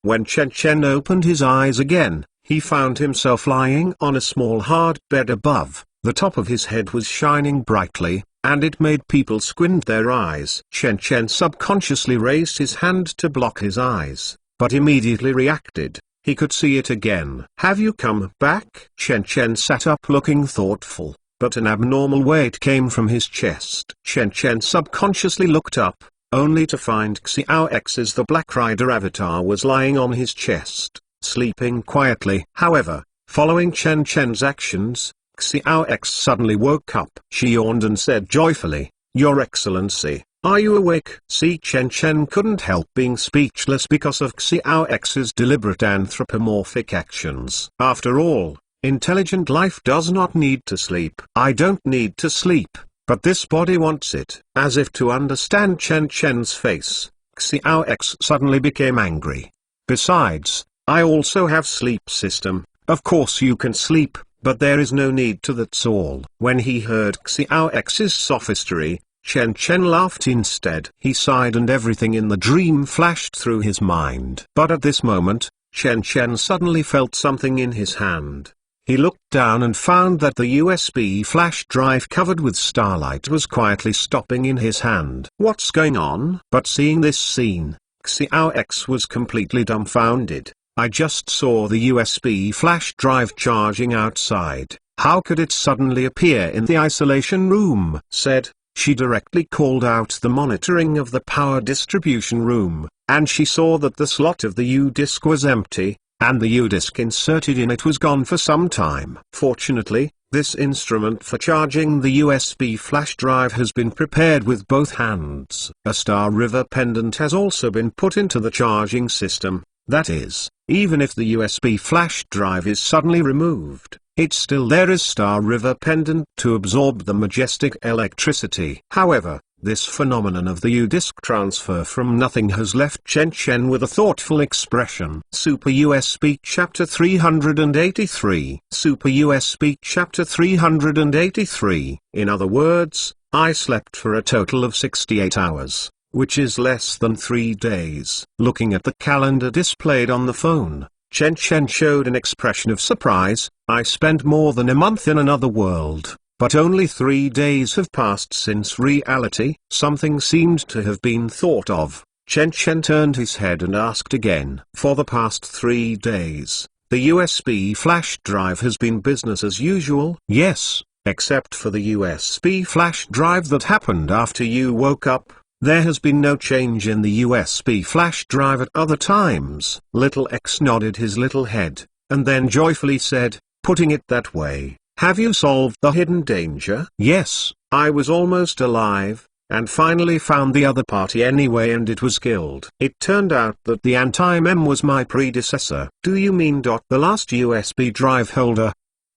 When Chen opened his eyes again, he found himself lying on a small hard bed above. The top of his head was shining brightly, and it made people squint their eyes. Chen subconsciously raised his hand to block his eyes, but immediately reacted. He could see it again. Have you come back? Chen sat up looking thoughtful, but an abnormal weight came from his chest. Chen subconsciously looked up, only to find Xiao X's the Black Rider avatar was lying on his chest, sleeping quietly. However, following Chen Chen's actions, Xiao X suddenly woke up. She yawned and said joyfully, "Your Excellency, are you awake?" Chen Chen couldn't help being speechless because of Xiao X's deliberate anthropomorphic actions. After all, intelligent life does not need to sleep. "I don't need to sleep, but this body wants it." As if to understand Chen Chen's face, Xiao X suddenly became angry. "Besides, I also have sleep system. Of course you can sleep, but there is no need to, that's all." When he heard Xiao X's sophistry, Chen Chen laughed instead. He sighed and everything in the dream flashed through his mind. But at this moment, Chen Chen suddenly felt something in his hand. He looked down and found that the USB flash drive covered with starlight was quietly stopping in his hand. "What's going on?" But seeing this scene, Xiao X was completely dumbfounded. "I just saw the USB flash drive charging outside. How could it suddenly appear in the isolation room?" said. She directly called out the monitoring of the power distribution room, and she saw that the slot of the U-disc was empty, and the U-disc inserted in it was gone for some time. Fortunately, this instrument for charging the USB flash drive has been prepared with both hands. A Star River pendant has also been put into the charging system. That is, even if the USB flash drive is suddenly removed, it's still there as Star River pendant to absorb the majestic electricity. However, this phenomenon of the U-disc transfer from nothing has left Chen Chen with a thoughtful expression. Super USB Chapter 383. Super USB Chapter 383. In other words, I slept for a total of 68 hours, which is less than 3 days. Looking at the calendar displayed on the phone, Chen Chen showed an expression of surprise. "I spent more than a month in another world, but only 3 days have passed since reality." Something seemed to have been thought of. Chen Chen turned his head and asked again. "For the past 3 days, the USB flash drive has been business as usual?" "Yes, except for the USB flash drive that happened after you woke up. There has been no change in the USB flash drive at other times." Little X nodded his little head, and then joyfully said, "Putting it that way, have you solved the hidden danger?" "Yes, I was almost alive, and finally found the other party anyway, and it was killed. It turned out that the anti-mem was my predecessor." "Do you mean the last USB drive holder?"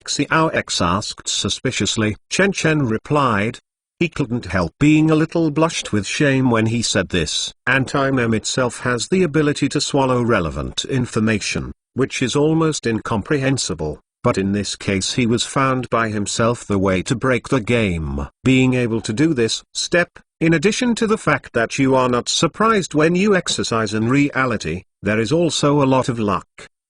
Xiao X asked suspiciously. Chen Chen replied. He couldn't help being a little blushed with shame when he said this. Anti-mem itself has the ability to swallow relevant information, which is almost incomprehensible, but in this case he was found by himself the way to break the game. Being able to do this step, in addition to the fact that you are not surprised when you exercise in reality, there is also a lot of luck.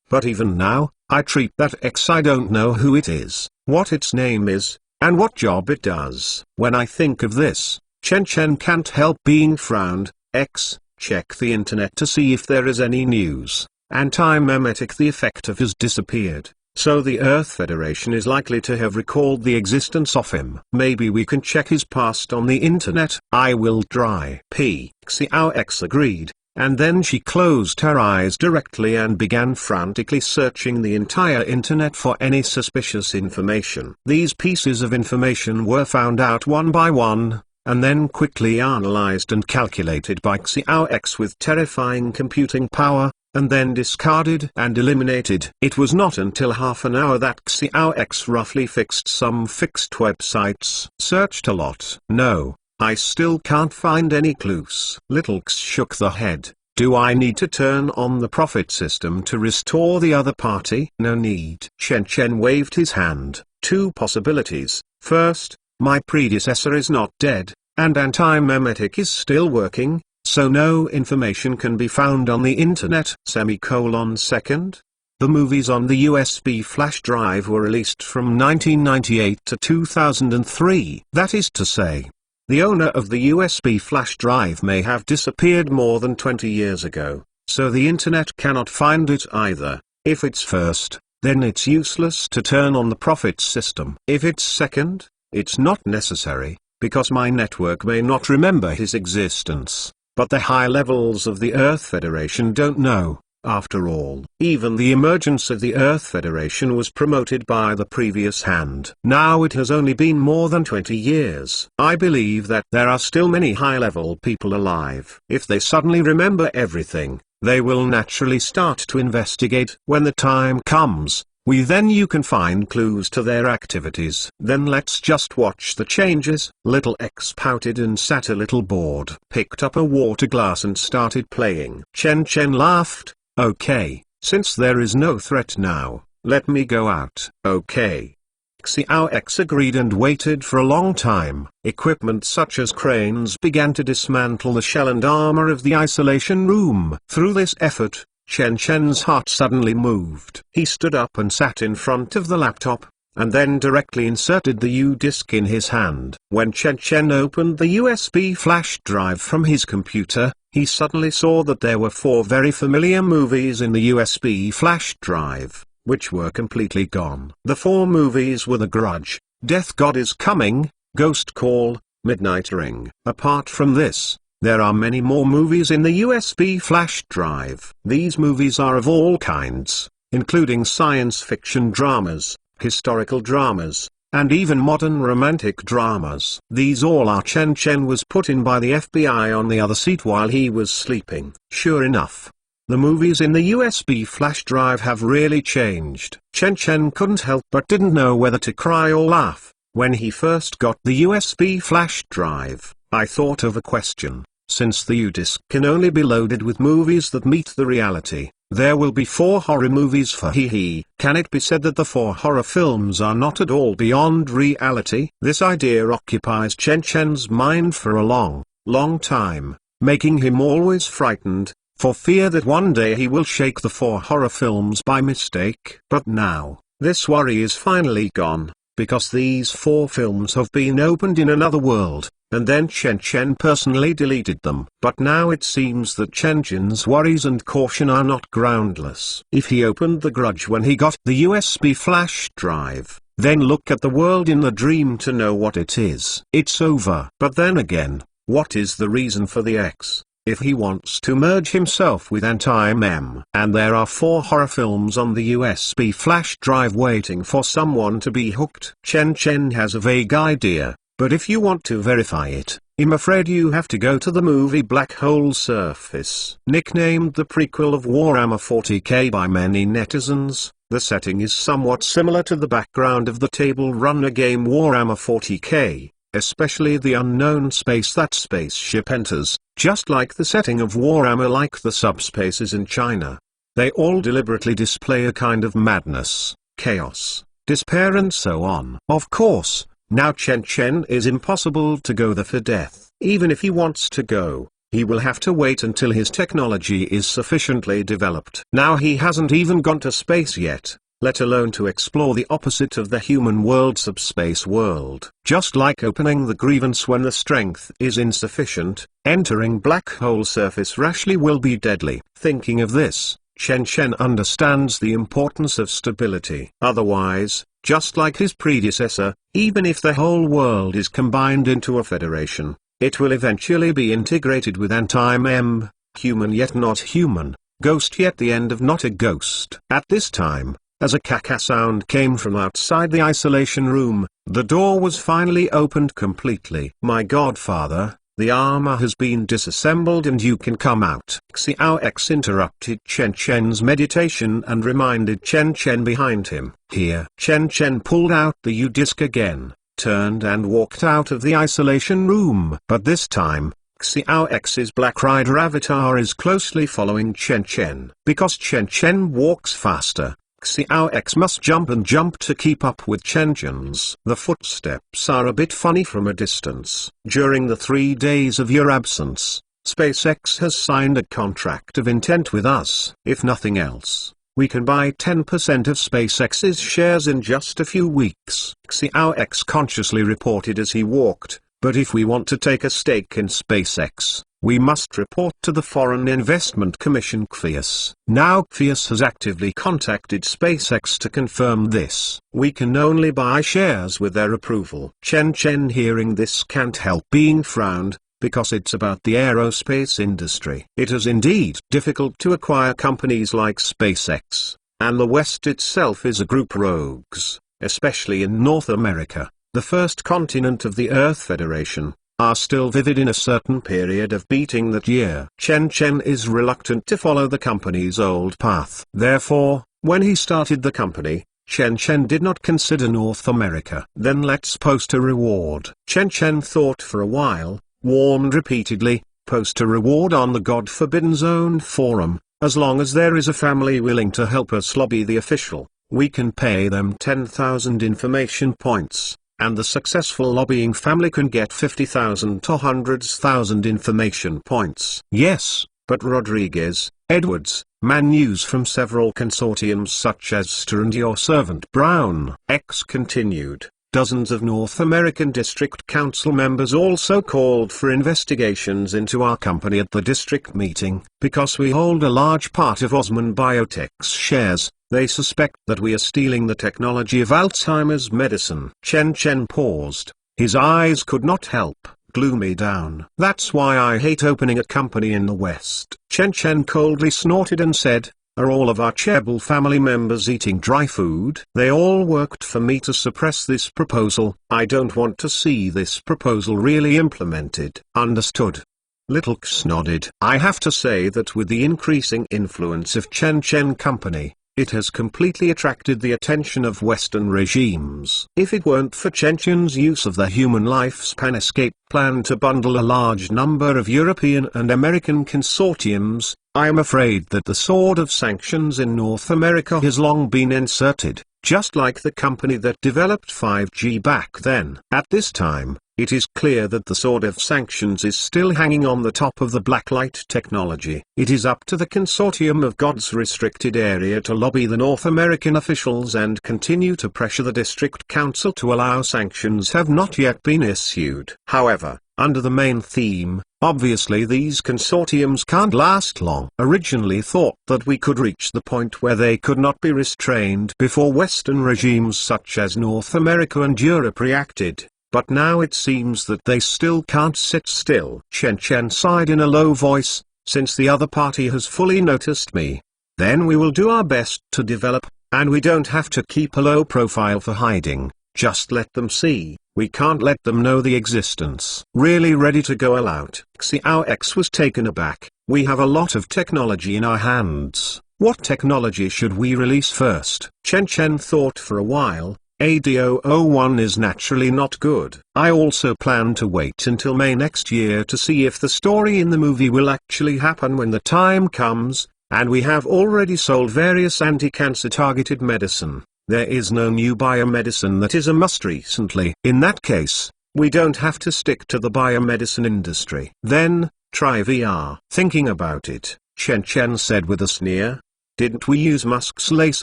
But even now, I treat that X. I don't know who it is, what its name is, and what job it does. When I think of this, Chen Chen can't help being frowned. X, check the internet to see if there is any news. Anti-memetic, the effective has disappeared, so the Earth Federation is likely to have recalled the existence of him. Maybe we can check his past on the internet. "I will try." Xiao X agreed. And then she closed her eyes directly and began frantically searching the entire internet for any suspicious information. These pieces of information were found out one by one, and then quickly analyzed and calculated by Xiao X with terrifying computing power, and then discarded and eliminated. It was not until half an hour that Xiao X roughly fixed some fixed websites. Searched a lot. "No, I still can't find any clues." Little X shook the head. "Do I need to turn on the profit system to restore the other party?" "No need." Chen Chen waved his hand. "Two possibilities. First, my predecessor is not dead, and anti-memetic is still working, so no information can be found on the internet. Second, the movies on the USB flash drive were released from 1998 to 2003. That is to say, the owner of the USB flash drive may have disappeared more than 20 years ago, so the internet cannot find it either. If it's first, then it's useless to turn on the profit system. If it's second, it's not necessary, because my network may not remember his existence. but the high levels of the Earth Federation don't know. After all, even the emergence of the Earth Federation was promoted by the previous hand. Now it has only been more than 20 years. I believe that there are still many high-level people alive. If they suddenly remember everything, they will naturally start to investigate. When the time comes, you can find clues to their activities. Then let's just watch the changes. Little X pouted and sat a little bored. Picked up a water glass and started playing. Chen Chen laughed. Okay, since there is no threat now, let me go out. Okay. Xiao X agreed and waited for a long time. Equipment such as cranes began to dismantle the shell and armor of the isolation room. Through this effort, Chen Chen's heart suddenly moved. He stood up and sat in front of the laptop, and then directly inserted the U-disk in his hand. When Chen Chen opened the USB flash drive from his computer, he suddenly saw that there were 4 very familiar movies in the USB flash drive, which were completely gone. The 4 movies were The Grudge, Death God Is Coming, Ghost Call, Midnight Ring. Apart from this, there are many more movies in the USB flash drive. These movies are of all kinds, including science fiction dramas, historical dramas, and even modern romantic dramas. These all are. Chen Chen was put in by the FBI on the other seat while he was sleeping. Sure enough, the movies in the USB flash drive have really changed. Chen Chen couldn't help but didn't know whether to cry or laugh. When he first got the USB flash drive, I thought of a question. Since the U-disk can only be loaded with movies that meet the reality, there will be 4 horror movies for hee. Can it be said that the 4 horror films are not at all beyond reality? This idea occupies Chen Chen's mind for a long, long time, making him always frightened, for fear that one day he will shake the 4 horror films by mistake. But now, this worry is finally gone, because these 4 films have been opened in another world, and then Chen Chen personally deleted them. But now it seems that Chen Chen's worries and caution are not groundless. If he opened The Grudge when he got the USB flash drive, then look at the world in the dream to know what it is. It's over. But then again, what is the reason for the X? If he wants to merge himself with Anti-Mem, and there are 4 horror films on the USB flash drive waiting for someone to be hooked. Chen Chen has a vague idea, but if you want to verify it, I'm afraid you have to go to the movie Black Hole Surface. Nicknamed the prequel of Warhammer 40k by many netizens, the setting is somewhat similar to the background of the table runner game Warhammer 40k. Especially the unknown space that spaceship enters, just like the setting of Warhammer, like the subspaces in China. They all deliberately display a kind of madness, chaos, despair and so on. Of course, now Chen Chen is impossible to go there for death. Even if he wants to go, he will have to wait until his technology is sufficiently developed. Now he hasn't even gone to space yet, let alone to explore the opposite of the human world, subspace world. Just like opening the grievance when the strength is insufficient, entering black hole surface rashly will be deadly. Thinking of this, Chen Chen understands the importance of stability. Otherwise, just like his predecessor, even if the whole world is combined into a federation, it will eventually be integrated with Anti-Mem, human yet not human, ghost yet the end of not a ghost. At this time, as a caca sound came from outside the isolation room, the door was finally opened completely. My godfather, the armor has been disassembled and you can come out. Xiao X interrupted Chen Chen's meditation and reminded Chen Chen behind him. Here, Chen Chen pulled out the U-disk again, turned and walked out of the isolation room. But this time, Xiao X's Black Rider avatar is closely following Chen Chen. Because Chen Chen walks faster, Xiao X must jump and jump to keep up with Chen Chen's. The footsteps are a bit funny from a distance. During the 3 days of your absence, SpaceX has signed a contract of intent with us. If nothing else, we can buy 10% of SpaceX's shares in just a few weeks. Xiao X consciously reported as he walked, but if we want to take a stake in SpaceX, we must report to the Foreign Investment Commission (CFIUS). Now CFIUS has actively contacted SpaceX to confirm this. We can only buy shares with their approval. Chen Chen, hearing this, can't help being frowned. because it's about the aerospace industry. It is indeed difficult to acquire companies like SpaceX, and the West itself is a group rogues, especially in North America, the first continent of the Earth Federation, are still vivid in a certain period of beating that year. Chen Chen is reluctant to follow the company's old path. Therefore, when he started the company, Chen Chen did not consider North America. Then let's post a reward. Chen Chen thought for a while, warned repeatedly, post a reward on the God Forbidden Zone forum, as long as there is a family willing to help us lobby the official, we can pay them 10,000 information points. And the successful lobbying family can get 50,000 to hundreds thousand information points. Yes, but Rodriguez, Edwards, Man news from several consortiums such as Ster and your servant Brown X continued. Dozens of North American District Council members also called for investigations into our company at the district meeting. Because we hold a large part of Osman Biotech's shares, they suspect that we are stealing the technology of Alzheimer's medicine. Chen Chen paused. His eyes could not help gloomy down. That's why I hate opening a company in the West. Chen Chen coldly snorted and said, are all of our chaebol family members eating dry food? They all worked for me to suppress this proposal. I don't want to see this proposal really implemented. Understood. Little X nodded. I have to say that with the increasing influence of Chen Chen Company, it has completely attracted the attention of Western regimes. If it weren't for Chen Chen's use of the Human Lifespan Escape Plan to bundle a large number of European and American consortiums, I am afraid that the sword of sanctions in North America has long been inserted, just like the company that developed 5G back then. At this time, it is clear that the sword of sanctions is still hanging on the top of the blacklight technology. It is up to the consortium of God's restricted area to lobby the North American officials and continue to pressure the district council to allow sanctions have not yet been issued. However, under the main theme, obviously these consortiums can't last long. Originally thought that we could reach the point where they could not be restrained before Western regimes such as North America and Europe reacted. But now it seems that they still can't sit still. Chen Chen sighed in a low voice, since the other party has fully noticed me. Then we will do our best to develop, and we don't have to keep a low profile for hiding, just let them see, we can't let them know the existence. Really ready to go all out. Xiao X was taken aback, we have a lot of technology in our hands. What technology should we release first? Chen Chen thought for a while. AD001 is naturally not good. I also plan to wait until May next year to see if the story in the movie will actually happen when the time comes, and we have already sold various anti-cancer targeted medicine. There is no new biomedicine that is a must recently. In that case, we don't have to stick to the biomedicine industry. Then, try VR. Thinking about it, Chen Chen said with a sneer. Didn't we use Musk's lace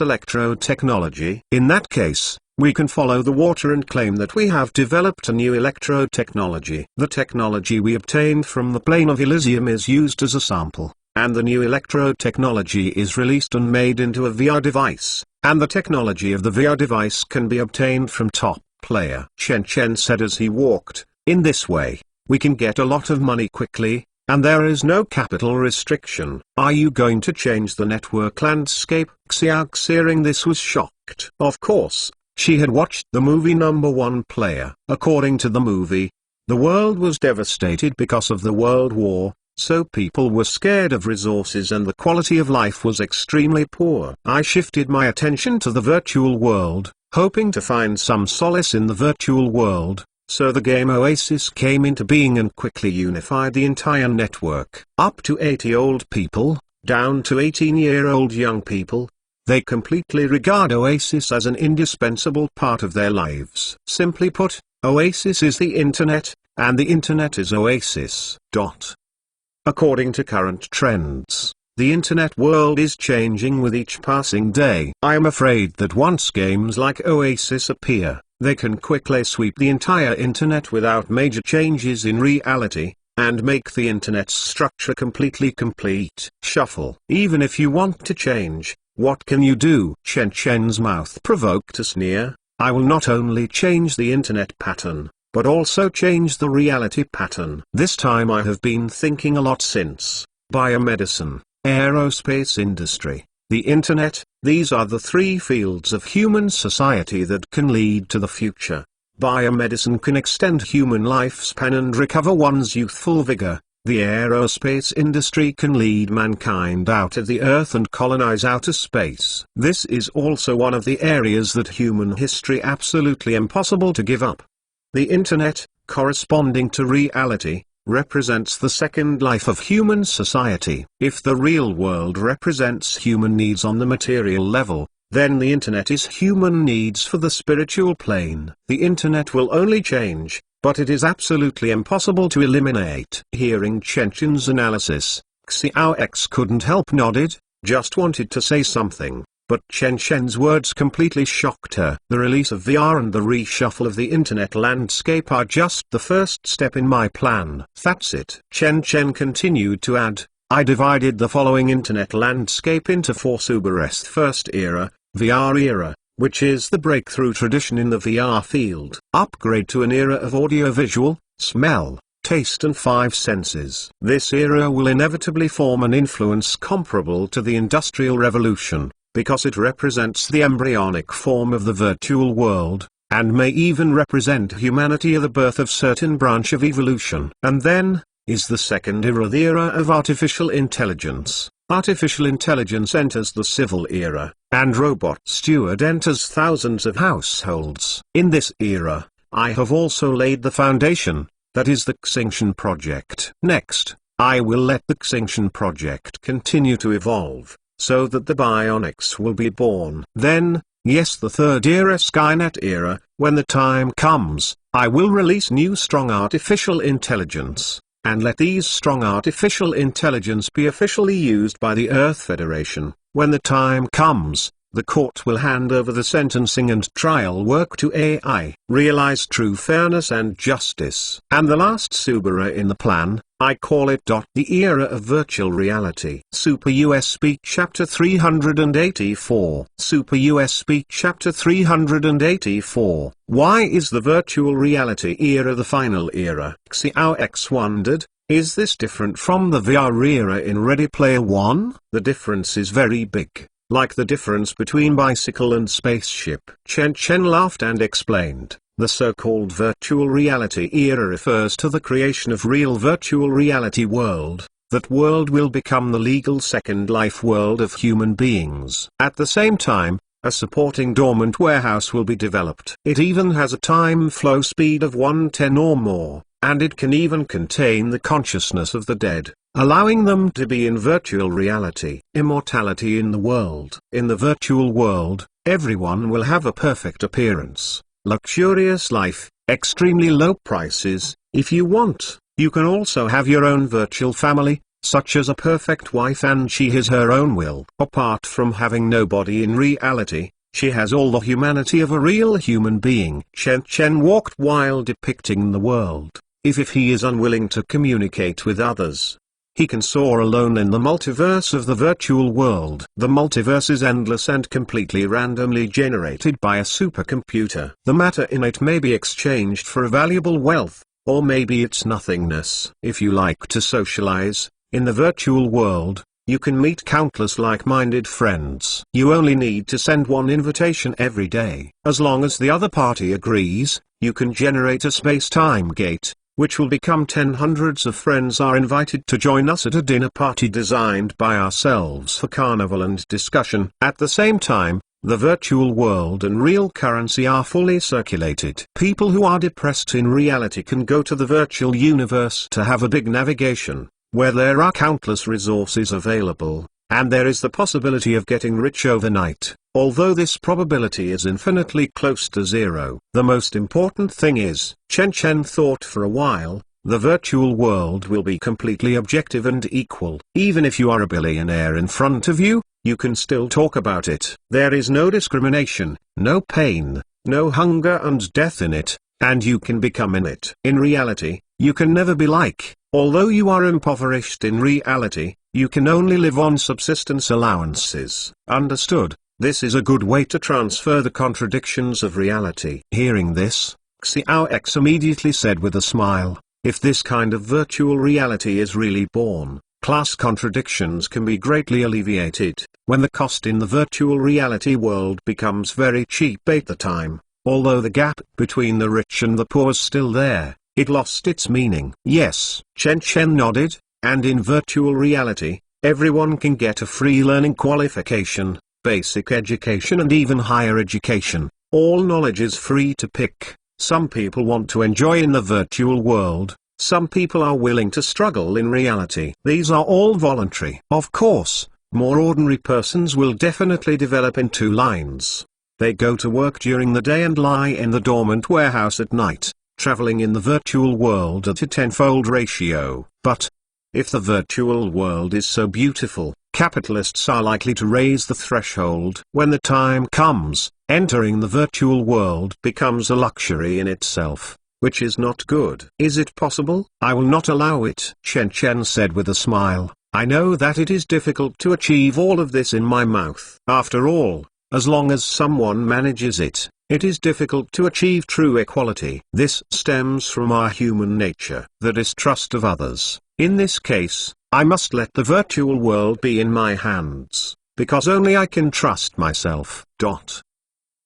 electrode technology? In that case, we can follow the water and claim that we have developed a new electrode technology. The technology we obtained from the plane of Elysium is used as a sample, and the new electrode technology is released and made into a VR device, and the technology of the VR device can be obtained from top player. Chen Chen said as he walked, in this way, we can get a lot of money quickly, and there is no capital restriction. Are you going to change the network landscape? Xiao Xiring this was shocked. Of course. She had watched the movie Number One Player. According to the movie, the world was devastated because of the World War, so people were scared of resources and the quality of life was extremely poor. I shifted my attention to the virtual world, hoping to find some solace in the virtual world, so the game Oasis came into being and quickly unified the entire network. Up to 80-old people, down to 18-year-old young people, they completely regard Oasis as an indispensable part of their lives. Simply put, Oasis is the internet, and the internet is Oasis. According to current trends, the internet world is changing with each passing day. I am afraid that once games like Oasis appear, they can quickly sweep the entire internet without major changes in reality, and make the internet's structure completely complete. Shuffle. Even if you want to change, what can you do? Chen Chen's mouth provoked a sneer. I will not only change the internet pattern, but also change the reality pattern. This time I have been thinking a lot since biomedicine, aerospace industry, the internet, these are the three fields of human society that can lead to the future. Biomedicine can extend human lifespan and recover one's youthful vigor. The aerospace industry can lead mankind out of the Earth and colonize outer space. This is also one of the areas that human history absolutely impossible to give up. The internet, corresponding to reality, represents the second life of human society. If the real world represents human needs on the material level, then the internet is human needs for the spiritual plane. The internet will only change, but it is absolutely impossible to eliminate. Hearing Chen Chen's analysis, Xiao X couldn't help nodded, just wanted to say something, but Chen Chen's words completely shocked her. The release of VR and the reshuffle of the internet landscape are just the first step in my plan. That's it. Chen Chen continued to add, I divided the following internet landscape into four Subarest. First era, VR era, which is the breakthrough tradition in the VR field. Upgrade to an era of audio-visual, smell, taste and five senses. This era will inevitably form an influence comparable to the Industrial Revolution, because it represents the embryonic form of the virtual world, and may even represent humanity or the birth of certain branch of evolution. And then, is the second era, the era of artificial intelligence. Artificial intelligence enters the civil era, and robot steward enters thousands of households. In this era, I have also laid the foundation, that is the Xingqian project. Next, I will let the Xingqian project continue to evolve, so that the bionics will be born. Then, yes, the third era, Skynet era, when the time comes, I will release new strong artificial intelligence, and let these strong artificial intelligence be officially used by the Earth Federation. When the time comes, the court will hand over the sentencing and trial work to AI. Realize true fairness and justice. And the last Subera in the plan, I call it the era of virtual reality. Super US Speak Chapter 384. Super US Speak Chapter 384. Why is the virtual reality era the final era? Xiao X wondered, is this different from the VR era in Ready Player One? The difference is very big, like the difference between bicycle and spaceship. Chen Chen laughed and explained, the so-called virtual reality era refers to the creation of real virtual reality world. That world will become the legal second life world of human beings. At the same time, a supporting dormant warehouse will be developed. It even has a time flow speed of 110 or more, and it can even contain the consciousness of the dead, allowing them to be in virtual reality. Immortality in the world. In the virtual world, everyone will have a perfect appearance, luxurious life, extremely low prices. If you want, you can also have your own virtual family, such as a perfect wife, and she has her own will. Apart from having nobody in reality, she has all the humanity of a real human being. Chen Chen walked while depicting the world. If he is unwilling to communicate with others, he can soar alone in the multiverse of the virtual world. The multiverse is endless and completely randomly generated by a supercomputer. The matter in it may be exchanged for a valuable wealth, or maybe it's nothingness. If you like to socialize, in the virtual world, you can meet countless like-minded friends. You only need to send one invitation every day. As long as the other party agrees, you can generate a space-time gate, which will become 10 hundreds of friends are invited to join us at a dinner party designed by ourselves for carnival and discussion. At the same time, the virtual world and real currency are fully circulated. People who are depressed in reality can go to the virtual universe to have a big navigation, where there are countless resources available, and there is the possibility of getting rich overnight. Although this probability is infinitely close to zero, the most important thing is, Chen Chen thought for a while, the virtual world will be completely objective and equal. Even if you are a billionaire in front of you, you can still talk about it. There is no discrimination, no pain, no hunger and death in it, and you can become in it. In reality, you can never be like, although you are impoverished in reality, you can only live on subsistence allowances. Understood? This is a good way to transfer the contradictions of reality. Hearing this, Xiao X immediately said with a smile, if this kind of virtual reality is really born, class contradictions can be greatly alleviated. When the cost in the virtual reality world becomes very cheap at the time, although the gap between the rich and the poor was still there, it lost its meaning. Yes, Chen Chen nodded, and in virtual reality, everyone can get a free learning qualification, basic education and even higher education. All knowledge is free to pick. Some people want to enjoy in the virtual world, some people are willing to struggle in reality. These are all voluntary. Of course, more ordinary persons will definitely develop in two lines. They go to work during the day and lie in the dormant warehouse at night, traveling in the virtual world at a tenfold ratio. But if the virtual world is so beautiful, capitalists are likely to raise the threshold. When the time comes, entering the virtual world becomes a luxury in itself, which is not good. Is it possible? I will not allow it, Chen Chen said with a smile. I know that it is difficult to achieve all of this in my mouth. After all, as long as someone manages it, it is difficult to achieve true equality. This stems from our human nature, the distrust of others. In this case, I must let the virtual world be in my hands, because only I can trust myself.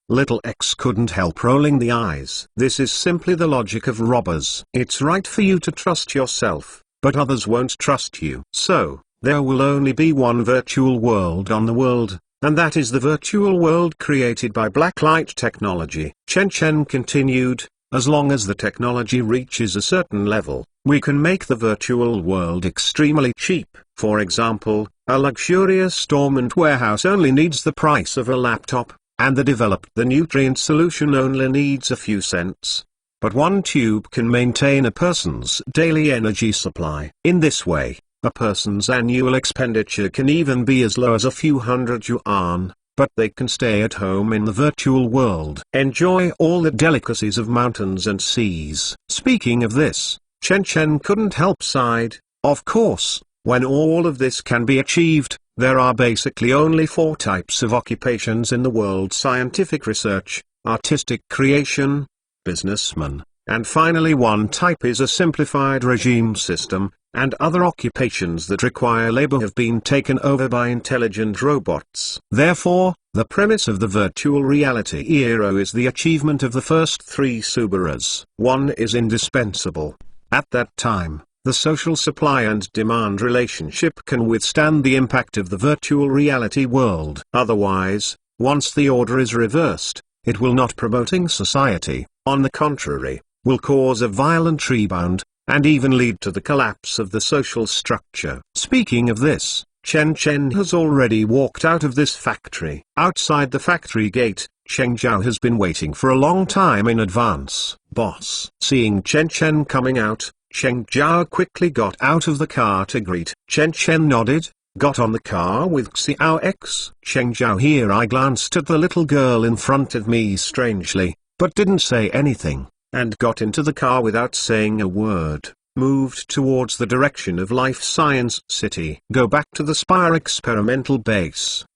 Little X couldn't help rolling the eyes. This is simply the logic of robbers. It's right for you to trust yourself, but others won't trust you. So, there will only be one virtual world on the world, and that is the virtual world created by blacklight technology. Chen Chen continued, as long as the technology reaches a certain level, we can make the virtual world extremely cheap. For example, a luxurious dormant warehouse only needs the price of a laptop, and the nutrient solution only needs a few cents. But one tube can maintain a person's daily energy supply. In this way, a person's annual expenditure can even be as low as a few hundred yuan, but they can stay at home in the virtual world. Enjoy all the delicacies of mountains and seas. Speaking of this, Chen Chen couldn't help sighed. Of course, when all of this can be achieved, there are basically only 4 types of occupations in the world: scientific research, artistic creation, businessman, and finally one type is a simplified regime system, and other occupations that require labor have been taken over by intelligent robots. Therefore, the premise of the virtual reality era is the achievement of the first 3 Subaras. One is indispensable. At that time, the social supply and demand relationship can withstand the impact of the virtual reality world. Otherwise, once the order is reversed, it will not promoting society, on the contrary, will cause a violent rebound, and even lead to the collapse of the social structure. Speaking of this, Chen Chen has already walked out of this factory. Outside the factory gate, Cheng Zhao has been waiting for a long time in advance. Boss. Seeing Chen Chen coming out, Cheng Zhao quickly got out of the car to greet. Chen Chen nodded, got on the car with Xiao X. Cheng Zhao here. I glanced at the little girl in front of me strangely, but didn't say anything, and got into the car without saying a word, moved towards the direction of Life Science City. Go back to the Spire experimental base.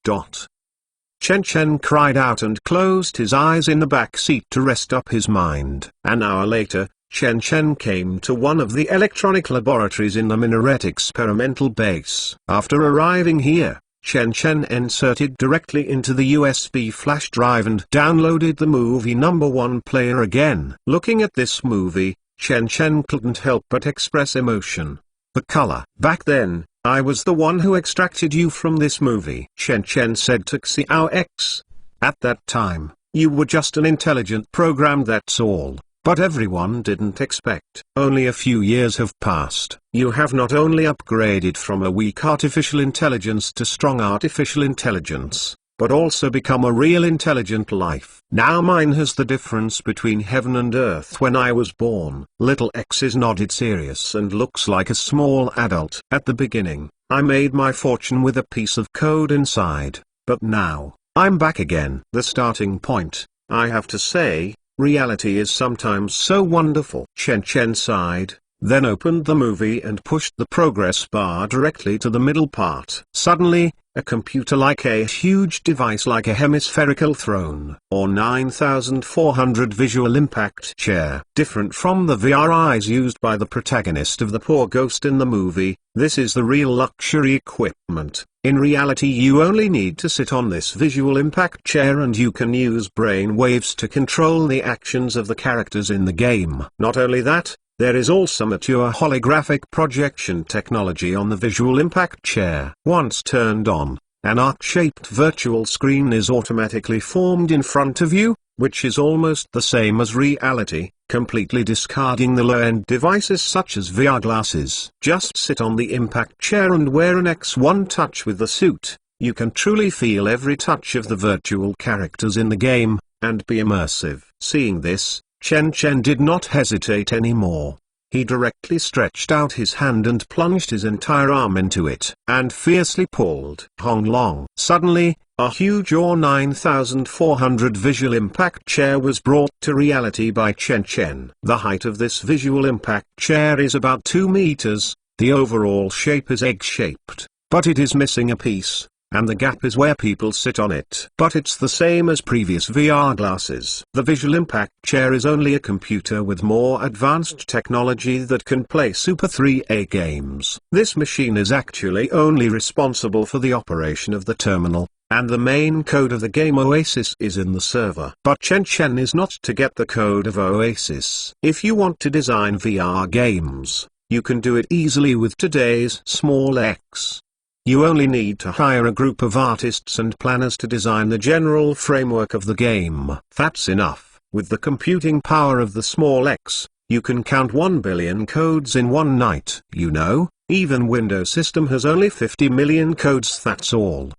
Chen Chen cried out and closed his eyes in the back seat to rest up his mind. An hour later, Chen Chen came to one of the electronic laboratories in the Minaret experimental base. After arriving here, Chen Chen inserted directly into the USB flash drive and downloaded the movie #1 player again. Looking at this movie, Chen Chen couldn't help but express emotion. The color. Back then, I was the one who extracted you from this movie, Chen Chen said to Xiao X. At that time, you were just an intelligent program, that's all. But everyone didn't expect. Only a few years have passed. You have not only upgraded from a weak artificial intelligence to strong artificial intelligence, but also become a real intelligent life. Now mine has the difference between heaven and earth. When I was born, little X is nodded serious and looks like a small adult. At the beginning, I made my fortune with a piece of code inside, but now, I'm back again. The starting point, I have to say, reality is sometimes so wonderful. Chen Chen sighed, then opened the movie and pushed the progress bar directly to the middle part. Suddenly, a computer like a huge device like a hemispherical throne or 9400 visual impact chair. Different from the VR eyes used by the protagonist of the poor ghost in the movie, this is the real luxury equipment. In reality, you only need to sit on this visual impact chair and you can use brain waves to control the actions of the characters in the game. Not only that, there is also mature holographic projection technology on the visual impact chair. Once turned on, an arc-shaped virtual screen is automatically formed in front of you, which is almost the same as reality, completely discarding the low-end devices such as VR glasses. Just sit on the impact chair and wear an X1 touch with the suit. You can truly feel every touch of the virtual characters in the game, and be immersive. Seeing this, Chen Chen did not hesitate anymore. He directly stretched out his hand and plunged his entire arm into it, and fiercely pulled. Hong Long. Suddenly, a huge or 9400 visual impact chair was brought to reality by Chen Chen. The height of this visual impact chair is about 2 meters, the overall shape is egg-shaped, but it is missing a piece, and the gap is where people sit on it. But it's the same as previous VR glasses. The visual impact chair is only a computer with more advanced technology that can play Super 3A games. This machine is actually only responsible for the operation of the terminal, and the main code of the game Oasis is in the server. But Chen Chen is not to get the code of Oasis. If you want to design VR games, you can do it easily with today's Small X. You only need to hire a group of artists and planners to design the general framework of the game. That's enough. With the computing power of the Small X, you can count 1 billion codes in one night. You know, even Windows system has only 50 million codes, that's all.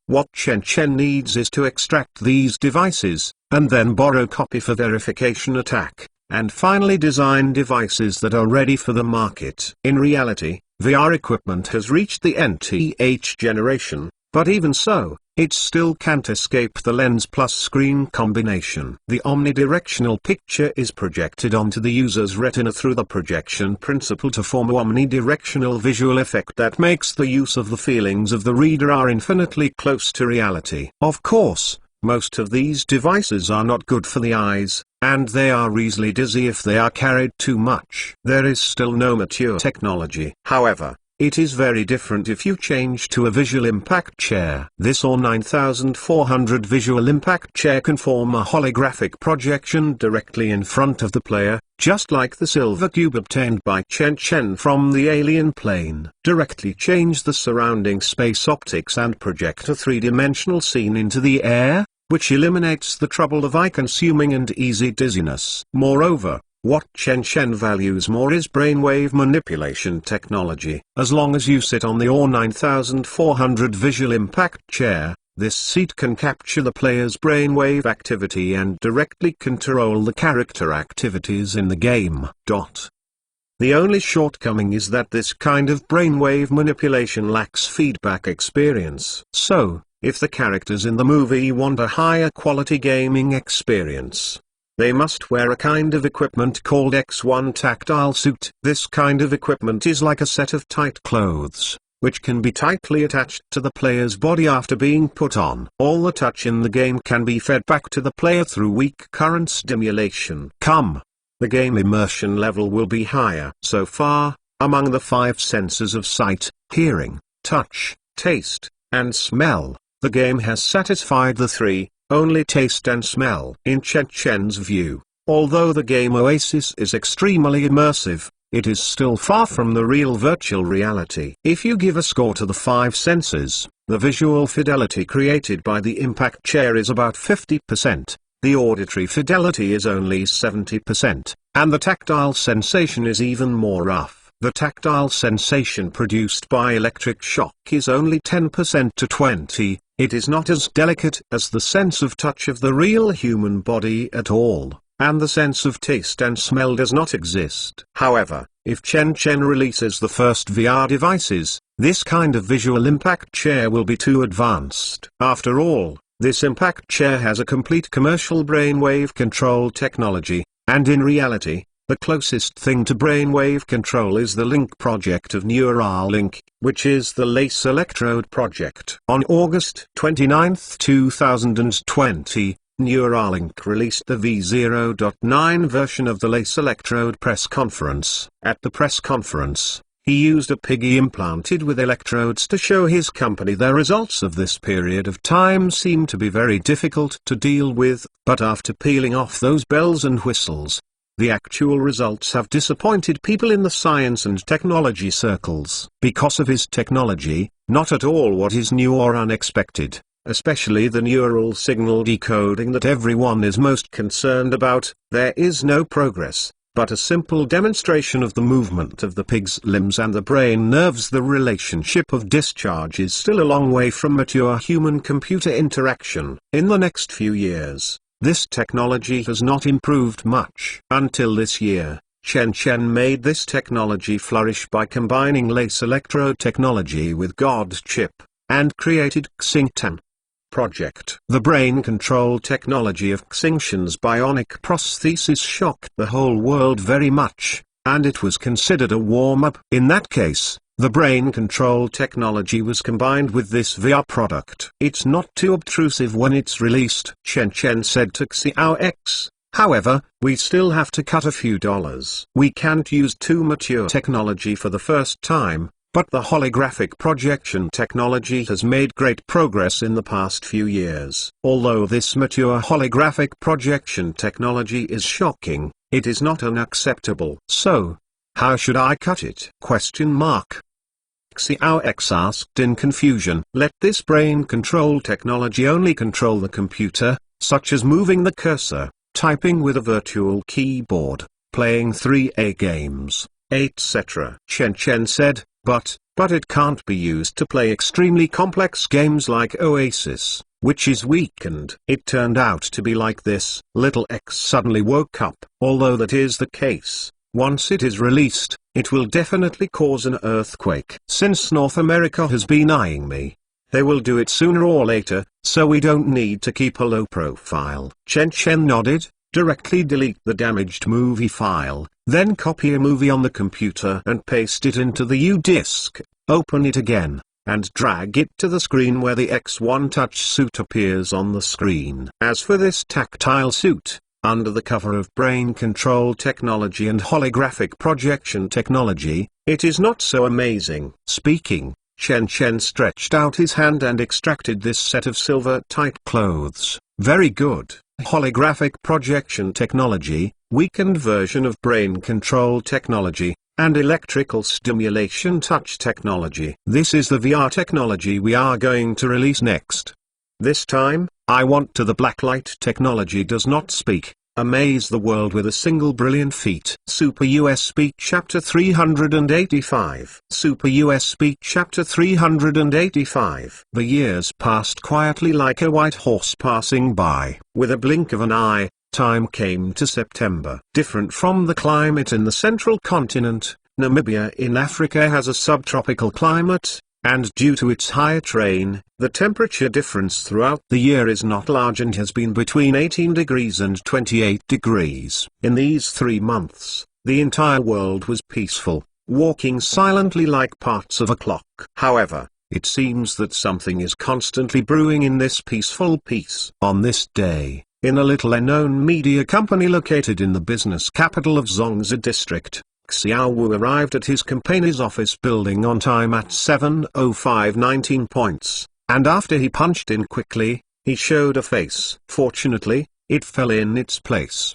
What Chen Chen needs is to extract these devices, and then borrow copy for verification attack, and finally design devices that are ready for the market. In reality, VR equipment has reached the nth generation, but even so, it still can't escape the lens plus screen combination. The omnidirectional picture is projected onto the user's retina through the projection principle to form an omnidirectional visual effect that makes the use of the feelings of the reader are infinitely close to reality. Of course, most of these devices are not good for the eyes, and they are easily dizzy if they are carried too much. There is still no mature technology. However, it is very different if you change to a visual impact chair. This or 9400 visual impact chair can form a holographic projection directly in front of the player, just like the silver cube obtained by Chen Chen from the alien plane. Directly change the surrounding space optics and project a three-dimensional scene into the air, which eliminates the trouble of eye-consuming and easy dizziness. Moreover, what Chen Chen values more is brainwave manipulation technology. As long as you sit on the OR 9400 visual impact chair, this seat can capture the player's brainwave activity and directly control the character activities in the game. The only shortcoming is that this kind of brainwave manipulation lacks feedback experience. So, if the characters in the movie want a higher quality gaming experience, they must wear a kind of equipment called X1 tactile suit. This kind of equipment is like a set of tight clothes, which can be tightly attached to the player's body after being put on. All the touch in the game can be fed back to the player through weak current stimulation. The game immersion level will be higher. So far, among the 5 senses of sight, hearing, touch, taste, and smell, the game has satisfied the 3, only taste and smell. In Chen Chen's view, although the game Oasis is extremely immersive, it is still far from the real virtual reality. If you give a score to the 5 senses, the visual fidelity created by the impact chair is about 50%, the auditory fidelity is only 70%, and the tactile sensation is even more rough. The tactile sensation produced by electric shock is only 10% to 20%, it is not as delicate as the sense of touch of the real human body at all, and the sense of taste and smell does not exist. However, if Chen Chen releases the first VR devices, this kind of visual impact chair will be too advanced. After all, this impact chair has a complete commercial brainwave control technology, and in reality, The closest thing to brainwave control is the LINK project of Neuralink, which is the Lace Electrode project. On August 29, 2020, Neuralink released the V0.9 version of the Lace Electrode press conference. At the press conference, he used a piggy implanted with electrodes to show his company the results of this period of time seemed to be very difficult to deal with, but after peeling off those bells and whistles, the actual results have disappointed people in the science and technology circles. Because of his technology, not at all what is new or unexpected, especially the neural signal decoding that everyone is most concerned about, there is no progress, but a simple demonstration of the movement of the pig's limbs and the brain nerves. The relationship of discharge is still a long way from mature human-computer interaction. In the next few years, this technology has not improved much. Until this year, Chen made this technology flourish by combining lace electrode technology with God chip, and created Xingtian project. The brain control technology of Xingtian's bionic prosthesis shocked the whole world very much, and it was considered a warm-up. In that case, the brain control technology was combined with this VR product. It's not too obtrusive when it's released, Chen said to Xiaox. However, we still have to cut a few dollars. We can't use too mature technology for the first time, but the holographic projection technology has made great progress in the past few years. Although this mature holographic projection technology is shocking, it is not unacceptable. So, how should I cut it? Xiaox asked in confusion. Let this brain control technology only control the computer, such as moving the cursor, typing with a virtual keyboard, playing 3A games, etc. Chen said, but it can't be used to play extremely complex games like Oasis, which is weakened. It turned out to be like this. Little X suddenly woke up. Although that is the case, once it is released, it will definitely cause an earthquake. Since North America has been eyeing me, they will do it sooner or later, so we don't need to keep a low profile. Chen nodded. Directly delete the damaged movie file, then copy a movie on the computer and paste it into the U-disk, open it again, and drag it to the screen where the X1 touch suit appears on the screen. As for this tactile suit, under the cover of brain control technology and holographic projection technology, it is not so amazing. Speaking, Chen stretched out his hand and extracted this set of silver-type clothes. Very good. Holographic projection technology, weakened version of brain control technology, and electrical stimulation touch technology. This is the VR technology we are going to release next. This time, I want to the blacklight technology does not speak, amaze the world with a single brilliant feat. Super USB Chapter 385. Super USB Chapter 385. The years passed quietly like a white horse passing by. With a blink of an eye, time came to September. Different from the climate in the central continent, Namibia in Africa has a subtropical climate, and due to its higher terrain, the temperature difference throughout the year is not large and has been between 18 degrees and 28 degrees. In these 3 months, the entire world was peaceful, walking silently like parts of a clock. However, it seems that something is constantly brewing in this peaceful peace. On this day, in a little unknown media company located in the business capital of Zongzi district, Xiao Wu arrived at his company's office building on time at 7:05:19 points, and after he punched in quickly, he showed a face. Fortunately, it fell in its place.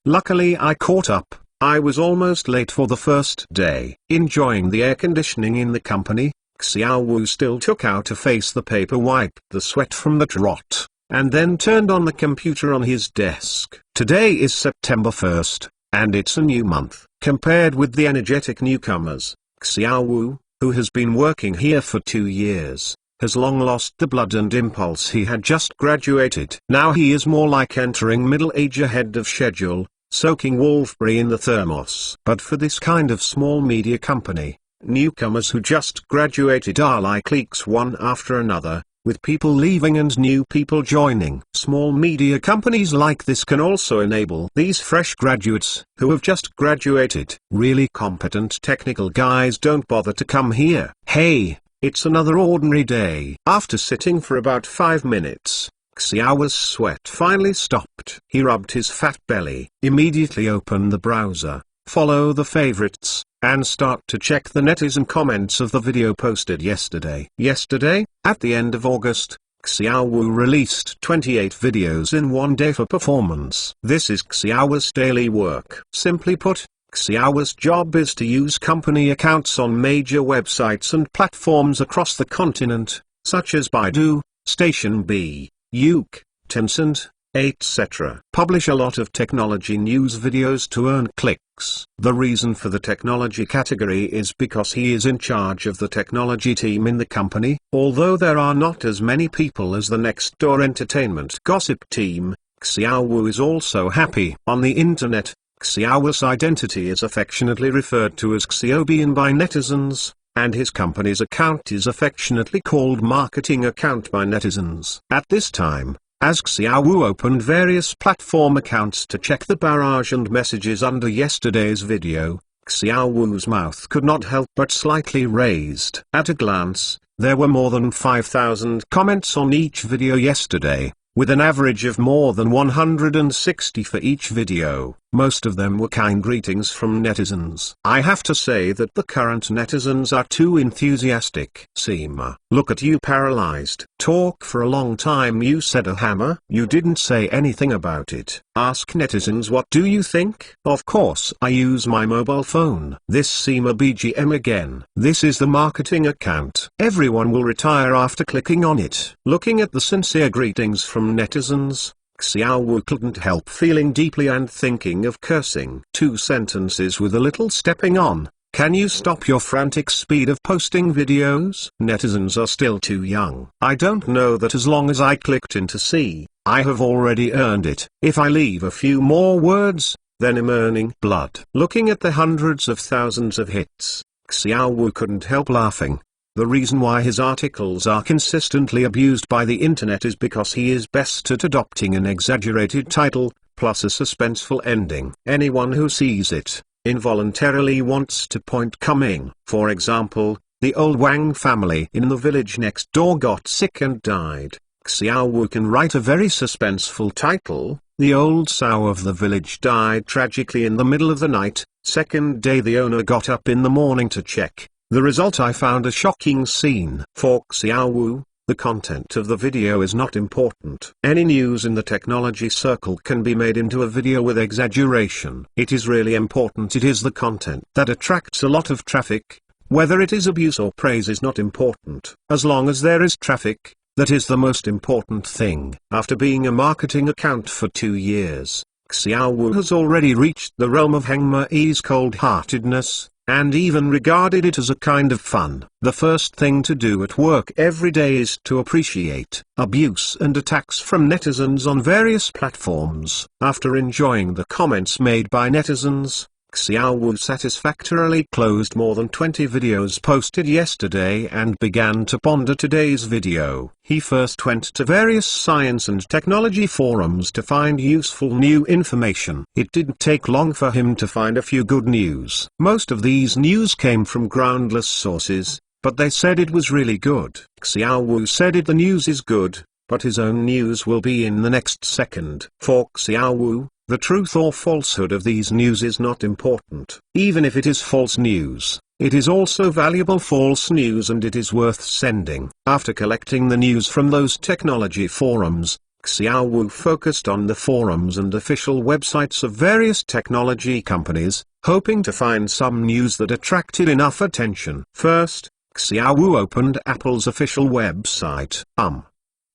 Luckily I caught up. I was almost late for the first day. Enjoying the air conditioning in the company, Xiao Wu still took out a face the paper, wiped the sweat from the trot, and then turned on the computer on his desk. Today is September 1st. And it's a new month. Compared with the energetic newcomers, Xiao Wu, who has been working here for 2 years, has long lost the blood and impulse he had just graduated. Now he is more like entering middle age ahead of schedule, soaking wolfberry in the thermos. But for this kind of small media company, newcomers who just graduated are like leaks one after another, with people leaving and new people joining. Small media companies like this can also enable these fresh graduates, who have just graduated. Really competent technical guys don't bother to come here. Hey, it's another ordinary day. After sitting for about 5 minutes, Xiao's sweat finally stopped. He rubbed his fat belly, immediately open the browser, follow the favorites, and start to check the netizen comments of the video posted yesterday. Yesterday, at the end of August, Xiaowu released 28 videos in one day for performance. This is Xiao's daily work. Simply put, Xiao's job is to use company accounts on major websites and platforms across the continent, such as Baidu, Station B, Youk, Tencent, etc. Publish a lot of technology news videos to earn clicks. The reason for the technology category is because he is in charge of the technology team in the company. Although there are not as many people as the next door entertainment gossip team, Xiaowu is also happy. On the internet, Xiao's identity is affectionately referred to as Xiaobian by netizens, and his company's account is affectionately called marketing account by netizens. At this time, as Xiaowu opened various platform accounts to check the barrage and messages under yesterday's video, Xiaowu's mouth could not help but slightly raised. At a glance, there were more than 5,000 comments on each video yesterday, with an average of more than 160 for each video. Most of them were kind greetings from netizens. I have to say that the current netizens are too enthusiastic. Seema, look at you paralyzed. Talk for a long time. You said a hammer. You didn't say anything about it. Ask netizens what do you think? Of course I use my mobile phone. This Seema BGM again. This is the marketing account. Everyone will retire after clicking on it. Looking at the sincere greetings from netizens, Xiaowu couldn't help feeling deeply and thinking of cursing. 2 sentences with a little stepping on. Can you stop your frantic speed of posting videos? Netizens are still too young. I don't know that as long as I clicked into C, I have already earned it. If I leave a few more words, then I'm earning blood. Looking at the hundreds of thousands of hits, Xiaowu couldn't help laughing. The reason why his articles are consistently abused by the internet is because he is best at adopting an exaggerated title, plus a suspenseful ending. Anyone who sees it, involuntarily wants to point coming. For example, the old Wang family in the village next door got sick and died. Xiaowu can write a very suspenseful title. The old sow of the village died tragically in the middle of the night. Second day the owner got up in the morning to check. The result, I found a shocking scene. For Xiaowu, the content of the video is not important. Any news in the technology circle can be made into a video with exaggeration. It is really important. It is the content that attracts a lot of traffic. Whether it is abuse or praise is not important. As long as there is traffic, that is the most important thing. After being a marketing account for 2 years, Xiaowu has already reached the realm of Heng Mei's cold-heartedness, and even regarded it as a kind of fun. The first thing to do at work every day is to appreciate abuse and attacks from netizens on various platforms. After enjoying the comments made by netizens, Xiaowu satisfactorily closed more than 20 videos posted yesterday and began to ponder today's video. He first went to various science and technology forums to find useful new information. It didn't take long for him to find a few good news. Most of these news came from groundless sources, but they said it was really good. Xiaowu said the news is good, but his own news will be in the next second. For Xiaowu, the truth or falsehood of these news is not important. Even if it is false news, it is also valuable false news and it is worth sending. After collecting the news from those technology forums, Xiaowu focused on the forums and official websites of various technology companies, hoping to find some news that attracted enough attention. First, Xiaowu opened Apple's official website.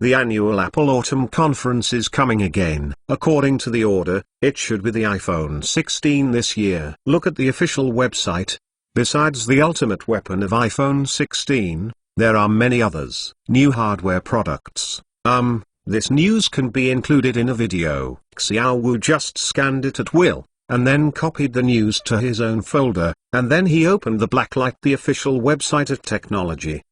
The annual Apple Autumn Conference is coming again. According to the order, it should be the iPhone 16 this year. Look at the official website. Besides the ultimate weapon of iPhone 16, there are many others. New hardware products. This news can be included in a video. Xiaowu just scanned it at will, and then copied the news to his own folder, and then he opened the blacklight the official website of technology.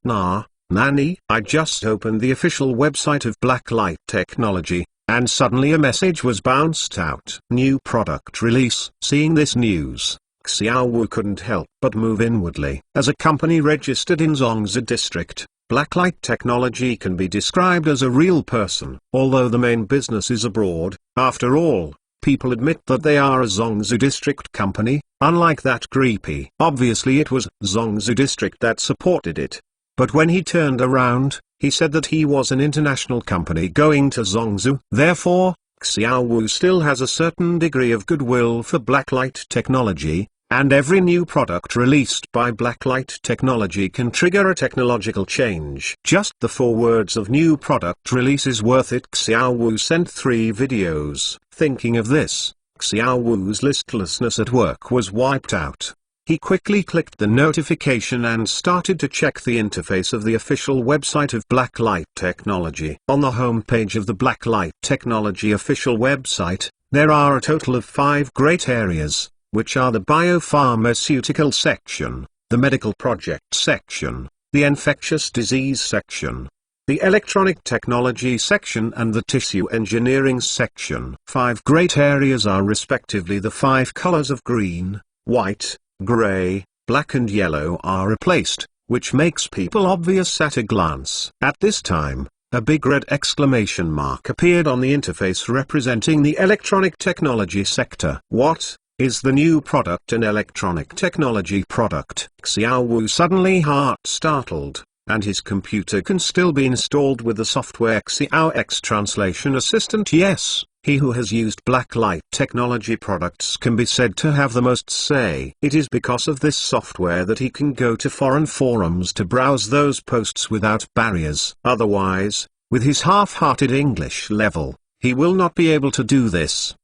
Nani? I just opened the official website of Blacklight Technology, and suddenly a message was bounced out. New product release. Seeing this news, Xiao Wu couldn't help but move inwardly. As a company registered in Zhongzhou district, Blacklight Technology can be described as a real person. Although the main business is abroad, after all, people admit that they are a Zhongzhou district company, unlike that Greepy. Obviously it was Zhongzhou district that supported it. But when he turned around, he said that he was an international company going to Zhongzhou. Therefore, Xiao Wu still has a certain degree of goodwill for Blacklight Technology, and every new product released by Blacklight Technology can trigger a technological change. Just the 4 words of new product release is worth it. Xiao Wu sent 3 videos. Thinking of this, Xiao Wu's listlessness at work was wiped out. He quickly clicked the notification and started to check the interface of the official website of Blacklight Technology. On the homepage of the Blacklight Technology official website, there are a total of 5 great areas, which are the biopharmaceutical section, the medical project section, the infectious disease section, the electronic technology section and the tissue engineering section. 5 great areas are respectively the 5 colors of green, white, gray, black and yellow are replaced, which makes people obvious at a glance. At this time, a big red exclamation mark appeared on the interface representing the electronic technology sector. What? Is the new product an electronic technology product? Xiao Wu suddenly heart-startled, and his computer can still be installed with the software Xiao X Translation Assistant. Yes, he who has used Blacklight Technology products can be said to have the most say. It is because of this software that he can go to foreign forums to browse those posts without barriers. Otherwise, with his half-hearted English level, he will not be able to do this.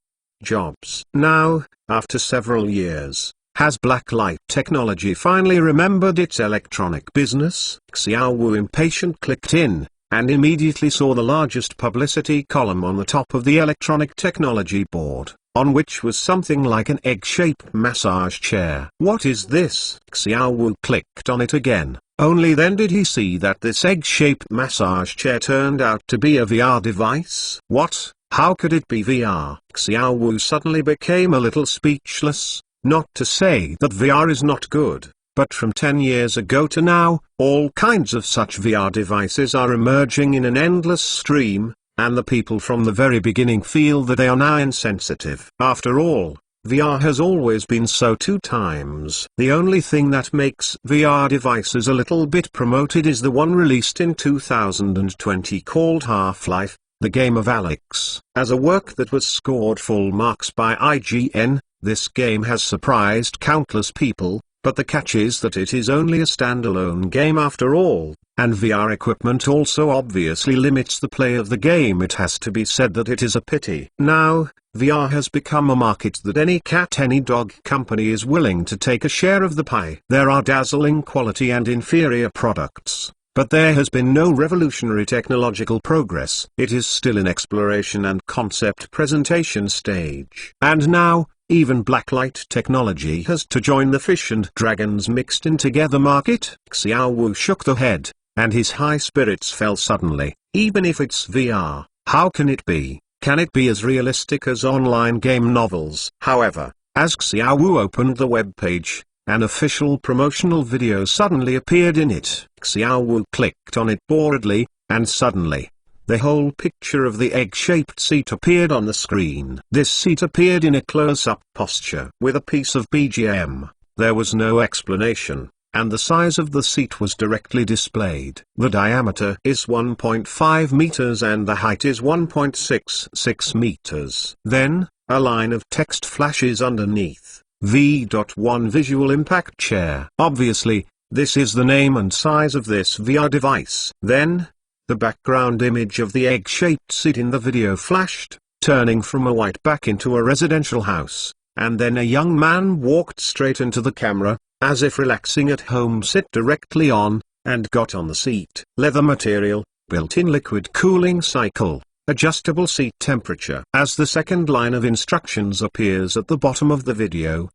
Jobs. Now, after several years, has Blacklight Technology finally remembered its electronic business? Xiao Wu impatient clicked in, and immediately saw the largest publicity column on the top of the electronic technology board, on which was something like an egg-shaped massage chair. What is this? Xiao Wu clicked on it again. Only then did he see that this egg-shaped massage chair turned out to be a VR device. What? How could it be VR? Xiao Wu suddenly became a little speechless. Not to say that VR is not good, but from 10 years ago to now, all kinds of such VR devices are emerging in an endless stream, and the people from the very beginning feel that they are now insensitive. After all, VR has always been so 2 times. The only thing that makes VR devices a little bit promoted is the one released in 2020 called Half-Life, the game of Alex. As a work that was scored full marks by IGN, this game has surprised countless people, but the catch is that it is only a standalone game after all, and VR equipment also obviously limits the play of the game. It has to be said that it is a pity. Now, VR has become a market that any cat any dog company is willing to take a share of the pie. There are dazzling quality and inferior products, but there has been no revolutionary technological progress. It is still in exploration and concept presentation stage. And now, even Blacklight Technology has to join the fish and dragons mixed in together market. Xiao Wu shook the head, and his high spirits fell suddenly. Even if it's VR, how can it be? Can it be as realistic as online game novels? However, as Xiao Wu opened the web page, an official promotional video suddenly appeared in it. Xiao Wu clicked on it boredly, and suddenly, the whole picture of the egg-shaped seat appeared on the screen. This seat appeared in a close-up posture with a piece of BGM. There was no explanation, and the size of the seat was directly displayed. The diameter is 1.5 meters and the height is 1.66 meters. Then, a line of text flashes underneath. V.1 Visual Impact Chair. Obviously, this is the name and size of this VR device. Then, the background image of the egg-shaped seat in the video flashed, turning from a white back into a residential house, and then a young man walked straight into the camera, as if relaxing at home. Sit directly on, and got on the seat. Leather material, built-in liquid cooling cycle, adjustable seat temperature. As the second line of instructions appears at the bottom of the video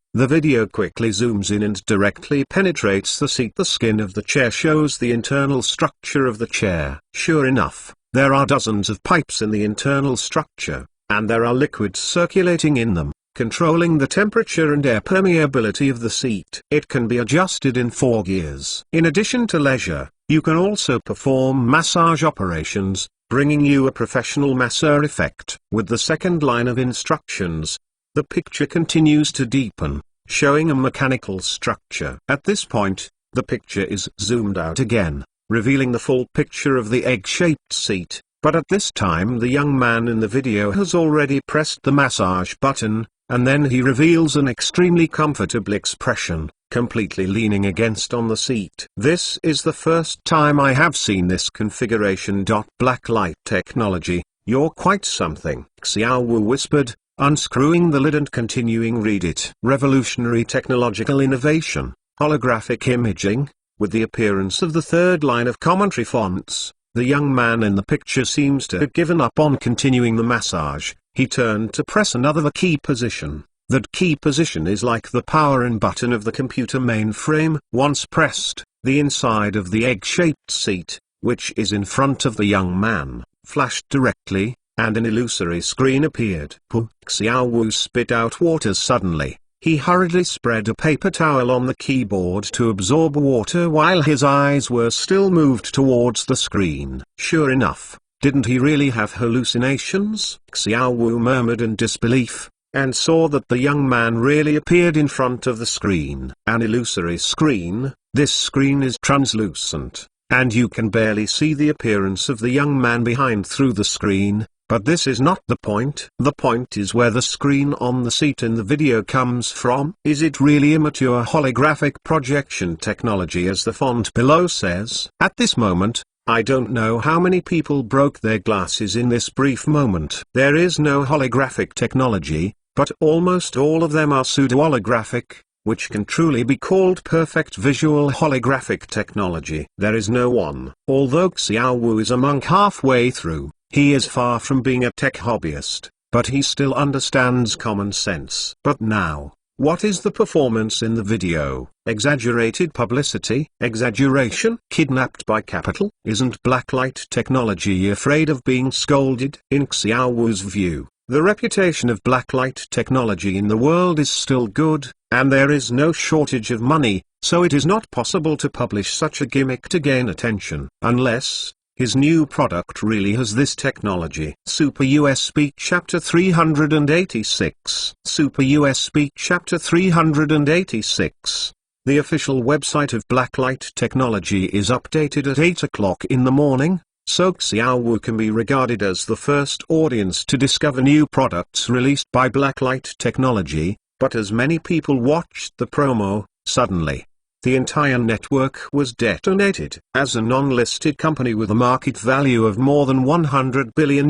quickly zooms in and directly penetrates the seat. The skin of the chair shows the internal structure of the chair. Sure enough, there are dozens of pipes in the internal structure, and there are liquids circulating in them, controlling the temperature and air permeability of the seat. It can be adjusted in 4 gears. In addition to leisure, you can also perform massage operations, bringing you a professional masseur effect. With the second line of instructions, the picture continues to deepen, showing a mechanical structure. At this point, the picture is zoomed out again, revealing the full picture of the egg-shaped seat, but at this time the young man in the video has already pressed the massage button, and then he reveals an extremely comfortable expression, completely leaning against on the seat. This is the first time I have seen this configuration. Blacklight technology, you're quite something, Xiao Wu whispered, unscrewing the lid and continuing read it. Revolutionary technological innovation, holographic imaging. With the appearance of the third line of commentary fonts, the young man in the picture seems to have given up on continuing the massage. He turned to press another key position. That key position is like the power in button of the computer mainframe. Once pressed, the inside of the egg-shaped seat, which is in front of the young man, flashed directly, and an illusory screen appeared. Xiao Wu spit out water suddenly. He hurriedly spread a paper towel on the keyboard to absorb water while his eyes were still moved towards the screen. Sure enough, didn't he really have hallucinations? Xiao Wu murmured in disbelief, and saw that the young man really appeared in front of the screen. An illusory screen. This screen is translucent, and you can barely see the appearance of the young man behind through the screen. But this is not the point. The point is where the screen on the seat in the video comes from. Is it really a mature holographic projection technology, as the font below says? At this moment, I don't know how many people broke their glasses in this brief moment. There is no holographic technology, but almost all of them are pseudo-holographic, which can truly be called perfect visual holographic technology. There is no one. Although Xiao Wu is a monk halfway through, he is far from being a tech hobbyist, but he still understands common sense. But now, what is the performance in the video? Exaggerated publicity? Exaggeration? Kidnapped by capital? Isn't Blacklight technology afraid of being scolded? In Xiao Wu's view, the reputation of Blacklight technology in the world is still good, and there is no shortage of money, so it is not possible to publish such a gimmick to gain attention, unless his new product really has this technology. Super USB Chapter 386. Super USB Chapter 386. The official website of Blacklight Technology is updated at 8 o'clock in the morning, so Xiao Wu can be regarded as the first audience to discover new products released by Blacklight Technology. But as many people watched the promo, suddenly, the entire network was detonated. As a non-listed company with a market value of more than $100 billion,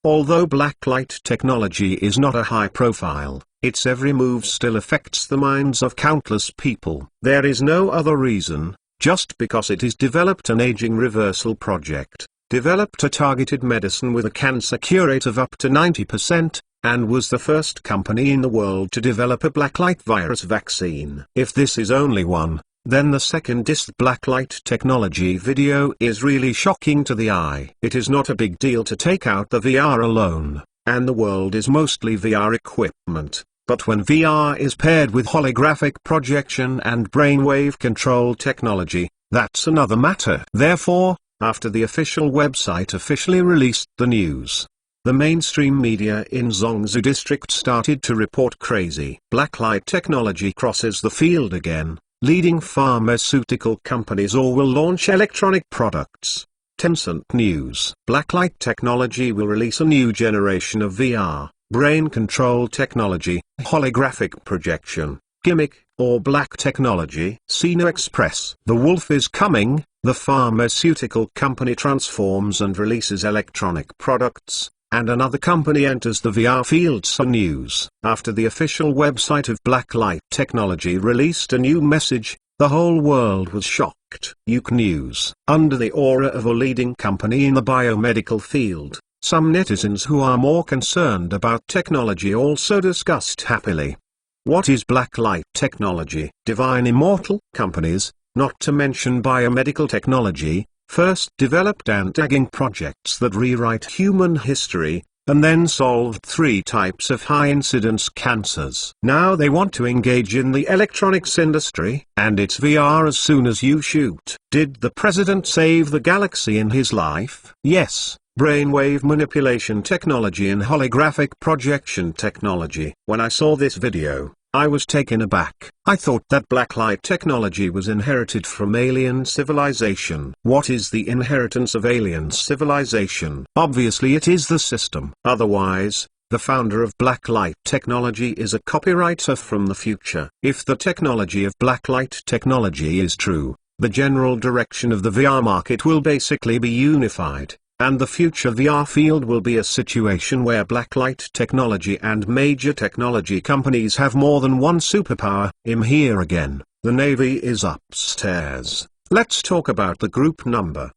although Blacklight Technology is not a high profile, its every move still affects the minds of countless people. There is no other reason, just because it has developed an aging reversal project, developed a targeted medicine with a cancer cure rate of up to 90%, and was the first company in the world to develop a blacklight virus vaccine. If this is only one, then the second disc Blacklight Technology video is really shocking to the eye. It is not a big deal to take out the VR alone, and the world is mostly VR equipment, but when VR is paired with holographic projection and brainwave control technology, that's another matter. Therefore, after the official website officially released the news, the mainstream media in Zhongzhou district started to report crazy. Blacklight Technology crosses the field again, leading pharmaceutical companies or will launch electronic products. Tencent News. Blacklight Technology will release a new generation of VR, brain control technology, holographic projection, gimmick, or black technology. Sina Express. The wolf is coming. The pharmaceutical company transforms and releases electronic products, and another company enters the VR field. Sun News. After the official website of Blacklight Technology released a new message, the whole world was shocked. UK News. Under the aura of a leading company in the biomedical field, Some netizens who are more concerned about technology also discussed happily. What is blacklight technology? Divine Immortal companies, not to mention biomedical technology, first developed anti-aging projects that rewrite human history, and then solved 3 types of high-incidence cancers. Now they want to engage in the electronics industry, and it's VR as soon as you shoot. Did the president save the galaxy in his life? Yes. Brainwave manipulation technology and holographic projection technology. When I saw this video, I was taken aback. I thought that blacklight technology was inherited from alien civilization. What is the inheritance of alien civilization? Obviously it is the system. Otherwise, the founder of blacklight technology is a copywriter from the future. If the technology of blacklight technology is true, the general direction of the VR market will basically be unified. And the future VR field will be a situation where blacklight technology and major technology companies have more than one superpower. I'm here again. The Navy is upstairs. Let's talk about the group number.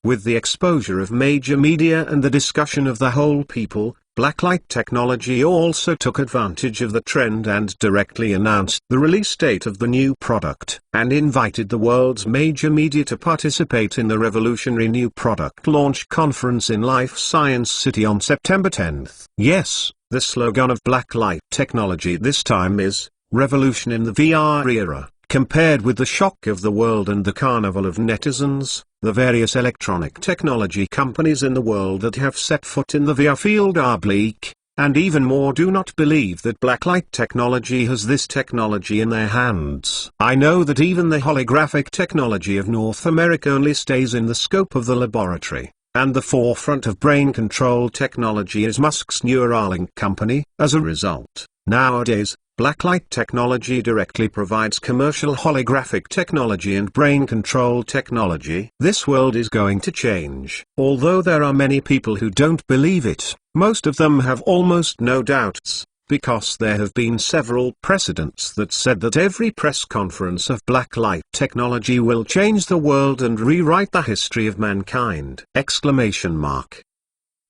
With the exposure of major media and the discussion of the whole people, blacklight technology also took advantage of the trend and directly announced the release date of the new product, and invited the world's major media to participate in the revolutionary new product launch conference in Life Science City on September 10th. Yes, the slogan of blacklight technology this time is, "Revolution in the VR era." Compared with the shock of the world and the carnival of netizens, the various electronic technology companies in the world that have set foot in the VR field are bleak, and even more do not believe that blacklight technology has this technology in their hands. I know that even the holographic technology of North America only stays in the scope of the laboratory, and the forefront of brain control technology is Musk's Neuralink company. As a result, nowadays, blacklight technology directly provides commercial holographic technology and brain control technology. This world is going to change. Although there are many people who don't believe it, most of them have almost no doubts, because there have been several precedents that said that every press conference of blacklight technology will change the world and rewrite the history of mankind!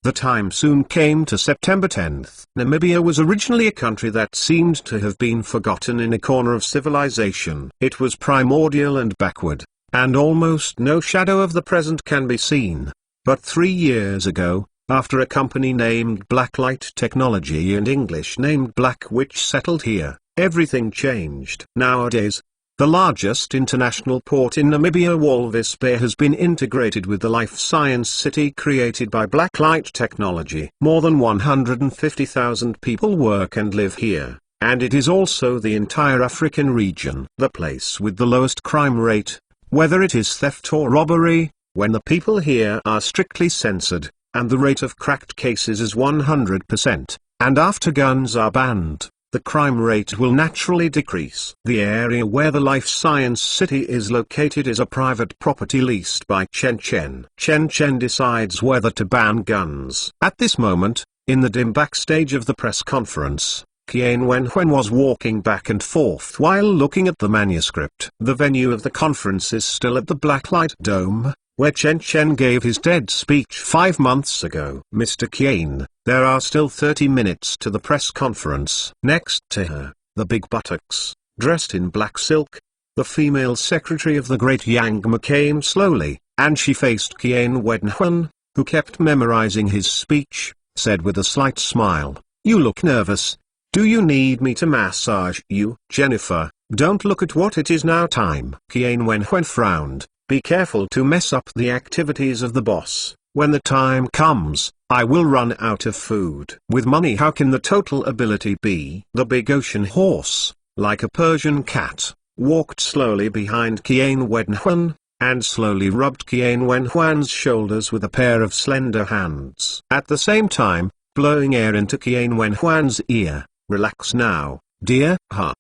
The time soon came to September 10th. Namibia was originally a country that seemed to have been forgotten in a corner of civilization. It was primordial and backward, and almost no shadow of the present can be seen. But 3 years ago, after a company named Blacklight Technology and English named Black Witch settled here, everything changed. Nowadays, the largest international port in Namibia, Walvis Bay, has been integrated with the Life Science City created by blacklight technology. More than 150,000 people work and live here, and it is also the entire African region. The place with the lowest crime rate, whether it is theft or robbery, when the people here are strictly censored, and the rate of cracked cases is 100%, and after guns are banned, the crime rate will naturally decrease. The area where the Life Science City is located is a private property leased by Chen Chen. Chen Chen decides whether to ban guns. At this moment, in the dim backstage of the press conference, Qian Wenhuan was walking back and forth while looking at the manuscript. The venue of the conference is still at the Blacklight Dome, where Chen Chen gave his TED speech 5 months ago. Mr. Qian, there are still 30 minutes to the press conference. Next to her, the big buttocks, dressed in black silk, the female secretary of the Great Yang Ma came slowly, and she faced Qian Wenhuan, who kept memorizing his speech, said with a slight smile, "You look nervous. Do you need me to massage you?" "Jennifer, don't look at what it is now time." Qian Wenhuan frowned. "Be careful to mess up the activities of the boss. When the time comes, I will run out of food. With money how can the total ability be?" The big ocean horse, like a Persian cat, walked slowly behind Qian Wenhuan, and slowly rubbed Qian Wenhuan's shoulders with a pair of slender hands. At the same time, blowing air into Qian Wenhuan's ear. "Relax now, dear."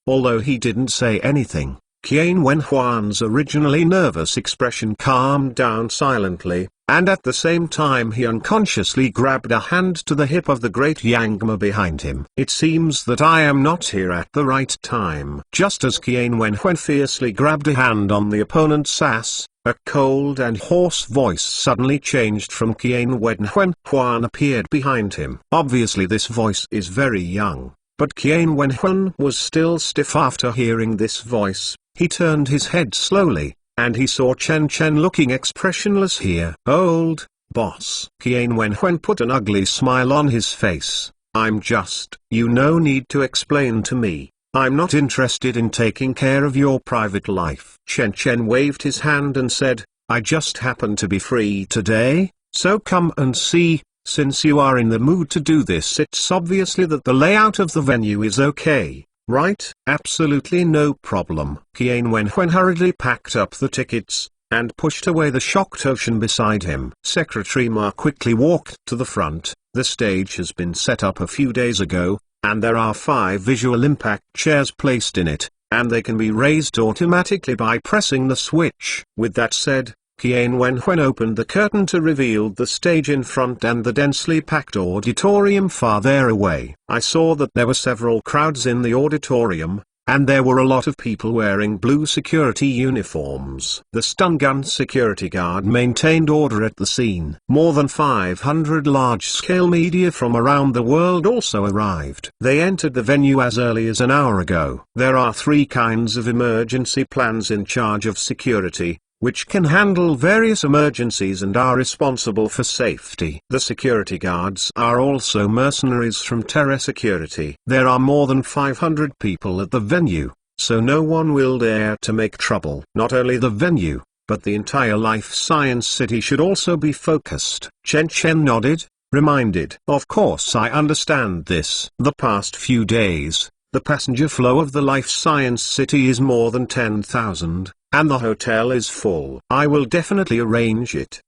Although he didn't say anything, Qian Wenhuan's originally nervous expression calmed down silently, and at the same time he unconsciously grabbed a hand to the hip of the great Yangma behind him. It seems that I am not here at the right time. Just as Qian Wenhuan fiercely grabbed a hand on the opponent's ass, a cold and hoarse voice suddenly changed from Qian Wenhuan. Huan appeared behind him. Obviously this voice is very young, but Qian Wenhuan was still stiff after hearing this voice. He turned his head slowly, and he saw Chen Chen looking expressionless here. Old boss. Qian Wenhuan put an ugly smile on his face. You no need to explain to me. I'm not interested in taking care of your private life. Chen Chen waved his hand and said, I just happen to be free today, so come and see. Since you are in the mood to do this, it's obviously that the layout of the venue is okay, right? Absolutely no problem. Qian Wenhuan hurriedly packed up the tickets, and pushed away the shocked Ocean beside him. Secretary Ma quickly walked to the front. The stage has been set up a few days ago, and there are 5 visual impact chairs placed in it, and they can be raised automatically by pressing the switch. With that said, Qian Wenhuan opened the curtain to reveal the stage in front and the densely packed auditorium farther away. I saw that there were several crowds in the auditorium, and there were a lot of people wearing blue security uniforms. The stun gun security guard maintained order at the scene. More than 500 large-scale media from around the world also arrived. They entered the venue as early as an hour ago. There are 3 kinds of emergency plans in charge of security, which can handle various emergencies and are responsible for safety. The security guards are also mercenaries from Terra Security. There are more than 500 people at the venue, so no one will dare to make trouble. Not only the venue, but the entire Life Science City should also be focused. Chen Chen nodded, reminded. Of course I understand this. The past few days, the passenger flow of the Life Science City is more than 10,000. And the hotel is full. I will definitely arrange it.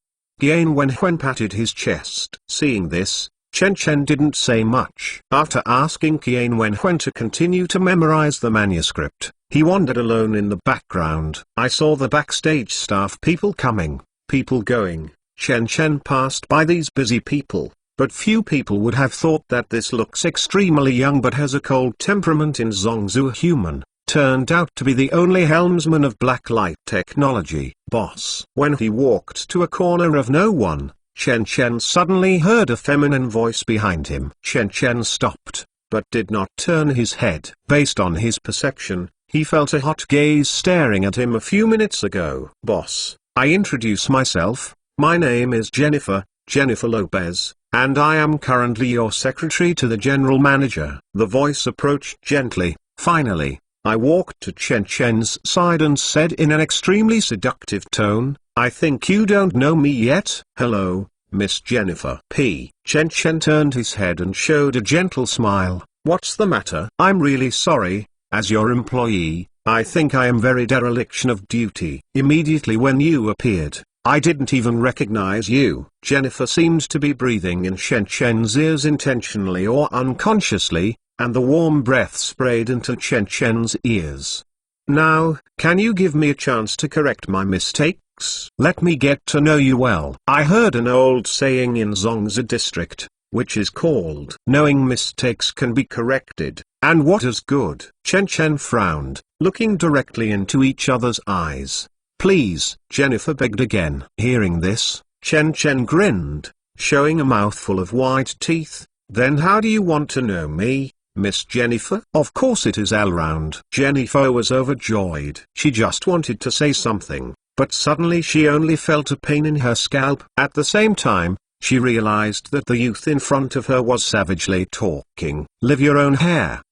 Qian Wenhuan patted his chest. Seeing this, Chen Chen didn't say much. After asking Qian Wenhuan to continue to memorize the manuscript, he wandered alone in the background. I saw the backstage staff people coming, people going. Chen Chen passed by these busy people, but few people would have thought that this looks extremely young but has a cold temperament in Zhongzhou human. Turned out to be the only helmsman of Black Light Technology. Boss. When he walked to a corner of no one, Chen Chen suddenly heard a feminine voice behind him. Chen Chen stopped, but did not turn his head. Based on his perception, he felt a hot gaze staring at him a few minutes ago. Boss, I introduce myself. My name is Jennifer Lopez, and I am currently your secretary to the general manager. The voice approached gently. Finally, I walked to Chen Chen's side and said in an extremely seductive tone, I think you don't know me yet. Hello, Miss Jennifer P. Chen Chen turned his head and showed a gentle smile. What's the matter? I'm really sorry. As your employee, I think I am very dereliction of duty. Immediately when you appeared, I didn't even recognize you. Jennifer seemed to be breathing in Chen Chen's ears intentionally or unconsciously, and the warm breath sprayed into Chen Chen's ears. Now, can you give me a chance to correct my mistakes? Let me get to know you well. I heard an old saying in Zhongzhou district, which is called, knowing mistakes can be corrected, and what is good? Chen Chen frowned, looking directly into each other's eyes. Please, Jennifer begged again. Hearing this, Chen Chen grinned, showing a mouthful of white teeth. Then how do you want to know me, Miss Jennifer? Of course it is all round. Jennifer was overjoyed. She just wanted to say something, but suddenly she only felt a pain in her scalp. At the same time, she realized that the youth in front of her was savagely talking. Live your own hair.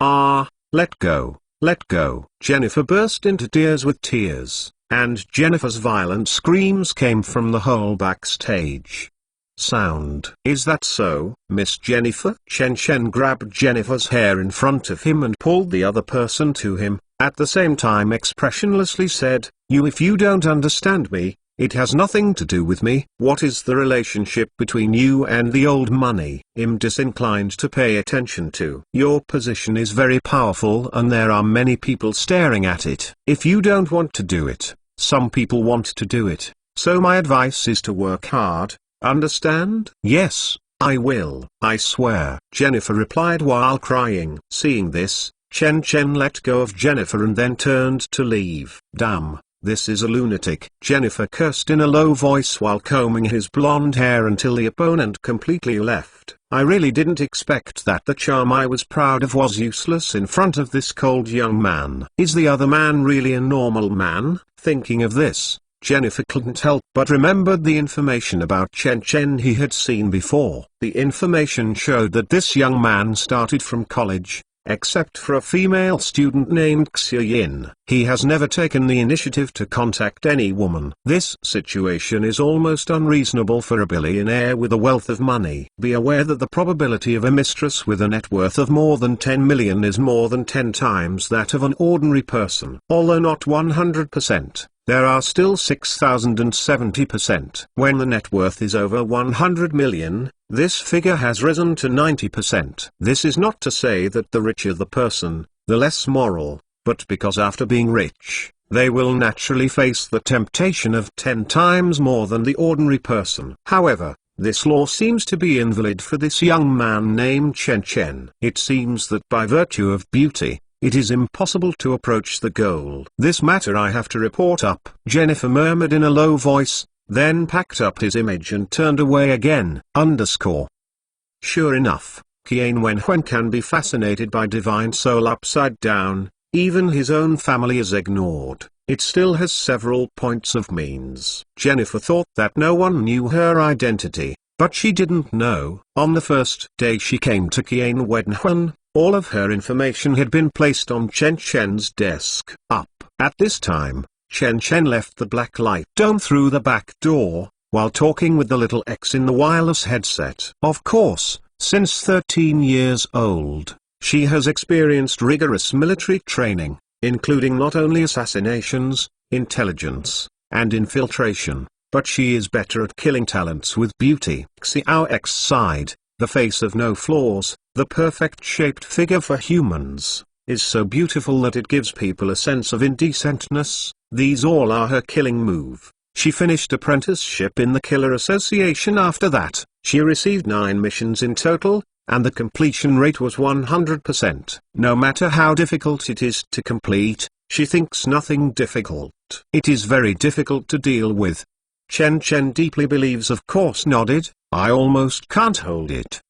Let go, let go. Jennifer burst into tears with tears, and Jennifer's violent screams came from the whole backstage. Sound. Is that so, Miss Jennifer? Chen Chen grabbed Jennifer's hair in front of him and pulled the other person to him, at the same time expressionlessly said, if you don't understand me, It has nothing to do with me. What is the relationship between you and the old money? I'm disinclined to pay attention to. Your position is very powerful and there are many people staring at it. If you don't want to do it, some people want to do it. So my advice is to work hard, understand? Yes, I will. I swear. Jennifer replied while crying. Seeing this, Chen Chen let go of Jennifer and then turned to leave. Damn, this is a lunatic. Jennifer cursed in a low voice while combing his blonde hair until the opponent completely left. I really didn't expect that the charm I was proud of was useless in front of this cold young man. Is the other man really a normal man? Thinking of this, Jennifer couldn't help but remembered the information about Chen Chen he had seen before. The information showed that this young man started from college, except for a female student named Xia Yin. He has never taken the initiative to contact any woman. This situation is almost unreasonable for a billionaire with a wealth of money. Be aware that the probability of a mistress with a net worth of more than 10 million is more than 10 times that of an ordinary person. Although not 100%. There are still 6,070%. When the net worth is over 100 million, this figure has risen to 90%. This is not to say that the richer the person, the less moral, but because after being rich, they will naturally face the temptation of 10 times more than the ordinary person. However, this law seems to be invalid for this young man named Chen Chen. It seems that by virtue of beauty, it is impossible to approach the goal. This matter I have to report up. Jennifer murmured in a low voice, then packed up his image and turned away again. Sure enough, Qian Wenhuan can be fascinated by divine soul upside down. Even his own family is ignored. It still has several points of means. Jennifer thought that no one knew her identity, but she didn't know. On the first day she came to Qian Wenhuan, all of her information had been placed on Chen Chen's desk. At this time, Chen Chen left the black light dome through the back door, while talking with the little X in the wireless headset. Of course, since 13 years old, she has experienced rigorous military training, including not only assassinations, intelligence, and infiltration, but she is better at killing talents with beauty. Xiao X sighed. The face of no flaws, the perfect shaped figure for humans, is so beautiful that it gives people a sense of indecentness. These all are her killing move. She finished apprenticeship in the Killer Association. After that, she received 9 missions in total, and the completion rate was 100%. No matter how difficult it is to complete, she thinks nothing difficult. It is very difficult to deal with. Chen Chen deeply believes, of course nodded. I almost can't hold it.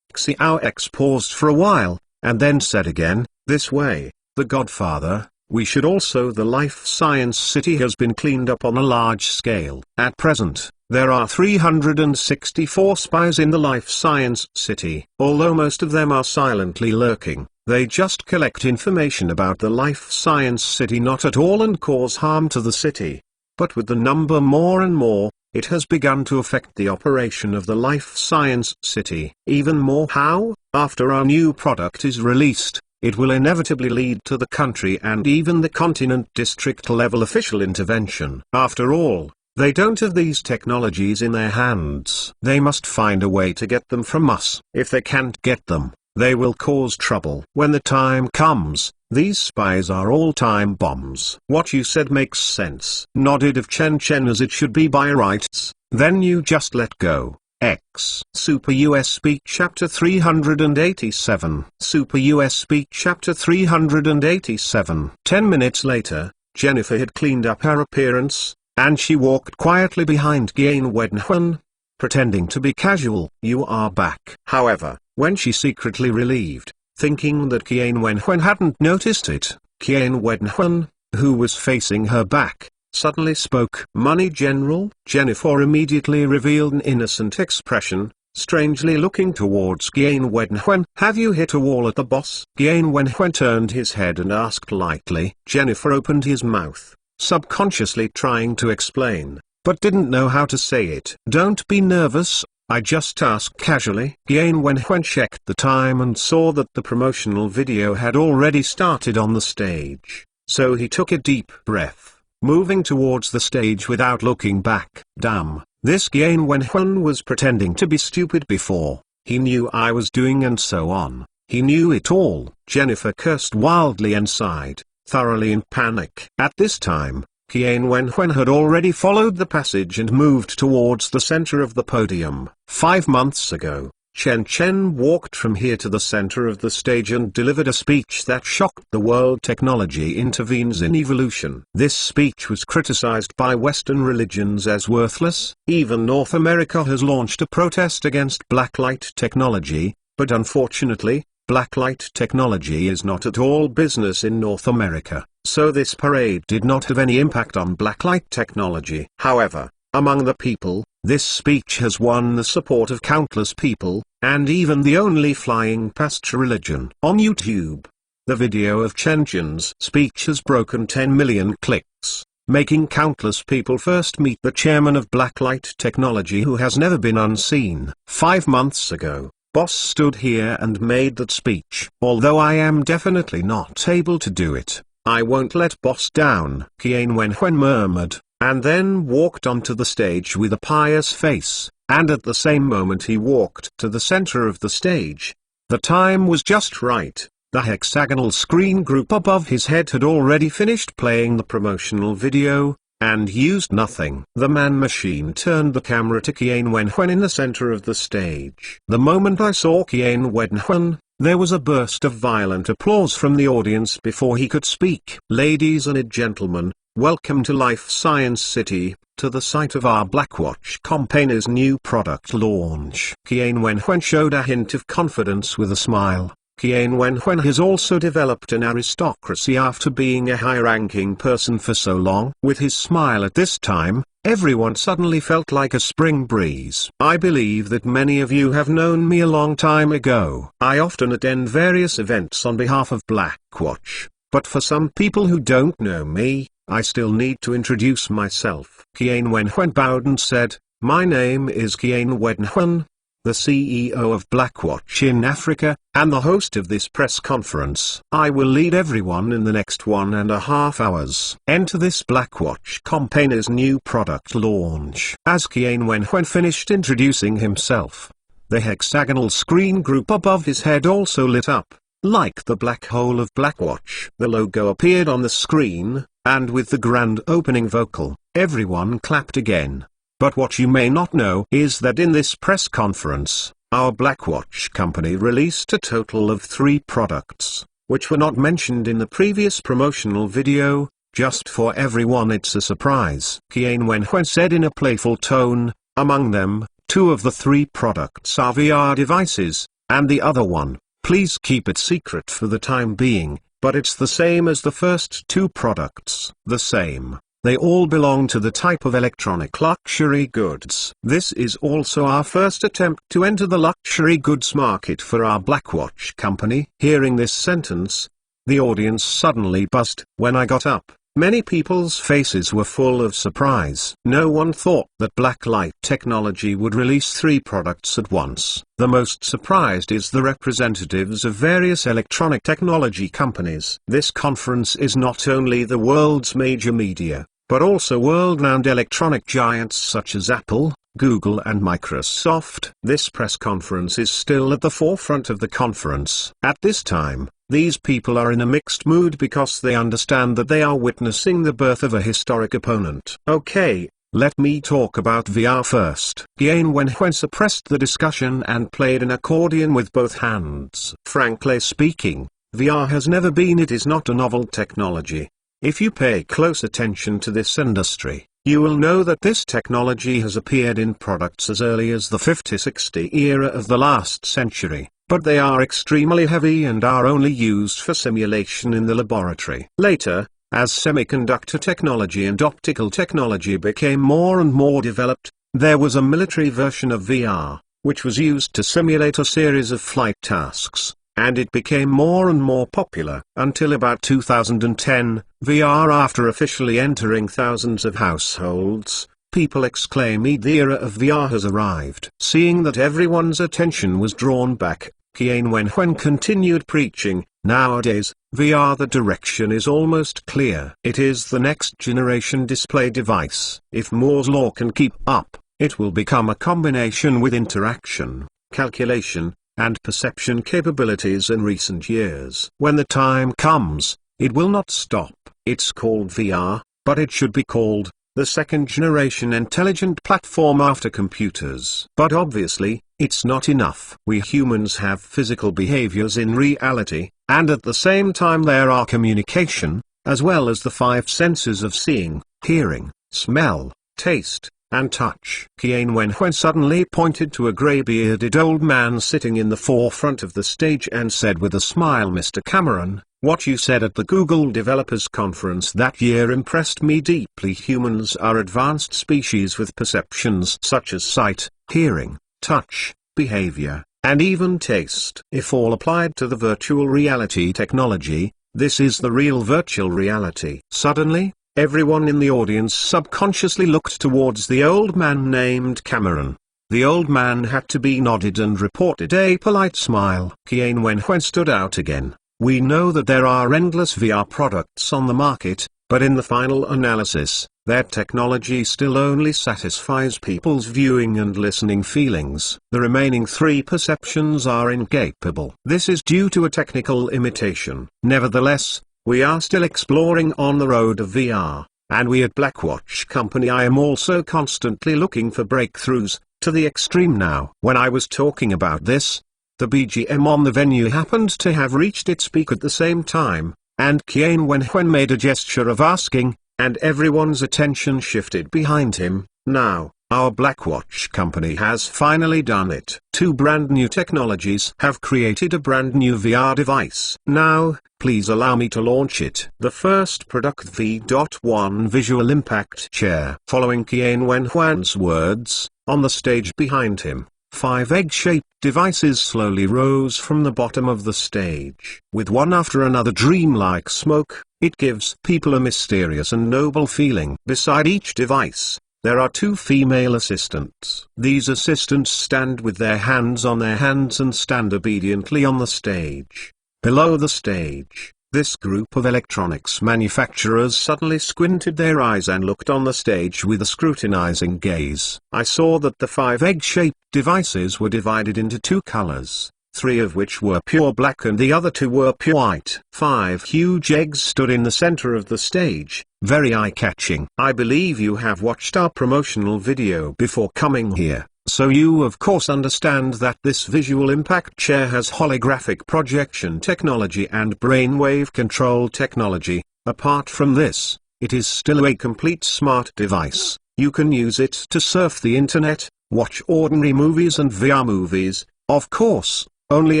Xiao X paused for a while, and then said again, this way, the Godfather, we should also. The Life Science City has been cleaned up on a large scale. At present, there are 364 spies in the Life Science City. Although most of them are silently lurking, they just collect information about the Life Science City, not at all and cause harm to the city. But with the number more and more, it has begun to affect the operation of the Life Science City. Even more. How? After our new product is released, it will inevitably lead to the country and even the continent district-level official intervention. After all, they don't have these technologies in their hands. They must find a way to get them from us. If they can't get them, they will cause trouble. When the time comes, these spies are all time bombs. What you said makes sense. Nodded of Chen Chen as it should be by rights. Then you just let go. X. Super US Speak Chapter 387. Super US Speak Chapter 387. 10 minutes later, Jennifer had cleaned up her appearance, and she walked quietly behind Qian Wenhuan, pretending to be casual. You are back. However, when she secretly relieved, thinking that Qian Wenhuan hadn't noticed it, Qian Wenhuan, who was facing her back, suddenly spoke. Money General? Jennifer immediately revealed an innocent expression, strangely looking towards Qian Wenhuan. Have you hit a wall at the boss? Qian Wenhuan turned his head and asked lightly. Jennifer opened his mouth, subconsciously trying to explain, but didn't know how to say it. Don't be nervous, I just asked casually. Qian Wenhuan checked the time and saw that the promotional video had already started on the stage, so he took a deep breath. moving towards the stage without looking back. Damn, this Qian Wenhuan was pretending to be stupid before. He knew I was doing and so on. He knew it all. Jennifer cursed wildly and sighed, thoroughly in panic. At this time, Qian Wenhuan had already followed the passage and moved towards the center of the podium. 5 months ago, Chen Chen walked from here to the center of the stage and delivered a speech that shocked the world. Technology intervenes in evolution. This speech was criticized by Western religions as worthless. Even North America has launched a protest against blacklight technology, but unfortunately, blacklight technology is not at all business in North America, so this parade did not have any impact on blacklight technology. However, among the people, this speech has won the support of countless people, and even the only flying past religion. On YouTube, the video of Chen Chen's speech has broken 10 million clicks, making countless people first meet the chairman of blacklight technology who has never been unseen. 5 months ago, Boss stood here and made that speech. Although I am definitely not able to do it, I won't let Boss down, Qian Wenhuan murmured, and then walked onto the stage with a pious face, and at the same moment he walked to the center of the stage. The time was just right. The hexagonal screen group above his head had already finished playing the promotional video, and used nothing. The man-machine turned the camera to Qian Wenhuan in the center of the stage. The moment I saw Qian Wenhuan, there was a burst of violent applause from the audience before he could speak. Ladies and gentlemen, welcome to Life Science City, to the site of our Blackwatch company's new product launch. Qian Wenhuan showed a hint of confidence with a smile. Qian Wenhuan has also developed an aristocracy after being a high-ranking person for so long. With his smile at this time, everyone suddenly felt like a spring breeze. I believe that many of you have known me a long time ago. I often attend various events on behalf of Blackwatch, but for some people who don't know me, I still need to introduce myself. Qian Wenhuan bowed and said, "My name is Qian Wenhuan, the CEO of Blackwatch in Africa, and the host of this press conference. I will lead everyone in the next 1.5 hours. Enter this Blackwatch company's new product launch." As Qian Wenhuan finished introducing himself, the hexagonal screen group above his head also lit up, like the black hole of Blackwatch. The logo appeared on the screen, and with the grand opening vocal, everyone clapped again. But what you may not know is that in this press conference, our Blackwatch company released a total of 3 products, which were not mentioned in the previous promotional video. Just for everyone, it's a surprise. Qian Wenhuan said in a playful tone, among them, 2 of the 3 products are VR devices, and the other one, please keep it secret for the time being, but it's the same as the first 2 products. The same. They all belong to the type of electronic luxury goods. This is also our first attempt to enter the luxury goods market for our Blackwatch company. Hearing this sentence, the audience suddenly buzzed. When I got up, many people's faces were full of surprise. No one thought that blacklight technology would release 3 products at once. The most surprised is the representatives of various electronic technology companies. This conference is not only the world's major media, but also world-renowned electronic giants such as Apple, Google and Microsoft. This press conference is still at the forefront of the conference. At this time, these people are in a mixed mood because they understand that they are witnessing the birth of a historic opponent. Okay, let me talk about VR first. Qian Wenhuan suppressed the discussion and played an accordion with both hands. Frankly speaking, VR has never been, it is not a novel technology. If you pay close attention to this industry, you will know that this technology has appeared in products as early as the 50-60 era of the last century, but they are extremely heavy and are only used for simulation in the laboratory. Later, as semiconductor technology and optical technology became more and more developed, there was a military version of VR, which was used to simulate a series of flight tasks, and it became more and more popular. Until about 2010, VR, after officially entering thousands of households, people exclaimed the era of VR has arrived. Seeing that everyone's attention was drawn back, Kian Wen continued preaching, nowadays, VR the direction is almost clear. It is the next generation display device. If Moore's law can keep up, it will become a combination with interaction, calculation, and perception capabilities in recent years. When the time comes, it will not stop. It's called VR, but it should be called the second generation intelligent platform after computers. But obviously, it's not enough. We humans have physical behaviors in reality, and at the same time there are communication, as well as the five senses of seeing, hearing, smell, taste, and touch. Kian Wen suddenly pointed to a grey-bearded old man sitting in the forefront of the stage and said with a smile, "Mr. Cameron, what you said at the Google Developers Conference that year impressed me deeply. Humans are advanced species with perceptions such as sight, hearing, touch, behavior, and even taste. If all applied to the virtual reality technology, this is the real virtual reality." Suddenly, everyone in the audience subconsciously looked towards the old man named Cameron. The old man had to be nodded and reported a polite smile. Kian Wen stood out again. "We know that there are endless VR products on the market, but in the final analysis, their technology still only satisfies people's viewing and listening feelings. The remaining three perceptions are incapable. This is due to a technical limitation. Nevertheless, we are still exploring on the road of VR, and we at Blackwatch Company I am also constantly looking for breakthroughs, to the extreme now." When I was talking about this, the BGM on the venue happened to have reached its peak at the same time, and Kian Wen made a gesture of asking, and everyone's attention shifted behind him. "Now, our Blackwatch Company has finally done it. Two brand new technologies have created a brand new VR device. Now, please allow me to launch it. The first product V.1 Visual Impact Chair." Following Kian Wen's words, on the stage behind him, 5 egg-shaped devices slowly rose from the bottom of the stage. With one after another dreamlike smoke, it gives people a mysterious and noble feeling. Beside each device, there are 2 female assistants. These assistants stand with their hands on their hands and stand obediently on the stage. Below the stage, this group of electronics manufacturers suddenly squinted their eyes and looked on the stage with a scrutinizing gaze. I saw that the 5 egg-shaped devices were divided into 2 colors, 3 of which were pure black and the other 2 were pure white. 5 huge eggs stood in the center of the stage, very eye-catching. I believe you have watched our promotional video before coming here, so you of course understand that this visual impact chair has holographic projection technology and brainwave control technology. Apart from this, it is still a complete smart device. You can use it to surf the internet, watch ordinary movies and VR movies. Of course, only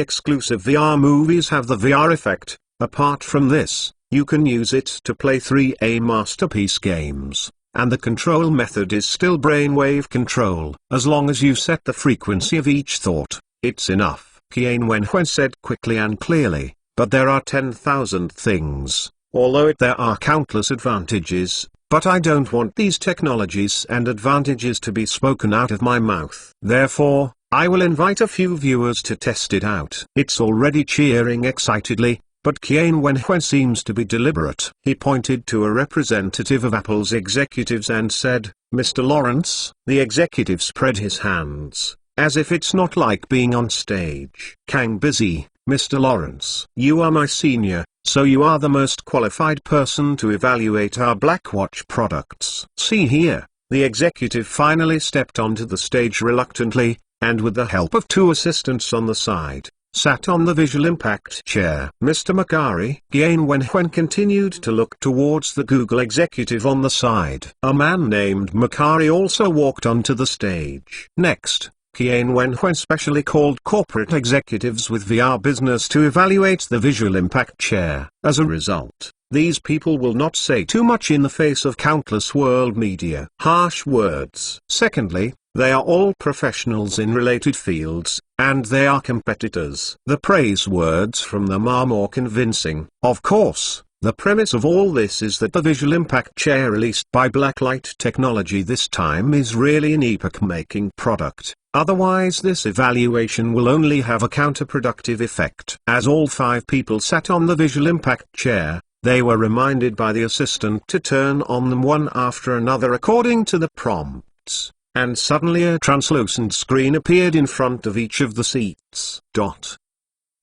exclusive VR movies have the VR effect. Apart from this, you can use it to play 3A masterpiece games, and the control method is still brainwave control. As long as you set the frequency of each thought, it's enough. Kian Wen said quickly and clearly, but there are 10,000 things. Although there are countless advantages, but I don't want these technologies and advantages to be spoken out of my mouth. Therefore, I will invite a few viewers to test it out. It's already cheering excitedly, but Kian Wen seems to be deliberate. He pointed to a representative of Apple's executives and said, "Mr. Lawrence." The executive spread his hands, as if it's not like being on stage. "Kang busy, Mr. Lawrence. You are my senior, so you are the most qualified person to evaluate our Blackwatch products. See here." The executive finally stepped onto the stage reluctantly, and with the help of 2 assistants on the side, sat on the visual impact chair. "Mr. Macari." Kian Wen continued to look towards the Google executive on the side. A man named Macari also walked onto the stage. Next, Kian Wen specially called corporate executives with VR business to evaluate the visual impact chair. As a result, these people will not say too much in the face of countless world media harsh words. Secondly, they are all professionals in related fields, and they are competitors. The praise words from them are more convincing. Of course, The premise of all this is that the visual impact chair released by Blacklight Technology this time is really an epoch-making product. Otherwise this evaluation will only have a counterproductive effect. As all 5 people sat on the visual impact chair, they were reminded by the assistant to turn on them one after another according to the prompts, and suddenly a translucent screen appeared in front of each of the seats.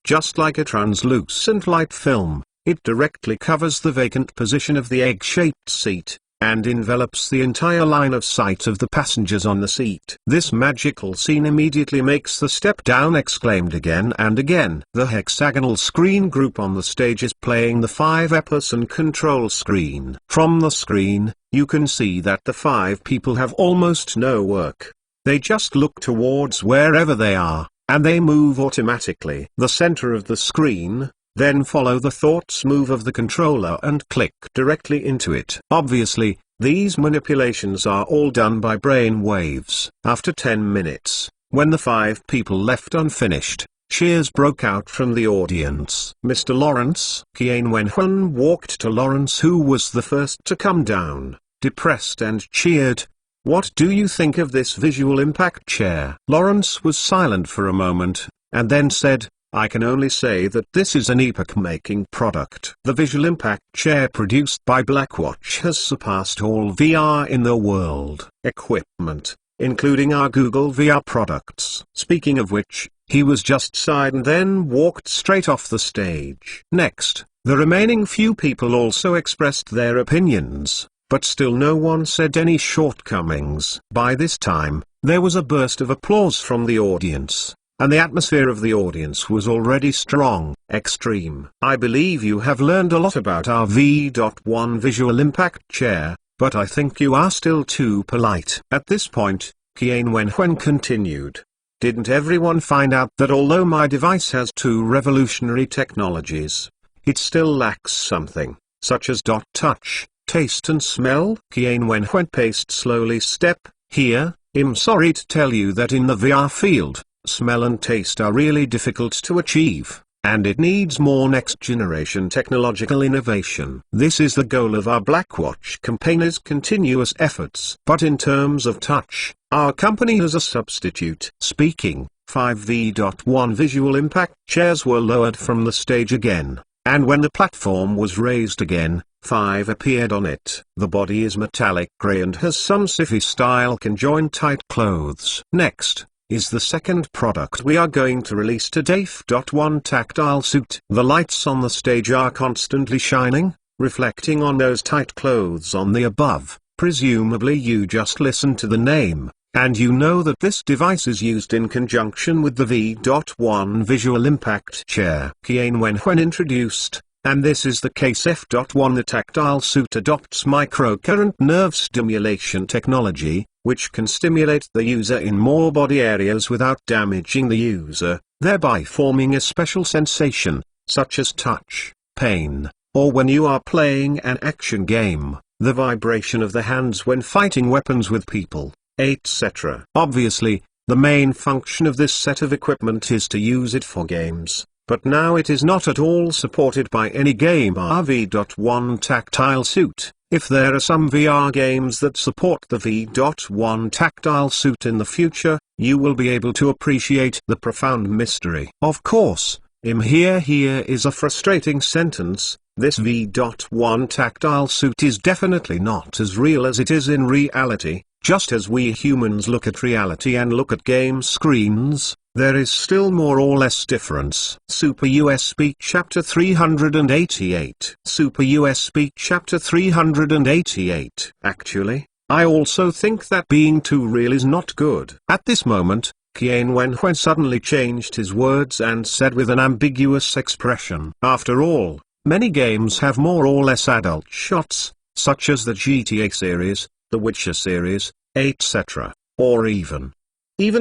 Just like a translucent light film, it directly covers the vacant position of the egg-shaped seat, and envelops the entire line of sight of the passengers on the seat. This magical scene immediately makes the step down exclaimed again and again. The hexagonal screen group on the stage is playing the 5-person control screen. From the screen, you can see that the 5 people have almost no work. They just look towards wherever they are, and they move automatically. The center of the screen, then follow the thoughts move of the controller and click directly into it. Obviously, these manipulations are all done by brain waves. After 10 minutes, when the 5 people left unfinished, cheers broke out from the audience. Mr. Lawrence Kian Wenhun walked to Lawrence, who was the first to come down, depressed, and cheered. "What do you think of this visual impact chair?" Lawrence was silent for a moment, and then said, "I can only say that this is an epoch-making product. The visual impact chair produced by Blackwatch has surpassed all VR in the world equipment, including our Google VR products." Speaking of which, he was just sighed and then walked straight off the stage. Next, the remaining few people also expressed their opinions, but still no one said any shortcomings. By this time, there was a burst of applause from the audience, and the atmosphere of the audience was already strong. Extreme. "I believe you have learned a lot about our V.1 visual impact chair, but I think you are still too polite." At this point, Kian Wenhuen continued, "Didn't everyone find out that although my device has 2 revolutionary technologies, it still lacks something, such as touch, taste and smell?" Kian Wenhuen paced slowly. "Step here. I'm sorry to tell you that in the VR field, smell and taste are really difficult to achieve, and it needs more next-generation technological innovation. This is the goal of our Blackwatch campaign's continuous efforts. But in terms of touch, our company has a substitute." Speaking, 5V.1 visual impact chairs were lowered from the stage again, and when the platform was raised again, 5 appeared on it. The body is metallic gray and has some sci-fi style conjoined tight clothes. Next is the second product we are going to release today. 1 Tactile suit. The lights on the stage are constantly shining, reflecting on those tight clothes on the above. Presumably you just listen to the name, and you know that this device is used in conjunction with the V.1 visual impact chair Kian Wenhuen introduced, and this is the case. F.1 The tactile suit adopts microcurrent nerve stimulation technology, which can stimulate the user in more body areas without damaging the user, thereby forming a special sensation, such as touch, pain, or when you are playing an action game, the vibration of the hands when fighting weapons with people, etc. Obviously, the main function of this set of equipment is to use it for games, but now it is not at all supported by any game. V.1 tactile suit. If there are some VR games that support the V.1 tactile suit in the future, you will be able to appreciate the profound mystery. Of course, here is a frustrating sentence. This V.1 tactile suit is definitely not as real as it is in reality. Just as we humans look at reality and look at game screens, there is still more or less difference. Super USB Chapter 388. Super USB Chapter 388. Actually, I also think that being too real is not good. At this moment, Kian Wenhuen suddenly changed his words and said with an ambiguous expression, "After all, many games have more or less adult shots, such as the GTA series, the Witcher series, etc., or even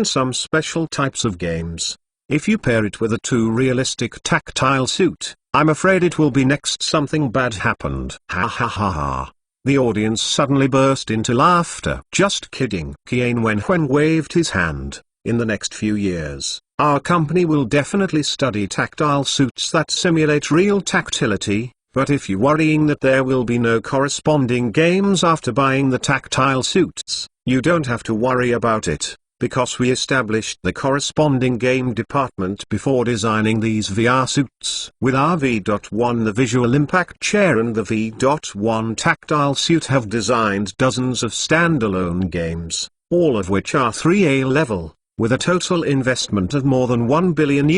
some special types of games. If you pair it with a too realistic tactile suit, I'm afraid it will be next something bad happened." Ha ha ha ha. The audience suddenly burst into laughter. "Just kidding." Kian Wenhuen waved his hand. "In the next few years, our company will definitely study tactile suits that simulate real tactility, But if you're worrying that there will be no corresponding games after buying the tactile suits, you don't have to worry about it, because we established the corresponding game department before designing these VR suits. With our V.1, the Visual Impact Chair, and the V.1 tactile suit have designed dozens of standalone games, all of which are 3A level, with a total investment of more than $1 billion,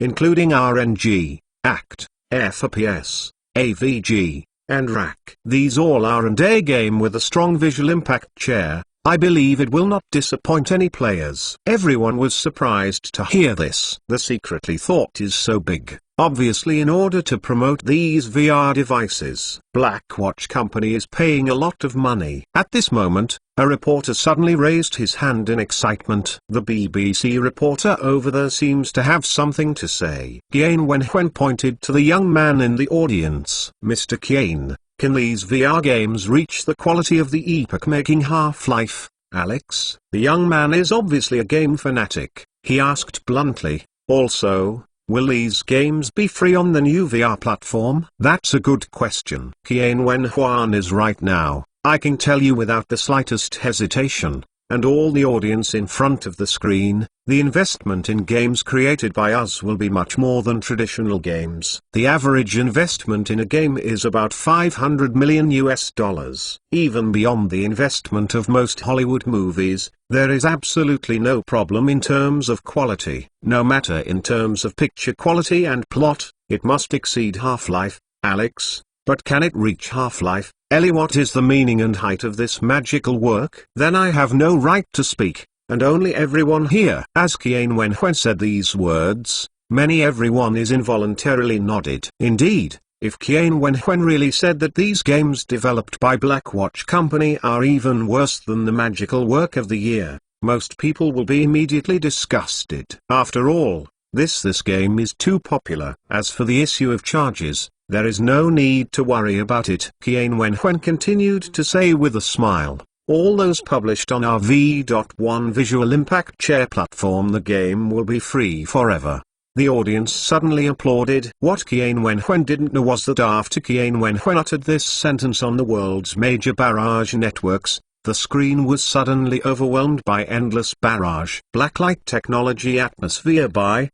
including RNG, ACT, FPS, AVG, and RAC. These all are and a game with a strong Visual Impact Chair. I believe it will not disappoint any players. Everyone was surprised to hear this. The secretly thought is so big. Obviously, in order to promote these VR devices, Blackwatch Company is paying a lot of money. At this moment, a reporter suddenly raised his hand in excitement. The BBC reporter over there seems to have something to say. Kian Wenhuen pointed to the young man in the audience. Mr. Kian, can these VR games reach the quality of the epoch-making Half-Life, Alex? The young man is obviously a game fanatic. He asked bluntly, also, will these games be free on the new VR platform? That's a good question. Kian Wenhuen is right now. I can tell you without the slightest hesitation, and all the audience in front of the screen, the investment in games created by us will be much more than traditional games. The average investment in a game is about $500 million. Even beyond the investment of most Hollywood movies, there is absolutely no problem in terms of quality. No matter in terms of picture quality and plot, it must exceed Half-Life, Alex. But can it reach Half-Life? Ellie, what is the meaning and height of this magical work? Then I have no right to speak, and only everyone here. As Kian Wenhuen said these words, everyone is involuntarily nodded. Indeed, if Kian Wenhuen really said that these games developed by Blackwatch Company are even worse than the magical work of the year, most people will be immediately disgusted. After all, this game is too popular. As for the issue of charges, there is no need to worry about it. Kian Wenhuen continued to say with a smile, all those published on our V.1 Visual Impact Chair platform, the game will be free forever. The audience suddenly applauded. What Kian Wenhuen didn't know was that after Kian Wenhuen uttered this sentence on the world's major barrage networks, the screen was suddenly overwhelmed by endless barrage. Blacklight technology atmosphere by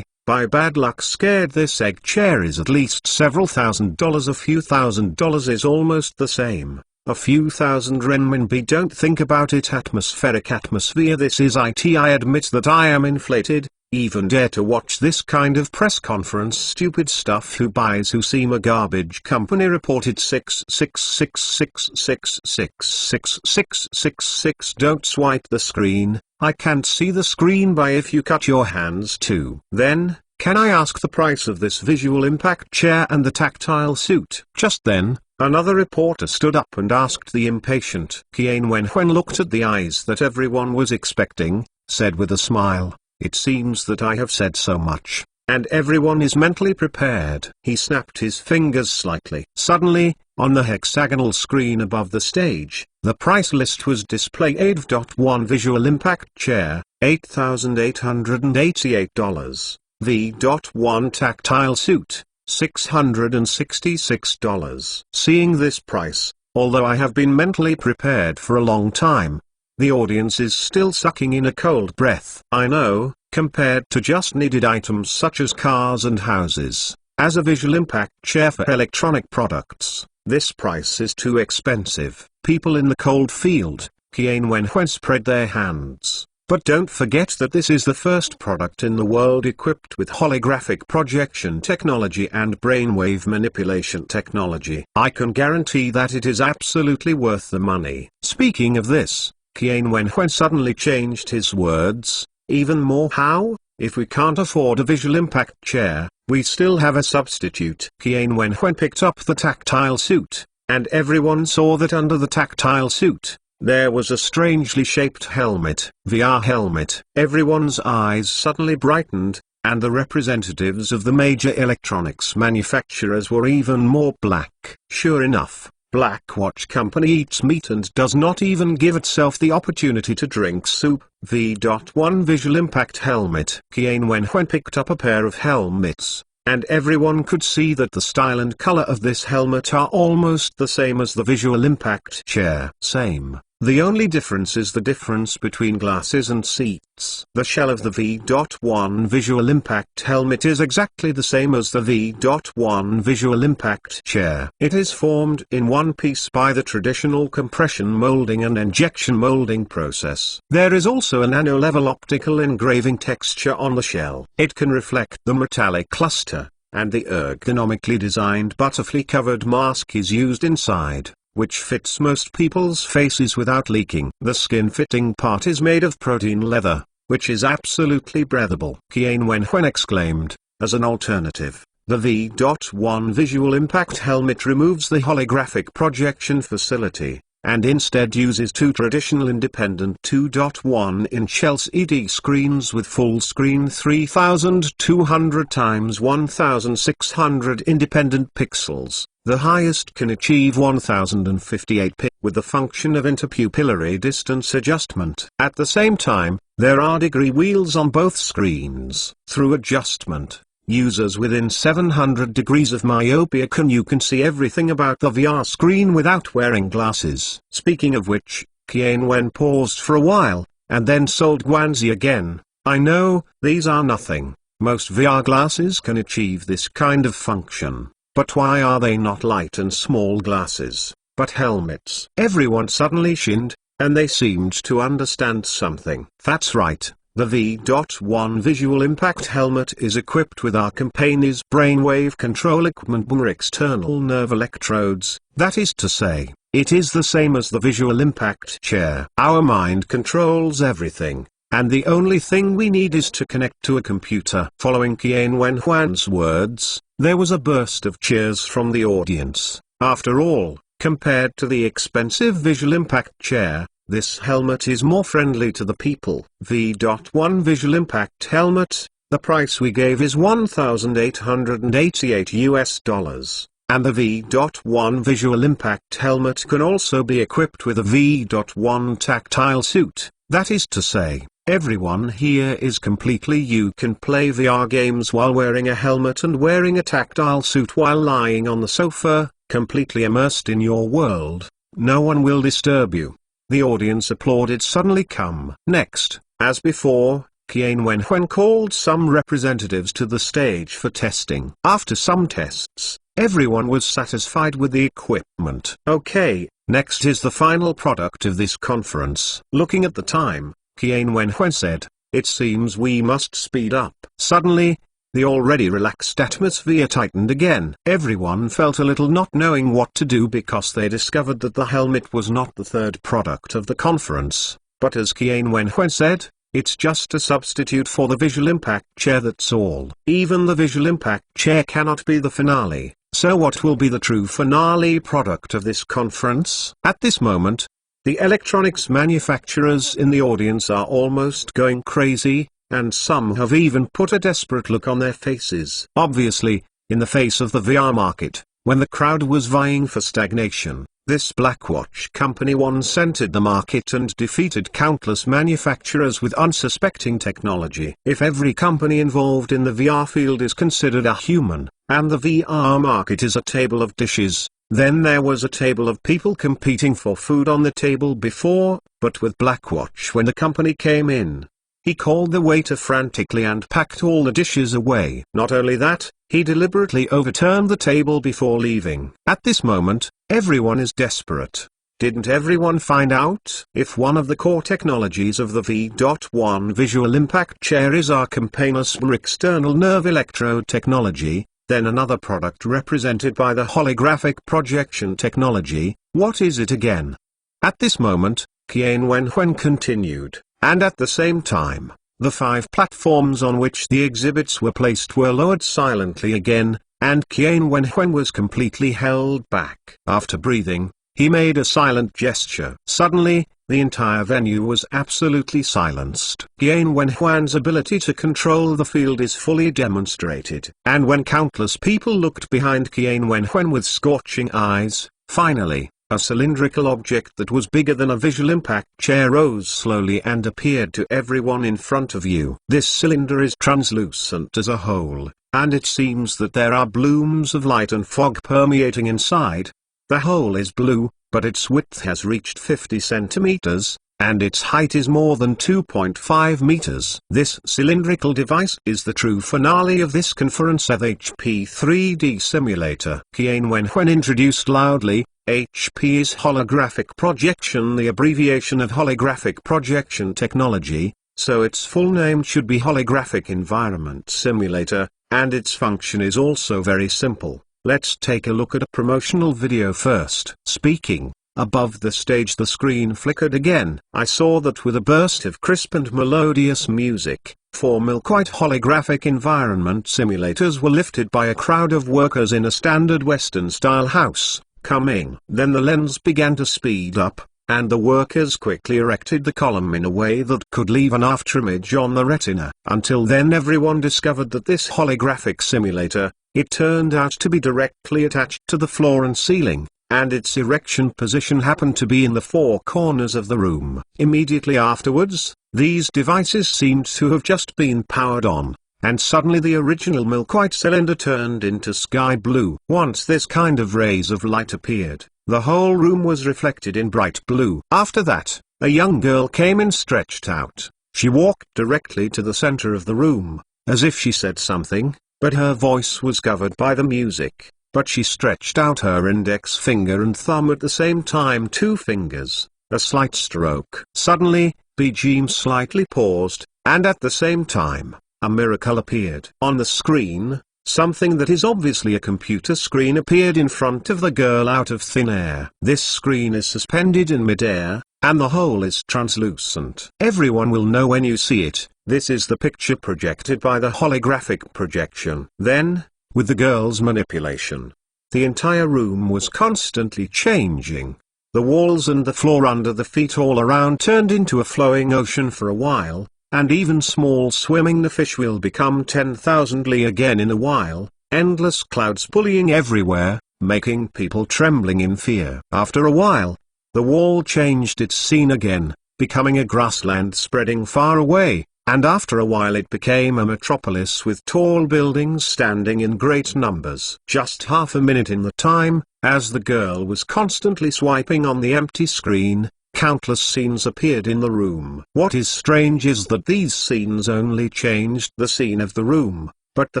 bad luck scared. This egg chair is at least several $1,000s. A few $1,000s is almost the same. A few thousand renminbi. Don't think about it. Atmospheric atmosphere. This is it. I admit that I am inflated. Even dare to watch this kind of press conference. Stupid stuff. Who buys Husima garbage company reported 66666666666. Don't swipe the screen. I can't see the screen by if you cut your hands too. Then, can I ask the price of this Visual Impact Chair and the tactile suit? Just then, another reporter stood up and asked the impatient Kian Wenhuen looked at the eyes that everyone was expecting, said with a smile, it seems that I have said so much, and everyone is mentally prepared. He snapped his fingers slightly. Suddenly, on the hexagonal screen above the stage, the price list was displayed. V.1 Visual Impact Chair, $8,888. V.1 Tactile Suit, $666. Seeing this price, although I have been mentally prepared for a long time, the audience is still sucking in a cold breath. I know, compared to just needed items such as cars and houses, as a Visual Impact Chair for electronic products, this price is too expensive. People in the cold field, Kian Wenhuen spread their hands. But don't forget that this is the first product in the world equipped with holographic projection technology and brainwave manipulation technology. I can guarantee that it is absolutely worth the money. Speaking of this, Kian Wenhuen suddenly changed his words, even more. How? If we can't afford a Visual Impact Chair, we still have a substitute. Kian Wenhuen picked up the tactile suit, and everyone saw that under the tactile suit, there was a strangely shaped helmet. VR helmet. Everyone's eyes suddenly brightened, and the representatives of the major electronics manufacturers were even more black. Sure enough, Blackwatch Company eats meat and does not even give itself the opportunity to drink soup. V.1 Visual Impact Helmet. Kian Wenhuen picked up a pair of helmets, and everyone could see that the style and color of this helmet are almost the same as the Visual Impact chair. Same. The only difference is the difference between glasses and seats. The shell of the V.1 Visual Impact helmet is exactly the same as the V.1 Visual Impact chair. It is formed in one piece by the traditional compression molding and injection molding process. There is also a nano-level optical engraving texture on the shell. It can reflect the metallic cluster, and the ergonomically designed butterfly-covered mask is used inside, which fits most people's faces without leaking. The skin-fitting part is made of protein leather, which is absolutely breathable. Qian Wenhuan exclaimed. As an alternative, the V.1 Visual Impact helmet removes the holographic projection facility, and instead uses two traditional independent 2.1-inch LCD screens with full screen 3200 x 1600 independent pixels. The highest can achieve 1058 pixels with the function of interpupillary distance adjustment. At the same time, there are degree wheels on both screens. Through adjustment, users within 700 degrees of myopia you can see everything about the VR screen without wearing glasses. Speaking of which, Qian Wen paused for a while, and then sold Guanzi again. I know, these are nothing. Most VR glasses can achieve this kind of function. But why are they not light and small glasses, but helmets? Everyone suddenly shinned, and they seemed to understand something. That's right, the V.1 Visual Impact helmet is equipped with our company's brainwave control equipment or external nerve electrodes, that is to say, it is the same as the Visual Impact chair. Our mind controls everything, and the only thing we need is to connect to a computer. Following Qian Wenhuan's words, there was a burst of cheers from the audience. After all, compared to the expensive Visual Impact chair, this helmet is more friendly to the people. V.1 Visual Impact helmet, the price we gave is $1,888 and the V.1 Visual Impact helmet can also be equipped with a V.1 tactile suit, that is to say, everyone here is completely you can play VR games while wearing a helmet and wearing a tactile suit while lying on the sofa, completely immersed in your world. No one will disturb you. The audience applauded suddenly. Come. Next, as before, Qian Wenhuan called some representatives to the stage for testing. After some tests, everyone was satisfied with the equipment. Okay, next is the final product of this conference. Looking at the time, Qian Wenhuan said, it seems we must speed up. Suddenly, the already relaxed atmosphere tightened again. Everyone felt a little not knowing what to do because they discovered that the helmet was not the third product of the conference, but as Qian Wenhuan said, it's just a substitute for the Visual Impact chair, that's all. Even the Visual Impact chair cannot be the finale, so what will be the true finale product of this conference? At this moment, the electronics manufacturers in the audience are almost going crazy, and some have even put a desperate look on their faces. Obviously, in the face of the VR market, when the crowd was vying for stagnation, this Blackwatch company once entered the market and defeated countless manufacturers with unsuspecting technology. If every company involved in the VR field is considered a human, and the VR market is a table of dishes, then there was a table of people competing for food on the table before, but with Blackwatch when the company came in, he called the waiter frantically and packed all the dishes away. Not only that, he deliberately overturned the table before leaving. At this moment, everyone is desperate. Didn't everyone find out? If one of the core technologies of the V.1 Visual Impact chair is our company's external nerve electrode technology, then another product represented by the holographic projection technology, what is it again? At this moment, Qian Wenhuan continued. And at the same time, the 5 platforms on which the exhibits were placed were lowered silently again, and Qian Wenhuan was completely held back. After breathing, he made a silent gesture. Suddenly, the entire venue was absolutely silenced. Qian Wenhuan's ability to control the field is fully demonstrated. And when countless people looked behind Qian Wenhuan with scorching eyes, finally, a cylindrical object that was bigger than a Visual Impact chair rose slowly and appeared to everyone in front of you. This cylinder is translucent as a whole, and it seems that there are blooms of light and fog permeating inside. The hole is blue, but its width has reached 50 centimeters, and its height is more than 2.5 meters. This cylindrical device is the true finale of this conference at HP 3D Simulator. Qian Wenhuan introduced loudly, HP is holographic projection, the abbreviation of holographic projection technology, so its full name should be Holographic Environment Simulator, and its function is also very simple. Let's take a look at a promotional video first. Speaking. Above the stage the screen flickered again. I saw that with a burst of crisp and melodious music, 4 Milquite holographic environment simulators were lifted by a crowd of workers in a standard Western-style house. Coming. Then the lens began to speed up, and the workers quickly erected the column in a way that could leave an afterimage on the retina. Until then everyone discovered that this holographic simulator, it turned out to be directly attached to the floor and ceiling, and its erection position happened to be in the 4 corners of the room. Immediately afterwards, these devices seemed to have just been powered on, and suddenly the original Milquite cylinder turned into sky blue. Once this kind of rays of light appeared, the whole room was reflected in bright blue. After that, a young girl came in stretched out. She walked directly to the center of the room, as if she said something, but her voice was covered by the music. But she stretched out her index finger and thumb at the same time, 2 fingers, a slight stroke. Suddenly, BGM slightly paused, and at the same time, a miracle appeared. On the screen, something that is obviously a computer screen appeared in front of the girl out of thin air. This screen is suspended in midair, and the whole is translucent. Everyone will know when you see it, this is the picture projected by the holographic projection. Then, with the girl's manipulation, the entire room was constantly changing. The walls and the floor under the feet all around turned into a flowing ocean for a while, and even small swimming the fish will become 10,000 li again in a while, endless clouds bullying everywhere, making people trembling in fear. After a while, the wall changed its scene again, becoming a grassland spreading far away. And after a while it became a metropolis with tall buildings standing in great numbers. Just half a minute in the time, as the girl was constantly swiping on the empty screen, countless scenes appeared in the room. What is strange is that these scenes only changed the scene of the room, but the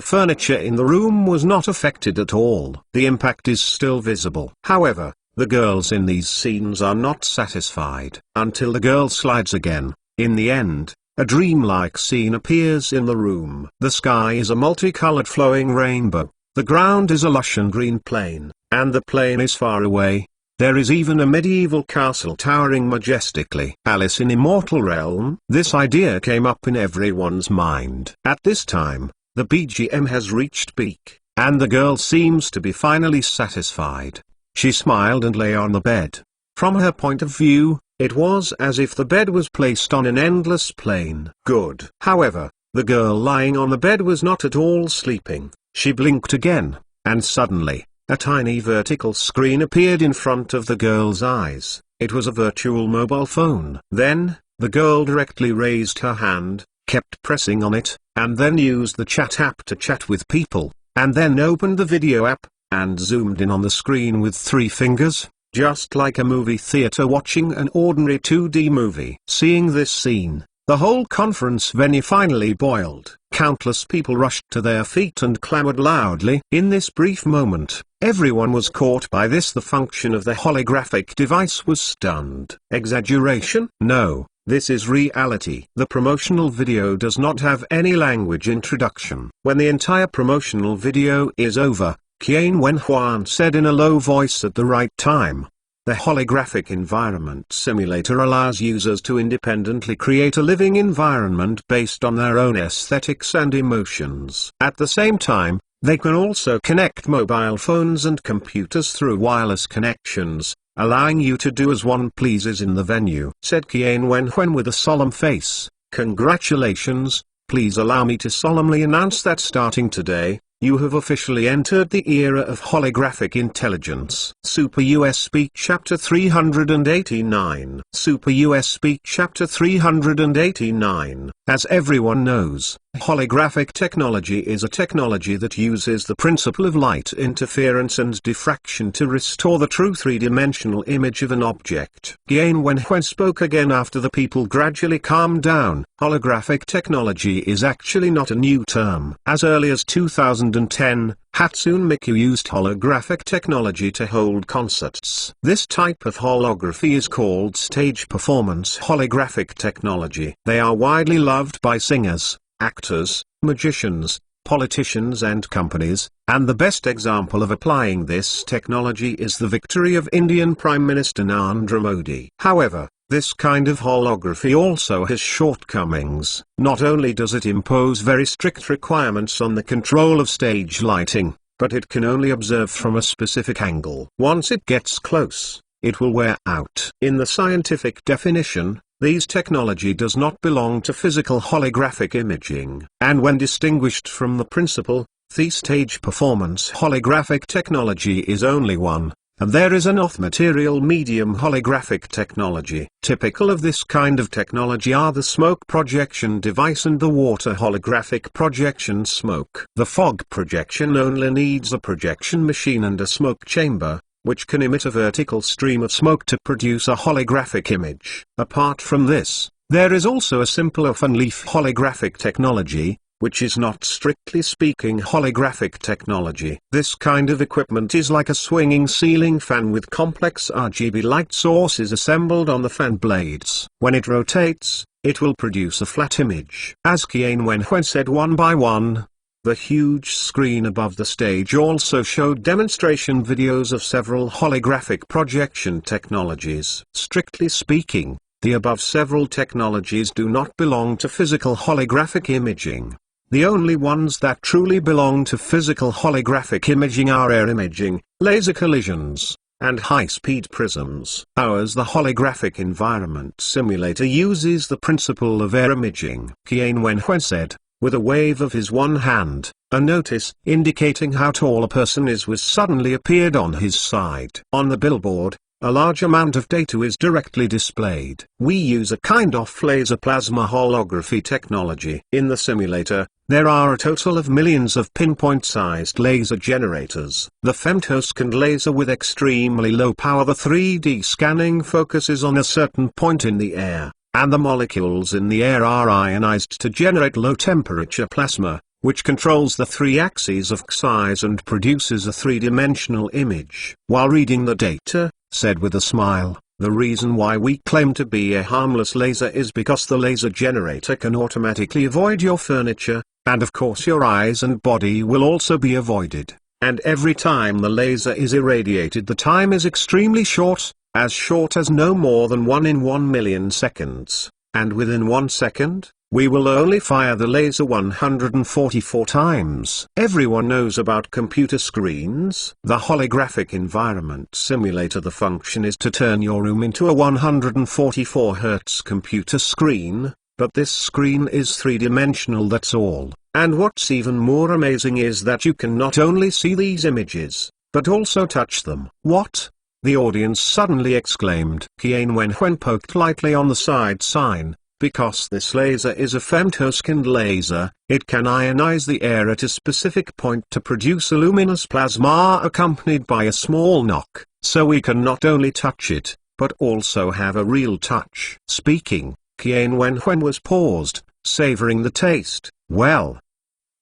furniture in the room was not affected at all. The impact is still visible. However, the girls in these scenes are not satisfied until the girl slides again. In the end, a dreamlike scene appears in the room. The sky is a multicolored flowing rainbow, the ground is a lush and green plain, and the plain is far away. There is even a medieval castle towering majestically. Alice in Immortal Realm. This idea came up in everyone's mind. At this time, the BGM has reached peak, and the girl seems to be finally satisfied. She smiled and lay on the bed. From her point of view, it was as if the bed was placed on an endless plain. Good. However, the girl lying on the bed was not at all sleeping. She blinked again, and suddenly, a tiny vertical screen appeared in front of the girl's eyes. It was a virtual mobile phone. Then, the girl directly raised her hand, kept pressing on it, and then used the chat app to chat with people, and then opened the video app, and zoomed in on the screen with 3 fingers. Just like a movie theater watching an ordinary 2D movie. Seeing this scene, the whole conference venue finally boiled. Countless people rushed to their feet and clamored loudly. In this brief moment, everyone was caught by this. The function of the holographic device was stunned. Exaggeration? No, this is reality. The promotional video does not have any language introduction. When the entire promotional video is over, Qian Wenhuan said in a low voice at the right time, "The holographic environment simulator allows users to independently create a living environment based on their own aesthetics and emotions. At the same time, they can also connect mobile phones and computers through wireless connections, allowing you to do as one pleases in the venue," said Qian Wenhuan with a solemn face. "Congratulations, please allow me to solemnly announce that starting today, you have officially entered the era of holographic intelligence." Super US Speak Chapter 389. Super US Speak Chapter 389. As everyone knows, Holographic technology is a technology that uses the principle of light interference and diffraction to restore the true three-dimensional image of an object. Qian Wenhui spoke again after the people gradually calmed down. Holographic technology is actually not a new term. As early as 2010, Hatsune Miku used holographic technology to hold concerts. This type of holography is called stage performance holographic technology. They are widely loved by singers, actors, magicians, politicians and companies, and the best example of applying this technology is the victory of Indian Prime Minister Narendra Modi. However, this kind of holography also has shortcomings. Not only does it impose very strict requirements on the control of stage lighting, but it can only observe from a specific angle. Once it gets close, it will wear out. In the scientific definition, this technology does not belong to physical holographic imaging, and when distinguished from the principle, the stage performance holographic technology is only one, and there is an off-material medium holographic technology. Typical of this kind of technology are the smoke projection device and the water holographic projection smoke. The fog projection only needs a projection machine and a smoke chamber, which can emit a vertical stream of smoke to produce a holographic image. Apart from this, there is also a simpler fan-leaf holographic technology, which is not strictly speaking holographic technology. This kind of equipment is like a swinging ceiling fan with complex RGB light sources assembled on the fan blades. When it rotates, it will produce a flat image. As Qian Wenhui said, one by one, the huge screen above the stage also showed demonstration videos of several holographic projection technologies. Strictly speaking, the above several technologies do not belong to physical holographic imaging. The only ones that truly belong to physical holographic imaging are air imaging, laser collisions, and high-speed prisms. Ours, the holographic environment simulator, uses the principle of air imaging. Qian Wenhui said, with a wave of his one hand, a notice indicating how tall a person is was suddenly appeared on his side. On the billboard, a large amount of data is directly displayed. We use a kind of laser plasma holography technology. In the simulator, there are a total of millions of pinpoint-sized laser generators. The femtosecond laser with extremely low power. The 3D scanning focuses on a certain point in the air, and the molecules in the air are ionized to generate low-temperature plasma, which controls the three axes of size and produces a three-dimensional image. While reading the data, said with a smile, the reason why we claim to be a harmless laser is because the laser generator can automatically avoid your furniture, and of course your eyes and body will also be avoided. And every time the laser is irradiated, the time is extremely short as no more than 1 in 1 million seconds, and within 1 second, we will only fire the laser 144 times. Everyone knows about computer screens. The holographic environment simulator, the function is to turn your room into a 144 Hz computer screen, but this screen is three-dimensional, that's all. And what's even more amazing is that you can not only see these images, but also touch them. What? The audience suddenly exclaimed. Qian Wenhui poked lightly on the side sign. Because this laser is a femtosecond laser, it can ionize the air at a specific point to produce a luminous plasma accompanied by a small knock, so we can not only touch it, but also have a real touch. Speaking, Qian Wenhui was paused, savoring the taste. Well,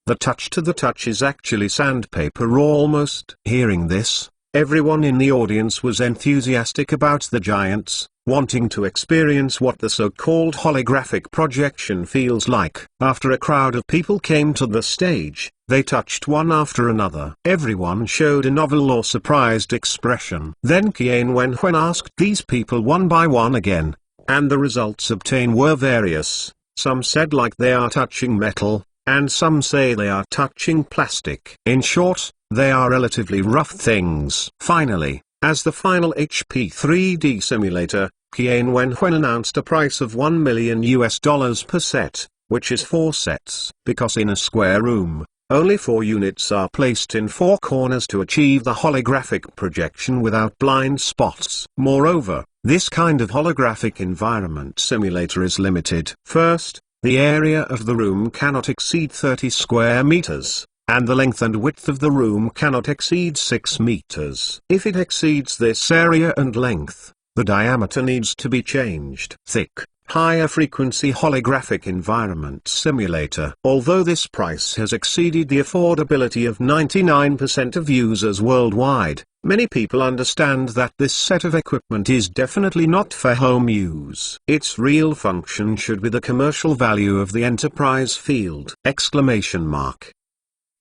the touch to the touch is actually sandpaper almost. Hearing this, everyone in the audience was enthusiastic about the giants, wanting to experience what the so-called holographic projection feels like. After a crowd of people came to the stage, they touched one after another. Everyone showed a novel or surprised expression. Then Qian Wenhui asked these people one by one again, and the results obtained were various. Some said like they are touching metal, and some say they are touching plastic. In short, they are relatively rough things. Finally, as the final HP 3D simulator, Qian Wenhui announced a price of $1 million per set, which is 4 sets. Because in a square room, only 4 units are placed in 4 corners to achieve the holographic projection without blind spots. Moreover, this kind of holographic environment simulator is limited. First, The area of the room cannot exceed 30 square meters, and the length and width of the room cannot exceed 6 meters. If it exceeds this area and length, the diameter needs to be changed. Thick, higher frequency holographic environment simulator. Although this price has exceeded the affordability of 99% of users worldwide, many people understand that this set of equipment is definitely not for home use. Its real function should be the commercial value of the enterprise field!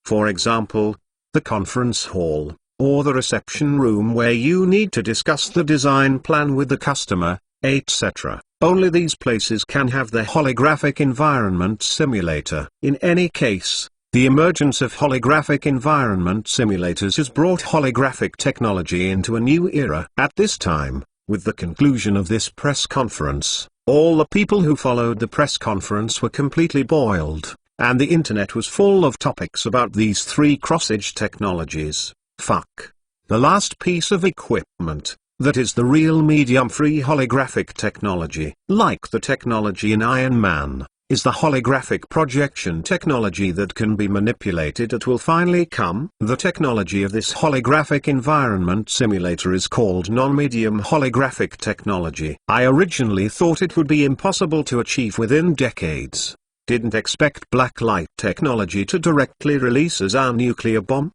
For example, the conference hall, or the reception room where you need to discuss the design plan with the customer, etc. Only these places can have the holographic environment simulator. In any case, the emergence of holographic environment simulators has brought holographic technology into a new era. At this time, with the conclusion of this press conference, all the people who followed the press conference were completely boiled, and the internet was full of topics about these three cross-edge technologies. The last piece of equipment, that is the real medium-free holographic technology, like the technology in Iron Man, is the holographic projection technology that can be manipulated. It will finally come. The technology of this holographic environment simulator is called non-medium holographic technology. I originally thought it would be impossible to achieve within decades. Didn't expect black light technology to directly release as our nuclear bomb?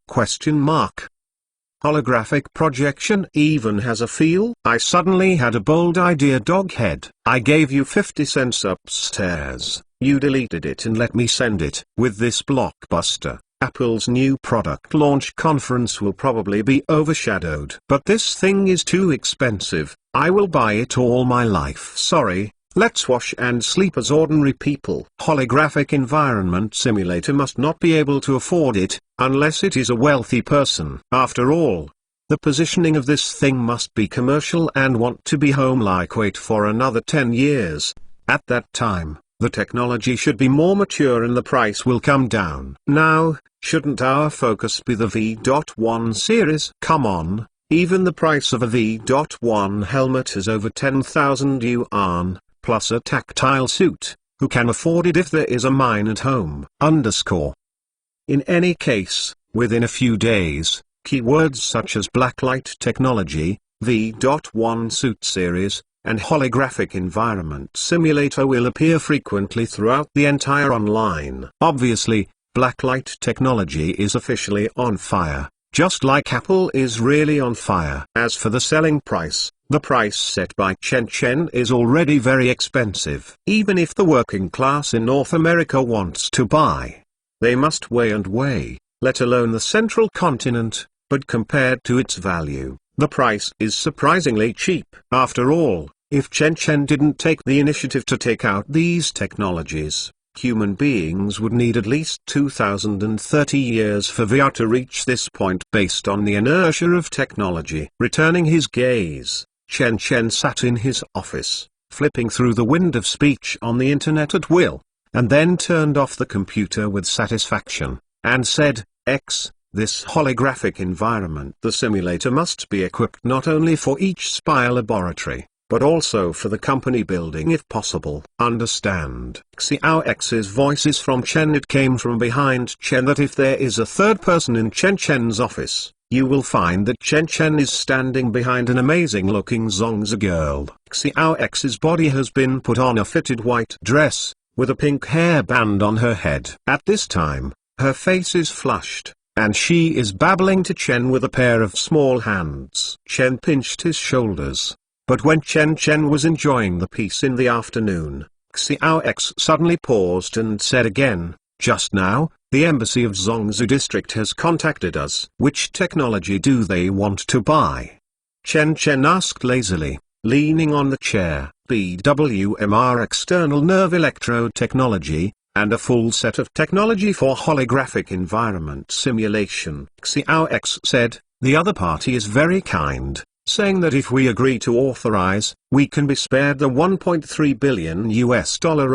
Holographic projection even has a feel. I suddenly had a bold idea. Doghead, I gave you 50 cents upstairs, you deleted it and let me send it. With this blockbuster, Apple's new product launch conference will probably be overshadowed. But this thing is too expensive, I will buy it all my life. Sorry. Let's wash and sleep as ordinary people. Holographic environment simulator must not be able to afford it, unless it is a wealthy person. After all, the positioning of this thing must be commercial and want to be home-like. Wait for another 10 years. At that time, the technology should be more mature and the price will come down. Now, shouldn't our focus be the V.1 series? Come on, even the price of a V.1 helmet is over 10,000 yuan. Plus a tactile suit. Who can afford it if there is a mine at home? In any case, within a few days, keywords such as blacklight technology, V.1 suit series, and holographic environment simulator will appear frequently throughout the entire online. Obviously, blacklight technology is officially on fire, just like Apple is really on fire. As for the selling price, the price set by Chen Chen is already very expensive. Even if the working class in North America wants to buy, they must weigh, let alone the central continent, but compared to its value, the price is surprisingly cheap. After all, if Chen Chen didn't take the initiative to take out these technologies, human beings would need at least 2030 years for VR to reach this point based on the inertia of technology. Returning his gaze, Chen Chen sat in his office, flipping through the wind of speech on the internet at will, and then turned off the computer with satisfaction, and said, this holographic environment, the simulator must be equipped not only for each spy laboratory, but also for the company building if possible. Understand? Xiao X's voice is from Chen. It came from behind Chen that if there is a third person in Chen Chen's office, you will find that Chen Chen is standing behind an amazing-looking Zongzi girl. Xiao X's body has been put on a fitted white dress, with a pink hairband on her head. At this time, her face is flushed, and she is babbling to Chen with a pair of small hands. Chen pinched his shoulders. But when Chen Chen was enjoying the peace in the afternoon, Xiao X suddenly paused and said again, just now, the embassy of Zongzi district has contacted us. Which technology do they want to buy? Chen Chen asked lazily, leaning on the chair. BWMR external nerve electrode technology, and a full set of technology for holographic environment simulation. Xiao X said, the other party is very kind, saying that if we agree to authorize, we can be spared the $1.3 billion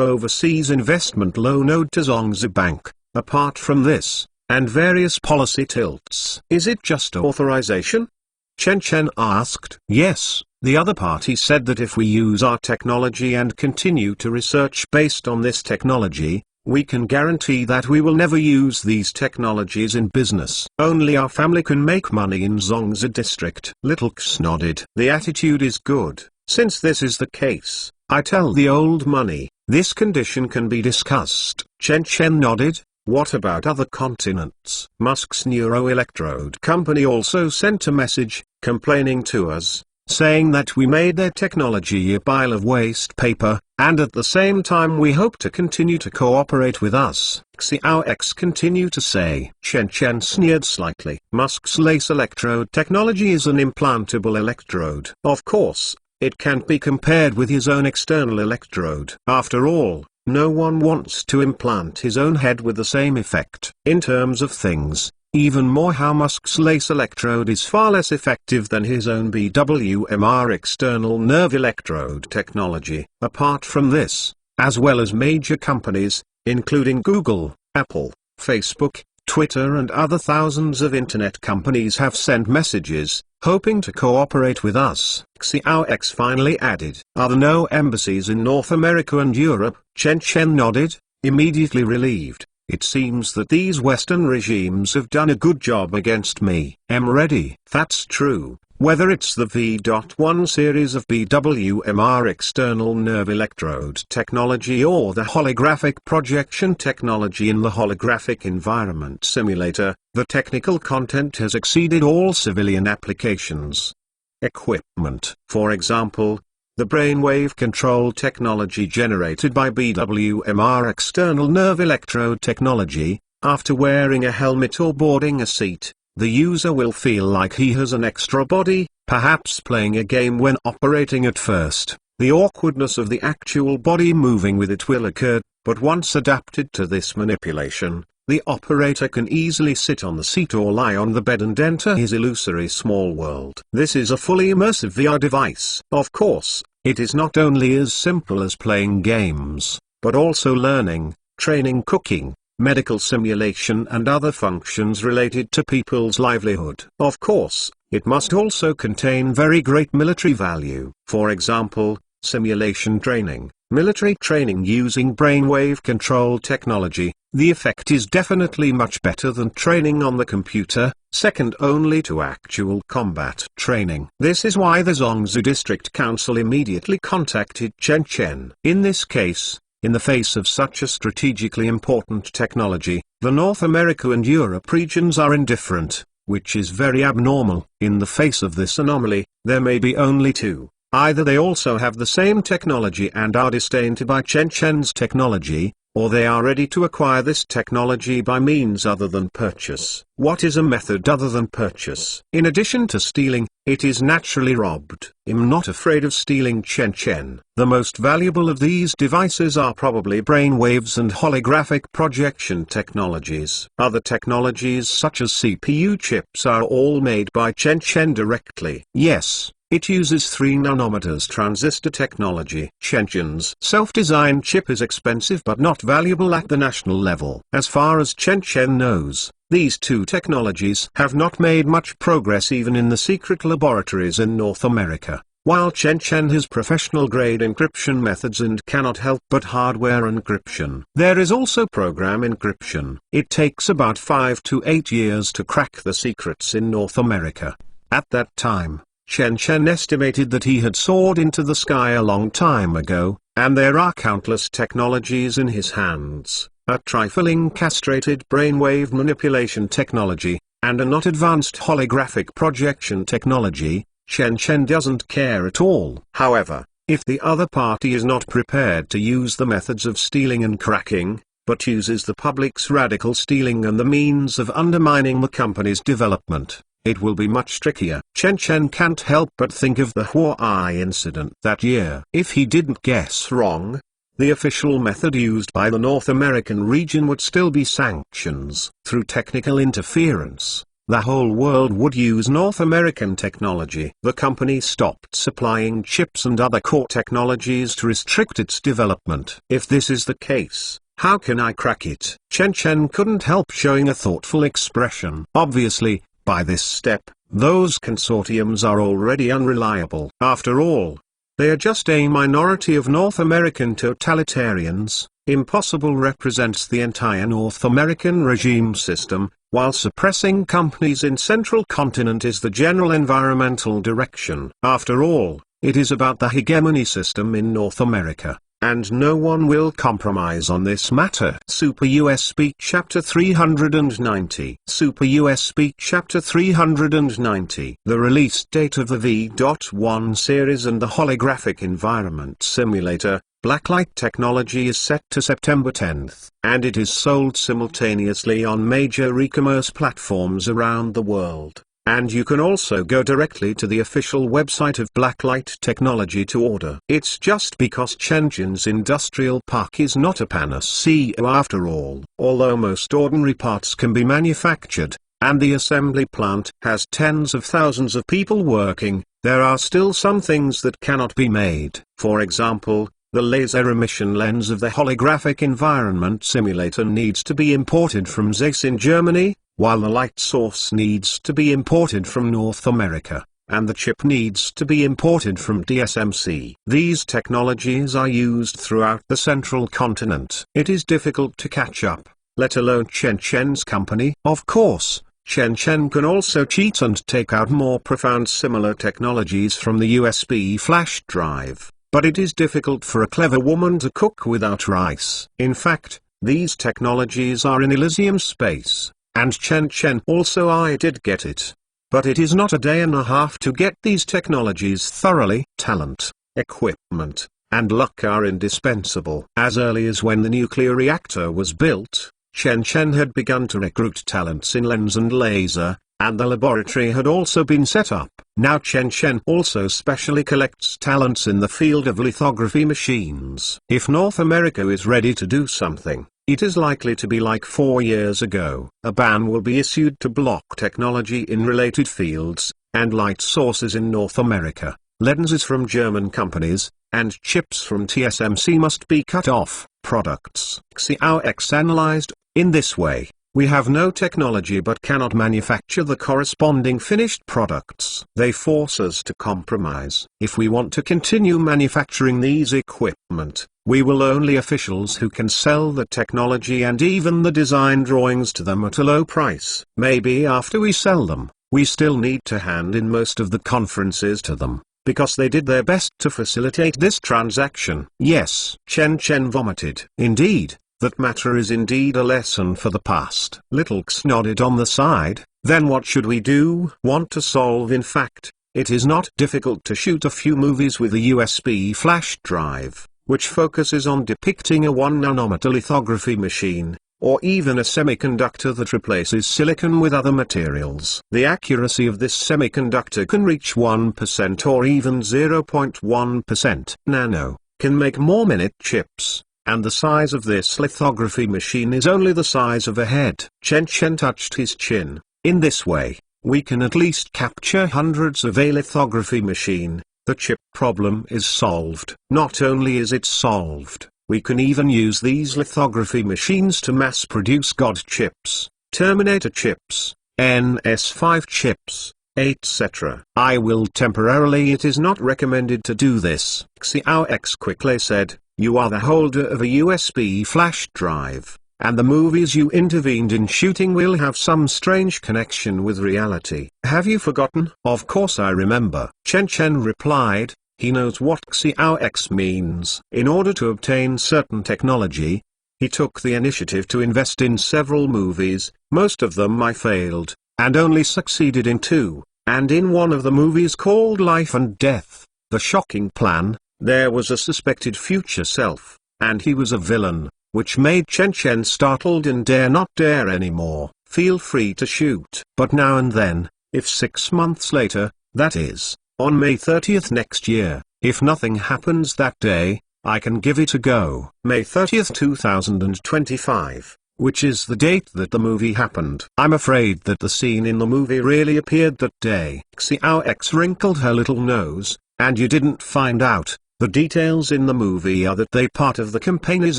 overseas investment loan owed to Zongzi Bank. Apart from this, and various policy tilts. Is it just authorization? Chen Chen asked. Yes, The other party said that if we use our technology and continue to research based on this technology, we can guarantee that we will never use these technologies in business. Only our family can make money in Zongzi district. Little X nodded. The attitude is good. Since this is the case, I tell the old money, this condition can be discussed. Chen Chen nodded. What about other continents? Musk's Neuroelectrode company also sent a message, complaining to us, saying that we made their technology a pile of waste paper, and at the same time we hope to continue to cooperate with us. Xiao X continue to say. Chen Chen sneered slightly. Musk's lace electrode technology is an implantable electrode. Of course, it can't be compared with his own external electrode. After all, no one wants to implant his own head with the same effect. In terms of things, even more how Musk's lace electrode is far less effective than his own BWMR external nerve electrode technology. Apart from this, as well as major companies, including Google, Apple, Facebook, Twitter and other thousands of internet companies have sent messages, hoping to cooperate with us. Xiao X finally added. Are there no embassies in North America and Europe? Chen Chen nodded, immediately relieved. It seems that these Western regimes have done a good job against me. I'm ready. That's true. Whether it's the V.1 series of BWMR external nerve electrode technology or the holographic projection technology in the holographic environment simulator, the technical content has exceeded all civilian applications. Equipment. For example, the brainwave control technology generated by BWMR external nerve electrode technology, after wearing a helmet or boarding a seat, the user will feel like he has an extra body, perhaps playing a game when operating at first. The awkwardness of the actual body moving with it will occur, but once adapted to this manipulation, the operator can easily sit on the seat or lie on the bed and enter his illusory small world. This is a fully immersive VR device. Of course, it is not only as simple as playing games, but also learning, training, cooking, medical simulation and other functions related to people's livelihood. Of course, it must also contain very great military value. For example, simulation training, military training using brainwave control technology. The effect is definitely much better than training on the computer, second only to actual combat training. This is why the Zongzi District Council immediately contacted Chen Chen. In this case, in the face of such a strategically important technology, the North America and Europe regions are indifferent, which is very abnormal. In the face of this anomaly, there may be only two. Either they also have the same technology and are disdained by Chen Chen's technology, or they are ready to acquire this technology by means other than purchase. What is a method other than purchase? In addition to stealing, it is naturally robbed. I'm not afraid of stealing Chen Chen. The most valuable of these devices are probably brainwaves and holographic projection technologies. Other technologies such as CPU chips are all made by Chen Chen directly. Yes. It uses 3 nanometers transistor technology. Chen Chen's self-designed chip is expensive but not valuable at the national level. As far as Chen Chen knows, these two technologies have not made much progress even in the secret laboratories in North America. While Chen Chen has professional-grade encryption methods and cannot help but hardware encryption, there is also program encryption. It takes about 5 to 8 years to crack the secrets in North America. At that time, Chen Chen estimated that he had soared into the sky a long time ago, and there are countless technologies in his hands, a trifling castrated brainwave manipulation technology, and a not advanced holographic projection technology. Chen Chen doesn't care at all. However, if the other party is not prepared to use the methods of stealing and cracking, but uses the public's radical stealing and the means of undermining the company's development, it will be much trickier. Chen Chen can't help but think of the Huai incident that year. If he didn't guess wrong, the official method used by the North American region would still be sanctions. Through technical interference, the whole world would use North American technology. The company stopped supplying chips and other core technologies to restrict its development. If this is the case, how can I crack it? Chen Chen couldn't help showing a thoughtful expression. Obviously, by this step, those consortiums are already unreliable. After all, they are just a minority of North American totalitarians. Impossible represents the entire North American regime system, while suppressing companies in Central Continent is the general environmental direction. After all, it is about the hegemony system in North America, and no one will compromise on this matter. Super US Speak Chapter 390. Super US Speak Chapter 390. The release date of the V.1 series and the holographic environment simulator, Blacklight technology, is set to September 10th, and it is sold simultaneously on major e-commerce platforms around the world. And you can also go directly to the official website of Blacklight Technology to order. It's just because Shenzhen's industrial park is not a panacea after all. Although most ordinary parts can be manufactured, and the assembly plant has tens of thousands of people working, there are still some things that cannot be made. For example, the laser emission lens of the holographic environment simulator needs to be imported from Zeiss in Germany, while the light source needs to be imported from North America, and the chip needs to be imported from TSMC. These technologies are used throughout the Central Continent. It is difficult to catch up, let alone Shenzhen's company. Of course, Shenzhen can also cheat and take out more profound similar technologies from the USB flash drive, but it is difficult for a clever woman to cook without rice. In fact, these technologies are in Elysium space. And Shenzhen also I did get it. But it is not a day and a half to get these technologies thoroughly. Talent, equipment, and luck are indispensable. As early as when the nuclear reactor was built, Shenzhen had begun to recruit talents in lens and laser, and the laboratory had also been set up. Now Shenzhen also specially collects talents in the field of lithography machines. If North America is ready to do something, it is likely to be like 4 years ago. A ban will be issued to block technology in related fields, and light sources in North America, lenses from German companies, and chips from TSMC must be cut off. Products. Xiaox analyzed. In this way, we have no technology but cannot manufacture the corresponding finished products. They force us to compromise. If we want to continue manufacturing these equipment, we will only officials who can sell the technology and even the design drawings to them at a low price. Maybe after we sell them, we still need to hand in most of the conferences to them, because they did their best to facilitate this transaction. Yes, Chen vomited. Indeed. That matter is indeed a lesson for the past. Little X nodded on the side. Then what should we do? Want to solve? In fact, it is not difficult to shoot a few movies with a USB flash drive, which focuses on depicting a 1 nanometer lithography machine, or even a semiconductor that replaces silicon with other materials. The accuracy of this semiconductor can reach 1% or even 0.1%. Nano can make more minute chips. And the size of this lithography machine is only the size of a head. Chen touched his chin. In this way, we can at least capture hundreds of a lithography machine. The chip problem is solved. Not only is it solved, we can even use these lithography machines to mass produce God chips, Terminator chips, NS5 chips, etc. I will temporarily. It is not recommended to do this. Xiaox quickly said. You are the holder of a USB flash drive, and the movies you intervened in shooting will have some strange connection with reality. Have you forgotten? Of course I remember. Chen replied. He knows what Xiaox means. In order to obtain certain technology, he took the initiative to invest in several movies. Most of them I failed, and only succeeded in 2, and in one of the movies called Life and Death, The Shocking Plan, there was a suspected future self, and he was a villain, which made Chen startled and dare not dare anymore. Feel free to shoot. But now and then, if 6 months later, that is, on May 30th next year, if nothing happens that day, I can give it a go. May 30th 2025, which is the date that the movie happened. I'm afraid that the scene in the movie really appeared that day. Xiaox wrinkled her little nose. And you didn't find out. The details in the movie are that part of the company's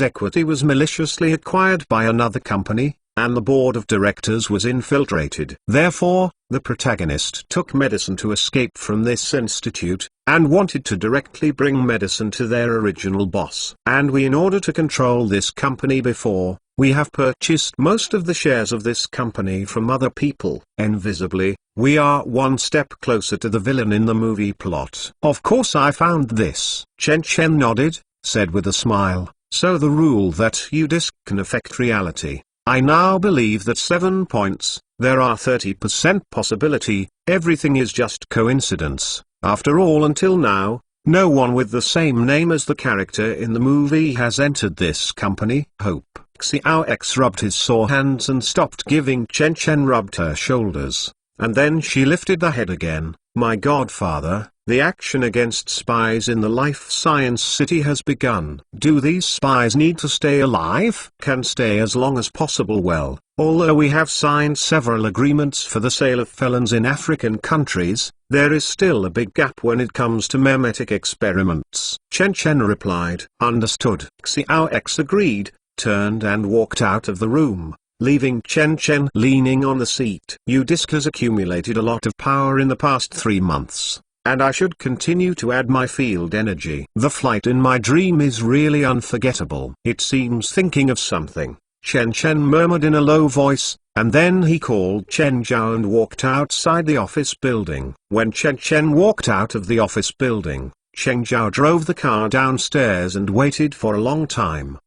equity was maliciously acquired by another company, and the board of directors was infiltrated. Therefore, the protagonist took medicine to escape from this institute, and wanted to directly bring medicine to their original boss. And we, in order to control this company before, we have purchased most of the shares of this company from other people. Invisibly, we are one step closer to the villain in the movie plot. Of course I found this. Chen Chen nodded, said with a smile, so the rule that you disc can affect reality. I now believe that 7 points, there are 30% possibility, everything is just coincidence. After all, until now, no one with the same name as the character in the movie has entered this company. Hope. Xiao X rubbed his sore hands and stopped giving. Chen Chen rubbed her shoulders, and then she lifted the head again. My godfather, the action against spies in the Life Science City has begun. Do these spies need to stay alive? Can stay as long as possible. Well, although we have signed several agreements for the sale of felons in African countries, there is still a big gap when it comes to memetic experiments. Chen Chen replied. Understood. Xiao X agreed, turned and walked out of the room, leaving Chen Chen leaning on the seat. UDisc has accumulated a lot of power in the past 3 months, and I should continue to add my field energy. The flight in my dream is really unforgettable. It seems thinking of something, Chen Chen murmured in a low voice, and then he called Chen Zhao and walked outside the office building. When Chen Chen walked out of the office building, Chen Zhao drove the car downstairs and waited for a long time.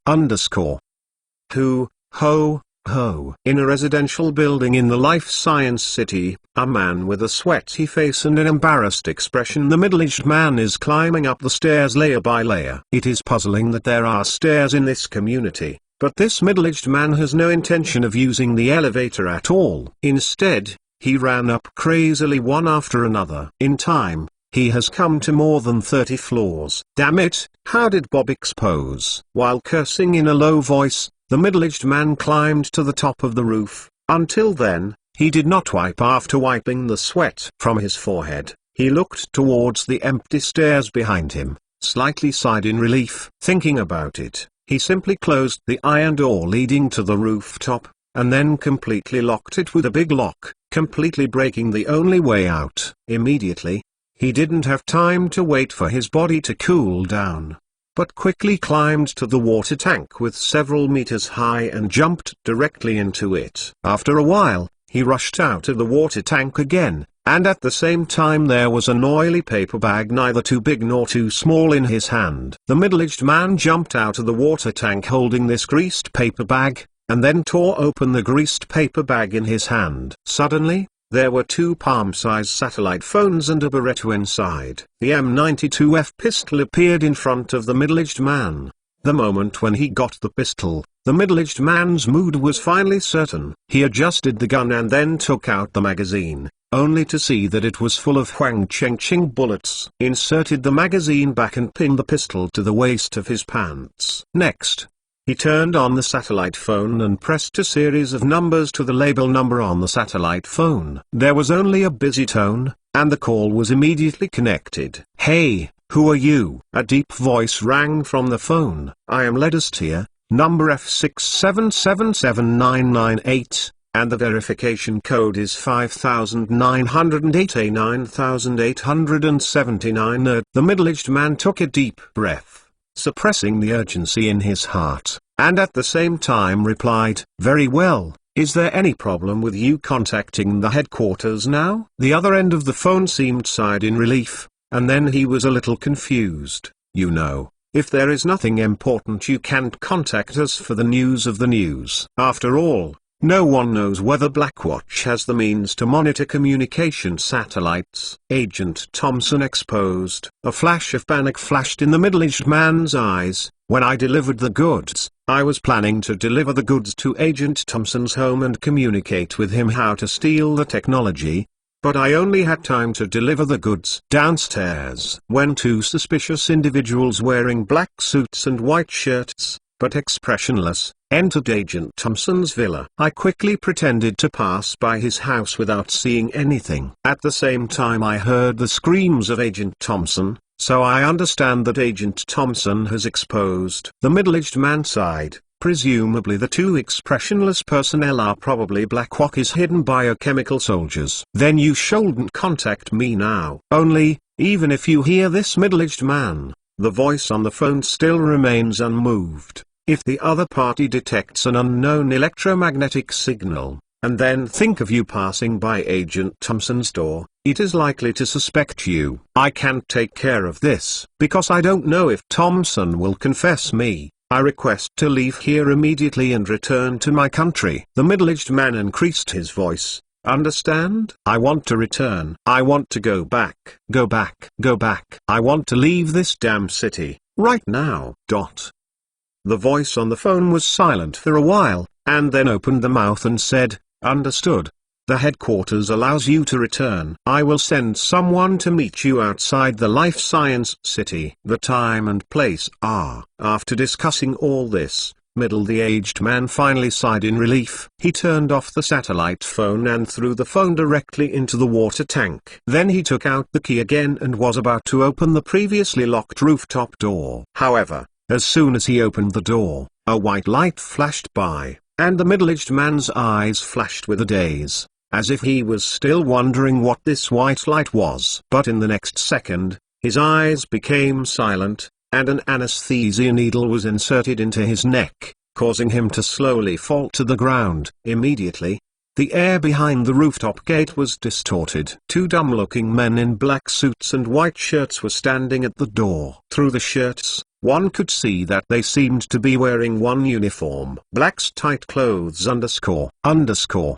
Hu, ho, ho. In a residential building in the Life Science City, a man with a sweaty face and an embarrassed expression. The middle-aged man is climbing up the stairs layer by layer. It is puzzling that there are stairs in this community, but this middle-aged man has no intention of using the elevator at all. Instead, he ran up crazily one after another. In time, he has come to more than 30 floors. Damn it, how did Bob expose? While cursing in a low voice, the middle-aged man climbed to the top of the roof. Until then, he did not wipe. After wiping the sweat from his forehead, he looked towards the empty stairs behind him, slightly sighed in relief. Thinking about it, he simply closed the iron door leading to the rooftop, and then completely locked it with a big lock, completely breaking the only way out. Immediately, he didn't have time to wait for his body to cool down, but quickly climbed to the water tank with several meters high and jumped directly into it. After a while, he rushed out of the water tank again, and at the same time there was an oily paper bag neither too big nor too small in his hand. The middle-aged man jumped out of the water tank holding this greased paper bag, and then tore open the greased paper bag in his hand. Suddenly, there were 2 palm-sized satellite phones and a Beretta inside. The M92F pistol appeared in front of the middle-aged man. The moment when he got the pistol, the middle-aged man's mood was finally certain. He adjusted the gun and then took out the magazine, only to see that it was full of Huang Chengqing bullets. Inserted the magazine back and pinned the pistol to the waist of his pants. Next, he turned on the satellite phone and pressed a series of numbers to the label number on the satellite phone. There was only a busy tone, and the call was immediately connected. Hey, who are you? A deep voice rang from the phone. I am Ledist here, number F6777998, and the verification code is 5908A9879. The middle-aged man took a deep breath, suppressing the urgency in his heart, and at the same time replied, very well, is there any problem with you contacting the headquarters now? The other end of the phone seemed sighed in relief, and then he was a little confused. You know, if there is nothing important you can't contact us for the news of the news. After all, no one knows whether Blackwatch has the means to monitor communication satellites. Agent Thompson exposed. A flash of panic flashed in the middle-aged man's eyes. When I delivered the goods, I was planning to deliver the goods to Agent Thompson's home and communicate with him how to steal the technology, but I only had time to deliver the goods downstairs when 2 suspicious individuals wearing black suits and white shirts, but expressionless, entered Agent Thompson's villa. I quickly pretended to pass by his house without seeing anything. At the same time I heard the screams of Agent Thompson, so I understand that Agent Thompson has exposed. The middle-aged man sighed, Presumably the two expressionless personnel are probably Blackwalker's hidden biochemical soldiers. Then you shouldn't contact me now. Only, even if you hear this middle-aged man, the voice on the phone still remains unmoved. If the other party detects an unknown electromagnetic signal, and then think of you passing by Agent Thompson's door, it is likely to suspect you. I can't take care of this, because I don't know if Thompson will confess me. I request to leave here immediately and return to my country. The middle-aged man increased his voice. Understand? I want to return. I want to go back. Go back. Go back. I want to leave this damn city, right now. The voice on the phone was silent for a while, and then opened the mouth and said, Understood. The headquarters allows you to return. I will send someone to meet you outside the Life Science City. The time and place are. After discussing all this, the aged man finally sighed in relief. He turned off the satellite phone and threw the phone directly into the water tank. Then he took out the key again and was about to open the previously locked rooftop door. However, as soon as he opened the door, a white light flashed by, and the middle-aged man's eyes flashed with a daze, as if he was still wondering what this white light was. But in the next second, his eyes became silent, and an anesthesia needle was inserted into his neck, causing him to slowly fall to the ground. Immediately, the air behind the rooftop gate was distorted. Two dumb-looking men in black suits and white shirts were standing at the door. Through the shirts, one could see that they seemed to be wearing one uniform. Black's tight clothes __.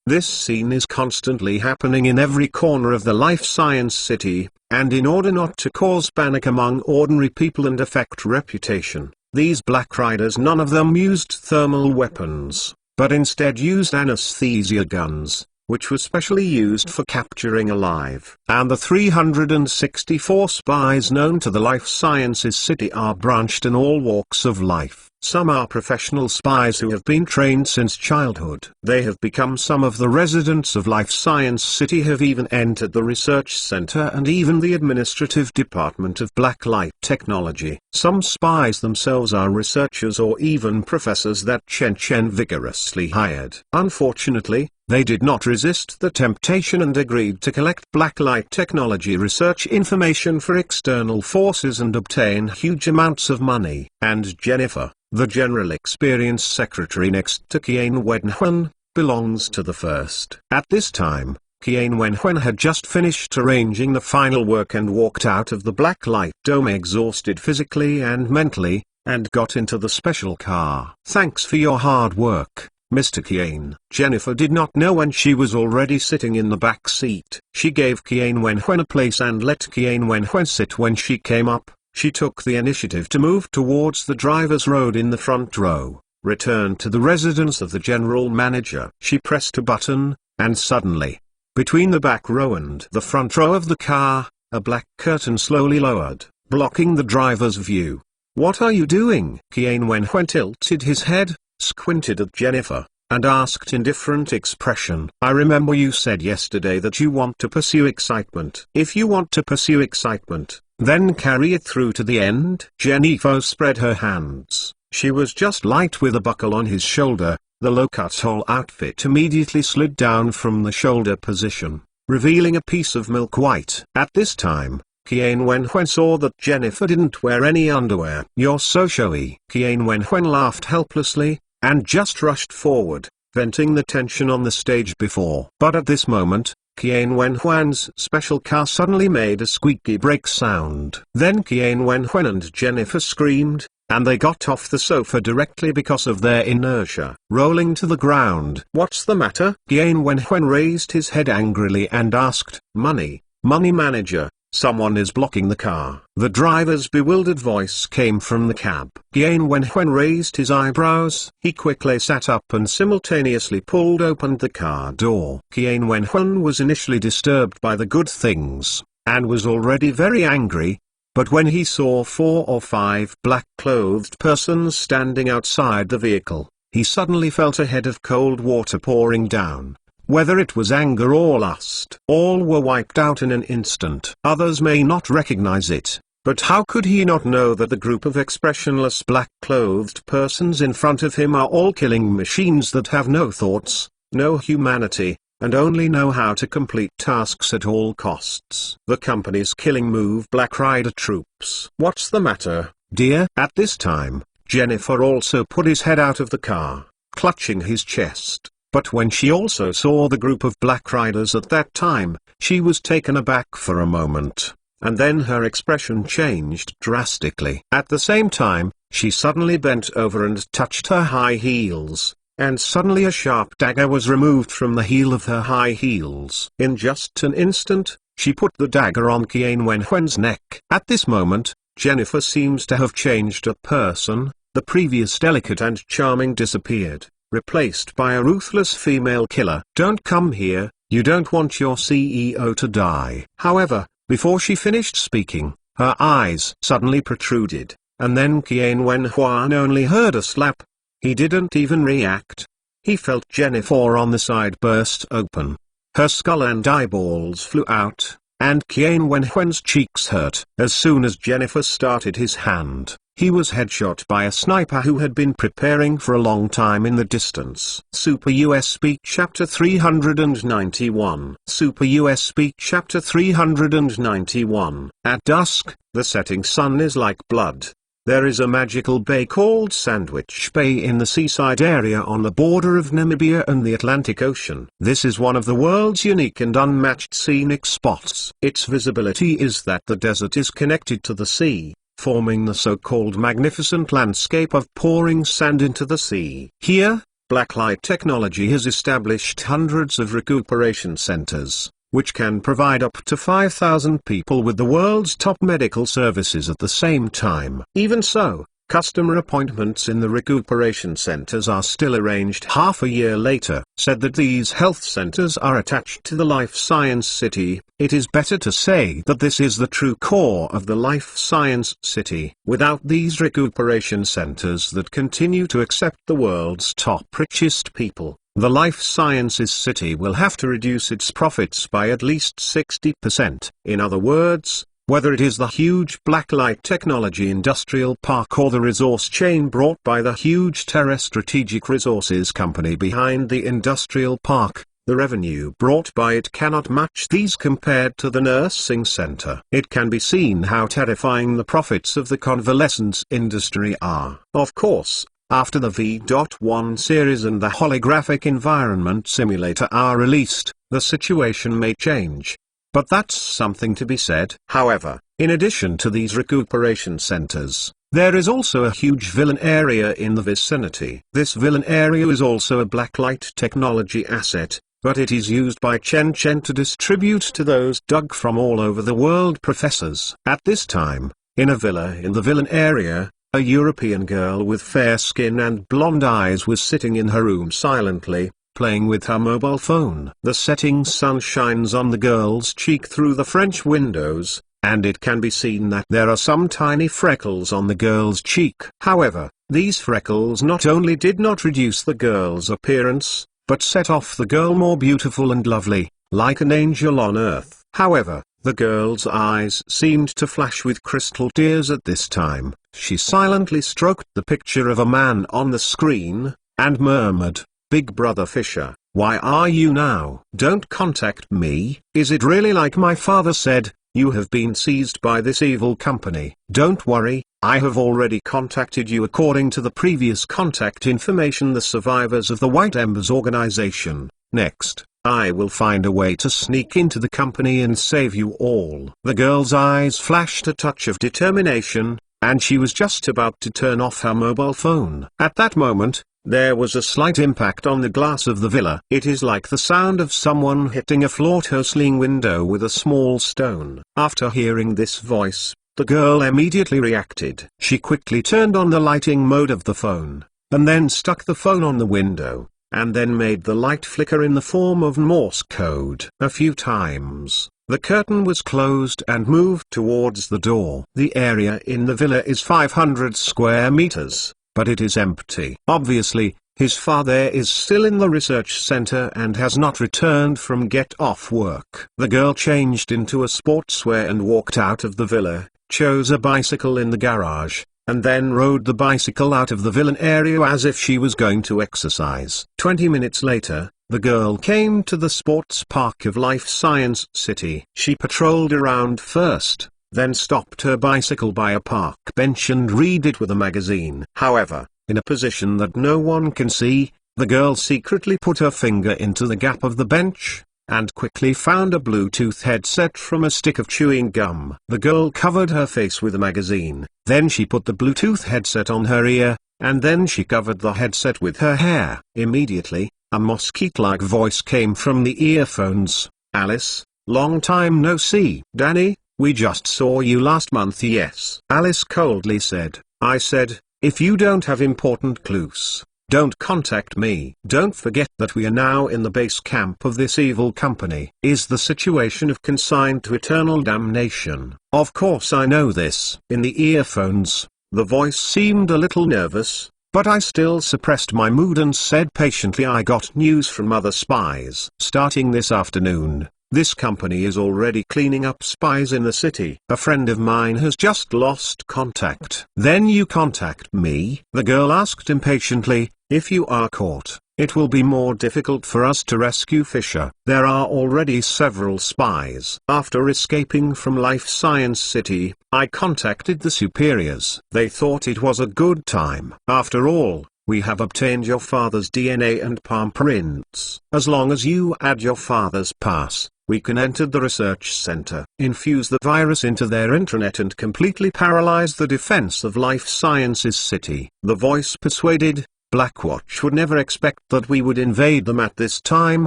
This scene is constantly happening in every corner of the Life Science City, and in order not to cause panic among ordinary people and affect reputation, these Black Riders, none of them used thermal weapons, but instead used anesthesia guns, which were specially used for capturing alive. And the 364 spies known to the Life Sciences City are branched in all walks of life. Some are professional spies who have been trained since childhood. They have become some of the residents of Life Science City, have even entered the research center and even the administrative department of Blacklight Technology. Some spies themselves are researchers or even professors that Chen Chen vigorously hired. Unfortunately, they did not resist the temptation and agreed to collect Blacklight Technology research information for external forces and obtain huge amounts of money. And Jennifer, the General Experience Secretary next to Qian Wenhuan, belongs to the first. At this time, Qian Wenhuan had just finished arranging the final work and walked out of the Blacklight Dome exhausted physically and mentally, and got into the special car. Thanks for your hard work, Mr. Qian. Jennifer did not know when she was already sitting in the back seat. She gave Qian Wenhuan a place and let Qian Wenhuan sit when she came up. She took the initiative to move towards the driver's road in the front row, returned to the residence of the general manager. She pressed a button, and suddenly, between the back row and the front row of the car, a black curtain slowly lowered, blocking the driver's view. What are you doing? Qian Wenhuan tilted his head, squinted at Jennifer, and asked in different expression. I remember you said yesterday that you want to pursue excitement. If you want to pursue excitement, then carry it through to the end. Jennifer spread her hands. She was just light with a buckle on his shoulder. The low-cut whole outfit immediately slid down from the shoulder position, revealing a piece of milk white. At this time, Qian Wenhuan saw that Jennifer didn't wear any underwear. You're so showy. Qian Wenhuan laughed helplessly, and just rushed forward, venting the tension on the stage before. But at this moment, Qian Wenhuan's special car suddenly made a squeaky brake sound. Then Qian Wenhuan and Jennifer screamed, and they got off the sofa directly because of their inertia, rolling to the ground. What's the matter? Qian Wenhuan raised his head angrily and asked, Money manager. Someone is blocking the car. The driver's bewildered voice came from the cab. Qian Wenhuan raised his eyebrows. He quickly sat up and simultaneously pulled open the car door. Qian Wenhuan was initially disturbed by the good things, and was already very angry, but when he saw 4 or 5 black-clothed persons standing outside the vehicle, he suddenly felt a head of cold water pouring down. Whether it was anger or lust, all were wiped out in an instant. Others may not recognize it, But how could he not know that the group of expressionless black-clothed persons in front of him are all killing machines that have no thoughts, no humanity, and only know how to complete tasks at all costs? The company's killing move Black Rider troops. What's the matter, dear? At this time, Jennifer also put his head out of the car, clutching his chest. But when she also saw the group of Black Riders at that time, she was taken aback for a moment, and then her expression changed drastically. At the same time, she suddenly bent over and touched her high heels, and suddenly a sharp dagger was removed from the heel of her high heels. In just an instant, she put the dagger on Qian Wenhuen's neck. At this moment, Jennifer seems to have changed a person. The previous delicate and charming disappeared, replaced by a ruthless female killer. Don't come here, you don't want your CEO to die. However, before she finished speaking, her eyes suddenly protruded, and then Qian Wenhuan only heard a slap. He didn't even react. He felt Jennifer on the side burst open. Her skull and eyeballs flew out, and Qian Wenhuen's cheeks hurt. As soon as Jennifer started his hand, he was headshot by a sniper who had been preparing for a long time in the distance. Super US Speak Chapter 391. Super US Speak Chapter 391. At dusk, the setting sun is like blood. There is a magical bay called Sandwich Bay in the seaside area on the border of Namibia and the Atlantic Ocean. This is one of the world's unique and unmatched scenic spots. Its visibility is that the desert is connected to the sea, forming the so-called magnificent landscape of pouring sand into the sea. Here, Blacklight Technology has established hundreds of recuperation centers, which can provide up to 5,000 people with the world's top medical services at the same time. Even so, customer appointments in the recuperation centers are still arranged half a year later. Said that these health centers are attached to the Life Science City. It is better to say that this is the true core of the Life Science City. Without these recuperation centers that continue to accept the world's top richest people, the Life Sciences City will have to reduce its profits by at least 60%. In other words, whether it is the huge Blacklight Technology Industrial Park or the resource chain brought by the huge Terra Strategic Resources company behind the industrial park, the revenue brought by it cannot match these compared to the nursing center. It can be seen how terrifying the profits of the convalescence industry are. Of course, after the V.1 series and the holographic environment simulator are released, the situation may change. But that's something to be said. However, in addition to these recuperation centers, there is also a huge villain area in the vicinity. This villain area is also a Blacklight Technology asset, but it is used by Chen Chen to distribute to those dug from all over the world professors. At this time, in a villa in the villain area, a European girl with fair skin and blonde eyes was sitting in her room silently, playing with her mobile phone. The setting sun shines on the girl's cheek through the French windows, and it can be seen that there are some tiny freckles on the girl's cheek. However, these freckles not only did not reduce the girl's appearance, but set off the girl more beautiful and lovely, like an angel on earth. However, the girl's eyes seemed to flash with crystal tears at this time. She silently stroked the picture of a man on the screen, and murmured, "Big Brother Fisher, why are you now? Don't contact me." Is it really like my father said, "You have been seized by this evil company"? Don't worry, I have already contacted you according to the previous contact information, the survivors of the White Embers organization. Next, I will find a way to sneak into the company and save you all. The girl's eyes flashed a touch of determination, and she was just about to turn off her mobile phone. At that moment, there was a slight impact on the glass of the villa. It is like the sound of someone hitting a floor-to-ceiling window with a small stone. After hearing this voice, the girl immediately reacted. She quickly turned on the lighting mode of the phone, and then stuck the phone on the window, and then made the light flicker in the form of Morse code. A few times, the curtain was closed and moved towards the door. The area in the villa is 500 square meters, but it is empty. Obviously, his father is still in the research center and has not returned from get-off work. The girl changed into a sportswear and walked out of the villa, chose a bicycle in the garage, and then rode the bicycle out of the villain area as if she was going to exercise. 20 minutes later, the girl came to the sports park of Life Science City. She patrolled around first, then stopped her bicycle by a park bench and read it with a magazine. However, in a position that no one can see, the girl secretly put her finger into the gap of the bench, and quickly found a Bluetooth headset from a stick of chewing gum. The girl covered her face with a magazine, then she put the Bluetooth headset on her ear, and then she covered the headset with her hair. Immediately, a mosquito-like voice came from the earphones. "Alice, long time no see." "Danny, we just saw you last month." "Yes," Alice coldly said. "I said, if you don't have important clues, don't contact me." "Don't forget that we are now in the base camp of this evil company. Is the situation of consigned to eternal damnation?" "Of course I know this." In the earphones, the voice seemed a little nervous, but I still suppressed my mood and said patiently, "I got news from other spies. Starting this afternoon, this company is already cleaning up spies in the city. A friend of mine has just lost contact." "Then you contact me?" the girl asked impatiently. "If you are caught, it will be more difficult for us to rescue Fisher. There are already several spies." "After escaping from Life Science City, I contacted the superiors. They thought it was a good time. After all, we have obtained your father's DNA and palm prints. As long as you add your father's pass, we can enter the research center, infuse the virus into their intranet and completely paralyze the defense of Life Sciences City." The voice persuaded. "Blackwatch would never expect that we would invade them at this time."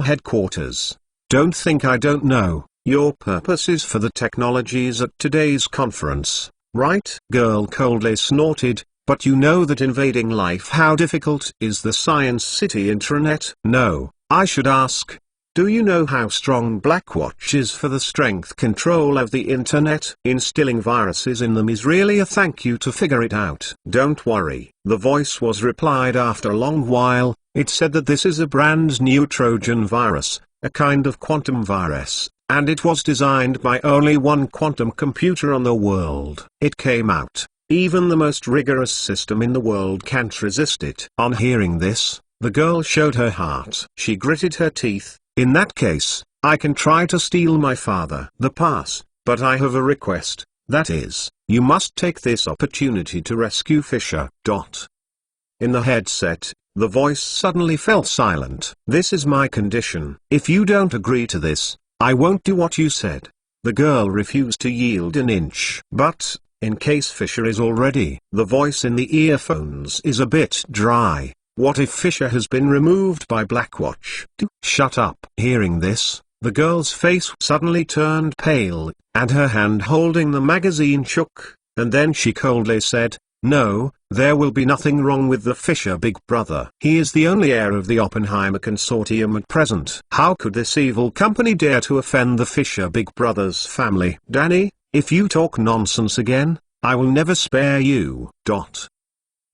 "Headquarters. Don't think I don't know. Your purpose is for the technologies at today's conference, right?" Girl coldly snorted. "But you know that invading Life, how difficult is the Science City intranet?" "No, I should ask, do you know how strong Blackwatch is for the strength control of the internet? Instilling viruses in them is really a thank you to figure it out." "Don't worry," the voice was replied after a long while. It said that this is a brand new Trojan virus, a kind of quantum virus, and it was designed by only one quantum computer on the world. It came out. Even the most rigorous system in the world can't resist it. On hearing this, the girl showed her heart. She gritted her teeth. "In that case, I can try to steal my father the pass, but I have a request, that is, you must take this opportunity to rescue Fisher." In the headset, the voice suddenly fell silent. "This is my condition. If you don't agree to this, I won't do what you said." The girl refused to yield an inch. "But, in case Fisher is already," the voice in the earphones is a bit dry. "What if Fisher has been removed by Blackwatch?" "Shut up." Hearing this, the girl's face suddenly turned pale, and her hand holding the magazine shook, and then she coldly said, "No, there will be nothing wrong with the Fisher big brother. He is the only heir of the Oppenheimer consortium at present. How could this evil company dare to offend the Fisher big brother's family?" "Danny, if you talk nonsense again, I will never spare you."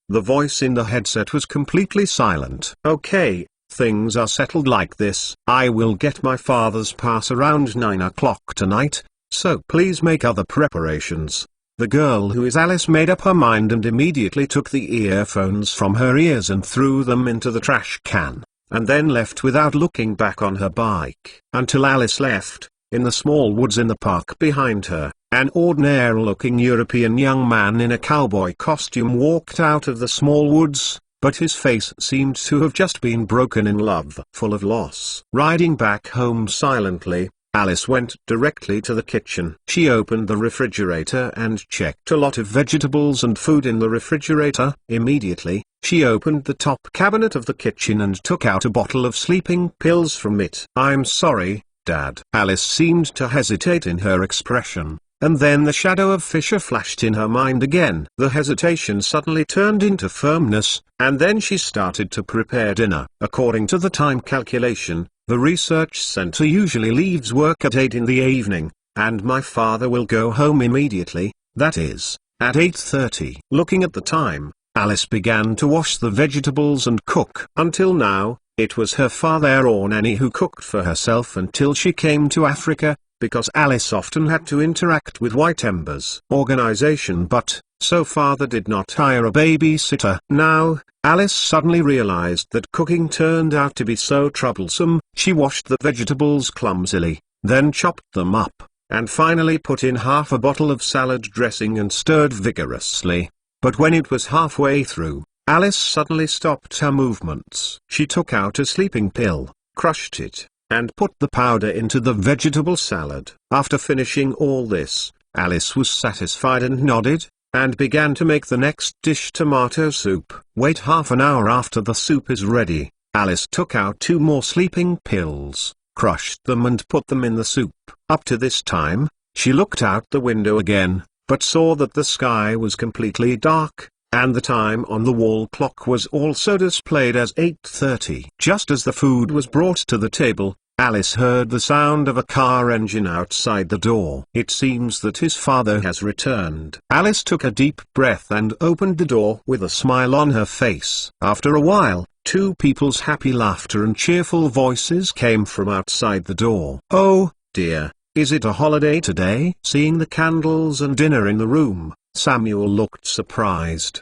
The voice in the headset was completely silent. "Okay, things are settled like this. I will get my father's pass around 9 o'clock tonight, so please make other preparations." The girl, who is Alice, made up her mind and immediately took the earphones from her ears and threw them into the trash can, and then left without looking back on her bike. Until Alice left, in the small woods in the park behind her, an ordinary-looking European young man in a cowboy costume walked out of the small woods, but his face seemed to have just been broken in love. Full of loss. Riding back home silently, Alice went directly to the kitchen. She opened the refrigerator and checked a lot of vegetables and food in the refrigerator. Immediately, she opened the top cabinet of the kitchen and took out a bottle of sleeping pills from it. "I'm sorry, Dad." Alice seemed to hesitate in her expression, and then the shadow of Fisher flashed in her mind again. The hesitation suddenly turned into firmness, and then she started to prepare dinner. According to the time calculation, the research center usually leaves work at 8 in the evening, and my father will go home immediately, that is, at 8:30. Looking at the time, Alice began to wash the vegetables and cook. Until now, it was her father or nanny who cooked for herself until she came to Africa, because Alice often had to interact with White Ember's organization, but, so far they did not hire a babysitter. Now, Alice suddenly realized that cooking turned out to be so troublesome. She washed the vegetables clumsily, then chopped them up, and finally put in half a bottle of salad dressing and stirred vigorously. But when it was halfway through, Alice suddenly stopped her movements. She took out a sleeping pill, crushed it, and put the powder into the vegetable salad. After finishing all this, Alice was satisfied and nodded, and began to make the next dish, tomato soup. Wait half an hour. After the soup is ready, Alice took out 2 more sleeping pills, crushed them and put them in the soup. Up to this time, she looked out the window again, but saw that the sky was completely dark, and the time on the wall clock was also displayed as 8:30. Just as the food was brought to the table, Alice heard the sound of a car engine outside the door. It seems that his father has returned. Alice took a deep breath and opened the door with a smile on her face. After a while, 2 people's happy laughter and cheerful voices came from outside the door. "Oh, dear, is it a holiday today?" Seeing the candles and dinner in the room, Samuel looked surprised.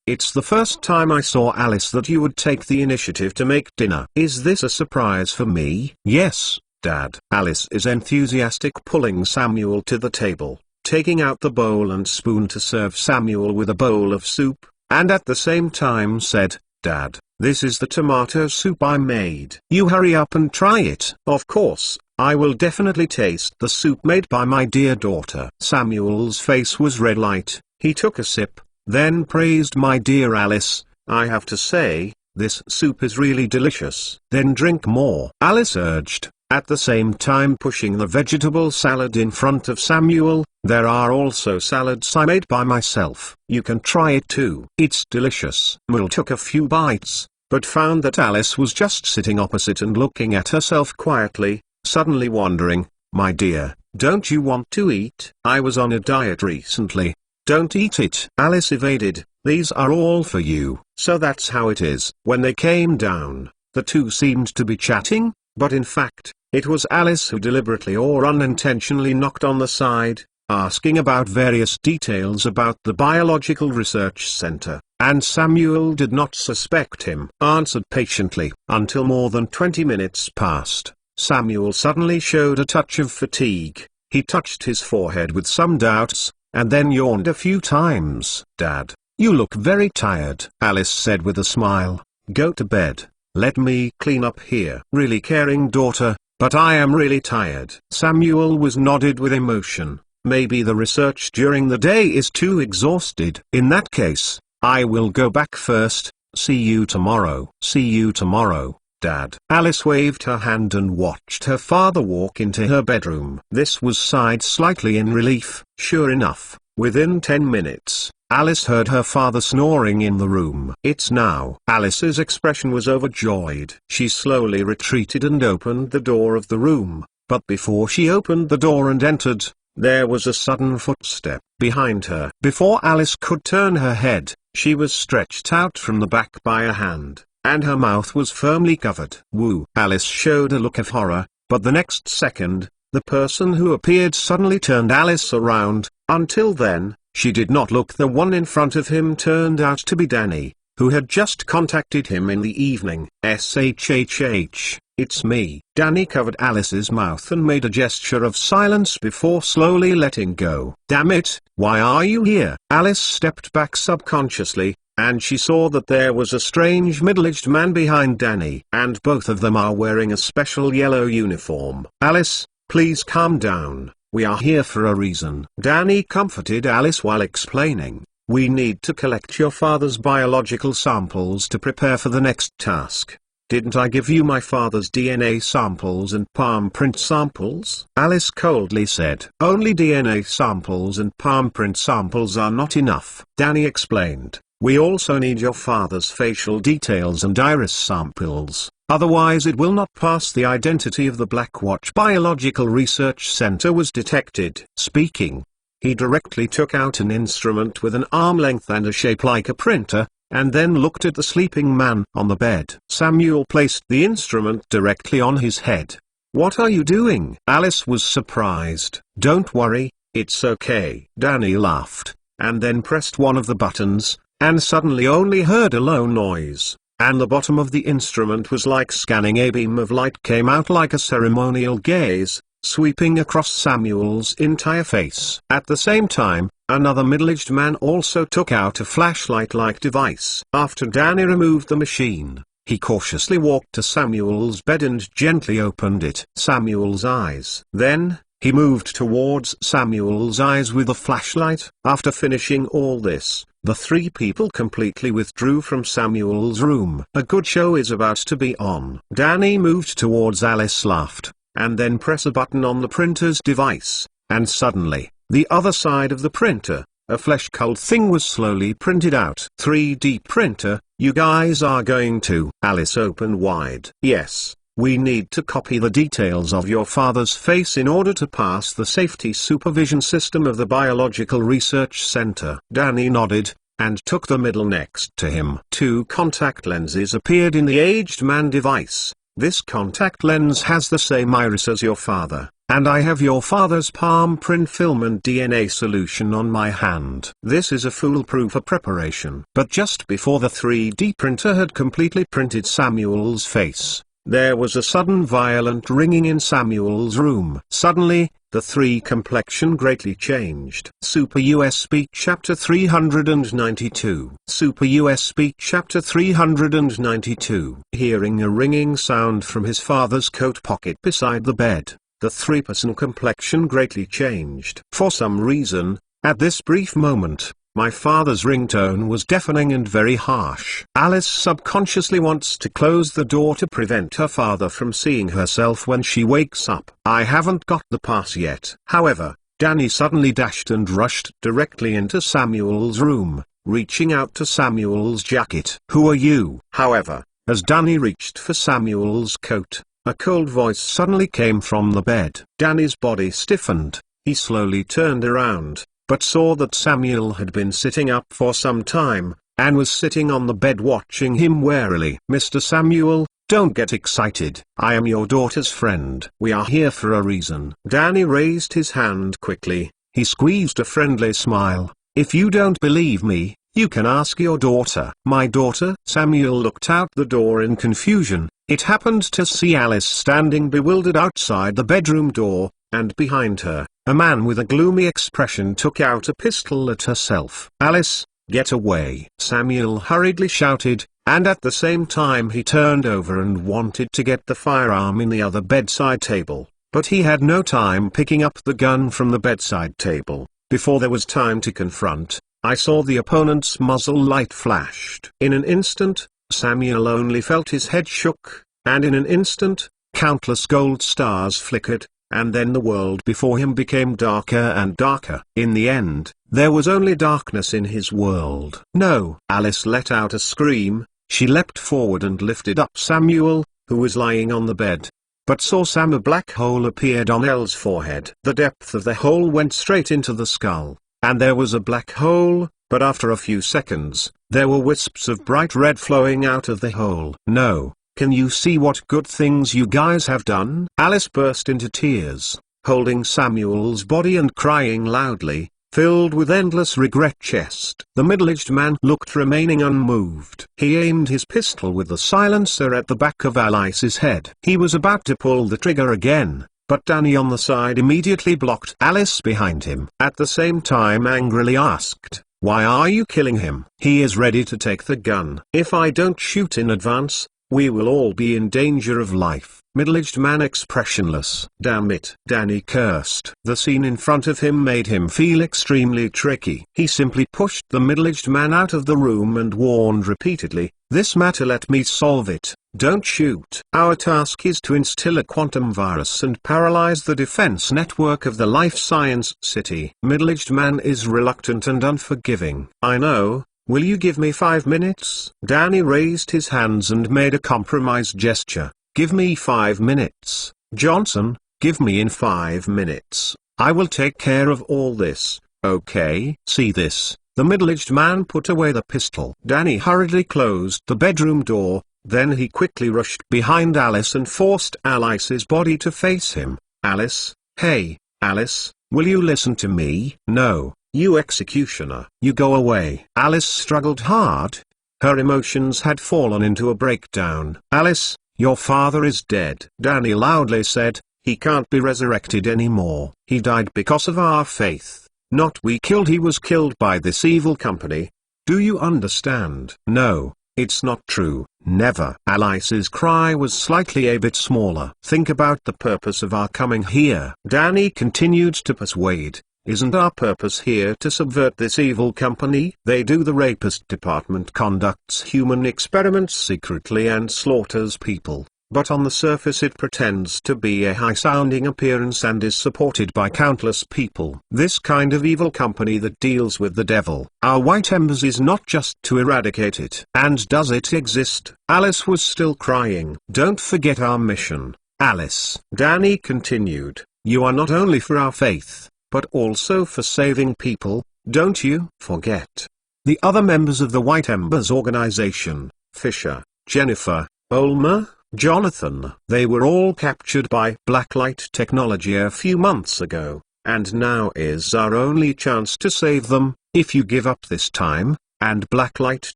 "It's the first time I saw, Alice, that you would take the initiative to make dinner. Is this a surprise for me?" "Yes, Dad." Alice is enthusiastic, pulling Samuel to the table, taking out the bowl and spoon to serve Samuel with a bowl of soup, and at the same time said, "Dad, this is the tomato soup I made. You hurry up and try it." "Of course, I will definitely taste the soup made by my dear daughter." Samuel's face was red light. He took a sip, then praised, "My dear Alice, I have to say, this soup is really delicious." "Then drink more," Alice urged, at the same time pushing the vegetable salad in front of Samuel. "There are also salads I made by myself. You can try it too. It's delicious." Samuel took a few bites, but found that Alice was just sitting opposite and looking at herself quietly, suddenly wondering, "My dear, don't you want to eat?" "I was on a diet recently. Don't eat it." Alice evaded. "These are all for you." "So that's how it is." When they came down, the 2 seemed to be chatting, but in fact, it was Alice who deliberately or unintentionally knocked on the side, asking about various details about the Biological Research Center, and Samuel did not suspect him. Answered patiently. Until more than 20 minutes passed, Samuel suddenly showed a touch of fatigue. He touched his forehead with some doubts, and then yawned a few times. "Dad, you look very tired," Alice said with a smile. "Go to bed. Let me clean up here." "Really caring daughter, but I am really tired." Samuel was nodded with emotion. "Maybe the research during the day is too exhausted. In that case, I will go back first. See you tomorrow." "See you tomorrow, Dad." Alice waved her hand and watched her father walk into her bedroom. This was sighed slightly in relief. Sure enough, within 10 minutes, Alice heard her father snoring in the room. "It's now." Alice's expression was overjoyed. She slowly retreated and opened the door of the room, but before she opened the door and entered, there was a sudden footstep behind her. Before Alice could turn her head, she was stretched out from the back by a hand, and her mouth was firmly covered. "Woo!" Alice showed a look of horror, but the next second, the person who appeared suddenly turned Alice around. Until then, she did not look. The one in front of him turned out to be Danny, who had just contacted him in the evening. "SHHH, it's me." Danny covered Alice's mouth and made a gesture of silence before slowly letting go. "Damn it, why are you here?" Alice stepped back subconsciously, and she saw that there was a strange middle-aged man behind Danny, and both of them are wearing a special yellow uniform. "Alice, please calm down, we are here for a reason." Danny comforted Alice while explaining, "We need to collect your father's biological samples to prepare for the next task. Didn't I give you my father's DNA samples and palm print samples?" Alice coldly said. "Only DNA samples and palm print samples are not enough." Danny explained, "We also need your father's facial details and iris samples, otherwise it will not pass. The identity of the Blackwatch Biological Research Center was detected." Speaking, he directly took out an instrument with an arm length and a shape like a printer, and then looked at the sleeping man on the bed. Samuel placed the instrument directly on his head. What are you doing? Alice was surprised. Don't worry, it's okay. Danny laughed, and then pressed one of the buttons, and suddenly only heard a low noise, and the bottom of the instrument was like scanning. A beam of light came out like a ceremonial gaze, sweeping across Samuel's entire face. At the same time, another middle-aged man also took out a flashlight-like device. After Danny removed the machine, he cautiously walked to Samuel's bed and gently opened it. Samuel's eyes. Then, he moved towards Samuel's eyes with a flashlight. After finishing all this, the three people completely withdrew from Samuel's room. A good show is about to be on. Danny moved towards Alice, laughed, and then press a button on the printer's device, and suddenly, the other side of the printer, a flesh-colored thing was slowly printed out. 3D printer, you guys are going to? Alice opened wide. Yes, we need to copy the details of your father's face in order to pass the safety supervision system of the Biological Research Center. Danny nodded, and took the middle next to him. Two contact lenses appeared in the aged man device. This contact lens has the same iris as your father, and I have your father's palm print film and DNA solution on my hand. This is a foolproof preparation. But just before the 3D printer had completely printed Samuel's face, there was a sudden violent ringing in Samuel's room. Suddenly, the three complexion greatly changed. Super US Speak Chapter 392. Super US Speak Chapter 392. Hearing a ringing sound from his father's coat pocket beside the bed, the three-person complexion greatly changed. For some reason, at this brief moment, my father's ringtone was deafening and very harsh. Alice subconsciously wants to close the door to prevent her father from seeing herself when she wakes up. I haven't got the pass yet. However, Danny suddenly dashed and rushed directly into Samuel's room, reaching out to Samuel's jacket. Who are you? However, as Danny reached for Samuel's coat, a cold voice suddenly came from the bed. Danny's body stiffened. He slowly turned around, but saw that Samuel had been sitting up for some time, and was sitting on the bed watching him warily. Mr. Samuel, don't get excited. I am your daughter's friend. We are here for a reason. Danny raised his hand quickly. He squeezed a friendly smile. If you don't believe me, you can ask your daughter. My daughter? Samuel looked out the door in confusion. It happened to see Alice standing bewildered outside the bedroom door, and behind her, a man with a gloomy expression took out a pistol at herself. Alice, get away! Samuel hurriedly shouted, and at the same time he turned over and wanted to get the firearm in the other bedside table, but he had no time picking up the gun from the bedside table. Before there was time to confront, I saw the opponent's muzzle light flashed. In an instant, Samuel only felt his head shook, and in an instant, countless gold stars flickered, and then the world before him became darker and darker. In the end, there was only darkness in his world. No! Alice let out a scream. She leapt forward and lifted up Samuel, who was lying on the bed. But saw a black hole appeared on Elle's forehead. The depth of the hole went straight into the skull, and there was a black hole, but after a few seconds, there were wisps of bright red flowing out of the hole. No! Can you see what good things you guys have done? Alice burst into tears, holding Samuel's body and crying loudly, filled with endless regret. The middle-aged man looked remaining unmoved. He aimed his pistol with the silencer at the back of Alice's head. He was about to pull the trigger again, but Danny on the side immediately blocked Alice behind him. At the same time angrily asked, why are you killing him? He is ready to take the gun. If I don't shoot in advance, we will all be in danger of life. Middle-aged man expressionless. Damn it! Danny cursed. The scene in front of him made him feel extremely tricky. He simply pushed the middle-aged man out of the room and warned repeatedly, this matter let me solve it. Don't shoot. Our task is to instill a quantum virus and paralyze the defense network of the life science city. Middle-aged man is reluctant and unforgiving. I know. Will you give me 5 minutes? Danny raised his hands and made a compromise gesture. Give me 5 minutes. Johnson, give me in 5 minutes. I will take care of all this, okay? See this? The middle-aged man put away the pistol. Danny hurriedly closed the bedroom door, Then he quickly rushed behind Alice and forced Alice's body to face him. Alice, hey, Alice, will you listen to me? No, you executioner. You go away. Alice struggled hard. Her emotions had fallen into a breakdown. Alice, your father is dead. Danny loudly said, he can't be resurrected anymore. He died because of our faith. Not we killed. He was killed by this evil company. Do you understand? No, it's not true. Never. Alice's cry was slightly a bit smaller. Think about the purpose of our coming here. Danny continued to persuade. Isn't our purpose here to subvert this evil company? They do. The rapist department conducts human experiments secretly and slaughters people. But on the surface it pretends to be a high-sounding appearance and is supported by countless people. This kind of evil company that deals with the devil. Our White Embers is not just to eradicate it. And does it exist? Alice was still crying. Don't forget our mission, Alice. Danny continued, you are not only for our faith, but also for saving people, don't you forget. The other members of the White Embers organization, Fisher, Jennifer, Ulmer, Jonathan, they were all captured by Blacklight Technology a few months ago, and now is our only chance to save them. If you give up this time, and Blacklight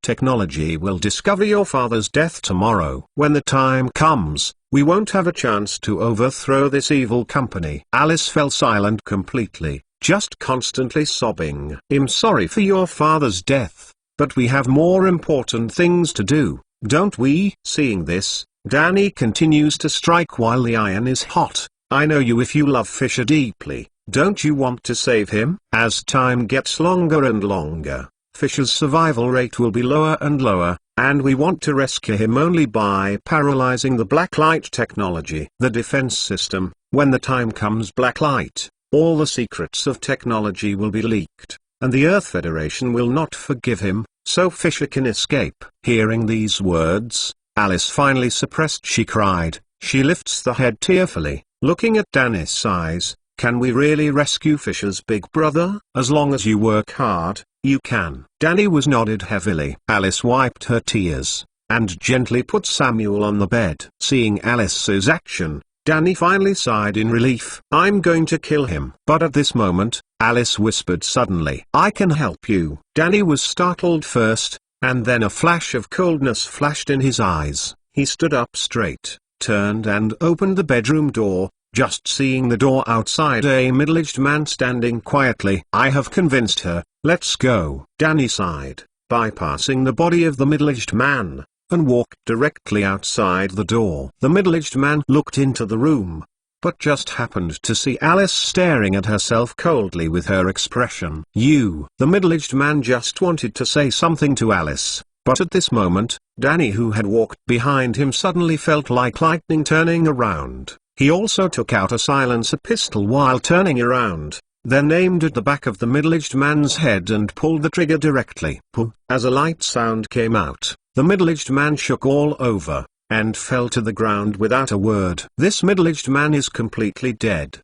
Technology will discover your father's death tomorrow. When the time comes, we won't have a chance to overthrow this evil company. Alice fell silent completely, just constantly sobbing. I'm sorry for your father's death, but we have more important things to do, don't we? Seeing this, Danny continues to strike while the iron is hot. I know you. If you love Fisher deeply, don't you want to save him? As time gets longer and longer, Fisher's survival rate will be lower and lower, and we want to rescue him only by paralyzing the Blacklight Technology. The defense system. When the time comes, Blacklight, all the secrets of technology will be leaked, and the Earth Federation will not forgive him, so Fisher can escape. Hearing these words, Alice finally suppressed. She cried. She lifts the head tearfully, looking at Danny's eyes. Can we really rescue Fisher's big brother? As long as you work hard, you can. Danny was nodded heavily. Alice wiped her tears, and gently put Samuel on the bed. Seeing Alice's action, Danny finally sighed in relief. I'm going to kill him. But at this moment, Alice whispered suddenly, I can help you. Danny was startled first, and then a flash of coldness flashed in his eyes. He stood up straight, turned and opened the bedroom door, just seeing the door outside a middle-aged man standing quietly. I have convinced her, let's go. Danny sighed, bypassing the body of the middle-aged man, and walked directly outside the door. The middle-aged man looked into the room, but just happened to see Alice staring at herself coldly with her expression. You. The middle-aged man just wanted to say something to Alice, but at this moment, Danny, who had walked behind him, suddenly felt like lightning turning around. He also took out a silencer pistol while turning around, then aimed at the back of the middle-aged man's head and pulled the trigger directly. Pull. As a light sound came out, the middle-aged man shook all over, and fell to the ground without a word. This middle-aged man is completely dead.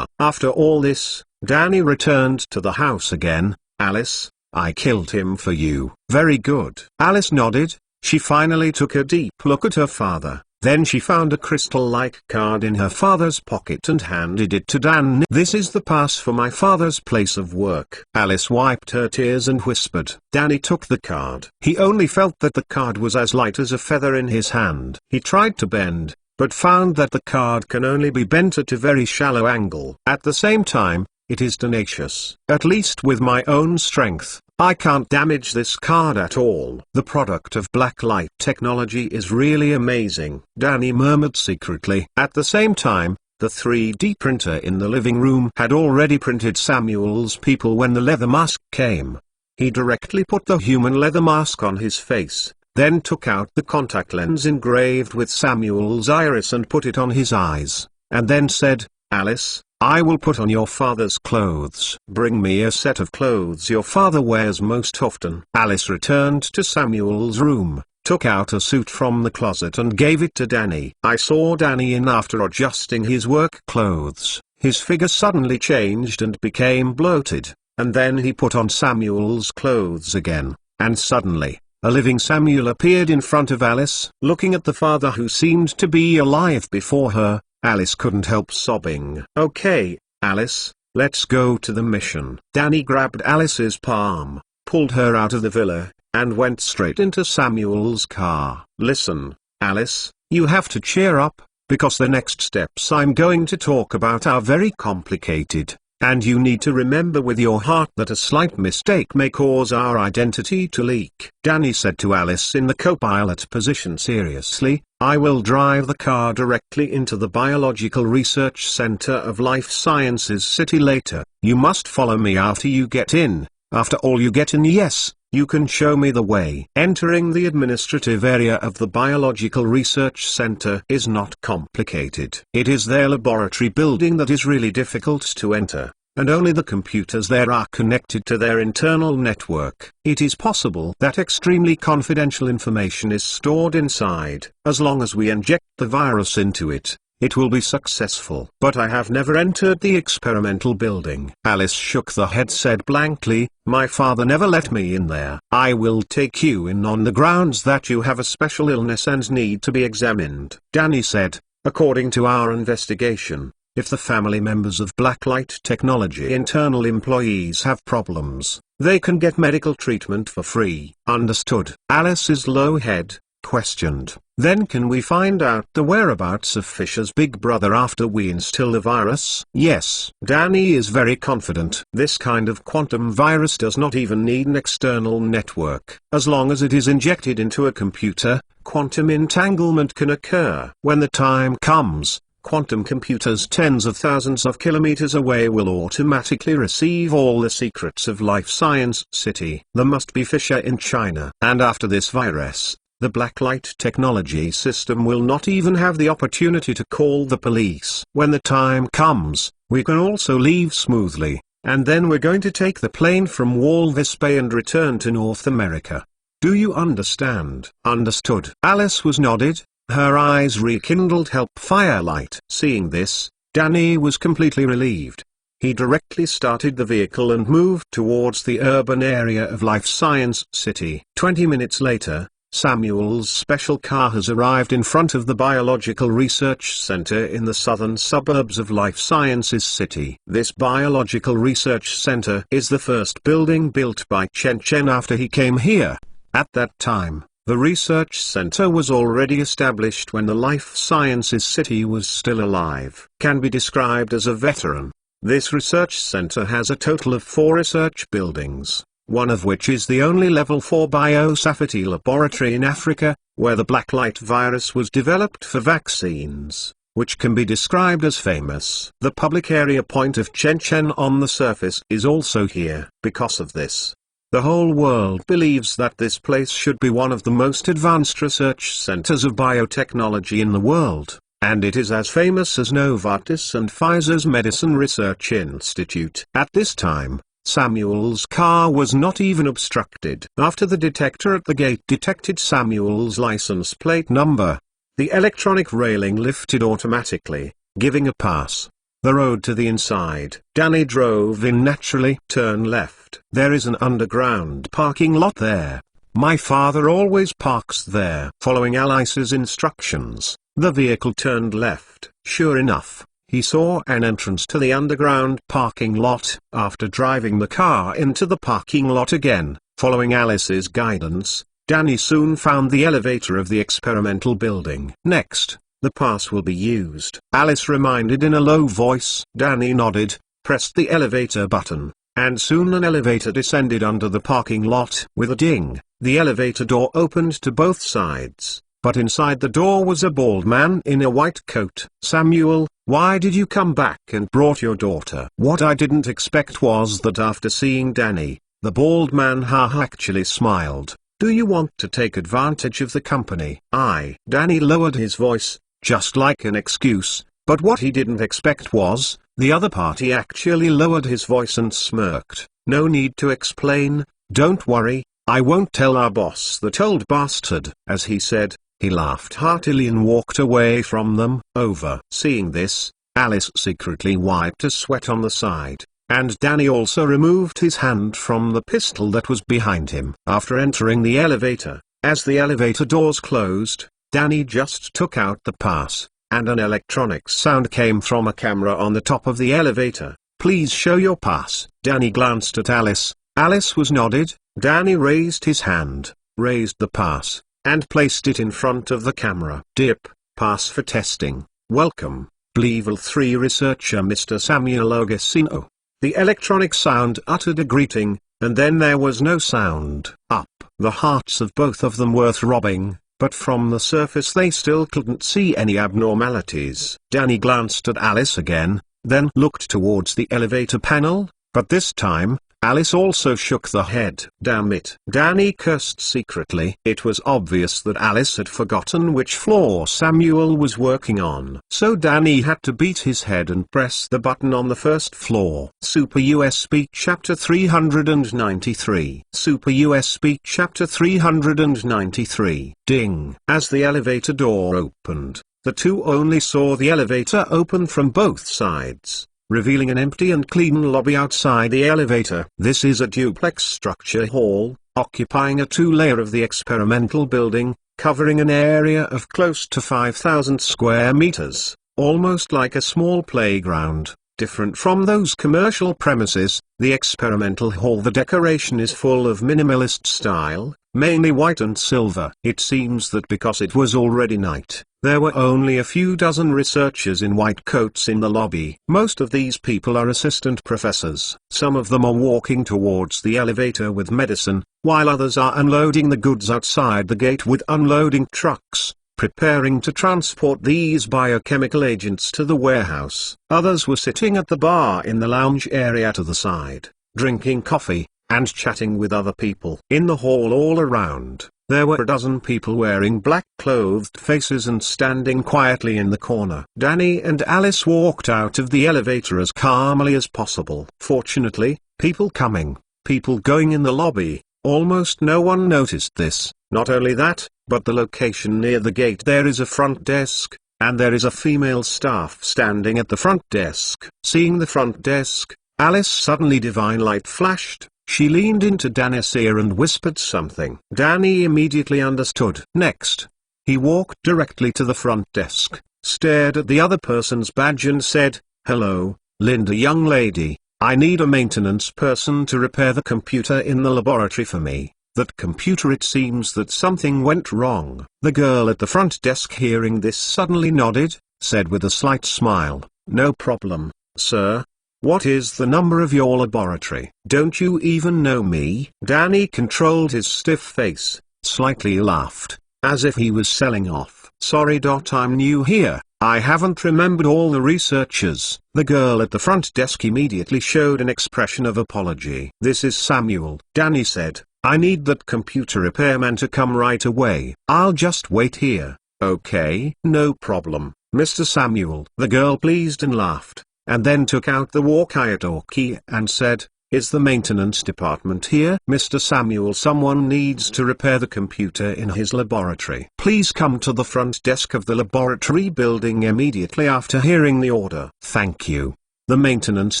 After all this, Danny returned to the house again. Alice, I killed him for you. Very good. Alice nodded. She finally took a deep look at her father. Then she found a crystal-like card in her father's pocket and handed it to Danny. This is the pass for my father's place of work. Alice wiped her tears and whispered. Danny took the card. He only felt that the card was as light as a feather in his hand. He tried to bend, but found that the card can only be bent at a very shallow angle. At the same time, it is tenacious. At least with my own strength, I can't damage this card at all. The product of Blacklight Technology is really amazing, Danny murmured secretly. At the same time, the 3D printer in the living room had already printed Samuel's people when the leather mask came. He directly put the human leather mask on his face, then took out the contact lens engraved with Samuel's iris and put it on his eyes, and then said, Alice, I will put on your father's clothes. Bring me a set of clothes your father wears most often. Alice returned to Samuel's room, took out a suit from the closet and gave it to Danny. I saw Danny in after adjusting his work clothes. His figure suddenly changed and became bloated, and then he put on Samuel's clothes again, and suddenly, A living Samuel appeared in front of Alice. Looking at the father who seemed to be alive before her, Alice couldn't help sobbing. "Okay, Alice, let's go to the mission." Danny grabbed Alice's palm, pulled her out of the villa, and went straight into Samuel's car. "Listen, Alice, you have to cheer up, because the next steps I'm going to talk about are very complicated. And you need to remember with your heart that a slight mistake may cause our identity to leak." Danny said to Alice in the co-pilot position seriously, "I will drive the car directly into the Biological Research Center of Life Sciences City later. You must follow me after you get in. After all you get in, yes, you can show me the way." Entering the administrative area of the Biological Research Center is not complicated. It is their laboratory building that is really difficult to enter, and only the computers there are connected to their internal network. It is possible that extremely confidential information is stored inside. As long as we inject the virus into it, it will be successful. "But I have never entered the experimental building." Alice shook the head, said blankly, "My father never let me in there." "I will take you in on the grounds that you have a special illness and need to be examined." Danny said, "According to our investigation, if the family members of Blacklight Technology internal employees have problems, they can get medical treatment for free." "Understood." Alice's low head questioned. "Then can we find out the whereabouts of Fisher's big brother after we instill the virus?" "Yes." Danny is very confident. "This kind of quantum virus does not even need an external network. As long as it is injected into a computer, quantum entanglement can occur. When the time comes, quantum computers tens of thousands of kilometers away will automatically receive all the secrets of Life Science City. There must be Fisher in China. And after this virus, the Blacklight Technology system will not even have the opportunity to call the police. When the time comes, we can also leave smoothly, and then we're going to take the plane from Walvis Bay and return to North America. Do you understand?" "Understood." Alice was nodded, her eyes rekindled help firelight. Seeing this, Danny was completely relieved. He directly started the vehicle and moved towards the urban area of Life Science City. 20 minutes later, Samuel's special car has arrived in front of the Biological Research Center in the southern suburbs of Life Sciences City. This Biological Research Center is the first building built by Chen Chen after he came here. At that time, the research center was already established when the Life Sciences City was still alive. Can be described as a veteran. This research center has a total of 4 research buildings, one of which is the only level 4 biosafety laboratory in Africa, where the Blacklight virus was developed for vaccines, which can be described as famous. The public area point of Chen Chen on the surface is also here. Because of this, the whole world believes that this place should be one of the most advanced research centers of biotechnology in the world, and it is as famous as Novartis and Pfizer's Medicine Research Institute. At this time, Samuel's car was not even obstructed. After the detector at the gate detected Samuel's license plate number, the electronic railing lifted automatically, giving a pass. The road to the inside. Danny drove in naturally. "Turn left. There is an underground parking lot there. My father always parks there." Following Alice's instructions, the vehicle turned left. Sure enough, he saw an entrance to the underground parking lot. After driving the car into the parking lot again, following Alice's guidance, Danny soon found the elevator of the experimental building. "Next, the pass will be used," Alice reminded in a low voice. Danny nodded, pressed the elevator button, and soon an elevator descended under the parking lot. With a ding, the elevator door opened to both sides, but inside the door was a bald man in a white coat. "Samuel, why did you come back and brought your daughter?" What I didn't expect was that after seeing Danny, the bald man actually smiled. "Do you want to take advantage of the company?" Danny lowered his voice, just like an excuse, but what he didn't expect was, the other party actually lowered his voice and smirked. "No need to explain, don't worry, I won't tell our boss, that old bastard." As he said, he laughed heartily and walked away from them. Over. Seeing this, Alice secretly wiped a sweat on the side. and Danny also removed his hand from the pistol that was behind him. After entering the elevator, as the elevator doors closed, Danny just took out the pass, and an electronic sound came from a camera on the top of the elevator. "Please show your pass." Danny glanced at Alice. Alice was nodded. Danny raised his hand, raised the pass, and placed it in front of the camera. "Dip, pass for testing. Welcome, Level 3 researcher Mr. Samuel Ogasino." The electronic sound uttered a greeting, and then there was no sound. Up. The hearts of both of them were throbbing, but from the surface they still couldn't see any abnormalities. Danny glanced at Alice again, then looked towards the elevator panel, but this time, Alice also shook the head. "Damn it!" Danny cursed secretly. It was obvious that Alice had forgotten which floor Samuel was working on. So Danny had to beat his head and press the button on the first floor. Super US Speak Chapter 393. Super US Speak Chapter 393. Ding. As the elevator door opened, the two only saw the elevator open from both sides, revealing an empty and clean lobby outside the elevator. This is a duplex structure hall, occupying a two-layer of the experimental building, covering an area of close to 5,000 square meters, almost like a small playground. Different from those commercial premises, the experimental hall, the decoration is full of minimalist style, mainly white and silver. It seems that because it was already night, there were only a few dozen researchers in white coats in the lobby. Most of these people are assistant professors. Some of them are walking towards the elevator with medicine, while others are unloading the goods outside the gate with unloading trucks, preparing to transport these biochemical agents to the warehouse. Others were sitting at the bar in the lounge area to the side, drinking coffee, and chatting with other people. In the hall all around, there were a dozen people wearing black clothed faces and standing quietly in the corner. Danny and Alice walked out of the elevator as calmly as possible. Fortunately, people coming, people going in the lobby, almost no one noticed this. Not only that, but the location near the gate, there is a front desk, and there is a female staff standing at the front desk. Seeing the front desk, Alice suddenly divine light flashed. She leaned into Danny's ear and whispered something. Danny immediately understood. Next, he walked directly to the front desk, stared at the other person's badge and said, "Hello, Linda young lady, I need a maintenance person to repair the computer in the laboratory for me." That computer, it seems that something went wrong. The girl at the front desk, hearing this, suddenly nodded, said with a slight smile, "No problem, sir. What is the number of your laboratory? Don't you even know me?" Danny controlled his stiff face, slightly laughed, as if he was selling off. "Sorry. I'm new here. I haven't remembered all the researchers." The girl at the front desk immediately showed an expression of apology. "This is Samuel," Danny said. "I need that computer repairman to come right away. I'll just wait here." "Okay, no problem, Mr. Samuel." The girl pleased and laughed, and then took out the walkie-talkie and said, "Is the maintenance department here?" "Mr. Samuel, someone needs to repair the computer in his laboratory. Please come to the front desk of the laboratory building immediately." After hearing the order, "Thank you. The maintenance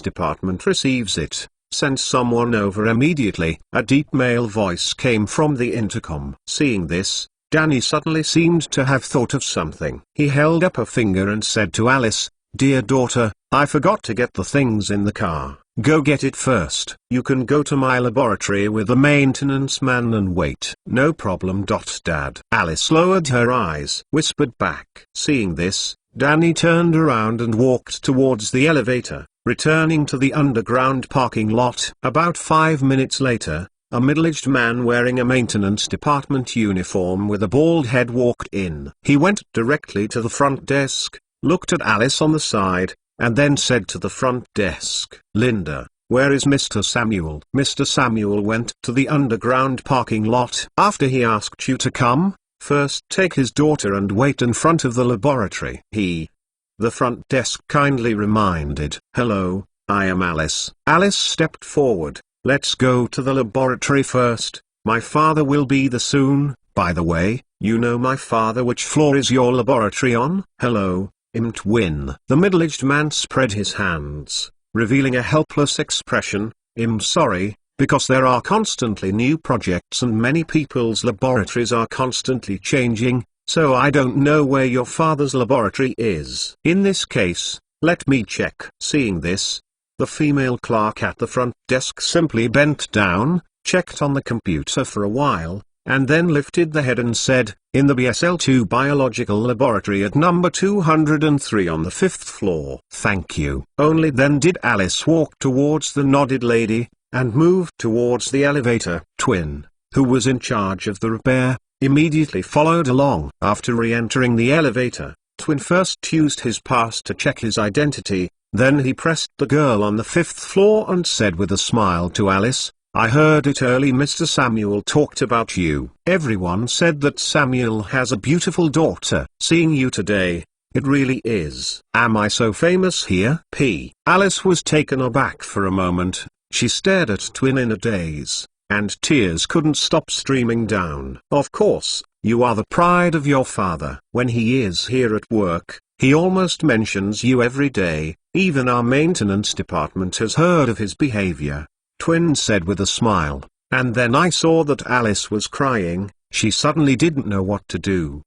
department receives it. Send someone over immediately." A deep male voice came from the intercom. Seeing this, Danny suddenly seemed to have thought of something. He held up a finger and said to Alice, "Dear daughter, I forgot to get the things in the car. Go get it first. You can go to my laboratory with the maintenance man and wait." "No problem. Dad." Alice lowered her eyes, whispered back. Seeing this, Danny turned around and walked towards the elevator, returning to the underground parking lot. About 5 minutes later, a middle-aged man wearing a maintenance department uniform with a bald head walked in. He went directly to the front desk, looked at Alice on the side, and then said to the front desk, "Linda, where is Mr. Samuel?" Mr. Samuel went to the underground parking lot. "After he asked you to come, first take his daughter and wait in front of the laboratory." The front desk kindly reminded. "Hello, I am Alice." Alice stepped forward. "Let's go to the laboratory first. My father will be there soon. By the way, you know my father. Which floor is your laboratory on?" "Hello, I'm Twin." The middle-aged man spread his hands, revealing a helpless expression. "I'm sorry, because there are constantly new projects and many people's laboratories are constantly changing, so I don't know where your father's laboratory is. In this case, let me check." Seeing this, the female clerk at the front desk simply bent down, checked on the computer for a while, and then lifted the head and said, "In the BSL-2 Biological Laboratory at number 203 on the 5th floor." "Thank you." Only then did Alice walk towards the nodded lady, and moved towards the elevator. Twin, who was in charge of the repair, immediately followed along. After re-entering the elevator, Twin first used his pass to check his identity, then he pressed the girl on the 5th floor and said with a smile to Alice, "I heard it early. Mr. Samuel talked about you. Everyone said that Samuel has a beautiful daughter. Seeing you today, it really is. Am I so famous here?" Alice was taken aback for a moment. She stared at Twin in a daze, and tears couldn't stop streaming down. "Of course, you are the pride of your father. When he is here at work, he almost mentions you every day. Even our maintenance department has heard of his behavior," Twin said with a smile. And then I saw that Alice was crying. She suddenly didn't know what to do.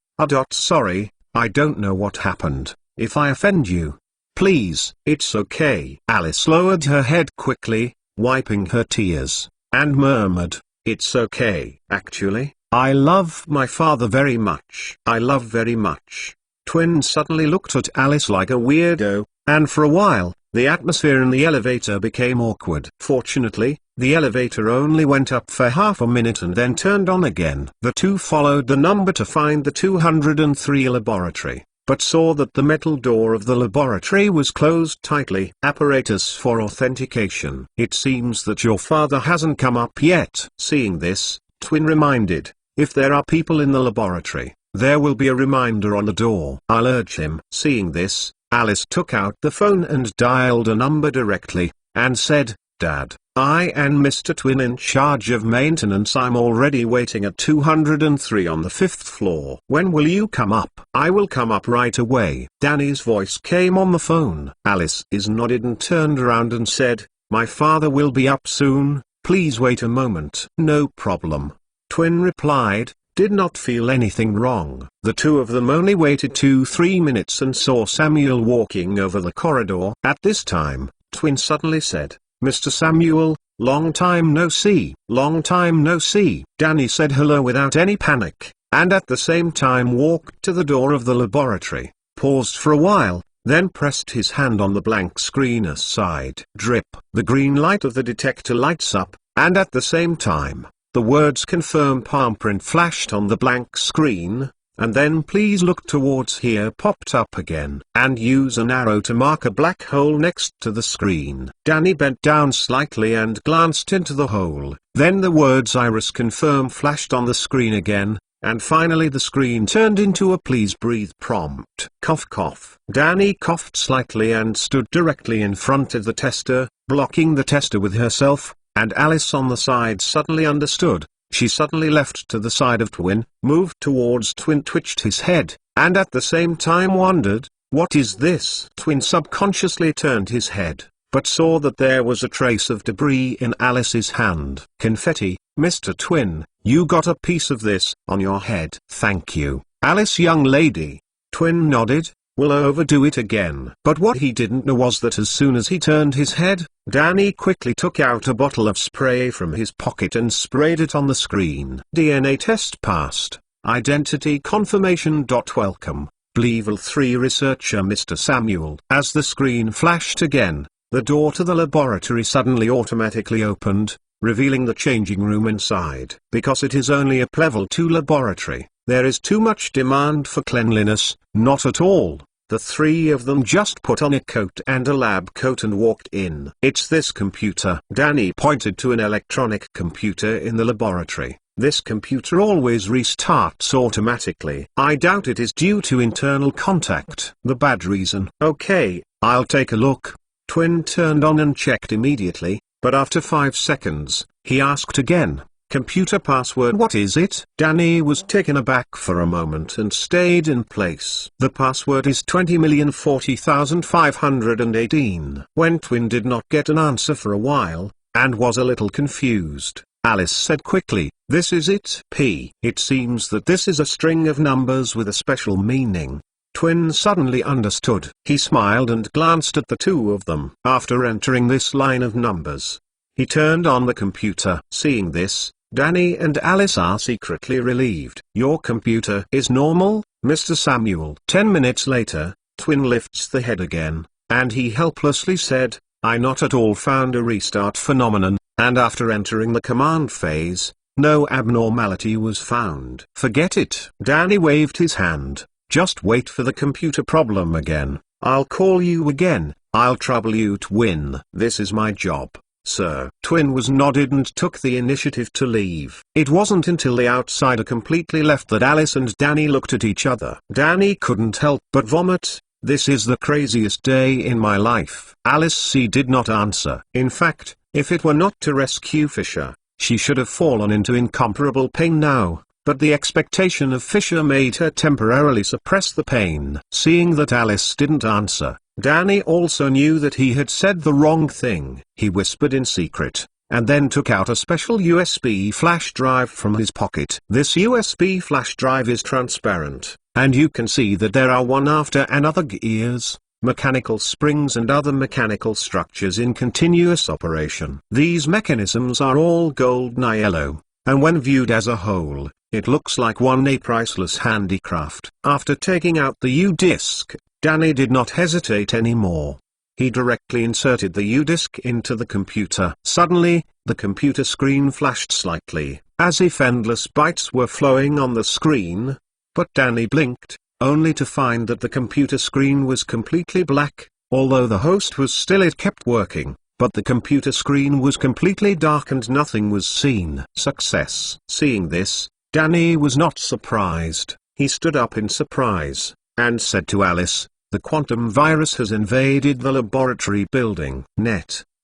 Sorry, I don't know what happened. If I offend you, please." "It's okay." Alice lowered her head quickly, wiping her tears, and murmured, "It's okay. Actually, I love my father very much." "I love very much." Twin suddenly looked at Alice like a weirdo, and for a while, the atmosphere in the elevator became awkward. Fortunately, the elevator only went up for half a minute and then turned on again. The two followed the number to find the 203 laboratory, but saw that the metal door of the laboratory was closed tightly. "Apparatus for authentication. It seems that your father hasn't come up yet." Seeing this, Twin reminded, "If there are people in the laboratory, there will be a reminder on the door. I'll urge him." Seeing this, Alice took out the phone and dialed a number directly, and said, "Dad, I am Mr. Twin in charge of maintenance. I'm already waiting at 203 on the 5th floor. When will you come up?" "I will come up right away." Danny's voice came on the phone. Alice nodded and turned around and said, "My father will be up soon, please wait a moment." "No problem," Twin replied, did not feel anything wrong. The two of them only waited 2-3 minutes and saw Samuel walking over the corridor. At this time, Twin suddenly said, "Mr. Samuel, long time no see." "Long time no see." Danny said hello without any panic, and at the same time walked to the door of the laboratory, paused for a while, then pressed his hand on the blank screen aside. Drip. The green light of the detector lights up, and at the same time, the words "confirm palm print" flashed on the blank screen, and then "please look towards here" popped up again. "And use an arrow to mark a black hole next to the screen." Danny bent down slightly and glanced into the hole. Then the words "Iris confirm" flashed on the screen again, and finally the screen turned into a "please breathe" prompt. Cough cough. Danny coughed slightly and stood directly in front of the tester, blocking the tester with herself. And Alice on the side suddenly understood. She suddenly left to the side of Twin, moved towards Twin, twitched his head, and at the same time wondered, "What is this?" Twin subconsciously turned his head, but saw that there was a trace of debris in Alice's hand. "Confetti, Mr. Twin, you got a piece of this on your head." "Thank you, Alice young lady." Twin nodded. "We'll overdo it again." But what he didn't know was that as soon as he turned his head, Danny quickly took out a bottle of spray from his pocket and sprayed it on the screen. DNA test passed. Identity confirmation. Welcome, Level 3 researcher Mr. Samuel. As the screen flashed again, the door to the laboratory suddenly automatically opened, revealing the changing room inside. Because it is only a level 2 laboratory, there is too much demand for cleanliness. Not at all. The three of them just put on a coat and a lab coat and walked in. "It's this computer." Danny pointed to an electronic computer in the laboratory. "This computer always restarts automatically. I doubt it is due to internal contact." "The bad reason." "Okay, I'll take a look." Twin turned on and checked immediately, but after 5 seconds, he asked again, computer password. What is it? Danny was taken aback for a moment and stayed in place. The password is 20,040,518. When Twin did not get an answer for a while, and was a little confused, Alice said quickly, "This is it, P." It seems that this is a string of numbers with a special meaning. Twin suddenly understood. He smiled and glanced at the two of them. After entering this line of numbers, he turned on the computer. Seeing this, Danny and Alice are secretly relieved. "Your computer is normal, Mr. Samuel." 10 minutes later, Twin lifts the head again, and he helplessly said, "I not at all found a restart phenomenon, and after entering the command phase, no abnormality was found." "Forget it." Danny waved his hand. "Just wait for the computer problem again. I'll call you again. I'll trouble you, Twin. This is my job, sir." Twin was nodded and took the initiative to leave. It wasn't until the outsider completely left that Alice and Danny looked at each other. Danny couldn't help but vomit. "This is the craziest day in my life." Alice C. did not answer. In fact, if it were not to rescue Fisher, she should have fallen into incomparable pain now. But the expectation of Fisher made her temporarily suppress the pain. Seeing that Alice didn't answer, Danny also knew that he had said the wrong thing. He whispered in secret, and then took out a special USB flash drive from his pocket. This USB flash drive is transparent, and you can see that there are one after another gears, mechanical springs and other mechanical structures in continuous operation. These mechanisms are all golden yellow, and when viewed as a whole, it looks like a priceless handicraft. After taking out the U-disc, Danny did not hesitate anymore. He directly inserted the U-disc into the computer. Suddenly, the computer screen flashed slightly, as if endless bytes were flowing on the screen. But Danny blinked, only to find that the computer screen was completely black. Although the host was still, it kept working, but the computer screen was completely dark and nothing was seen. Success. Seeing this, Danny was not surprised. He stood up in surprise, and said to Alice, "The quantum virus has invaded the laboratory building.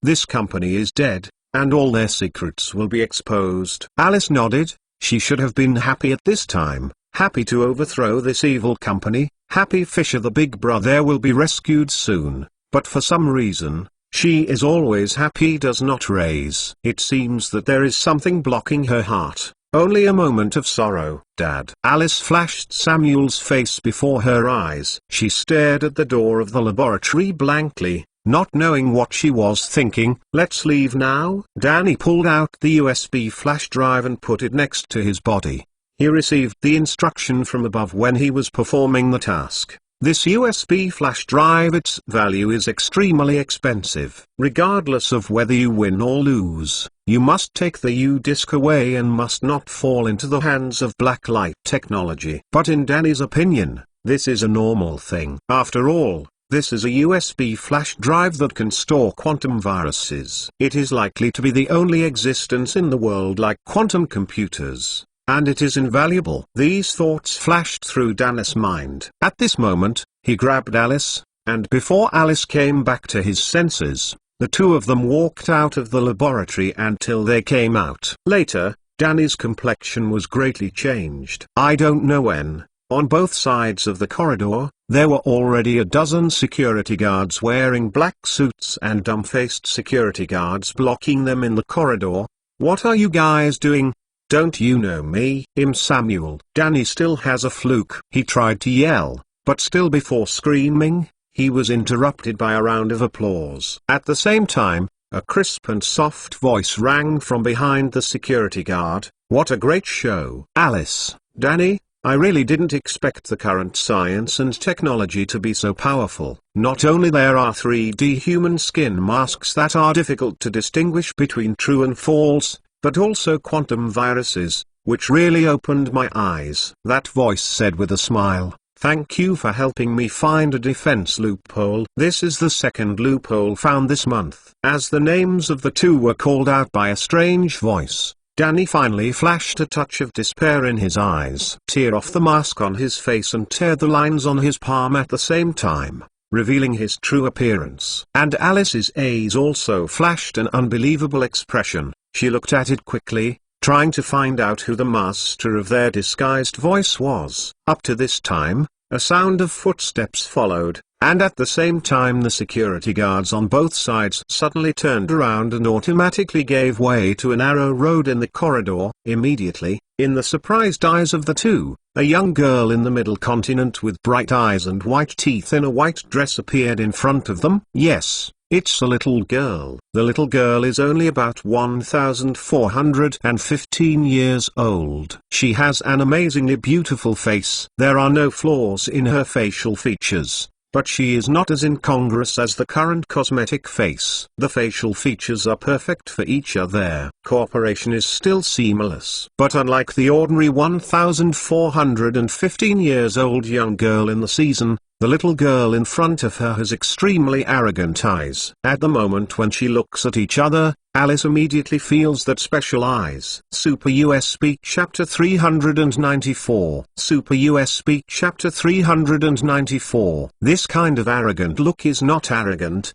This company is dead, and all their secrets will be exposed." Alice nodded. She should have been happy at this time, happy to overthrow this evil company, happy Fisher the big brother will be rescued soon, but for some reason, she is always happy does not raise. It seems that there is something blocking her heart. Only a moment of sorrow. "Dad." Alice flashed Samuel's face before her eyes. She stared at the door of the laboratory blankly, not knowing what she was thinking. "Let's leave now." Danny pulled out the USB flash drive and put it next to his body. He received the instruction from above when he was performing the task. This USB flash drive, its value is extremely expensive. Regardless of whether you win or lose, you must take the U-disc away and must not fall into the hands of blacklight technology. But in Danny's opinion, this is a normal thing. After all, this is a USB flash drive that can store quantum viruses. It is likely to be the only existence in the world like quantum computers, and it is invaluable. These thoughts flashed through Danny's mind. At this moment, he grabbed Alice, and before Alice came back to his senses, the two of them walked out of the laboratory until they came out. Later, Danny's complexion was greatly changed. I don't know when. On both sides of the corridor, there were already a dozen security guards wearing black suits and dumb-faced security guards blocking them in the corridor. "What are you guys doing? Don't you know me?" Samuel. Danny still has a fluke. He tried to yell, but still before screaming, he was interrupted by a round of applause. At the same time, a crisp and soft voice rang from behind the security guard. "What a great show." "Alice, Danny, I really didn't expect the current science and technology to be so powerful. Not only there are 3D human skin masks that are difficult to distinguish between true and false, but also quantum viruses, which really opened my eyes." That voice said with a smile, "Thank you for helping me find a defense loophole." This is the second loophole found this month. As the names of the two were called out by a strange voice, Danny finally flashed a touch of despair in his eyes. Tear off the mask on his face and tear the lines on his palm at the same time, revealing his true appearance. And Alice's eyes also flashed an unbelievable expression. She looked at it quickly, trying to find out who the master of their disguised voice was. Up to this time, a sound of footsteps followed, and at the same time the security guards on both sides suddenly turned around and automatically gave way to a narrow road in the corridor. Immediately, in the surprised eyes of the two, a young girl in the middle continent with bright eyes and white teeth in a white dress appeared in front of them. Yes, it's a little girl. The little girl is only about 1415 years old. She has an amazingly beautiful face. There are no flaws in her facial features, but she is not as incongruous as the current cosmetic face. The facial features are perfect for each other. Their cooperation is still seamless. But unlike the ordinary 1415 years old young girl in the season, the little girl in front of her has extremely arrogant eyes. At the moment when she looks at each other, Alice immediately feels that special eyes. Super US Speak Chapter 394. Super US Speak Chapter 394. This kind of arrogant look is not arrogant,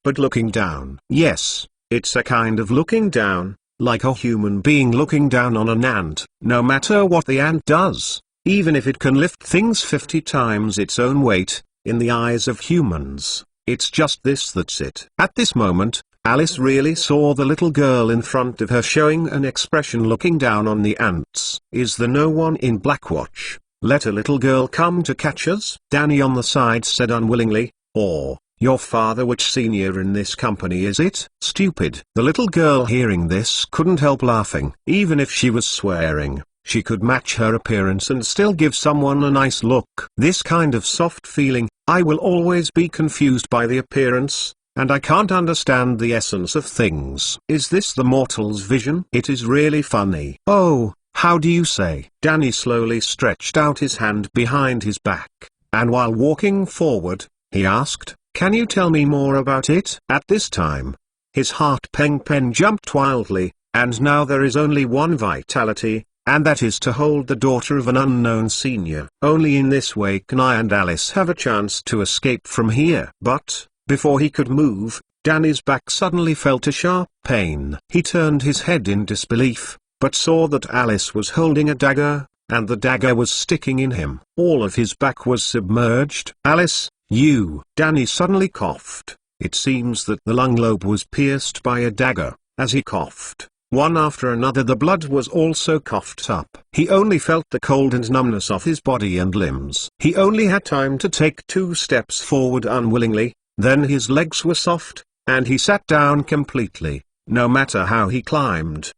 but looking down. Yes, it's a kind of looking down, like a human being looking down on an ant. No matter what the ant does, even if it can lift things 50 times its own weight, in the eyes of humans, it's just this that's it. At this moment, Alice really saw the little girl in front of her showing an expression looking down on the ants. Is there no one in Blackwatch? Let a little girl come to catch us? Danny on the side said unwillingly. Or, your father, which senior in this company is it? Stupid. The little girl hearing this couldn't help laughing. Even if she was swearing, she could match her appearance and still give someone a nice look. This kind of soft feeling, I will always be confused by the appearance, and I can't understand the essence of things. Is this the mortal's vision? It is really funny. Oh, how do you say? Danny slowly stretched out his hand behind his back, and while walking forward, he asked, can you tell me more about it? At this time, his heart pen jumped wildly, and now there is only one vitality, and that is to hold the daughter of an unknown senior. Only in this way can I and Alice have a chance to escape from here. But, before he could move, Danny's back suddenly felt a sharp pain. He turned his head in disbelief, but saw that Alice was holding a dagger, and the dagger was sticking in him. All of his back was submerged. Alice, you! Danny suddenly coughed. It seems that the lung lobe was pierced by a dagger. As he coughed, one after another the blood was also coughed up. He only felt the cold and numbness of his body and limbs. He only had time to take 2 steps forward unwillingly, then his legs were soft, and he sat down completely. No matter how he climbed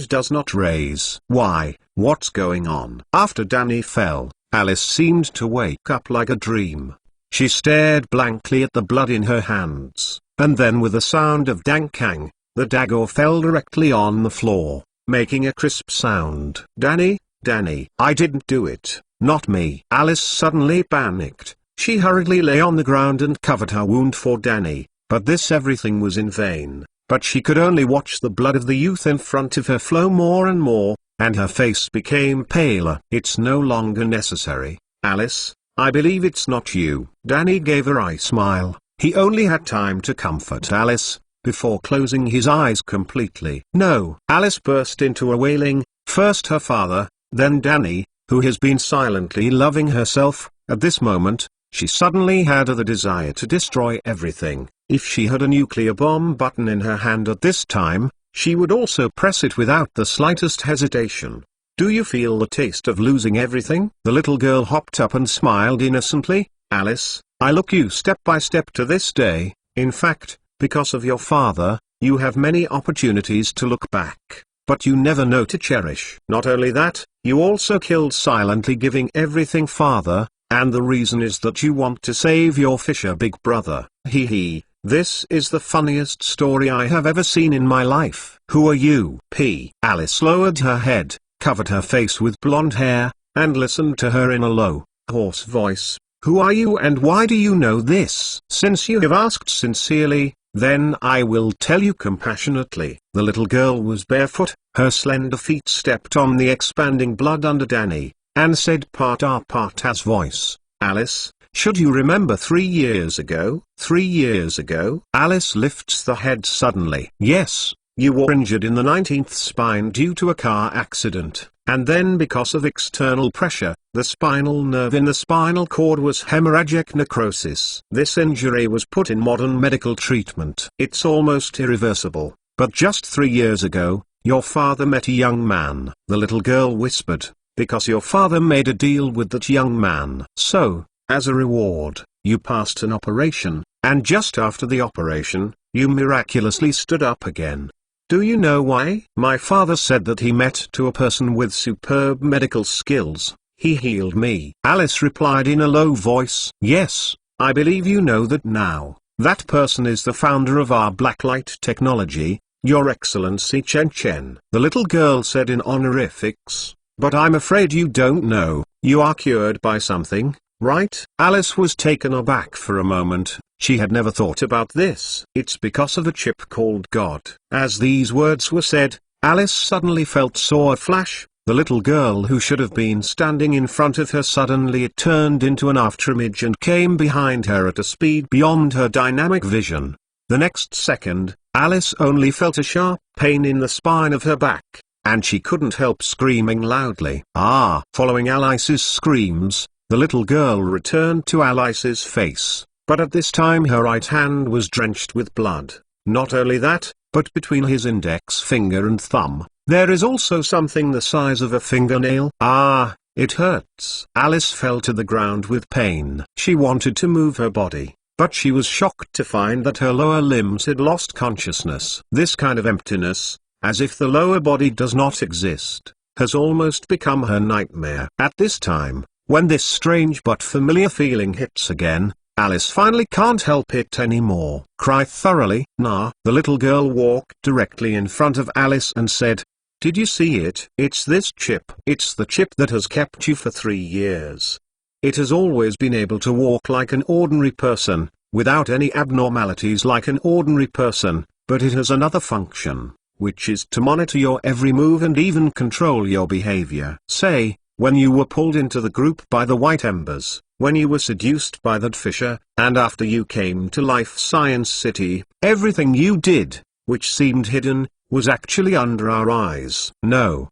does not raise. Why, what's going on? After Danny fell, Alice seemed to wake up like a dream. She stared blankly at the blood in her hands, and then with a sound of dankang, the dagger fell directly on the floor, making a crisp sound. Danny, I didn't do it, not me. Alice suddenly panicked. She hurriedly lay on the ground and covered her wound for Danny, but everything was in vain. But she could only watch the blood of the youth in front of her flow more and more, and her face became paler. It's no longer necessary, Alice, I believe it's not you. Danny gave a wry smile. He only had time to comfort Alice, before closing his eyes completely. No! Alice burst into a wailing, first her father, then Danny, who has been silently loving herself. At this moment, she suddenly had the desire to destroy everything. If she had a nuclear bomb button in her hand at this time, she would also press it without the slightest hesitation. Do you feel the taste of losing everything? The little girl hopped up and smiled innocently. Alice, I look you step by step to this day. In fact, because of your father, you have many opportunities to look back, but you never know to cherish. Not only that, you also killed silently, giving everything father, and the reason is that you want to save your Fisher big brother. Hee. This is the funniest story I have ever seen in my life. Who are you? Alice lowered her head, covered her face with blonde hair, and listened to her in a low, hoarse voice. Who are you and why do you know this? Since you have asked sincerely, then I will tell you compassionately. The little girl was barefoot, her slender feet stepped on the expanding blood under Danny, and said Parta's voice, Alice, should you remember 3 years ago? 3 years ago? Alice lifts the head suddenly. Yes, You were injured in the 19th spine due to a car accident, and then because of external pressure, the spinal nerve in the spinal cord was hemorrhagic necrosis. This injury was put in modern medical treatment. It's almost irreversible, but just 3 years ago, your father met a young man, the little girl whispered, because your father made a deal with that young man. So, as a reward, you passed an operation, and just after the operation, you miraculously stood up again. Do you know why? My father said that he met to a person with superb medical skills. He healed me. Alice replied in a low voice. Yes, I believe you know that now. That person is the founder of our blacklight technology, Your Excellency Chen Chen. The little girl said in honorifics. But I'm afraid you don't know. You are cured by something, right? Alice was taken aback for a moment. She had never thought about this. It's because of a chip called God. As these words were said, Alice suddenly saw a flash. The little girl who should have been standing in front of her suddenly turned into an afterimage and came behind her at a speed beyond her dynamic vision. The next second, Alice only felt a sharp pain in the spine of her back, and she couldn't help screaming loudly. Following Alice's screams, the little girl returned to Alice's face. But at this time her right hand was drenched with blood. Not only that, but between his index finger and thumb, there is also something the size of a fingernail. It hurts. Alice fell to the ground with pain. She wanted to move her body, but she was shocked to find that her lower limbs had lost consciousness. This kind of emptiness, as if the lower body does not exist, has almost become her nightmare. At this time, when this strange but familiar feeling hits again, Alice finally can't help it anymore. Cry thoroughly. The little girl walked directly in front of Alice and said, "Did you see it? It's this chip. It's the chip that has kept you for 3 years. It has always been able to walk like an ordinary person, without any abnormalities like an ordinary person, but it has another function, which is to monitor your every move and even control your behavior. Say, when you were pulled into the group by the White Embers, when you were seduced by that Fisher, and after you came to Life Science City, everything you did, which seemed hidden, was actually under our eyes." No.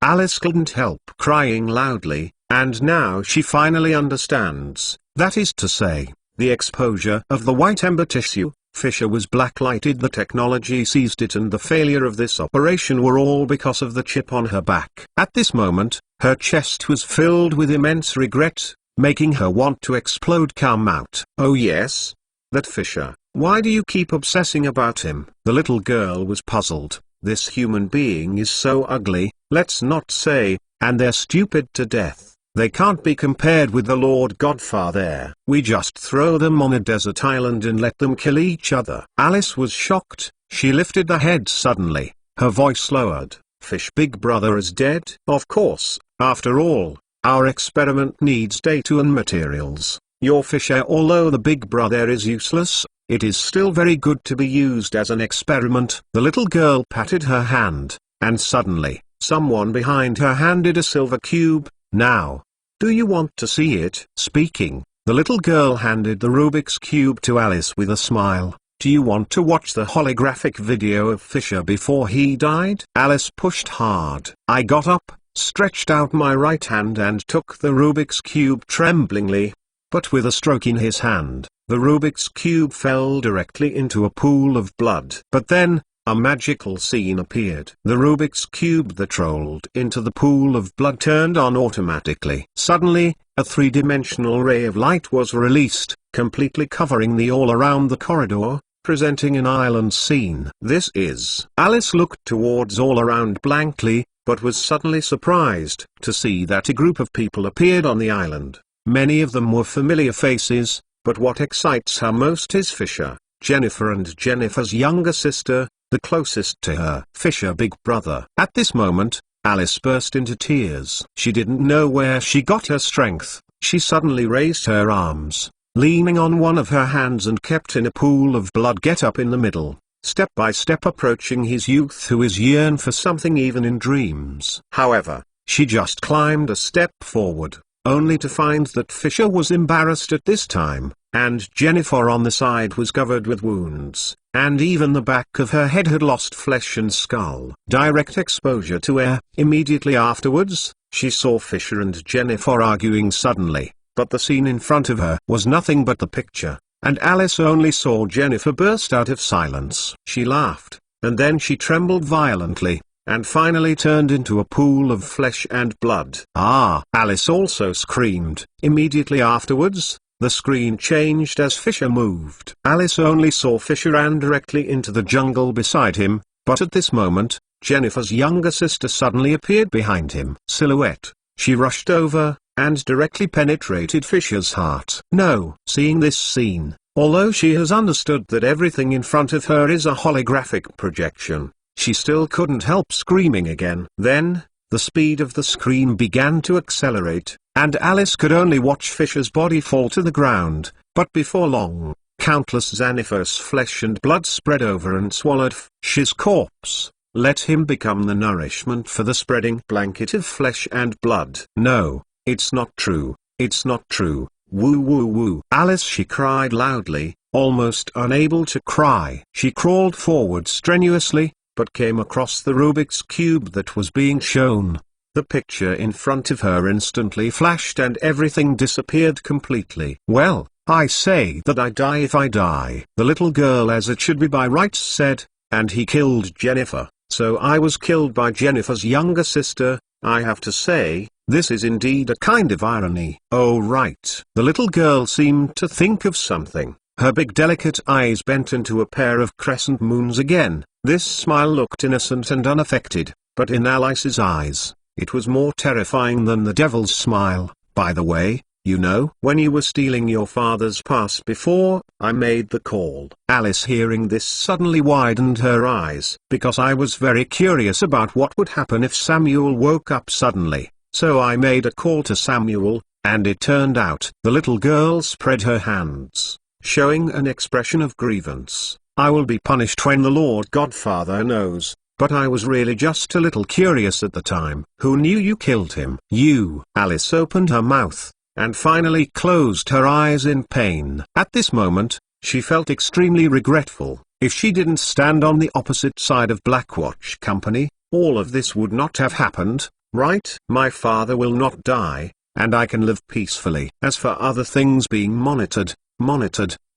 Alice couldn't help crying loudly, and now she finally understands. That is to say, the exposure of the White Ember tissue, Fisher was blacklighted, the technology seized it, and the failure of this operation were all because of the chip on her back. At this moment, her chest was filled with immense regret, making her want to explode. Come out. Oh yes? That Fisher. Why do you keep obsessing about him? The little girl was puzzled. This human being is so ugly, let's not say, and they're stupid to death. They can't be compared with the Lord Godfather. We just throw them on a desert island and let them kill each other. Alice was shocked. She lifted the head suddenly. Her voice lowered. Fish Big Brother is dead? Of course. After all, our experiment needs data and materials. Your Fisher, although the Big Brother is useless, it is still very good to be used as an experiment. The little girl patted her hand, and suddenly, someone behind her handed a silver cube. Now, do you want to see it? Speaking, the little girl handed the Rubik's Cube to Alice with a smile. Do you want to watch the holographic video of Fisher before he died? Alice pushed hard. I got up, stretched out my right hand and took the Rubik's Cube tremblingly. But with a stroke in his hand, the Rubik's Cube fell directly into a pool of blood. But then, a magical scene appeared. The Rubik's Cube that rolled into the pool of blood turned on automatically. Suddenly, a three-dimensional ray of light was released, completely covering the all around the corridor, presenting an island scene. This is. Alice looked towards all around blankly, but was suddenly surprised to see that a group of people appeared on the island. Many of them were familiar faces, but what excites her most is Fisher, Jennifer and Jennifer's younger sister, the closest to her. Fisher Big Brother. At this moment, Alice burst into tears. She didn't know where she got her strength. She suddenly raised her arms, leaning on one of her hands, and kept in a pool of blood get up in the middle, step by step approaching his youth who is yearn for something even in dreams. However, she just climbed a step forward, only to find that Fisher was embarrassed at this time. and Jennifer on the side was covered with wounds, and even the back of her head had lost flesh and skull. Direct exposure to air. Immediately afterwards, she saw Fisher and Jennifer arguing suddenly, but the scene in front of her was nothing but the picture, and Alice only saw Jennifer burst out of silence. She laughed, and then she trembled violently, and finally turned into a pool of flesh and blood. Ah! Alice also screamed. Immediately afterwards, the screen changed as Fisher moved. Alice only saw Fisher and directly into the jungle beside him, but at this moment, Jennifer's younger sister suddenly appeared behind him. Silhouette. She rushed over, and directly penetrated Fisher's heart. No. Seeing this scene, although she has understood that everything in front of her is a holographic projection, she still couldn't help screaming again. Then, the speed of the screen began to accelerate, and Alice could only watch Fisher's body fall to the ground, but before long, countless Xanathos flesh and blood spread over and swallowed Fisher's corpse. Let him become the nourishment for the spreading blanket of flesh and blood. No, it's not true, it's not true, woo woo woo. Alice, she cried loudly, almost unable to cry. She crawled forward strenuously, but came across the Rubik's Cube that was being shown. The picture in front of her instantly flashed and everything disappeared completely. Well, I say that I die if I die. The little girl, as it should be by rights, said, and he killed Jennifer, so I was killed by Jennifer's younger sister. I have to say, this is indeed a kind of irony. Oh right. The little girl seemed to think of something. Her big delicate eyes bent into a pair of crescent moons again. This smile looked innocent and unaffected, but in Alice's eyes, it was more terrifying than the devil's smile. By the way, you know, when you were stealing your father's pass before, I made the call. Alice, hearing this, suddenly widened her eyes, because I was very curious about what would happen if Samuel woke up suddenly, so I made a call to Samuel, and it turned out. The little girl spread her hands, showing an expression of grievance. I will be punished when the Lord Godfather knows, but I was really just a little curious at the time. Who knew you killed him? You. Alice opened her mouth, and finally closed her eyes in pain. At this moment, she felt extremely regretful. If she didn't stand on the opposite side of Blackwatch Company, all of this would not have happened, right? My father will not die, and I can live peacefully. As for other things being monitored,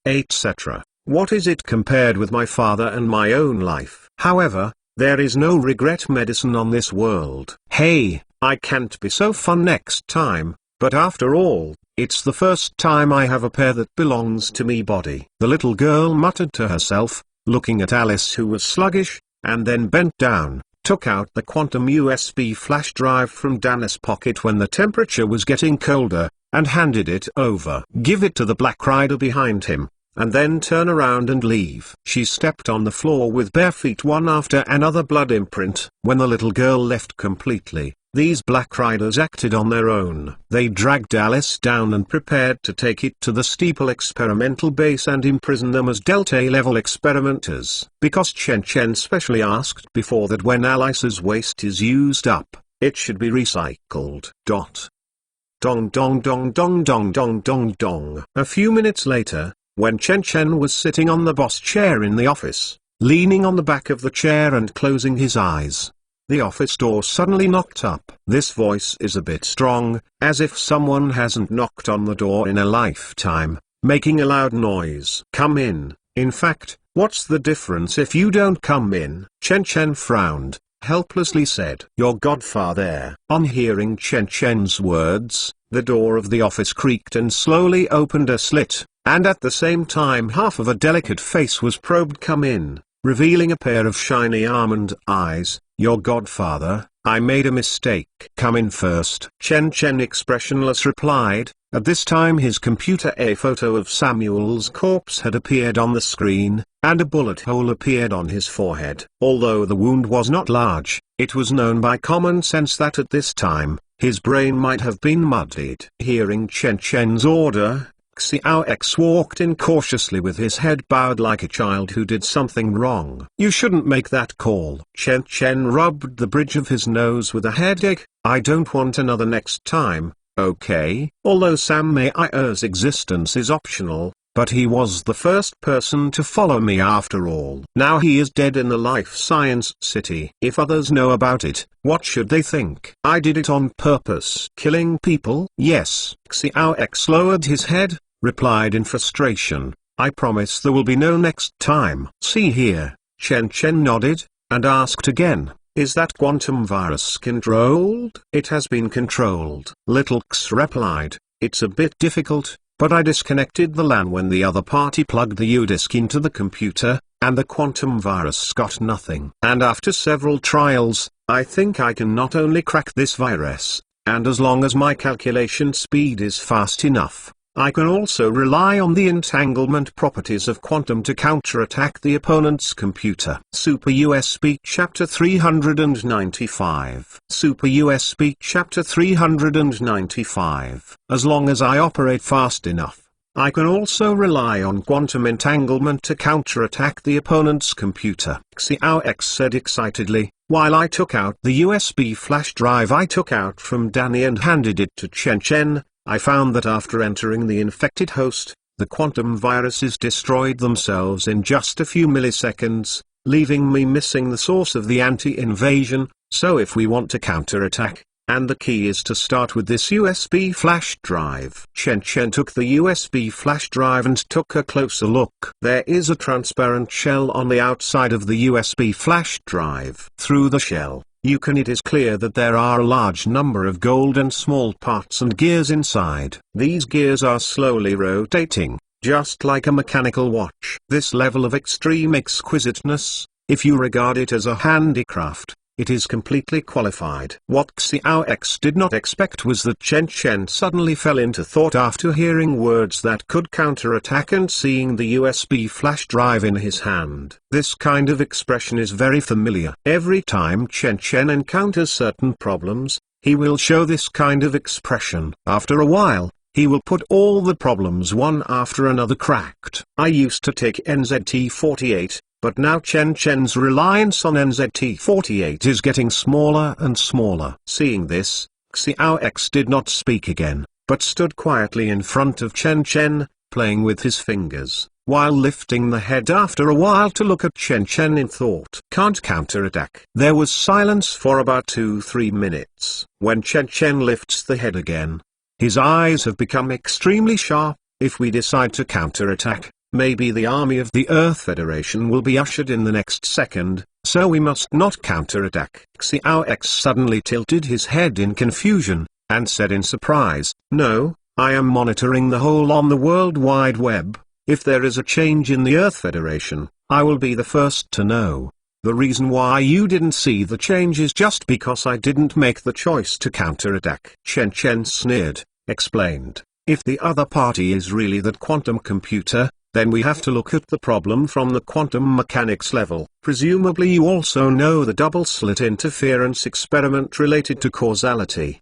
etc., what is it compared with my father and my own life? However, there is no regret medicine on this world. Hey, I can't be so fun next time, but after all, it's the first time I have a pair that belongs to me body. The little girl muttered to herself, looking at Alice, who was sluggish, and then bent down, took out the quantum USB flash drive from Dan's pocket when the temperature was getting colder, and handed it over. Give it to the Black Rider behind him, and then turn around and leave. She stepped on the floor with bare feet, one after another, blood imprint. When the little girl left completely, these Black Riders acted on their own. They dragged Alice down and prepared to take it to the Steeple experimental base and imprison them as Delta-level experimenters. Because Chen Chen specially asked before that when Alice's waste is used up, it should be recycled. Dong dong dong dong dong dong dong dong. A few minutes later, when Chen Chen was sitting on the boss chair in the office, leaning on the back of the chair and closing his eyes, the office door suddenly knocked up. This voice is a bit strong, as if someone hasn't knocked on the door in a lifetime, making a loud noise. Come in. In fact, what's the difference if you don't come in? Chen Chen frowned, helplessly said, Your godfather. On hearing Chen Chen's words, the door of the office creaked and slowly opened a slit, and at the same time half of a delicate face was probed. Come in, revealing a pair of shiny almond eyes. Your godfather, I made a mistake. Come in first. Chen Chen expressionless replied. At this time his computer, a photo of Samuel's corpse had appeared on the screen, and a bullet hole appeared on his forehead. Although the wound was not large, it was known by common sense that at this time, his brain might have been muddied. Hearing Chen Chen's order, Xiao X walked in cautiously with his head bowed like a child who did something wrong. You shouldn't make that call. Chen Chen rubbed the bridge of his nose with a headache. I don't want another next time, okay? Although Sam Mayer's existence is optional, but he was the first person to follow me after all. Now he is dead in the Life Science City. If others know about it, what should they think? I did it on purpose. Killing people? Yes. Xiao X lowered his head, replied in frustration, I promise there will be no next time. See here. Chen Chen nodded, and asked again, is that quantum virus controlled? It has been controlled. Little X replied, it's a bit difficult, but I disconnected the LAN when the other party plugged the U-disk into the computer, and the quantum virus got nothing. And after several trials, I think I can not only crack this virus, and as long as my calculation speed is fast enough, I can also rely on the entanglement properties of quantum to counterattack the opponent's computer. Super USB Chapter 395. Super USB Chapter 395. As long as I operate fast enough, I can also rely on quantum entanglement to counterattack the opponent's computer. Xiao X said excitedly, while I took out the USB flash drive I took out from Danny and handed it to Chen Chen. I found that after entering the infected host, the quantum viruses destroyed themselves in just a few milliseconds, leaving me missing the source of the anti-invasion. So if we want to counterattack, and the key is to start with this USB flash drive. Chen Chen took the USB flash drive and took a closer look. There is a transparent shell on the outside of the USB flash drive. Through the shell, it is clear that there are a large number of gold and small parts and gears inside. These gears are slowly rotating, just like a mechanical watch. This level of extreme exquisiteness, if you regard it as a handicraft, it is completely qualified. What Xiao X did not expect was that Chen Chen suddenly fell into thought after hearing words that could counterattack and seeing the USB flash drive in his hand. This kind of expression is very familiar. Every time Chen Chen encounters certain problems, he will show this kind of expression. After a while, he will put all the problems one after another cracked. I used to take NZT48. But now Chen Chen's reliance on NZT48 is getting smaller and smaller. Seeing this, Xiao X did not speak again, but stood quietly in front of Chen Chen, playing with his fingers, while lifting the head after a while to look at Chen Chen in thought. Can't counterattack. There was silence for about 2-3 minutes. When Chen Chen lifts the head again, his eyes have become extremely sharp. If we decide to counterattack, maybe the army of the Earth Federation will be ushered in the next second, so we must not counterattack. Xiao X suddenly tilted his head in confusion, and said in surprise, no, I am monitoring the whole on the World Wide Web. If there is a change in the Earth Federation, I will be the first to know. The reason why you didn't see the change is just because I didn't make the choice to counterattack. Chen Chen sneered, explained, if the other party is really that quantum computer, then we have to look at the problem from the quantum mechanics level. Presumably you also know the double-slit interference experiment related to causality?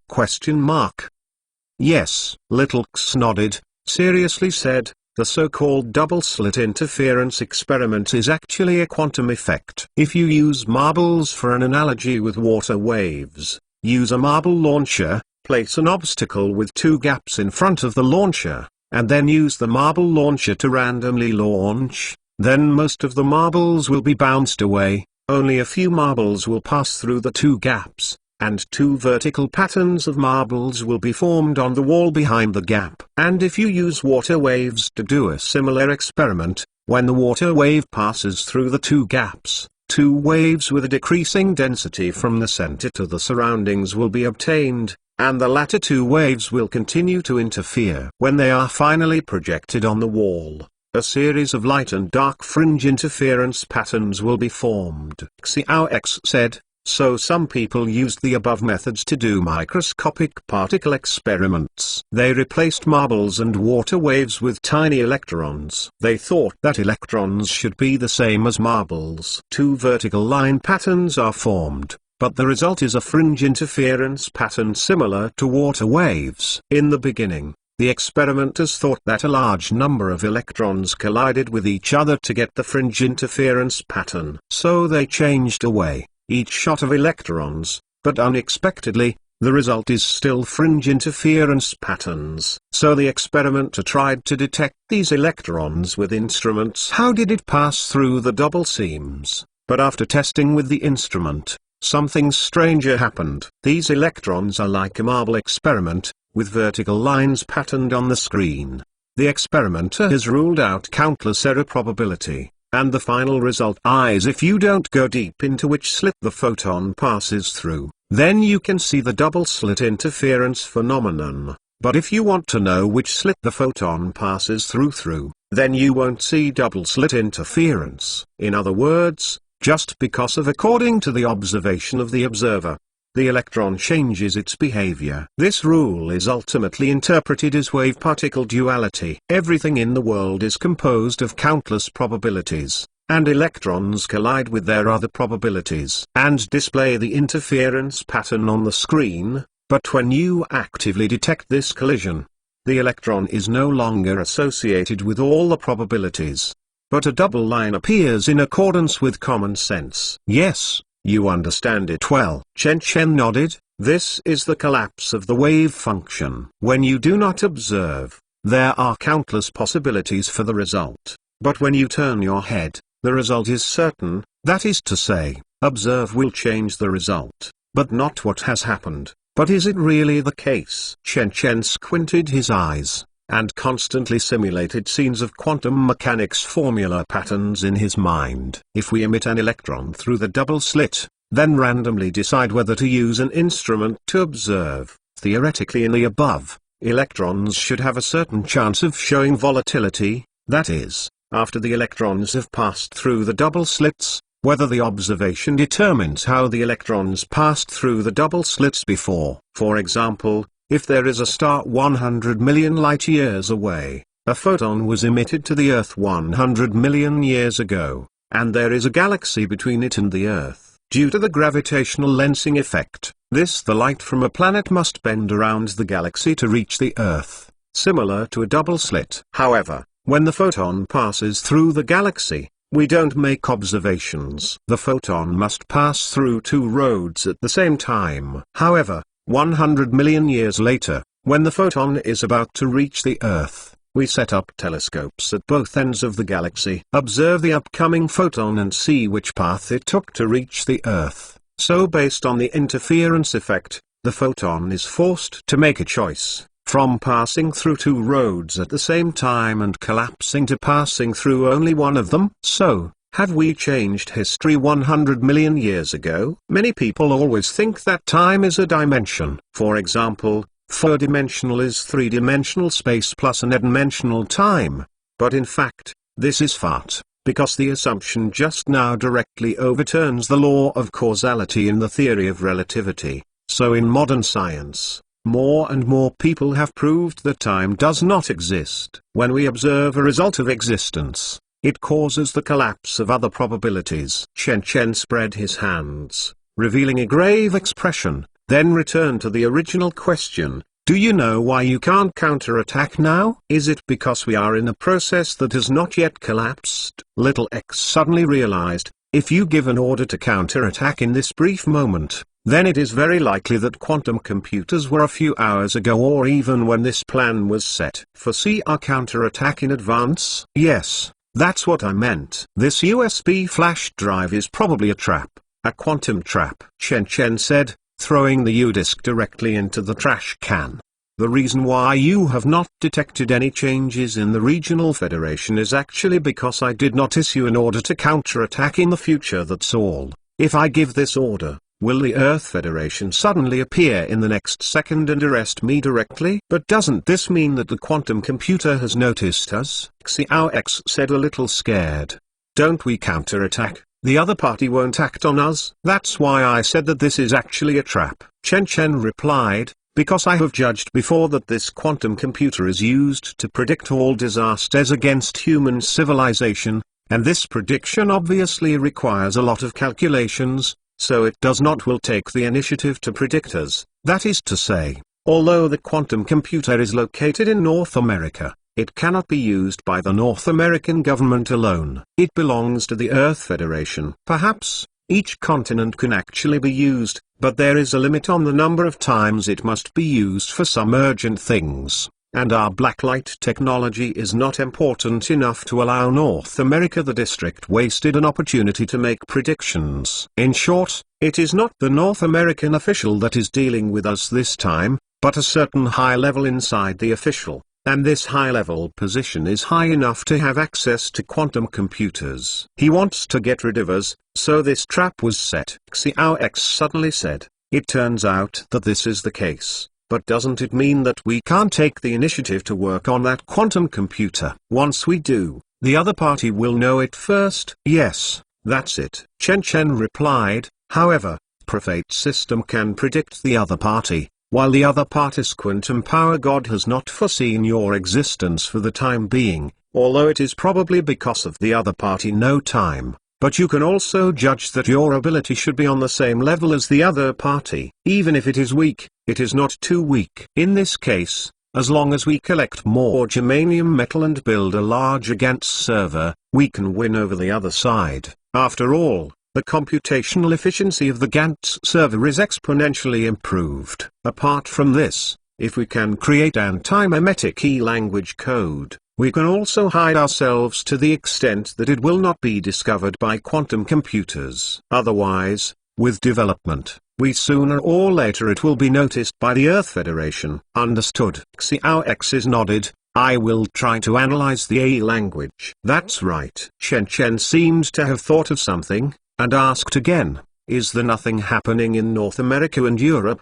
Yes, Little X nodded, seriously said, the so-called double-slit interference experiment is actually a quantum effect. If you use marbles for an analogy with water waves, use a marble launcher, place an obstacle with 2 gaps in front of the launcher, and then use the marble launcher to randomly launch, then most of the marbles will be bounced away, only a few marbles will pass through the 2 gaps, and 2 vertical patterns of marbles will be formed on the wall behind the gap. And if you use water waves to do a similar experiment, when the water wave passes through the 2 gaps, 2 waves with a decreasing density from the center to the surroundings will be obtained, and the latter 2 waves will continue to interfere. When they are finally projected on the wall, a series of light and dark fringe interference patterns will be formed. Xiao X said, so some people used the above methods to do microscopic particle experiments. They replaced marbles and water waves with tiny electrons. They thought that electrons should be the same as marbles. 2 vertical line patterns are formed, but the result is a fringe interference pattern similar to water waves. In the beginning, the experimenters thought that a large number of electrons collided with each other to get the fringe interference pattern. So they changed away each shot of electrons, but unexpectedly, the result is still fringe interference patterns. So the experimenter tried to detect these electrons with instruments. How did it pass through the double seams? But after testing with the instrument, something stranger happened. These electrons are like a marble experiment, with vertical lines patterned on the screen. The experimenter has ruled out countless error probability, and the final result is if you don't go deep into which slit the photon passes through, then you can see the double slit interference phenomenon. But if you want to know which slit the photon passes through, then you won't see double slit interference. In other words, just because according to the observation of the observer, the electron changes its behavior. This rule is ultimately interpreted as wave-particle duality. Everything in the world is composed of countless probabilities, and electrons collide with their other probabilities and display the interference pattern on the screen. But when you actively detect this collision, the electron is no longer associated with all the probabilities, but a double line appears in accordance with common sense. Yes, you understand it well. Chen nodded. This is the collapse of the wave function. When you do not observe, there are countless possibilities for the result. But when you turn your head, the result is certain. That is to say, observe will change the result, but not what has happened. But is it really the case? Chen squinted his eyes, and constantly simulated scenes of quantum mechanics formula patterns in his mind. If we emit an electron through the double slit, then randomly decide whether to use an instrument to observe, theoretically in the above, electrons should have a certain chance of showing volatility, that is, after the electrons have passed through the double slits, whether the observation determines how the electrons passed through the double slits before. For example, if there is a star 100 million light-years away, a photon was emitted to the Earth 100 million years ago, and there is a galaxy between it and the Earth. Due to the gravitational lensing effect, the light from a planet must bend around the galaxy to reach the Earth, similar to a double slit. However, when the photon passes through the galaxy, we don't make observations. The photon must pass through two roads at the same time. However, 100 million years later, when the photon is about to reach the Earth, we set up telescopes at both ends of the galaxy, observe the upcoming photon and see which path it took to reach the Earth. So based on the interference effect, the photon is forced to make a choice, from passing through two roads at the same time and collapsing to passing through only one of them. So, have we changed history 100 million years ago? Many people always think that time is a dimension. For example, 4-dimensional is 3-dimensional space plus an n-dimensional time. But in fact, this is fart, because the assumption just now directly overturns the law of causality in the theory of relativity. So in modern science, more and more people have proved that time does not exist. When we observe a result of existence, it causes the collapse of other probabilities. Chen spread his hands, revealing a grave expression, then returned to the original question. Do you know why you can't counterattack now? Is it because we are in a process that has not yet collapsed? Little X suddenly realized, if you give an order to counterattack in this brief moment, then it is very likely that quantum computers were a few hours ago or even when this plan was set. Foresee our counterattack in advance? Yes. That's what I meant. This USB flash drive is probably a trap, a quantum trap, Chen said, throwing the U-disk directly into the trash can. The reason why you have not detected any changes in the regional federation is actually because I did not issue an order to counterattack in the future, that's all. If I give this order, will the Earth Federation suddenly appear in the next second and arrest me directly? But doesn't this mean that the quantum computer has noticed us? Xiao X said, a little scared. Don't we counterattack, the other party won't act on us. That's why I said that this is actually a trap. Chen replied, because I have judged before that this quantum computer is used to predict all disasters against human civilization, and this prediction obviously requires a lot of calculations. So it does not will take the initiative to predict us. That is to say, although the quantum computer is located in North America, it cannot be used by the North American government alone. It belongs to the Earth Federation. Perhaps, Each continent can actually be used, but there is a limit on the number of times it must be used for some urgent things, and our blacklight technology is not important enough to allow North America. The district wasted an opportunity to make predictions. In short, it is not the North American official that is dealing with us this time, but a certain high level inside the official. And this high-level position is high enough to have access to quantum computers. He wants to get rid of us, so this trap was set. Xiao X suddenly said, "It turns out that this is the case, but doesn't it mean that we can't take the initiative to work on that quantum computer? Once we do, the other party will know it first." "Yes, that's it," Chen Chen replied. "However, Prophet system can predict the other party, while the other party's quantum power God has not foreseen your existence for the time being, although it is probably because of the other party no time, but you can also judge that your ability should be on the same level as the other party. Even if it is weak, it is not too weak. In this case, as long as we collect more germanium metal and build a larger Gantz server, we can win over the other side. After all, the computational efficiency of the Gantz server is exponentially improved. Apart from this, if we can create anti-memetic E-language code, we can also hide ourselves to the extent that it will not be discovered by quantum computers. Otherwise, with development, sooner or later it will be noticed by the Earth Federation. Understood? Xiao X's nodded. "I will try to analyze the A language." "That's right." Chen Chen seemed to have thought of something, and asked again, "Is there nothing happening in North America and Europe?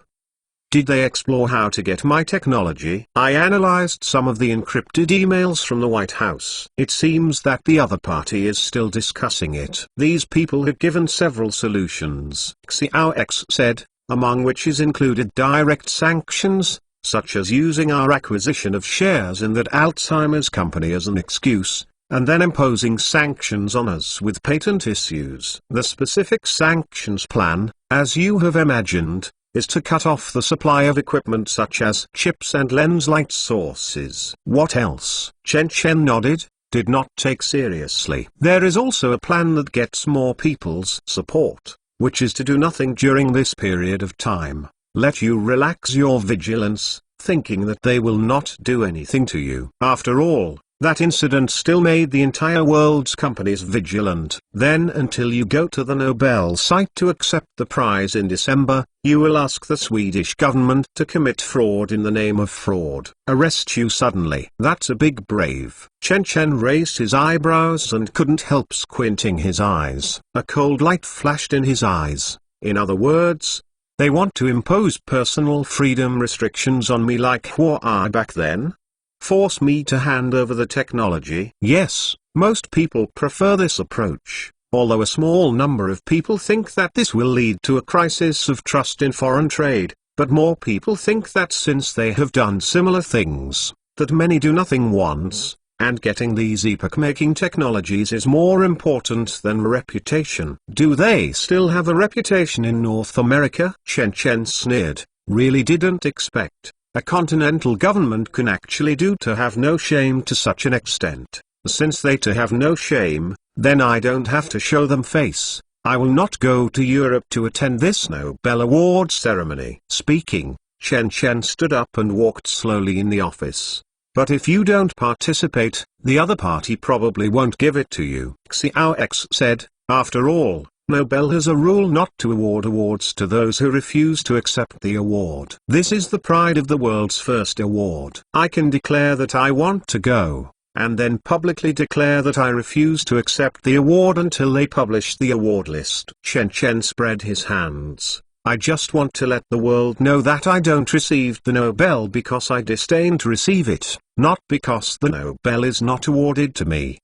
Did they explore how to get my technology?" "I analyzed some of the encrypted emails from the White House. It seems that the other party is still discussing it. These people have given several solutions," Xiao X said, "among which is included direct sanctions, such as using our acquisition of shares in that Alzheimer's company as an excuse, and then imposing sanctions on us with patent issues. The specific sanctions plan, as you have imagined, is to cut off the supply of equipment such as chips and lens light sources." "What else?" Chen Chen nodded, did not take seriously. "There is also a plan that gets more people's support, which is to do nothing during this period of time, let you relax your vigilance, thinking that they will not do anything to you. After all, that incident still made the entire world's companies vigilant. Then until you go to the Nobel site to accept the prize in December, you will ask the Swedish government to commit fraud in the name of fraud. Arrest you suddenly. That's a big brave." Chen Chen raised his eyebrows and couldn't help squinting his eyes. A cold light flashed in his eyes. In other words, they want to impose personal freedom restrictions on me like Huawei back then? Force me to hand over the technology? Yes, most people prefer this approach, although a small number of people think that this will lead to a crisis of trust in foreign trade, but more people think that since they have done similar things, that many do nothing once, and getting these epoch-making technologies is more important than reputation. "Do they still have a reputation in North America?" Chen Chen sneered, "really didn't expect a continental government can actually do to have no shame to such an extent. Since they to have no shame, then I don't have to show them face. I will not go to Europe to attend this Nobel Award ceremony." Speaking, Chen Chen stood up and walked slowly in the office. "But if you don't participate, the other party probably won't give it to you," Xiao X said. "After all, Nobel has a rule not to award awards to those who refuse to accept the award. This is the pride of the world's first award. I can declare that I want to go, and then publicly declare that I refuse to accept the award until they publish the award list." Chen Chen spread his hands. "I just want to let the world know that I don't receive the Nobel because I disdain to receive it, not because the Nobel is not awarded to me."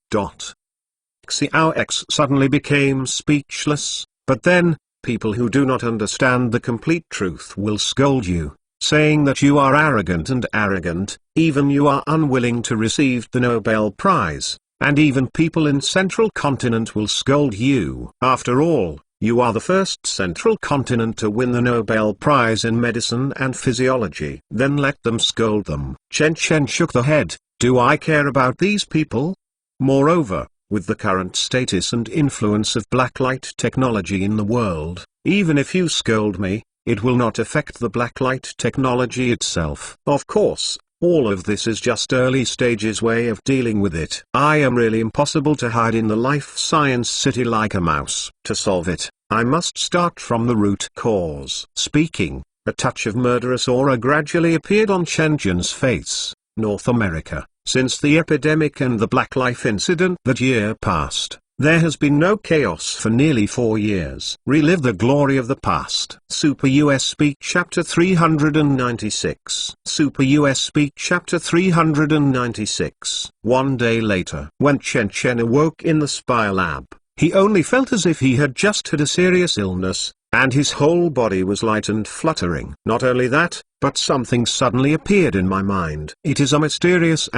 Xiao X suddenly became speechless, but then, people who do not understand the complete truth will scold you, saying that you are arrogant, even you are unwilling to receive the Nobel Prize, and even people in Central Continent will scold you. After all, you are the first Central Continent to win the Nobel Prize in Medicine and Physiology. Then let them scold them. Chen Chen shook the head. "Do I care about these people? Moreover, with the current status and influence of blacklight technology in the world, even if you scold me, it will not affect the blacklight technology itself. Of course, all of this is just early stages way of dealing with it. I am really impossible to hide in the life science city like a mouse. To solve it, I must start from the root cause. Speaking, a touch of murderous aura gradually appeared on Chen Chen's face. North America, since the epidemic and the Black Life incident that year past, there has been no chaos for nearly 4 years. Relive the glory of the past. Super US Speak Chapter 396. Super US Speak Chapter 396. One day later, when Chen Chen awoke in the spy lab, he only felt as if he had just had a serious illness, and his whole body was light and fluttering. Not only that, but something suddenly appeared in my mind. It is a mysterious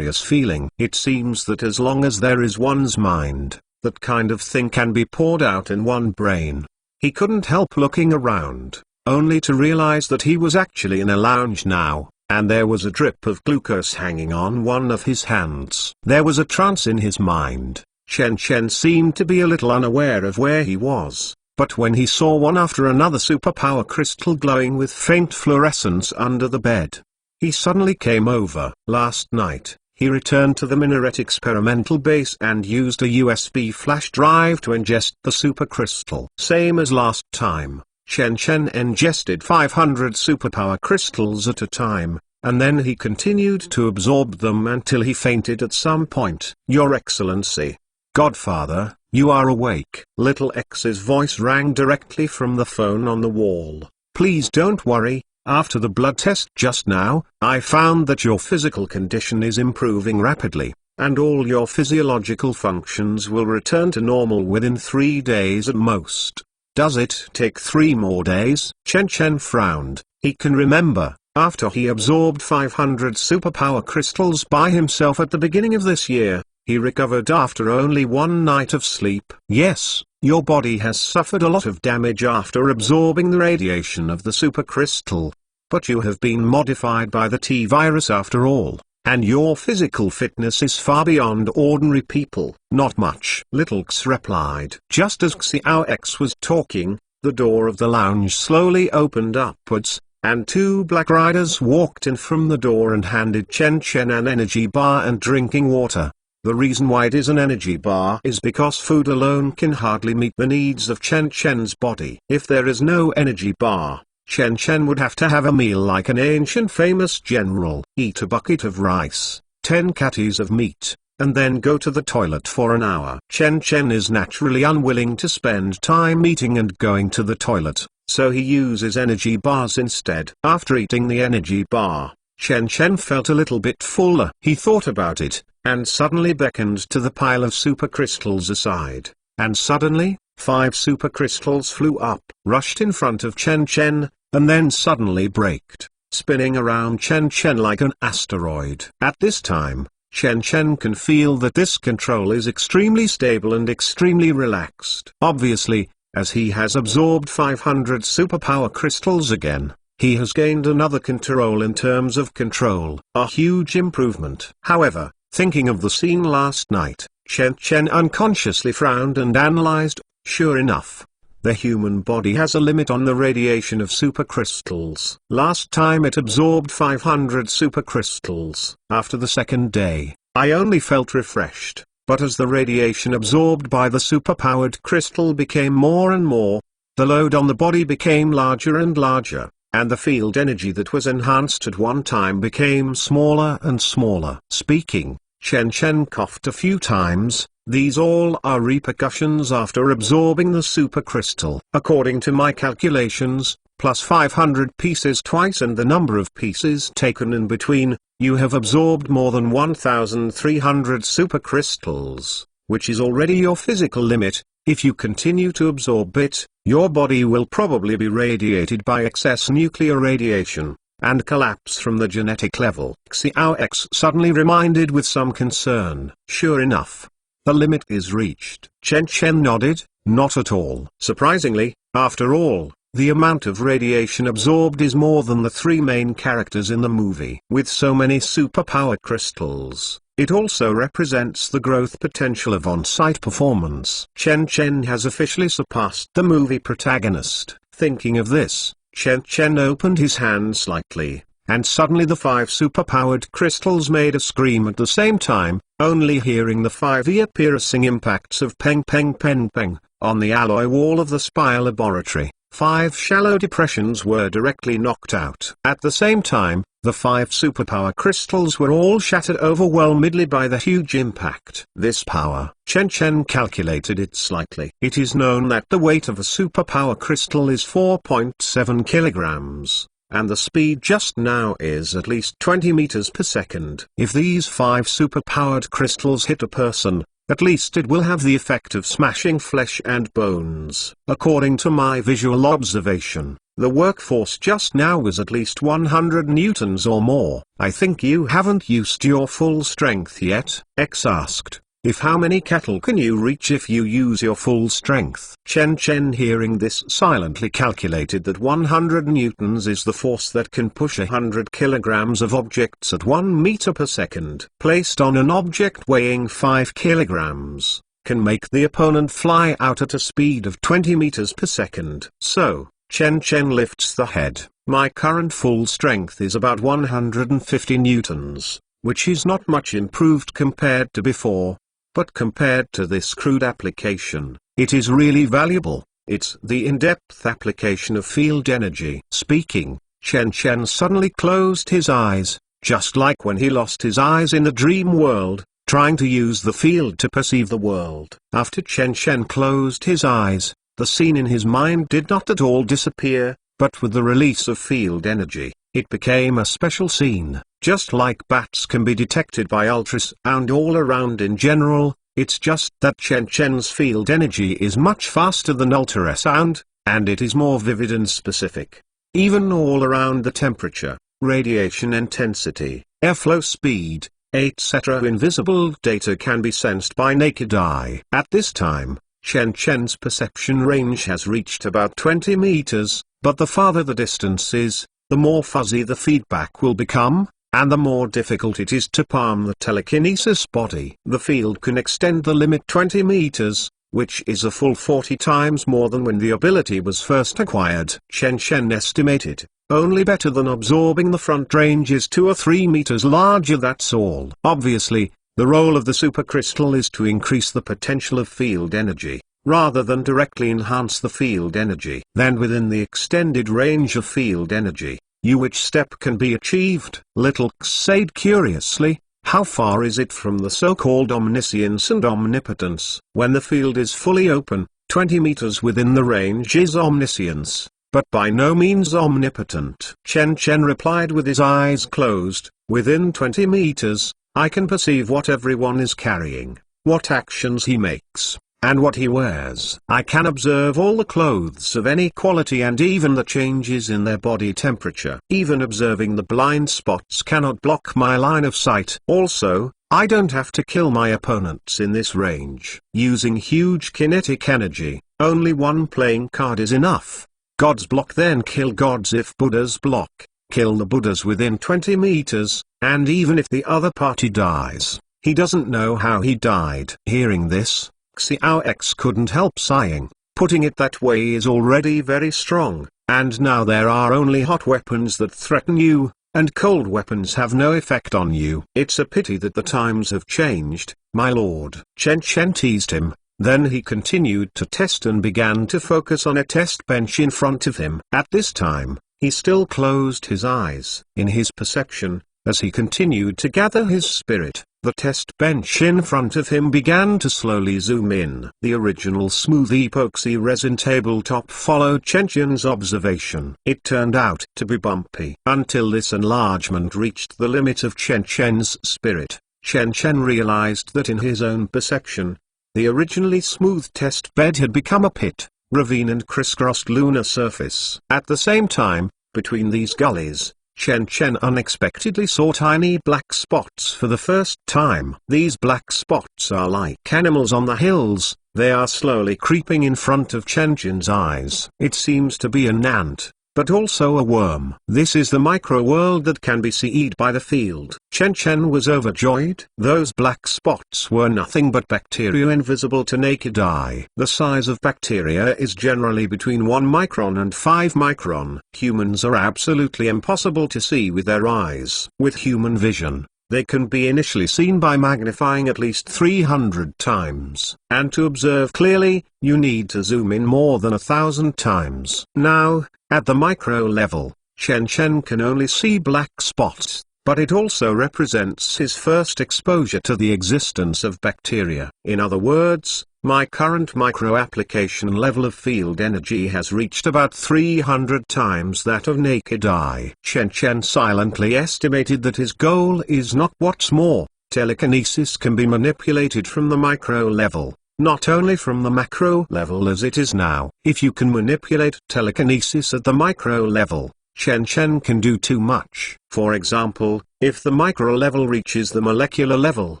feeling. It seems that as long as there is one's mind, that kind of thing can be poured out in one brain. He couldn't help looking around, only to realize that he was actually in a lounge now, and there was a drip of glucose hanging on one of his hands. There was a trance in his mind. Chen Chen seemed to be a little unaware of where he was. But when he saw one after another superpower crystal glowing with faint fluorescence under the bed, he suddenly came over. Last night, he returned to the Minaret experimental base and used a USB flash drive to ingest the supercrystal. Same as last time, Chen Chen ingested 500 superpower crystals at a time, and then he continued to absorb them until he fainted at some point. Your Excellency, Godfather, you are awake. Little X's voice rang directly from the phone on the wall. Please don't worry, after the blood test just now, I found that your physical condition is improving rapidly, and all your physiological functions will return to normal within 3 days at most. Does it take 3 more days? Chen Chen frowned. He can remember, after he absorbed 500 superpower crystals by himself at the beginning of this year, he recovered after only 1 night of sleep. Yes, your body has suffered a lot of damage after absorbing the radiation of the supercrystal. But you have been modified by the T-virus after all, and your physical fitness is far beyond ordinary people. Not much, Little X replied. Just as Xiao X was talking, the door of the lounge slowly opened upwards, and 2 black riders walked in from the door and handed Chen Chen an energy bar and drinking water. The reason why it is an energy bar is because food alone can hardly meet the needs of Chen Chen's body. If there is no energy bar, Chen Chen would have to have a meal like an ancient famous general. Eat a bucket of rice, 10 catties of meat, and then go to the toilet for an hour. Chen Chen is naturally unwilling to spend time eating and going to the toilet, so he uses energy bars instead. After eating the energy bar, Chen Chen felt a little bit fuller. He thought about it, and suddenly beckoned to the pile of supercrystals aside, and suddenly, 5 supercrystals flew up, rushed in front of Chen Chen, and then suddenly braked, spinning around Chen Chen like an asteroid. At this time, Chen Chen can feel that this control is extremely stable and extremely relaxed. Obviously, as he has absorbed 500 superpower crystals again, he has gained another control in terms of control, a huge improvement. However, thinking of the scene last night, Chen Chen unconsciously frowned and analyzed. Sure enough, the human body has a limit on the radiation of supercrystals. Last time it absorbed 500 supercrystals. After the second day, I only felt refreshed, but as the radiation absorbed by the superpowered crystal became more and more, the load on the body became larger and larger, and the field energy that was enhanced at one time became smaller and smaller. Speaking, Chen Chen coughed a few times. These all are repercussions after absorbing the supercrystal. According to my calculations, plus 500 pieces twice and the number of pieces taken in between, you have absorbed more than 1,300 supercrystals, which is already your physical limit. If you continue to absorb it, your body will probably be radiated by excess nuclear radiation, and collapse from the genetic level. Xiao X suddenly reminded with some concern. Sure enough, the limit is reached. Chen Chen nodded. Not at all. Surprisingly, after all, The amount of radiation absorbed is more than the three main characters in the movie. With so many superpower crystals, it also represents the growth potential of on-site performance. Chen Chen has officially surpassed the movie protagonist. Thinking of this, Chen Chen opened his hand slightly, and suddenly the 5 superpowered crystals made a scream at the same time, only hearing the 5 ear-piercing impacts of peng peng peng peng on the alloy wall of the Spire laboratory. 5 shallow depressions were directly knocked out. At the same time, the 5 superpower crystals were all shattered overwhelmingly by the huge impact. This power, Chen Chen calculated it slightly. It is known that the weight of a superpower crystal is 4.7 kilograms, and the speed just now is at least 20 meters per second. If these 5 superpowered crystals hit a person, at least it will have the effect of smashing flesh and bones. According to my visual observation, the workforce just now was at least 100 newtons or more. I think you haven't used your full strength yet? X asked. If how many cattle can you reach if you use your full strength? Chen Chen, hearing this, silently calculated that 100 newtons is the force that can push 100 kilograms of objects at 1 meter per second. Placed on an object weighing 5 kilograms, can make the opponent fly out at a speed of 20 meters per second. So, Chen Chen lifts the head. My current full strength is about 150 newtons, which is not much improved compared to before. But compared to this crude application, it is really valuable. It's the in-depth application of field energy. Speaking, Chen Chen suddenly closed his eyes, just like when he lost his eyes in the dream world, trying to use the field to perceive the world. After Chen Chen closed his eyes, the scene in his mind did not at all disappear, but with the release of field energy, it became a special scene. Just like bats can be detected by ultrasound all around in general, it's just that Chen Chen's field energy is much faster than ultrasound, and it is more vivid and specific. Even all around, the temperature, radiation intensity, airflow speed, etc. invisible data can be sensed by naked eye. At this time, Chen Chen's perception range has reached about 20 meters, but the farther the distance is, the more fuzzy the feedback will become, and the more difficult it is to palm the telekinesis body. The field can extend the limit 20 meters, which is a full 40 times more than when the ability was first acquired. Chen Chen estimated, only better than absorbing the front range is 2 or 3 meters larger, that's all. Obviously, the role of the supercrystal is to increase the potential of field energy, rather than directly enhance the field energy. Then within the extended range of field energy, which step can be achieved? Little X said curiously, how far is it from the so-called omniscience and omnipotence? When the field is fully open, 20 meters within the range is omniscience, but by no means omnipotent. Chen Chen replied with his eyes closed, within 20 meters, I can perceive what everyone is carrying, what actions he makes, and what he wears. I can observe all the clothes of any quality and even the changes in their body temperature. Even observing the blind spots cannot block my line of sight. Also, I don't have to kill my opponents in this range. Using huge kinetic energy, only one playing card is enough. Gods block, then kill gods. If Buddhas block, kill the Buddhas within 20 meters, and even if the other party dies, he doesn't know how he died. Hearing this, Xiao X couldn't help sighing. Putting it that way is already very strong, and now there are only hot weapons that threaten you, and cold weapons have no effect on you. It's a pity that the times have changed, my lord. Chen Chen teased him, then he continued to test and began to focus on a test bench in front of him. At this time, he still closed his eyes. In his perception, as he continued to gather his spirit, the test bench in front of him began to slowly zoom in. The original smooth epoxy resin tabletop followed Chen Chen's observation. It turned out to be bumpy. Until this enlargement reached the limit of Chen Chen's spirit, Chen Chen realized that in his own perception, the originally smooth test bed had become a pit, ravine and crisscrossed lunar surface. At the same time, between these gullies, Chen Chen unexpectedly saw tiny black spots for the first time. These black spots are like animals on the hills, They are slowly creeping in front of Chen Chen's eyes. It seems to be an ant, but also a worm. This is the micro-world that can be seen by the field. Chen Chen was overjoyed. Those black spots were nothing but bacteria invisible to naked eye. The size of bacteria is generally between 1 micron and 5 micron. Humans are absolutely impossible to see with their eyes. With human vision, they can be initially seen by magnifying at least 300 times. And to observe clearly, you need to zoom in more than 1,000 times. Now, at the micro level, Chen Chen can only see black spots, but it also represents his first exposure to the existence of bacteria. In other words, my current micro-application level of field energy has reached about 300 times that of naked eye. Chen Chen silently estimated that his goal is not what's more, telekinesis can be manipulated from the micro level, not only from the macro level as it is now. If you can manipulate telekinesis at the micro level, Chen Chen can do too much. For example, if the micro level reaches the molecular level,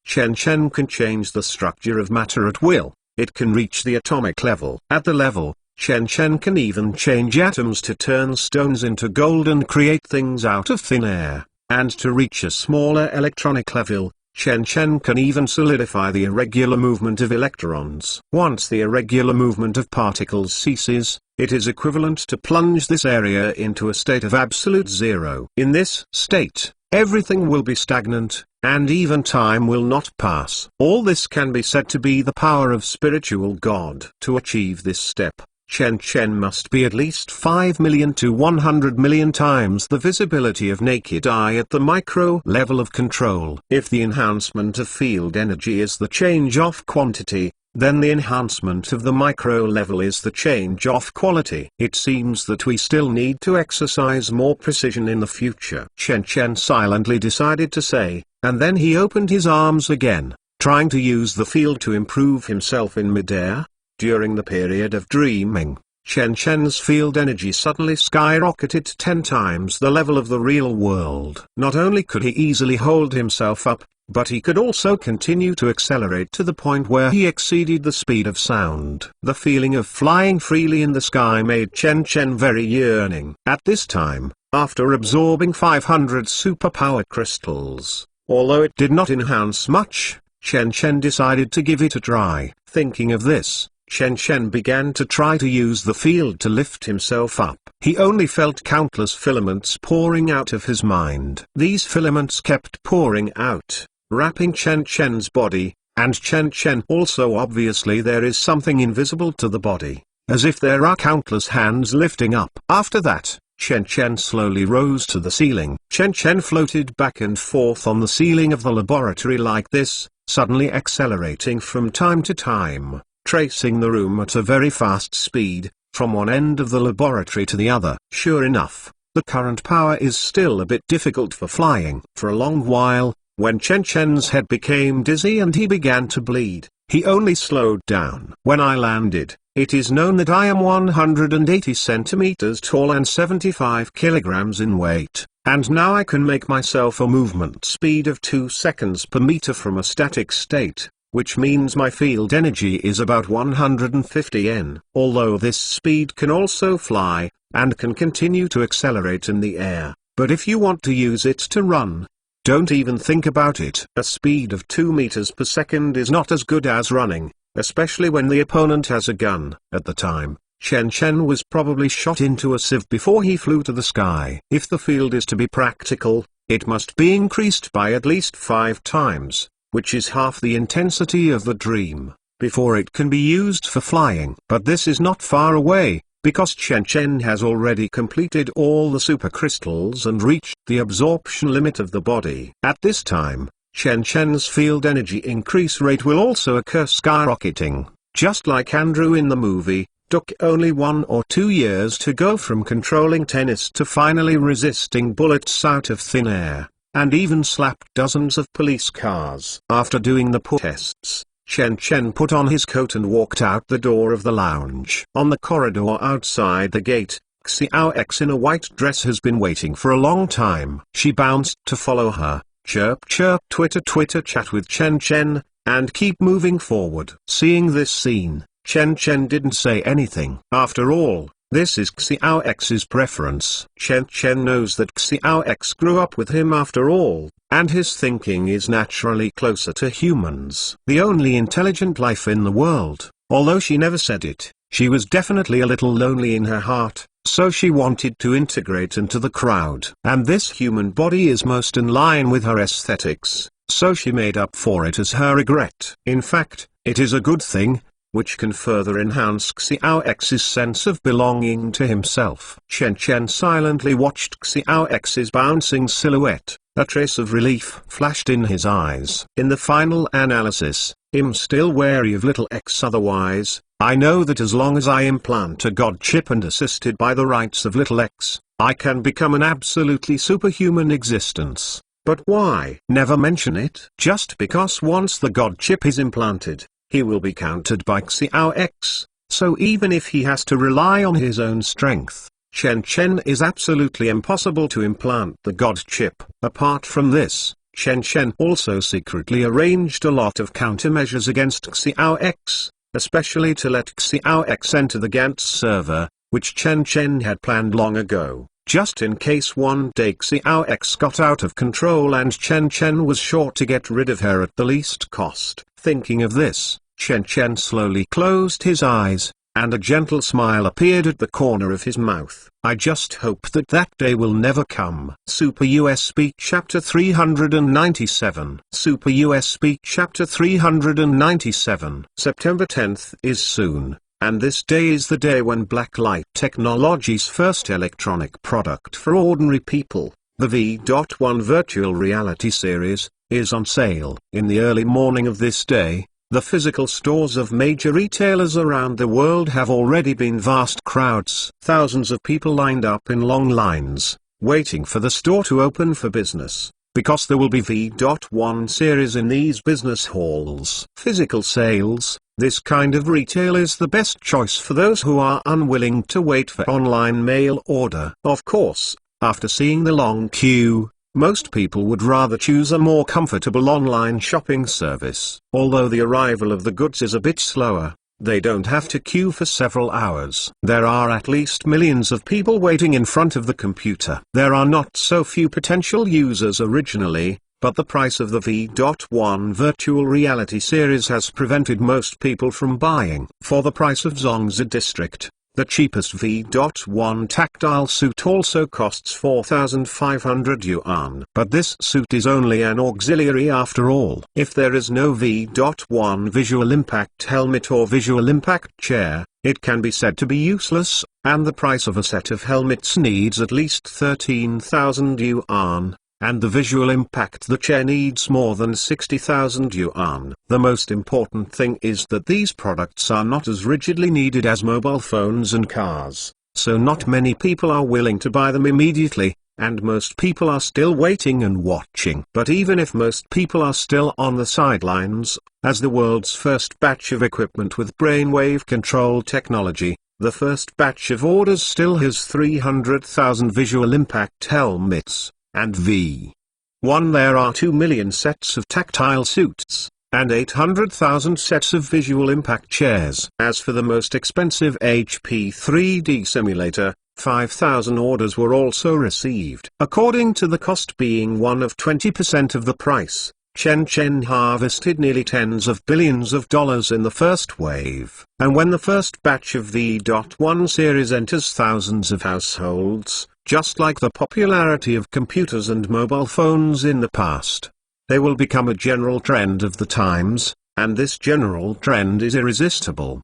Chen Chen can change the structure of matter at will. It can reach the atomic level. At the level, Chen Chen can even change atoms to turn stones into gold and create things out of thin air. And to reach a smaller electronic level, Chen Chen can even solidify the irregular movement of electrons. Once the irregular movement of particles ceases, it is equivalent to plunge this area into a state of absolute zero. In this state, everything will be stagnant, and even time will not pass. All this can be said to be the power of spiritual God. To achieve this step, Chen Chen must be at least 5 million to 100 million times the visibility of naked eye at the micro level of control. If the enhancement of field energy is the change of quantity, then the enhancement of the micro level is the change of quality. It seems that we still need to exercise more precision in the future. Chen Chen silently decided to say, and then he opened his arms again, trying to use the field to improve himself in midair. During the period of dreaming, Chen Chen's field energy suddenly skyrocketed 10 times the level of the real world. Not only could he easily hold himself up, but he could also continue to accelerate to the point where he exceeded the speed of sound. The feeling of flying freely in the sky made Chen Chen very yearning. At this time, after absorbing 500 superpower crystals, although it did not enhance much, Chen Chen decided to give it a try. Thinking of this, Chen Chen began to try to use the field to lift himself up. He only felt countless filaments pouring out of his mind. These filaments kept pouring out, wrapping Chen Chen's body, and Chen Chen also obviously there is something invisible to the body, as if there are countless hands lifting up. After that, Chen Chen slowly rose to the ceiling. Chen Chen floated back and forth on the ceiling of the laboratory like this, suddenly accelerating from time to time, tracing the room at a very fast speed, from one end of the laboratory to the other. Sure enough, the current power is still a bit difficult for flying. For a long while, when Chen Chen's head became dizzy and he began to bleed, he only slowed down. When I landed, it is known that I am 180 centimeters tall and 75 kilograms in weight, and now I can make myself a movement speed of 2 seconds per meter from a static state, which means my field energy is about 150 N. Although this speed can also fly, and can continue to accelerate in the air, but if you want to use it to run, don't even think about it. A speed of 2 meters per second is not as good as running, especially when the opponent has a gun. At the time, Chen Chen was probably shot into a sieve before he flew to the sky. If the field is to be practical, it must be increased by at least 5 times, which is half the intensity of the dream, before it can be used for flying. But this is not far away, because Chen Chen has already completed all the supercrystals and reached the absorption limit of the body. At this time, Chen Chen's field energy increase rate will also occur skyrocketing. Just like Andrew in the movie, took only 1 or 2 years to go from controlling tennis to finally resisting bullets out of thin air, and even slapped dozens of police cars. After doing the tests, Chen Chen put on his coat and walked out the door of the lounge. On the corridor outside the gate, Xiao X in a white dress has been waiting for a long time. She bounced to follow her. Chirp chirp Twitter Twitter chat with Chen Chen, and keep moving forward. Seeing this scene, Chen Chen didn't say anything. After all, this is Xiao X's preference. Chen Chen knows that Xiao X grew up with him after all, and his thinking is naturally closer to humans. The only intelligent life in the world. Although she never said it, she was definitely a little lonely in her heart, so she wanted to integrate into the crowd. And this human body is most in line with her aesthetics, so she made up for it as her regret. In fact, it is a good thing, which can further enhance Xiao X's sense of belonging to himself. Chen Chen silently watched Xiao X's bouncing silhouette. A trace of relief flashed in his eyes. In the final analysis, I'm still wary of little X. Otherwise, I know that as long as I implant a God chip and assisted by the rights of little X, I can become an absolutely superhuman existence. But why never mention it? Just because once the God chip is implanted, he will be countered by Xiao X, so even if he has to rely on his own strength, Chen Chen is absolutely impossible to implant the God chip. Apart from this, Chen Chen also secretly arranged a lot of countermeasures against Xiao X, especially to let Xiao X enter the Gantz server, which Chen Chen had planned long ago, just in case one day Xiao X got out of control and Chen Chen was sure to get rid of her at the least cost. Thinking of this, Chen Chen slowly closed his eyes, and a gentle smile appeared at the corner of his mouth. I just hope that that day will never come. Super USB Chapter 397. Super USB Chapter 397. September 10th is soon, and this day is the day when Blacklight Technology's first electronic product for ordinary people, the V.1 Virtual Reality Series, is on sale. In the early morning of this day, the physical stores of major retailers around the world have already been vast crowds. Thousands of people lined up in long lines, waiting for the store to open for business, because there will be V.1 series in these business halls. Physical sales, this kind of retail is the best choice for those who are unwilling to wait for online mail order. Of course, after seeing the long queue, most people would rather choose a more comfortable online shopping service. Although the arrival of the goods is a bit slower, they don't have to queue for several hours. There are at least millions of people waiting in front of the computer. There are not so few potential users originally, but the price of the V.1 Virtual Reality Series has prevented most people from buying. For the price of Zongzi District, the cheapest V.1 tactile suit also costs 4,500 yuan. But this suit is only an auxiliary after all. If there is no V.1 visual impact helmet or visual impact chair, it can be said to be useless, and the price of a set of helmets needs at least 13,000 yuan. And the visual impact the chair needs more than 60,000 yuan. The most important thing is that these products are not as rigidly needed as mobile phones and cars, so not many people are willing to buy them immediately, and most people are still waiting and watching. But even if most people are still on the sidelines, as the world's first batch of equipment with brainwave control technology, the first batch of orders still has 300,000 visual impact helmets. And V.1 there are 2 million sets of tactile suits, and 800,000 sets of visual impact chairs. As for the most expensive HP 3D simulator, 5,000 orders were also received. According to the cost being one of 20% of the price, Chen Chen harvested nearly tens of billions of dollars in the first wave. And when the first batch of V.1 series enters thousands of households, just like the popularity of computers and mobile phones in the past, they will become a general trend of the times, and this general trend is irresistible.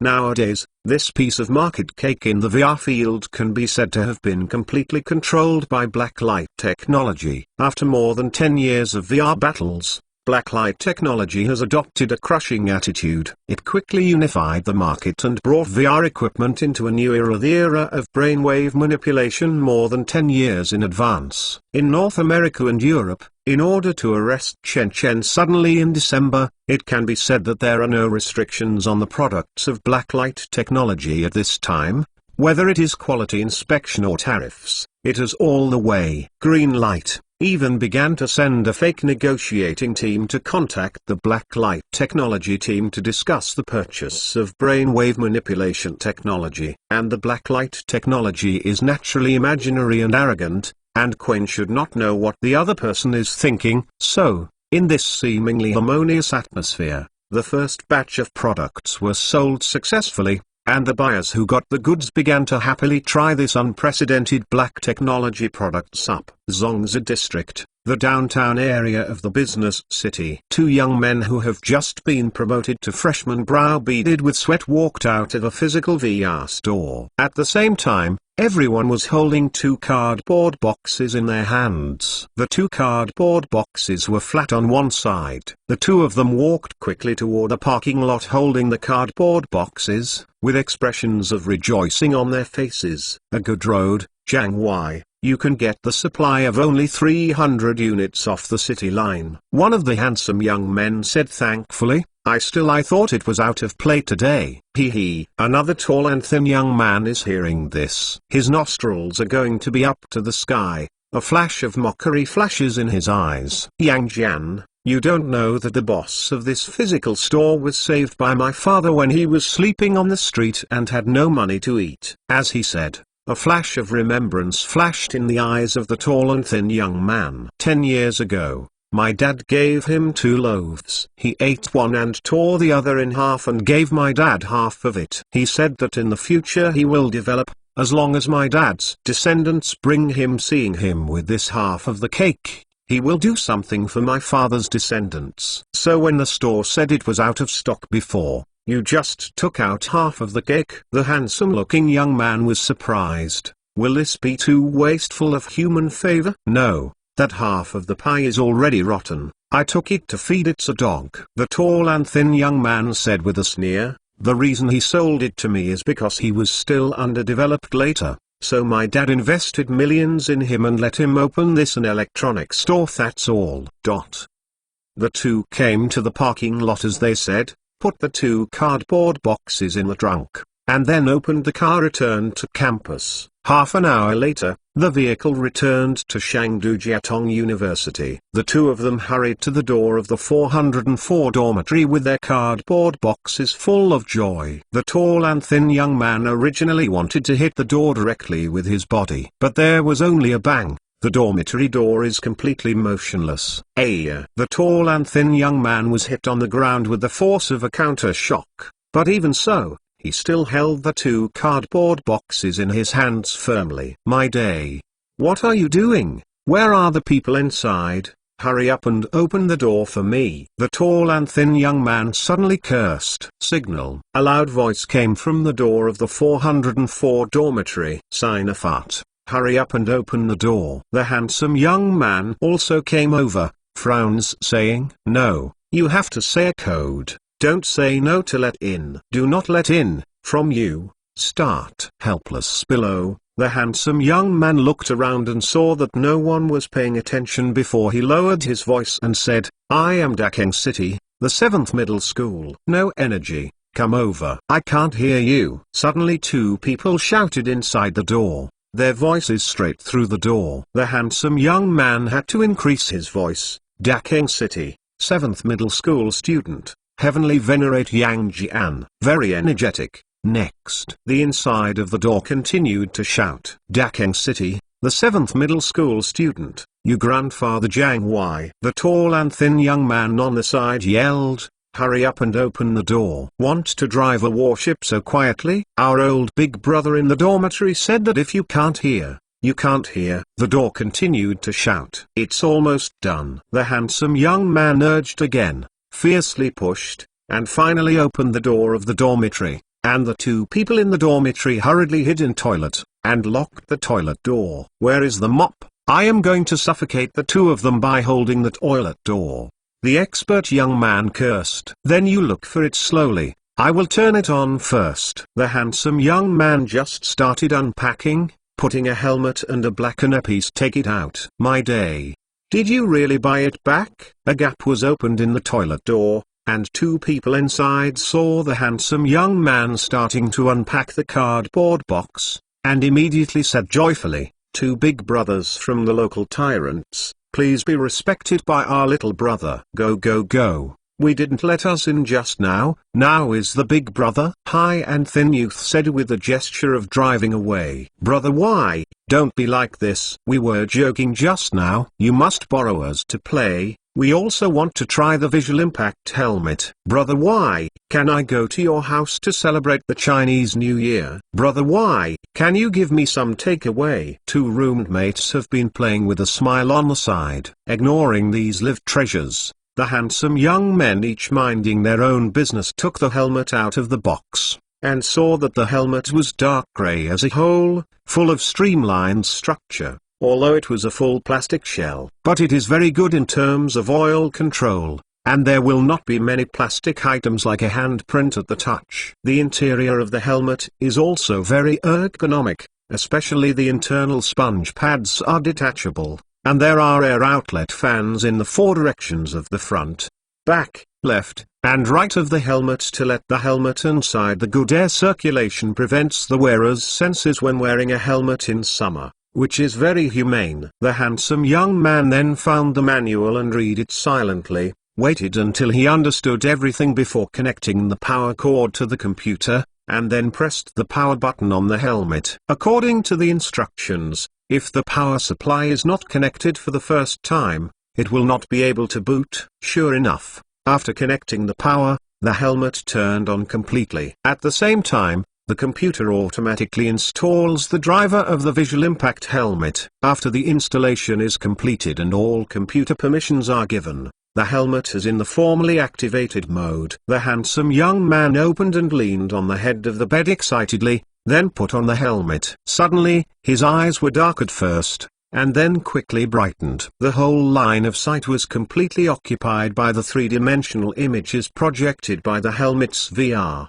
Nowadays, this piece of market cake in the VR field can be said to have been completely controlled by Blacklight Technology. After more than 10 years of VR battles, Blacklight Technology has adopted a crushing attitude. It quickly unified the market and brought VR equipment into a new era, the era of brainwave manipulation, more than 10 years in advance. In North America and Europe, in order to arrest Chen Chen suddenly in December, it can be said that there are no restrictions on the products of Blacklight Technology at this time, whether it is quality inspection or tariffs. It is all the way. Green light. even began to send a fake negotiating team to contact the Blacklight technology team to discuss the purchase of brainwave manipulation technology. And the Blacklight technology is naturally imaginary and arrogant, and Quinn should not know what the other person is thinking. So, in this seemingly harmonious atmosphere, the first batch of products were sold successfully, and the buyers who got the goods began to happily try this unprecedented black technology products up. Zongzi District, the downtown area of the business city. Two young men who have just been promoted to freshmen, brow beaded with sweat, walked out of a physical VR store. At the same time, everyone was holding two cardboard boxes in their hands. The two cardboard boxes were flat on one side. The two of them walked quickly toward a parking lot holding the cardboard boxes, with expressions of rejoicing on their faces. A good road, Jianghuai. You can get the supply of only 300 units off the city line. One of the handsome young men said thankfully. I thought it was out of play today. Hee. Another tall and thin young man is hearing this. His nostrils are going to be up to the sky. A flash of mockery flashes in his eyes. Yang Jian, you don't know that the boss of this physical store was saved by my father when he was sleeping on the street and had no money to eat. As he said, a flash of remembrance flashed in the eyes of the tall and thin young man. 10 years ago, my dad gave him 2 loaves. He ate one and tore the other in half and gave my dad half of it. He said that in the future he will develop, as long as my dad's descendants bring him seeing him with this half of the cake, he will do something for my father's descendants. So when the store said it was out of stock before, you just took out half of the cake. The handsome-looking young man was surprised. Will this be too wasteful of human favor? No, that half of the pie is already rotten. I took it to feed its a dog. The tall and thin young man said with a sneer, the reason he sold it to me is because he was still underdeveloped later, so my dad invested millions in him and let him open this an electronics store, that's all. The two came to the parking lot as they said, put the 2 cardboard boxes in the trunk, and then opened the car, returned to campus. Half an hour later, the vehicle returned to Chengdu Jiatong University. The two of them hurried to the door of the 404 dormitory with their cardboard boxes full of joy. The tall and thin young man originally wanted to hit the door directly with his body, but there was only a bang. The dormitory door is completely motionless. The tall and thin young man was hit on the ground with the force of a counter shock, but even so, he still held the 2 cardboard boxes in his hands firmly. My day. What are you doing? Where are the people inside? Hurry up and open the door for me. The tall and thin young man suddenly cursed. Signal. A loud voice came from the door of the 404 dormitory. Sinafat. Hurry up and open the door. The handsome young man also came over, frowns saying, no, you have to say a code. Don't say no to let in. Do not let in, from you, start. Helpless below, the handsome young man looked around and saw that no one was paying attention before he lowered his voice and said, I am Dakeng City, the 7th middle school. No energy, come over. I can't hear you. Suddenly 2 people shouted inside the door. Their voices straight through the door. The handsome young man had to increase his voice. Dakeng City, 7th middle school student, heavenly venerate Yang Jian. Very energetic. Next. The inside of the door continued to shout. Dakeng City, the 7th middle school student, you grandfather Jianghuai. The tall and thin young man on the side yelled, hurry up and open the door. Want to drive a warship so quietly? Our old big brother in the dormitory said that if you can't hear, you can't hear. The door continued to shout. It's almost done. The handsome young man urged again, fiercely pushed, and finally opened the door of the dormitory, and the 2 people in the dormitory hurriedly hid in toilet, and locked the toilet door. Where is the mop? I am going to suffocate the 2 of them by holding the toilet door. The expert young man cursed. Then you look for it slowly, I will turn it on first. The handsome young man just started unpacking, putting a helmet and a black piece. Take it out. My day. Did you really buy it back? A gap was opened in the toilet door, and 2 people inside saw the handsome young man starting to unpack the cardboard box, and immediately said joyfully, 2 big brothers from the local tyrants, Please be respected by our little brother. Go go go. We didn't let us in just now. Now is the big brother. High and thin youth said with a gesture of driving away. Brother, why? Don't be like this. We were joking just now. You must borrow us to play. We also want to try the visual impact helmet. Brother, why? Can I go to your house to celebrate the Chinese New Year? Brother, why? Can you give me some takeaway? Two roommates have been playing with a smile on the side, ignoring these live treasures. The handsome young men, each minding their own business, took the helmet out of the box, and saw that the helmet was dark grey as a whole, full of streamlined structure. Although it was a full plastic shell, but it is very good in terms of oil control, and there will not be many plastic items like a handprint at the touch. The interior of the helmet is also very ergonomic, especially the internal sponge pads are detachable, and there are air outlet fans in the four directions of the front, back, left, and right of the helmet to let the helmet inside. The good air circulation prevents the wearer's senses when wearing a helmet in summer, which is very humane. The handsome young man then found the manual and read it silently, waited until he understood everything before connecting the power cord to the computer, and then pressed the power button on the helmet. According to the instructions, if the power supply is not connected for the first time, it will not be able to boot. Sure enough, after connecting the power, the helmet turned on completely. At the same time, the computer automatically installs the driver of the visual impact helmet. After the installation is completed and all computer permissions are given, the helmet is in the formally activated mode. The handsome young man opened and leaned on the head of the bed excitedly, then put on the helmet. Suddenly, his eyes were dark at first, and then quickly brightened. The whole line of sight was completely occupied by the three-dimensional images projected by the helmet's VR.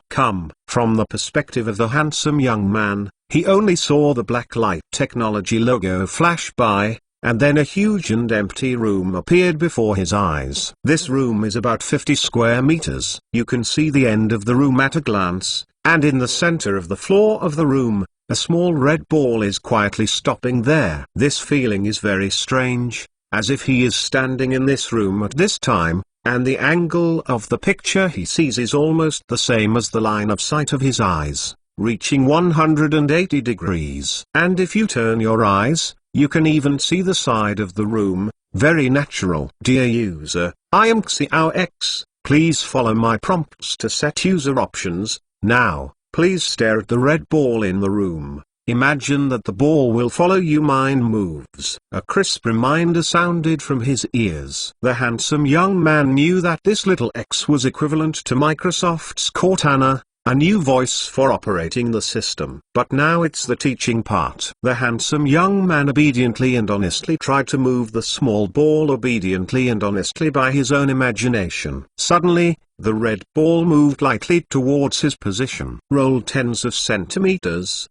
From the perspective of the handsome young man, he only saw the black light technology logo flash by, and then a huge and empty room appeared before his eyes. This room is about 50 square meters. You can see the end of the room at a glance, and in the center of the floor of the room, a small red ball is quietly stopping there. This feeling is very strange, as if he is standing in this room at this time, and the angle of the picture he sees is almost the same as the line of sight of his eyes, reaching 180 degrees. And if you turn your eyes, you can even see the side of the room. Very natural. Dear user, I am XiaoX. Please follow my prompts to set user options. Now, please stare at the red ball in the room. Imagine that the ball will follow you. Mind moves. A crisp reminder sounded from his ears. The handsome young man knew that this little X was equivalent to Microsoft's Cortana, a new voice for operating the system. But now it's the teaching part. The handsome young man obediently and honestly tried to move the small ball obediently and honestly by his own imagination. Suddenly, the red ball moved lightly towards his position. Rolled tens of centimeters.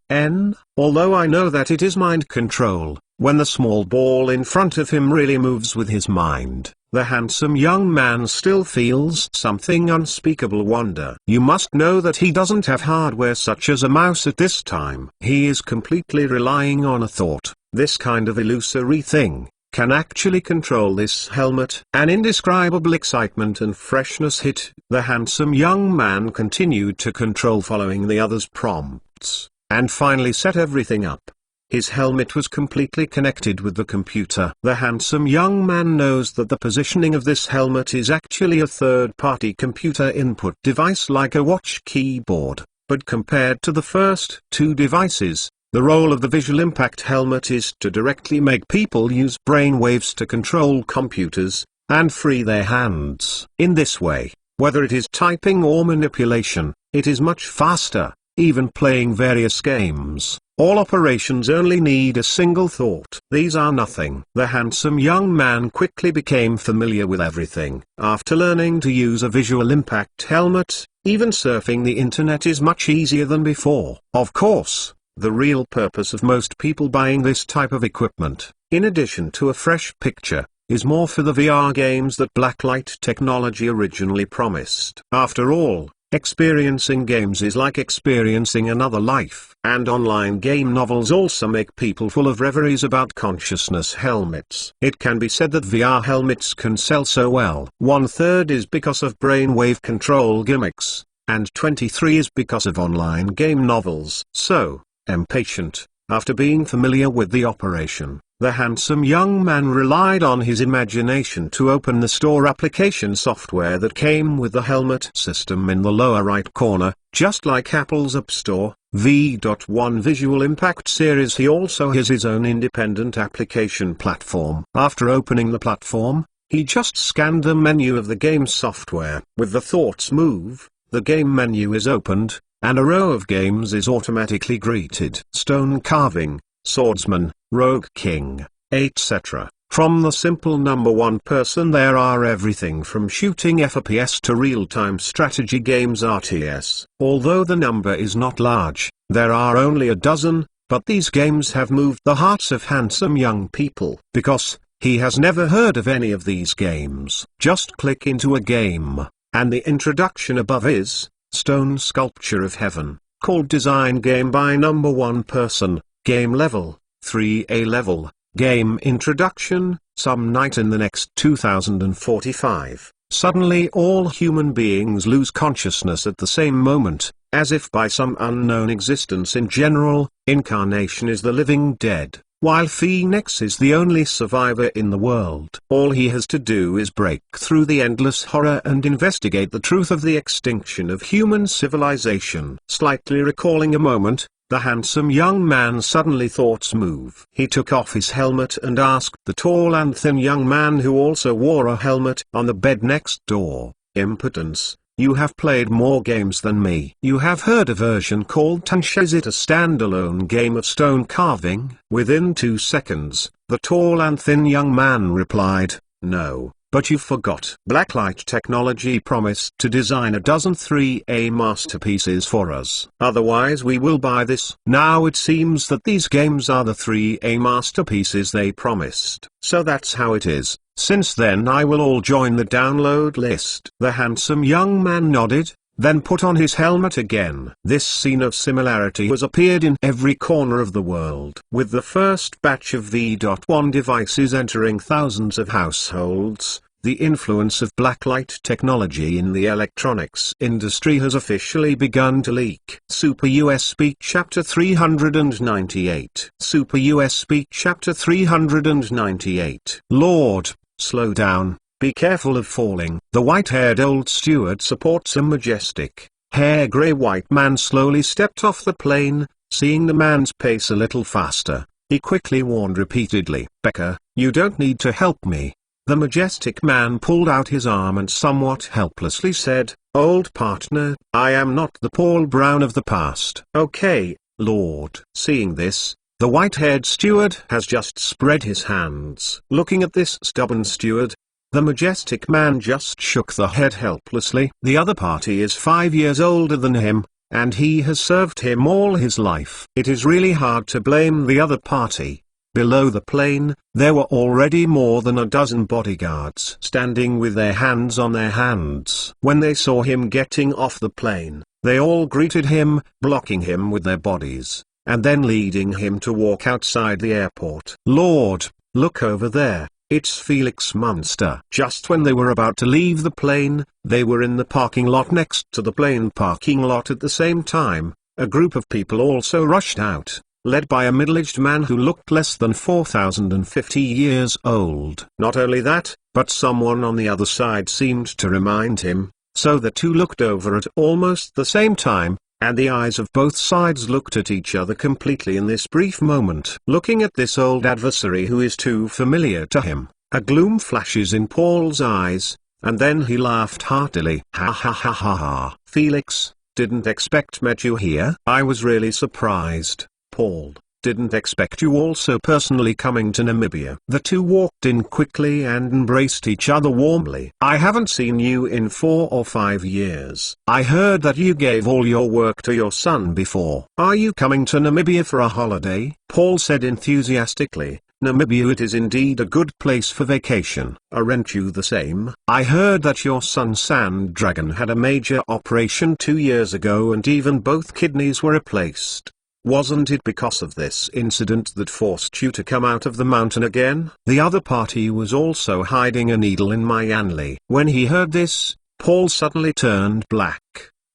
Although I know that it is mind control, when the small ball in front of him really moves with his mind, the handsome young man still feels something unspeakable wonder. You must know that he doesn't have hardware such as a mouse at this time. He is completely relying on a thought. This kind of illusory thing can actually control this helmet. An indescribable excitement and freshness hit. The handsome young man continued to control following the other's prompts, and finally set everything up. His helmet was completely connected with the computer. The handsome young man knows that the positioning of this helmet is actually a third-party computer input device like a watch keyboard, but compared to the first two devices, the role of the visual impact helmet is to directly make people use brain waves to control computers, and free their hands. In this way, whether it is typing or manipulation, it is much faster. Even playing various games, all operations only need a single thought. These are nothing. The handsome young man quickly became familiar with everything. After learning to use a visual impact helmet, even surfing the internet is much easier than before. Of course, the real purpose of most people buying this type of equipment, in addition to a fresh picture, is more for the VR games that blacklight technology originally promised. After all, Experiencing games is like experiencing another life. And online game novels also make people full of reveries about consciousness helmets. It can be said that VR helmets can sell so well. 1/3 is because of brainwave control gimmicks, and 23 is because of online game novels. So, impatient, after being familiar with the operation, the handsome young man relied on his imagination to open the store application software that came with the helmet system in the lower right corner. Just like Apple's App Store, V.1 Visual Impact Series, he also has his own independent application platform. After opening the platform, he just scanned the menu of the game software. With the Thoughts Move, the game menu is opened, and a row of games is automatically greeted. Stone carving, swordsman, rogue king, etc. From the simple number one person there are everything from shooting FPS to real-time strategy games RTS. Although the number is not large, there are only a dozen, but these games have moved the hearts of handsome young people. Because he has never heard of any of these games. Just click into a game, and the introduction above is Stone Sculpture of Heaven, called Design Game by number one person, Game Level, 3A Level, Game Introduction, Some Night in the Next 2045. Suddenly all human beings lose consciousness at the same moment, as if by some unknown existence in general. Incarnation is the living dead, while Phoenix is the only survivor in the world. All he has to do is break through the endless horror and investigate the truth of the extinction of human civilization. Slightly recalling a moment, the handsome young man suddenly thoughts move. He took off his helmet and asked the tall and thin young man who also wore a helmet on the bed next door, "Impotence, you have played more games than me. You have heard a version called Tansh. Is it a standalone game of stone carving?" Within 2 seconds, the tall and thin young man replied, "No. But you forgot. Blacklight Technology promised to design a dozen 3A masterpieces for us. Otherwise we will buy this." Now it seems that these games are the 3A masterpieces they promised. So that's how it is. Since then I will all join the download list. The handsome young man nodded, then put on his helmet again. This scene of similarity has appeared in every corner of the world. With the first batch of V.1 devices entering thousands of households, the influence of blacklight technology in the electronics industry has officially begun to leak. Super USB Chapter 398. Super USB Chapter 398. Lord, slow down. Be careful of falling. The white-haired old steward supports a majestic, hair-grey white man slowly stepped off the plane. Seeing the man's pace a little faster, he quickly warned repeatedly, "Becca, you don't need to help me." The majestic man pulled out his arm and somewhat helplessly said, "Old partner, I am not the Paul Brown of the past." "Okay, Lord." Seeing this, the white-haired steward has just spread his hands. Looking at this stubborn steward, the majestic man just shook the head helplessly. The other party is 5 years older than him, and he has served him all his life. It is really hard to blame the other party. Below the plane, there were already more than a dozen bodyguards standing with their hands on their hands. When they saw him getting off the plane, they all greeted him, blocking him with their bodies, and then leading him to walk outside the airport. "Lord, look over there. It's Felix Munster." Just when they were about to leave the plane, they were in the parking lot next to the plane parking lot at the same time. A group of people also rushed out, led by a middle-aged man who looked less than 4,050 years old. Not only that, but someone on the other side seemed to remind him, so the two looked over at almost the same time, and the eyes of both sides looked at each other completely in this brief moment. Looking at this old adversary who is too familiar to him, a gloom flashes in Paul's eyes, and then he laughed heartily. "Ha ha ha ha ha. Felix, didn't expect met you here." "I was really surprised, Paul. Didn't expect you also personally coming to Namibia." The two walked in quickly and embraced each other warmly. "I haven't seen you in 4 or 5 years. I heard that you gave all your work to your son before. Are you coming to Namibia for a holiday?" Paul said enthusiastically, Namibia, it is indeed a good place for vacation. Aren't you the same? I heard that your son Sand Dragon had a major operation 2 years ago and even both kidneys were replaced. Wasn't it because of this incident that forced you to come out of the mountain again? The other party was also hiding a needle in my Yanli. When he heard this, Paul suddenly turned black.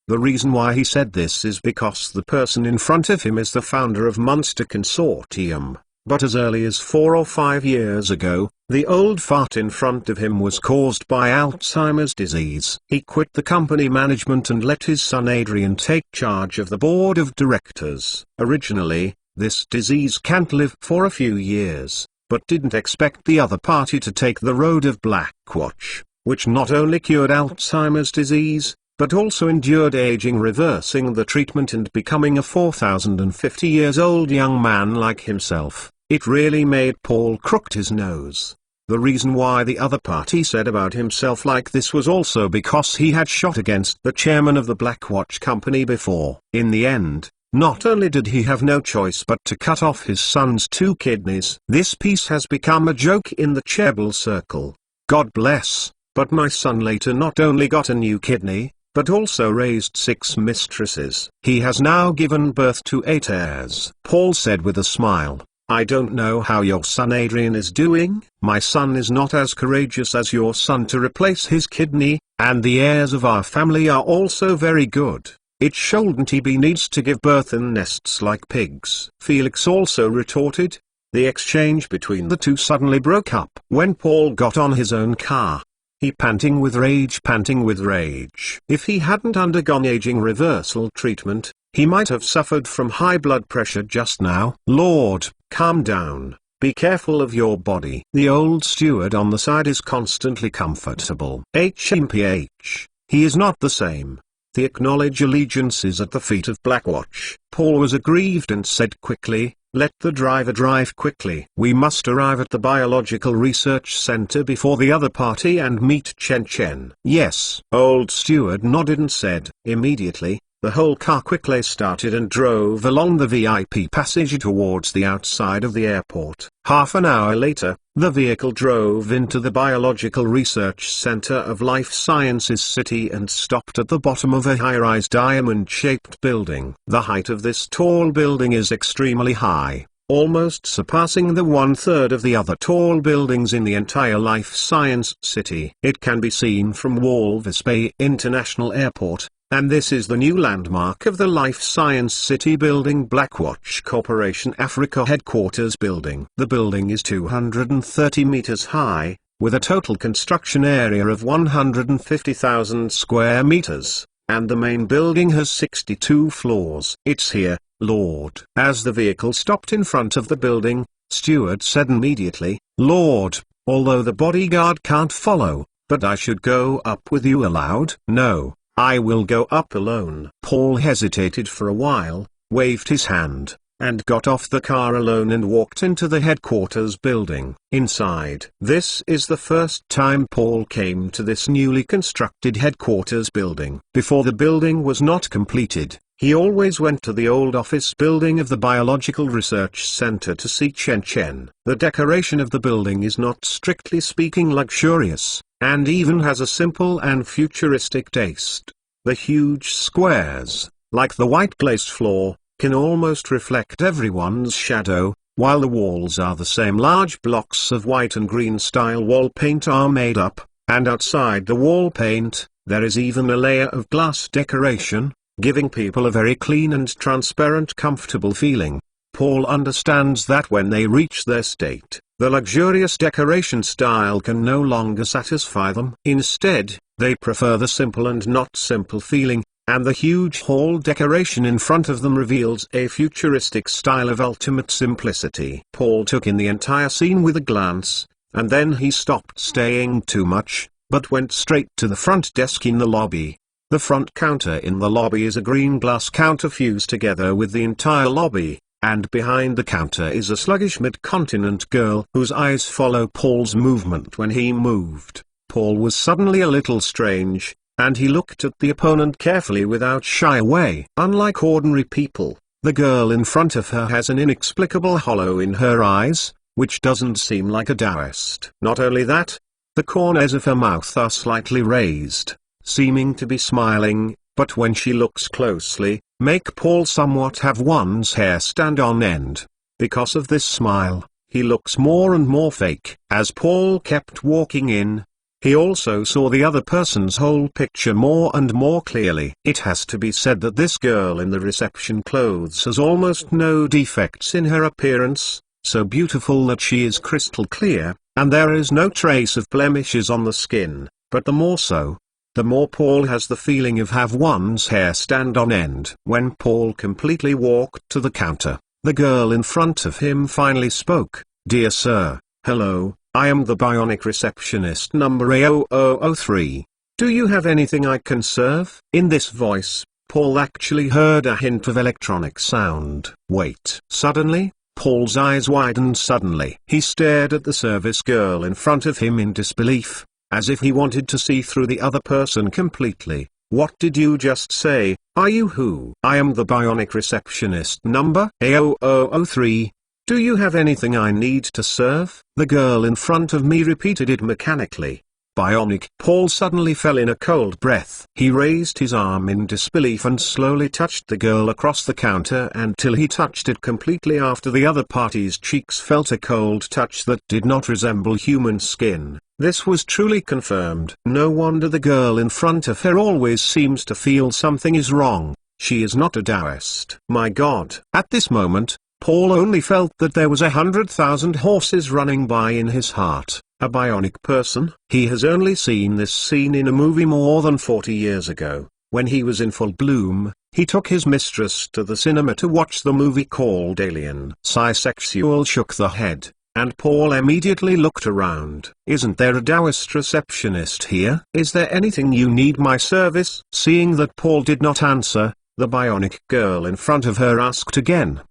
The reason why he said this is because the person in front of him is the founder of Monster Consortium, but as early as 4 or 5 years ago, the old fart in front of him was caused by Alzheimer's disease. He quit the company management and let his son Adrian take charge of the board of directors. Originally, this disease can't live for a few years, but didn't expect the other party to take the road of Blackwatch, which not only cured Alzheimer's disease, but also endured aging, reversing the treatment and becoming a 4,050 years old young man like himself. It really made Paul crooked his nose. The reason why the other party said about himself like this was also because he had shot against the chairman of the Blackwatch company before. In the end, not only did he have no choice but to cut off his son's 2 kidneys. This piece has become a joke in the Chebel circle. God bless, but my son later not only got a new kidney, but also raised 6 mistresses. He has now given birth to 8 heirs. Paul said with a smile, I don't know how your son Adrian is doing. My son is not as courageous as your son to replace his kidney, and the heirs of our family are also very good. It shouldn't he be needs to give birth in nests like pigs. Felix also retorted. The exchange between the two suddenly broke up. When Paul got on his own car, he panting with rage. If he hadn't undergone aging reversal treatment, he might have suffered from high blood pressure just now. Lord, calm down. Be careful of your body. The old steward on the side is constantly comfortable. HMPH. He is not the same. The acknowledge allegiance is at the feet of Blackwatch. Paul was aggrieved and said quickly, let the driver drive quickly. We must arrive at the Biological Research Center before the other party and meet Chen Chen. Yes. Old steward nodded and said, immediately. The whole car quickly started and drove along the VIP passage towards the outside of the airport. Half an hour later, the vehicle drove into the Biological Research Center of Life Sciences City and stopped at the bottom of a high-rise diamond-shaped building. The height of this tall building is extremely high, almost surpassing the 1/3 of the other tall buildings in the entire Life Science City. It can be seen from Walvis Bay International Airport. And this is the new landmark of the Life Science City building, Blackwatch Corporation Africa Headquarters building. The building is 230 meters high, with a total construction area of 150,000 square meters, and the main building has 62 floors. It's here, Lord. As the vehicle stopped in front of the building, steward said immediately, Lord, although the bodyguard can't follow, but I should go up with you aloud. No. I will go up alone. Paul hesitated for a while, waved his hand, and got off the car alone and walked into the headquarters building. Inside, this is the first time Paul came to this newly constructed headquarters building. Before the building was not completed, he always went to the old office building of the Biological Research Center to see Chen Chen. The decoration of the building is not strictly speaking luxurious, and even has a simple and futuristic taste. The huge squares, like the white glazed floor, can almost reflect everyone's shadow, while the walls are the same large blocks of white and green style wall paint are made up, and outside the wall paint, there is even a layer of glass decoration, giving people a very clean and transparent comfortable feeling. Paul understands that when they reach their state, the luxurious decoration style can no longer satisfy them. Instead, they prefer the simple and not simple feeling, and the huge hall decoration in front of them reveals a futuristic style of ultimate simplicity. Paul took in the entire scene with a glance, and then he stopped staying too much, but went straight to the front desk in the lobby. The front counter in the lobby is a green glass counter fused together with the entire lobby. And behind the counter is a sluggish mid-continent girl whose eyes follow Paul's movement when he moved. Paul was suddenly a little strange, and he looked at the opponent carefully without shy away. Unlike ordinary people, the girl in front of her has an inexplicable hollow in her eyes, which doesn't seem like a Taoist. Not only that, the corners of her mouth are slightly raised, seeming to be smiling, but when she looks closely, make Paul somewhat have one's hair stand on end. Because of this smile, he looks more and more fake. As Paul kept walking in, he also saw the other person's whole picture more and more clearly. It has to be said that this girl in the reception clothes has almost no defects in her appearance, so beautiful that she is crystal clear, and there is no trace of blemishes on the skin. But the more so, the more Paul has the feeling of have one's hair stand on end. When Paul completely walked to the counter, the girl in front of him finally spoke. "Dear sir, hello, I am the bionic receptionist number A0003. Do you have anything I can serve?" In this voice, Paul actually heard a hint of electronic sound. Wait. Suddenly, Paul's eyes widened suddenly. He stared at the service girl in front of him in disbelief, as if he wanted to see through the other person completely. "What did you just say? Are you who?" "I am the bionic receptionist number A0003. Do you have anything I need to serve?" The girl in front of me repeated it mechanically. "Bionic." Paul suddenly fell in a cold breath. He raised his arm in disbelief and slowly touched the girl across the counter until he touched it completely. After the other party's cheeks felt a cold touch that did not resemble human skin. This was truly confirmed. No wonder the girl in front of her always seems to feel something is wrong. She is not a Taoist. My God. At this moment, Paul only felt that there was 100,000 horses running by in his heart. A bionic person? He has only seen this scene in a movie more than 40 years ago. When he was in full bloom, he took his mistress to the cinema to watch the movie called Alien. Psysexual shook the head, and Paul immediately looked around. "Isn't there a Taoist receptionist here? Is there anything you need my service?" Seeing that Paul did not answer, the bionic girl in front of her asked again.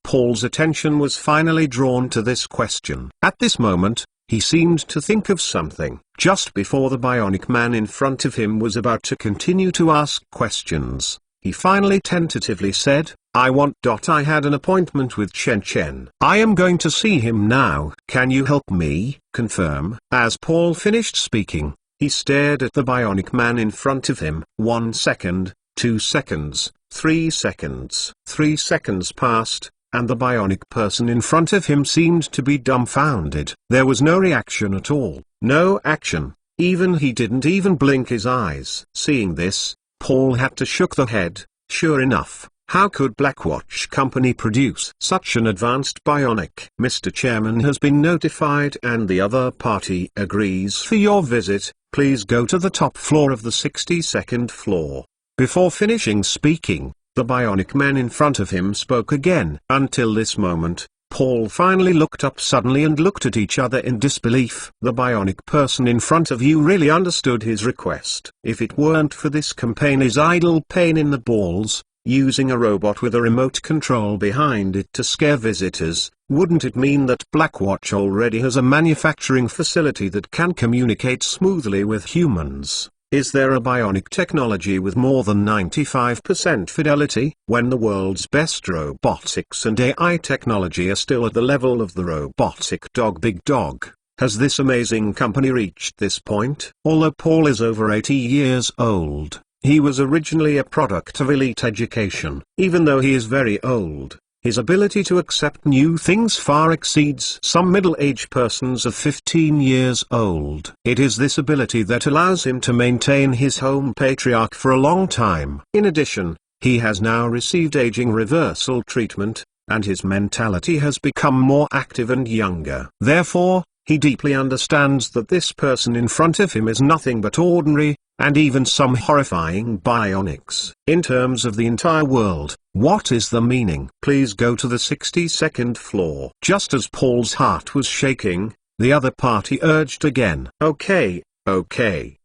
Paul's attention was finally drawn to this question. At this moment, he seemed to think of something. Just before the bionic man in front of him was about to continue to ask questions, he finally tentatively said, I had an appointment with Chen Chen. I am going to see him now. Can you help me?" "Confirm." As Paul finished speaking, he stared at the bionic man in front of him. 1 second, 2 seconds, 3 seconds. 3 seconds passed, and the bionic person in front of him seemed to be dumbfounded. There was no reaction at all, no action, he didn't even blink his eyes. Seeing this, Paul had to shake the head. Sure enough, how could Blackwatch Company produce such an advanced bionic? "Mr. Chairman has been notified and the other party agrees. For your visit, please go to the top floor of the 62nd floor. Before finishing speaking, the bionic man in front of him spoke again. Until this moment, Paul finally looked up suddenly and looked at each other in disbelief. The bionic person in front of you really understood his request. If it weren't for this company's idle pain in the balls, using a robot with a remote control behind it to scare visitors, wouldn't it mean that Blackwatch already has a manufacturing facility that can communicate smoothly with humans? Is there a bionic technology with more than 95% fidelity? When the world's best robotics and AI technology are still at the level of the robotic dog Big Dog, has this amazing company reached this point? Although Paul is over 80 years old, he was originally a product of elite education. Even though he is very old, his ability to accept new things far exceeds some middle-aged persons of 15 years old. It is this ability that allows him to maintain his home patriarch for a long time. In addition, he has now received aging reversal treatment, and his mentality has become more active and younger. Therefore, he deeply understands that this person in front of him is nothing but ordinary, and even some horrifying bionics. In terms of the entire world, what is the meaning? Please go to the 62nd floor. Just as Paul's heart was shaking, the other party urged again. Okay.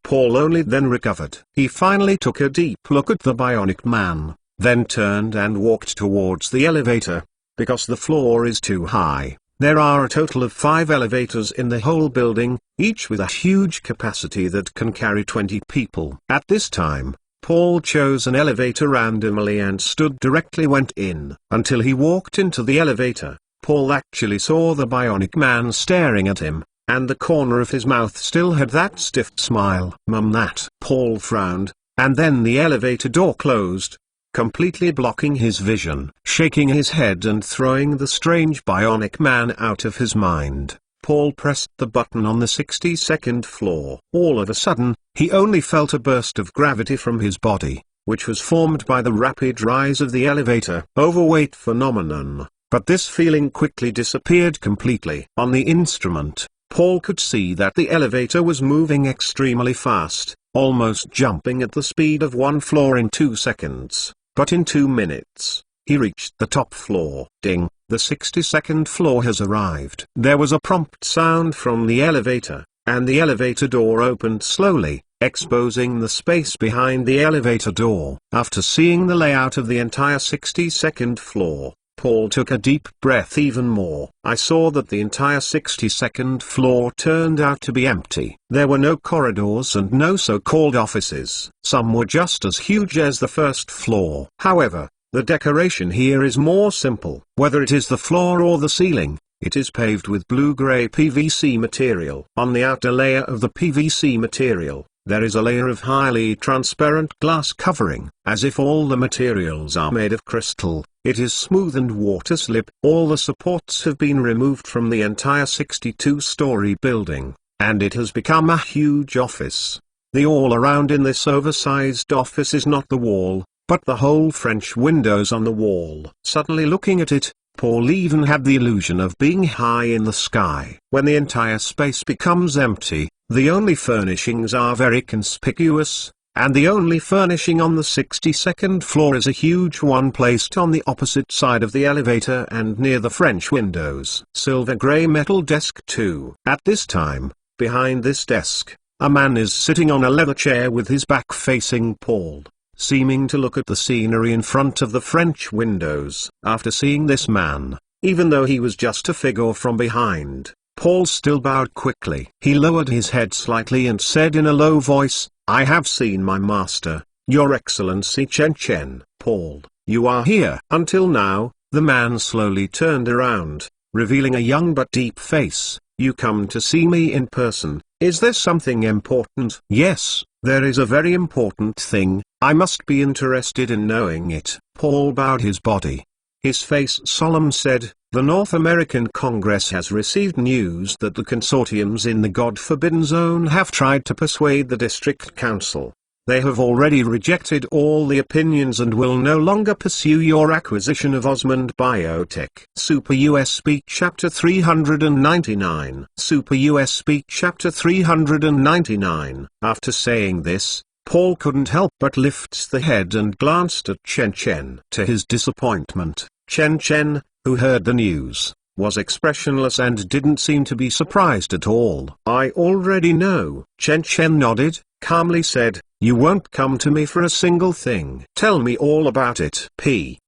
Paul only then recovered. He finally took a deep look at the bionic man, then turned and walked towards the elevator. Because the floor is too high, there are a total of 5 elevators in the whole building, each with a huge capacity that can carry 20 people. At this time, Paul chose an elevator randomly and stood directly went in. Until he walked into the elevator, Paul actually saw the bionic man staring at him, and the corner of his mouth still had that stiff smile. That. Paul frowned, and then the elevator door closed, completely blocking his vision. Shaking his head and throwing the strange bionic man out of his mind, Paul pressed the button on the 62nd floor. All of a sudden, he only felt a burst of gravity from his body, which was formed by the rapid rise of the elevator overweight phenomenon, but this feeling quickly disappeared completely. On the instrument, Paul could see that the elevator was moving extremely fast, almost jumping at the speed of 1 floor in 2 seconds, but in 2 minutes, he reached the top floor. Ding, the 62nd floor has arrived. There was a prompt sound from the elevator, and the elevator door opened slowly, exposing the space behind the elevator door. After seeing the layout of the entire 62nd floor, Paul took a deep breath even more. I saw that the entire 62nd floor turned out to be empty. There were no corridors and no so-called offices. Some were just as huge as the first floor. However, the decoration here is more simple. Whether it is the floor or the ceiling, it is paved with blue-gray PVC material. On the outer layer of the PVC material, there is a layer of highly transparent glass covering. As if all the materials are made of crystal, it is smooth and water-slip. All the supports have been removed from the entire 62-story building, and it has become a huge office. The all-around in this oversized office is not the wall, but the whole French windows on the wall. Suddenly looking at it, Paul even had the illusion of being high in the sky. When the entire space becomes empty, the only furnishings are very conspicuous, and the only furnishing on the 62nd floor is a huge one placed on the opposite side of the elevator and near the French windows. Silver grey metal desk 2. At this time, behind this desk, a man is sitting on a leather chair with his back facing Paul, seeming to look at the scenery in front of the French windows. After seeing this man, even though he was just a figure from behind, Paul still bowed quickly. He lowered his head slightly and said in a low voice, "I have seen my master, Your Excellency Chen Chen." "Paul, you are here." Until now, the man slowly turned around, revealing a young but deep face. "You come to see me in person. Is there something important?" "Yes, there is a very important thing. I must be interested in knowing it." Paul bowed his body. His face solemn said, "The North American Congress has received news that the consortiums in the God-forbidden zone have tried to persuade the District Council. They have already rejected all the opinions and will no longer pursue your acquisition of Osmond Biotech." Super US Speak Chapter 399. Super US Speak Chapter 399. After saying this, Paul couldn't help but lift the head and glanced at Chen Chen. To his disappointment, Chen Chen, who heard the news, was expressionless and didn't seem to be surprised at all. "I already know." Chen Chen nodded, calmly said, "You won't come to me for a single thing. Tell me all about it."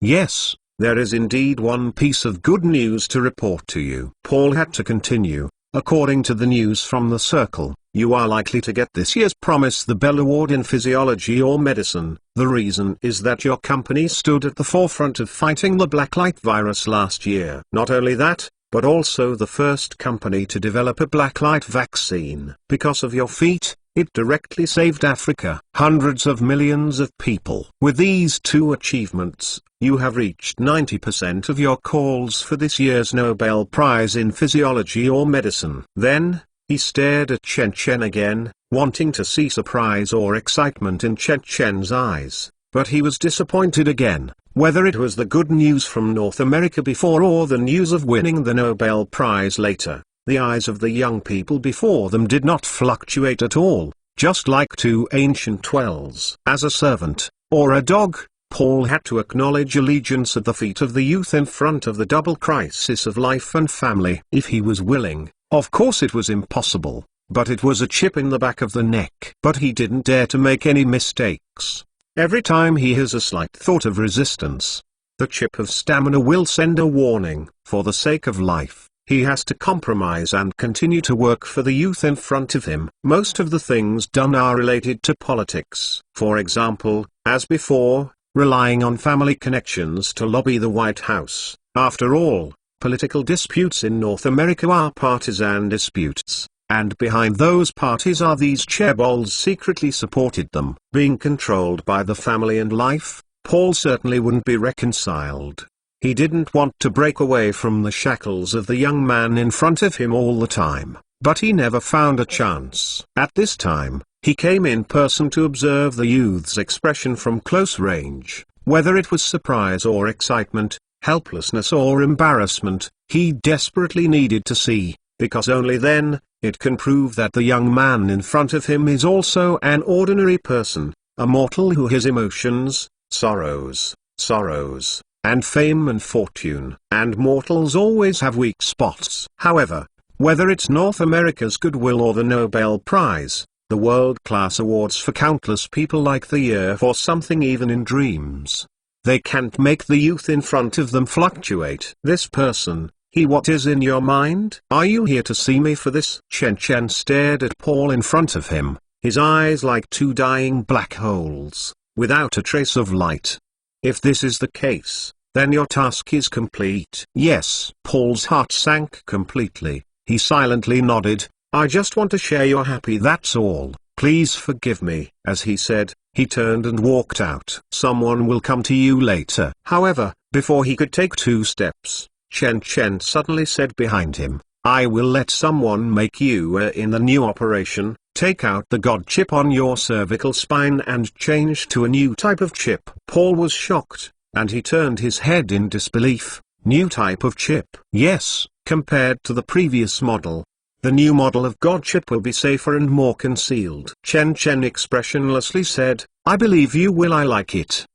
Yes, there is indeed one piece of good news to report to you." Paul had to continue. "According to the news from the Circle, you are likely to get this year's Promise the Bell Award in Physiology or Medicine. The reason is that your company stood at the forefront of fighting the blacklight virus last year. Not only that, but also the first company to develop a blacklight vaccine. Because of your feat, it directly saved Africa, hundreds of millions of people. With these two achievements, you have reached 90% of your calls for this year's Nobel Prize in Physiology or Medicine." Then, he stared at Chen Chen again, wanting to see surprise or excitement in Chen Chen's eyes, but he was disappointed again. Whether it was the good news from North America before or the news of winning the Nobel Prize later, the eyes of the young people before them did not fluctuate at all, just like two ancient wells. As a servant, or a dog, Paul had to acknowledge allegiance at the feet of the youth in front of the double crisis of life and family. If he was willing, of course it was impossible, but it was a chip in the back of the neck. But he didn't dare to make any mistakes. Every time he has a slight thought of resistance, the chip of stamina will send a warning. For the sake of life, he has to compromise and continue to work for the youth in front of him. Most of the things done are related to politics. For example, as before, relying on family connections to lobby the White House. After all, Political disputes in North America are partisan disputes, and behind those parties are these chaebols secretly supported them. Being controlled by the family and life, Paul certainly wouldn't be reconciled. He didn't want to break away from the shackles of the young man in front of him all the time, but he never found a chance. At this time, he came in person to observe the youth's expression from close range. Whether it was surprise or excitement, helplessness or embarrassment, he desperately needed to see, because only then, it can prove that the young man in front of him is also an ordinary person, a mortal who has emotions, sorrows, and fame and fortune. And mortals always have weak spots. However, whether it's North America's goodwill or the Nobel Prize, the world-class awards for countless people like the year for something even in dreams, they can't make the youth in front of them fluctuate. This person, what is in your mind? Are you here to see me for this? Chen Chen stared at Paul in front of him, his eyes like two dying black holes, without a trace of light. If this is the case, then your task is complete. Yes. Paul's heart sank completely. He silently nodded. I just want to share your happy, that's all. Please forgive me. As he said, he turned and walked out. Someone will come to you later. However, before he could take 2 steps, Chen Chen suddenly said behind him, I will let someone make you in the new operation. Take out the God chip on your cervical spine and change to a new type of chip. Paul was shocked, and he turned his head in disbelief. New type of chip? Yes, compared to the previous model. The new model of God chip will be safer and more concealed. Chen Chen expressionlessly said, I believe you will, I like it.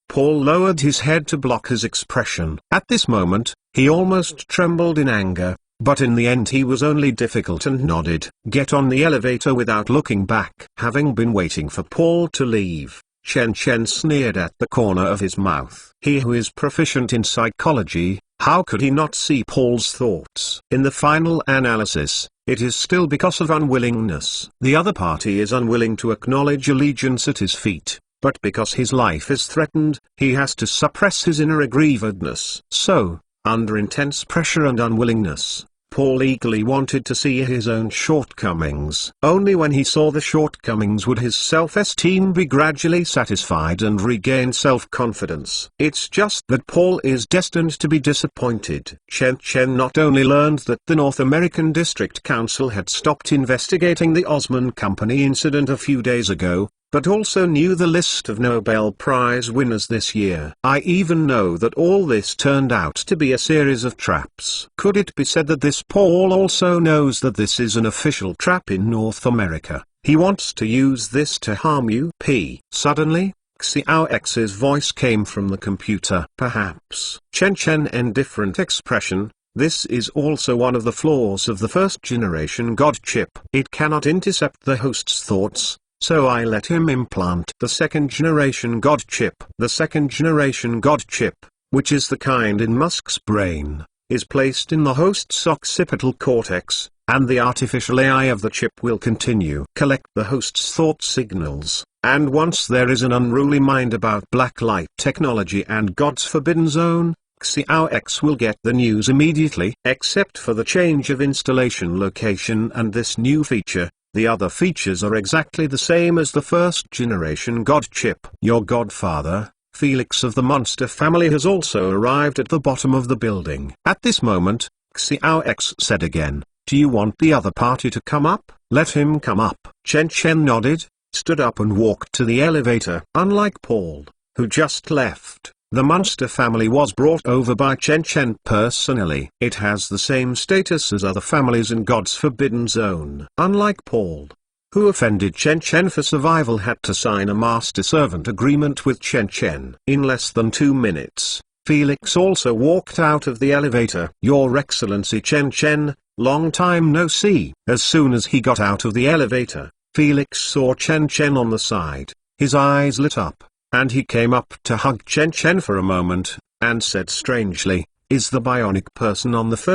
Paul lowered his head to block his expression. At this moment, he almost trembled in anger, but in the end he was only difficult and nodded. Get on the elevator without looking back. Having been waiting for Paul to leave, Chen Chen sneered at the corner of his mouth. He who is proficient in psychology, how could he not see Paul's thoughts? In the final analysis, it is still because of unwillingness. The other party is unwilling to acknowledge allegiance at his feet. But because his life is threatened, he has to suppress his inner aggrievedness. So, under intense pressure and unwillingness, Paul eagerly wanted to see his own shortcomings. Only when he saw the shortcomings would his self-esteem be gradually satisfied and regain self-confidence. It's just that Paul is destined to be disappointed. Chen Chen not only learned that the North American District Council had stopped investigating the Osman Company incident a few days ago, but also knew the list of Nobel Prize winners this year. I even know that all this turned out to be a series of traps. Could it be said that this Paul also knows that this is an official trap in North America? He wants to use this to harm you. Suddenly, Xiao X's voice came from the computer. Perhaps. Chen Chen indifferent expression. This is also one of the flaws of the first-generation God chip. It cannot intercept the host's thoughts. So I let him implant the second-generation God chip. The second-generation God chip, which is the kind in Musk's brain, is placed in the host's occipital cortex, and the artificial AI of the chip will continue collect the host's thought signals, and once there is an unruly mind about black light technology and God's forbidden zone, Xiao X will get the news immediately. Except for the change of installation location and this new feature, the other features are exactly the same as the first-generation God chip. Your godfather, Felix of the Monster family, has also arrived at the bottom of the building. At this moment, Xiao X said again, do you want the other party to come up? Let him come up. Chen Chen nodded, stood up and walked to the elevator. Unlike Paul, who just left, the Monster family was brought over by Chen Chen personally. It has the same status as other families in God's forbidden zone. Unlike Paul, who offended Chen Chen for survival, had to sign a master-servant agreement with Chen Chen. In less than 2 minutes, Felix also walked out of the elevator. Your Excellency Chen Chen, long time no see. As soon as he got out of the elevator, Felix saw Chen Chen on the side. His eyes lit up, and he came up to hug Chen Chen for a moment, and said strangely, is the bionic person on the first